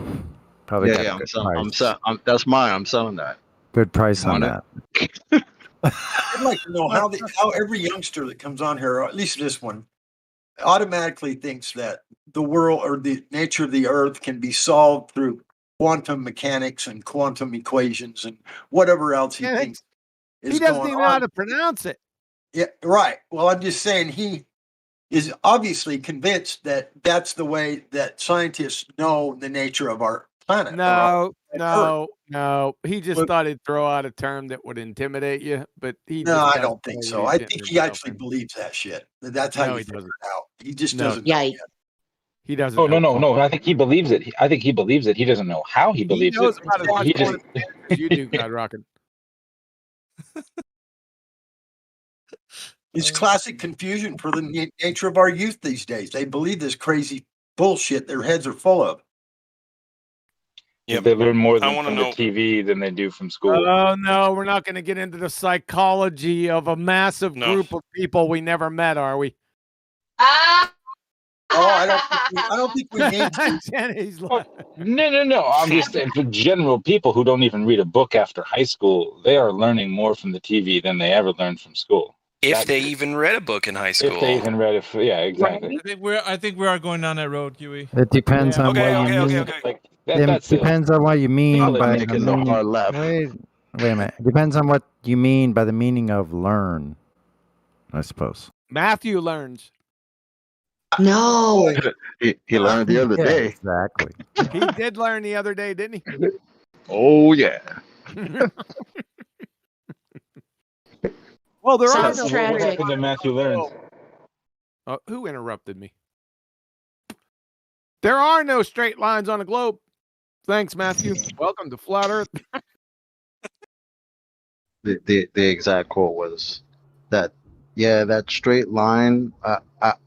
J: Probably got a
V: Yeah.
J: good price.
V: That's mine. I'm selling that.
J: Good price on
V: Want
J: that.
G: I'd like to know how every youngster that comes on here, or at least this one, automatically thinks that the world or the nature of the Earth can be solved through quantum mechanics and quantum equations and whatever else he thinks is
P: He doesn't
G: going
P: even know how
G: on.
P: to pronounce it.
G: Yeah, right. Well, I'm just saying he is obviously convinced that that's the way that scientists know the nature of our planet.
P: No. He just thought he'd throw out a term that would intimidate you, but he
G: No,
P: just
G: I
P: doesn't
G: don't think
P: know
G: so.
P: what
G: I
P: he's
G: think
P: getting
G: he
P: himself
G: actually
P: in.
G: believes that shit. That's how
P: No,
G: you
P: he
G: figure
P: doesn't.
G: it out. He just
P: No.
G: doesn't know yet.
P: He doesn't.
Q: Oh
P: know
Q: no! I think he believes it. I think he believes it. He doesn't know how he
P: He
Q: believes
P: knows
Q: it.
P: about as much
Q: He just
P: quantum mechanics as you do, God Rocket.
G: It's classic confusion for the nature of our youth these days. They believe this crazy bullshit their heads are full of.
H: Yep.
Q: They learn more
H: I
Q: than
H: wanna
Q: from
H: know-
Q: the TV than they do from school.
P: Oh no, we're not going to get into the psychology of a massive group of people we never met, are we?
G: Oh, I don't think we need to.
P: Jenny's
Q: No. I'm just saying, for general people who don't even read a book after high school, they are learning more from the TV than they ever learned from school.
H: If they even read a book in high school.
Q: If they even read it, yeah, exactly.
X: I think we are going down that road, Huey.
J: It depends on
H: Okay,
J: what you mean.
Q: Like
J: It depends on what you mean by the
V: making the
J: meaning.
V: hard left.
J: Wait a minute. It depends on what you mean by the meaning of learn, I suppose.
P: Matthew learns.
U: No.
V: He learned the other
J: Yeah,
V: day.
J: exactly.
P: He did learn the other day, didn't he?
V: Oh yeah.
P: Well, there
U: Sounds
P: are no
U: tragic.
Q: What happened to Matthew Learns?
P: Who interrupted me? There are no straight lines on a globe. Thanks, Matthew. Welcome to Flat Earth.
V: The exact quote was that. Yeah, that straight line.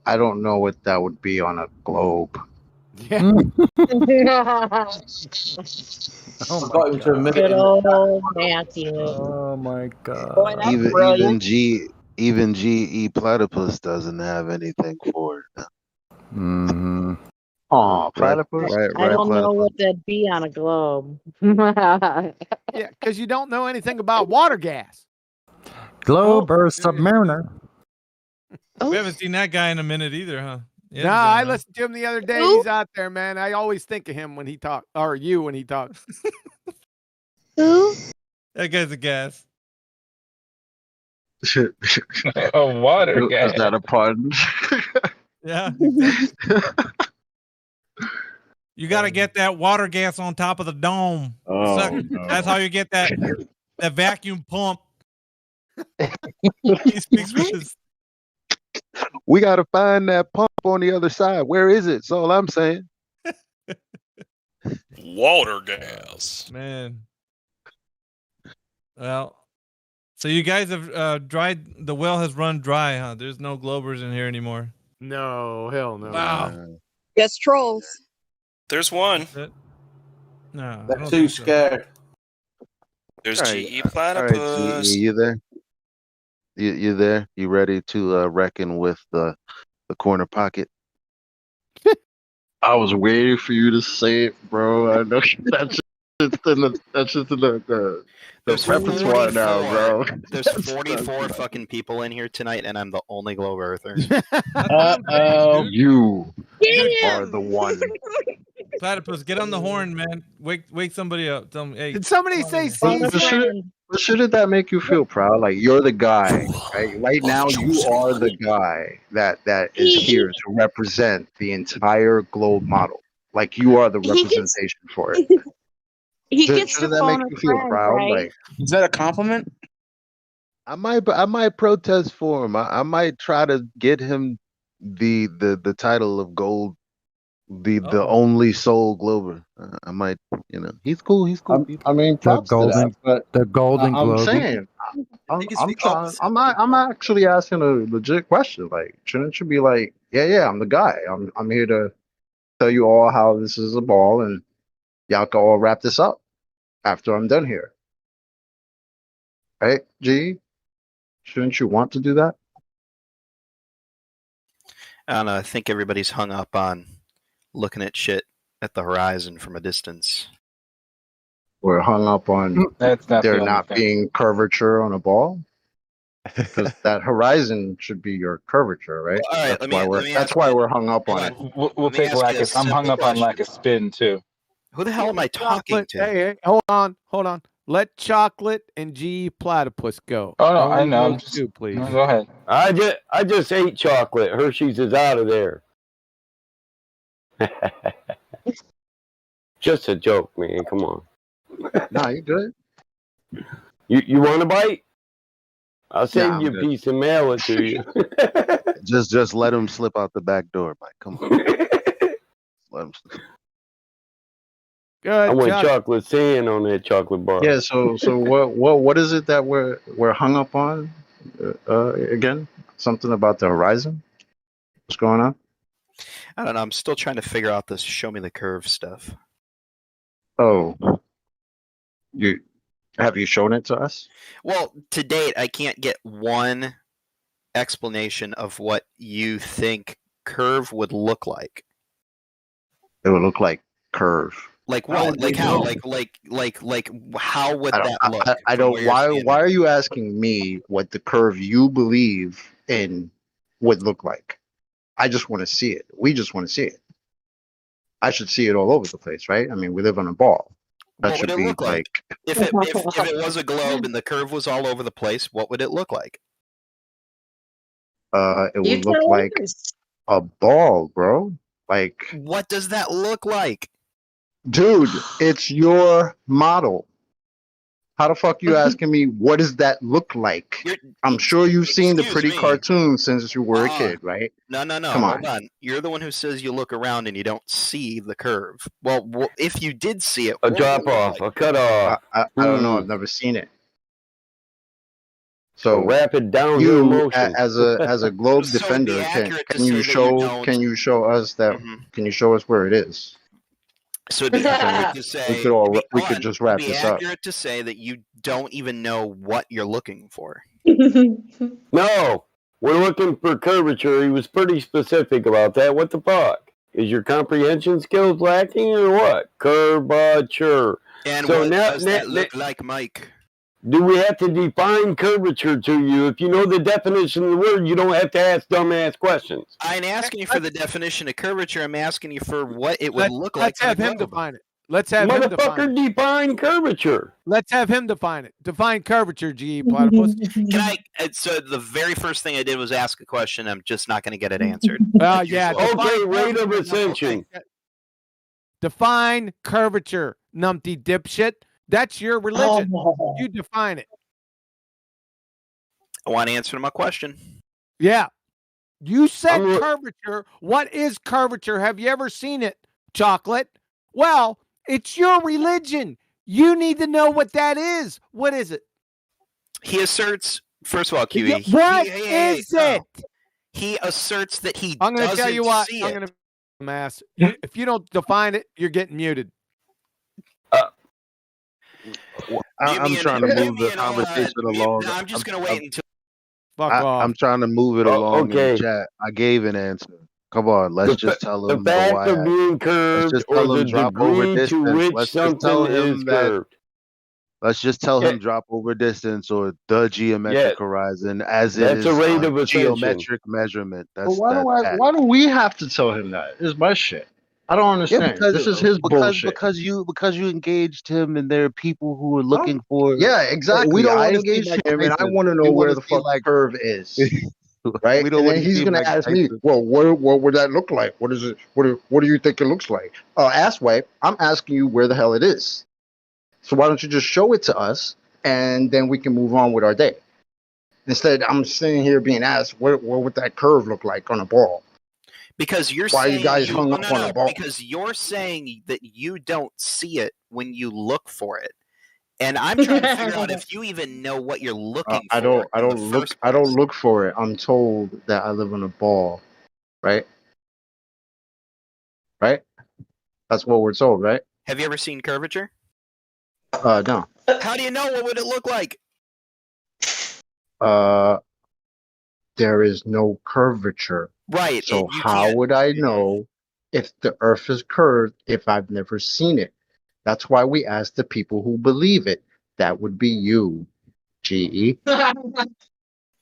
V: I don't know what that would be on a globe.
P: Yeah.
J: Oh
D: I got him to admit it.
K: Good old Matthew.
J: Oh my God.
K: Boy, that's
V: Even
K: brilliant.
V: GE Platypus doesn't have anything for it.
J: Mm-hmm.
V: Oh,
K: Platypus?
V: Right,
K: I don't know
V: platypus.
K: what that'd be on a globe.
P: Yeah, because you don't know anything about water gas.
J: Globe or submariner.
X: We haven't seen that guy in a minute either, huh? Yeah,
P: No, I listened to him the other day.
U: Who?
P: He's out there, man. I always think of him when he talks, or you when he talks.
U: Who?
X: That guy's a gas.
Q: Water guy.
V: Is that a pardon?
X: Yeah. Exactly. You got to get that water gas on top of the dome.
V: Oh, no.
X: That's how you get that vacuum pump. He speaks with his.
V: We got to find that pump on the other side. Where is it? That's all I'm saying.
H: Water gas.
X: Man. Well, so you guys have dried. The well has run dry, huh? There's no globers in here anymore.
P: No, hell no.
X: Wow.
N: Yes, trolls.
H: There's one.
X: No, I
D: They're
X: don't
D: too
X: think so.
D: scared.
H: There's
V: All right.
H: GE
V: All right,
H: Platypus.
V: you there? You there? You ready to reckon with the corner pocket? I was waiting for you to say it, bro. I know that's just in the
F: There's
V: repertoire now, bro.
F: There's 44 fucking people in here tonight, and I'm the only globe earther.
V: You
U: Get
V: are the one.
X: Platypus, get on the horn, man. Wake somebody up. Tell them, hey.
P: Did somebody say
V: Shouldn't that make you feel proud? Like you're the guy, right? Right now, you are the guy that is here to represent the entire globe model. Like you are the
U: He gets-
V: representation for it.
U: He gets to
V: Shouldn't that
U: phone
V: make
U: a
V: you feel
U: friend,
V: proud?
U: right?
V: Like
A: Is that a compliment?
V: I might protest for him. I might try to get him the title of gold, the only soul glober. I might, he's cool. He's cool.
Q: I mean, props to that, but
J: the golden
Q: I'm
J: globe.
Q: saying, I'm actually asking a legit question. Like, shouldn't you be like, yeah, I'm the guy. I'm here to tell you all how this is a ball, and y'all can all wrap this up after I'm done here. Right, G? Shouldn't you want to do that?
F: I don't know. I think everybody's hung up on looking at shit at the horizon from a distance.
Q: We're hung up on
V: That's not
Q: there
V: the
Q: not
V: only thing.
Q: being curvature on a ball.
D: because that horizon should be your curvature, right?
F: All right,
D: That's why we're hung up on it.
Q: We'll take lack of. I'm hung up on lack of spin too.
F: Who the hell am I talking to?
P: Hey, hold on. Let Chocolate and G Platypus go.
Q: Oh no, I
P: Only
Q: know.
P: those two, please.
Q: No, go ahead.
S: I just ate chocolate. Hershey's is out of there. Just a joke, man. Come on.
D: No, you good.
S: You want a bite? I'll save
D: I'm
S: you a
D: good.
S: piece and mail it to you.
N: Just let him slip out the back door, Mike. Come on. Let him slip.
P: Good.
S: I want chocolate sand on that chocolate bar.
D: Yeah. So what is it that we're hung up on? Again, something about the horizon. What's going on?
F: I don't know. I'm still trying to figure out this show me the curve stuff.
D: Oh, have you shown it to us?
F: Well, to date, I can't get one explanation of what you think curve would look like.
D: It would look like curve.
F: Like what? Like how? Like how would that look?
D: I don't. Why are you asking me what the curve you believe in would look like? I just want to see it. We just want to see it. I should see it all over the place, right? I mean, we live on a ball. That
F: What would
D: should
F: it
D: be
F: look like? If it was a globe and the curve was all over the place, what would it look like?
D: It would look like a ball, bro. Like,
F: what does that look like?
D: dude, it's your model. How the fuck you asking me what does that look like? I'm sure you've seen the pretty cartoons since you were a kid, right?
F: No.
D: Come
F: Hold on. You're the one who says you look around and you don't see the curve. Well, if you did see it,
S: A drop off, a cut off.
D: I don't know. I've never seen it. So
S: rapid downhill
D: you,
S: motion.
D: as a globe defender, can you show us that? Can you show us where it is?
F: So it'd be accurate to say
D: we could just wrap this up.
F: accurate to say that you don't even know what you're looking for.
S: No, we're looking for curvature. He was pretty specific about that. What the fuck? Is your comprehension skills lacking or what? Curvature.
F: And
S: so
F: what
S: now,
F: does that look like, Mike?
S: Do we have to define curvature to you? If you know the definition of the word, you don't have to ask dumbass questions.
F: I ain't asking you for the definition of curvature. I'm asking you for what it would look like.
P: Let's have him define it. Let's have him define
S: Motherfucker, define curvature.
P: Let's have him define it. Define curvature, G Platypus.
F: Can I? So the very first thing I did was ask a question. I'm just not going to get it answered.
P: Yeah.
S: Okay, rate of ascension.
P: Define curvature, numpty dipshit. That's your religion. You define it.
F: I want to answer my question.
P: Yeah. You said curvature. What is curvature? Have you ever seen it, Chocolate? Well, it's your religion. You need to know what that is. What is it?
F: He asserts, first of all, QE.
P: What is it?
F: He asserts that he
P: I'm going to
F: doesn't
P: tell you what.
F: see
P: I'm
F: it.
P: going to mass. If you don't define it, you're getting muted.
N: I'm trying to move the conversation along.
F: I'm just going to wait until.
P: Fuck off.
N: I'm trying to move it along in
S: okay.
N: the chat. I gave an answer. Come on, let's just tell him
S: the fact
N: why.
S: of being curved
N: Let's just
S: or
N: tell
S: the
N: him drop over
S: degree to
N: distance.
S: which
N: Let's just tell
S: something
N: him
S: is
N: that.
S: curved.
N: Let's just tell him drop over distance or the geometric horizon as it
S: That's
N: is
S: a rate of ascension.
N: geometric measurement.
D: But why do we have to tell him that? Is my shit. I don't understand. This is his bullshit.
N: Because you engaged him, and there are people who are looking for.
D: Yeah, exactly.
N: We don't
D: I
N: want to
D: engaged
N: see
D: him,
N: Mike
D: and I
N: Tyson.
D: want to know
N: We
D: where
N: wanna
D: the
N: see
D: fuck
N: like
D: curve is. Right?
N: We don't
D: And
N: want
D: then
N: to
D: he's
N: see
D: gonna
N: Mike
D: ask me,
N: Tyson.
D: well, what would that look like? What is it? What do you think it looks like? Asswipe, I'm asking you where the hell it is. So why don't you just show it to us, and then we can move on with our day? Instead, I'm sitting here being asked, what would that curve look like on a ball?
F: Because you're
D: Why
F: saying
D: you guys hung up on a ball?
F: Because you're saying that you don't see it when you look for it, and I'm trying to figure out if you even know what you're looking for.
D: I don't look for it. I'm told that I live on a ball, right? Right? That's what we're told, right?
F: Have you ever seen curvature?
D: No.
F: How do you know? What would it look like?
D: There is no curvature.
F: Right.
D: So how would I know if the earth is curved if I've never seen it? That's why we ask the people who believe it. That would be you, GE.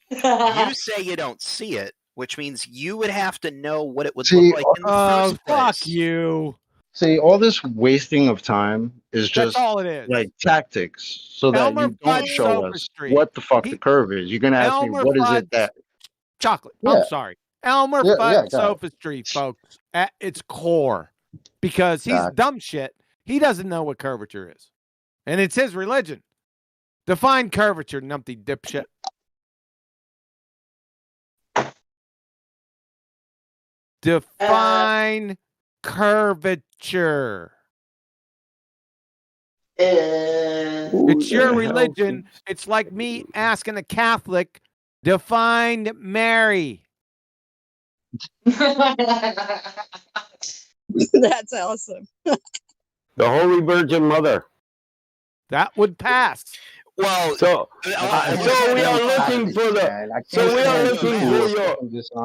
F: You say you don't see it, which means you would have to know what it would
D: See,
F: look like in the first place.
P: Fuck you.
D: See, all this wasting of time is
P: That's
D: just
P: all it is.
D: like tactics so that
P: Elmer
D: you don't
P: Fudd
D: show us
P: sophistry.
D: what the fuck the curve is. You're gonna ask me
P: Elmer
D: what is it
P: Fudd
D: that
P: chocolate.
D: Yeah.
P: I'm sorry. Elmer
D: Yeah,
P: Fudd
D: yeah, got it.
P: sophistry, folks, at its core. Because he's
D: Got it.
P: dumb shit. He doesn't know what curvature is. And it's his religion. Define curvature, numpty dipshit. Define curvature. It's your religion. It's like me asking a Catholic, define Mary.
E: That's awesome.
S: The Holy Virgin Mother.
P: That would pass.
F: Well,
S: so we are looking for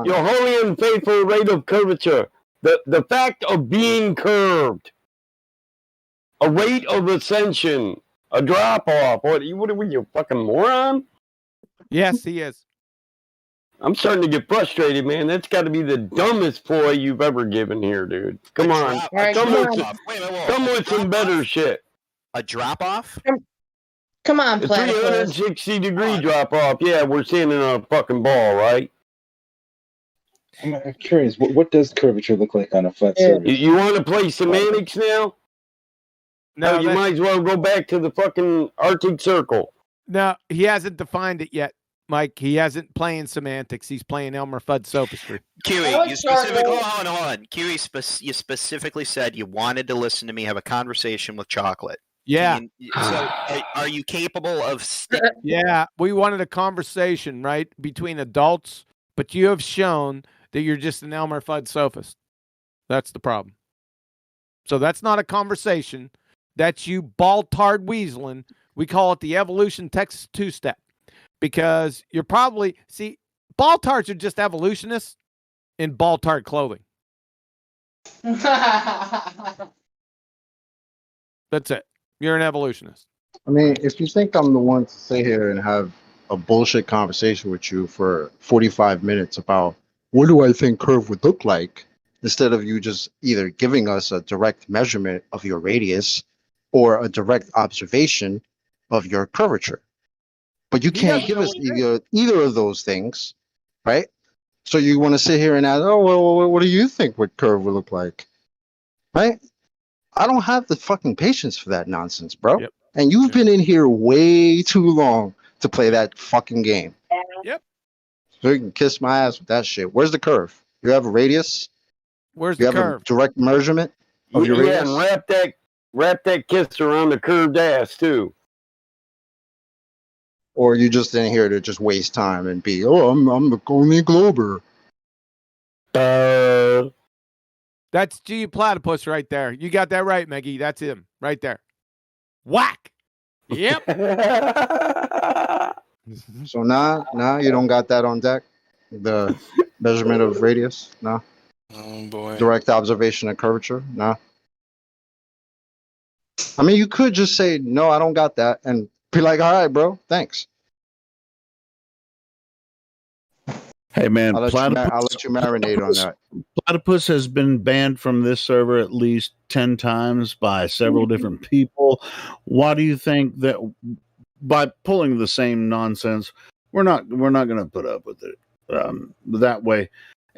S: your holy and faithful rate of curvature. The fact of being curved. A rate of ascension. A drop off. What are you, a fucking moron?
P: Yes, he is.
S: I'm starting to get frustrated, man. That's got to be the dumbest ploy you've ever given here, dude. Come on. Come with some better shit.
F: A drop off?
K: Come on,
S: A
K: Platypus.
S: 360-degree drop off. Yeah, we're standing on a fucking ball, right?
Q: I'm curious. What does curvature look like on a flat surface?
S: You want to play semantics now?
P: No,
S: you might as well go back to the fucking Arctic Circle.
P: No, he hasn't defined it yet, Mike. He hasn't playing semantics. He's playing Elmer Fudd sophistry.
F: Kiwi, you specifically hold on. Kiwi, you specifically said you wanted to listen to me have a conversation with Chocolate.
P: Yeah.
F: So, are you capable of?
P: Yeah, we wanted a conversation, right, between adults, but you have shown that you're just an Elmer Fudd sophist. That's the problem. So that's not a conversation. That's you ball-tard weaseling. We call it the evolution Texas two-step. Because you're probably, see, ball-tards are just evolutionists in ball-tard clothing. That's it. You're an evolutionist.
D: I mean, if you think I'm the one to sit here and have a bullshit conversation with you for 45 minutes about what do I think curve would look like, instead of you just either giving us a direct measurement of your radius or a direct observation of your curvature. But you can't give us either of those things, right? So you want to sit here and ask, oh, well, what do you think what curve would look like? Right? I don't have the fucking patience for that nonsense, bro.
P: Yep.
D: And you've been in here way too long to play that fucking game.
P: Yep.
D: So you can kiss my ass with that shit. Where's the curve? You have a radius?
P: Where's
D: you
P: the
D: have
P: curve?
D: a direct measurement of your
S: Yeah,
D: radius?
S: and wrap that kiss around the curved ass too.
D: Or you just in here to just waste time and be, oh, I'm the only glober.
P: That's G Platypus right there. You got that right, Maggie. That's him right there. Whack. Yep.
D: So nah, you don't got that on deck? The measurement of radius? No.
H: Oh boy.
D: Direct observation of curvature? No. I mean, you could just say, no, I don't got that, and be like, all right, bro, thanks.
I: Hey man,
D: I'll let you marinate on that.
I: Platypus has been banned from this server at least 10 times by several different people. Why do you think that by pulling the same nonsense, we're not going to put up with it that way?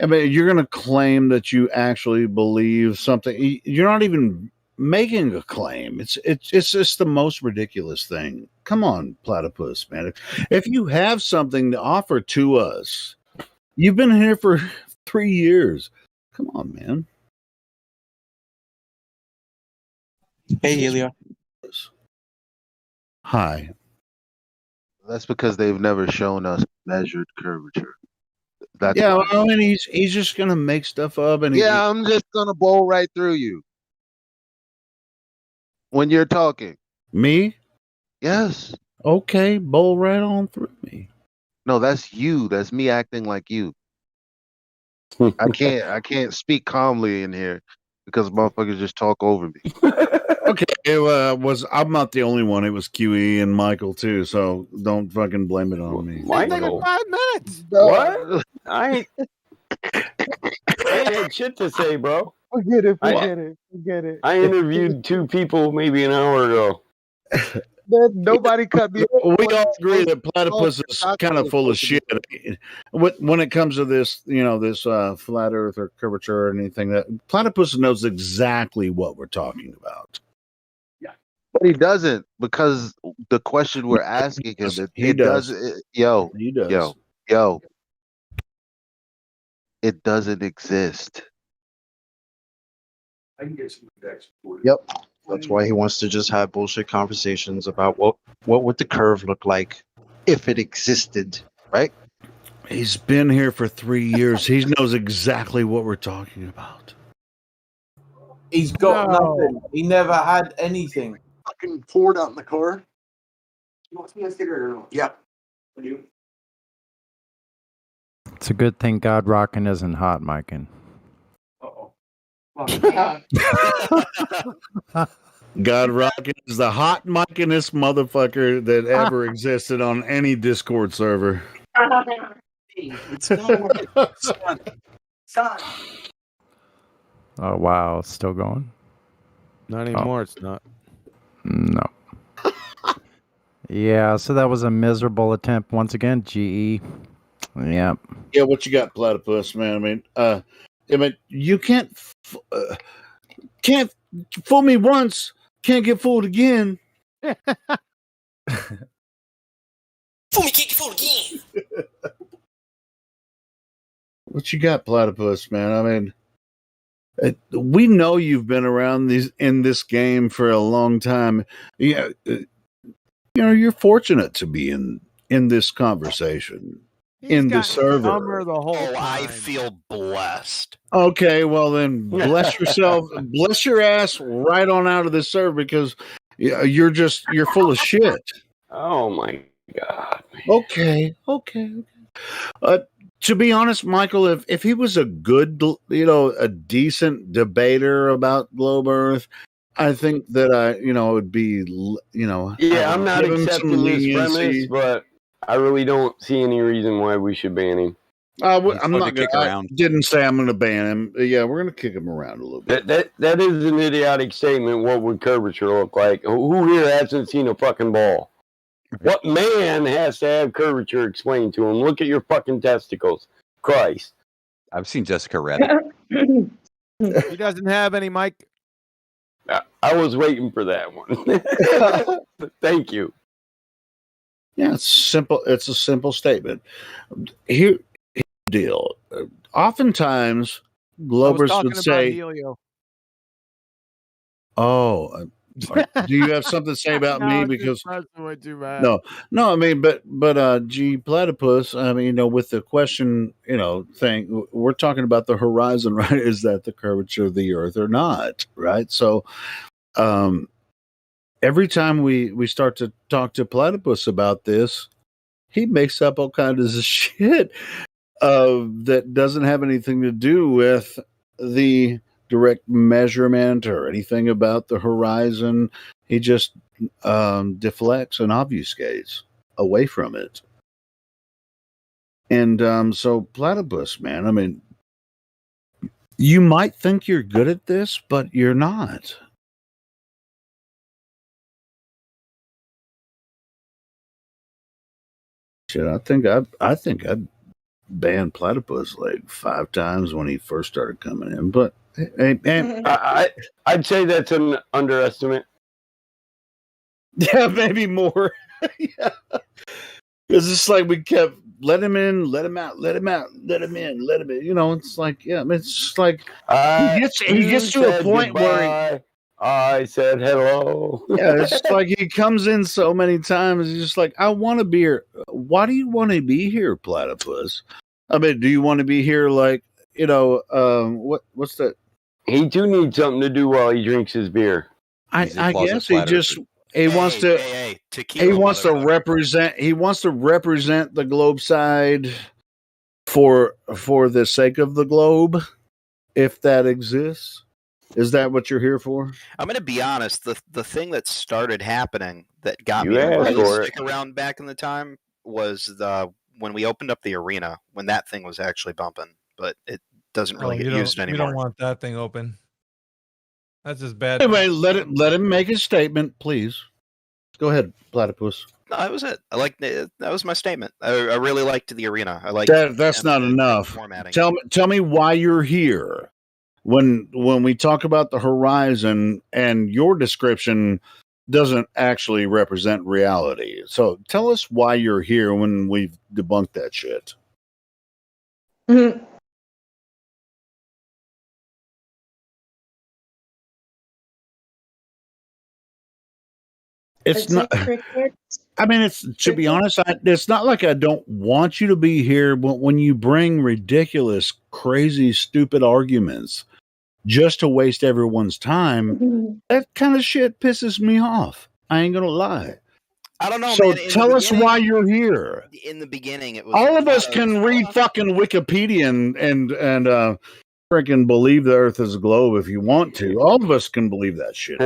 I: I mean, you're going to claim that you actually believe something. You're not even making a claim. It's just the most ridiculous thing. Come on, Platypus, man. If you have something to offer to us, you've been here for 3 years. Come on, man.
A: Hey, Helio.
I: Hi.
N: That's because they've never shown us measured curvature. That's
I: Yeah,
N: why.
I: well, and he's just gonna make stuff up, and
N: Yeah, I'm just gonna bowl right through you when you're talking.
I: Me?
N: Yes.
I: Okay, bowl right on through me.
N: No, that's you. That's me acting like you. I can't speak calmly in here. because motherfuckers just talk over me.
I: Okay, it I'm not the only one. It was QE and Michael too. So don't fucking blame it on me.
P: It's taken 5 minutes.
S: What? I ain't had shit to say, bro.
N: Forget it.
S: I interviewed 2 people maybe an hour ago.
N: Nobody cut me.
I: We all agree that platypus is kind of full of shit. When it comes to this, this flat Earth or curvature or anything, that platypus knows exactly what we're talking about.
N: But he doesn't, because the question we're asking him, it does.
I: He does.
N: Yo, it doesn't exist.
G: I can get some decks for you.
D: Yep. That's why he wants to just have bullshit conversations about what would the curve look like if it existed, right?
I: He's been here for 3 years. He knows exactly what we're talking about.
E: He's got nothing. He never had anything.
G: Fucking poured out in the car. You want me a cigarette or not? Yeah. I do.
J: It's a good thing God rockin' isn't hot, Mikan.
I: God Rockin' is the hot micingest motherfucker that ever existed on any Discord server.
E: It's not son.
J: Oh wow, it's still going?
P: Not anymore. It's not.
J: No. Yeah, so that was a miserable attempt once again. GE. Yep.
I: Yeah, what you got, platypus, man? I mean, you can't fool me once, can't get fooled again.
L: Fool me, can't get fooled again.
I: What you got, platypus, man? I mean, we know you've been around in this game for a long time. Yeah, you're fortunate to be in this conversation. In the server.
P: The whole time.
F: I feel blessed.
I: Okay, well then bless yourself, bless your ass right on out of this server, because you're full of shit.
S: Oh my god.
I: Okay. To be honest, Michael, if he was a good, a decent debater about globe Earth, I think that it would be,
S: Yeah, I'm not accepting this premise, but I really don't see any reason why we should ban him.
I: I'm not going to. I didn't say I'm going to ban him. Yeah, we're going to kick him around a little bit.
S: That is an idiotic statement. What would curvature look like? Who here hasn't seen a fucking ball? What man has to have curvature explained to him? Look at your fucking testicles. Christ.
T: I've seen Jessica Rabbit.
P: He doesn't have any, Mike.
S: I was waiting for that one. Thank you.
I: Yeah, it's simple. It's a simple statement. Here's the deal. Oftentimes, Globers would say, "Oh, do you have something to say about me?" Because no. I mean, but G Platypus. I mean, with the question, thing, we're talking about the horizon, right? Is that the curvature of the Earth or not? Right. So, every time we start to talk to Platypus about this, he makes up all kinds of shit that doesn't have anything to do with the direct measurement or anything about the horizon. He just deflects and obfuscates away from it. And so Platypus, man, I mean, you might think you're good at this, but you're not. Shit, I think I'd banned Platypus like 5 times when he first started coming in. But hey,
S: I'd say that's an underestimate.
I: Yeah, maybe more. Yeah, because it's like we kept let him in, let him out, let him out, let him in, let him in. It's like, yeah, it's just like he gets to a point where
S: I said hello.
I: Yeah, it's like he comes in so many times. He's just like, I want to be here. Why do you want to be here, Platypus? I mean, do you want to be here like, what's that?
S: He too needs something to do while he drinks his beer.
I: I guess he wants to represent the globe side for the sake of the globe, if that exists. Is that what you're here for?
F: I'm going to be honest. The thing that started happening that got
S: You
F: me to
S: asked
F: really
S: for it.
F: stick around back in the time was when we opened up the arena, when that thing was actually bumping, but it doesn't really get used
X: You
F: anymore.
X: don't want that thing open. That's just bad.
I: Anyway, let him make his statement, please. Go ahead, Platypus.
F: No, that was it. I liked it. That was my statement. I really liked the arena. I liked
I: That's not enough.
F: formatting.
I: Tell me why you're here. When we talk about the horizon, and your description doesn't actually represent reality. So tell us why you're here when we've debunked that shit. It's not. I mean, it's to be honest. It's not like I don't want you to be here, but when you bring ridiculous, crazy, stupid arguments just to waste everyone's time, that kind of shit pisses me off. I ain't gonna lie.
F: I don't know,
I: so
F: man.
I: tell us why you're here.
F: In the beginning, it was
I: all of us can read fucking Wikipedia and freaking believe the Earth is a globe if you want to. All of us can believe that shit.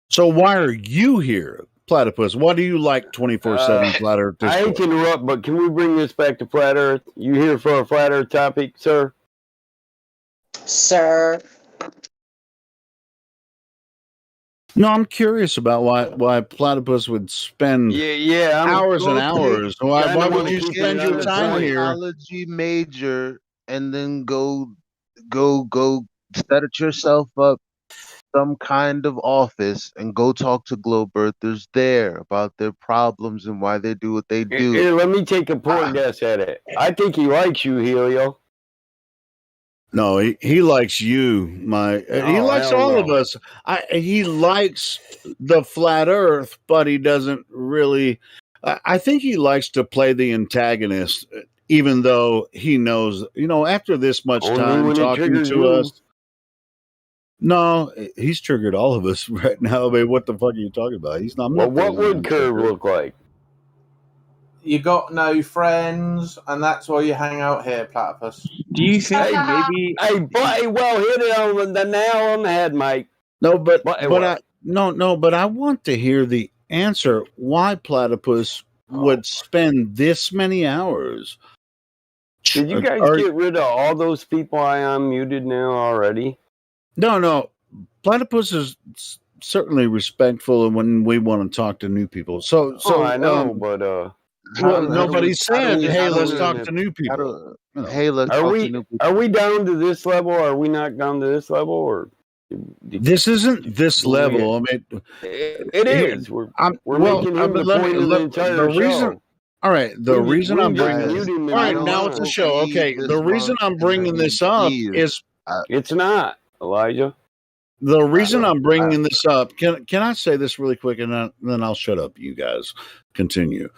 I: So why are you here, Platypus? Why do you like 24/7 Flat Earth
S: I hate
I: Discord?
S: to interrupt, but can we bring this back to Flat Earth? You here for a Flat Earth topic, sir?
U: Sir.
I: No, I'm curious about why Platypus would spend hours and hours. Why would you spend your time here?
N: Psychology major and then go set it yourself up some kind of office and go talk to globe earthers there about their problems and why they do what they do.
S: Here, let me take a poor guess at it. I think he likes you, Helio.
I: No, he likes you. He likes
S: hell
I: all
S: no.
I: of us. He likes the flat Earth, but he doesn't really. I think he likes to play the antagonist, even though he knows. After this much
S: Only
I: time
S: when it
I: talking
S: triggers
I: to
S: you.
I: us. No, he's triggered all of us right now. I mean, what the fuck are you talking about? He's not. I'm
S: Well,
I: not the
S: what
I: only
S: would
I: one
S: Curve
I: triggered.
S: look like?
E: You got no friends, and that's why you hang out here, Platypus.
A: Do you think maybe?
S: Hey, buddy, well, hit it on the nail on the head, Mike.
I: No, but
S: But
I: I want to hear the answer. Why Platypus would spend this many hours?
S: Did you guys get rid of all those people I unmuted now already?
I: No. Platypus is certainly respectful when we want to talk to new people. So
S: I know, but
I: nobody said, "Hey, let's talk to new people."
N: Hey, let's
S: are
N: talk
S: we
N: to new people.
S: are we down to this level? Or are we not down to this level? Or
I: This isn't this level. I mean,
S: it is. We're making him the
I: let me-
S: point of the
I: let-
S: entire
I: the
S: show.
I: reason. All right, the reason I'm bringing
S: mute him
I: all right,
S: in
I: now it's a
S: line.
I: show. Okay, the reason I'm bringing this up is
S: It's not, Elijah.
I: the reason I'm bringing this up. Can I say this really quick, and then I'll shut up. You guys continue.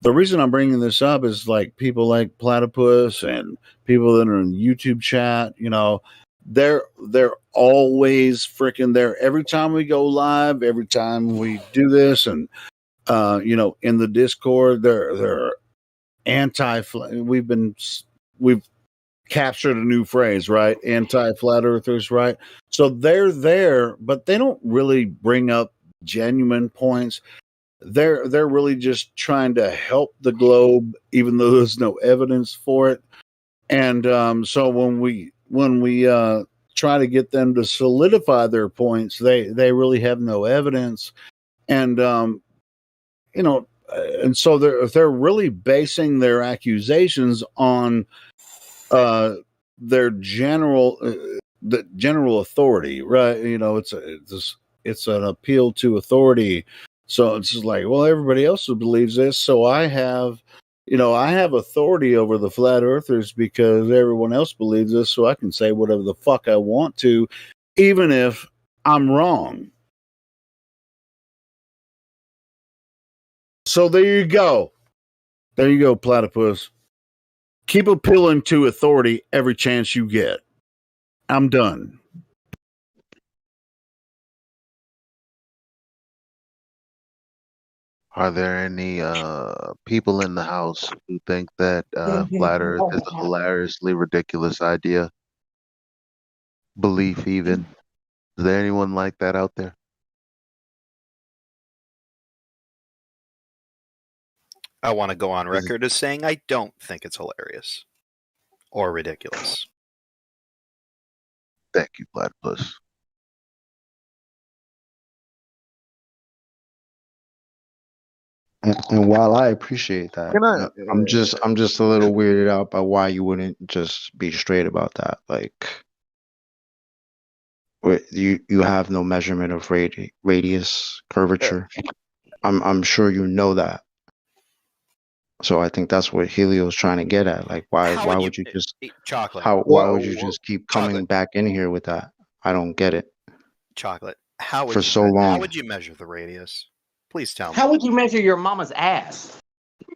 I: The reason I'm bringing this up is like people like Platypus and people that are in YouTube chat. They're always freaking there every time we go live, every time we do this, and in the Discord, they're anti. We've captured a new phrase, right? Anti-flat earthers, right? So they're there, but they don't really bring up genuine points. They're really just trying to help the globe, even though there's no evidence for it. And so when we try to get them to solidify their points, they really have no evidence. And and so they're really basing their accusations on their general the general authority, right? It's an appeal to authority. So it's just like, well, everybody else believes this, so I have authority over the flat earthers because everyone else believes this, so I can say whatever the fuck I want to, even if I'm wrong. So there you go. There you go, Platypus. Keep appealing to authority every chance you get. I'm done.
N: Are there any people in the house who think that flat Earth is a hilariously ridiculous idea? Belief, even? Is there anyone like that out there?
F: I want to go on record as saying I don't think it's hilarious or ridiculous.
N: Thank you, Platypus.
D: And while I appreciate that, I'm just a little weirded out by why you wouldn't just be straight about that. Like, you have no measurement of radius curvature. I'm sure you know that. So I think that's what Helio's trying to get at. Like, why would you just
F: chocolate?
D: Why would you just keep coming back in here with that? I don't get it.
F: Chocolate. How would
D: For
F: you
D: so
F: How
D: long.
F: would you measure the radius? Please tell me.
B: How would you measure your mama's ass?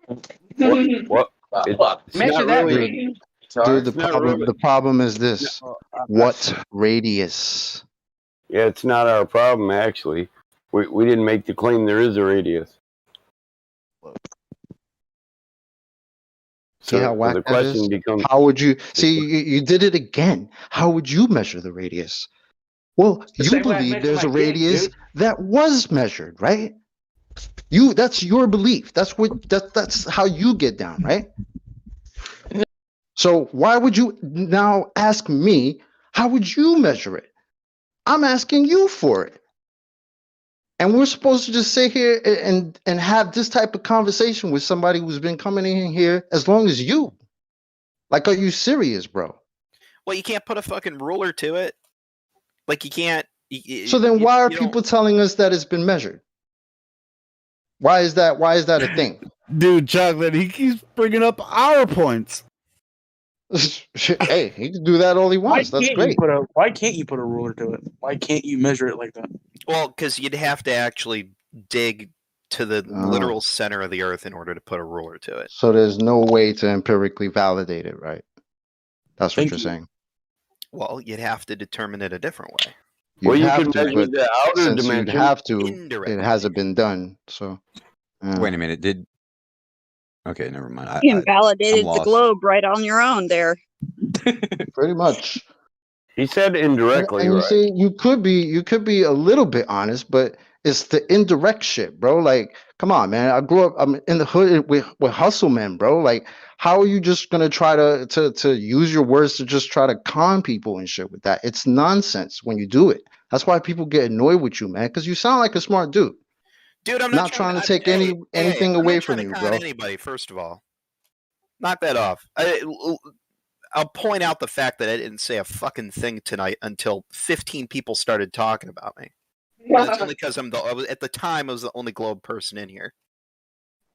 S: What?
B: Measure
S: not
B: that
S: really-
B: radius.
D: Dude,
S: It's not really-
D: the problem is this. What radius?
S: Yeah, it's not our problem actually. We didn't make the claim there is a radius.
D: See how
S: So
D: whack
S: the
D: that is?
S: question becomes:
D: How would you see? You did it again. How would you measure the radius? Well,
B: The
D: you
B: same way I
D: believe
B: measure
D: there's a
B: my dick,
D: radius
B: dude.
D: that was measured, right? That's your belief. That's how you get down, right? So why would you now ask me, how would you measure it? I'm asking you for it. And we're supposed to just sit here and have this type of conversation with somebody who's been coming in here as long as you. Like, are you serious, bro?
F: Well, you can't put a fucking ruler to it. Like you can't.
D: So then why are people telling us that it's been measured? Why is that a thing?
I: Dude, Chocolate, he keeps bringing up our points.
D: Hey, he can do that all he wants. That's great.
A: Why can't you put a ruler to it? Why can't you measure it like that?
F: Well, because you'd have to actually dig to the literal center of the Earth in order to put a ruler to it.
D: So there's no way to empirically validate it, right? That's what you're saying.
F: Well, you'd have to determine it a different way.
D: You'd
S: you
D: have
S: can
D: to,
S: measure
D: but
S: the outer
D: since
S: dimension.
D: you'd have to,
F: Indirectly.
D: it hasn't been done. So
T: Wait a minute. Okay, never mind.
M: You
T: I'm
M: invalidated the
T: lost.
M: globe right on your own there.
D: pretty much.
S: He said indirectly,
D: And you
S: right?
D: see, you could be a little bit honest, but it's the indirect shit, bro. Like, come on, man. I grew up. I'm in the hood with hustle men, bro. Like, how are you just gonna try to use your words to just try to con people and shit with that? It's nonsense when you do it. That's why people get annoyed with you, man. Because you sound like a smart dude.
F: Dude, I'm
D: not trying to take anything
F: I'm
D: away
F: not
D: from
F: trying
D: you,
F: to con
D: bro.
F: anybody. First of all, knock that off. I'll point out the fact that I didn't say a fucking thing tonight until 15 people started talking about me. And it's only because at the time I was the only globe person in here.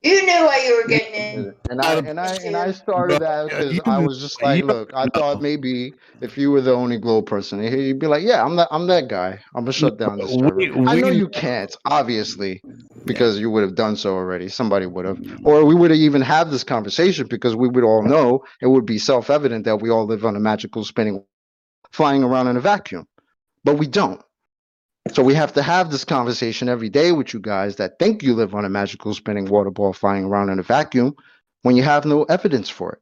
U: You knew what you were getting in.
D: And I started that because I was just like, look, I thought maybe if you were the only globe person in here, you'd be like, yeah, I'm that guy. I'm gonna shut down this server. I know you can't, obviously, because you would have done so already. Somebody would have, or we would have even had this conversation because we would all know it would be self-evident that we all live on a magical spinning, flying around in a vacuum, but we don't. So we have to have this conversation every day with you guys that think you live on a magical spinning water ball flying around in a vacuum when you have no evidence for it.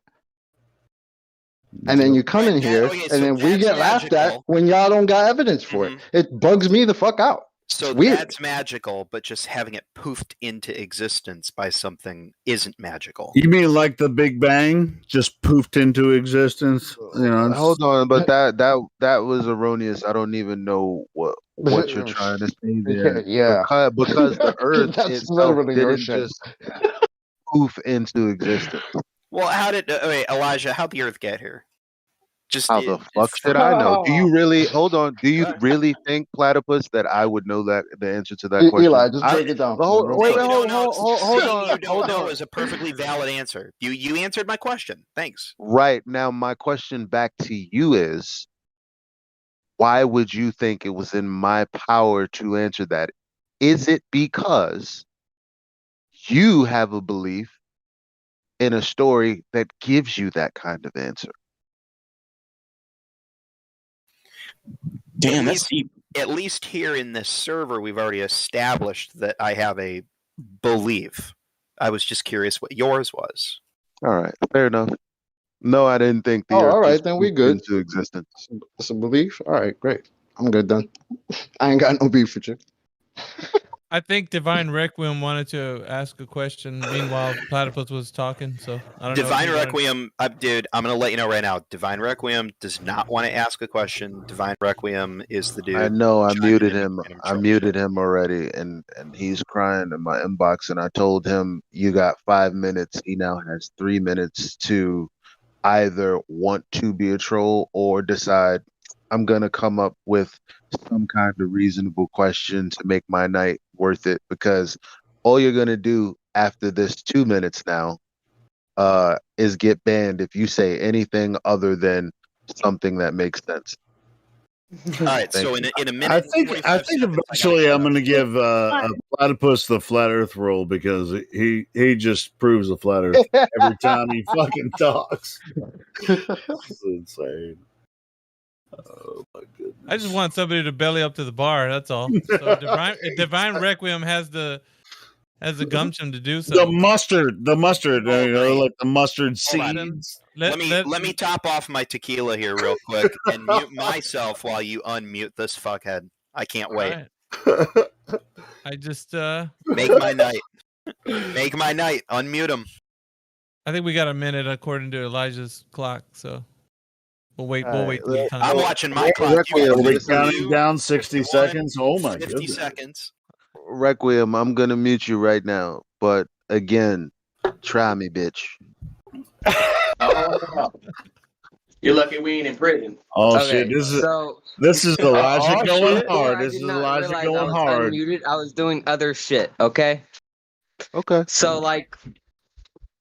D: And then you come in here and then we get laughed at when y'all don't got evidence for it. It bugs me the fuck out.
F: So
D: It's weird.
F: that's magical, but just having it poofed into existence by something isn't magical.
I: You mean like the Big Bang just poofed into existence? You know,
N: Hold on, but that was erroneous. I don't even know what you're trying to say there.
D: Yeah.
N: Because the Earth
D: That's
N: itself
D: literally your
N: didn't
D: shit.
N: just poof into existence.
F: Well, how did wait, Elijah? How'd the Earth get here? Just
N: How the fuck should I know? Do you really hold on? Do you really think, Platypus, that I would know that the answer to that question?
D: Eli, just break it down.
N: Hold on.
F: You don't know is a perfectly valid answer. You answered my question. Thanks.
N: Right now, my question back to you is, why would you think it was in my power to answer that? Is it because you have a belief in a story that gives you that kind of answer?
A: Damn, that's deep.
F: At least here in this server, we've already established that I have a believe. I was just curious what yours was.
N: All right, fair enough. No, I didn't think the
D: Oh,
N: Earth
D: all right,
N: just
D: then we
N: pooped
D: good.
N: into existence.
D: It's a belief. All right, great. I'm good then. I ain't got no beef with you.
X: I think Divine Requiem wanted to ask a question. Meanwhile, Platypus was talking, so I don't know.
F: Divine Requiem, dude, I'm going to let you know right now. Divine Requiem does not want to ask a question. Divine Requiem is the dude.
N: I know. I
F: chiming
N: muted
F: in
N: him.
F: and
N: I muted him already, and he's crying in my inbox. And I told him, "You got 5 minutes." He now has 3 minutes to either want to be a troll or decide I'm gonna come up with some kind of reasonable question to make my night worth it. Because all you're gonna do after this 2 minutes now is get banned if you say anything other than something that makes sense.
F: All right, so in a minute,
I: I think eventually I'm going to give Platypus the flat Earth role because he just proves the flat Earth every time he fucking talks. It's insane. Oh my goodness!
X: I just want somebody to belly up to the bar. That's all. So Divine Requiem has the gumption to do so.
I: The mustard, like the mustard seeds.
F: Let me top off my tequila here real quick and mute myself while you unmute this fuckhead. I can't wait.
X: Right. I just
F: make my night. Make my night. Unmute him.
X: I think we got a minute according to Elijah's clock, so we'll wait. We'll wait till the time.
F: I'm watching my clock.
I: We're counting down 60 seconds. Oh my
F: 50
I: goodness!
F: seconds.
N: Requiem, I'm gonna mute you right now. But again, try me, bitch.
B: Oh, you're lucky we ain't in prison.
I: Oh
C: Okay,
I: shit!
C: so
I: This is Elijah going
C: shit.
I: hard.
C: I
I: This
C: did
I: is
C: not
I: Elijah
C: realize I
I: going
C: was
I: hard.
C: Unmuted. I was doing other shit. Okay.
N: Okay.
C: So like,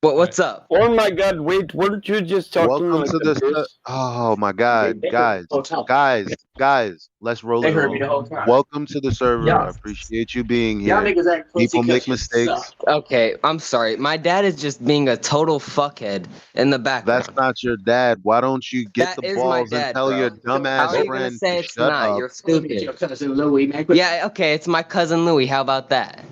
C: what's up?
S: Oh my God! Wait, weren't you just talking
N: Welcome
S: like
N: to
S: this?
N: the. Oh my God,
B: They
N: guys, let's roll
B: They
N: it.
B: heard me the whole time.
N: Welcome to the server.
B: Y'all-
N: I appreciate you being
B: Y'all
N: here.
B: niggas act pussy
N: People
B: 'cause
N: make
B: you
N: mistakes.
B: suck.
C: Okay, I'm sorry. My dad is just being a total fuckhead in the background.
N: That's not your dad. Why don't you get
C: That
N: the
C: is my
N: balls and
C: dad,
N: tell
C: bro.
N: your
C: How
N: dumbass
C: are you gonna
N: friend
C: say
N: to
C: it's
N: shut
C: not?
N: up?
C: You're stupid.
B: Your cousin Louis, man.
C: Yeah, okay, it's my cousin Louis. How about that?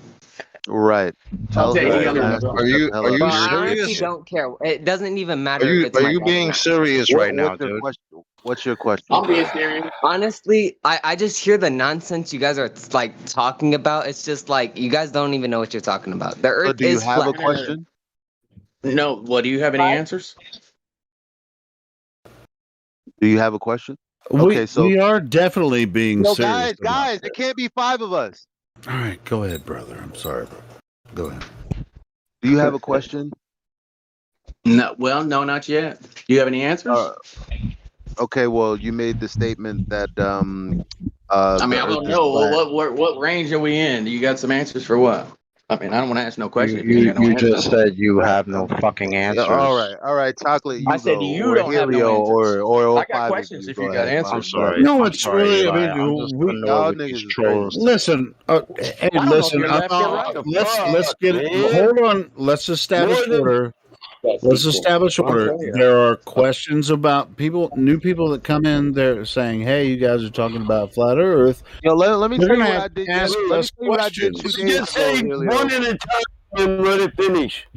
N: Right. Tell
B: Okay,
N: her
B: you
N: dumbass
B: got
N: to
B: it.
N: shut the hell up.
C: Well, I honestly don't care. It doesn't even matter
N: Are you-
C: if it's
N: are
C: my
N: you
C: dad or
N: being
C: not.
N: serious right now, dude? What's your question?
B: I'm being serious.
C: Honestly, I just hear the nonsense you guys are like talking about. It's just like you guys don't even know what you're talking about. The Earth
N: So do you
C: is
N: have
C: flat.
N: a question?
B: No. What do you have any answers?
N: Do you have a question?
I: We are definitely being
N: No,
I: serious.
N: guys, it can't be 5 of us.
I: All right, go ahead, brother. I'm sorry, bro. Go ahead.
N: Do you have a question?
B: No. Well, no, not yet. Do you have any answers?
N: Okay, well, you made the statement that
B: I mean,
N: the
B: I
N: Earth
B: don't
N: is
B: know.
N: flat.
B: What range are we in? Do you got some answers for what? I mean, I don't want to ask no question if you
D: You
B: ain't got no answers.
D: just said you have no fucking
N: Yeah,
D: answers.
N: all right, chocolate. You
B: I said
N: go,
B: you
N: or
B: don't have no
N: Helio,
B: answers.
N: or
B: I got
N: 5
B: questions
N: of you.
B: if
N: Go
B: you got
N: ahead.
B: answers.
D: I'm sorry.
I: No,
D: I'm
I: it's
D: sorry,
I: really.
D: Eli.
I: I
D: I'm
I: mean,
D: just
I: we,
D: annoyed
N: Y'all
D: with these
N: niggas is
D: trolls.
N: crazy.
I: listen. Hey,
B: I don't know if
I: listen.
B: you're left or right.
I: Let's get it.
S: man?
I: Hold on. Let's establish
S: More than-
I: order. Let's establish order. There are questions about new people that come in. They're saying, "Hey, you guys are talking about flat Earth."
N: Yo, let me
I: We're
N: tell you
I: gonna
N: what
I: have
N: I did.
I: to ask
N: Let me
I: us
N: tell you what I did
I: questions.
N: 2 days
S: Just
N: ago,
S: say
N: Helio.
S: one at a time and let it finish.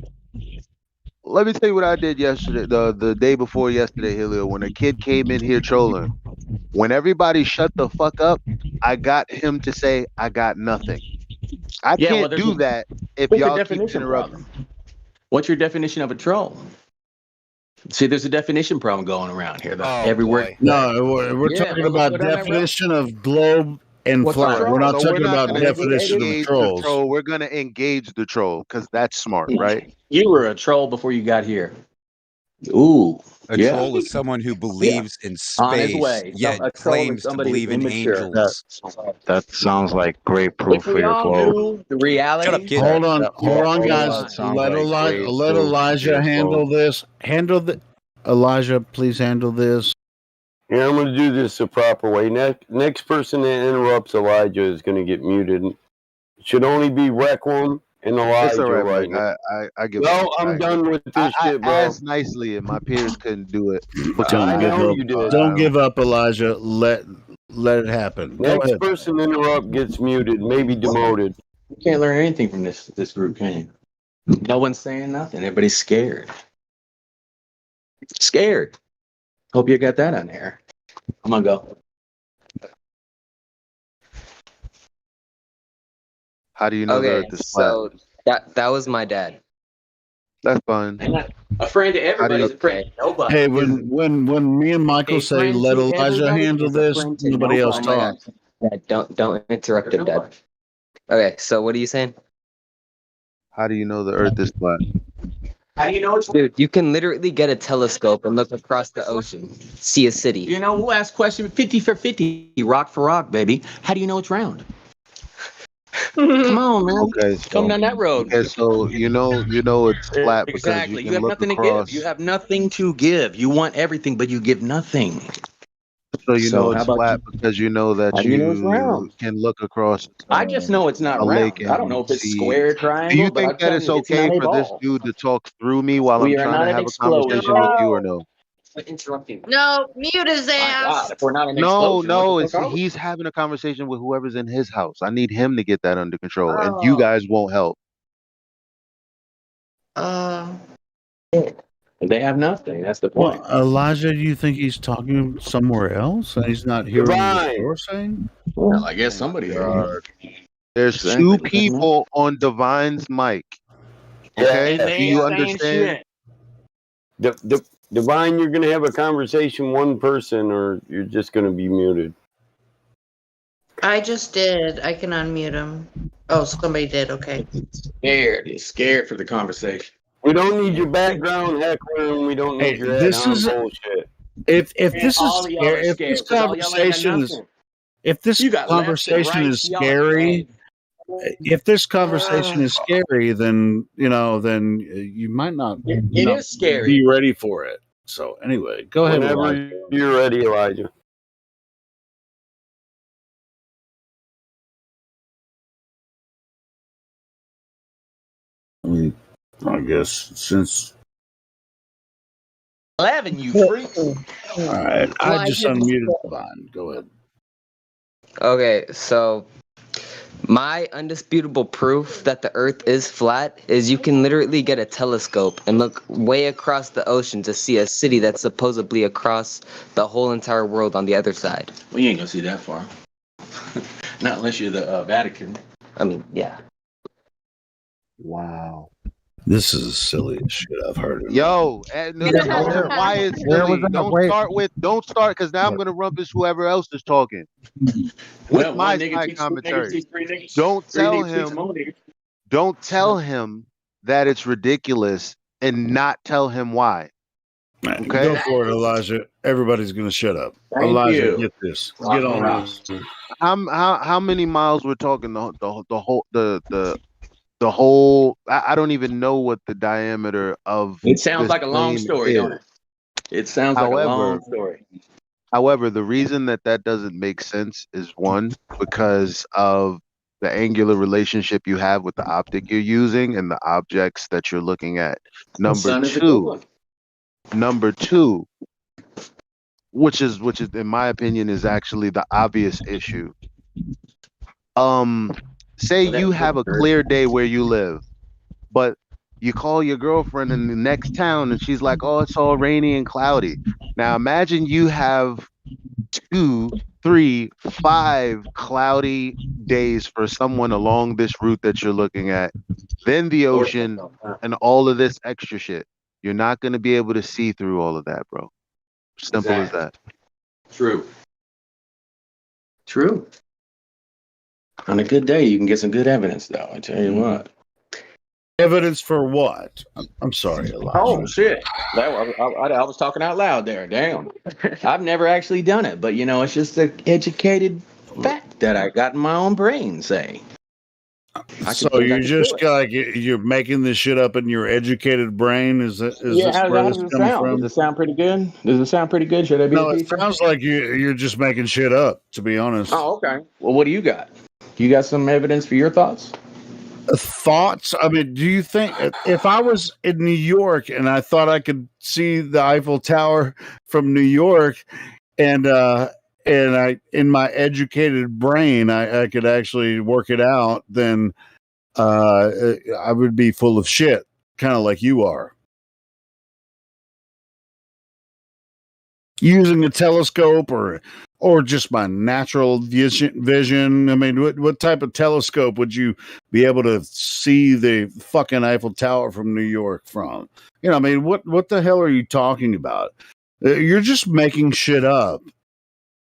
N: Let me tell you what I did yesterday, the day before yesterday, Helio. When a kid came in here trolling, when everybody shut the fuck up, I got him to say, "I got nothing." I
B: Yeah, well,
N: can't
B: there's
N: do
B: a-
N: that if
B: What's your
N: y'all keep
B: definition
N: interrupting.
B: problem? What's your definition of a troll? See, there's a definition problem going around here. Though. Everywhere.
I: No, we're
B: Yeah,
I: talking
B: well,
I: about
B: put on that rep.
I: definition of globe and
B: What's a
I: flat.
B: troll?
I: We're not
N: So we're
I: talking
N: not
I: about
N: gonna
I: definition of
N: engage the
I: trolls.
N: troll. We're gonna engage the troll because that's smart, right?
B: You were a troll before you got here. Ooh.
T: A
B: Yeah.
T: troll is someone who believes in
B: On his
T: space,
B: way.
T: yet
B: A troll is
T: claims to
B: somebody who's
T: believe in
B: immature.
T: angels.
D: That sounds like great proof
B: If
D: for
B: we
D: your
B: all
D: globe.
B: knew the reality.
T: Shut up, kid.
I: Hold on,
D: That
I: hold on,
D: all
I: guys.
D: that sounds
I: Let
D: like great
I: Let
D: proof for
I: Elijah
D: your
I: handle
D: globe.
I: this. Elijah, please handle this.
S: Yeah, I'm going to do this the proper way. Next person that interrupts Elijah is going to get muted. It should only be Requiem and Elijah
N: It's all right,
S: right
N: Mike.
S: now.
N: I give
S: No,
N: up.
S: I'm done with this
N: I
S: shit, bro.
N: asked nicely, and my peers couldn't do it.
S: I know you did.
I: Don't give up, Elijah. Let it happen. Go
S: Next
I: ahead.
S: person interrupt gets muted, maybe demoted.
B: can't learn anything from this group, can you? No one's saying nothing. Everybody's scared. Scared. Hope you got that on there. I'm gonna go.
N: How do you know the
C: Okay,
N: Earth is flat?
C: so that was my dad.
N: That's fine.
B: A friend to
N: How do you?
B: everybody's a friend to nobody.
I: Hey, when me and Michael
B: A
I: say
B: friend
I: let
B: to
I: Elijah
B: everybody
I: handle
B: is a
I: this,
B: friend to
I: nobody else
B: nobody.
C: Oh my
I: talk.
C: God. Dad, don't interrupt him, Dad. Okay, so what are you saying?
N: How do you know the Earth is flat?
B: How do you know it's
C: Dude, you can literally get a telescope and look across the ocean, see a city.
B: You know, we'll ask question 50 for 50, rock for rock, baby. How do you know it's round? Come on, man.
N: Okay,
B: Come
N: so
B: down that road.
N: you know it's flat because you
B: Exactly. You
N: can
B: have
N: look
B: nothing to give. You
N: across.
B: have nothing to give. You want everything, but you give nothing.
N: So you
B: So
N: know
B: how
N: it's
B: about
N: flat
B: you?
N: because you know
B: How
N: that
B: do you know it's
N: you
B: round?
N: can look across
B: I just know it's not
N: a lake
B: round. I don't know
N: and
B: if it's
N: see.
B: square,
N: Do you
B: triangle, but
N: think
B: I'm
N: that
B: telling
N: it's
B: you, it's not
N: okay
B: a
N: for this
B: ball.
N: dude to talk through me while I'm
B: We are
N: trying
B: not
N: to
B: an
N: have a conversation
B: explosion.
N: with you or
K: No,
N: no?
C: Interrupting.
K: no, mute his
B: My God,
K: ass.
B: if we're not an
N: No,
B: explosion, what the
N: no,
B: fuck
N: it's
B: are we?
N: he's having a conversation with whoever's in his house. I need him to get that under control, and you
K: Oh,
N: guys won't help.
K: uh,
B: They have nothing. That's the
I: Well,
B: point.
I: Elijah, do you think he's talking somewhere else and he's not hearing what
S: Divine.
I: you're saying?
B: Well, I guess
N: Oh my
B: somebody is.
N: God. There's two
B: Exactly.
N: people on Divine's mic. Okay,
B: And
S: Yes.
N: do
B: they
N: you
B: ain't saying
N: understand?
B: shit.
S: Divine, you're going to have a conversation one person, or you're just going to be muted.
K: I just did. I can unmute him. Oh, somebody did. Okay.
B: Scared. He's scared for the conversation.
S: We don't need your background heckler, and we don't need
I: Hey,
S: your ad
I: this
S: hom
I: is
S: bullshit.
I: if
B: And
I: this is
B: all of y'all are
I: scary,
B: scared because all y'all ain't got nothing.
I: if this
B: You got lefts and
I: conversation is
B: rights. Y'all are
I: scary,
B: dead.
I: if this conversation is scary, then then you might not
B: It is scary.
I: be ready for it. So anyway, go ahead,
S: Whenever
I: Elijah.
S: you're ready, Elijah.
I: I guess since
B: 11, you freak.
I: all right, I just unmuted Divine. Go ahead.
C: Okay, so my undisputable proof that the earth is flat is you can literally get a telescope and look way across the ocean to see a city that's supposedly across the whole entire world on the other side.
B: Well, you ain't gonna see that far. Not unless you're the Vatican.
C: I mean, yeah.
N: Wow.
I: This is the silliest shit I've heard.
N: Yo, no, tell him why it's
J: Where was
N: silly.
J: that?
N: Don't start because now I'm gonna rubbish whoever else is talking with
B: Well,
N: my
B: one nigga
N: side
B: teach two niggas
N: commentary.
B: teach three niggas.
N: Don't
B: Three
N: tell
B: niggas teach some
N: him.
B: more niggas.
N: Don't tell him that it's ridiculous and not tell him why.
I: Man,
N: Okay.
I: go for it, Elijah. Everybody's gonna shut up.
B: Thank
I: Elijah,
B: you.
I: get this.
B: Rock
I: Get
B: and
I: on
B: rock.
I: this.
N: How many miles we're talking? The whole. I don't even know what the diameter of
B: It sounds
N: this
B: like a long
N: plane
B: story, don't
N: is.
B: it? It sounds like a long story.
N: However, the reason that doesn't make sense is one, because of the angular relationship you have with the optic you're using and the objects that you're looking at.
B: The sun is a good one.
N: Number two, which is in my opinion is actually the obvious issue. Say you have a clear day where you live, but you call your girlfriend in the next town and she's like, "Oh, it's all rainy and cloudy." Now imagine you have 2, 3, 5 cloudy days for someone along this route that you're looking at, then the ocean and all of this extra shit. You're not going to be able to see through all of that, bro. Simple as that.
B: True. True. On a good day, you can get some good evidence, though. I tell you what.
I: Evidence for what? I'm sorry, Elijah.
B: Oh shit! I was talking out loud there. Damn. I've never actually done it, but it's just an educated fact that I got in my own brain. Say.
I: So you're just like you're making this shit up in your educated brain? Is this
B: How
I: where
B: does
I: this
B: it
I: coming
B: sound?
I: from?
B: Does it sound pretty good? Does it sound pretty good? Should I be
I: No,
B: a
I: it
B: teacher?
I: sounds like you're just making shit up. To be honest.
B: Oh, okay. Well, what do you got? You got some evidence for your thoughts?
I: Thoughts? I mean, do you think if I was in New York and I thought I could see the Eiffel Tower from New York, and I in my educated brain I could actually work it out, then I would be full of shit, kind of like you are. Using a telescope or just my natural vision. I mean, what type of telescope would you be able to see the fucking Eiffel Tower from New York from? You know, I mean, what the hell are you talking about? You're just making shit up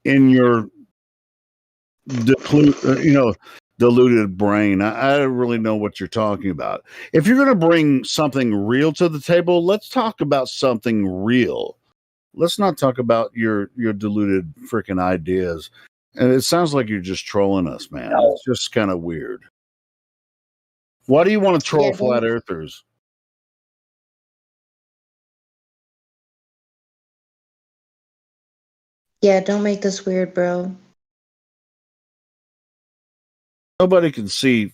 I: in your diluted brain. I don't really know what you're talking about. If you're going to bring something real to the table, let's talk about something real. Let's not talk about your diluted freaking ideas. And it sounds like you're just trolling us, man. It's just kind of weird. Why do you want to troll flat earthers?
U: Yeah, don't make this weird, bro.
I: Nobody can see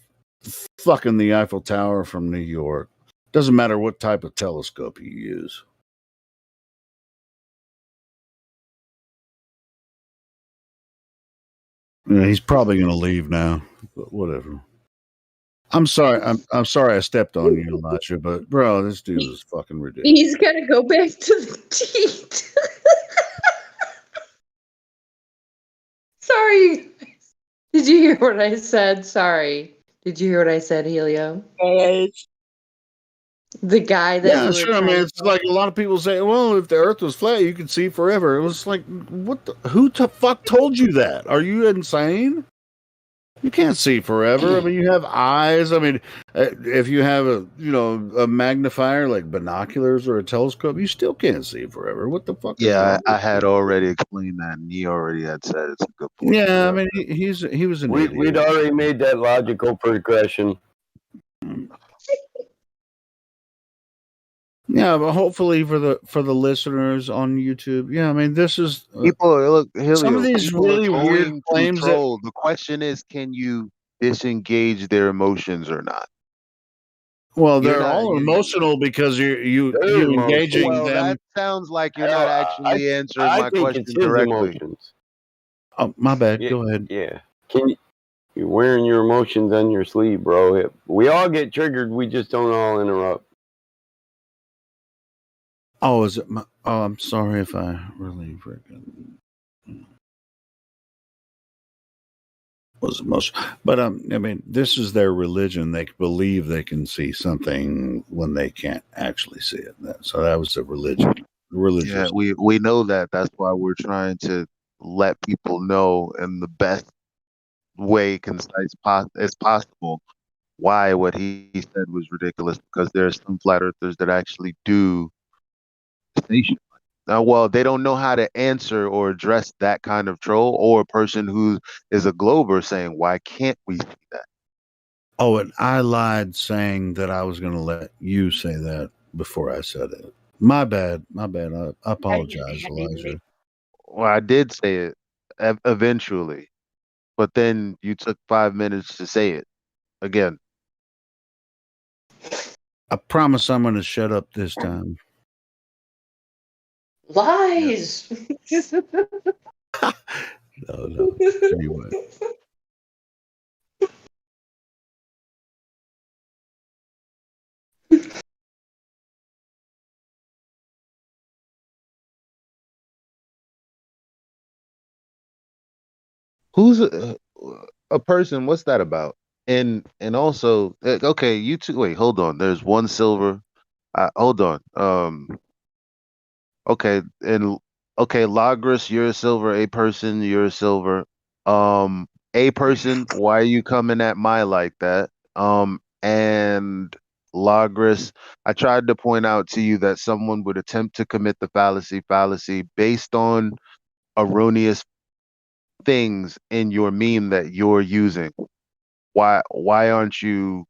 I: fucking the Eiffel Tower from New York. Doesn't matter what type of telescope you use. Yeah, he's probably going to leave now, but whatever. I'm sorry. I'm sorry I stepped on you, Elijah, but bro, this dude is fucking ridiculous.
U: He's gonna go back to the teat. Sorry. Did you hear what I said? Sorry. Did you hear what I said, Helio? The guy that
I: Yeah, sure. I mean, it's like a lot of people say, well, if the earth was flat, you could see forever. It was like, who the fuck told you that? Are you insane? You can't see forever. I mean, you have eyes. I mean, if you have a magnifier like binoculars or a telescope, you still can't see forever. What the fuck?
N: Yeah, I had already explained that, and he already had said it's a good point.
I: Yeah, I mean, he was an idiot.
S: We'd already made that logical progression.
I: Yeah, but hopefully for the listeners on YouTube, yeah, I mean, this is
N: Look,
I: some of these really weird claims that
N: troll. The question is, can you disengage their emotions or not?
I: Well, they're all emotional because you engaging
N: well,
I: them.
N: That sounds like you're not actually answering my question directly.
I: Oh, my bad. Go ahead.
S: Yeah. You're wearing your emotions on your sleeve, bro. We all get triggered. We just don't all interrupt.
I: Oh, is it my? Oh, I'm sorry if I really freaking was emotional. But I mean, this is their religion. They believe they can see something when they can't actually see it. So that was the religion. Religious.
N: Yeah, we know that. That's why we're trying to let people know in the best way, concise as possible, why what he said was ridiculous. Because there are some flat earthers that actually do say shit. Well, they don't know how to answer or address that kind of troll or a person who is a glober saying, "Why can't we see that?"
I: Oh, and I lied saying that I was going to let you say that before I said it. My bad. My bad. I apologize, Elijah.
N: Well, I did say it eventually, but then you took 5 minutes to say it again.
I: I promise I'm going to shut up this time.
U: Lies.
I: No. Anyway.
N: Who's a person? What's that about? And also, okay, you two. Wait, hold on. There's one silver. Hold on. Okay, and okay, Lagris, you're a silver. A person, you're a silver. A person, why are you coming at my like that? And Lagris, I tried to point out to you that someone would attempt to commit the fallacy based on erroneous things in your meme that you're using. Why aren't you?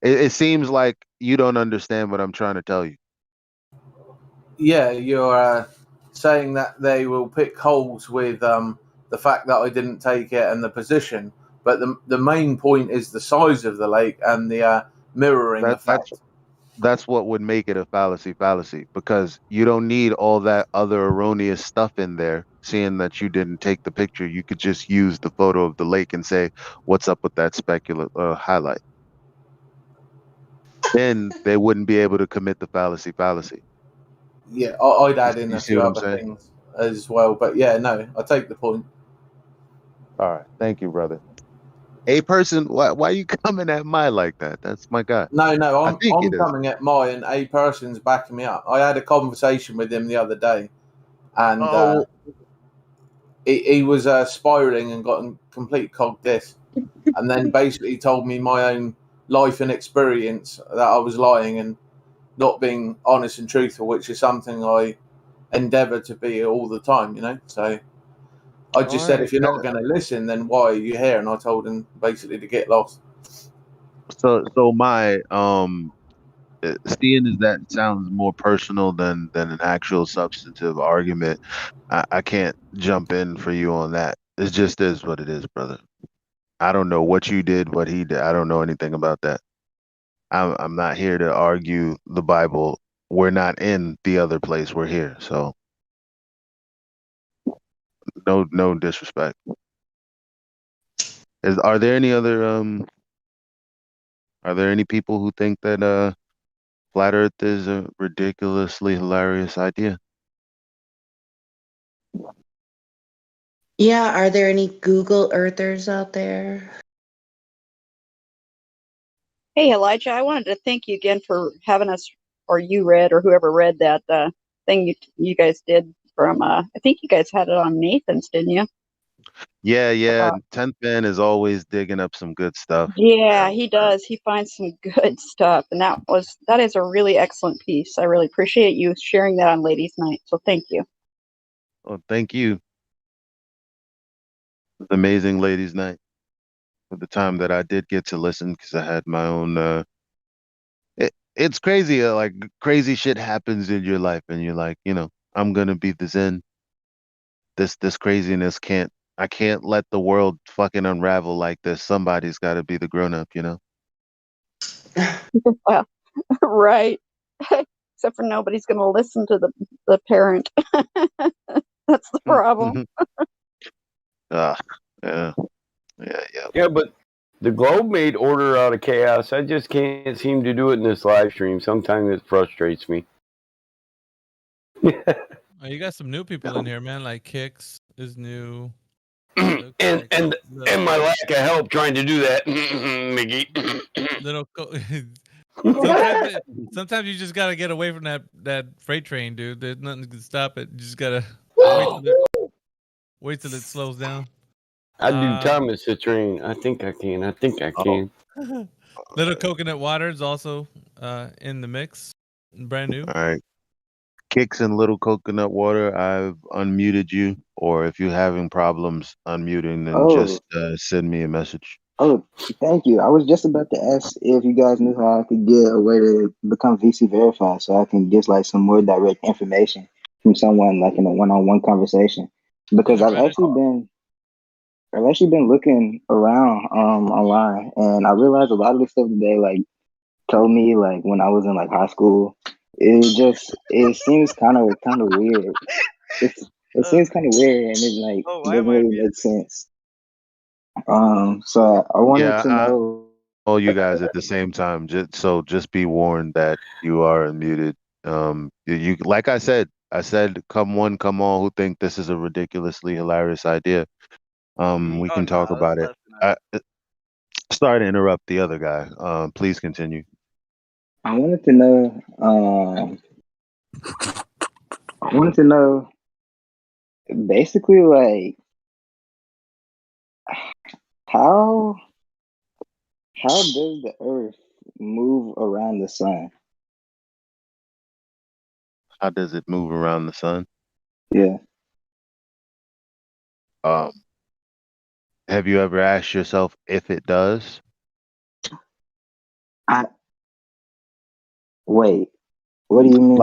N: It seems like you don't understand what I'm trying to tell you.
E: Yeah, you're saying that they will pick holes with the fact that I didn't take it and the position, but the main point is the size of the lake and the mirroring effect.
N: That's what would make it a fallacy because you don't need all that other erroneous stuff in there. Seeing that you didn't take the picture, you could just use the photo of the lake and say, "What's up with that speculative highlight?" then they wouldn't be able to commit the fallacy.
E: Yeah, I'd add in
N: You
E: a
N: see
E: few
N: what I'm
E: other
N: saying?
E: things as well. But yeah, no, I take the point.
N: All right, thank you, brother. A person, why you coming at my like that? That's my guy.
E: No,
N: I think
E: I'm
N: it is.
E: coming at mine. A person's backing me up. I had a conversation with him the other day, and
N: Oh,
E: he was spiraling and got in complete cog this, and then basically told me my own life and experience that I was lying and not being honest and truthful, which is something I endeavour to be all the time. So I just
N: all
E: said,
N: right.
E: if you're not going to listen, then why are you here? And I told him basically to get lost.
N: So my seeing as that sounds more personal than an actual substantive argument, I can't jump in for you on that. It just is what it is, brother. I don't know what you did, what he did. I don't know anything about that. I'm not here to argue the Bible. We're not in the other place. We're here. So no disrespect. Are there any other are there any people who think that flat Earth is a ridiculously hilarious idea?
U: Yeah, are there any Google Earthers out there?
O: Hey, Elijah, I wanted to thank you again for having us, or you read, or whoever read that thing you guys did from, I think you guys had it on Nathan's, didn't you?
N: Yeah.
O: Uh,
N: 10th man is always digging up some good stuff.
O: yeah, he does. He finds some good stuff, and that is a really excellent piece. I really appreciate you sharing that on Ladies' Night. So thank you.
N: Well, thank you. It was an amazing ladies' night for the time that I did get to listen because I had my own. It's crazy. Like crazy shit happens in your life, and you're like, I'm gonna be the Zen. This craziness can't. I can't let the world fucking unravel like this. Somebody's got to be the grown up.
O: Well, right. Except for nobody's going to listen to the parent. That's the problem.
N: Ah, yeah, yeah.
S: Yeah, but the globe made order out of chaos. I just can't seem to do it in this live stream. Sometimes it frustrates me.
X: Oh, you got some new people in here, man. Like Kix is new.
S: and my lack of help trying to do that, Mickey.
X: Little sometimes you just gotta get away from that freight train, dude. There's nothing to stop it. You just gotta wait till it slows down.
S: I do Thomas the train. I think I can.
X: Little coconut water is also in the mix, brand new.
N: All right. Kicks and little coconut water. I've unmuted you, or if you're having problems unmuting, then
R: Oh,
N: just send me a message.
R: oh, thank you. I was just about to ask if you guys knew how I could get a way to become VC verified so I can get like some more direct information from someone like in a one-on-one conversation. Because I've actually been looking around online and I realized a lot of the stuff that they like told me like when I was in like high school, it seems kind of weird. It seems kind of weird and it like doesn't really make sense. So I wanted
N: Yeah,
R: to know.
N: all you guys at the same time. Just be warned that you are unmuted. You like I said, come one, come all who think this is a ridiculously hilarious idea. We can talk about it. Sorry to interrupt the other guy. Please continue.
R: I wanted to know. I wanted to know basically like how does the Earth move around the sun?
N: How does it move around the sun?
R: Yeah.
N: Um, have you ever asked yourself if it does?
R: I wait. What do you mean?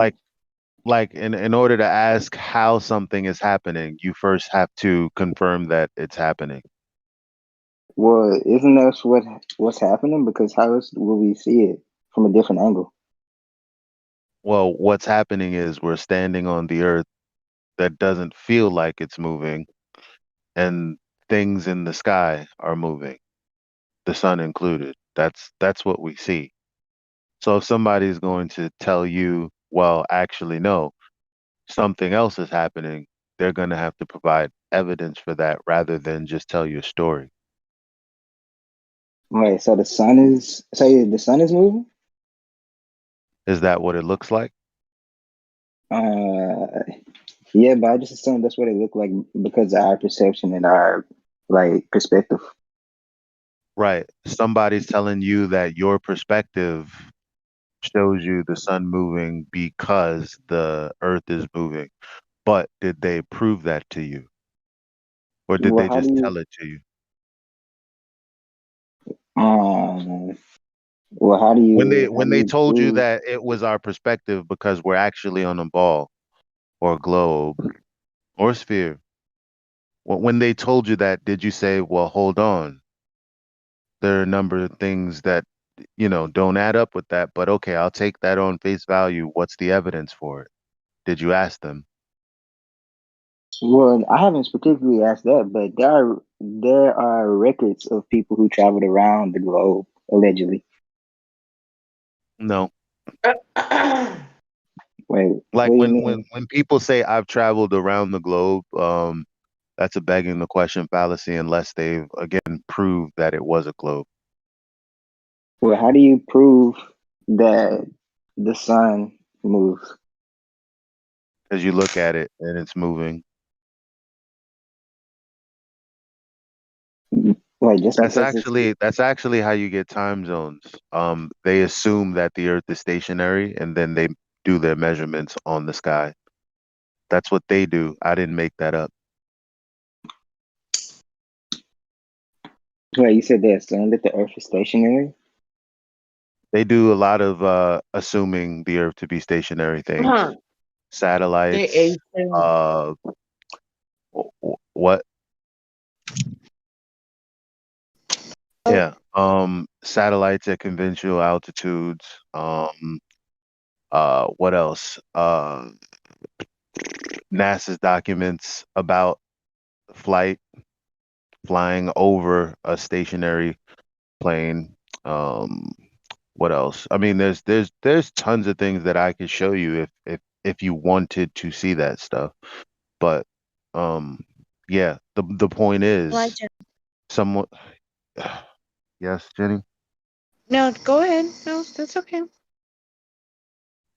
N: Like in order to ask how something is happening, you first have to confirm that it's happening.
R: Well, isn't that what's happening? Because how else will we see it from a different angle?
N: Well, what's happening is we're standing on the earth that doesn't feel like it's moving, and things in the sky are moving, the sun included. That's what we see. So if somebody's going to tell you, well, actually, no, something else is happening, they're going to have to provide evidence for that rather than just tell you a story.
R: Right. So the sun is moving.
N: Is that what it looks like?
R: Uh, yeah, but I just assume that's what it looked like because of our perception and our like perspective.
N: Right. Somebody's telling you that your perspective shows you the sun moving because the earth is moving. But did they prove that to you? Or did
R: Well,
N: they
R: how do
N: just
R: you
N: tell it to you?
R: um? Well, how do
N: When they
R: you
N: told you
R: prove?
N: that it was our perspective because we're actually on a ball or globe or sphere, when they told you that, did you say, well, hold on, there are a number of things that, don't add up with that, but okay, I'll take that on face value. What's the evidence for it? Did you ask them?
R: Well, I haven't particularly asked that, but there are records of people who traveled around the globe allegedly.
N: No.
R: Wait,
N: Like
R: what do you mean?
N: when people say I've traveled around the globe, that's a begging the question fallacy unless they've again proved that it was a globe.
R: Well, how do you prove that the sun moves?
N: Because you look at it and it's moving.
R: Like just
N: That's
R: because it's
N: actually that's actually how you get time zones. They assume that the Earth is stationary and then they do their measurements on the sky. That's what they do. I didn't make that up.
R: Wait, you said they assume that the Earth is stationary.
N: They do a lot of assuming the Earth to be stationary things.
K: Huh. They
N: Satellites,
K: assume.
N: uh, what?
K: Oh,
N: Yeah. Satellites at conventional altitudes. What else? NASA's documents about flight flying over a stationary plane. Um, what else? I mean, there's tons of things that I could show you if you wanted to see that stuff. But um, yeah, the point is
K: Elijah.
N: someone. Yes, Jenny.
K: No, go ahead. No, that's okay.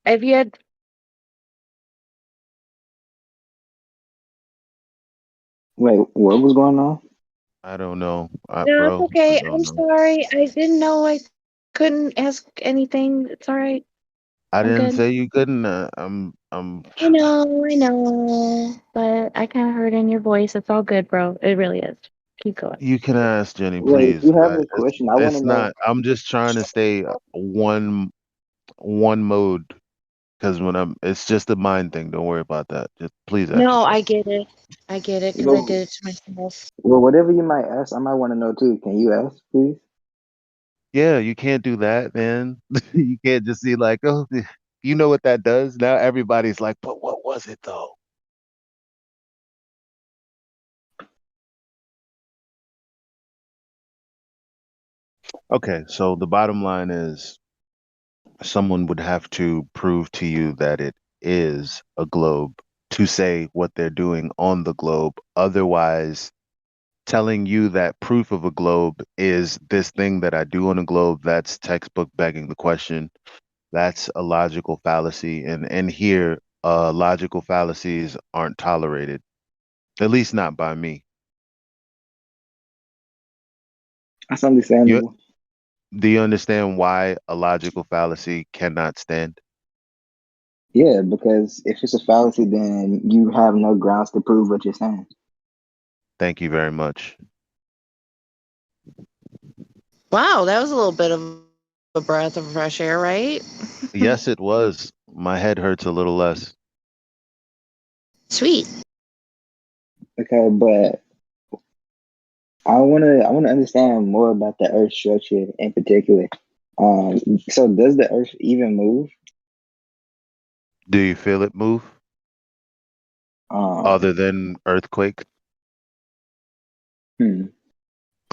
K: Have you had
R: Wait, what was going on?
N: I don't know,
K: No, it's
N: bro. I
K: okay. I'm
N: don't know.
K: sorry. I didn't know I couldn't ask anything. It's all right.
N: I
K: I'm
N: didn't
K: good.
N: say you couldn't.
K: I know, but I kind of heard in your voice. It's all good, bro. It really is. Keep going.
N: You can ask Jenny,
R: Wait, if
N: please.
R: you have a question, I want to
N: It's
R: know.
N: not. I'm just trying to stay one mode because it's just a mind thing. Don't worry about that. Just please ask your
K: No, I
N: question.
K: get it. I get it because I
R: Well,
K: did it to myself.
R: well, whatever you might ask, I might want to know too. Can you ask, please?
N: Yeah, you can't do that, man. You can't just see like, oh, you know what that does. Now everybody's like, but what was it though? Okay, so the bottom line is someone would have to prove to you that it is a globe to say what they're doing on the globe. Otherwise, telling you that proof of a globe is this thing that I do on a globe, that's textbook begging the question. That's a logical fallacy. And here, logical fallacies aren't tolerated, at least not by me.
R: That's
N: You,
R: understandable.
N: do you understand why a logical fallacy cannot stand?
R: Yeah, because if it's a fallacy, then you have no grounds to prove what you're saying.
N: Thank you very much.
K: Wow, that was a little bit of a breath of fresh air, right?
N: Yes, it was. My head hurts a little less.
K: Sweet.
R: Okay, but I wanna understand more about the Earth structure in particular. So does the Earth even move?
N: Do you feel it move
R: Um,
N: other than earthquake?
R: hmm.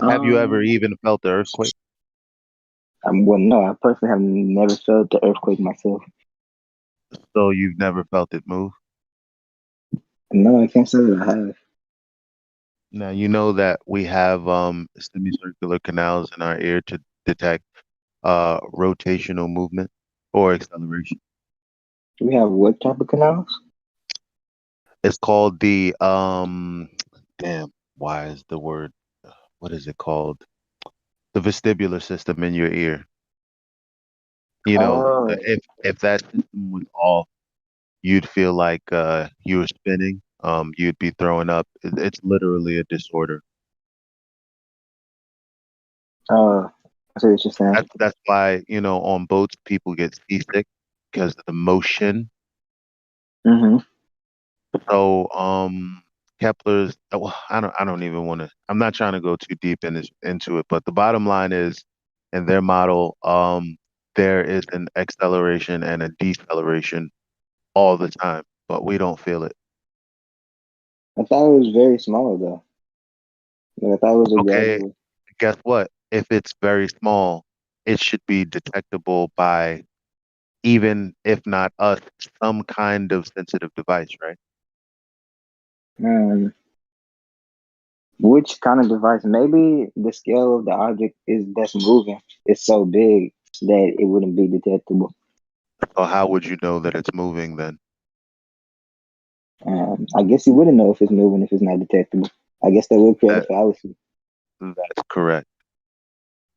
N: Have you ever
R: Um,
N: even felt the earthquake?
R: Well, no, I personally have never felt the earthquake myself.
N: So you've never felt it move?
R: No, I can't say that I have.
N: Now you know that we have semicircular canals in our ear to detect rotational movement or acceleration.
R: We have what type of canals?
N: It's called the damn, why is the word, what is it called? The vestibular system in your ear. You know,
R: Oh,
N: if that system was off, you'd feel like you were spinning. You'd be throwing up. It's literally a disorder.
R: I see what you're saying.
N: That's why, you know, on boats people get seasick because of the motion.
R: Mm-hmm.
N: So Kepler's well, I don't even want to, I'm not trying to go too deep into it, but the bottom line is in their model, there is an acceleration and a deceleration all the time, but we don't feel it.
R: I thought it was very small though. Like, I thought it was a
N: Okay,
R: gradual.
N: guess what? If it's very small, it should be detectable by, even if not us, some kind of sensitive device, right?
R: Um, which kind of device? Maybe the scale of the object is that's moving is so big that it wouldn't be detectable.
N: So how would you know that it's moving then?
R: I guess you wouldn't know if it's moving if it's not detectable. I guess that would create a
N: That
R: fallacy.
N: that's correct.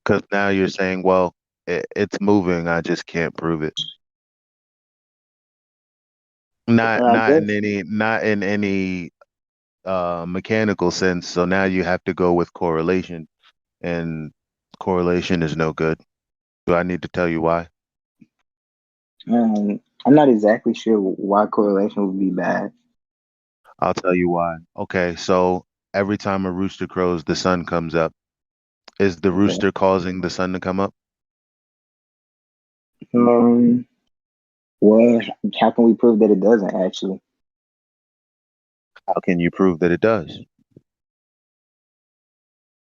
N: Because now you're saying, well, it's moving. I just can't prove it. Not
R: I
N: not in
R: guess.
N: any mechanical sense. So now you have to go with correlation, and correlation is no good. Do I need to tell you why?
R: I'm not exactly sure why correlation would be bad.
N: I'll tell you why. Okay, so every time a rooster crows, the sun comes up. Is the
R: Okay.
N: rooster causing the sun to come up?
R: Um. Well, how can we prove that it doesn't actually?
N: How can you prove that it does?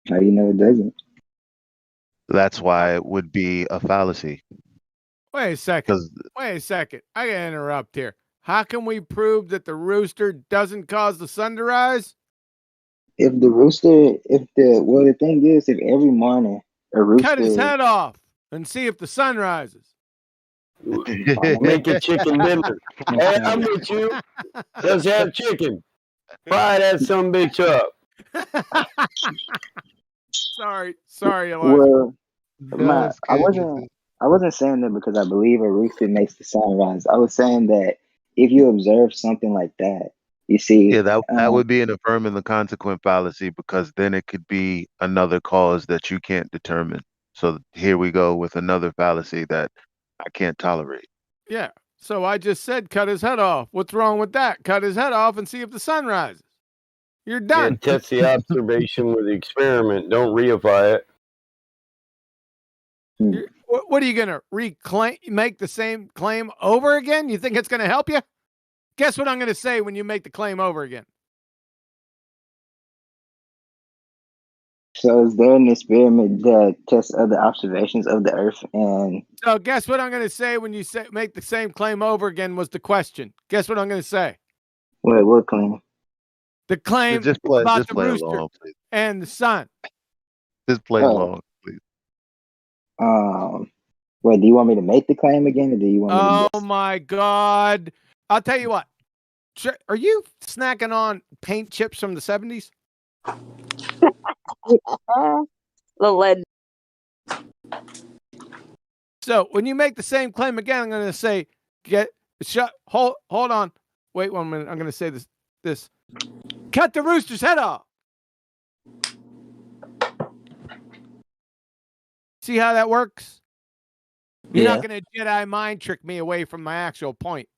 R: How do you know it doesn't?
N: That's why it would be a fallacy.
P: Wait a second.
N: Because
P: Wait a second. I gotta interrupt here. How can we prove that the rooster doesn't cause the sun to rise?
R: If the rooster, if the well, the thing is, if every morning a
P: Cut his
R: rooster,
P: head off and see if the sun rises.
S: Make a chicken dinner. Hey, I'm with you. Let's have chicken. Fry that some bitch up.
P: Sorry, Elijah.
R: well,
N: That's good.
R: I wasn't saying that because I believe a rooster makes the sun rise. I was saying that if you observe something like that, you
N: Yeah,
R: see,
N: that would be an affirming the consequent fallacy because then it could be another cause that you can't determine. So here we go with another fallacy that I can't tolerate.
P: Yeah. So I just said cut his head off. What's wrong with that? Cut his head off and see if the sun rises. You're
S: Yeah,
P: done.
S: test the observation with the experiment. Don't reify it.
P: What are you gonna make the same claim over again? You think it's gonna help you? Guess what I'm gonna say when you make the claim over again?
R: so is there an experiment that tests other observations of the Earth? And
P: So guess what I'm gonna say when you make the same claim over again was the question. Guess what I'm gonna say?
R: what claim?
P: The claim
N: Just
P: about the
N: play
P: rooster
N: along, please.
P: and the sun.
N: Just play
R: Oh,
N: along, please.
R: wait, do you want me to make the claim again, or do you want me to
P: Oh
R: guess?
P: my God. I'll tell you what. Are you snacking on paint chips from the 70s?
O: The lead.
P: So when you make the same claim again, I'm going to say, hold on. Wait 1 minute. I'm going to say this. Cut the rooster's head off. See how that works? You're not going to Jedi mind trick me away from my actual point.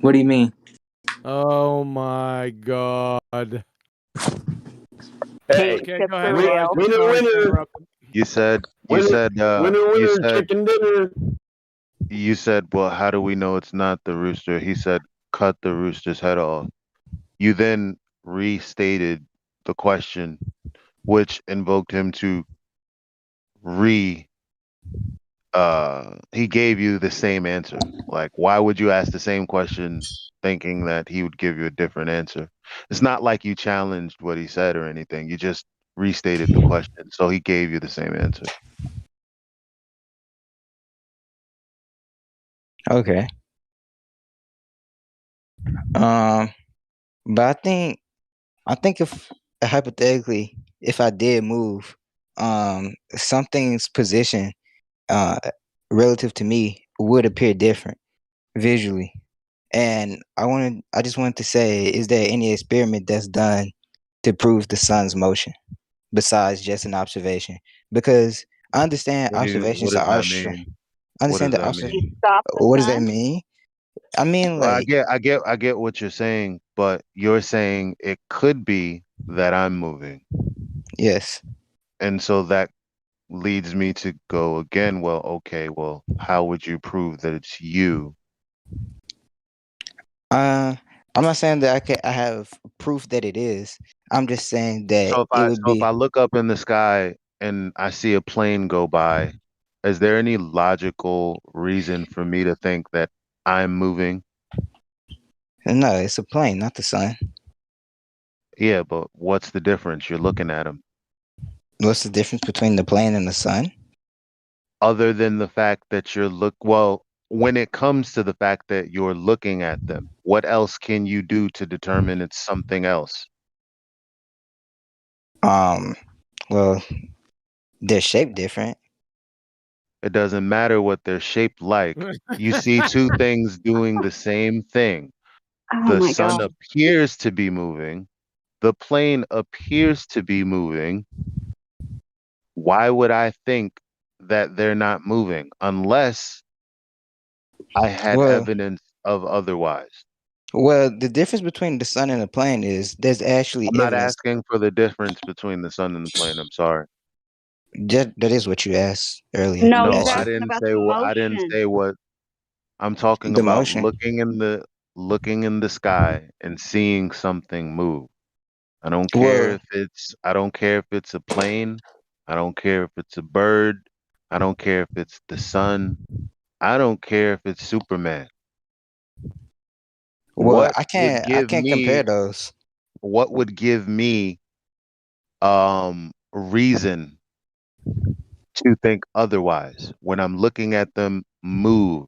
H: What do you mean?
P: Oh my God.
S: Hey,
P: Okay, go ahead, Elijah.
S: winner.
N: You said
S: Winner, chicken dinner.
N: you said, well, how do we know it's not the rooster? He said, cut the rooster's head off. You then restated the question, which invoked him to he gave you the same answer. Like, why would you ask the same question thinking that he would give you a different answer? It's not like you challenged what he said or anything. You just restated the question. So he gave you the same answer.
H: Okay. Um, but I think if hypothetically, if I did move, something's position, uh, relative to me would appear different visually. And I just wanted to say, is there any experiment that's done to prove the sun's motion besides just an observation? Because I understand
N: What
H: observations
N: does
H: are
N: that
H: strong.
N: mean?
H: I
N: What
H: understand
N: does
H: the
N: that
H: observation.
N: mean?
O: Stop the
H: What does that
O: sun.
H: mean? I mean,
N: Well,
H: like,
N: I get what you're saying, but you're saying it could be that I'm moving.
H: yes.
N: And so that leads me to go again, well, okay, well, how would you prove that it's you?
H: Uh, I'm not saying that I have proof that it is. I'm just saying that it would
N: So if I
H: be.
N: look up in the sky and I see a plane go by, is there any logical reason for me to think that I'm moving?
H: No, it's a plane, not the sun.
N: Yeah, but what's the difference? You're looking at them.
H: What's the difference between the plane and the sun?
N: Other than the fact that well, when it comes to the fact that you're looking at them, what else can you do to determine it's something else?
H: Um, well, they're shaped different.
N: It doesn't matter what they're shaped like. You see two things doing the same thing.
O: Oh
N: The
O: my
N: sun
O: God.
N: appears to be moving. The plane appears to be moving. Why would I think that they're not moving unless I had
H: Well,
N: evidence of otherwise?
H: the difference between the sun and the plane is there's actually
N: I'm not
H: evidence.
N: asking for the difference between the sun and the plane. I'm sorry.
H: That is what you asked earlier.
O: No, he's
N: No,
H: Actually,
O: asking about the
N: I didn't
O: motion.
N: say what I'm talking
H: the
N: about
H: motion.
N: looking in the sky and seeing something move.
H: Well,
N: I don't care if it's a plane. I don't care if it's a bird. I don't care if it's the sun. I don't care if it's Superman.
H: well,
N: What
H: I
N: would
H: can't. I
N: give
H: can't compare
N: me
H: those.
N: what would give me reason to think otherwise when I'm looking at them move?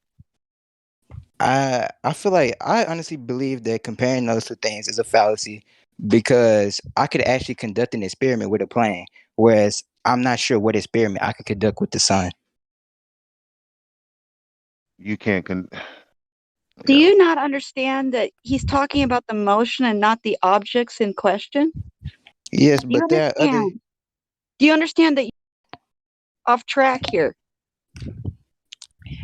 H: I feel like I honestly believe that comparing those two things is a fallacy because I could actually conduct an experiment with a plane, whereas I'm not sure what experiment I could conduct with the sun.
N: You can't con
O: Do
N: yo.
O: you not understand that he's talking about the motion and not the objects in question?
H: Yes,
O: Do you
H: but there are other.
O: understand? Do you understand that you're off track here?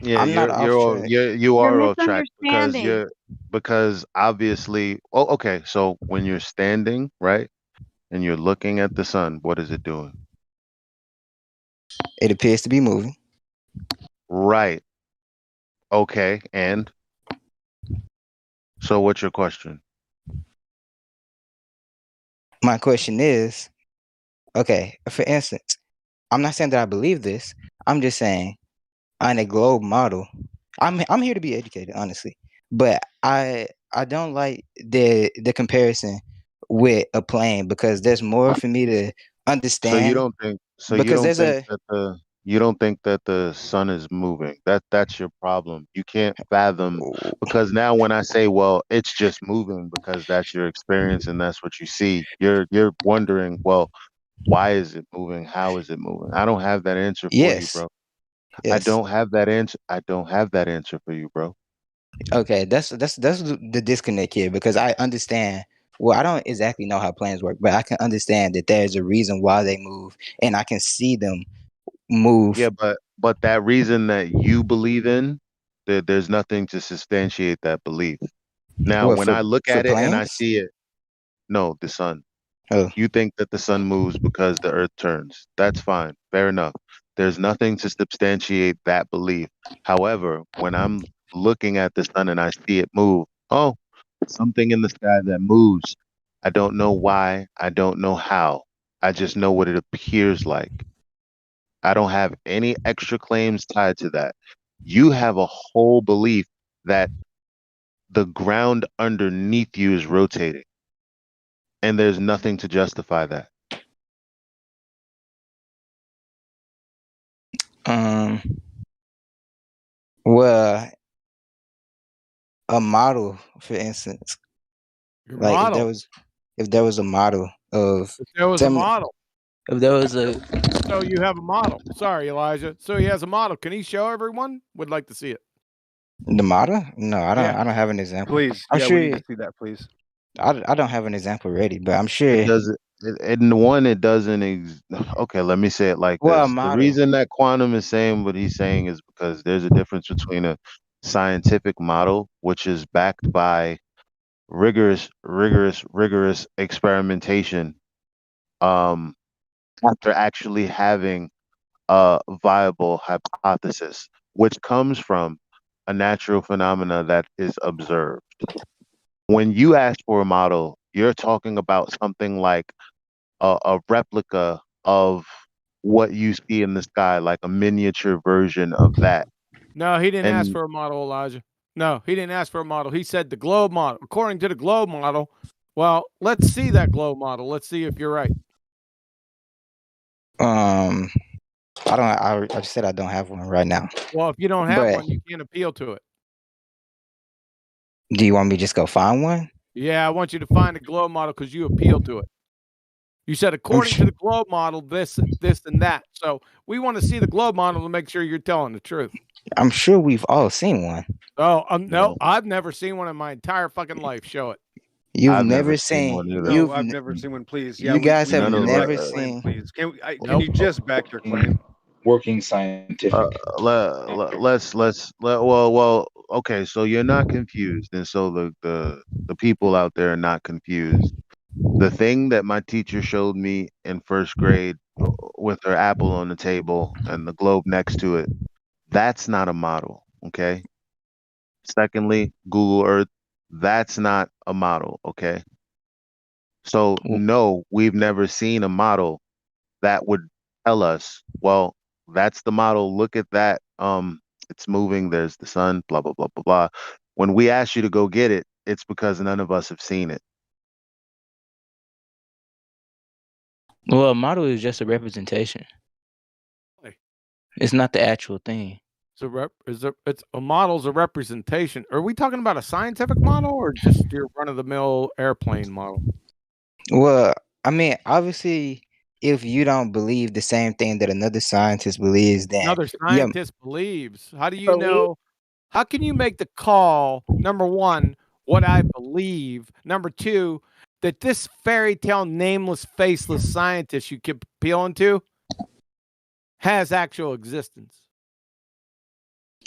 N: Yeah,
H: I'm not off track.
N: you
O: You're
N: are off track
O: misunderstanding.
N: because obviously, oh, okay, so when you're standing, right, and you're looking at the sun, what is it doing?
H: It appears to be moving.
N: Right. Okay, and so what's your question?
H: My question is, okay, for instance, I'm not saying that I believe this. I'm just saying on a globe model, I'm here to be educated, honestly. But I don't like the comparison with a plane because there's more for me to understand
N: You
H: because
N: don't
H: there's
N: think
H: a
N: that the sun is moving. That's your problem. You can't fathom because now when I say, well, it's just moving because that's your experience and that's what you see, you're wondering, well, why is it moving? How is it moving? I don't have that answer for you,
H: yes,
N: bro. I
H: yes.
N: don't have that answer. I don't have that answer for you, bro.
H: Okay, that's the disconnect here because I understand. Well, I don't exactly know how planes work, but I can understand that there's a reason why they move, and I can see them move.
N: Yeah, but that reason that you believe in, there's nothing to substantiate that belief. Now,
H: Well,
N: when I look
H: for
N: at it and I
H: planes.
N: see it, no, the sun.
H: Oh,
N: You think that the sun moves because the earth turns. That's fine. Fair enough. There's nothing to substantiate that belief. However, when I'm looking at the sun and I see it move, oh, something in the sky that moves. I don't know why. I don't know how. I just know what it appears like. I don't have any extra claims tied to that. You have a whole belief that the ground underneath you is rotating, and there's nothing to justify that.
H: Um, well, a model, for instance,
P: Your
H: like
P: model.
H: if there was a model of
P: If there was a
H: tell me
P: model.
H: if there was a
P: So you have a model. Sorry, Elijah. So he has a model. Can he show everyone? Would like to see it.
H: the model. No, I don't.
P: Yeah.
H: I don't have an example.
G: Please.
H: I'm
G: Yeah, we need
H: sure
G: to see that, please.
H: I don't have an example ready, but I'm
N: It
H: sure.
N: doesn't. And one, it doesn't. Okay, let me say it like
H: Well, a
N: this: the
H: model.
N: reason that Quantum is saying what he's saying is because there's a difference between a scientific model, which is backed by rigorous experimentation, um, after actually having a viable hypothesis, which comes from a natural phenomena that is observed. When you ask for a model, you're talking about something like a replica of what you see in the sky, like a miniature version of that.
P: No, he didn't ask
N: And
P: for a model, Elijah. No, he didn't ask for a model. He said the globe model. According to the globe model, well, let's see that globe model. Let's see if you're right.
H: Um, I don't. I just said I don't have one right now.
P: Well, if you don't have
H: But
P: one, you can't appeal to it.
H: do you want me to just go find one?
P: Yeah, I want you to find the globe model because you appealed to it. You said according to the globe model, this, and that. So we want to see the globe model to make sure you're telling the truth.
H: I'm sure we've all seen one.
P: Oh, no, I've never seen one in my entire fucking life. Show it.
H: You've
N: I've
H: never
N: never seen
H: seen.
N: one either.
G: No, I've never seen one. Please. Yeah,
H: You guys
G: we
H: have
G: need
N: None
G: to
N: of
G: back
H: never
G: your claim,
H: seen.
G: please. Can
P: Nope.
G: you just back your claim?
Q: Working scientific.
N: Well, okay, so you're not confused, and so the people out there are not confused. The thing that my teacher showed me in first grade with her apple on the table and the globe next to it, that's not a model, okay? Secondly, Google Earth, that's not a model, okay? So no, we've never seen a model that would tell us, well, that's the model. Look at that. It's moving. There's the sun, blah, blah, blah, blah, blah. When we ask you to go get it, it's because none of us have seen it.
H: Well, a model is just a representation. It's not the actual thing.
P: It's a model's a representation. Are we talking about a scientific model or just your run of the mill airplane model?
H: Well, I mean, obviously, if you don't believe the same thing that another scientist believes, then
P: Another
H: yeah,
P: scientist believes. How do you know? How can you make the call? Number one, what I believe. Number two, that this fairy tale, nameless, faceless scientist you keep appealing to has actual existence.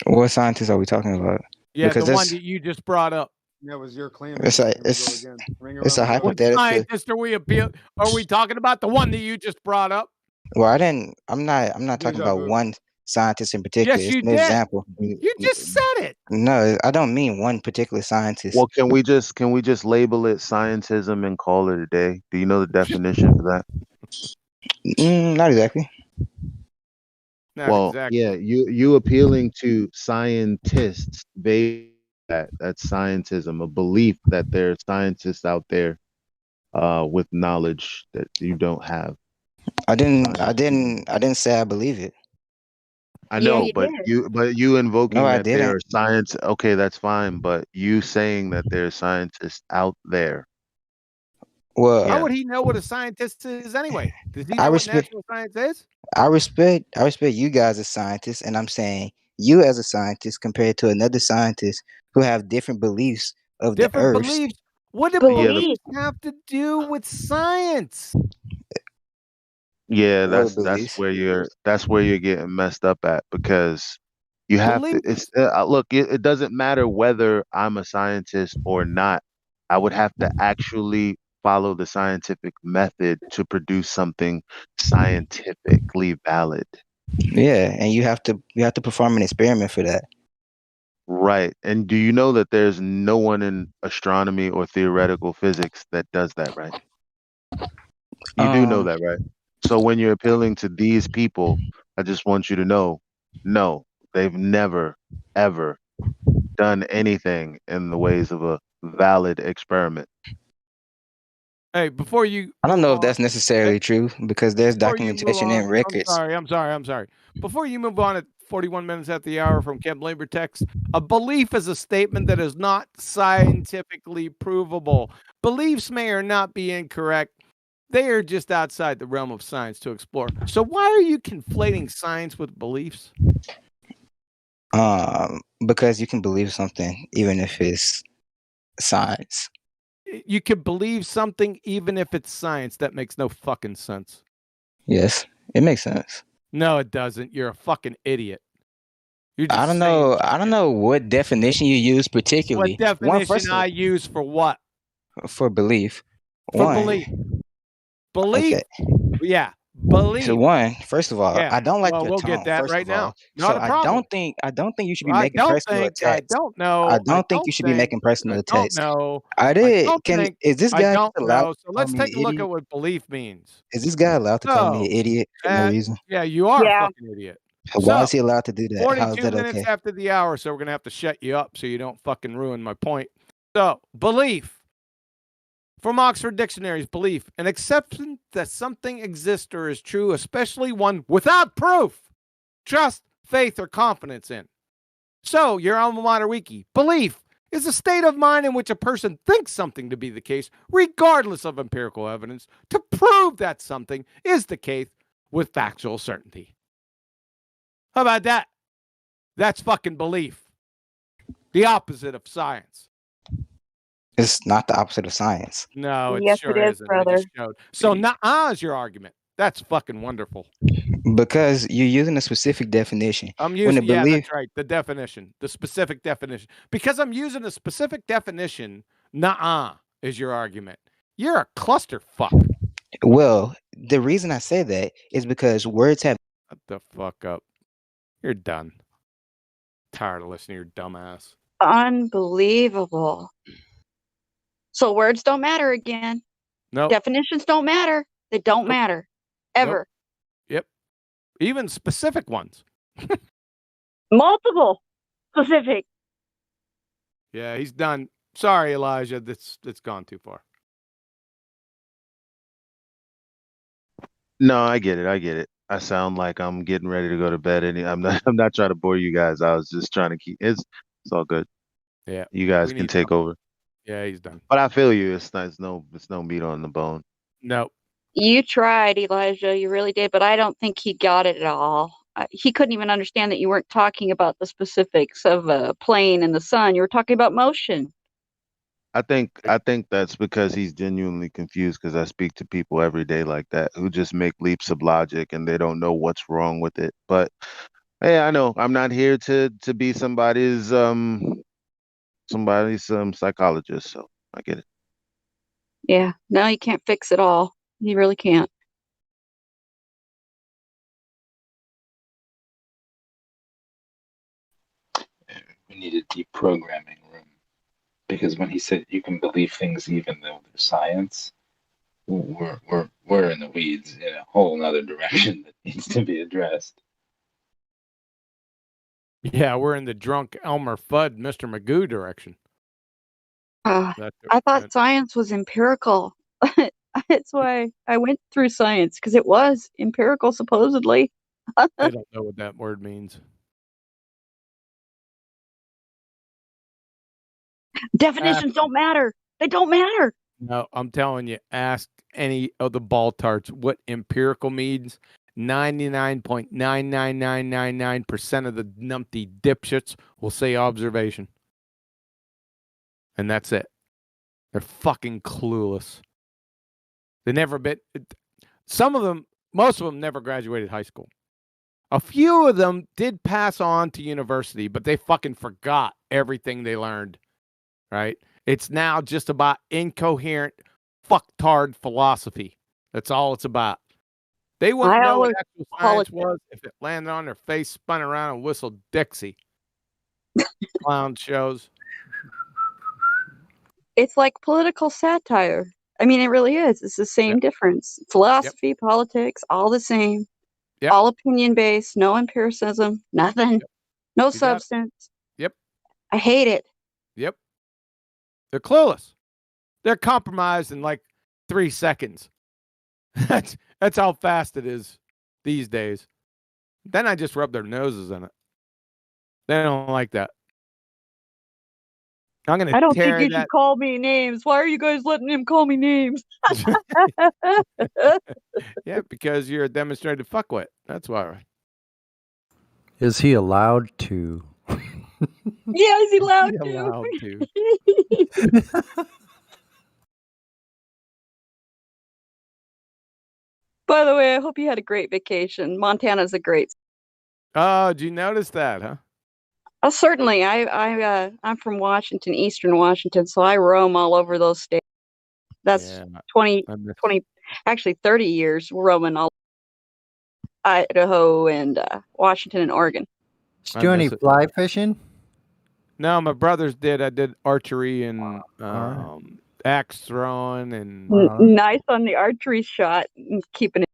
H: what scientist are we talking about?
P: Yeah,
H: Because
P: the one
H: that's
P: that you just brought up.
G: That was your claim.
H: it's a
G: Here we go
H: it's
G: again.
H: it's a
P: What
H: hypothetical.
P: scientist are we appeal? Are we talking about the one that you just brought up?
H: Well, I'm not talking
G: Deja
H: about
G: vu.
H: one scientist in particular.
P: Yes,
H: It's
P: you
H: an
P: did.
H: example.
P: You just said it.
H: No, I don't mean one particular scientist.
N: Well, can we just label it scientism and call it a day? Do you know the definition for that?
H: Not exactly.
P: Not
N: Well,
P: exactly.
N: yeah, you appealing to scientists, that's scientism, a belief that there are scientists out there with knowledge that you don't have.
H: I didn't say I believe it.
N: I
O: Yeah,
N: know,
O: you
N: but
O: did.
N: you
H: No,
N: invoking
H: I
N: that there
H: didn't.
N: are science, okay, that's fine, but you saying that there are scientists out there.
H: Well,
P: How
N: Yeah.
P: would he know what a scientist is anyway? Does he
H: I
P: know what
H: respect
P: natural science is?
H: I respect you guys as scientists, and I'm saying you as a scientist compared to another scientist who have different beliefs of the
P: Different
H: earth.
P: beliefs. What do
N: Yeah,
P: beliefs have to do with science?
N: yeah,
H: What
N: that's
H: beliefs?
N: where you're getting messed up at, because you have to, it's
P: Beliefs.
N: look, it doesn't matter whether I'm a scientist or not. I would have to actually follow the scientific method to produce something scientifically valid.
H: Yeah, and you have to perform an experiment for that.
N: Right. And do you know that there's no one in astronomy or theoretical physics that does that, right? You do know
H: Um,
N: that, right? So when you're appealing to these people, I just want you to know, no, they've never, ever done anything in the ways of a valid experiment.
P: Hey, before you
H: I don't
P: move
H: know if
P: on,
H: that's necessarily true because there's
P: before you move
H: documentation
P: on,
H: and records.
P: I'm sorry. Before you move on at 41 minutes at the hour from Camp Labor Text, a belief is a statement that is not scientifically provable. Beliefs may or not be incorrect. They are just outside the realm of science to explore. So why are you conflating science with beliefs?
H: Because you can believe something even if it's science.
P: You can believe something even if it's science. That makes no fucking sense.
H: Yes, it makes sense.
P: No, it doesn't. You're a fucking idiot. You're just
H: I don't
P: saying
H: know. I don't know what definition you use
P: what
H: particularly. One
P: definition
H: first
P: I use for what?
H: for belief.
P: For belief.
H: One.
P: Belief.
H: Okay.
P: Yeah.
H: So
P: Belief.
H: one, first of all,
P: Yeah.
H: I don't like
P: Well,
H: your
P: we'll get
H: tone.
P: that
H: First
P: right
H: of all,
P: now.
H: so
P: Not a problem.
H: I don't think you should be
P: I
H: making
P: don't
H: personal
P: think, I
H: attacks.
P: don't
H: I
P: know,
H: don't think you should be making personal
P: I don't
H: attacks.
P: know,
H: I
P: I
H: did.
P: don't
H: Can
P: think,
H: is this
P: I
H: guy
P: don't
H: allowed
P: know.
H: to
P: So
H: call
P: let's
H: me an
P: take a look at
H: idiot?
P: what belief means.
H: Is this guy allowed to call me
P: So,
H: an idiot for no reason?
P: yeah, you are a
O: Yeah.
P: fucking idiot.
H: Why
P: So,
H: is he allowed to do that? How is
P: 42
H: that
P: minutes
H: okay?
P: after the hour, so we're going to have to shut you up so you don't fucking ruin my point. So, belief. From Oxford Dictionary's belief, an acceptance that something exists or is true, especially one without proof, trust, faith, or confidence in. So, your alma mater wiki, belief is a state of mind in which a person thinks something to be the case, regardless of empirical evidence, to prove that something is the case with factual certainty. How about that? That's fucking belief. The opposite of science.
H: It's not the opposite of science.
P: No, it
O: Yes, it
P: sure
O: is,
P: isn't. I
O: brother.
P: just showed. So, nah is your argument. That's fucking wonderful.
H: Because you're using a specific definition.
P: I'm
H: When
P: using,
H: a
P: yeah,
H: belief
P: that's right. The definition, the specific definition. Because I'm using a specific definition, nah is your argument. You're a clusterfuck.
H: well, the reason I say that is because words have
P: Shut the fuck up. You're done. Tired of listening to your dumbass.
O: Unbelievable. So words don't matter again.
P: Nope.
O: Definitions don't matter. They don't
P: Nope.
O: matter.
P: Nope.
O: Ever.
P: Yep. Even specific ones.
O: Multiple. Specific.
P: Yeah, he's done. Sorry, Elijah. That's gone too far.
N: No, I get it. I get it. I sound like I'm getting ready to go to bed, and I'm not. I'm not trying to bore you guys. I was just trying to keep. It's all good.
P: Yeah.
N: You guys
P: We
N: can
P: need
N: take
P: something.
N: over.
P: Yeah, he's done.
N: But I feel you. It's not. It's no meat on the bone.
P: No.
O: You tried, Elijah. You really did, but I don't think he got it at all. He couldn't even understand that you weren't talking about the specifics of a plane and the sun. You were talking about motion.
N: I think that's because he's genuinely confused because I speak to people every day like that who just make leaps of logic and they don't know what's wrong with it. But hey, I know I'm not here to be somebody's psychologist, so I get it.
O: Yeah. No, you can't fix it all. You really can't.
Q: We need a deprogramming room because when he said you can believe things even though they're science, we're in the weeds in a whole other direction that needs to be addressed.
P: Yeah, we're in the drunk Elmer Fudd, Mr. Magoo direction.
O: I thought science was empirical. That's why I went through science because it was empirical, supposedly.
P: I don't know what that word means.
O: Definitions don't matter. They don't matter.
P: No, I'm telling you, ask any of the ball tarts what empirical means. 99.99999% of the numpty dipshits will say observation. And that's it. They're fucking clueless. They never been. Some of them, most of them never graduated high school. A few of them did pass on to university, but they fucking forgot everything they learned. Right? It's now just about incoherent, fucktard philosophy. That's all it's about. They wouldn't know what actual science was if it landed on their face, spun around, and whistled Dixie. Clown shows.
O: It's like political satire. I mean, it really is. It's the same difference. Philosophy, politics, all the same.
P: Yep.
O: All opinion based, no empiricism, nothing, no
P: You got it.
O: substance.
P: Yep.
O: I hate it.
P: Yep. They're clueless. They're compromised in like 3 seconds. That's how fast it is these days. Then I just rub their noses in it. They don't like that. I'm gonna
O: I don't think
P: tear
O: you
P: that.
O: should call me names. Why are you guys letting him call me names?
P: Yeah, because you're a demonstrated fuckwit. That's why.
J: Is he allowed to?
O: Yeah, is he allowed
P: Is he
O: to?
P: allowed to?
O: By the way, I hope you had a great vacation. Montana's a great.
P: Oh, did you notice that, huh?
O: Certainly. I'm from Washington, Eastern Washington, so I roam all over those states. That's
P: Yeah.
O: 20, actually 30 years roaming all Idaho and Washington and Oregon.
J: Did you do any fly fishing?
P: No, my brothers did. I did archery and axe throwing and.
O: Nice on the archery shot and keeping it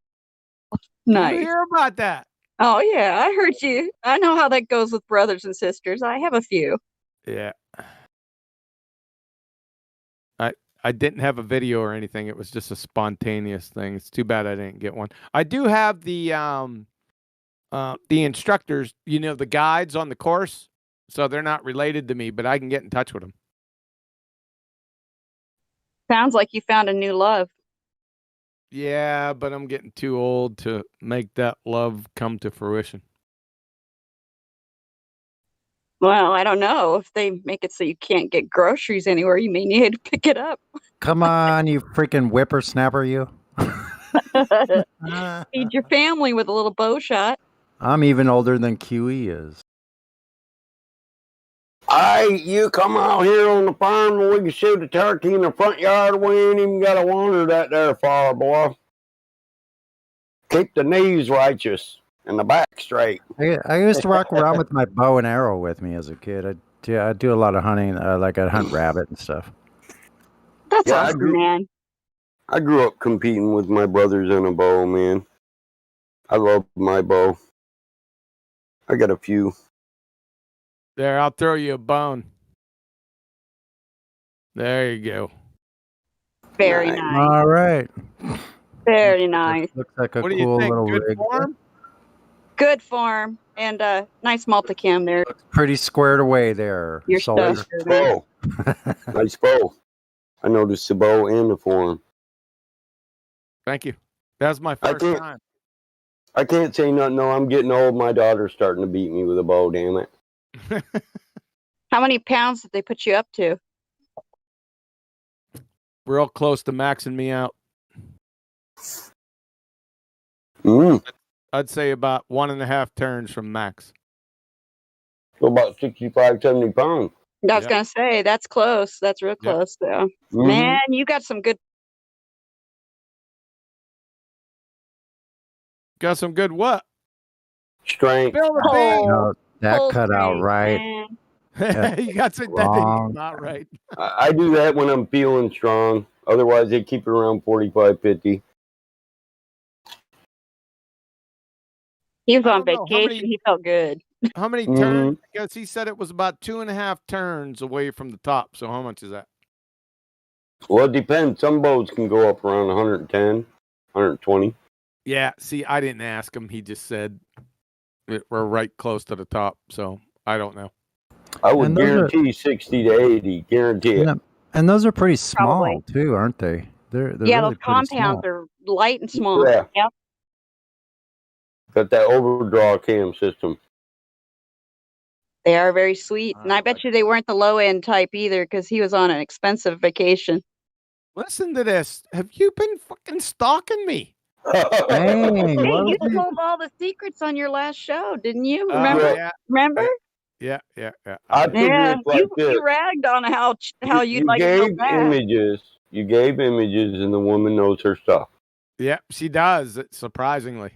O: nice.
P: You hear about that?
O: Oh yeah, I heard you. I know how that goes with brothers and sisters. I have a few.
P: Yeah. I didn't have a video or anything. It was just a spontaneous thing. It's too bad I didn't get one. I do have the instructors, the guides on the course. So they're not related to me, but I can get in touch with them.
O: Sounds like you found a new love.
P: Yeah, but I'm getting too old to make that love come to fruition.
O: Well, I don't know. If they make it so you can't get groceries anywhere, you may need to pick it up.
J: Come on, you freaking whippersnapper, you.
O: Feed your family with a little bow shot.
J: I'm even older than QE is.
S: You come out here on the farm and we can shoot a turkey in the front yard. We ain't even got to wander that there far, boy. Keep the knees righteous and the back straight.
J: I used to walk around with my bow and arrow with me as a kid. I do a lot of hunting, like I'd hunt rabbit and stuff.
O: That's awesome, man.
S: I grew up competing with my brothers in a bow, man. I love my bow. I got a few.
P: There, I'll throw you a bone. There you go.
O: Very nice.
J: All right.
O: Very nice.
J: Looks like a
P: What do you
J: cool
P: think?
J: little
P: Good
J: rig.
P: form?
O: Good form and nice multicam there.
J: Pretty squared away there.
O: Your
J: soldier.
O: stuff.
S: Bow. Nice bow. I noticed the bow and the form.
P: Thank you. That was my first time.
S: I can't say nothing. No, I'm getting old. My daughter's starting to beat me with a bow, damn it.
O: How many pounds did they put you up to?
P: Real close to maxing me out. I'd say about 1.5 turns from max.
S: So about 65, 70 pounds.
O: I was gonna say that's close. That's real close, though. Man, you got some good.
P: Got some good what?
S: Strength.
P: Bill the Bean.
J: No, that cut out right.
P: You got some
J: Wrong.
P: not right.
S: I do that when I'm feeling strong. Otherwise, they keep it around 45, 50.
O: He was on vacation. He felt good.
P: How many turns? Because he said it was about 2.5 turns away from the top. So how much is that?
S: Well, it depends. Some bows can go up around 110, 120.
P: Yeah. See, I didn't ask him. He just said we're right close to the top. So I don't know.
S: I would guarantee 60 to 80. Guarantee it.
J: And those are pretty small too, aren't they? They're
O: yeah,
J: really
O: those compounds
J: small.
O: are light and small.
S: Yeah.
O: Yep.
S: Got that overdraw cam system.
O: They are very sweet, and I bet you they weren't the low end type either, because he was on an expensive vacation.
P: Listen to this. Have you been fucking stalking me?
J: Dang,
O: Hey,
J: what
O: you
J: was it?
O: told all the secrets on your last show, didn't you? Remember?
P: Yeah.
O: Remember?
P: Yeah.
S: I figure
O: Yeah,
S: it's like this.
O: you ragged on how you'd
S: You
O: like to go
S: gave
O: back.
S: images. You gave images, and the woman knows her stuff.
P: Yeah, she does. Surprisingly.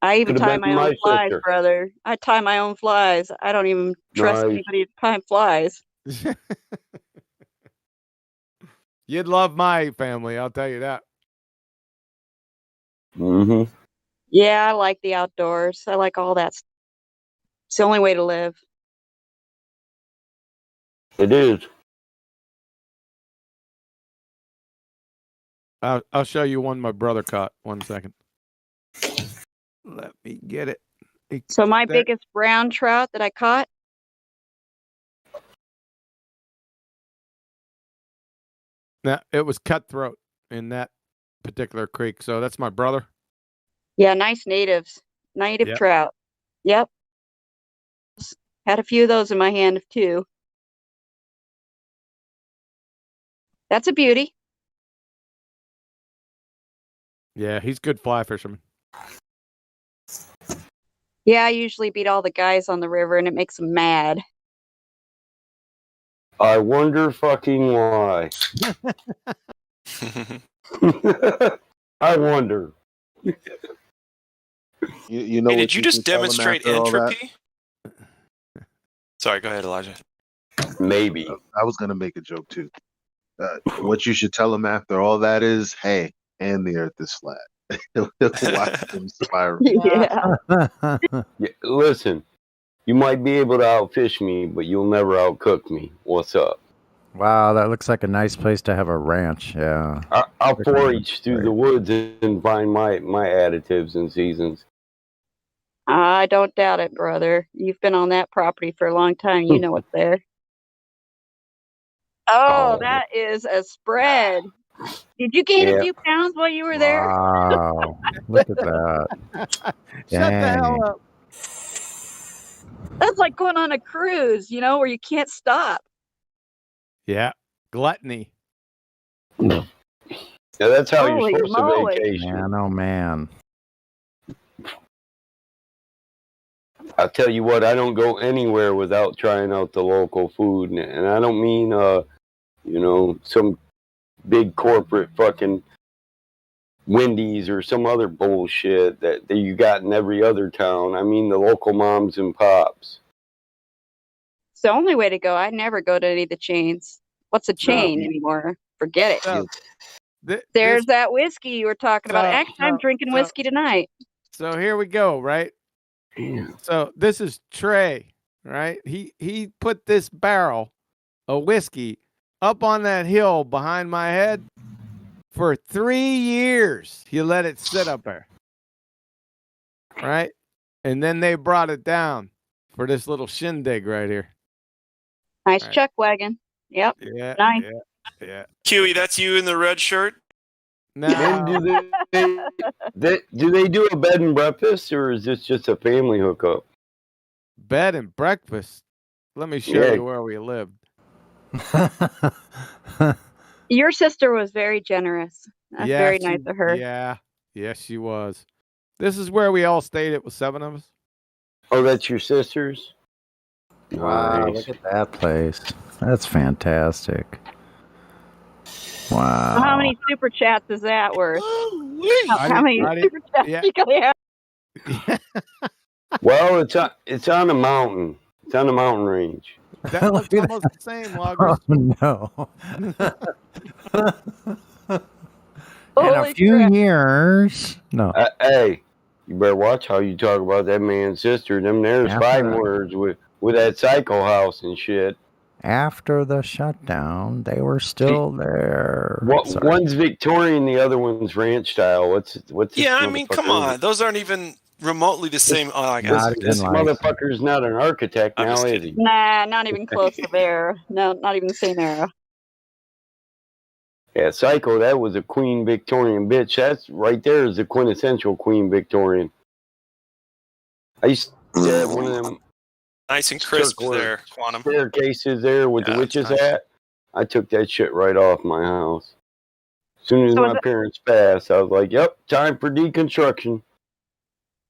O: I even
S: Could've
O: tie
S: been
O: my own
S: my
O: flies,
S: sister.
O: brother. I tie my own flies. I don't even trust
S: Nice.
O: anybody to tie flies.
P: You'd love my family, I'll tell you that.
O: Yeah, I like the outdoors. I like all that. It's the only way to live.
S: It is.
P: I'll show you one my brother caught. 1 second. Let me get it.
O: So my
P: There.
O: biggest brown trout that I caught.
P: Now, it was cutthroat in that particular creek. So that's my brother.
O: Yeah, nice native
P: Yep.
O: trout. Yep. Had a few of those in my hand too. That's a beauty.
P: Yeah, he's good fly fisherman.
O: Yeah, I usually beat all the guys on the river and it makes them mad.
S: I wonder fucking why. I wonder.
N: You know
L: Hey,
N: what
L: did you
N: can
L: just
N: tell 'em
L: demonstrate
N: after all that?
L: entropy? Sorry, go ahead, Elijah.
S: Maybe.
N: I was gonna make a joke too. What you should tell them after all that is, hey, and the Earth is flat. Watch them spiral.
O: Yeah.
S: Yeah, listen, you might be able to outfish me, but you'll never outcook me. What's up?
J: Wow, that looks like a nice place to have a ranch. Yeah.
S: I'll
J: Looks like
S: forage through the woods and find my additives and seasons.
O: I don't doubt it, brother. You've been on that property for a long time. You know what's there. Oh, that is a spread. Did you gain a
S: Yeah.
O: few pounds while you were there?
J: Wow. Look at that.
P: Shut the hell
J: Dang.
P: up.
O: That's like going on a cruise, where you can't stop.
P: Yeah. Gluttony.
S: Yeah, that's how
O: Holy
S: you're supposed
O: moly.
S: to vacation.
J: Man, oh man.
S: I'll tell you what, I don't go anywhere without trying out the local food. And I don't mean, some big corporate fucking Wendy's or some other bullshit that you got in every other town. I mean the local moms and pops.
O: It's the only way to go. I never go to any of the chains. What's a chain
S: No.
O: anymore? Forget it.
P: So,
O: There's that whiskey you were talking about. Actually, I'm drinking
P: so-
O: whiskey tonight.
P: So here we go, right? So this is Trey, right? He put this barrel of whiskey up on that hill behind my head for 3 years. He let it sit up there. Right? And then they brought it down for this little shindig right here.
O: Nice
P: Right.
O: chuck wagon. Yep.
P: Yeah.
O: Nice.
P: Yeah.
L: Huey, that's you in the red shirt?
S: And do they do a bed and breakfast, or is this just a family hookup?
P: Bed and breakfast. Let me show
S: Yeah.
P: you where we lived.
O: Your sister was very generous. That's
P: Yeah,
O: very
P: she-
O: nice of her.
P: Yeah. Yes, she was. This is where we all stayed. It was 7 of us.
S: Oh, that's your sister's?
J: Wow,
S: Nice.
J: look at that place. That's fantastic. Wow.
O: How many super chats is that worth? How many
P: I didn't-
O: super chats
P: yeah.
O: you gotta have?
S: Well, it's on a mountain. It's on a mountain range.
P: That looks
J: Look at
P: almost the same, Loggers.
J: Oh no. In
O: Holy
J: a few
O: crap.
J: years. No.
S: Hey, you better watch how you talk about that man's sister. Them there's
J: After
S: fighting
J: that.
S: words with that psycho house and shit.
J: After the shutdown, they were still there. Sorry.
S: One's Victorian, the other one's ranch style. What's this
L: Yeah, I mean, come
S: motherfucker-
L: on. Those aren't even remotely the same. Oh, I
S: This,
L: guess.
S: this motherfucker's not an architect
L: I'm
S: now,
L: just
S: is he?
O: Nah, not even close to there. No, not even the same era.
S: Yeah, Psycho, that was a Queen Victorian bitch. That's right there is the quintessential Queen Victorian. I used to have one of them
L: Nice and crisp
S: circular
L: there, Quantum.
S: staircases there with
L: Yeah,
S: the witches
L: that's nice.
S: at. I took that shit right off my house. As soon as
O: So is
S: my
O: it-
S: parents passed, I was like, yep, time for deconstruction.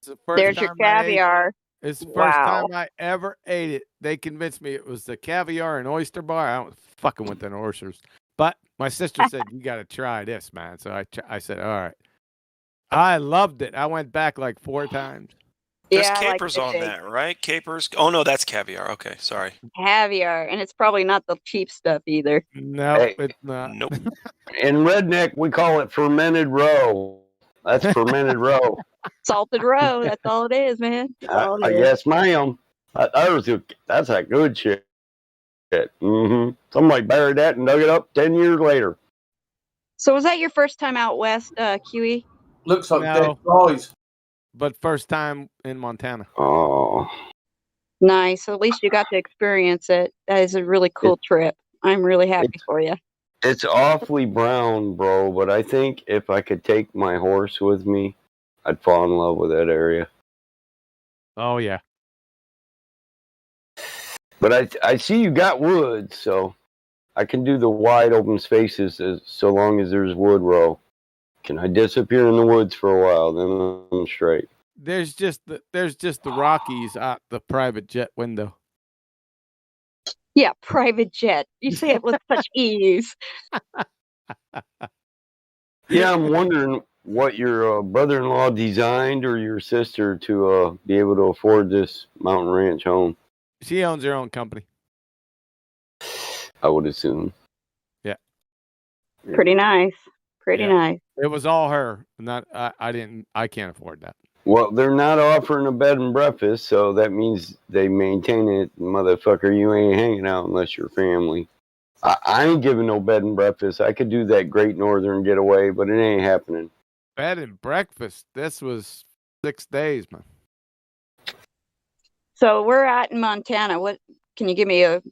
P: It's the first
O: There's your
P: time I ate-
O: caviar.
P: It's the first
O: Wow.
P: time I ever ate it. They convinced me it was the caviar and oyster bar. I don't fucking with the oysters. But my sister said, you got to try this, man. So I said, all right. I loved it. I went back like 4 times.
L: There's
O: Yeah, I like
L: capers
O: the
L: on
O: shake.
L: that, right? Capers. Oh, no, that's caviar. Okay, sorry.
O: Caviar, and it's probably not the cheap stuff either.
P: No,
S: Hey.
P: it's not.
L: Nope.
S: In redneck, we call it fermented roe. That's fermented roe.
O: Salted roe. That's all it is, man. That's all it is.
S: Yes, ma'am. That's a good shit. Somebody buried that and dug it up 10 years later.
O: So was that your first time out west, QE?
E: Looks like dead
P: No.
E: guys.
P: But first time in Montana.
S: Oh.
O: Nice. At least you got to experience it. That is a really cool trip. I'm really happy for you.
S: It's awfully brown, bro, but I think if I could take my horse with me, I'd fall in love with that area.
P: Oh, yeah.
S: But I see you got woods, so I can do the wide open spaces so long as there's wood row. Can I disappear in the woods for a while? Then I'm straight.
P: There's just the Rockies out the private jet window.
O: Yeah, private jet. You say it with such ease.
S: Yeah, I'm wondering what your brother-in-law designed or your sister to be able to afford this mountain ranch home.
P: She owns her own company.
S: I would assume.
P: Yeah.
O: Pretty nice. Pretty
P: Yeah.
O: nice.
P: It was all her. Not I can't afford that.
S: Well, they're not offering a bed and breakfast, so that means they maintain it. Motherfucker, you ain't hanging out unless you're family. I ain't giving no bed and breakfast. I could do that Great Northern getaway, but it ain't happening.
P: Bed and breakfast. This was 6 days, man.
O: So we're at in Montana. What can you give me a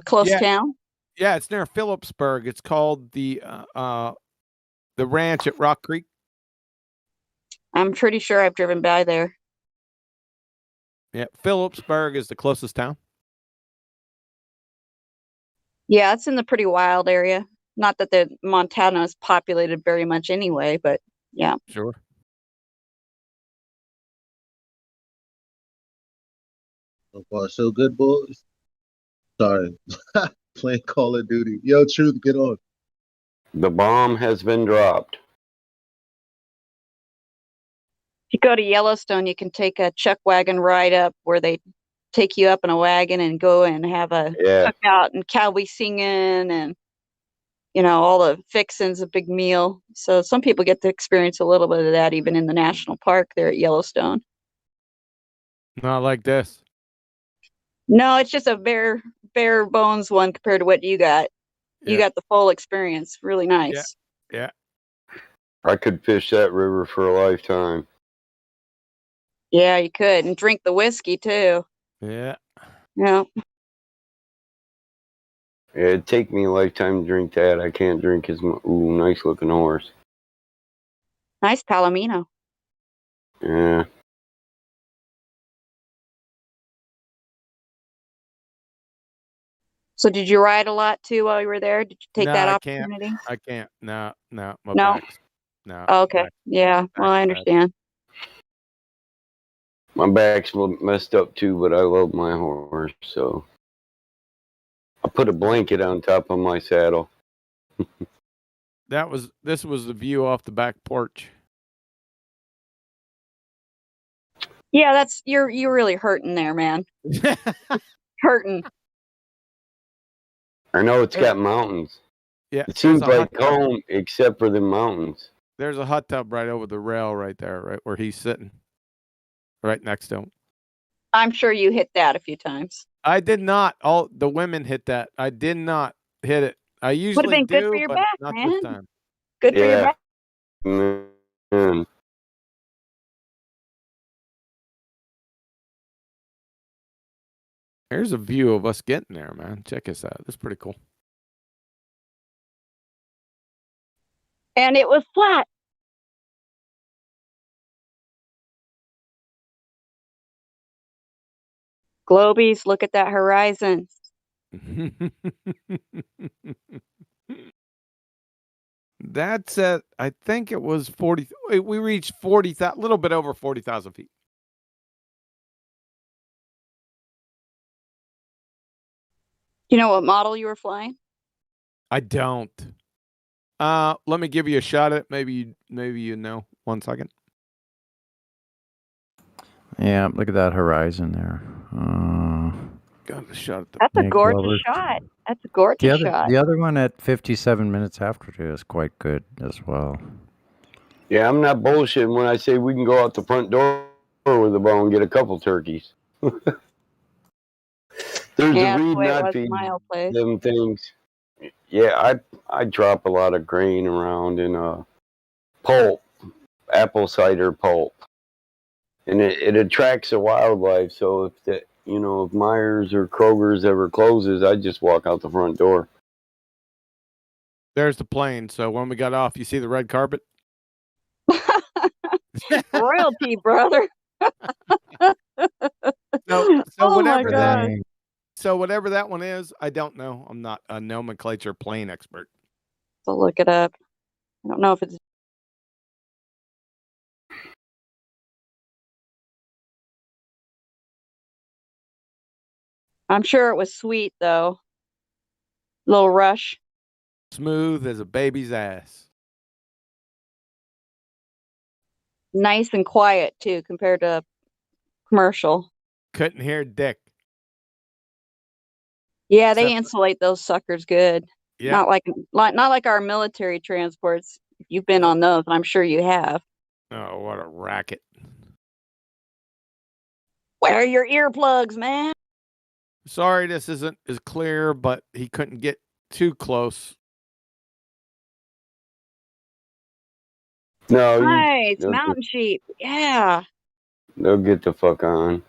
O: close town?
P: Yeah, it's near Phillipsburg. It's called the ranch at Rock Creek.
O: I'm pretty sure I've driven by there.
P: Yeah, Phillipsburg is the closest town.
O: Yeah, it's in the pretty wild area. Not that the Montana is populated very much anyway, but yeah.
P: Sure.
N: So far, so good, boys. Sorry, playing Call of Duty. Yo, Truth, get on.
S: The bomb has been dropped.
O: If you go to Yellowstone, you can take a chuck wagon ride up where they take you up in a wagon and go and have a cookout and cowboy singing and, you know, all the fixings, a big meal. So some people get to experience a little bit of that even in the national park there at Yellowstone.
P: Not like this.
O: No, it's just a bare bones one compared to what you got. You got the full experience. Really nice.
P: Yeah.
S: I could fish that river for a lifetime.
O: Yeah, you could. And drink the whiskey too.
P: Yeah.
O: Yeah.
S: It'd take me a lifetime to drink that. I can't drink his nice looking horse.
O: Nice Palomino.
S: Yeah.
O: So did you ride a lot too while you were there? Did you take
P: No,
O: that
P: I
O: opportunity?
P: I can't. No. My
O: No.
P: back's- No.
O: Oh, okay. Yeah. Well, I understand.
S: My back's messed up too, but I love my horse, so I put a blanket on top of my saddle.
P: This was the view off the back porch.
O: Yeah, that's you're really hurting there, man. Hurting.
S: I know it's got mountains.
P: Yeah.
S: It seems
P: there's a
S: like
P: hot tub.
S: home except for the mountains.
P: There's a hot tub right over the rail right there, right where he's sitting. Right next to him.
O: I'm sure you hit that a few times.
P: I did not. All the women hit that. I did not hit it. I
O: Would
P: usually
O: have been good
P: do,
O: for your
P: but
O: back,
P: not
O: man.
P: this time.
O: Good for your back.
S: Man.
P: Here's a view of us getting there, man. Check this out. This is pretty cool.
O: And it was flat. Globies, look at that horizon.
P: That's at, I think it was 40. We reached 40,000, a little bit over 40,000 feet.
O: You know what model you were flying?
P: I don't. Let me give you a shot at it. Maybe you know. 1 second.
J: Yeah, look at that horizon there.
P: Got a shot at the
O: That's a
J: Yeah,
O: gorgeous
J: Glover.
O: shot. That's a gorgeous shot.
J: The other one at 57 minutes after is quite good as well.
S: Yeah, I'm not bullshitting when I say we can go out the front door with a bow and get a couple turkeys. There's
O: Yeah,
S: a
O: that's the
S: reason
O: way it
S: I'd
O: was
S: feed
O: in my old place.
S: them things. Yeah, I drop a lot of grain around in pulp, apple cider pulp, and it attracts the wildlife. So if if Myers or Kroger's ever closes, I just walk out the front door.
P: There's the plane. So when we got off, you see the red carpet?
O: Royalty, brother.
P: So
O: Oh my
P: whatever
O: god.
P: so whatever that one is, I don't know. I'm not a nomenclature plane expert.
O: So look it up. I don't know if it's. I'm sure it was sweet though. Little rush.
P: Smooth as a baby's ass.
O: Nice and quiet too, compared to commercial.
P: Couldn't hear dick.
O: Yeah, they
P: Except-
O: insulate those suckers good.
P: Yeah.
O: Not like our military transports. If you've been on those, and I'm sure you have.
P: Oh, what a racket.
O: Wear your earplugs, man.
P: Sorry this isn't as clear, but he couldn't get too close.
S: No,
O: Nice.
S: they'll
O: Mountain sheep. Yeah.
S: they'll get the fuck on.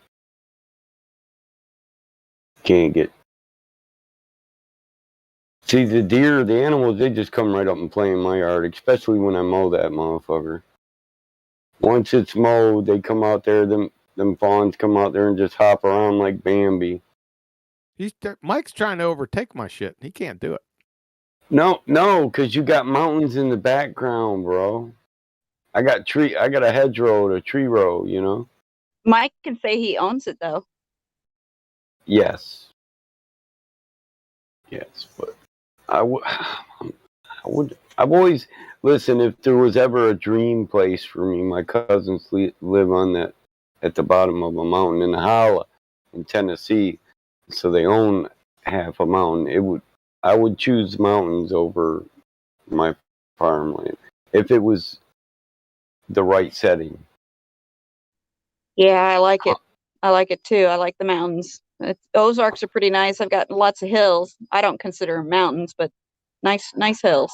S: Can't get. See, the deer, the animals, they just come right up and play in my yard, especially when I mow that motherfucker. Once it's mowed, they come out there, them fawns come out there and just hop around like Bambi.
P: Mike's trying to overtake my shit. He can't do it.
S: No, because you got mountains in the background, bro. I got a hedgerow, a tree row, you know?
O: Mike can say he owns it though.
S: Yes, but I've always, listen, if there was ever a dream place for me, my cousins live on that, at the bottom of a mountain in the Holla in Tennessee. So they own half a mountain. I would choose mountains over my farmland if it was the right setting.
O: Yeah, I like it. I like it too. I like the mountains. Ozarks are pretty nice. I've got lots of hills. I don't consider them mountains, but nice hills.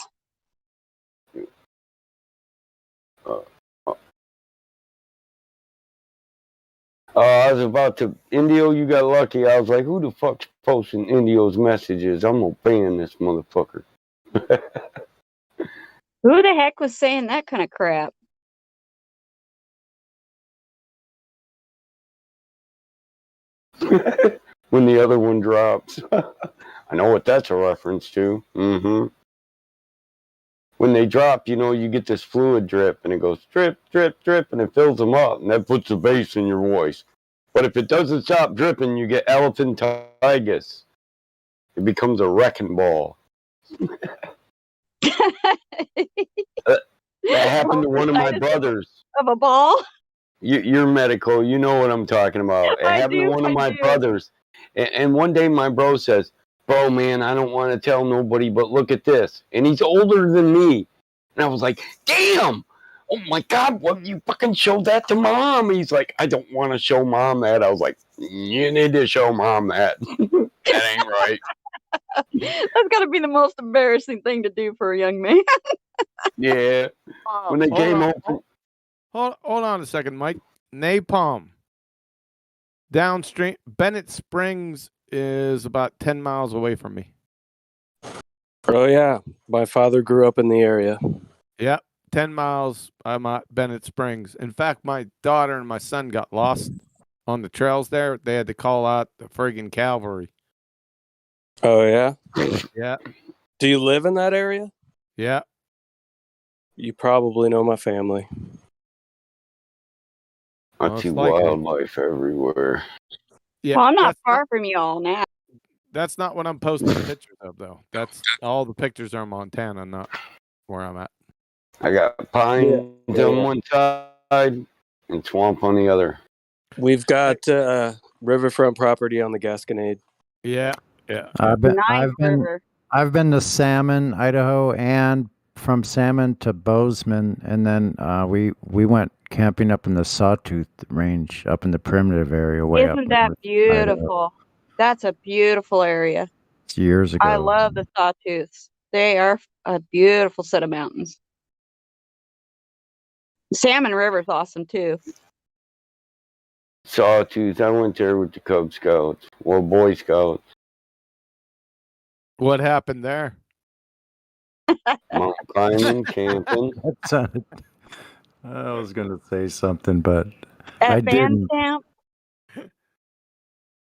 S: I was about to, Indio, you got lucky. I was like, who the fuck's posting Indio's messages? I'm gonna ban this motherfucker.
O: Who the heck was saying that kind of crap?
S: When the other one drops. I know what that's a reference to. Mm-hmm. When they drop, you get this fluid drip, and it goes drip, drip, drip, and it fills them up, and that puts the bass in your voice. But if it doesn't stop dripping, you get elephantitis. It becomes a wrecking ball. That happened to one of my brothers.
O: Of a ball?
S: You're medical. You know what I'm talking about. It happened to one of my brothers. And one day my bro says, bro, man, I don't want to tell nobody, but look at this. And he's older than me. And I was like, damn. Oh, my God, what, you fucking showed that to mom? He's like, I don't want to show mom that. I was like, you need to show mom that. That ain't right.
O: That's got to be the most embarrassing thing to do for a young man.
S: Yeah. When they came home.
P: Hold on a second, Mike. Napalm. Downstream. Bennett Springs is about 10 miles away from me.
A: Oh, yeah. My father grew up in the area.
P: Yep. 10 miles. I'm at Bennett Springs. In fact, my daughter and my son got lost on the trails there. They had to call out the friggin' cavalry.
A: Oh, yeah?
P: Yeah.
A: Do you live in that area?
P: Yeah.
A: You probably know my family.
S: I see wildlife everywhere.
P: Yeah.
O: Well, I'm not far from you all now.
P: That's not what I'm posting pictures of, though. That's all the pictures are in Montana, not where I'm at.
S: I got pines on one side and swamp on the other.
A: We've got riverfront property on the Gasconade.
P: Yeah, yeah.
J: I've been to Salmon, Idaho, and from Salmon to Bozeman, and then we went camping up in the Sawtooth Range, up in the primitive area, way up
O: Isn't that
J: north, Idaho.
O: beautiful? That's a beautiful area.
J: It's years ago.
O: I love the Sawtooths. They are a beautiful set of mountains. Salmon River's awesome too.
S: Sawtooth. I went there with the Cub Scouts. Well, Boy Scouts.
P: What happened there?
S: Mountain climbing, camping.
J: That sounded, I was going to say something, but
O: At
J: I
O: band
J: didn't.
O: camp?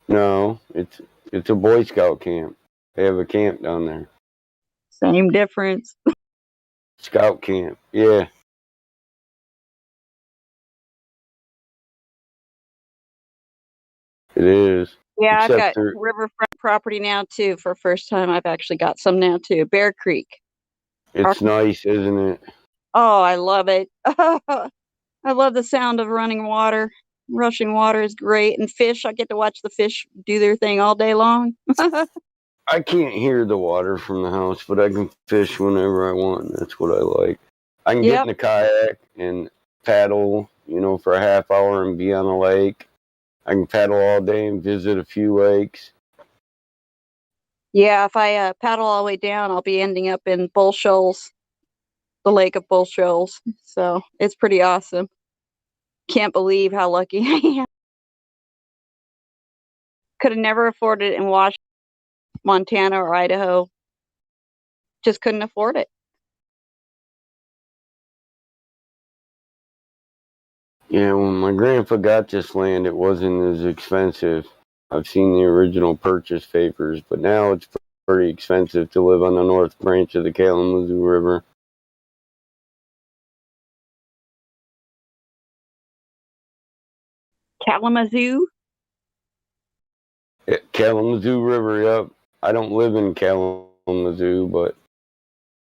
S: No, it's a Boy Scout camp. They have a camp down there.
O: Same difference.
S: Scout camp. Yeah. It is.
O: Yeah, I've got
S: Except for
O: riverfront property now too. For first time, I've actually got some now too. Bear Creek.
S: it's nice, isn't it?
O: Oh, I love it. I love the sound of running water. Rushing water is great, and fish. I get to watch the fish do their thing all day long.
S: I can't hear the water from the house, but I can fish whenever I want. That's what I like. I can get in a kayak and paddle, for a half hour and be on a lake. I can paddle all day and visit a few lakes.
O: Yeah, if I paddle all the way down, I'll be ending up in Bull Shoals, the Lake of Bull Shoals. So it's pretty awesome. Can't believe how lucky I am. Could have never afforded it in Washington, Montana, or Idaho. Just couldn't afford it.
S: Yeah, when my grandpa got this land, it wasn't as expensive. I've seen the original purchase papers, but now it's pretty expensive to live on the north branch of the Kalamazoo River.
O: Kalamazoo?
S: Kalamazoo River, yep. I don't live in Kalamazoo, but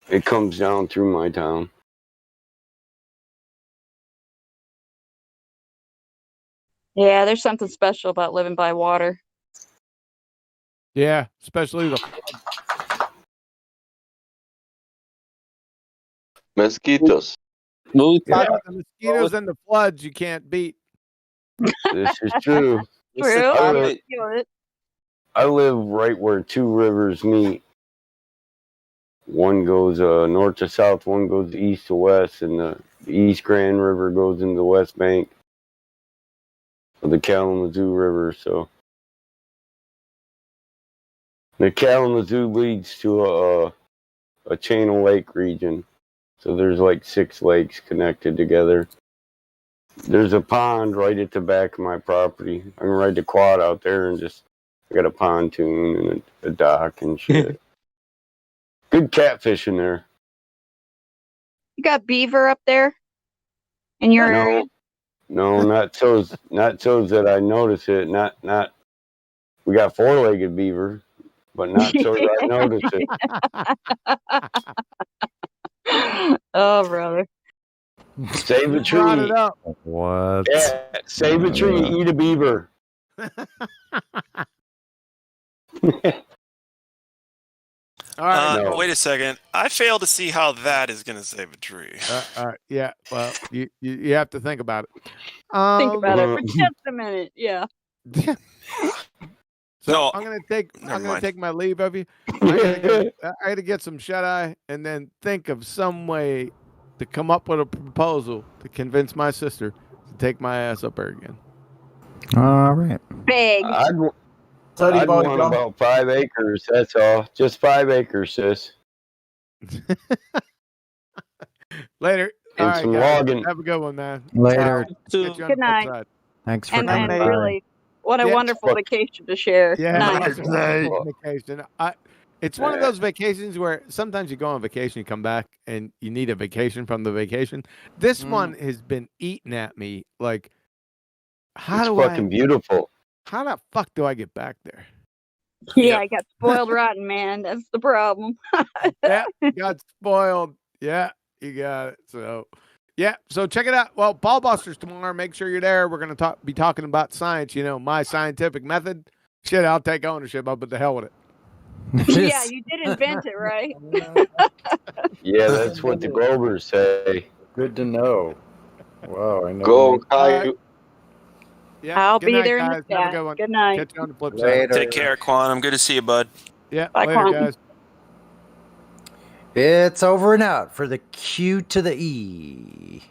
S: it comes down through my town.
O: Yeah, there's something special about living by water.
P: Yeah, especially the
F: Mosquitoes.
P: the mosquitoes and the floods you can't beat.
S: This is true.
O: True.
S: I live right where two rivers meet. One goes north to south, one goes east to west, and the East Grand River goes into the West Bank of the Kalamazoo River. So the Kalamazoo leads to a channel lake region. So there's like 6 lakes connected together. There's a pond right at the back of my property. I can ride the quad out there and I got a pontoon and a dock and shit. Good catfish in there.
O: You got beaver up there in your area?
S: No, not so that I notice it. Not. We got 4-legged beaver, but not so that I notice it.
O: Oh, brother.
S: Save a tree.
P: Brought it up.
J: What?
S: Yeah, save a tree, eat a beaver.
P: All right.
L: Wait a second. I fail to see how that is going to save a tree.
P: Yeah. Well, you have to think about it.
O: Think about it for just a minute. Yeah.
P: So I'm gonna take my leave of you. I gotta get some shut eye and then think of some way to come up with a proposal to convince my sister to take my ass up there again.
J: All right.
O: Big.
S: I'd want about 5 acres. That's all. Just 5 acres, sis.
P: Later.
S: And
P: All right,
S: some
P: guys.
S: logging.
P: Have a good one, man.
J: Later.
P: Get you on the
O: Good
P: flip
O: night.
P: side.
J: Thanks for
O: And
J: coming by.
O: really, what a wonderful vacation to share.
P: Yeah,
O: Nice.
P: it's a wonderful vacation. It's one of those vacations where sometimes you go on vacation, you come back, and you need a vacation from the vacation. This one has been eating at me. Like,
S: It's fucking beautiful.
P: How the fuck do I get back there?
O: Yeah, I got spoiled rotten, man. That's the problem.
P: Yeah, you got spoiled. Yeah, you got it. So, yeah, so check it out. Well, Ball Busters tomorrow. Make sure you're there. We're gonna be talking about science. My scientific method. Shit, I'll take ownership of it. The hell with it.
O: Yeah, you did invent it, right?
S: Yeah, that's what the Globers say.
J: Good to know. Wow, I never
S: Go,
J: knew.
S: Caillou.
P: Yeah.
O: I'll
P: Good
O: be
P: night,
O: there in the
P: guys. Have a
O: chat.
P: good one.
O: Good night.
P: Catch you on the flip side.
J: Later.
L: Take care, Quantum. Good to see you, bud.
P: Yeah.
O: Bye,
P: Later,
O: Quantum.
P: guys.
J: It's over and out for the Q to the E.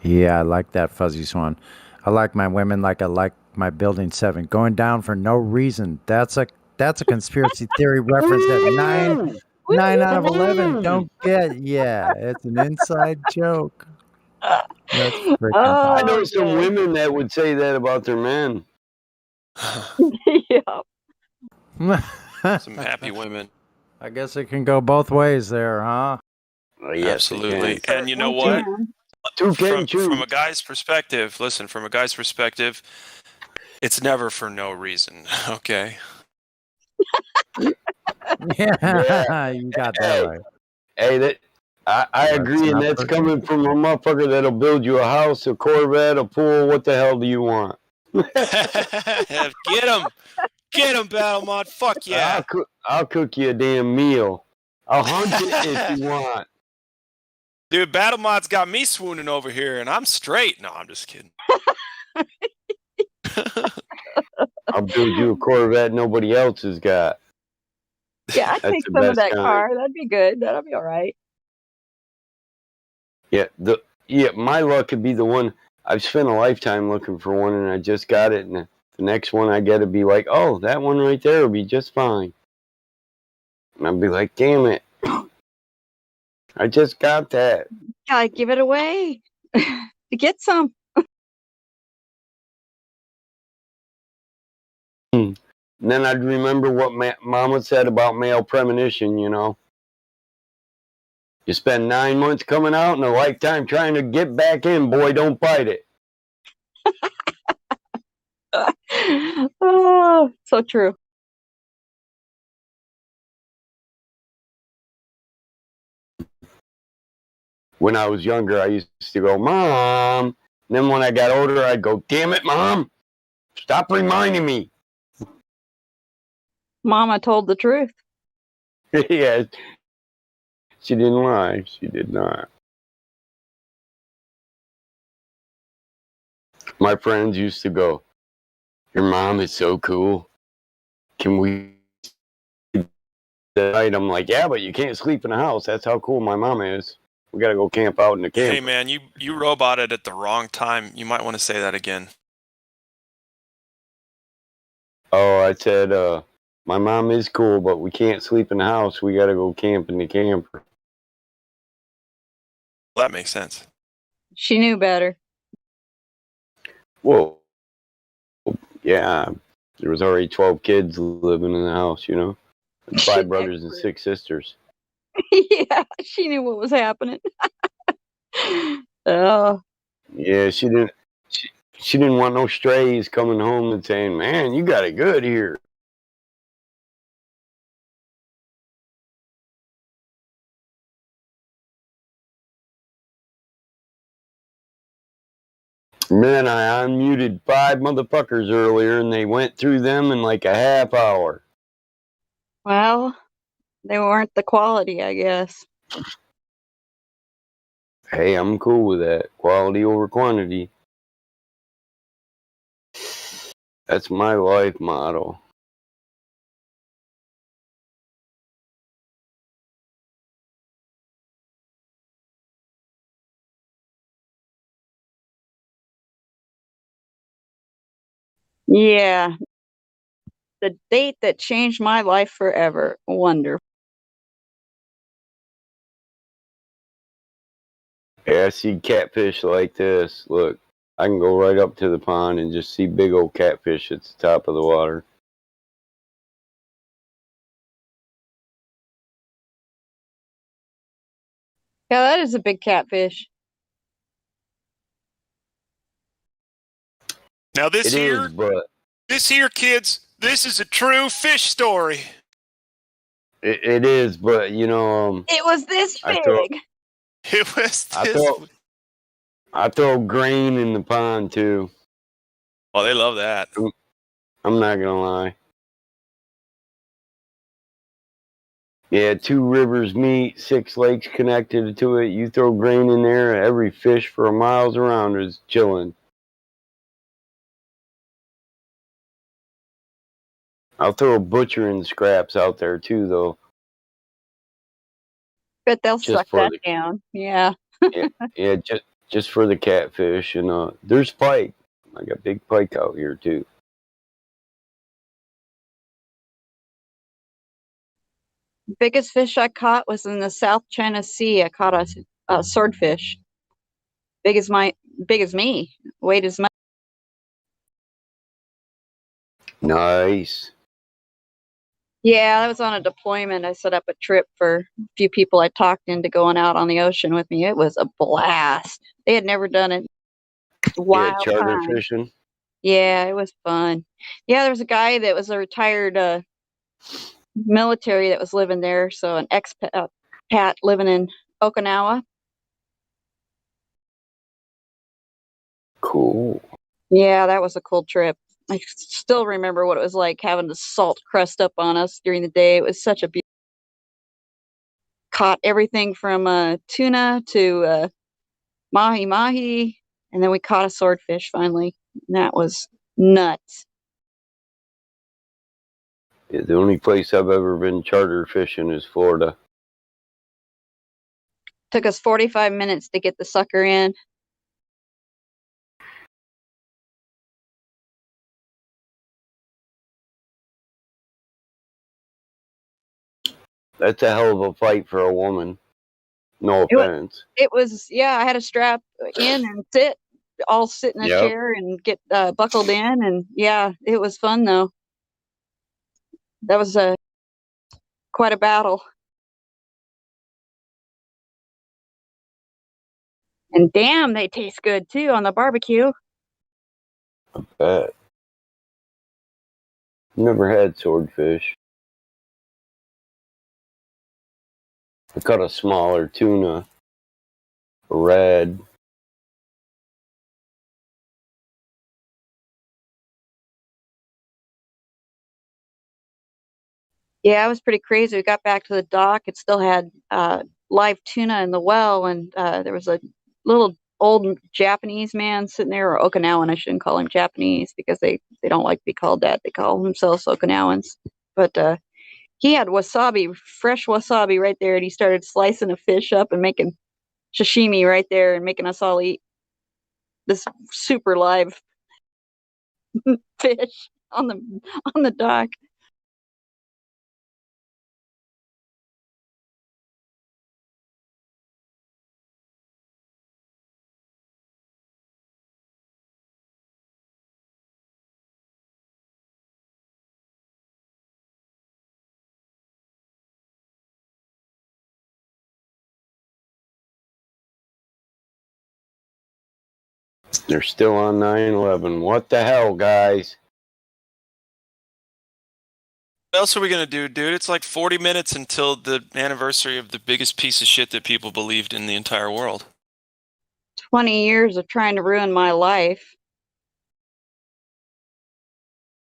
J: Yeah, I like that fuzzy swan. I like my women like I like my building 7. Going down for no reason. That's a conspiracy theory reference that 9 out of 11 don't get. Yeah, it's an inside joke. That's freaking
S: I
O: Oh,
S: know some
O: good.
S: women that would say that about their men.
O: Yeah.
L: Some happy women.
J: I guess it can go both ways there, huh?
S: Yes,
L: Absolutely. And you know
O: We
L: what?
O: can.
L: From a guy's perspective, listen, from a guy's perspective, it's never for no reason. Okay.
J: Yeah, you got that right.
S: Hey, that I agree, and that's coming from a motherfucker that'll build you a house, a Corvette, a pool. What the hell do you want?
L: Get him. Get him, Battle Mod. Fuck yeah.
S: I'll cook you a damn meal. I'll hunt it if you want.
L: Dude, Battle Mod's got me swooning over here, and I'm straight. No, I'm just kidding.
S: I'll build you a Corvette nobody else has got.
O: Yeah, I'd
S: That's
O: take
S: the
O: some of
S: best
O: that
S: kind.
O: car. That'd be good. That'll be all right.
S: Yeah, my luck could be the one. I've spent a lifetime looking for one, and I just got it. And the next one I get to be like, oh, that one right there will be just fine. And I'll be like, damn it, I just got that.
O: Gotta give it away to get some.
S: And then I'd remember what Mama said about male premonition. You spend 9 months coming out and a lifetime trying to get back in. Boy, don't bite it.
O: Oh, so true.
S: When I was younger, I used to go, Mom. And then when I got older, I'd go, damn it, Mom. Stop reminding me.
O: Mama told the truth.
S: Yeah, she didn't lie. She did not. My friends used to go, your mom is so cool. Can we night? I'm like, yeah, but you can't sleep in the house. That's how cool my mom is. We got to go camp out in the camp.
L: Hey, man, you roboted at the wrong time. You might want to say that again.
S: Oh, I said, my mom is cool, but we can't sleep in the house. We got to go camp in the camper.
L: That makes sense.
O: She knew better.
S: Whoa. Yeah, there was already 12 kids living in the house, and 5 brothers and 6 sisters.
O: Yeah, she knew what was happening. Oh.
S: Yeah, she didn't want no strays coming home and saying, man, you got it good here. Man, I unmuted 5 motherfuckers earlier, and they went through them in like a half hour.
O: Well, they weren't the quality, I guess.
S: Hey, I'm cool with that. Quality over quantity. That's my life motto.
O: Yeah. The date that changed my life forever. Wonderful.
S: Yeah, I see catfish like this. Look, I can go right up to the pond and just see big old catfish at the top of the water.
O: Yeah, that is a big catfish.
L: Now this
S: It
L: here,
S: is, but
L: this here, kids, this is a true fish story.
S: it is, but
O: It was this
S: I
O: big.
S: throw
L: It was this.
S: I throw grain in the pond too.
L: Oh, they love that.
S: I'm not gonna lie. Yeah, 2 rivers meet, 6 lakes connected to it. You throw grain in there, every fish for miles around is chilling. I'll throw butchering scraps out there too, though.
O: Bet they'll
S: Just
O: suck
S: for
O: that
S: the
O: down. Yeah.
S: yeah, just for the catfish, and there's pike. I got big pike out here too.
O: Biggest fish I caught was in the South China Sea. I caught a swordfish. Big as me. Weighed as much.
S: Nice.
O: Yeah, I was on a deployment. I set up a trip for a few people I talked into going out on the ocean with me. It was a blast. They had never done it. Just a
S: Yeah,
O: wild
S: charter
O: time.
S: fishing.
O: Yeah, it was fun. Yeah, there was a guy that was a retired military that was living there, so an expat pat living in Okinawa.
S: Cool.
O: Yeah, that was a cool trip. I still remember what it was like having the salt crust up on us during the day. It was such a beautiful. Caught everything from tuna to mahi mahi, and then we caught a swordfish finally. And that was nuts.
S: Yeah, the only place I've ever been charter fishing is Florida.
O: Took us 45 minutes to get the sucker in.
S: That's a hell of a fight for a woman. No
O: It was,
S: offense.
O: yeah, I had to strap in and sit in a
S: Yep.
O: chair and get buckled in. And yeah, it was fun though. That was quite a battle. And damn, they taste good too on the barbecue.
S: I bet. Never had swordfish. I caught a smaller tuna, a red.
O: Yeah, it was pretty crazy. We got back to the dock. It still had live tuna in the well, and there was a little old Japanese man sitting there, or Okinawan. I shouldn't call him Japanese because they don't like to be called that. They call themselves Okinawans. But he had wasabi, fresh wasabi right there, and he started slicing a fish up and making sashimi right there and making us all eat this super live fish on the dock.
S: They're still on 9/11. What the hell, guys?
L: What else are we gonna do, dude? It's like 40 minutes until the anniversary of the biggest piece of shit that people believed in the entire world.
O: 20 years of trying to ruin my life.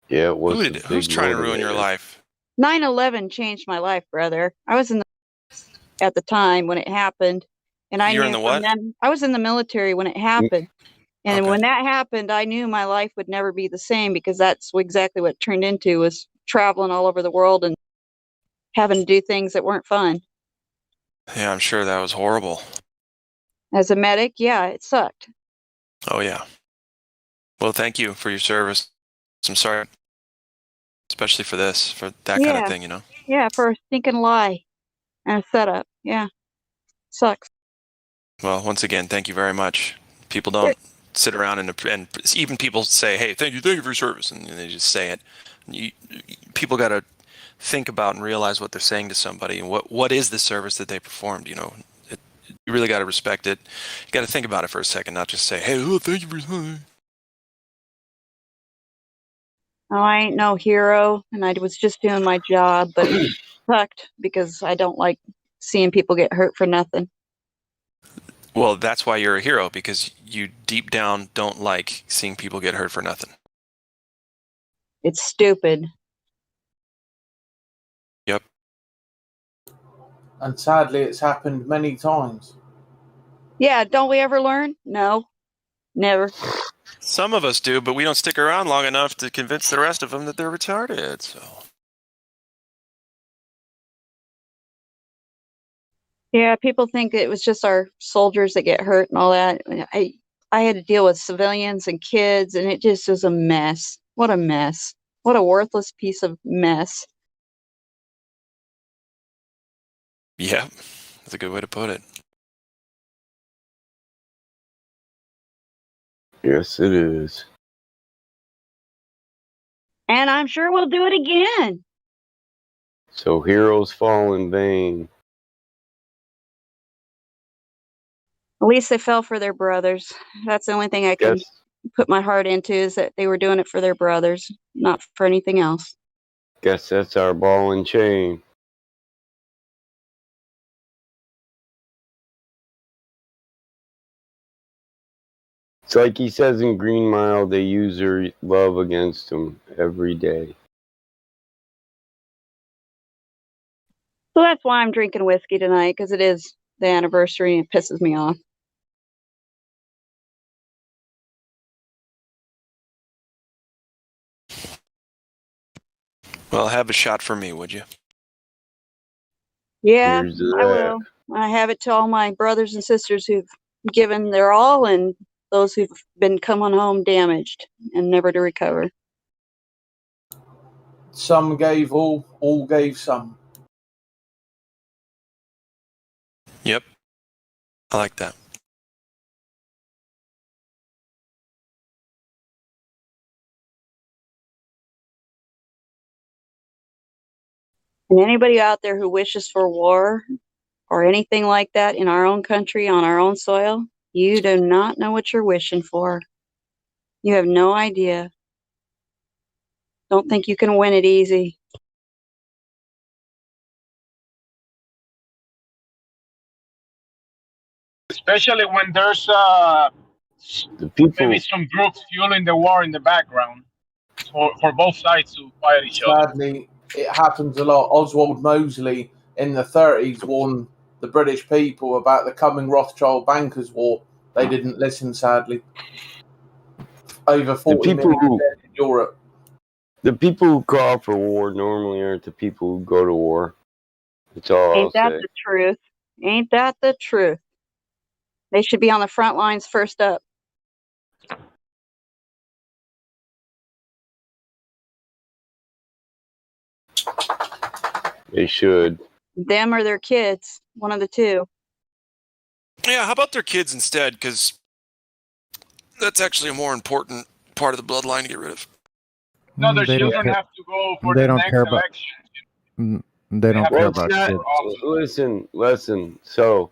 S: Yeah, it was
L: Who's trying to ruin your life?
O: 9/11 changed my life, brother. I was at the time when it happened, and I
L: You're in
O: knew
L: the
O: from
L: what?
O: then I was in the military when it happened. And
L: Okay.
O: when that happened, I knew my life would never be the same because that's exactly what it turned into, was traveling all over the world and having to do things that weren't fun.
L: Yeah, I'm sure that was horrible.
O: As a medic, yeah, it sucked.
L: Oh yeah. Well, thank you for your service. I'm sorry, especially for this, for that kind of thing, you know.
O: Yeah, for a stinking lie and a setup. Yeah, sucks.
L: Well, once again, thank you very much. People don't sit around and even people say, "Hey, thank you for your service," and they just say it. People got to think about and realize what they're saying to somebody and what is the service that they performed. You know, you really got to respect it. You got to think about it for a second, not just say, "Hey, oh, thank you for your."
O: Oh, I ain't no hero, and I was just doing my job, but it sucked because I don't like seeing people get hurt for nothing.
L: Well, that's why you're a hero, because you deep down don't like seeing people get hurt for nothing.
O: It's stupid.
L: Yep.
E: And sadly, it's happened many times.
O: Yeah, don't we ever learn? No, never.
L: Some of us do, but we don't stick around long enough to convince the rest of them that they're retarded. So.
O: Yeah, people think it was just our soldiers that get hurt and all that. I had to deal with civilians and kids, and it just was a mess. What a mess. What a worthless piece of mess.
L: Yeah, that's a good way to put it.
S: Yes, it is.
O: And I'm sure we'll do it again.
S: So heroes fall in vain.
O: At least they fell for their brothers. That's the only thing I can put my heart into, is that they were doing it for their brothers, not for anything else.
S: Guess that's our ball and chain. It's like he says in Green Mile, they use their love against him every day.
O: So that's why I'm drinking whiskey tonight, because it is the anniversary and it pisses me off.
L: Well, have a shot for me, would you?
O: Yeah,
S: Here's
O: I
S: that.
O: will. I have it to all my brothers and sisters who've given their all, and those who've been coming home damaged and never to recover.
E: Some gave all gave some.
L: Yep. I like that.
O: And anybody out there who wishes for war or anything like that in our own country, on our own soil, you do not know what you're wishing for. You have no idea. Don't think you can win it easy.
F: Especially when there's
S: the people.
F: maybe some groups fueling the war in the background for both sides to fight each other.
E: Sadly, it happens a lot. Oswald Mosley in the 30s warned the British people about the coming Rothschild Bankers War. They didn't listen, sadly. Over 40 million dead in Europe.
S: The people who call for war normally aren't the people who go to war. That's all I'll
O: Ain't that
S: say.
O: the truth? Ain't that the truth? They should be on the front lines first up.
S: They should.
O: Them or their kids, one of the two.
L: Yeah, how about their kids instead? Because that's actually a more important part of the bloodline to get rid of.
F: No, their
J: They don't
F: children
J: care.
F: have to go for
J: They
F: the
J: don't
F: next
J: care about.
F: election.
J: They don't care
S: Well, it's
J: about
S: not.
J: kids.
S: Listen. So,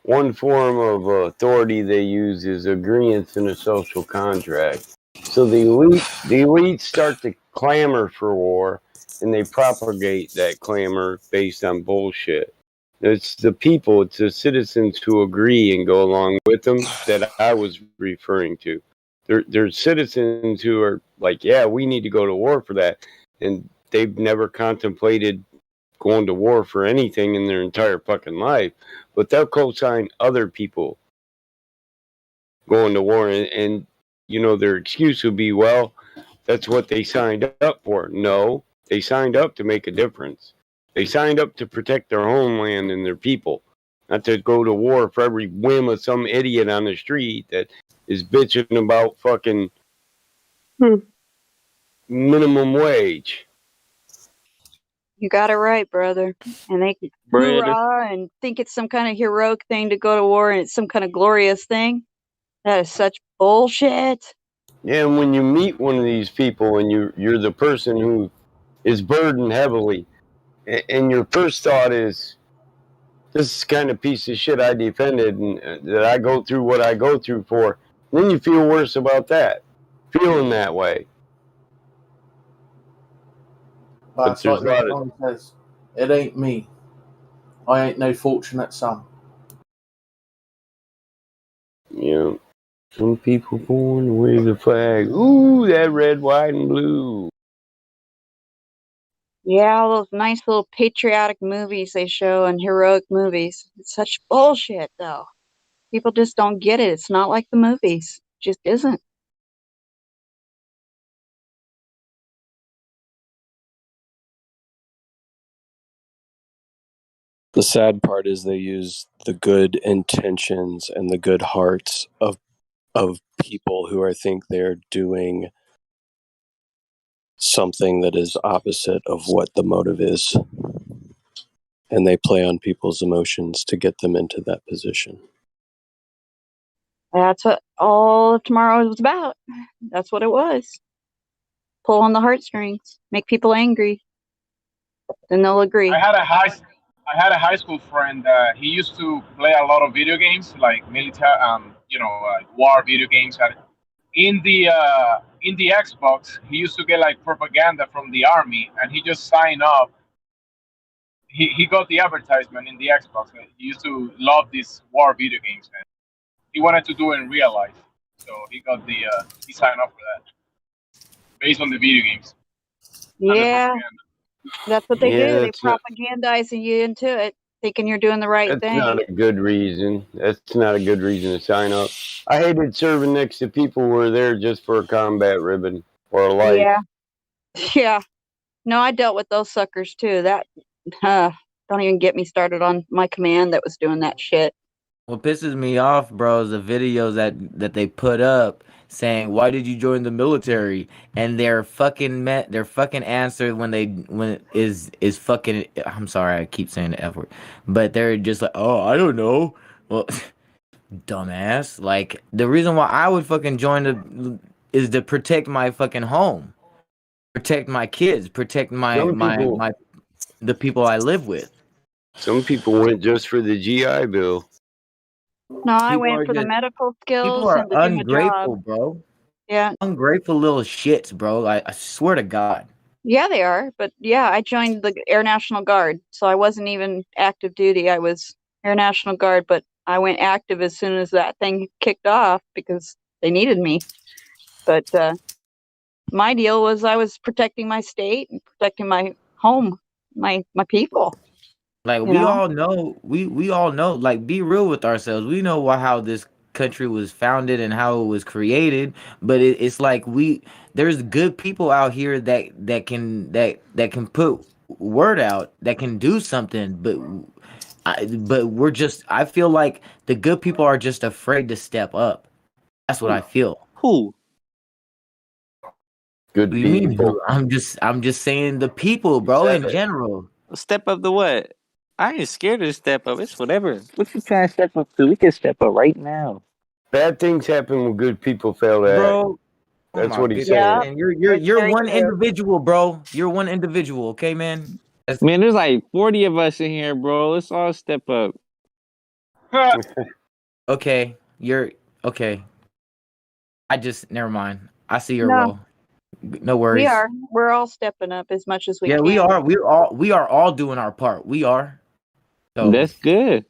S: one form of authority they use is agreements in a social contract. So the elite start to clamor for war, and they propagate that clamor based on bullshit. It's the people, it's the citizens who agree and go along with them that I was referring to. There's citizens who are like, yeah, we need to go to war for that, and they've never contemplated going to war for anything in their entire fucking life, but they'll co-sign other people going to war, and you know their excuse would be, well, that's what they signed up for. No, they signed up to make a difference. They signed up to protect their homeland and their people, not to go to war for every whim of some idiot on the street that is bitching about fucking minimum wage.
O: You got it right, brother. And they hoorah and think it's some kind of heroic thing to go to war and it's some kind of glorious thing. That is such bullshit.
S: Yeah, and when you meet one of these people and you're the person who is burdened heavily, and your first thought is, this is the kind of piece of shit I defended and that I go through what I go through for, then you feel worse about that, feeling that way. But
E: That's like
S: there's a
E: the
S: lot of,
E: song says, it ain't me. I ain't no fortunate son.
S: you know, some people born to wave the flag. Ooh, that red, white, and blue.
O: Yeah, all those nice little patriotic movies they show and heroic movies. It's such bullshit, though. People just don't get it. It's not like the movies. It just isn't.
A: The sad part is they use the good intentions and the good hearts of people who think they're doing something that is opposite of what the motive is. And they play on people's emotions to get them into that position.
O: That's what all of tomorrow was about. That's what it was. Pull on the heartstrings, make people angry, then they'll agree.
F: I had a high school friend. He used to play a lot of video games, like military, war video games. And in the Xbox, he used to get like propaganda from the army, and he just signed up. He got the advertisement in the Xbox. He used to love these war video games, man. He wanted to do it in real life, so he got he signed up for that based on the video games.
O: Yeah, that's what they
S: Yeah,
O: do. They
S: that's not,
O: propagandize you into it, thinking you're doing the right
S: that's
O: thing.
S: not a good reason. That's not a good reason to sign up. I hated serving next to people who were there just for a combat ribbon or a life.
O: Yeah, yeah. No, I dealt with those suckers too. That, don't even get me started on my command that was doing that shit.
M: What pisses me off, bro, is the videos that they put up saying, "Why did you join the military?" And their fucking answer when is fucking. I'm sorry, I keep saying the F word, but they're just like, "Oh, I don't know." Well, dumbass. Like the reason why I would fucking join is to protect my fucking home, protect my kids, protect the people I live with.
S: Some people went just for the GI Bill.
O: No, I
M: People
O: went
M: are
O: for the
M: just
O: medical
M: people
O: skills
M: are
O: and to do my
M: ungrateful,
O: job.
M: bro.
O: Yeah.
M: Ungrateful little shits, bro. I swear to God.
O: Yeah, they are. But yeah, I joined the Air National Guard, so I wasn't even active duty. I was Air National Guard, but I went active as soon as that thing kicked off because they needed me. But my deal was I was protecting my state and protecting my home, my people.
M: Like
O: You
M: we
O: know?
M: all know, we all know. Like be real with ourselves. We know how this country was founded and how it was created. But it's like there's good people out here that can put word out, that can do something. But we're just. I feel like the good people are just afraid to step up. That's what I feel.
T: Who?
S: Good
M: What do you mean?
S: people.
M: I'm just saying the people, bro, in general.
T: Step up to what? I ain't scared to step up. It's whatever. What you trying to step up to? We can step up right now.
S: Bad things happen when good people fail to act.
M: Bro.
S: That's
M: Oh my
S: what he's
M: goodness,
S: saying.
M: man. You're one individual, bro. You're one individual, okay, man?
T: Man, there's like 40 of us in here, bro. Let's all step up.
M: Okay, you're okay. Never mind. I see your
O: No.
M: role. No worries.
O: We are. We're all stepping up as much as we
M: Yeah,
O: can.
M: we are. We are all doing our part. We are. So
T: That's good.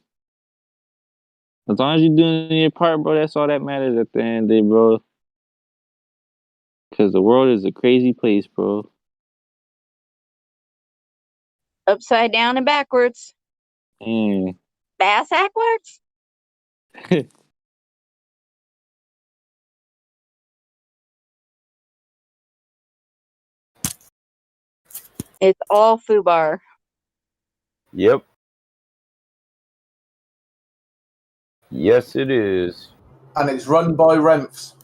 T: As long as you're doing your part, bro, that's all that matters at the end of the day, bro. Because the world is a crazy place, bro.
O: Upside down and backwards.
T: Mm.
O: Bass backwards. It's all FUBAR.
S: Yep. Yes, it is.
E: And it's run by Remps.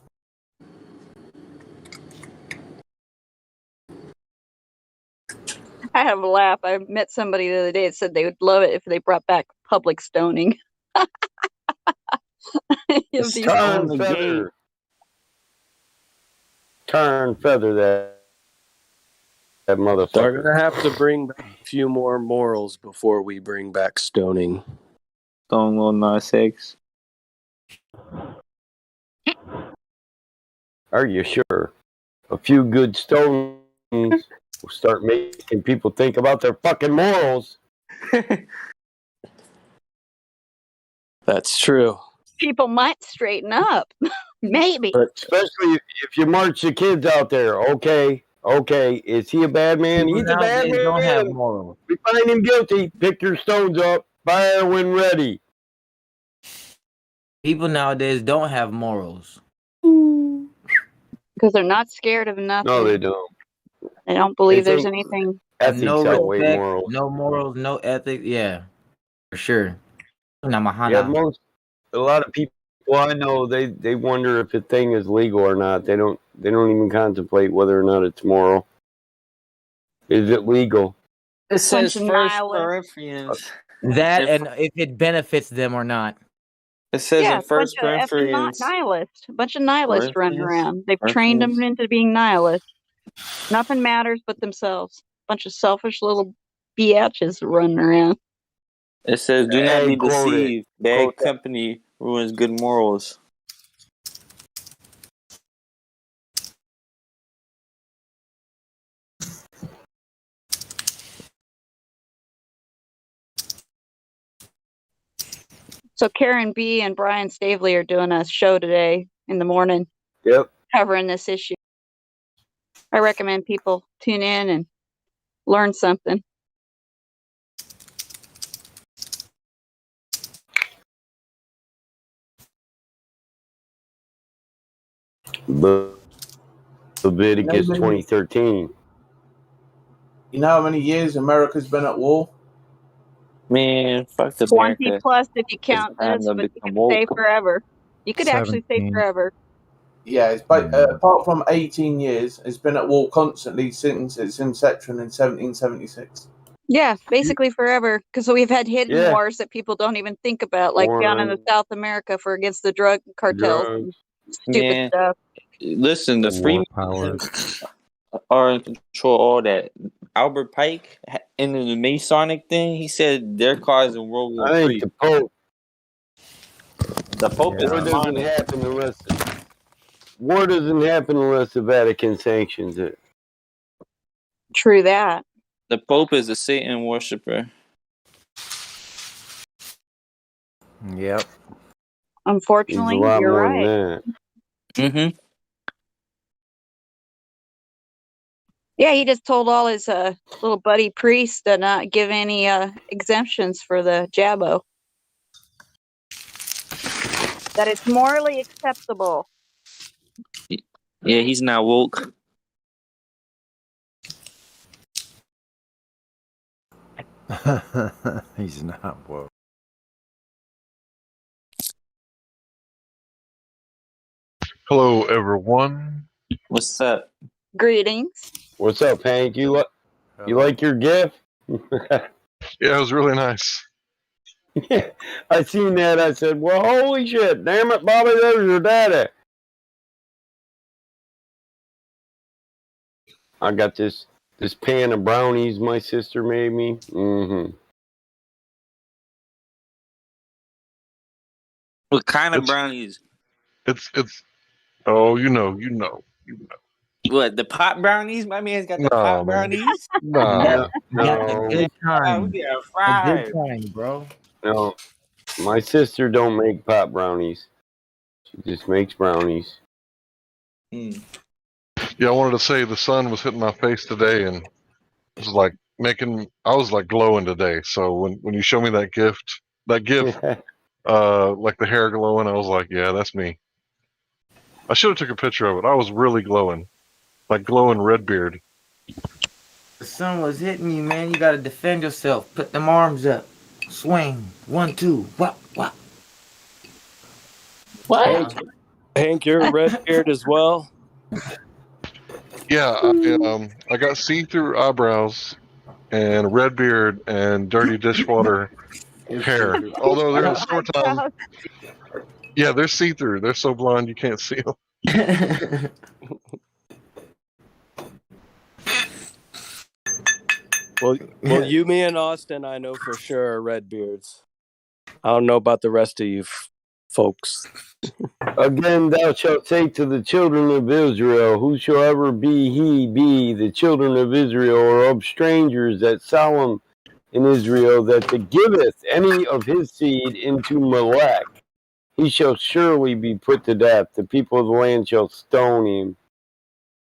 O: I have a laugh. I met somebody the other day that said they would love it if they brought back public stoning.
S: It's tar and feather. Tar and feather that motherfucker.
A: They're going to have to bring back a few more morals before we bring back stoning.
T: Stone will not sex.
S: Are you sure? A few good stones will start making people think about their fucking morals.
A: That's true.
O: People might straighten up. Maybe.
S: But especially if you march the kids out there, okay? Okay, is he a bad man?
M: People
S: He's a bad
M: nowadays don't have
S: man.
M: morals.
S: We find him guilty. Pick your stones up. Fire when ready.
M: People nowadays don't have morals.
O: Because they're not scared of nothing.
S: No, they don't.
O: They don't believe there's anything.
S: Ethics
M: No
S: outweigh
M: respect,
S: morals.
M: no morals, no ethics. Yeah, for sure.
S: Yeah,
M: Namahana.
S: a lot of people I know they wonder if a thing is legal or not. They don't even contemplate whether or not it's moral. Is it legal?
T: It says
O: of
T: First
O: nihilists.
T: Corinthians.
M: That and if it benefits them or not.
T: It says
O: Yeah,
T: in
O: a bunch
T: First
O: of effing
T: Corinthians.
O: nihilists. A bunch of nihilists running
T: Corinthians.
O: around. They've trained them into being nihilists. Nothing matters but themselves. Bunch of selfish little biatches running around.
T: It says, "Do not
S: Hey,
T: be
S: quote it.
T: deceived. Bad company ruins good morals."
O: So Karen B and Brian Stavely are doing a show today in the morning.
S: Yep.
O: Covering this issue. I recommend people tune in and learn something.
S: Leviticus 20:13.
E: You know how many years America's been at war?
T: Man, fuck
O: 20
T: America.
O: plus if you
T: It's
O: count
T: time
O: this,
T: to
O: but you
T: become
O: could say
T: woke.
O: forever. You could actually say
J: 17.
O: forever.
E: Yeah, it's apart from 18 years, it's been at war constantly since its inception in 1776.
O: Yeah, basically forever. Because we've had hidden
S: Yeah.
O: wars that people don't even think about, like down in the
S: War
O: South America for against the drug cartels
S: drugs.
O: and stupid
T: Man,
O: stuff.
T: listen, the
J: War powers.
T: Freemasons are in control of all that. Albert Pike in the Masonic thing, he said they're causing World War
S: I
T: III.
S: think the Pope.
T: The Pope
S: War
T: is
S: doesn't
T: demonic.
S: happen unless the Vatican sanctions it.
O: True that.
T: The Pope is a Satan worshiper.
J: Yep.
S: He's
O: Unfortunately,
S: a lot
O: you're
S: more
O: right.
S: than that.
T: Mm-hmm.
O: Yeah, he just told all his little buddy priests to not give any exemptions for the Jabbo. That it's morally acceptable.
T: Yeah, he's not woke.
J: He's not woke.
C: Hello, everyone.
T: What's up?
O: Greetings.
S: What's up, Hank? You like your gift?
C: Yeah, it was really nice.
S: I seen that. I said, "Well, holy shit! Damn it, Bobby, there's your daddy." I got this pan of brownies my sister made me. Mm-hmm.
T: What kind of brownies?
C: It's. Oh, you know.
T: What, the pot brownies? My man's got the
C: No,
T: pot
C: man.
T: brownies.
C: No.
M: Got the good kind.
T: We got
M: The
T: fried.
M: good kind, bro.
S: No, my sister don't make pot brownies. She just makes brownies.
T: Mm.
C: Yeah, I wanted to say the sun was hitting my face today, and it was like I was like glowing today. So when you show me that gift, like the hair glowing, I was like, yeah, that's me. I should have took a picture of it. I was really glowing, like glowing red beard.
M: The sun was hitting you, man. You gotta defend yourself. Put them arms up. Swing. 1, 2. Whop, whop.
T: What?
A: Hank, you're a red beard as well.
C: Yeah, I got see-through eyebrows and a red beard and dirty dishwater hair. Although they're in the summertime. Yeah, they're see-through. They're so blonde you can't see them.
A: Well, you, me, and Austin, I know for sure are red beards. I don't know about the rest of you folks.
S: Again, thou shalt say to the children of Israel, whosoever be he be the children of Israel, or of strangers that solemn in Israel, that giveth any of his seed into Molech, he shall surely be put to death. The people of the land shall stone him.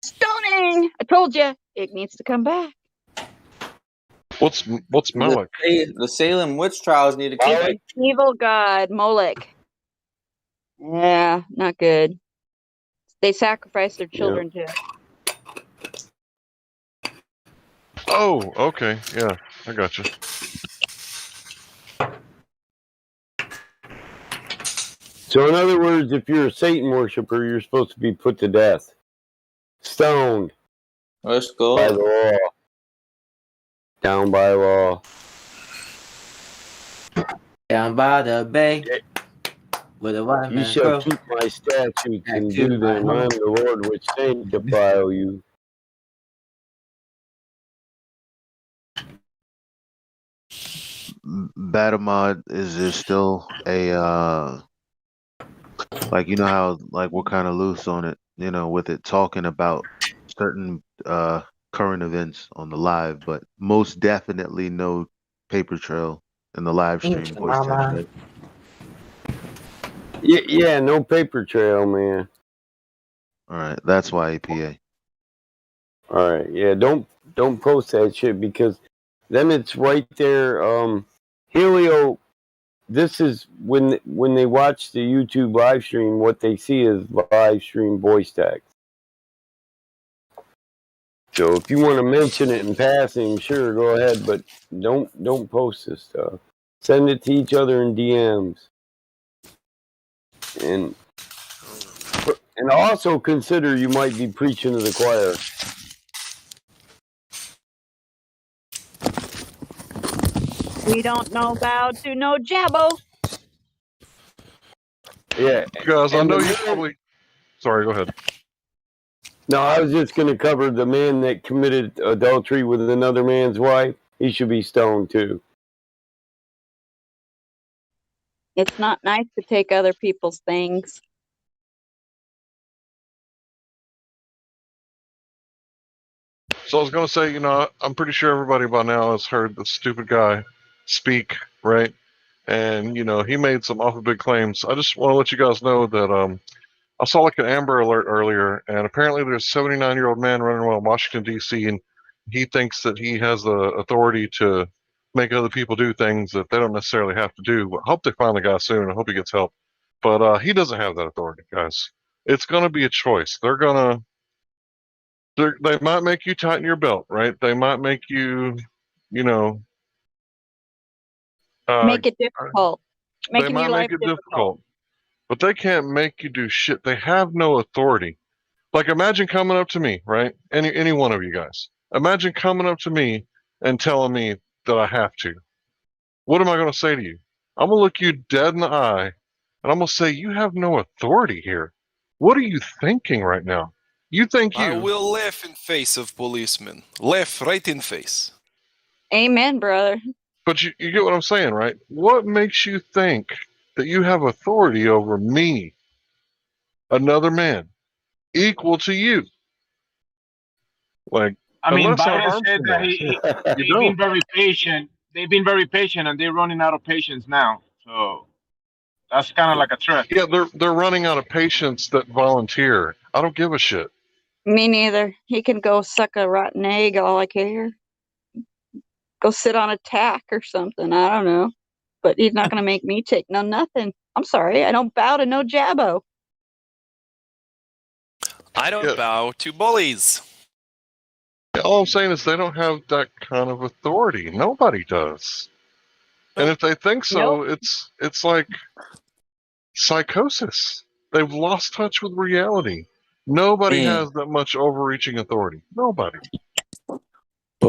O: Stone Ding! I told you it needs to come back.
C: What's Moloch?
T: The Salem witch trials need to keep it.
O: Evil god Molech. Yeah, not good. They sacrifice their children to it.
C: Oh, okay. Yeah, I got you.
S: So, in other words, if you're a Satan worshiper, you're supposed to be put to death, stoned.
T: Let's go.
S: By the law. Down by law.
M: Down by the bay. With a white
S: You
M: man
S: shall
M: crow.
S: keep my statutes and
M: to
S: do
M: my
S: them.
M: home.
S: I'm the Lord which sanctify you.
N: Batamod, is there still a like, you know how like we're kind of loose on it, you know, with it talking about certain current events on the live, but most definitely no paper trail in the live stream voice chat, right?
S: Yeah, no paper trail, man.
N: All right, that's why APA.
S: All right, yeah, don't post that shit because then it's right there. Helio, this is when they watch the YouTube live stream, what they see is live stream voice text. So if you want to mention it in passing, sure, go ahead, but don't post this stuff. Send it to each other in DMs, and also consider you might be preaching to the choir.
O: We don't know bow to no jabbo.
S: Yeah,
C: Guys, I
S: and
C: know
S: the
C: you
S: man-
C: probably. Sorry, go ahead.
S: No, I was just going to cover the man that committed adultery with another man's wife. He should be stoned too.
O: It's not nice to take other people's things.
C: So I was going to say, I'm pretty sure everybody by now has heard the stupid guy speak, right? And he made some awful big claims. I just want to let you guys know that I saw like an Amber Alert earlier, and apparently there's a 79-year-old man running around Washington D.C. and he thinks that he has the authority to make other people do things that they don't necessarily have to do. I hope they find the guy soon. I hope he gets help. But he doesn't have that authority, guys. It's going to be a choice. They might make you tighten your belt, right? They might make you,
O: Make it difficult.
C: they
O: Making
C: might
O: your life
C: make it
O: difficult.
C: difficult, but they can't make you do shit. They have no authority. Like, imagine coming up to me, right? Any one of you guys. Imagine coming up to me and telling me that I have to. What am I going to say to you? I'm going to look you dead in the eye, and I'm going to say, you have no authority here. What are you thinking right now? You think
L: I
C: you...
L: will laugh in face of policemen. Laugh right in face.
O: Amen, brother.
C: But you get what I'm saying, right? What makes you think that you have authority over me, another man, equal to you? Like,
F: I mean,
C: unless I
F: Biden
C: harm
F: said that
C: someone. You
F: they've been
C: don't.
F: very patient. They've been very patient, and they're running out of patience now. So that's kind of like a threat.
C: Yeah, they're running out of patients that volunteer. I don't give a shit.
O: Me neither. He can go suck a rotten egg, all I care. Go sit on a tack or something. I don't know. But he's not going to make me take nothing. I'm sorry. I don't bow to no jabbo.
L: I don't bow to bullies.
C: All I'm saying is they don't have that kind of authority. Nobody does. And if they think so, it's like psychosis. They've lost touch with reality. Nobody
M: Man.
C: has that much overreaching authority. Nobody.
A: But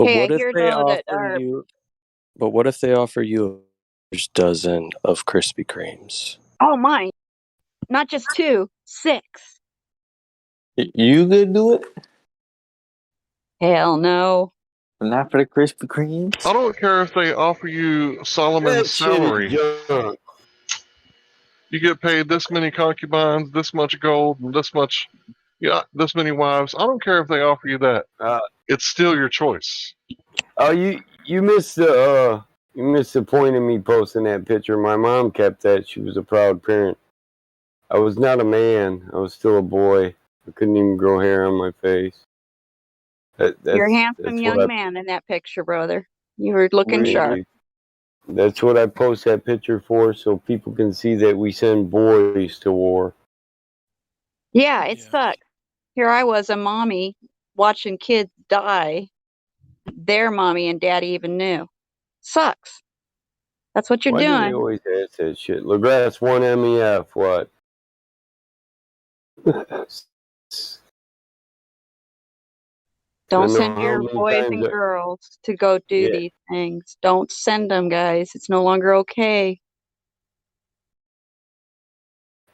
O: Hey, I
A: what if
O: hear
A: they
O: though that
A: offer you? But what if they offer you a dozen of Krispy Kremes?
O: oh my, not just 2, 6.
T: You could do it?
O: Hell no.
T: Not for the Krispy Kremes?
C: I don't care if they offer you Solomon's
S: That shit is
C: salary.
S: junk.
C: You get paid this many concubines, this much gold, and this many wives. I don't care if they offer you that. It's still your choice.
S: Oh, you missed the point of me posting that picture. My mom kept that. She was a proud parent. I was not a man. I was still a boy. I couldn't even grow hair on my face.
O: You're a handsome
S: That's
O: young
S: what
O: man in that picture, brother. You were looking sharp.
S: that's what I post that picture for, so people can see that we send boys to war.
O: Yeah, it sucks. Here I was, a mommy, watching kids die. Their mommy and daddy even knew. Sucks. That's what you're
S: Why do they
O: doing.
S: always ask that shit? LaGrasse 1 MEF, what?
O: Don't
S: I know
O: send
S: how
O: your
S: many
O: boys
S: times
O: and girls to go do these things. Don't send them, guys. It's no longer okay.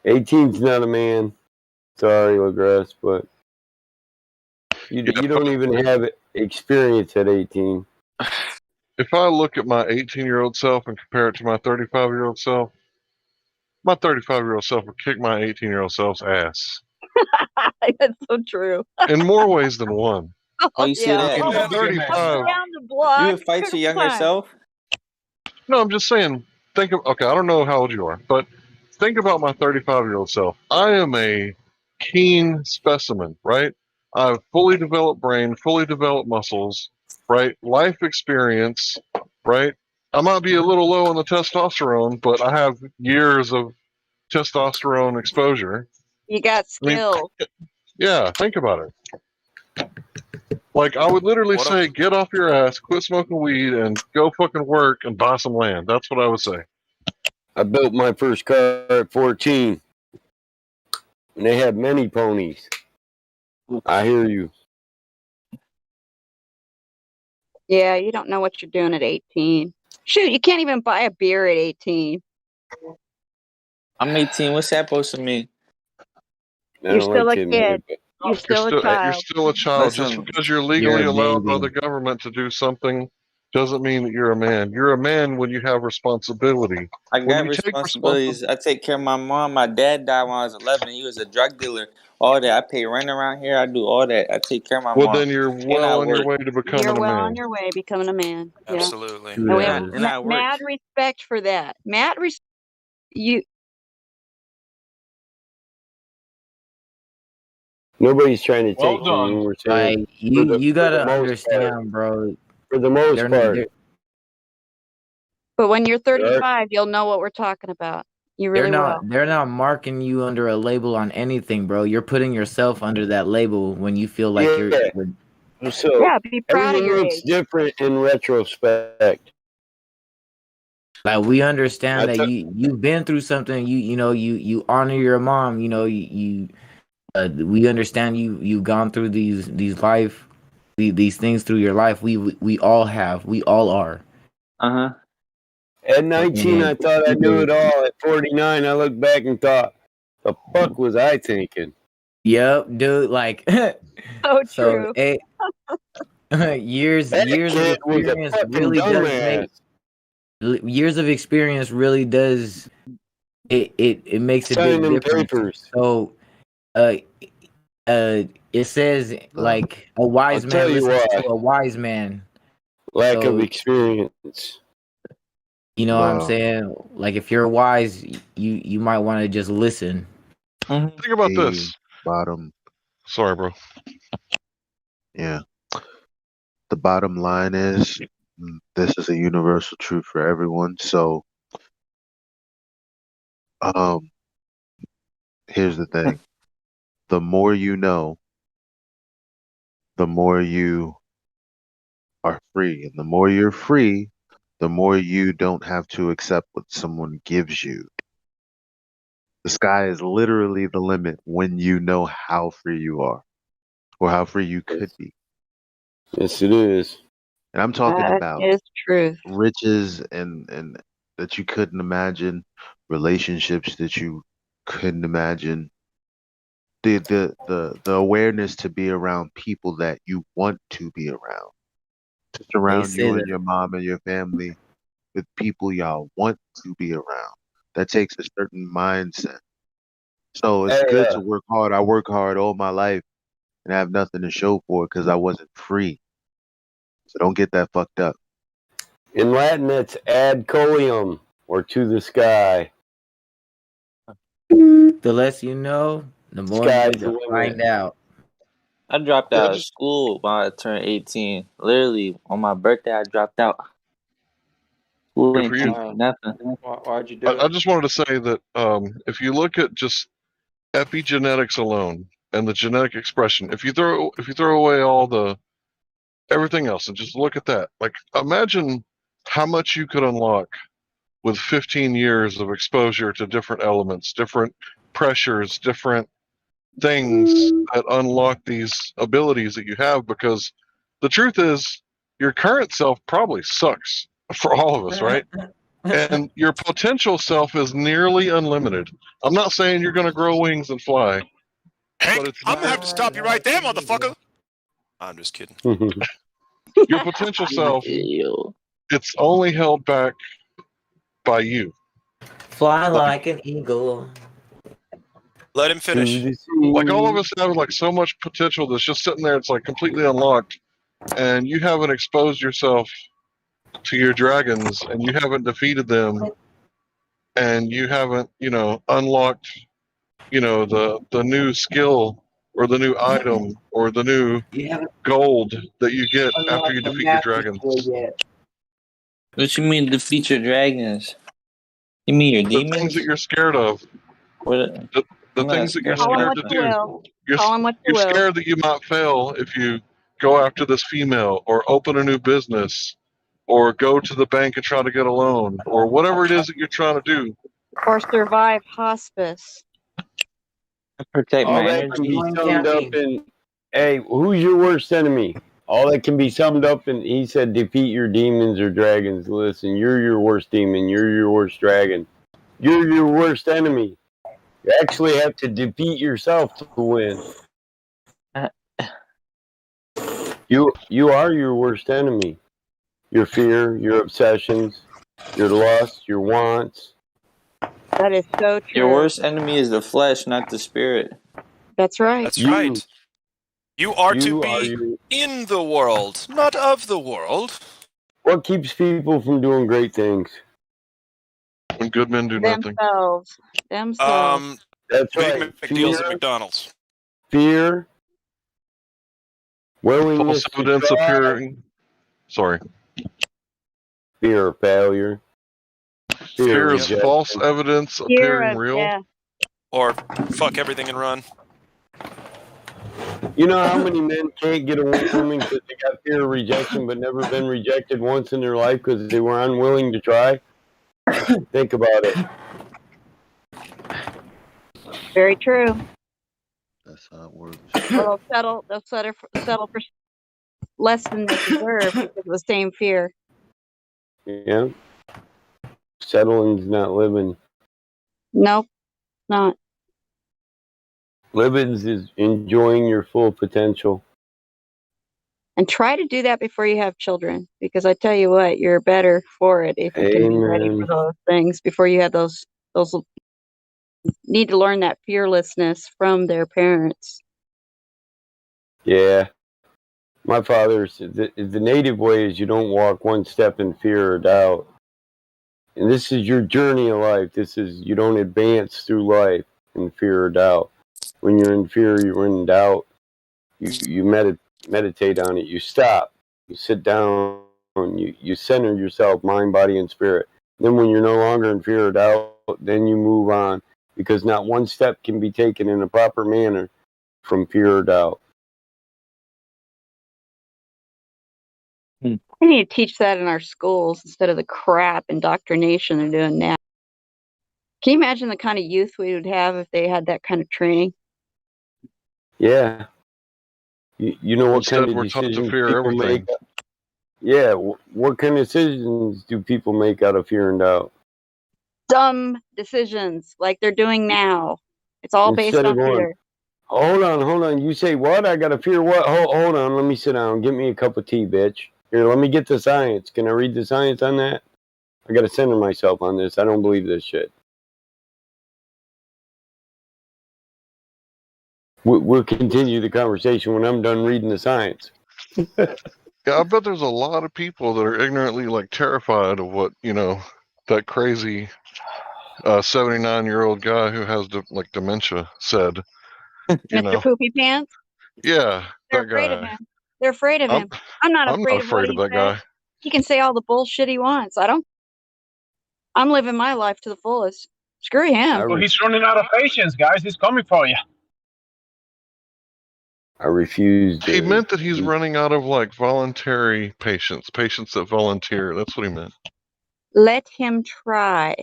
S: 18's not a man. Sorry, LaGrasse, but you don't even have experience at 18.
C: If I look at my 18-year-old self and compare it to my 35-year-old self, my 35-year-old self would kick my 18-year-old self's ass
O: That's so true.
C: in more ways than one.
T: Oh, you say
O: Yeah.
T: that?
O: Oh,
C: 35.
O: down the block.
T: You would fight your younger self?
C: No, I'm just saying. Okay, I don't know how old you are, but think about my 35-year-old self. I am a keen specimen, right? I have fully developed brain, fully developed muscles, right? Life experience, right? I might be a little low on the testosterone, but I have years of testosterone exposure.
O: You got skill.
C: Yeah, think about it. Like, I would literally say, get off your ass, quit smoking weed, and go fucking work and buy some land. That's what I would say.
S: I built my first car at 14, and they had many ponies. I hear you.
O: Yeah, you don't know what you're doing at 18. Shoot, you can't even buy a beer at 18.
T: I'm 18. What's that supposed to mean?
O: You're still a kid. You're still a
C: You're
O: child.
C: still a child. Just
T: Listen,
C: because you're legally allowed by the government to do something doesn't mean that you're a man. You're a man when you have responsibility.
T: I
C: When
T: got
C: you take
T: responsibilities. I take care of my mom. My dad died when I was 11. He was a drug dealer. All that. I pay rent around here. I do all that. I take care of my
C: Well,
T: mom.
C: then you're
T: And I
C: well on your
T: work.
C: way to becoming
O: You're
C: a
O: well
C: man.
O: on your way becoming a man.
L: Absolutely.
O: Yeah. And we have
T: And I work.
O: mad respect for that. You.
S: Nobody's trying to
F: Well
S: take from you.
F: done.
S: We're saying
M: Like you
S: for the
M: gotta
S: most
M: understand,
S: part,
M: bro.
S: for the most
M: They're,
S: part.
M: they're
O: But when you're 35, you'll know what we're talking about. You really will.
M: they're not marking you under a label on anything, bro. You're putting yourself under that label when you feel like you're.
S: So
O: Yeah, be proud of
S: everything
O: your
S: looks
O: age.
S: different in retrospect.
M: Like we understand that you've been through something. You honor your mom. We understand you've gone through these things through your life. We all have. We all are.
T: Uh-huh.
S: At 19, I thought I knew it all. At 49, I looked back and thought, the fuck was I thinking?
M: Yep, dude. Like
O: so true.
M: Years
S: That
M: of
S: kid was a
M: experience
S: fucking
M: really does
S: dumbass.
M: make years of experience really does it makes a big
S: Signing
M: difference.
S: papers.
M: So it says like a wise
S: I'll tell
M: man
S: you
M: listens
S: why.
M: to a wise man.
S: Lack of
M: So,
S: experience.
M: you know what I'm
N: Wow.
M: saying? Like if you're wise, you might want to just listen.
C: Think about
N: The
C: this.
N: bottom.
C: Sorry, bro.
N: Yeah. The bottom line is this is a universal truth for everyone. So, here's the thing. The more you know, the more you are free. And the more you're free, the more you don't have to accept what someone gives you. The sky is literally the limit when you know how free you are or how free you could be.
S: Yes, it is.
N: And I'm talking
O: That
N: about
O: is truth.
N: riches and that you couldn't imagine, relationships that you couldn't imagine, the awareness to be around people that you want to be around, to surround
M: say
N: you
M: that
N: and your mom and your family with people y'all want to be around. That takes a certain mindset. So it's good to work hard. I work hard all my life and have nothing to show for it because I wasn't free. So don't get that fucked up.
S: In Latin, it's ad coelum, or to the sky.
M: The less you know, the more
S: Sky's
M: you
S: the
M: find
S: limit.
M: out.
T: I dropped
C: Yeah,
T: out of school when I turned 18. Literally on my birthday, I dropped out. School
C: good
T: ain't
C: for you.
T: teach me nothing.
M: Why'd you do
C: I
M: it?
C: just wanted to say that if you look at just epigenetics alone and the genetic expression, if you throw away all the everything else and just look at that, like imagine how much you could unlock with 15 years of exposure to different elements, different pressures, different things that unlock these abilities that you have. Because the truth is, your current self probably sucks for all of us, right? And your potential self is nearly unlimited. I'm not saying you're going to grow wings and fly, but it's
L: I'm gonna have to stop you right there, motherfucker. I'm just kidding.
C: your potential self. It's only held back by you.
M: Fly like an eagle.
L: Let him finish.
C: Like all of us have like so much potential that's just sitting there. It's like completely unlocked, and you haven't exposed yourself to your dragons, and you haven't defeated them, and you haven't, unlocked, the new skill or the new item or the new gold that you get after you defeat your dragons.
T: What you mean defeat your dragons? You mean your
C: The
T: demons?
C: things that you're scared of.
T: What?
C: The
T: I'm not
C: things that you're
T: scared of
C: scared to
T: nothing.
C: do. You're scared that you might fail if you go after this female or open a new business or go to the bank and try to get a loan or whatever it is that you're trying to do.
O: Or survive hospice.
T: Protect
S: All
T: my
S: that
T: energy.
S: can be summed up in, hey, who's your worst enemy? All that can be summed up in, he said, defeat your demons or dragons. Listen, you're your worst demon. You're your worst dragon. You're your worst enemy. You actually have to defeat yourself to win. You are your worst enemy. Your fear, your obsessions, your lust, your wants.
O: That is so true.
T: Your worst enemy is the flesh, not the spirit.
O: That's right.
L: That's right. You are to be in the world, not of the world.
S: What keeps people from doing great things?
C: When good men do nothing.
O: Themselves.
S: That's
L: Big
S: right.
L: McDeals at McDonald's.
S: Fear, willingness
C: False evidence
S: to try,
C: appearing. Sorry.
S: fear of failure.
C: Fear is
S: rejection.
C: false evidence appearing real.
L: Or fuck everything and run.
S: You know how many men can't get a woman because they got fear of rejection but never been rejected once in their life because they were unwilling to try? Think about it.
O: Very true.
N: That's how it works.
O: Well, they'll settle for less than they deserve because of the same fear.
S: Yeah. Settling's not living.
O: Nope, not.
S: Living's is enjoying your full potential.
O: And try to do that before you have children, because I tell you what, you're better for it if you can be ready for
S: Amen.
O: those things before you have those need to learn that fearlessness from their parents.
S: Yeah. My father said the native way is you don't walk one step in fear or doubt. And this is your journey of life. You don't advance through life in fear or doubt. When you're in fear, you're in doubt. You meditate on it. You stop. You sit down. You center yourself, mind, body, and spirit. Then when you're no longer in fear or doubt, then you move on. Because not one step can be taken in a proper manner from fear or doubt.
O: We need to teach that in our schools instead of the crap indoctrination they're doing now. Can you imagine the kind of youth we would have if they had that kind of training?
S: Yeah. You know what
C: Instead,
S: kind of
C: we're taught to
S: decisions
C: fear
S: people
C: everything.
S: make? Yeah. What kind of decisions do people make out of fear and doubt?
O: Dumb decisions like they're doing now. It's all based
S: Instead of
O: on
S: going,
O: fear.
S: hold on. You say what? I got to fear what? Hold on. Let me sit down. Get me a cup of tea, bitch. Here, let me get the science. Can I read the science on that? I got to center myself on this. I don't believe this shit. We'll continue the conversation when I'm done reading the science.
C: Yeah, I bet there's a lot of people that are ignorantly terrified of what, that crazy 79-year-old guy who has dementia said.
O: Mr. Poopy Pants?
C: Yeah.
O: They're
C: that
O: afraid of
C: guy.
O: him. They're afraid of
C: I'm
O: him. I'm not
C: I'm not
O: afraid of what
C: afraid of
O: he
C: that
O: says.
C: guy.
O: He can say all the bullshit he wants. I'm living my life to the fullest. Screw him.
F: Well, he's running out of patience, guys. He's coming for you.
S: I refuse
C: He
S: to.
C: meant that he's running out of like voluntary patients that volunteer. That's what he meant.
O: Let him try.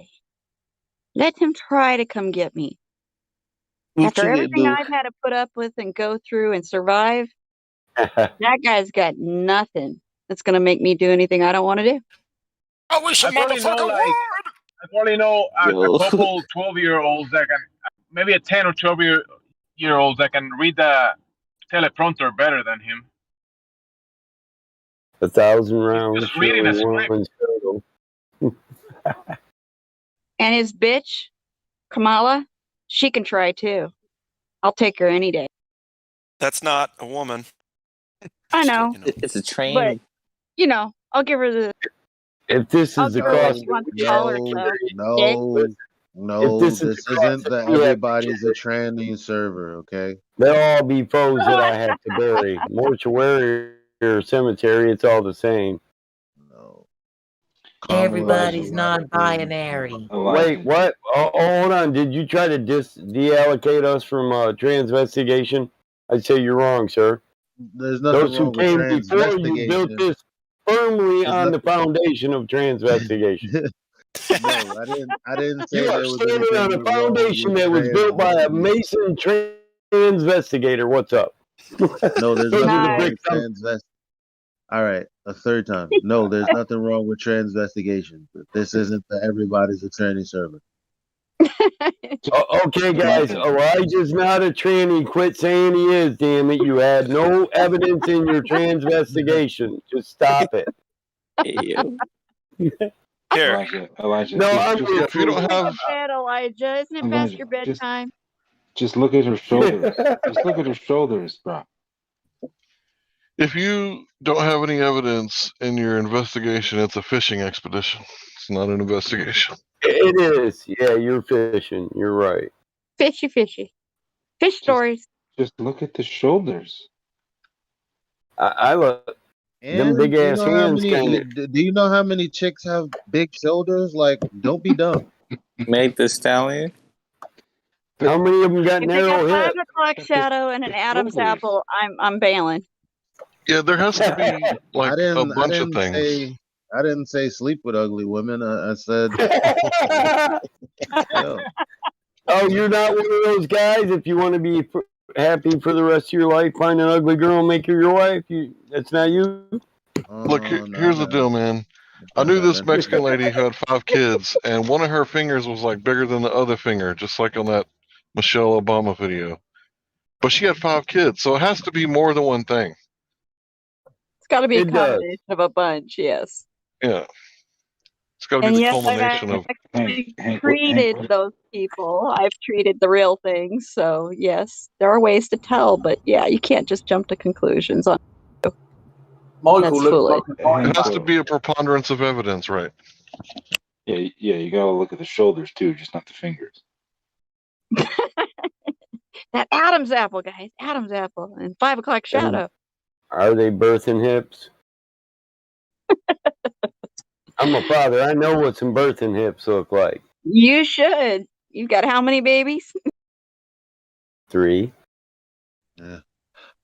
O: Let him try to come get me.
N: What
O: After
N: you gonna
O: everything
N: do?
O: I've had to put up with and go through and survive, that guy's got nothing that's going to make me do anything I don't want to do.
L: I wish
F: I probably know a couple 12-year-olds that can, maybe a 10 or 12-year-olds that can read the teleprompter better than him.
S: 1,000 rounds,
F: Just reading a
S: surely
F: script.
S: one showed
O: And his bitch, Kamala, she can try too. I'll take her any day.
L: That's not a woman.
O: I know,
T: It's a
O: but
T: train.
O: I'll give her the.
S: If this
O: I'll
S: is the
O: give her what
S: cost,
O: she wants to call herself. Dick.
S: if this is
N: This
S: the cost
N: isn't the
S: that we have to
N: everybody's a tranny server, okay?
S: they'll all be foes that I have to bury. Mortuary or cemetery, it's all the same.
M: Everybody's
Q: Elijah,
M: non-binary.
S: Wait, what? Hold on. Did you try to deallocate us from transvestigation? I'd say you're wrong, sir.
N: There's nothing
S: Those who
N: wrong with
S: came before you built
N: transvestigation.
S: this firmly
N: There's
S: on the
N: nothing.
S: foundation of transvestigation.
N: No, I didn't say
S: You are
N: there was
S: standing on
N: anything
S: a
N: wrong
S: foundation
N: with
S: that was built by a
N: transvestigation.
S: Mason transvestigator. What's up?
N: No, there's
S: Those are
N: nothing
S: the
N: wrong
S: bricks.
N: with transvest. All right, a third time. No, there's nothing wrong with transvestigation. But this isn't the everybody's a tranny server.
S: Okay, guys. Elijah's not a tranny. Quit saying he is. Damn it! You had no evidence in your transvestigation. Just stop it.
L: Here.
Q: Elijah,
S: No, I'm
Q: just
S: with
Q: look,
S: you.
O: Go to bed, Elijah. Isn't it past
Q: Elijah,
O: your bedtime?
Q: just look at her shoulders. Just look at her shoulders, bro.
C: If you don't have any evidence in your investigation, it's a fishing expedition. It's not an investigation.
S: It is. Yeah, you're fishing. You're right.
O: Fishy, fishy. Fish stories.
Q: Just look at the shoulders.
S: I love them
N: And
S: big
N: do you
S: ass
N: know how
S: hands.
N: many?
S: Kind of.
N: Do you know how many chicks have big shoulders? Like, don't be dumb.
T: Make the stallion.
S: How many of them got
O: If they got
S: narrow
O: 5
S: hips?
O: o'clock shadow and an Adam's
Q: shoulders.
O: apple, I'm bailing.
C: Yeah, there has to be like a bunch of things.
N: I didn't say sleep with ugly women. I said, yo.
S: Oh, you're not one of those guys. If you want to be happy for the rest of your life, find an ugly girl and make her your wife. That's not you.
C: Look, here's the deal, man. I knew this Mexican lady who had 5 kids, and one of her fingers was like bigger than the other finger, just like on that Michelle Obama video. But she had 5 kids, so it has to be more than one thing.
O: It's got to be a
S: It does.
O: combination of a bunch, yes.
C: Yeah. It's got to be
O: And
C: the
O: yes, I've
C: culmination of.
O: actually treated those people. I've treated the real things. So, yes, there are ways to tell. But, yeah, you can't just jump to conclusions on
E: Michael
O: That's
E: looks
O: foolish.
E: like a fine
C: It has to
E: man.
C: be a preponderance of evidence, right?
Q: Yeah, you gotta look at the shoulders too, just not the fingers.
O: That Adam's apple, guys. Adam's apple and 5 o'clock shadow.
S: Are they birthing hips? I'm a father. I know what some birthing hips look like.
O: You should. You've got how many babies?
S: 3.
N: Yeah.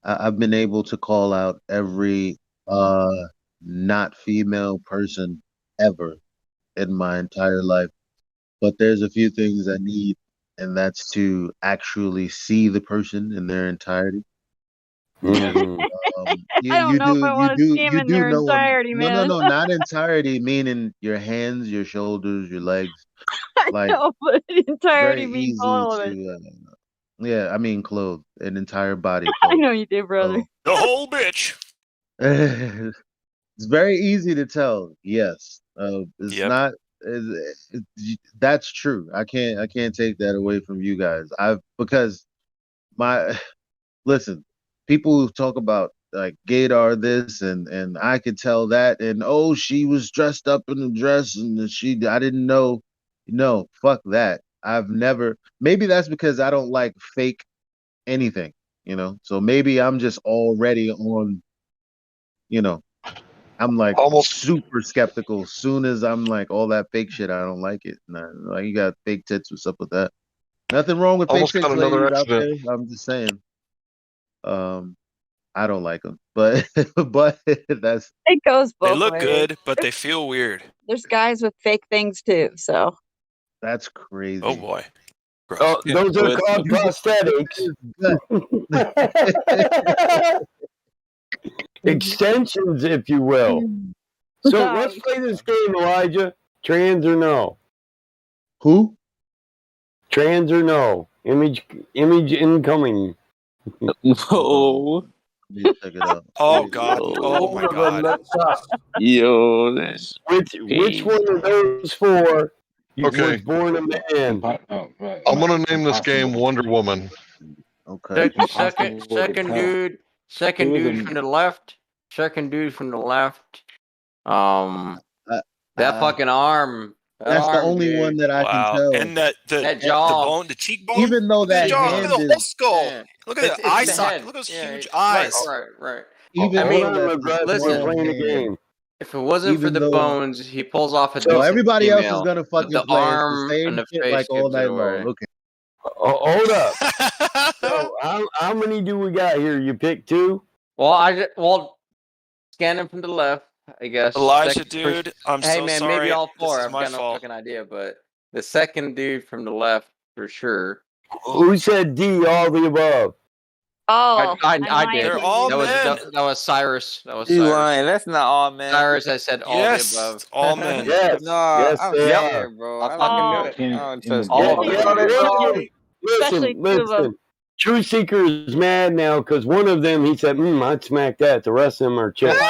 N: I've been able to call out every not female person ever in my entire life. But there's a few things I need, and that's to actually see the person in their entirety.
S: Mm-hmm.
O: I don't know if I want to see them in their
N: know 'em.
O: entirety, man.
N: No, not entirety, meaning your hands, your shoulders, your legs.
O: I
N: Like,
O: know, but entirety
N: very
O: means
N: easy
O: all of it.
N: to, yeah, I mean clothed, an entire body
O: I
N: clothed.
O: know you do, brother.
L: The whole bitch.
N: It's very easy to tell. Yes, it's
L: Yep.
N: not. That's true. I can't take that away from you guys. Because my listen, people who talk about like gaydar this and I could tell that, and oh, she was dressed up in a dress and I didn't know. No, fuck that. I've never. Maybe that's because I don't like fake anything. You know, so maybe I'm just already on. You know, I'm like super skeptical. Soon as I'm like all that fake shit, I don't like it. Nah, like you got fake tits. What's up with that? Nothing wrong with fake
C: Almost got
N: tits,
C: another
N: ladies out
C: accident.
N: there. I'm just saying. I don't like them, but but that's
O: It goes
L: They
O: both
L: look
O: ways.
L: good, but they feel weird.
O: There's guys with fake things too. So
N: that's crazy.
L: Oh boy.
S: Oh, those are called prosthetics. Extensions, if you will. So let's play this game, Elijah. Trans or no?
N: Who?
S: Trans or no? Image incoming.
T: No.
N: Let me check it out.
L: Oh God. Oh my God.
T: Yo, that's
S: Which one of those four was
C: Okay.
S: born a man?
C: I'm gonna name this game Wonder Woman.
N: Okay.
B: Second dude from the left. Second dude from the left. That fucking arm. That
N: That's the
B: arm,
N: only
B: dude.
N: one that I can
L: Wow.
N: tell.
L: And the
B: That jaw.
L: bone, the cheekbone.
N: Even though
L: Look at
N: that
L: the jaw. Look at
N: hand
L: the whole
N: is
L: skull.
B: Yeah.
L: Look at the eye socket. Look at those huge eyes.
B: Right.
N: even
S: Hold
N: though
S: on,
N: that's
S: McGrath,
N: his
S: we're
B: listen.
N: one
S: playing a
N: hand,
S: game.
B: If it wasn't for
N: even
B: the
N: though
B: bones, he pulls off a
N: so
B: decent
N: everybody else is
B: female.
N: gonna
B: But
N: fucking
B: the
N: play. It's the
B: arm and
N: same
B: the
N: shit
B: face
N: like all
B: gives it
N: night
B: away.
N: long. Okay.
S: Hold up. So how many do we got here? You pick two?
B: Well, scanning from the left, I guess.
L: Elijah, dude, I'm
B: hey
L: so
B: man,
L: sorry.
B: maybe all
L: This
B: four.
L: is
B: I've
L: my
B: got no
L: fault.
B: fucking idea, but the second dude from the left for sure.
S: Who said D? All the above.
O: Oh,
B: I did.
L: They're all
B: that
L: men.
B: was Cyrus. That was
T: You
B: Cyrus.
T: lying? That's not all, man.
B: Cyrus, I said all
L: Yes,
B: the above.
L: all men.
S: Yes,
T: No,
S: yes,
T: I'm
S: they
T: scared,
S: are.
T: bro.
B: I'll
T: I
B: fucking
T: don't,
B: do it.
T: I don't trust
B: All of
T: you.
B: them.
O: Especially two of them.
S: Listen. Truth Seeker is mad now because one of them, he said, I'd smack that. The rest of them are chicks.
T: No.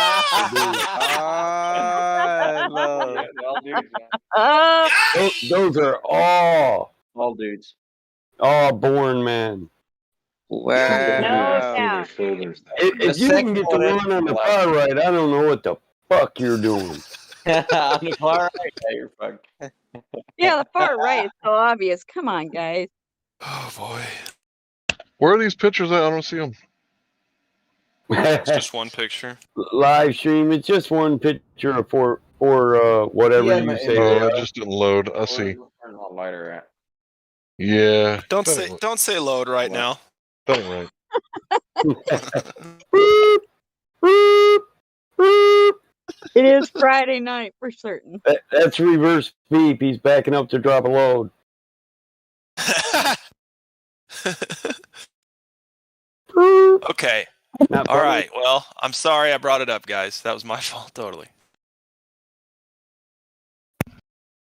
B: All dudes, man.
S: Those are all
B: dudes.
S: All born men.
T: Wow.
S: If you can get the one on the far right, I don't know what the fuck you're doing.
B: On the far right, yeah, you're fucked.
O: Yeah, the far right is so obvious. Come on, guys.
L: Oh boy.
C: Where are these pictures at? I don't see them.
L: It's just one picture.
S: Live stream. It's just one picture of for whatever you say.
C: Oh, it just didn't load. I see.
B: Where's the lighter at?
C: Yeah.
L: Don't say load right now.
C: That ain't right.
O: It is Friday night for certain.
S: That's reverse beep. He's backing up to drop a load.
L: Okay. All right. Well, I'm sorry I brought it up, guys. That was my fault, totally.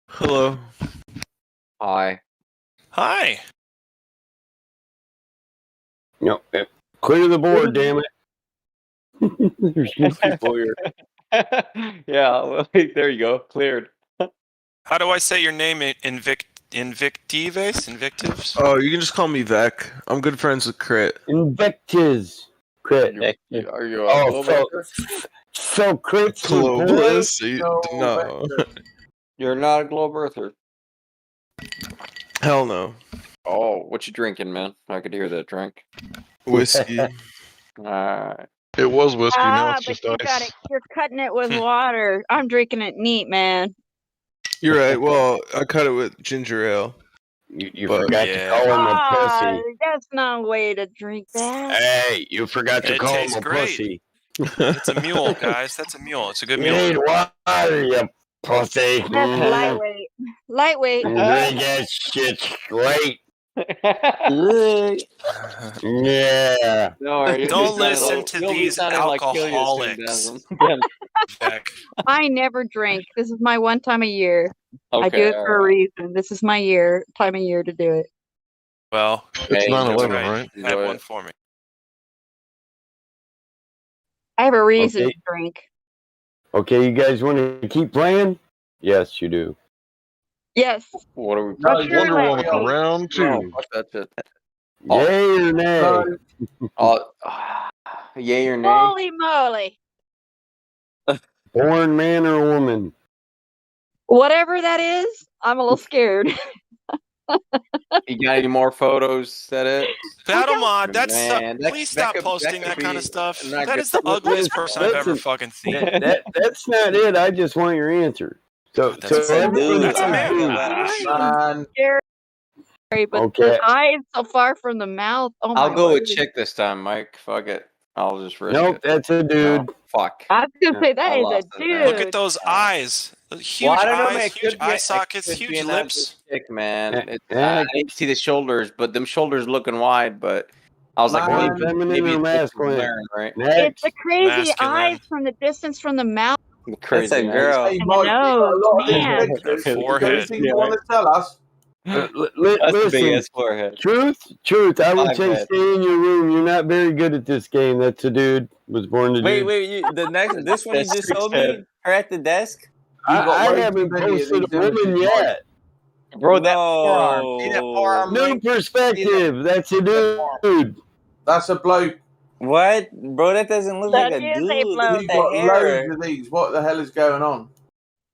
D: Hello.
B: Hi.
L: Hi.
S: Yep. Clear the board, damn it. There's new people here.
B: Yeah, well, there you go. Cleared.
L: How do I say your name? Invictives?
D: Oh, you can just call me Vec. I'm good friends with Crit.
S: Invectives. Crit.
B: Are you a global
S: so Crit's
D: Globalist? No.
B: You're not a global earther.
D: Hell no.
B: Oh, what you drinking, man? I could hear that drink.
D: Whiskey.
B: Alright.
C: It was whiskey. Now it's
O: But
C: just
O: you got
C: ice.
O: it. You're cutting it with water. I'm drinking it neat, man.
D: You're right. Well, I cut it with ginger ale.
S: You forgot to call him a pussy.
O: That's not a way to drink that.
S: Hey, you forgot to
L: It
S: call him
L: tastes
S: a
L: great.
S: pussy.
L: It's a mule, guys. That's a mule. It's a good
S: You
L: mule.
S: need water, you pussy.
O: That's lightweight. Lightweight.
S: Drink that shit straight. Yeah.
L: Don't listen to these alcoholics.
O: I never drink. This is my one time a year. I do
B: Okay,
O: it for a reason. This is my time of year to do it.
L: Well,
C: It's 9/11,
L: right.
C: right?
L: Have one for me.
O: I have a reason
S: Okay.
O: to drink.
S: Okay, you guys want to keep playing? Yes, you do.
O: Yes.
B: What are we
C: Wonder Woman round 2.
B: No, fuck that shit.
S: Yay or nay?
B: Yay or nay?
O: Holy moly.
S: Born man or woman?
O: Whatever that is, I'm a little scared.
B: You got any more photos? That it?
L: Battle mod, that's
B: Man,
L: please stop posting that kind of stuff. That is the
S: Li-
L: ugliest person I've ever
S: listen,
L: fucking seen.
S: that's not it. I just want your answer. So
L: That's
S: so everybody
L: that's a
S: knows
L: man.
S: boobs.
O: Sorry, but
S: Okay.
O: the eyes so far from the mouth. Oh
B: I'll
O: my
B: go with
O: word.
B: chick this time, Mike. Fuck it. I'll just risk
S: Nope,
B: it.
S: that's a dude.
B: No, fuck.
O: I was gonna say that
B: I
O: is a
B: lost it, man.
O: dude.
L: Look at those eyes. Huge
B: Well, I don't know,
L: eyes,
B: man. It
L: huge
B: could be
L: eye
B: it
L: sockets,
B: could be
L: huge
B: an
L: lips.
B: ugly chick, man. It's,
S: Yeah.
B: I didn't see the shoulders, but them shoulders looking wide. But I was like,
S: Boy,
B: maybe,
S: feminine
B: maybe
S: or
B: it's what she's
S: masculine?
B: wearing, right?
O: It's
S: Next.
O: the crazy
L: Masculine.
O: eyes from the distance from the mouth.
B: Crazy.
T: That's a girl.
E: Hey,
O: And
E: Mike,
O: the
E: you got a
O: nose,
E: lot of big
O: man.
E: heads, dude.
L: That
E: Is there
L: forehead.
E: anything you want to tell us?
B: That's the
S: Listen,
B: biggest forehead.
S: truth. I would
B: My
S: say
B: bad.
S: stay in your room. You're not very good at this game. That's a dude. Was born to do.
T: Wait. This one you
B: That's
T: just
B: six
T: showed
B: head.
T: me, her at the desk.
E: You've got
S: I
E: way too
S: haven't
E: many of
S: posted
E: these
S: a woman
E: images, Mike.
S: yet.
B: Bro, that forearm. See that forearm,
S: New
B: Mike?
S: perspective. That's a dude.
E: That's a bloke.
T: What, bro? That doesn't look
O: That
T: like a
O: is a
T: dude.
O: bloke.
T: Look
E: You've
T: at
E: got
T: the
E: loads
T: hair.
E: of these. What the hell is going on?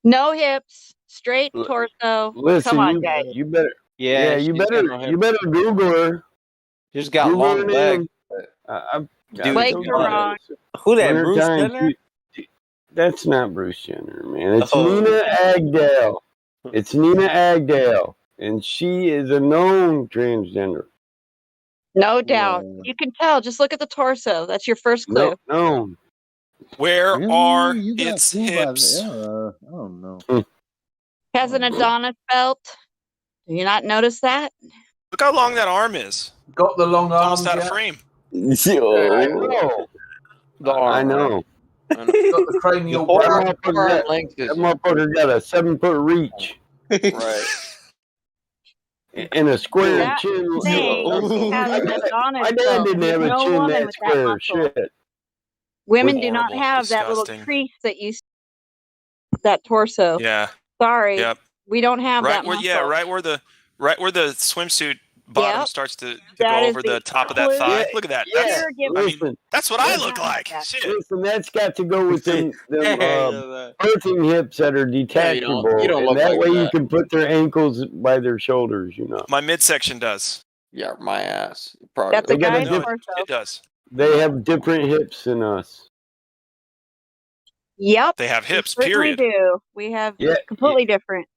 O: No hips, straight torso.
S: Listen,
O: Come on, guys.
S: you better.
B: Yeah,
S: you
B: she's got
S: better.
B: no hair.
S: You better Google her.
B: She's got
S: Google
B: long
S: her
B: legs.
S: name. I've
B: Dude,
O: Legs
S: told
O: are
S: you
O: wrong.
S: this
T: Who that?
S: 100
T: Bruce
S: times.
T: Jenner?
S: That's not Bruce Jenner, man. It's
T: Oh.
S: Nina Agdale. It's Nina Agdale, and she is a known transgender.
O: No doubt. You can tell. Just look at the torso. That's your first clue.
S: No.
L: Where
I: Really?
L: are
I: You got
L: its
I: fooled by
L: hips?
I: the I don't know.
O: Has an Adonis belt. Do you not notice that?
L: Look how long that arm is.
E: Got the long
L: It's
E: arms,
L: almost out of
E: yeah.
L: frame.
S: I know.
B: The arm.
S: I know.
E: Got the cranial
B: The
E: brow.
B: forearm length
S: That
B: is
S: motherfucker got a 7-foot reach
B: right.
S: and a square
O: That
S: chin.
O: thing has an Adonis
S: My dad
O: belt.
S: didn't have
O: There's
S: a
O: no
S: chin
O: woman
S: that
O: with that
S: square.
O: muscle.
S: Shit.
O: Women do not
L: Horrible.
O: have that little
L: Disgusting.
O: crease that you see, that torso.
L: Yeah.
O: Sorry,
L: Yep.
O: we don't have
L: Right
O: that
L: where
O: muscle.
L: right where the swimsuit bottom
O: Yep.
L: starts to
O: That
L: go
O: is
L: over
O: the
L: the top of that
O: clue.
L: thigh. Look at that. That's
O: Clear given.
L: I mean,
S: Listen,
L: that's what I
O: We
L: look
O: don't have
L: like.
O: that.
L: Shit.
S: listen, that's got to go with them birthing hips that are
B: you
S: detachable,
B: don't
S: and
B: look
S: that
B: like
S: way you
B: that.
S: can put their ankles by their shoulders. You know,
L: My midsection does.
B: Yeah, my ass. Probably.
O: That's a
S: They got a
O: guy's
S: diff-
O: torso.
L: It does.
S: they have different hips than us.
O: Yep.
L: They have
O: we
L: hips,
O: certainly
L: period.
O: do. We have
S: Yeah,
O: completely different.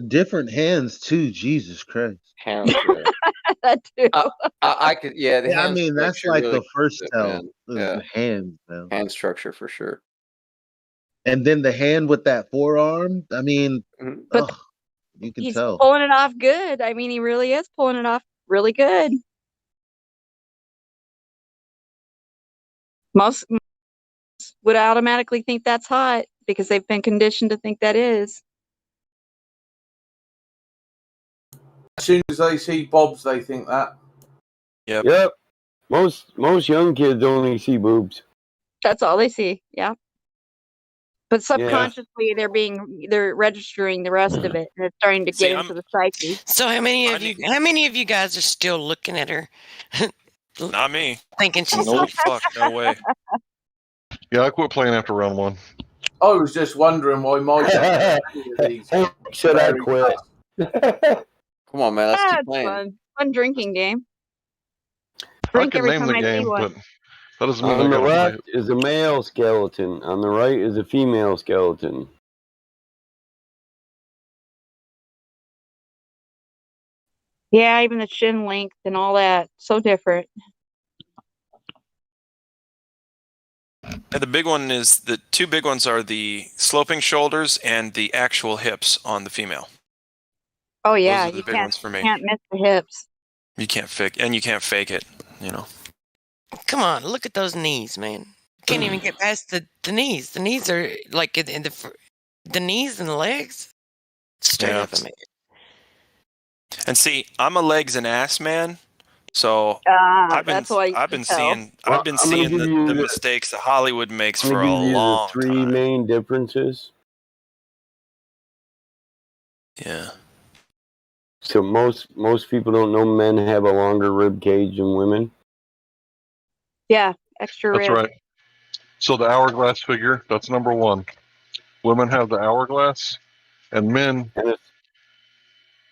I: Different hands too. Jesus Christ.
B: Hands. Yeah.
O: That too.
B: I could. Yeah, the
I: Yeah, I
B: hand
I: mean that's
B: structure
I: like
B: really
I: the first
B: keeps it,
I: tell.
B: man.
I: Is
B: Yeah,
I: the hands, man.
B: hand structure for sure.
I: And then the hand with that forearm. I mean,
O: But
I: you can
O: he's
I: tell.
O: pulling it off good. I mean, he really is pulling it off really good. Most would automatically think that's hot because they've been conditioned to think that is.
E: As soon as they see bobs, they think that.
S: Yep. Most young kids only see boobs.
O: That's all they see. Yeah. But subconsciously, they're registering the rest of it, and it's starting to get into the psyche.
U: So how many of you guys are still looking at her?
L: Not me.
U: Thinking she's
L: no fuck, no way.
C: Yeah, I quit playing after round 1.
E: I was just wondering why Mike
S: should I quit?
B: Come on, man. Let's
O: That's
B: keep playing.
O: fun drinking game.
C: I
O: Drink
C: can
O: every
C: name
O: time
C: the
O: I see
C: game,
O: one.
C: but that doesn't mean I
S: On the
C: gotta play
S: left
C: it.
S: is a male skeleton. On the right is a female skeleton.
O: Yeah, even the chin length and all that, so different.
L: And the big one is the two big ones are the sloping shoulders and the actual hips on the female.
O: Oh yeah,
L: Those are the
O: you
L: big ones for me.
O: can't miss the hips.
L: You can't fake it, you know.
U: Come on, look at those knees, man. Can't even get past the knees. The knees are like in the knees and the legs. Straight
L: Yeah.
U: up, I mean.
L: And see, I'm a legs and ass man, so I've been
O: that's why you
L: I've
O: can
L: been
O: tell.
L: seeing I've been
S: I'm gonna
L: seeing
S: give you
L: the
S: the-
L: mistakes that Hollywood makes
S: I'm
L: for a
S: gonna give you
L: long
S: the three main differences.
L: Yeah.
S: So most people don't know men have a longer rib cage than women.
O: Yeah, extra
C: That's
O: rib.
C: right. So the hourglass figure, that's number 1. Women have the hourglass, and men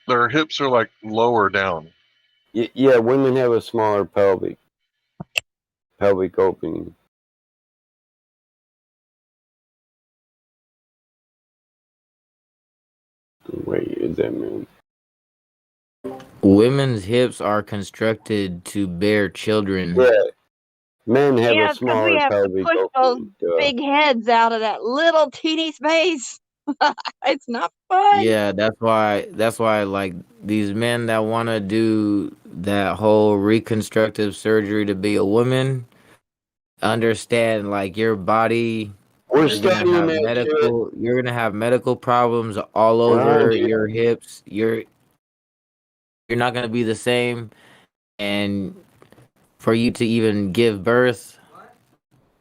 C: their hips are like lower down.
S: Yeah, women have a smaller pelvic opening. Wait, is that man?
M: Women's hips are constructed to bear children.
S: Yeah, men have
O: Yeah,
S: a
O: it's because we
S: smaller
O: have to
S: pelvic
O: push those
S: opening.
O: big heads out of that little teeny space. It's not fun.
M: Yeah, that's why like these men that want to do that whole reconstructive surgery to be a woman understand like your body
S: We're
M: you're gonna
S: studying
M: have
S: that shit.
M: medical problems all over
S: Roger.
M: your hips. You're not gonna be the same, and for you to even give birth,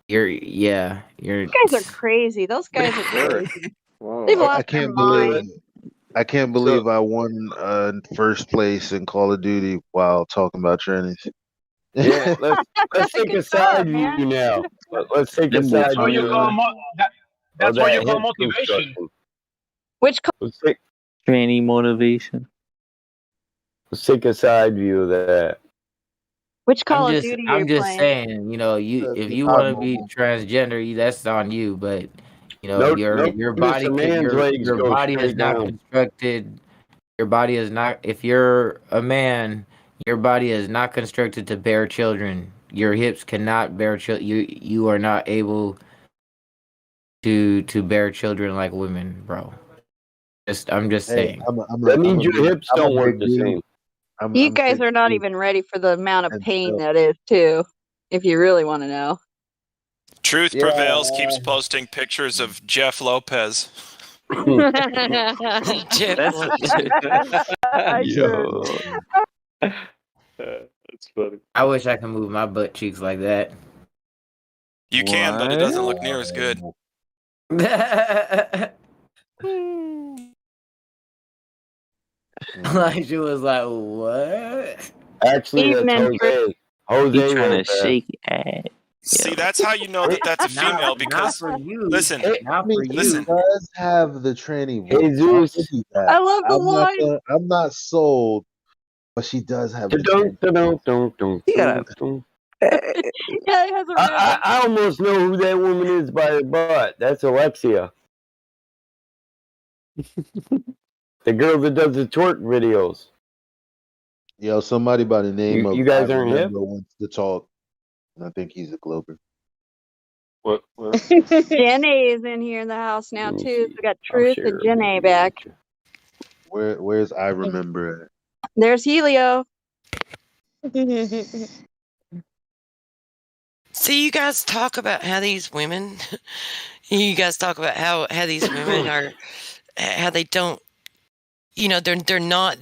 M: you're
O: Those guys are crazy. Those guys are crazy. They've
N: I
O: lost their
N: can't believe
O: mind.
N: I can't believe I won first place in Call of Duty while talking about trannies.
S: Yeah, let's take
O: Good
S: a side
O: job,
S: view
O: man.
S: now. Let's take a
F: That's
S: side
F: what you
S: view
F: call that's
S: of
F: what you
S: that
F: call
S: hip
F: motivation.
S: construction.
O: Which
S: Let's take
T: Tranny motivation.
S: let's take a side view of that.
O: which Call of Duty are you
M: I'm just
O: playing?
M: saying, you know, if
N: The
M: you
N: COD
M: want to be
N: mobile.
M: transgender, that's on you, but you know, your
S: Notice
M: body
S: a man's legs
M: your
S: go
M: body is
S: straight
M: not
S: down.
M: constructed. Your body is not. If you're a man, your body is not constructed to bear children. Your hips cannot bear children. You are not able to bear children like women, bro. I'm just
N: Hey,
M: saying.
S: That means your hips
N: I'm a
S: don't work
N: big
S: the
N: dude.
S: same.
O: You
N: I'm
O: guys are not
N: 6'2"
O: even ready for the amount of
N: and
O: pain
N: still.
O: that is, too. If you really want to know.
L: Truth
N: Yeah.
L: prevails. Keeps posting pictures of Jeff Lopez.
U: Jeff
T: That's
O: I should.
T: yo. That's funny.
M: I wish I could move my butt cheeks like that.
L: You can, but it doesn't look near as good.
M: Elijah was like, "What?"
S: Actually, that's
O: Evening, Chris.
S: Jose.
T: He
S: Jose
T: trying to
S: Lopez.
T: shake ass.
L: See, that's how you know that that's a
M: Not
L: female because
M: for you.
L: listen,
M: Not
N: I mean,
M: for
N: she
L: listen.
M: you.
N: does have the tranny voice. I'll give
S: Jesus.
N: you that.
O: I love the line.
N: I'm not sold, but she does have the
S: Dun,
N: tranny.
S: dun, dun, dun, dun,
T: He got
S: dun.
O: Yeah, it has a rhythm.
S: I almost know who that woman is by her butt. That's Alexia. The girl that does the twerk videos.
N: Yo, somebody by the name
S: You
N: of I
S: guys aren't hip?
N: Remember wants to talk, and I think he's a Glober.
C: What?
O: Jenny is in here in the house now,
S: Let me
O: too.
S: see.
O: So we got
S: I'll
O: Truth
S: share
O: and
S: a
O: Jenny
S: video
O: back.
S: with you.
N: Where's I Remember at?
O: There's Helio.
U: See, you guys talk about how these women, you guys talk about how these women are, how they don't, you know, they're not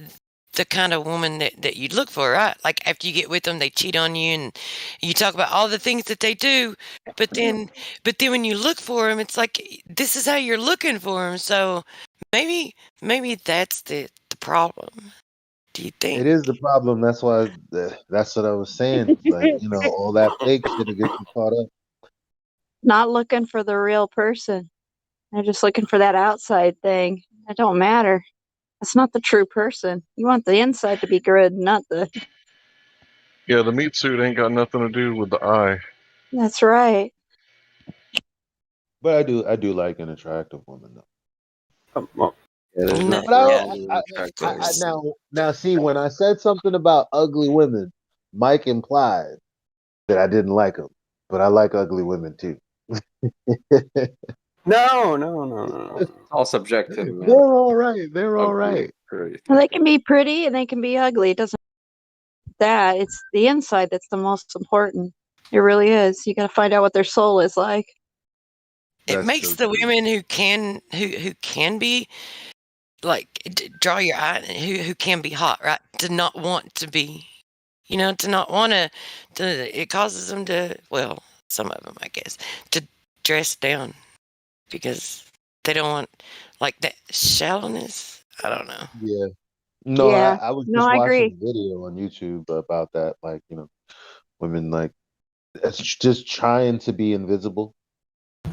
U: the kind of woman that you'd look for, right? Like after you get with them, they cheat on you, and you talk about all the things that they do, but then when you look for them, it's like this is how you're looking for them. So maybe that's the problem. Do you think?
N: It is the problem. That's why. That's what I was saying. Like all that fake shit to get you caught up.
O: Not looking for the real person. They're just looking for that outside thing. That don't matter. That's not the true person. You want the inside to be good, not the.
C: Yeah, the meat suit ain't got nothing to do with the eye.
O: That's right.
N: But I do like an attractive woman though.
S: Yeah, there's
U: No,
S: nothing
N: But
S: wrong with
N: I,
S: attractive.
N: now see when I said something about ugly women, Mike implied that I didn't like them, but I like ugly women too.
S: No.
K: It's all subjective, man.
N: They're all right. They're all
K: Ugly,
N: right.
K: pretty.
O: Well, they can be pretty and they can be ugly. It doesn't that. It's the inside that's the most important. It really is. You got to find out what their soul is like.
U: It makes the women who can be like draw your eye, who can be hot, right? To not want to be, to not want to. It causes them to, well, some of them, I guess, to dress down because they don't want like that shallowness. I don't know.
N: Yeah. No,
O: Yeah.
N: I was
O: No,
N: just
O: I
N: watching
O: agree.
N: a video on YouTube about that. Like, women like it's just trying to be invisible.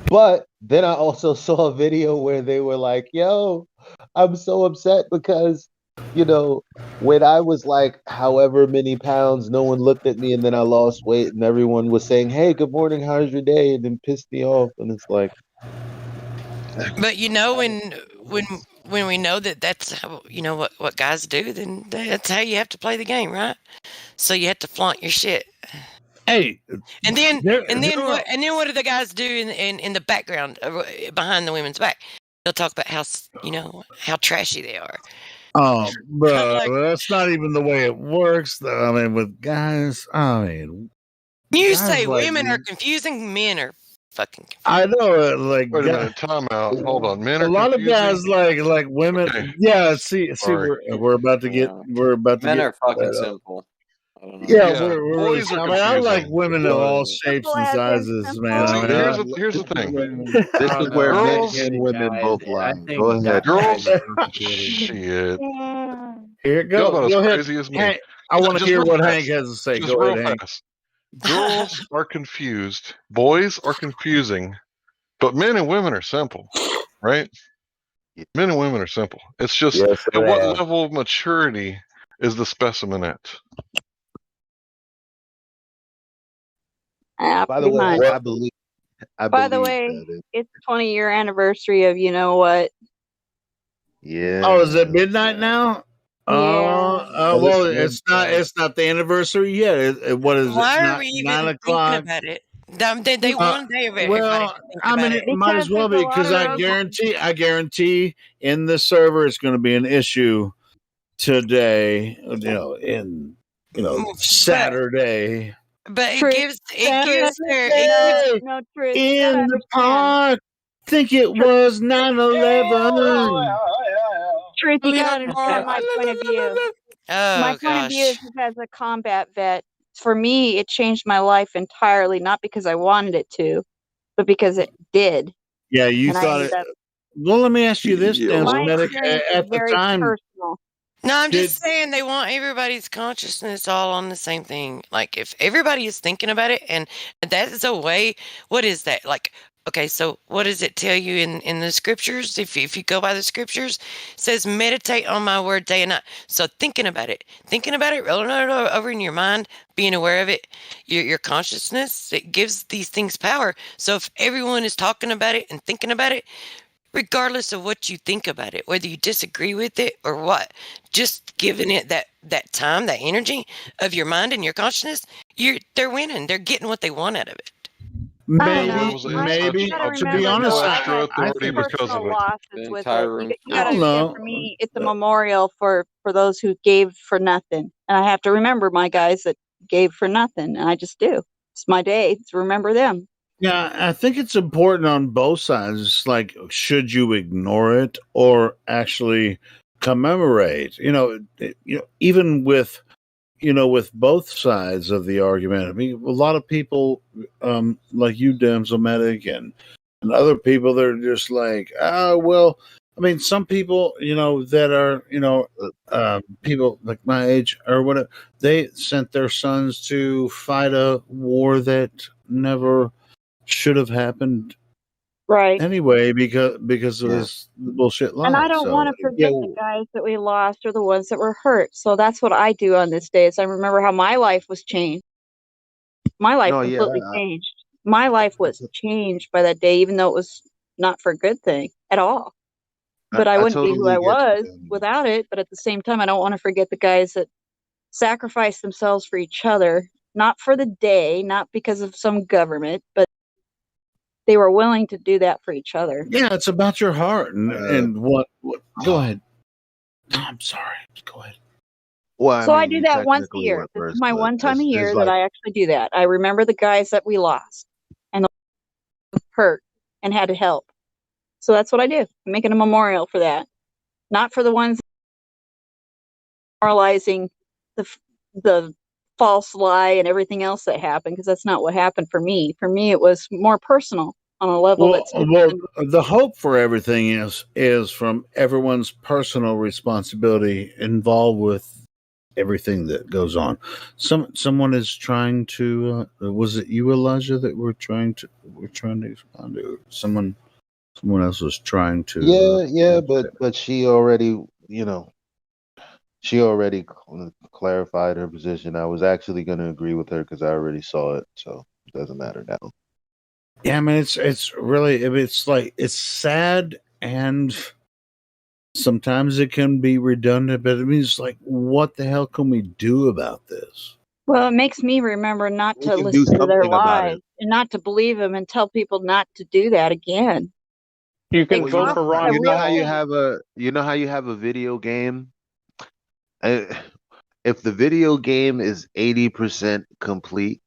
N: But then I also saw a video where they were like, yo, I'm so upset because
I: You know, when I was like however many pounds, no one looked at me, and then I lost weight, and everyone was saying, "Hey, good morning, how's your day?" and then pissed me off, and it's like,
U: But you know, when we know that that's how, you know what guys do, then that's how you have to play the game, right? So you have to flaunt your shit.
K: Hey,
U: And then
K: there
U: what? And then what do the guys do in the background behind the women's back? They'll talk about how how trashy they are.
K: Bro, that's not even the way it works. I mean, with guys,
U: You
K: guys
U: say
K: like
U: women are confusing, men are fucking confusing.
K: I know, like
C: Wait a minute, time out. Hold on. Men
K: a
C: are
K: lot of
C: confusing.
K: guys like women.
C: Okay.
K: Yeah, see,
C: Sorry.
K: we're about to get
B: Men are fucking simple. I don't know.
K: Yeah,
C: Yeah,
K: we're
C: boys are
K: I mean, I like
C: confusing.
K: women of all
I: "Boy."
K: shapes and sizes, man.
C: See,
K: I mean,
C: here's the thing.
I: This
M: I
I: is
M: don't
I: where
M: know. I
I: men
C: Girls,
I: and women
M: guys,
I: both
M: I
I: lie.
M: think
I: Go ahead.
C: girls,
M: complicated.
C: shit.
K: here it
C: Y'all
K: goes.
C: about as
K: Go ahead,
C: crazy as me.
K: Hank. I want to
C: Just
K: hear
C: real
K: what
C: fast.
K: Hank has to say.
C: Just
K: Go
C: real
K: ahead, Hank.
C: fast. Girls are confused. Boys are confusing. But men and women are simple, right? Men and women are simple. It's just
S: Yes,
C: at
S: they
C: what
S: are.
C: level of maturity is the specimen at?
O: Yeah,
I: By the
O: pretty
I: way,
O: much.
I: I believe
O: By the way,
I: that
O: it's 20-year anniversary of you know what?
I: yeah.
K: Oh, is it midnight now?
O: Yeah.
K: Well, it's not the anniversary yet. What is it?
U: Why are
K: Not
U: we even
K: 9
U: thinking
K: o'clock.
U: about it? They want everybody
K: Well,
U: to think
K: I
U: about
K: mean,
U: it.
K: it might as well be because I guarantee in the server it's going to be an issue today. Saturday.
U: But it
O: Truth.
U: gives
O: No, truth. You
K: In
O: gotta
K: the
O: understand.
K: park. Think it was 9/11.
O: Truth, you gotta understand my point of view. My
U: Oh
O: point of view is
U: gosh.
O: as a combat vet, for me, it changed my life entirely, not because I wanted it to, but because it did.
K: Yeah, you
O: And I
K: thought
O: ended
K: it.
O: up.
K: Well, let me ask you this, Dan
O: My
K: Semitic.
O: experience is
K: At the
O: very
K: time,
O: personal.
U: No, I'm just saying they want everybody's consciousness all on the same thing. Like if everybody is thinking about it, and that is a way. What is that like? Okay, so what does it tell you in the scriptures? If you go by the scriptures, it says meditate on my word day and night. So thinking about it, rolling it over in your mind, being aware of it, your consciousness, it gives these things power. So if everyone is talking about it and thinking about it, regardless of what you think about it, whether you disagree with it or what, just giving it that time, that energy of your mind and your consciousness, they're winning. They're getting what they want out of it.
K: maybe,
O: You gotta
K: to be
O: remember,
K: honest,
O: though, I
C: extra
O: had
C: authority because of
O: personal
C: it.
O: losses with it. You
K: I
O: gotta
K: don't
O: understand,
K: know.
O: for me, it's a memorial for those who gave for nothing. And I have to remember my guys that gave for nothing, and I just do. It's my day to remember them.
K: Yeah, I think it's important on both sides. It's like, should you ignore it or actually commemorate? Even with both sides of the argument. I mean, a lot of people, like you, Demsomatic, and other people, they're just like, well. I mean, some people, that are, people like my age or whatever, they sent their sons to fight a war that never should have happened
O: Right.
K: anyway because of this bullshit lie.
O: And I don't want to forget the guys that we lost or the ones that were hurt. So that's what I do on this day is I remember how my life was changed. My life completely changed. My life was changed by that day, even though it was not for a good thing at all. But I wouldn't be who I was without it. But at the same time, I don't want to forget the guys that sacrificed themselves for each other, not for the day, not because of some government, but they were willing to do that for each other.
K: Yeah, it's about your heart and what. Go ahead. I'm sorry. Go ahead.
I: Well,
O: So I do that once a year. This is my one time a year that I actually do that. I remember the guys that we lost and hurt and had to help. So that's what I do. I'm making a memorial for that. Not for the ones moralizing the false lie and everything else that happened, because that's not what happened for me. For me, it was more personal on a level that's
K: the hope for everything is from everyone's personal responsibility involved with everything that goes on. Someone is trying to. Was it you, Elijah, that we're trying to respond to? Someone else was trying to.
I: Yeah, but she already, She already clarified her position. I was actually going to agree with her because I already saw it, so it doesn't matter now.
K: Yeah, I mean, it's really, it's like, it's sad, and sometimes it can be redundant, but it means, like, what the hell can we do about this?
O: Well, it makes me remember not
I: We
O: to
I: can do
O: listen to their
I: something about
O: lies
I: it.
O: and not to believe them and tell people not to do that again.
F: You
O: They
F: can
I: Well,
F: vote
O: cost
F: for Ron
O: a
I: you know
O: real
I: how you
F: Paul.
O: thing.
I: have a video game. Uh, If the video game is 80% complete,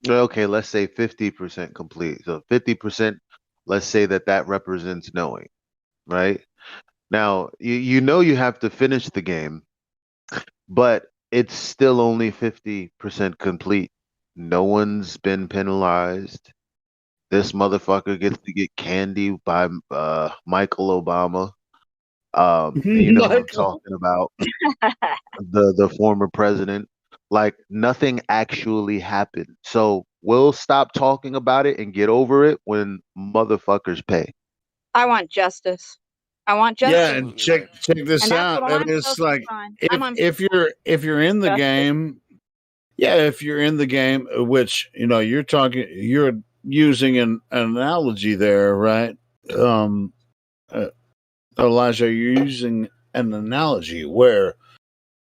I: okay, let's say 50% complete. So 50%, let's say that represents knowing, right? Now, you know you have to finish the game, but it's still only 50% complete. No one's been penalized. This motherfucker gets to get candy by Michael Obama. You know who I'm
K: Michael.
I: talking about. The former president. Like nothing actually happened. So we'll stop talking about it and get over it when motherfuckers pay.
O: I want justice. I want
K: Yeah,
O: justice.
K: and check this
O: And that's
K: out.
O: what
K: I
O: I'm
K: mean, it's
O: focused
K: like,
O: on. I'm
K: if
O: on
K: if you're in the
O: justice.
K: game, yeah, if you're in the game, which you're using an analogy there, right? Uh, Elijah, you're using an analogy where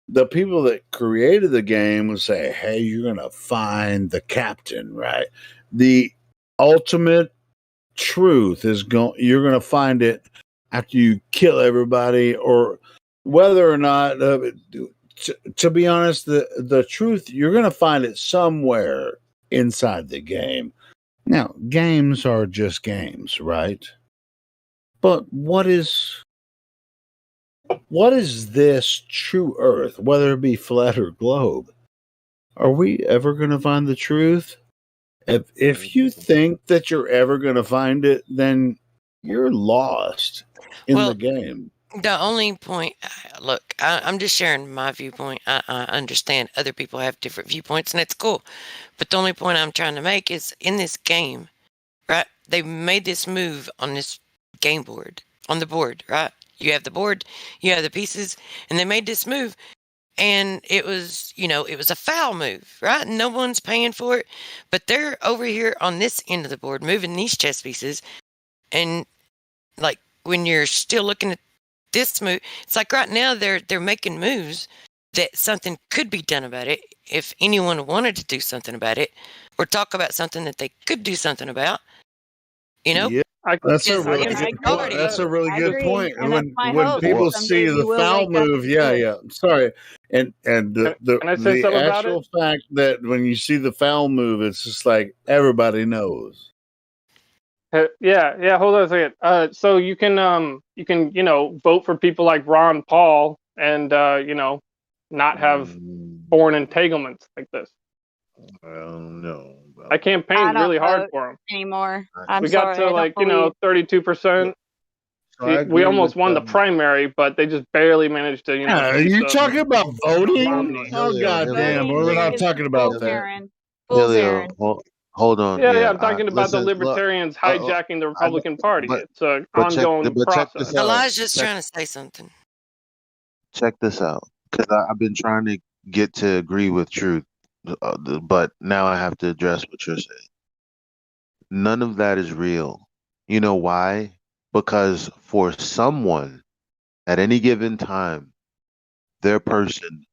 K: the people that created the game would say, "Hey, you're gonna find the captain, right? The ultimate truth is you're gonna find it after you kill everybody, or whether or not." To be honest, the truth, you're gonna find it somewhere inside the game. Now, games are just games, right? But what is this true Earth, whether it be flat or globe? Are we ever going to find the truth? If you think that you're ever going to find it, then you're lost in the
U: Well,
K: game.
U: the only point, look, I'm just sharing my viewpoint. I understand other people have different viewpoints, and it's cool. But the only point I'm trying to make is in this game, right? They made this move on this game board, on the board, right? You have the board, you have the pieces, and they made this move. And it was, it was a foul move, right? No one's paying for it. But they're over here on this end of the board moving these chess pieces. And like when you're still looking at this move, it's like right now they're making moves that something could be done about it if anyone wanted to do something about it or talk about something that they could do something about.
K: Yeah, that's a
U: Because
K: really
U: in
K: good
U: some
K: point. That's a really
O: I
K: good
O: agree.
K: point.
O: And that's my
K: When
O: hope that
K: people
O: someday
K: see
O: we
K: the
O: will
K: foul
O: wake up
K: move,
O: and
K: yeah,
O: see it.
K: yeah. I'm sorry, and
F: Can I say
K: the
F: something about it?
K: actual fact that when you see the foul move, it's just like everybody knows.
F: Yeah. Hold on a second. So you can vote for people like Ron Paul and not have foreign entanglements like this.
I: I don't know.
F: I campaigned
O: I don't
F: really hard
O: vote
F: for him.
O: anymore. I'm
F: We got
O: sorry.
F: to
O: I don't believe.
F: 32%.
I: So I
F: We
I: agree
F: almost
I: with
F: won the primary, but they just barely managed to
K: Are
F: beat
K: you talking about voting?
F: Romney.
K: Oh goddamn,
O: Voting
K: we're not
O: is
K: talking about
O: fool's
K: that.
O: errand. Fool's errand.
I: Hold on.
F: Yeah,
I: Yeah,
F: I'm talking about the
I: listen. Look,
F: libertarians hijacking the
I: I know,
F: Republican Party.
I: but
F: It's an
I: check,
F: ongoing
I: but check
F: process.
I: this out.
U: Elijah's
I: Check,
U: trying to say something.
I: check this out, because I've been trying to get to agree with truth, but now I have to address what you're saying. None of that is real. You know why? Because for someone at any given time, their person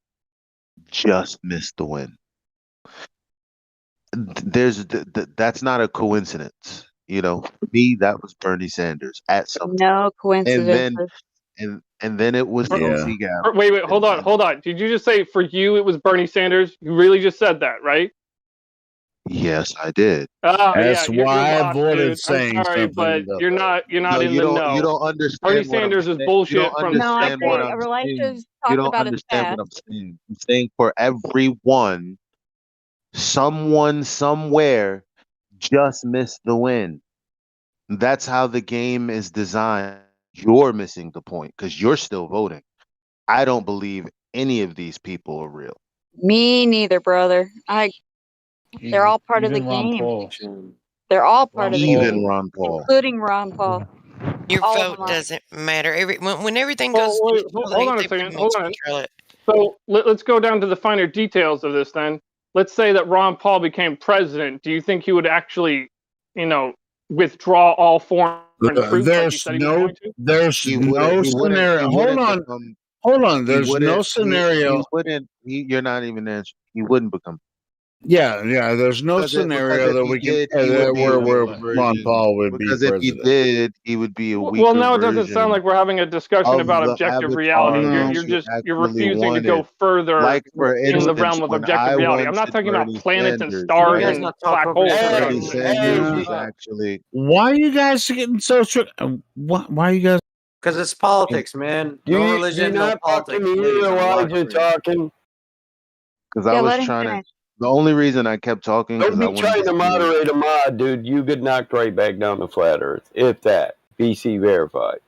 I: just missed the win. That's not a coincidence. You know, for me, that was Bernie Sanders at some time.
O: No
I: And then
O: coincidences.
I: and then it was Tulsi Gabbard.
F: Wait, hold on. Did you just say for you it was Bernie Sanders? You really just said that, right?
I: Yes, I did.
F: Oh yeah,
K: That's
F: you're
K: why I
F: lost,
K: avoided
F: dude. I'm
K: saying
F: sorry, but
K: something about
F: you're
K: that.
F: not
I: No,
F: in
I: you
F: the
I: don't. You
F: know.
I: don't
F: Bernie
I: understand what I'm
F: Sanders is
I: saying. You don't
F: bullshit from the
O: No, I
I: understand what
O: say
F: get-go.
I: I'm saying.
O: Elijah's
I: You
O: talked
I: don't
O: about his
I: understand what
O: past.
I: I'm saying. I'm saying for everyone, someone somewhere just missed the win. That's how the game is designed. You're missing the point because you're still voting. I don't believe any of these people are real.
O: Me neither, brother. They're all part of the
R: Even Ron
O: game.
R: Paul.
O: They're all part
R: Ron
O: of the
R: Paul.
I: Even
O: game,
I: Ron Paul.
O: including Ron Paul.
U: Your
O: All of
U: vote
O: them are.
U: doesn't matter. When everything
R: Well,
U: goes
R: wait,
U: digital,
R: hold on a
U: they
R: second.
U: pretty
R: Hold
U: much
R: on.
U: control it.
R: So let's go down to the finer details of this then. Let's say that Ron Paul became president. Do you think he would actually, withdraw all foreign troops like he said he was going to?
K: There's
N: He
K: no
N: wouldn't. He wouldn't.
K: scenario.
N: He
K: Hold
N: wouldn't
K: on.
N: become.
K: Hold on.
N: He
K: There's no
N: wouldn't.
K: scenario.
N: He wouldn't. You're not even answering. He wouldn't become.
K: Yeah, there's no
N: Because
K: scenario
N: if
K: that
N: he
K: we can
N: did,
K: say
N: he would
K: that
N: be a
K: where
N: weaker
K: Ron
N: version.
K: Paul would be
N: Because if he
K: president.
N: did, he would be a weaker
R: Well, now it doesn't sound
N: version
R: like we're having a discussion
N: of
R: about
N: the
R: objective reality.
N: avatar
K: No.
N: that you
R: You're
N: actually
R: refusing to go
N: wanted.
R: further
N: Like, for
R: in the
N: instance,
R: realm of
N: when
R: objective
N: I
R: reality. I'm not
N: wanted
R: talking about
N: Bernie
R: planets and
N: Sanders,
R: stars
N: right?
R: and black holes.
N: Bernie Sanders was
K: Yeah.
N: actually.
K: Why are you guys getting so strict? Why are you guys?
B: Because it's politics, man.
S: Do
B: No
S: you
B: religion, no
S: not
B: politics.
S: fucking
B: Please,
S: hear
B: on live
S: Elijah
B: stream.
S: talking?
N: Because I
O: Yeah,
N: was
O: let him
N: trying to.
O: finish.
N: The only reason I kept talking
S: Don't
N: because I
S: be
N: wanted
S: trying
N: to
S: to
N: see.
S: moderate a mod, dude. You get knocked right back down to flat Earth. If that. BC verified.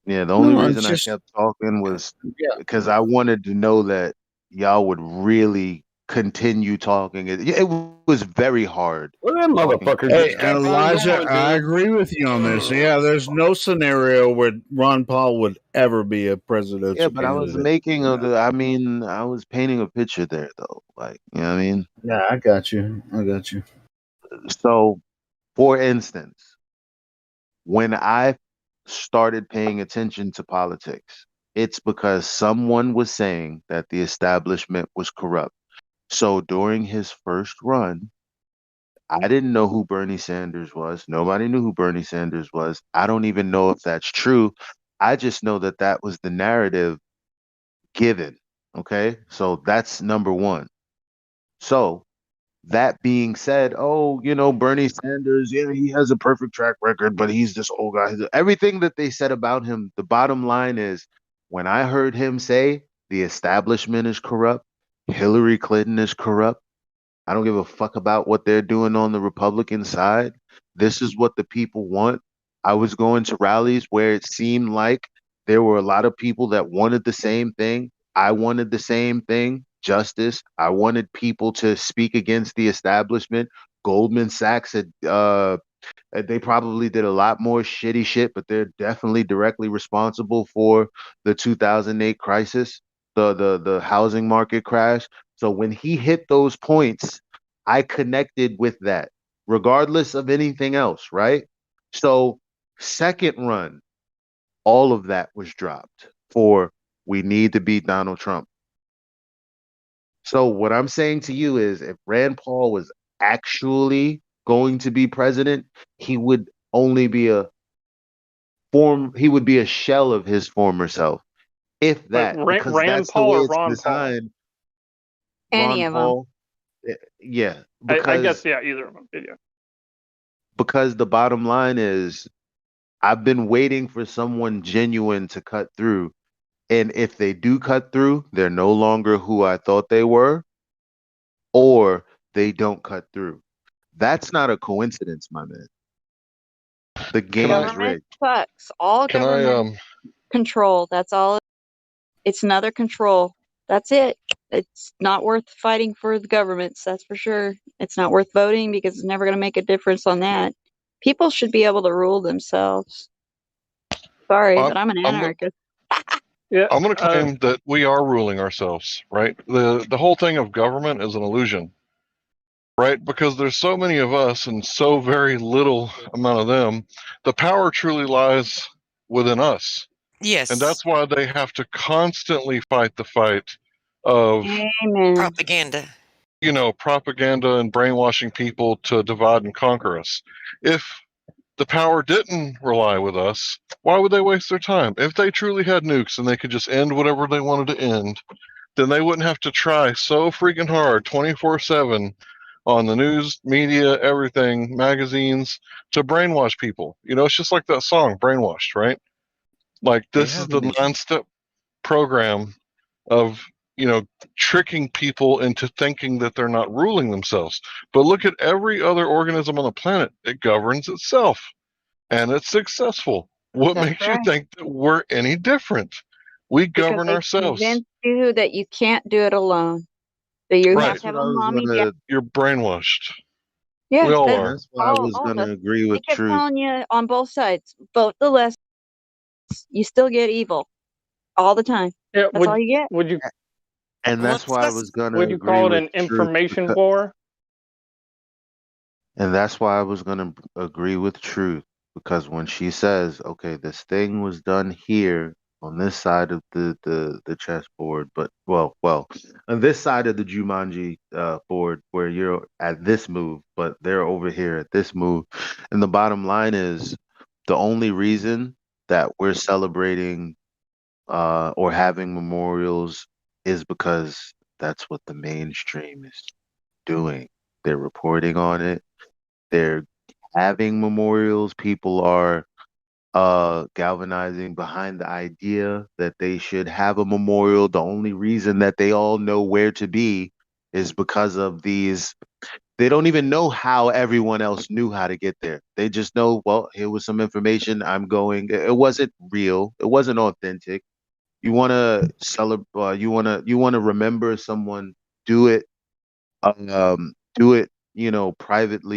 N: Yeah, the only
K: No, it's
N: reason I
K: just
N: kept talking was
K: yeah.
N: because I wanted to know that y'all would really continue talking. It was very hard.
S: Well, that motherfucker
K: Hey,
S: just kept on
K: Elijah,
S: going,
K: I
S: dude.
K: agree with you on this. Yeah, there's no scenario where Ron Paul would ever be a
N: Yeah,
K: presidential
N: but I was
K: candidate.
N: making I was painting a picture there though. Like, you know what I mean?
K: Yeah, I got you.
N: So, for instance, when I started paying attention to politics, it's because someone was saying that the establishment was corrupt. So during his first run, I didn't know who Bernie Sanders was. Nobody knew who Bernie Sanders was. I don't even know if that's true. I just know that that was the narrative given. Okay. So that's number one. So that being said, Bernie Sanders, yeah, he has a perfect track record, but he's this old guy. Everything that they said about him, the bottom line is when I heard him say the establishment is corrupt, Hillary Clinton is corrupt, I don't give a fuck about what they're doing on the Republican side. This is what the people want. I was going to rallies where it seemed like there were a lot of people that wanted the same thing. I wanted the same thing, justice. I wanted people to speak against the establishment. Goldman Sachs had they probably did a lot more shitty shit, but they're definitely directly responsible for the 2008 crisis, the housing market crash. So when he hit those points, I connected with that, regardless of anything else, right? So second run, all of that was dropped for we need to beat Donald Trump. So what I'm saying to you is if Rand Paul was actually going to be president, he would only be he would be a shell of his former self. If
R: But
N: that, because
R: Rand
N: that's the
R: Paul
N: way
R: or
N: it's
R: Ron Paul?
N: designed.
O: Any
N: Ron
O: of them.
N: Paul, yeah,
R: I guess, yeah, either of them. Yeah.
N: because the bottom line is I've been waiting for someone genuine to cut through. And if they do cut through, they're no longer who I thought they were, or they don't cut through. That's not a coincidence, my man. The game's
O: Government
N: rigged.
O: sucks. All
C: Can
O: government control. That's all. It's another control. That's it. It's not worth fighting for the governments. That's for sure. It's not worth voting because it's never going to make a difference on that. People should be able to rule themselves. Sorry, but I'm an
C: I'm
O: anarchist.
R: Yeah,
C: I'm going to claim that we are ruling ourselves, right? The whole thing of government is an illusion, right? Because there's so many of us and so very little amount of them. The power truly lies within us.
U: Yes.
C: And that's why they have to constantly fight the fight of
O: Amen.
U: Propaganda.
C: Propaganda and brainwashing people to divide and conquer us. If the power didn't rely with us, why would they waste their time? If they truly had nukes and they could just end whatever they wanted to end, then they wouldn't have to try so freaking hard 24/7 on the news, media, everything, magazines to brainwash people. It's just like that song, Brainwashed, right? Like this is the nine-step program of tricking people into thinking that they're not ruling themselves. But look at every other organism on the planet. It governs itself and it's successful. What
O: That's
C: makes
O: right.
C: you think that we're any different? We govern
O: Because they
C: ourselves.
O: convince you that you can't do it alone. That you have
C: Right.
O: to have a mommy, dad.
C: You're brainwashed.
O: Yeah,
C: We all
O: that,
C: are.
N: That's why I was
O: all of us.
N: gonna agree
O: They
N: with
O: kept
N: truth.
O: telling you on both sides, vote the less, you still get evil all the time.
R: Yeah,
O: That's all you get.
R: would you
N: And that's why I was gonna
R: would you
N: agree
R: call it
N: with
R: an
N: truth.
R: information war?
N: And that's why I was gonna agree with truth, because when she says, "Okay, this thing was done here on this side of the chessboard, but on this side of the Jumanji board, where you're at this move, but they're over here at this move," and the bottom line is, the only reason that we're celebrating or having memorials is because that's what the mainstream is doing. They're reporting on it. They're having memorials. People are galvanizing behind the idea that they should have a memorial. The only reason that they all know where to be is because of these. They don't even know how everyone else knew how to get there. They just know, well, here was some information. I'm going. It wasn't real. It wasn't authentic. You want to celebrate. You want to remember someone. Do it. Do it. Privately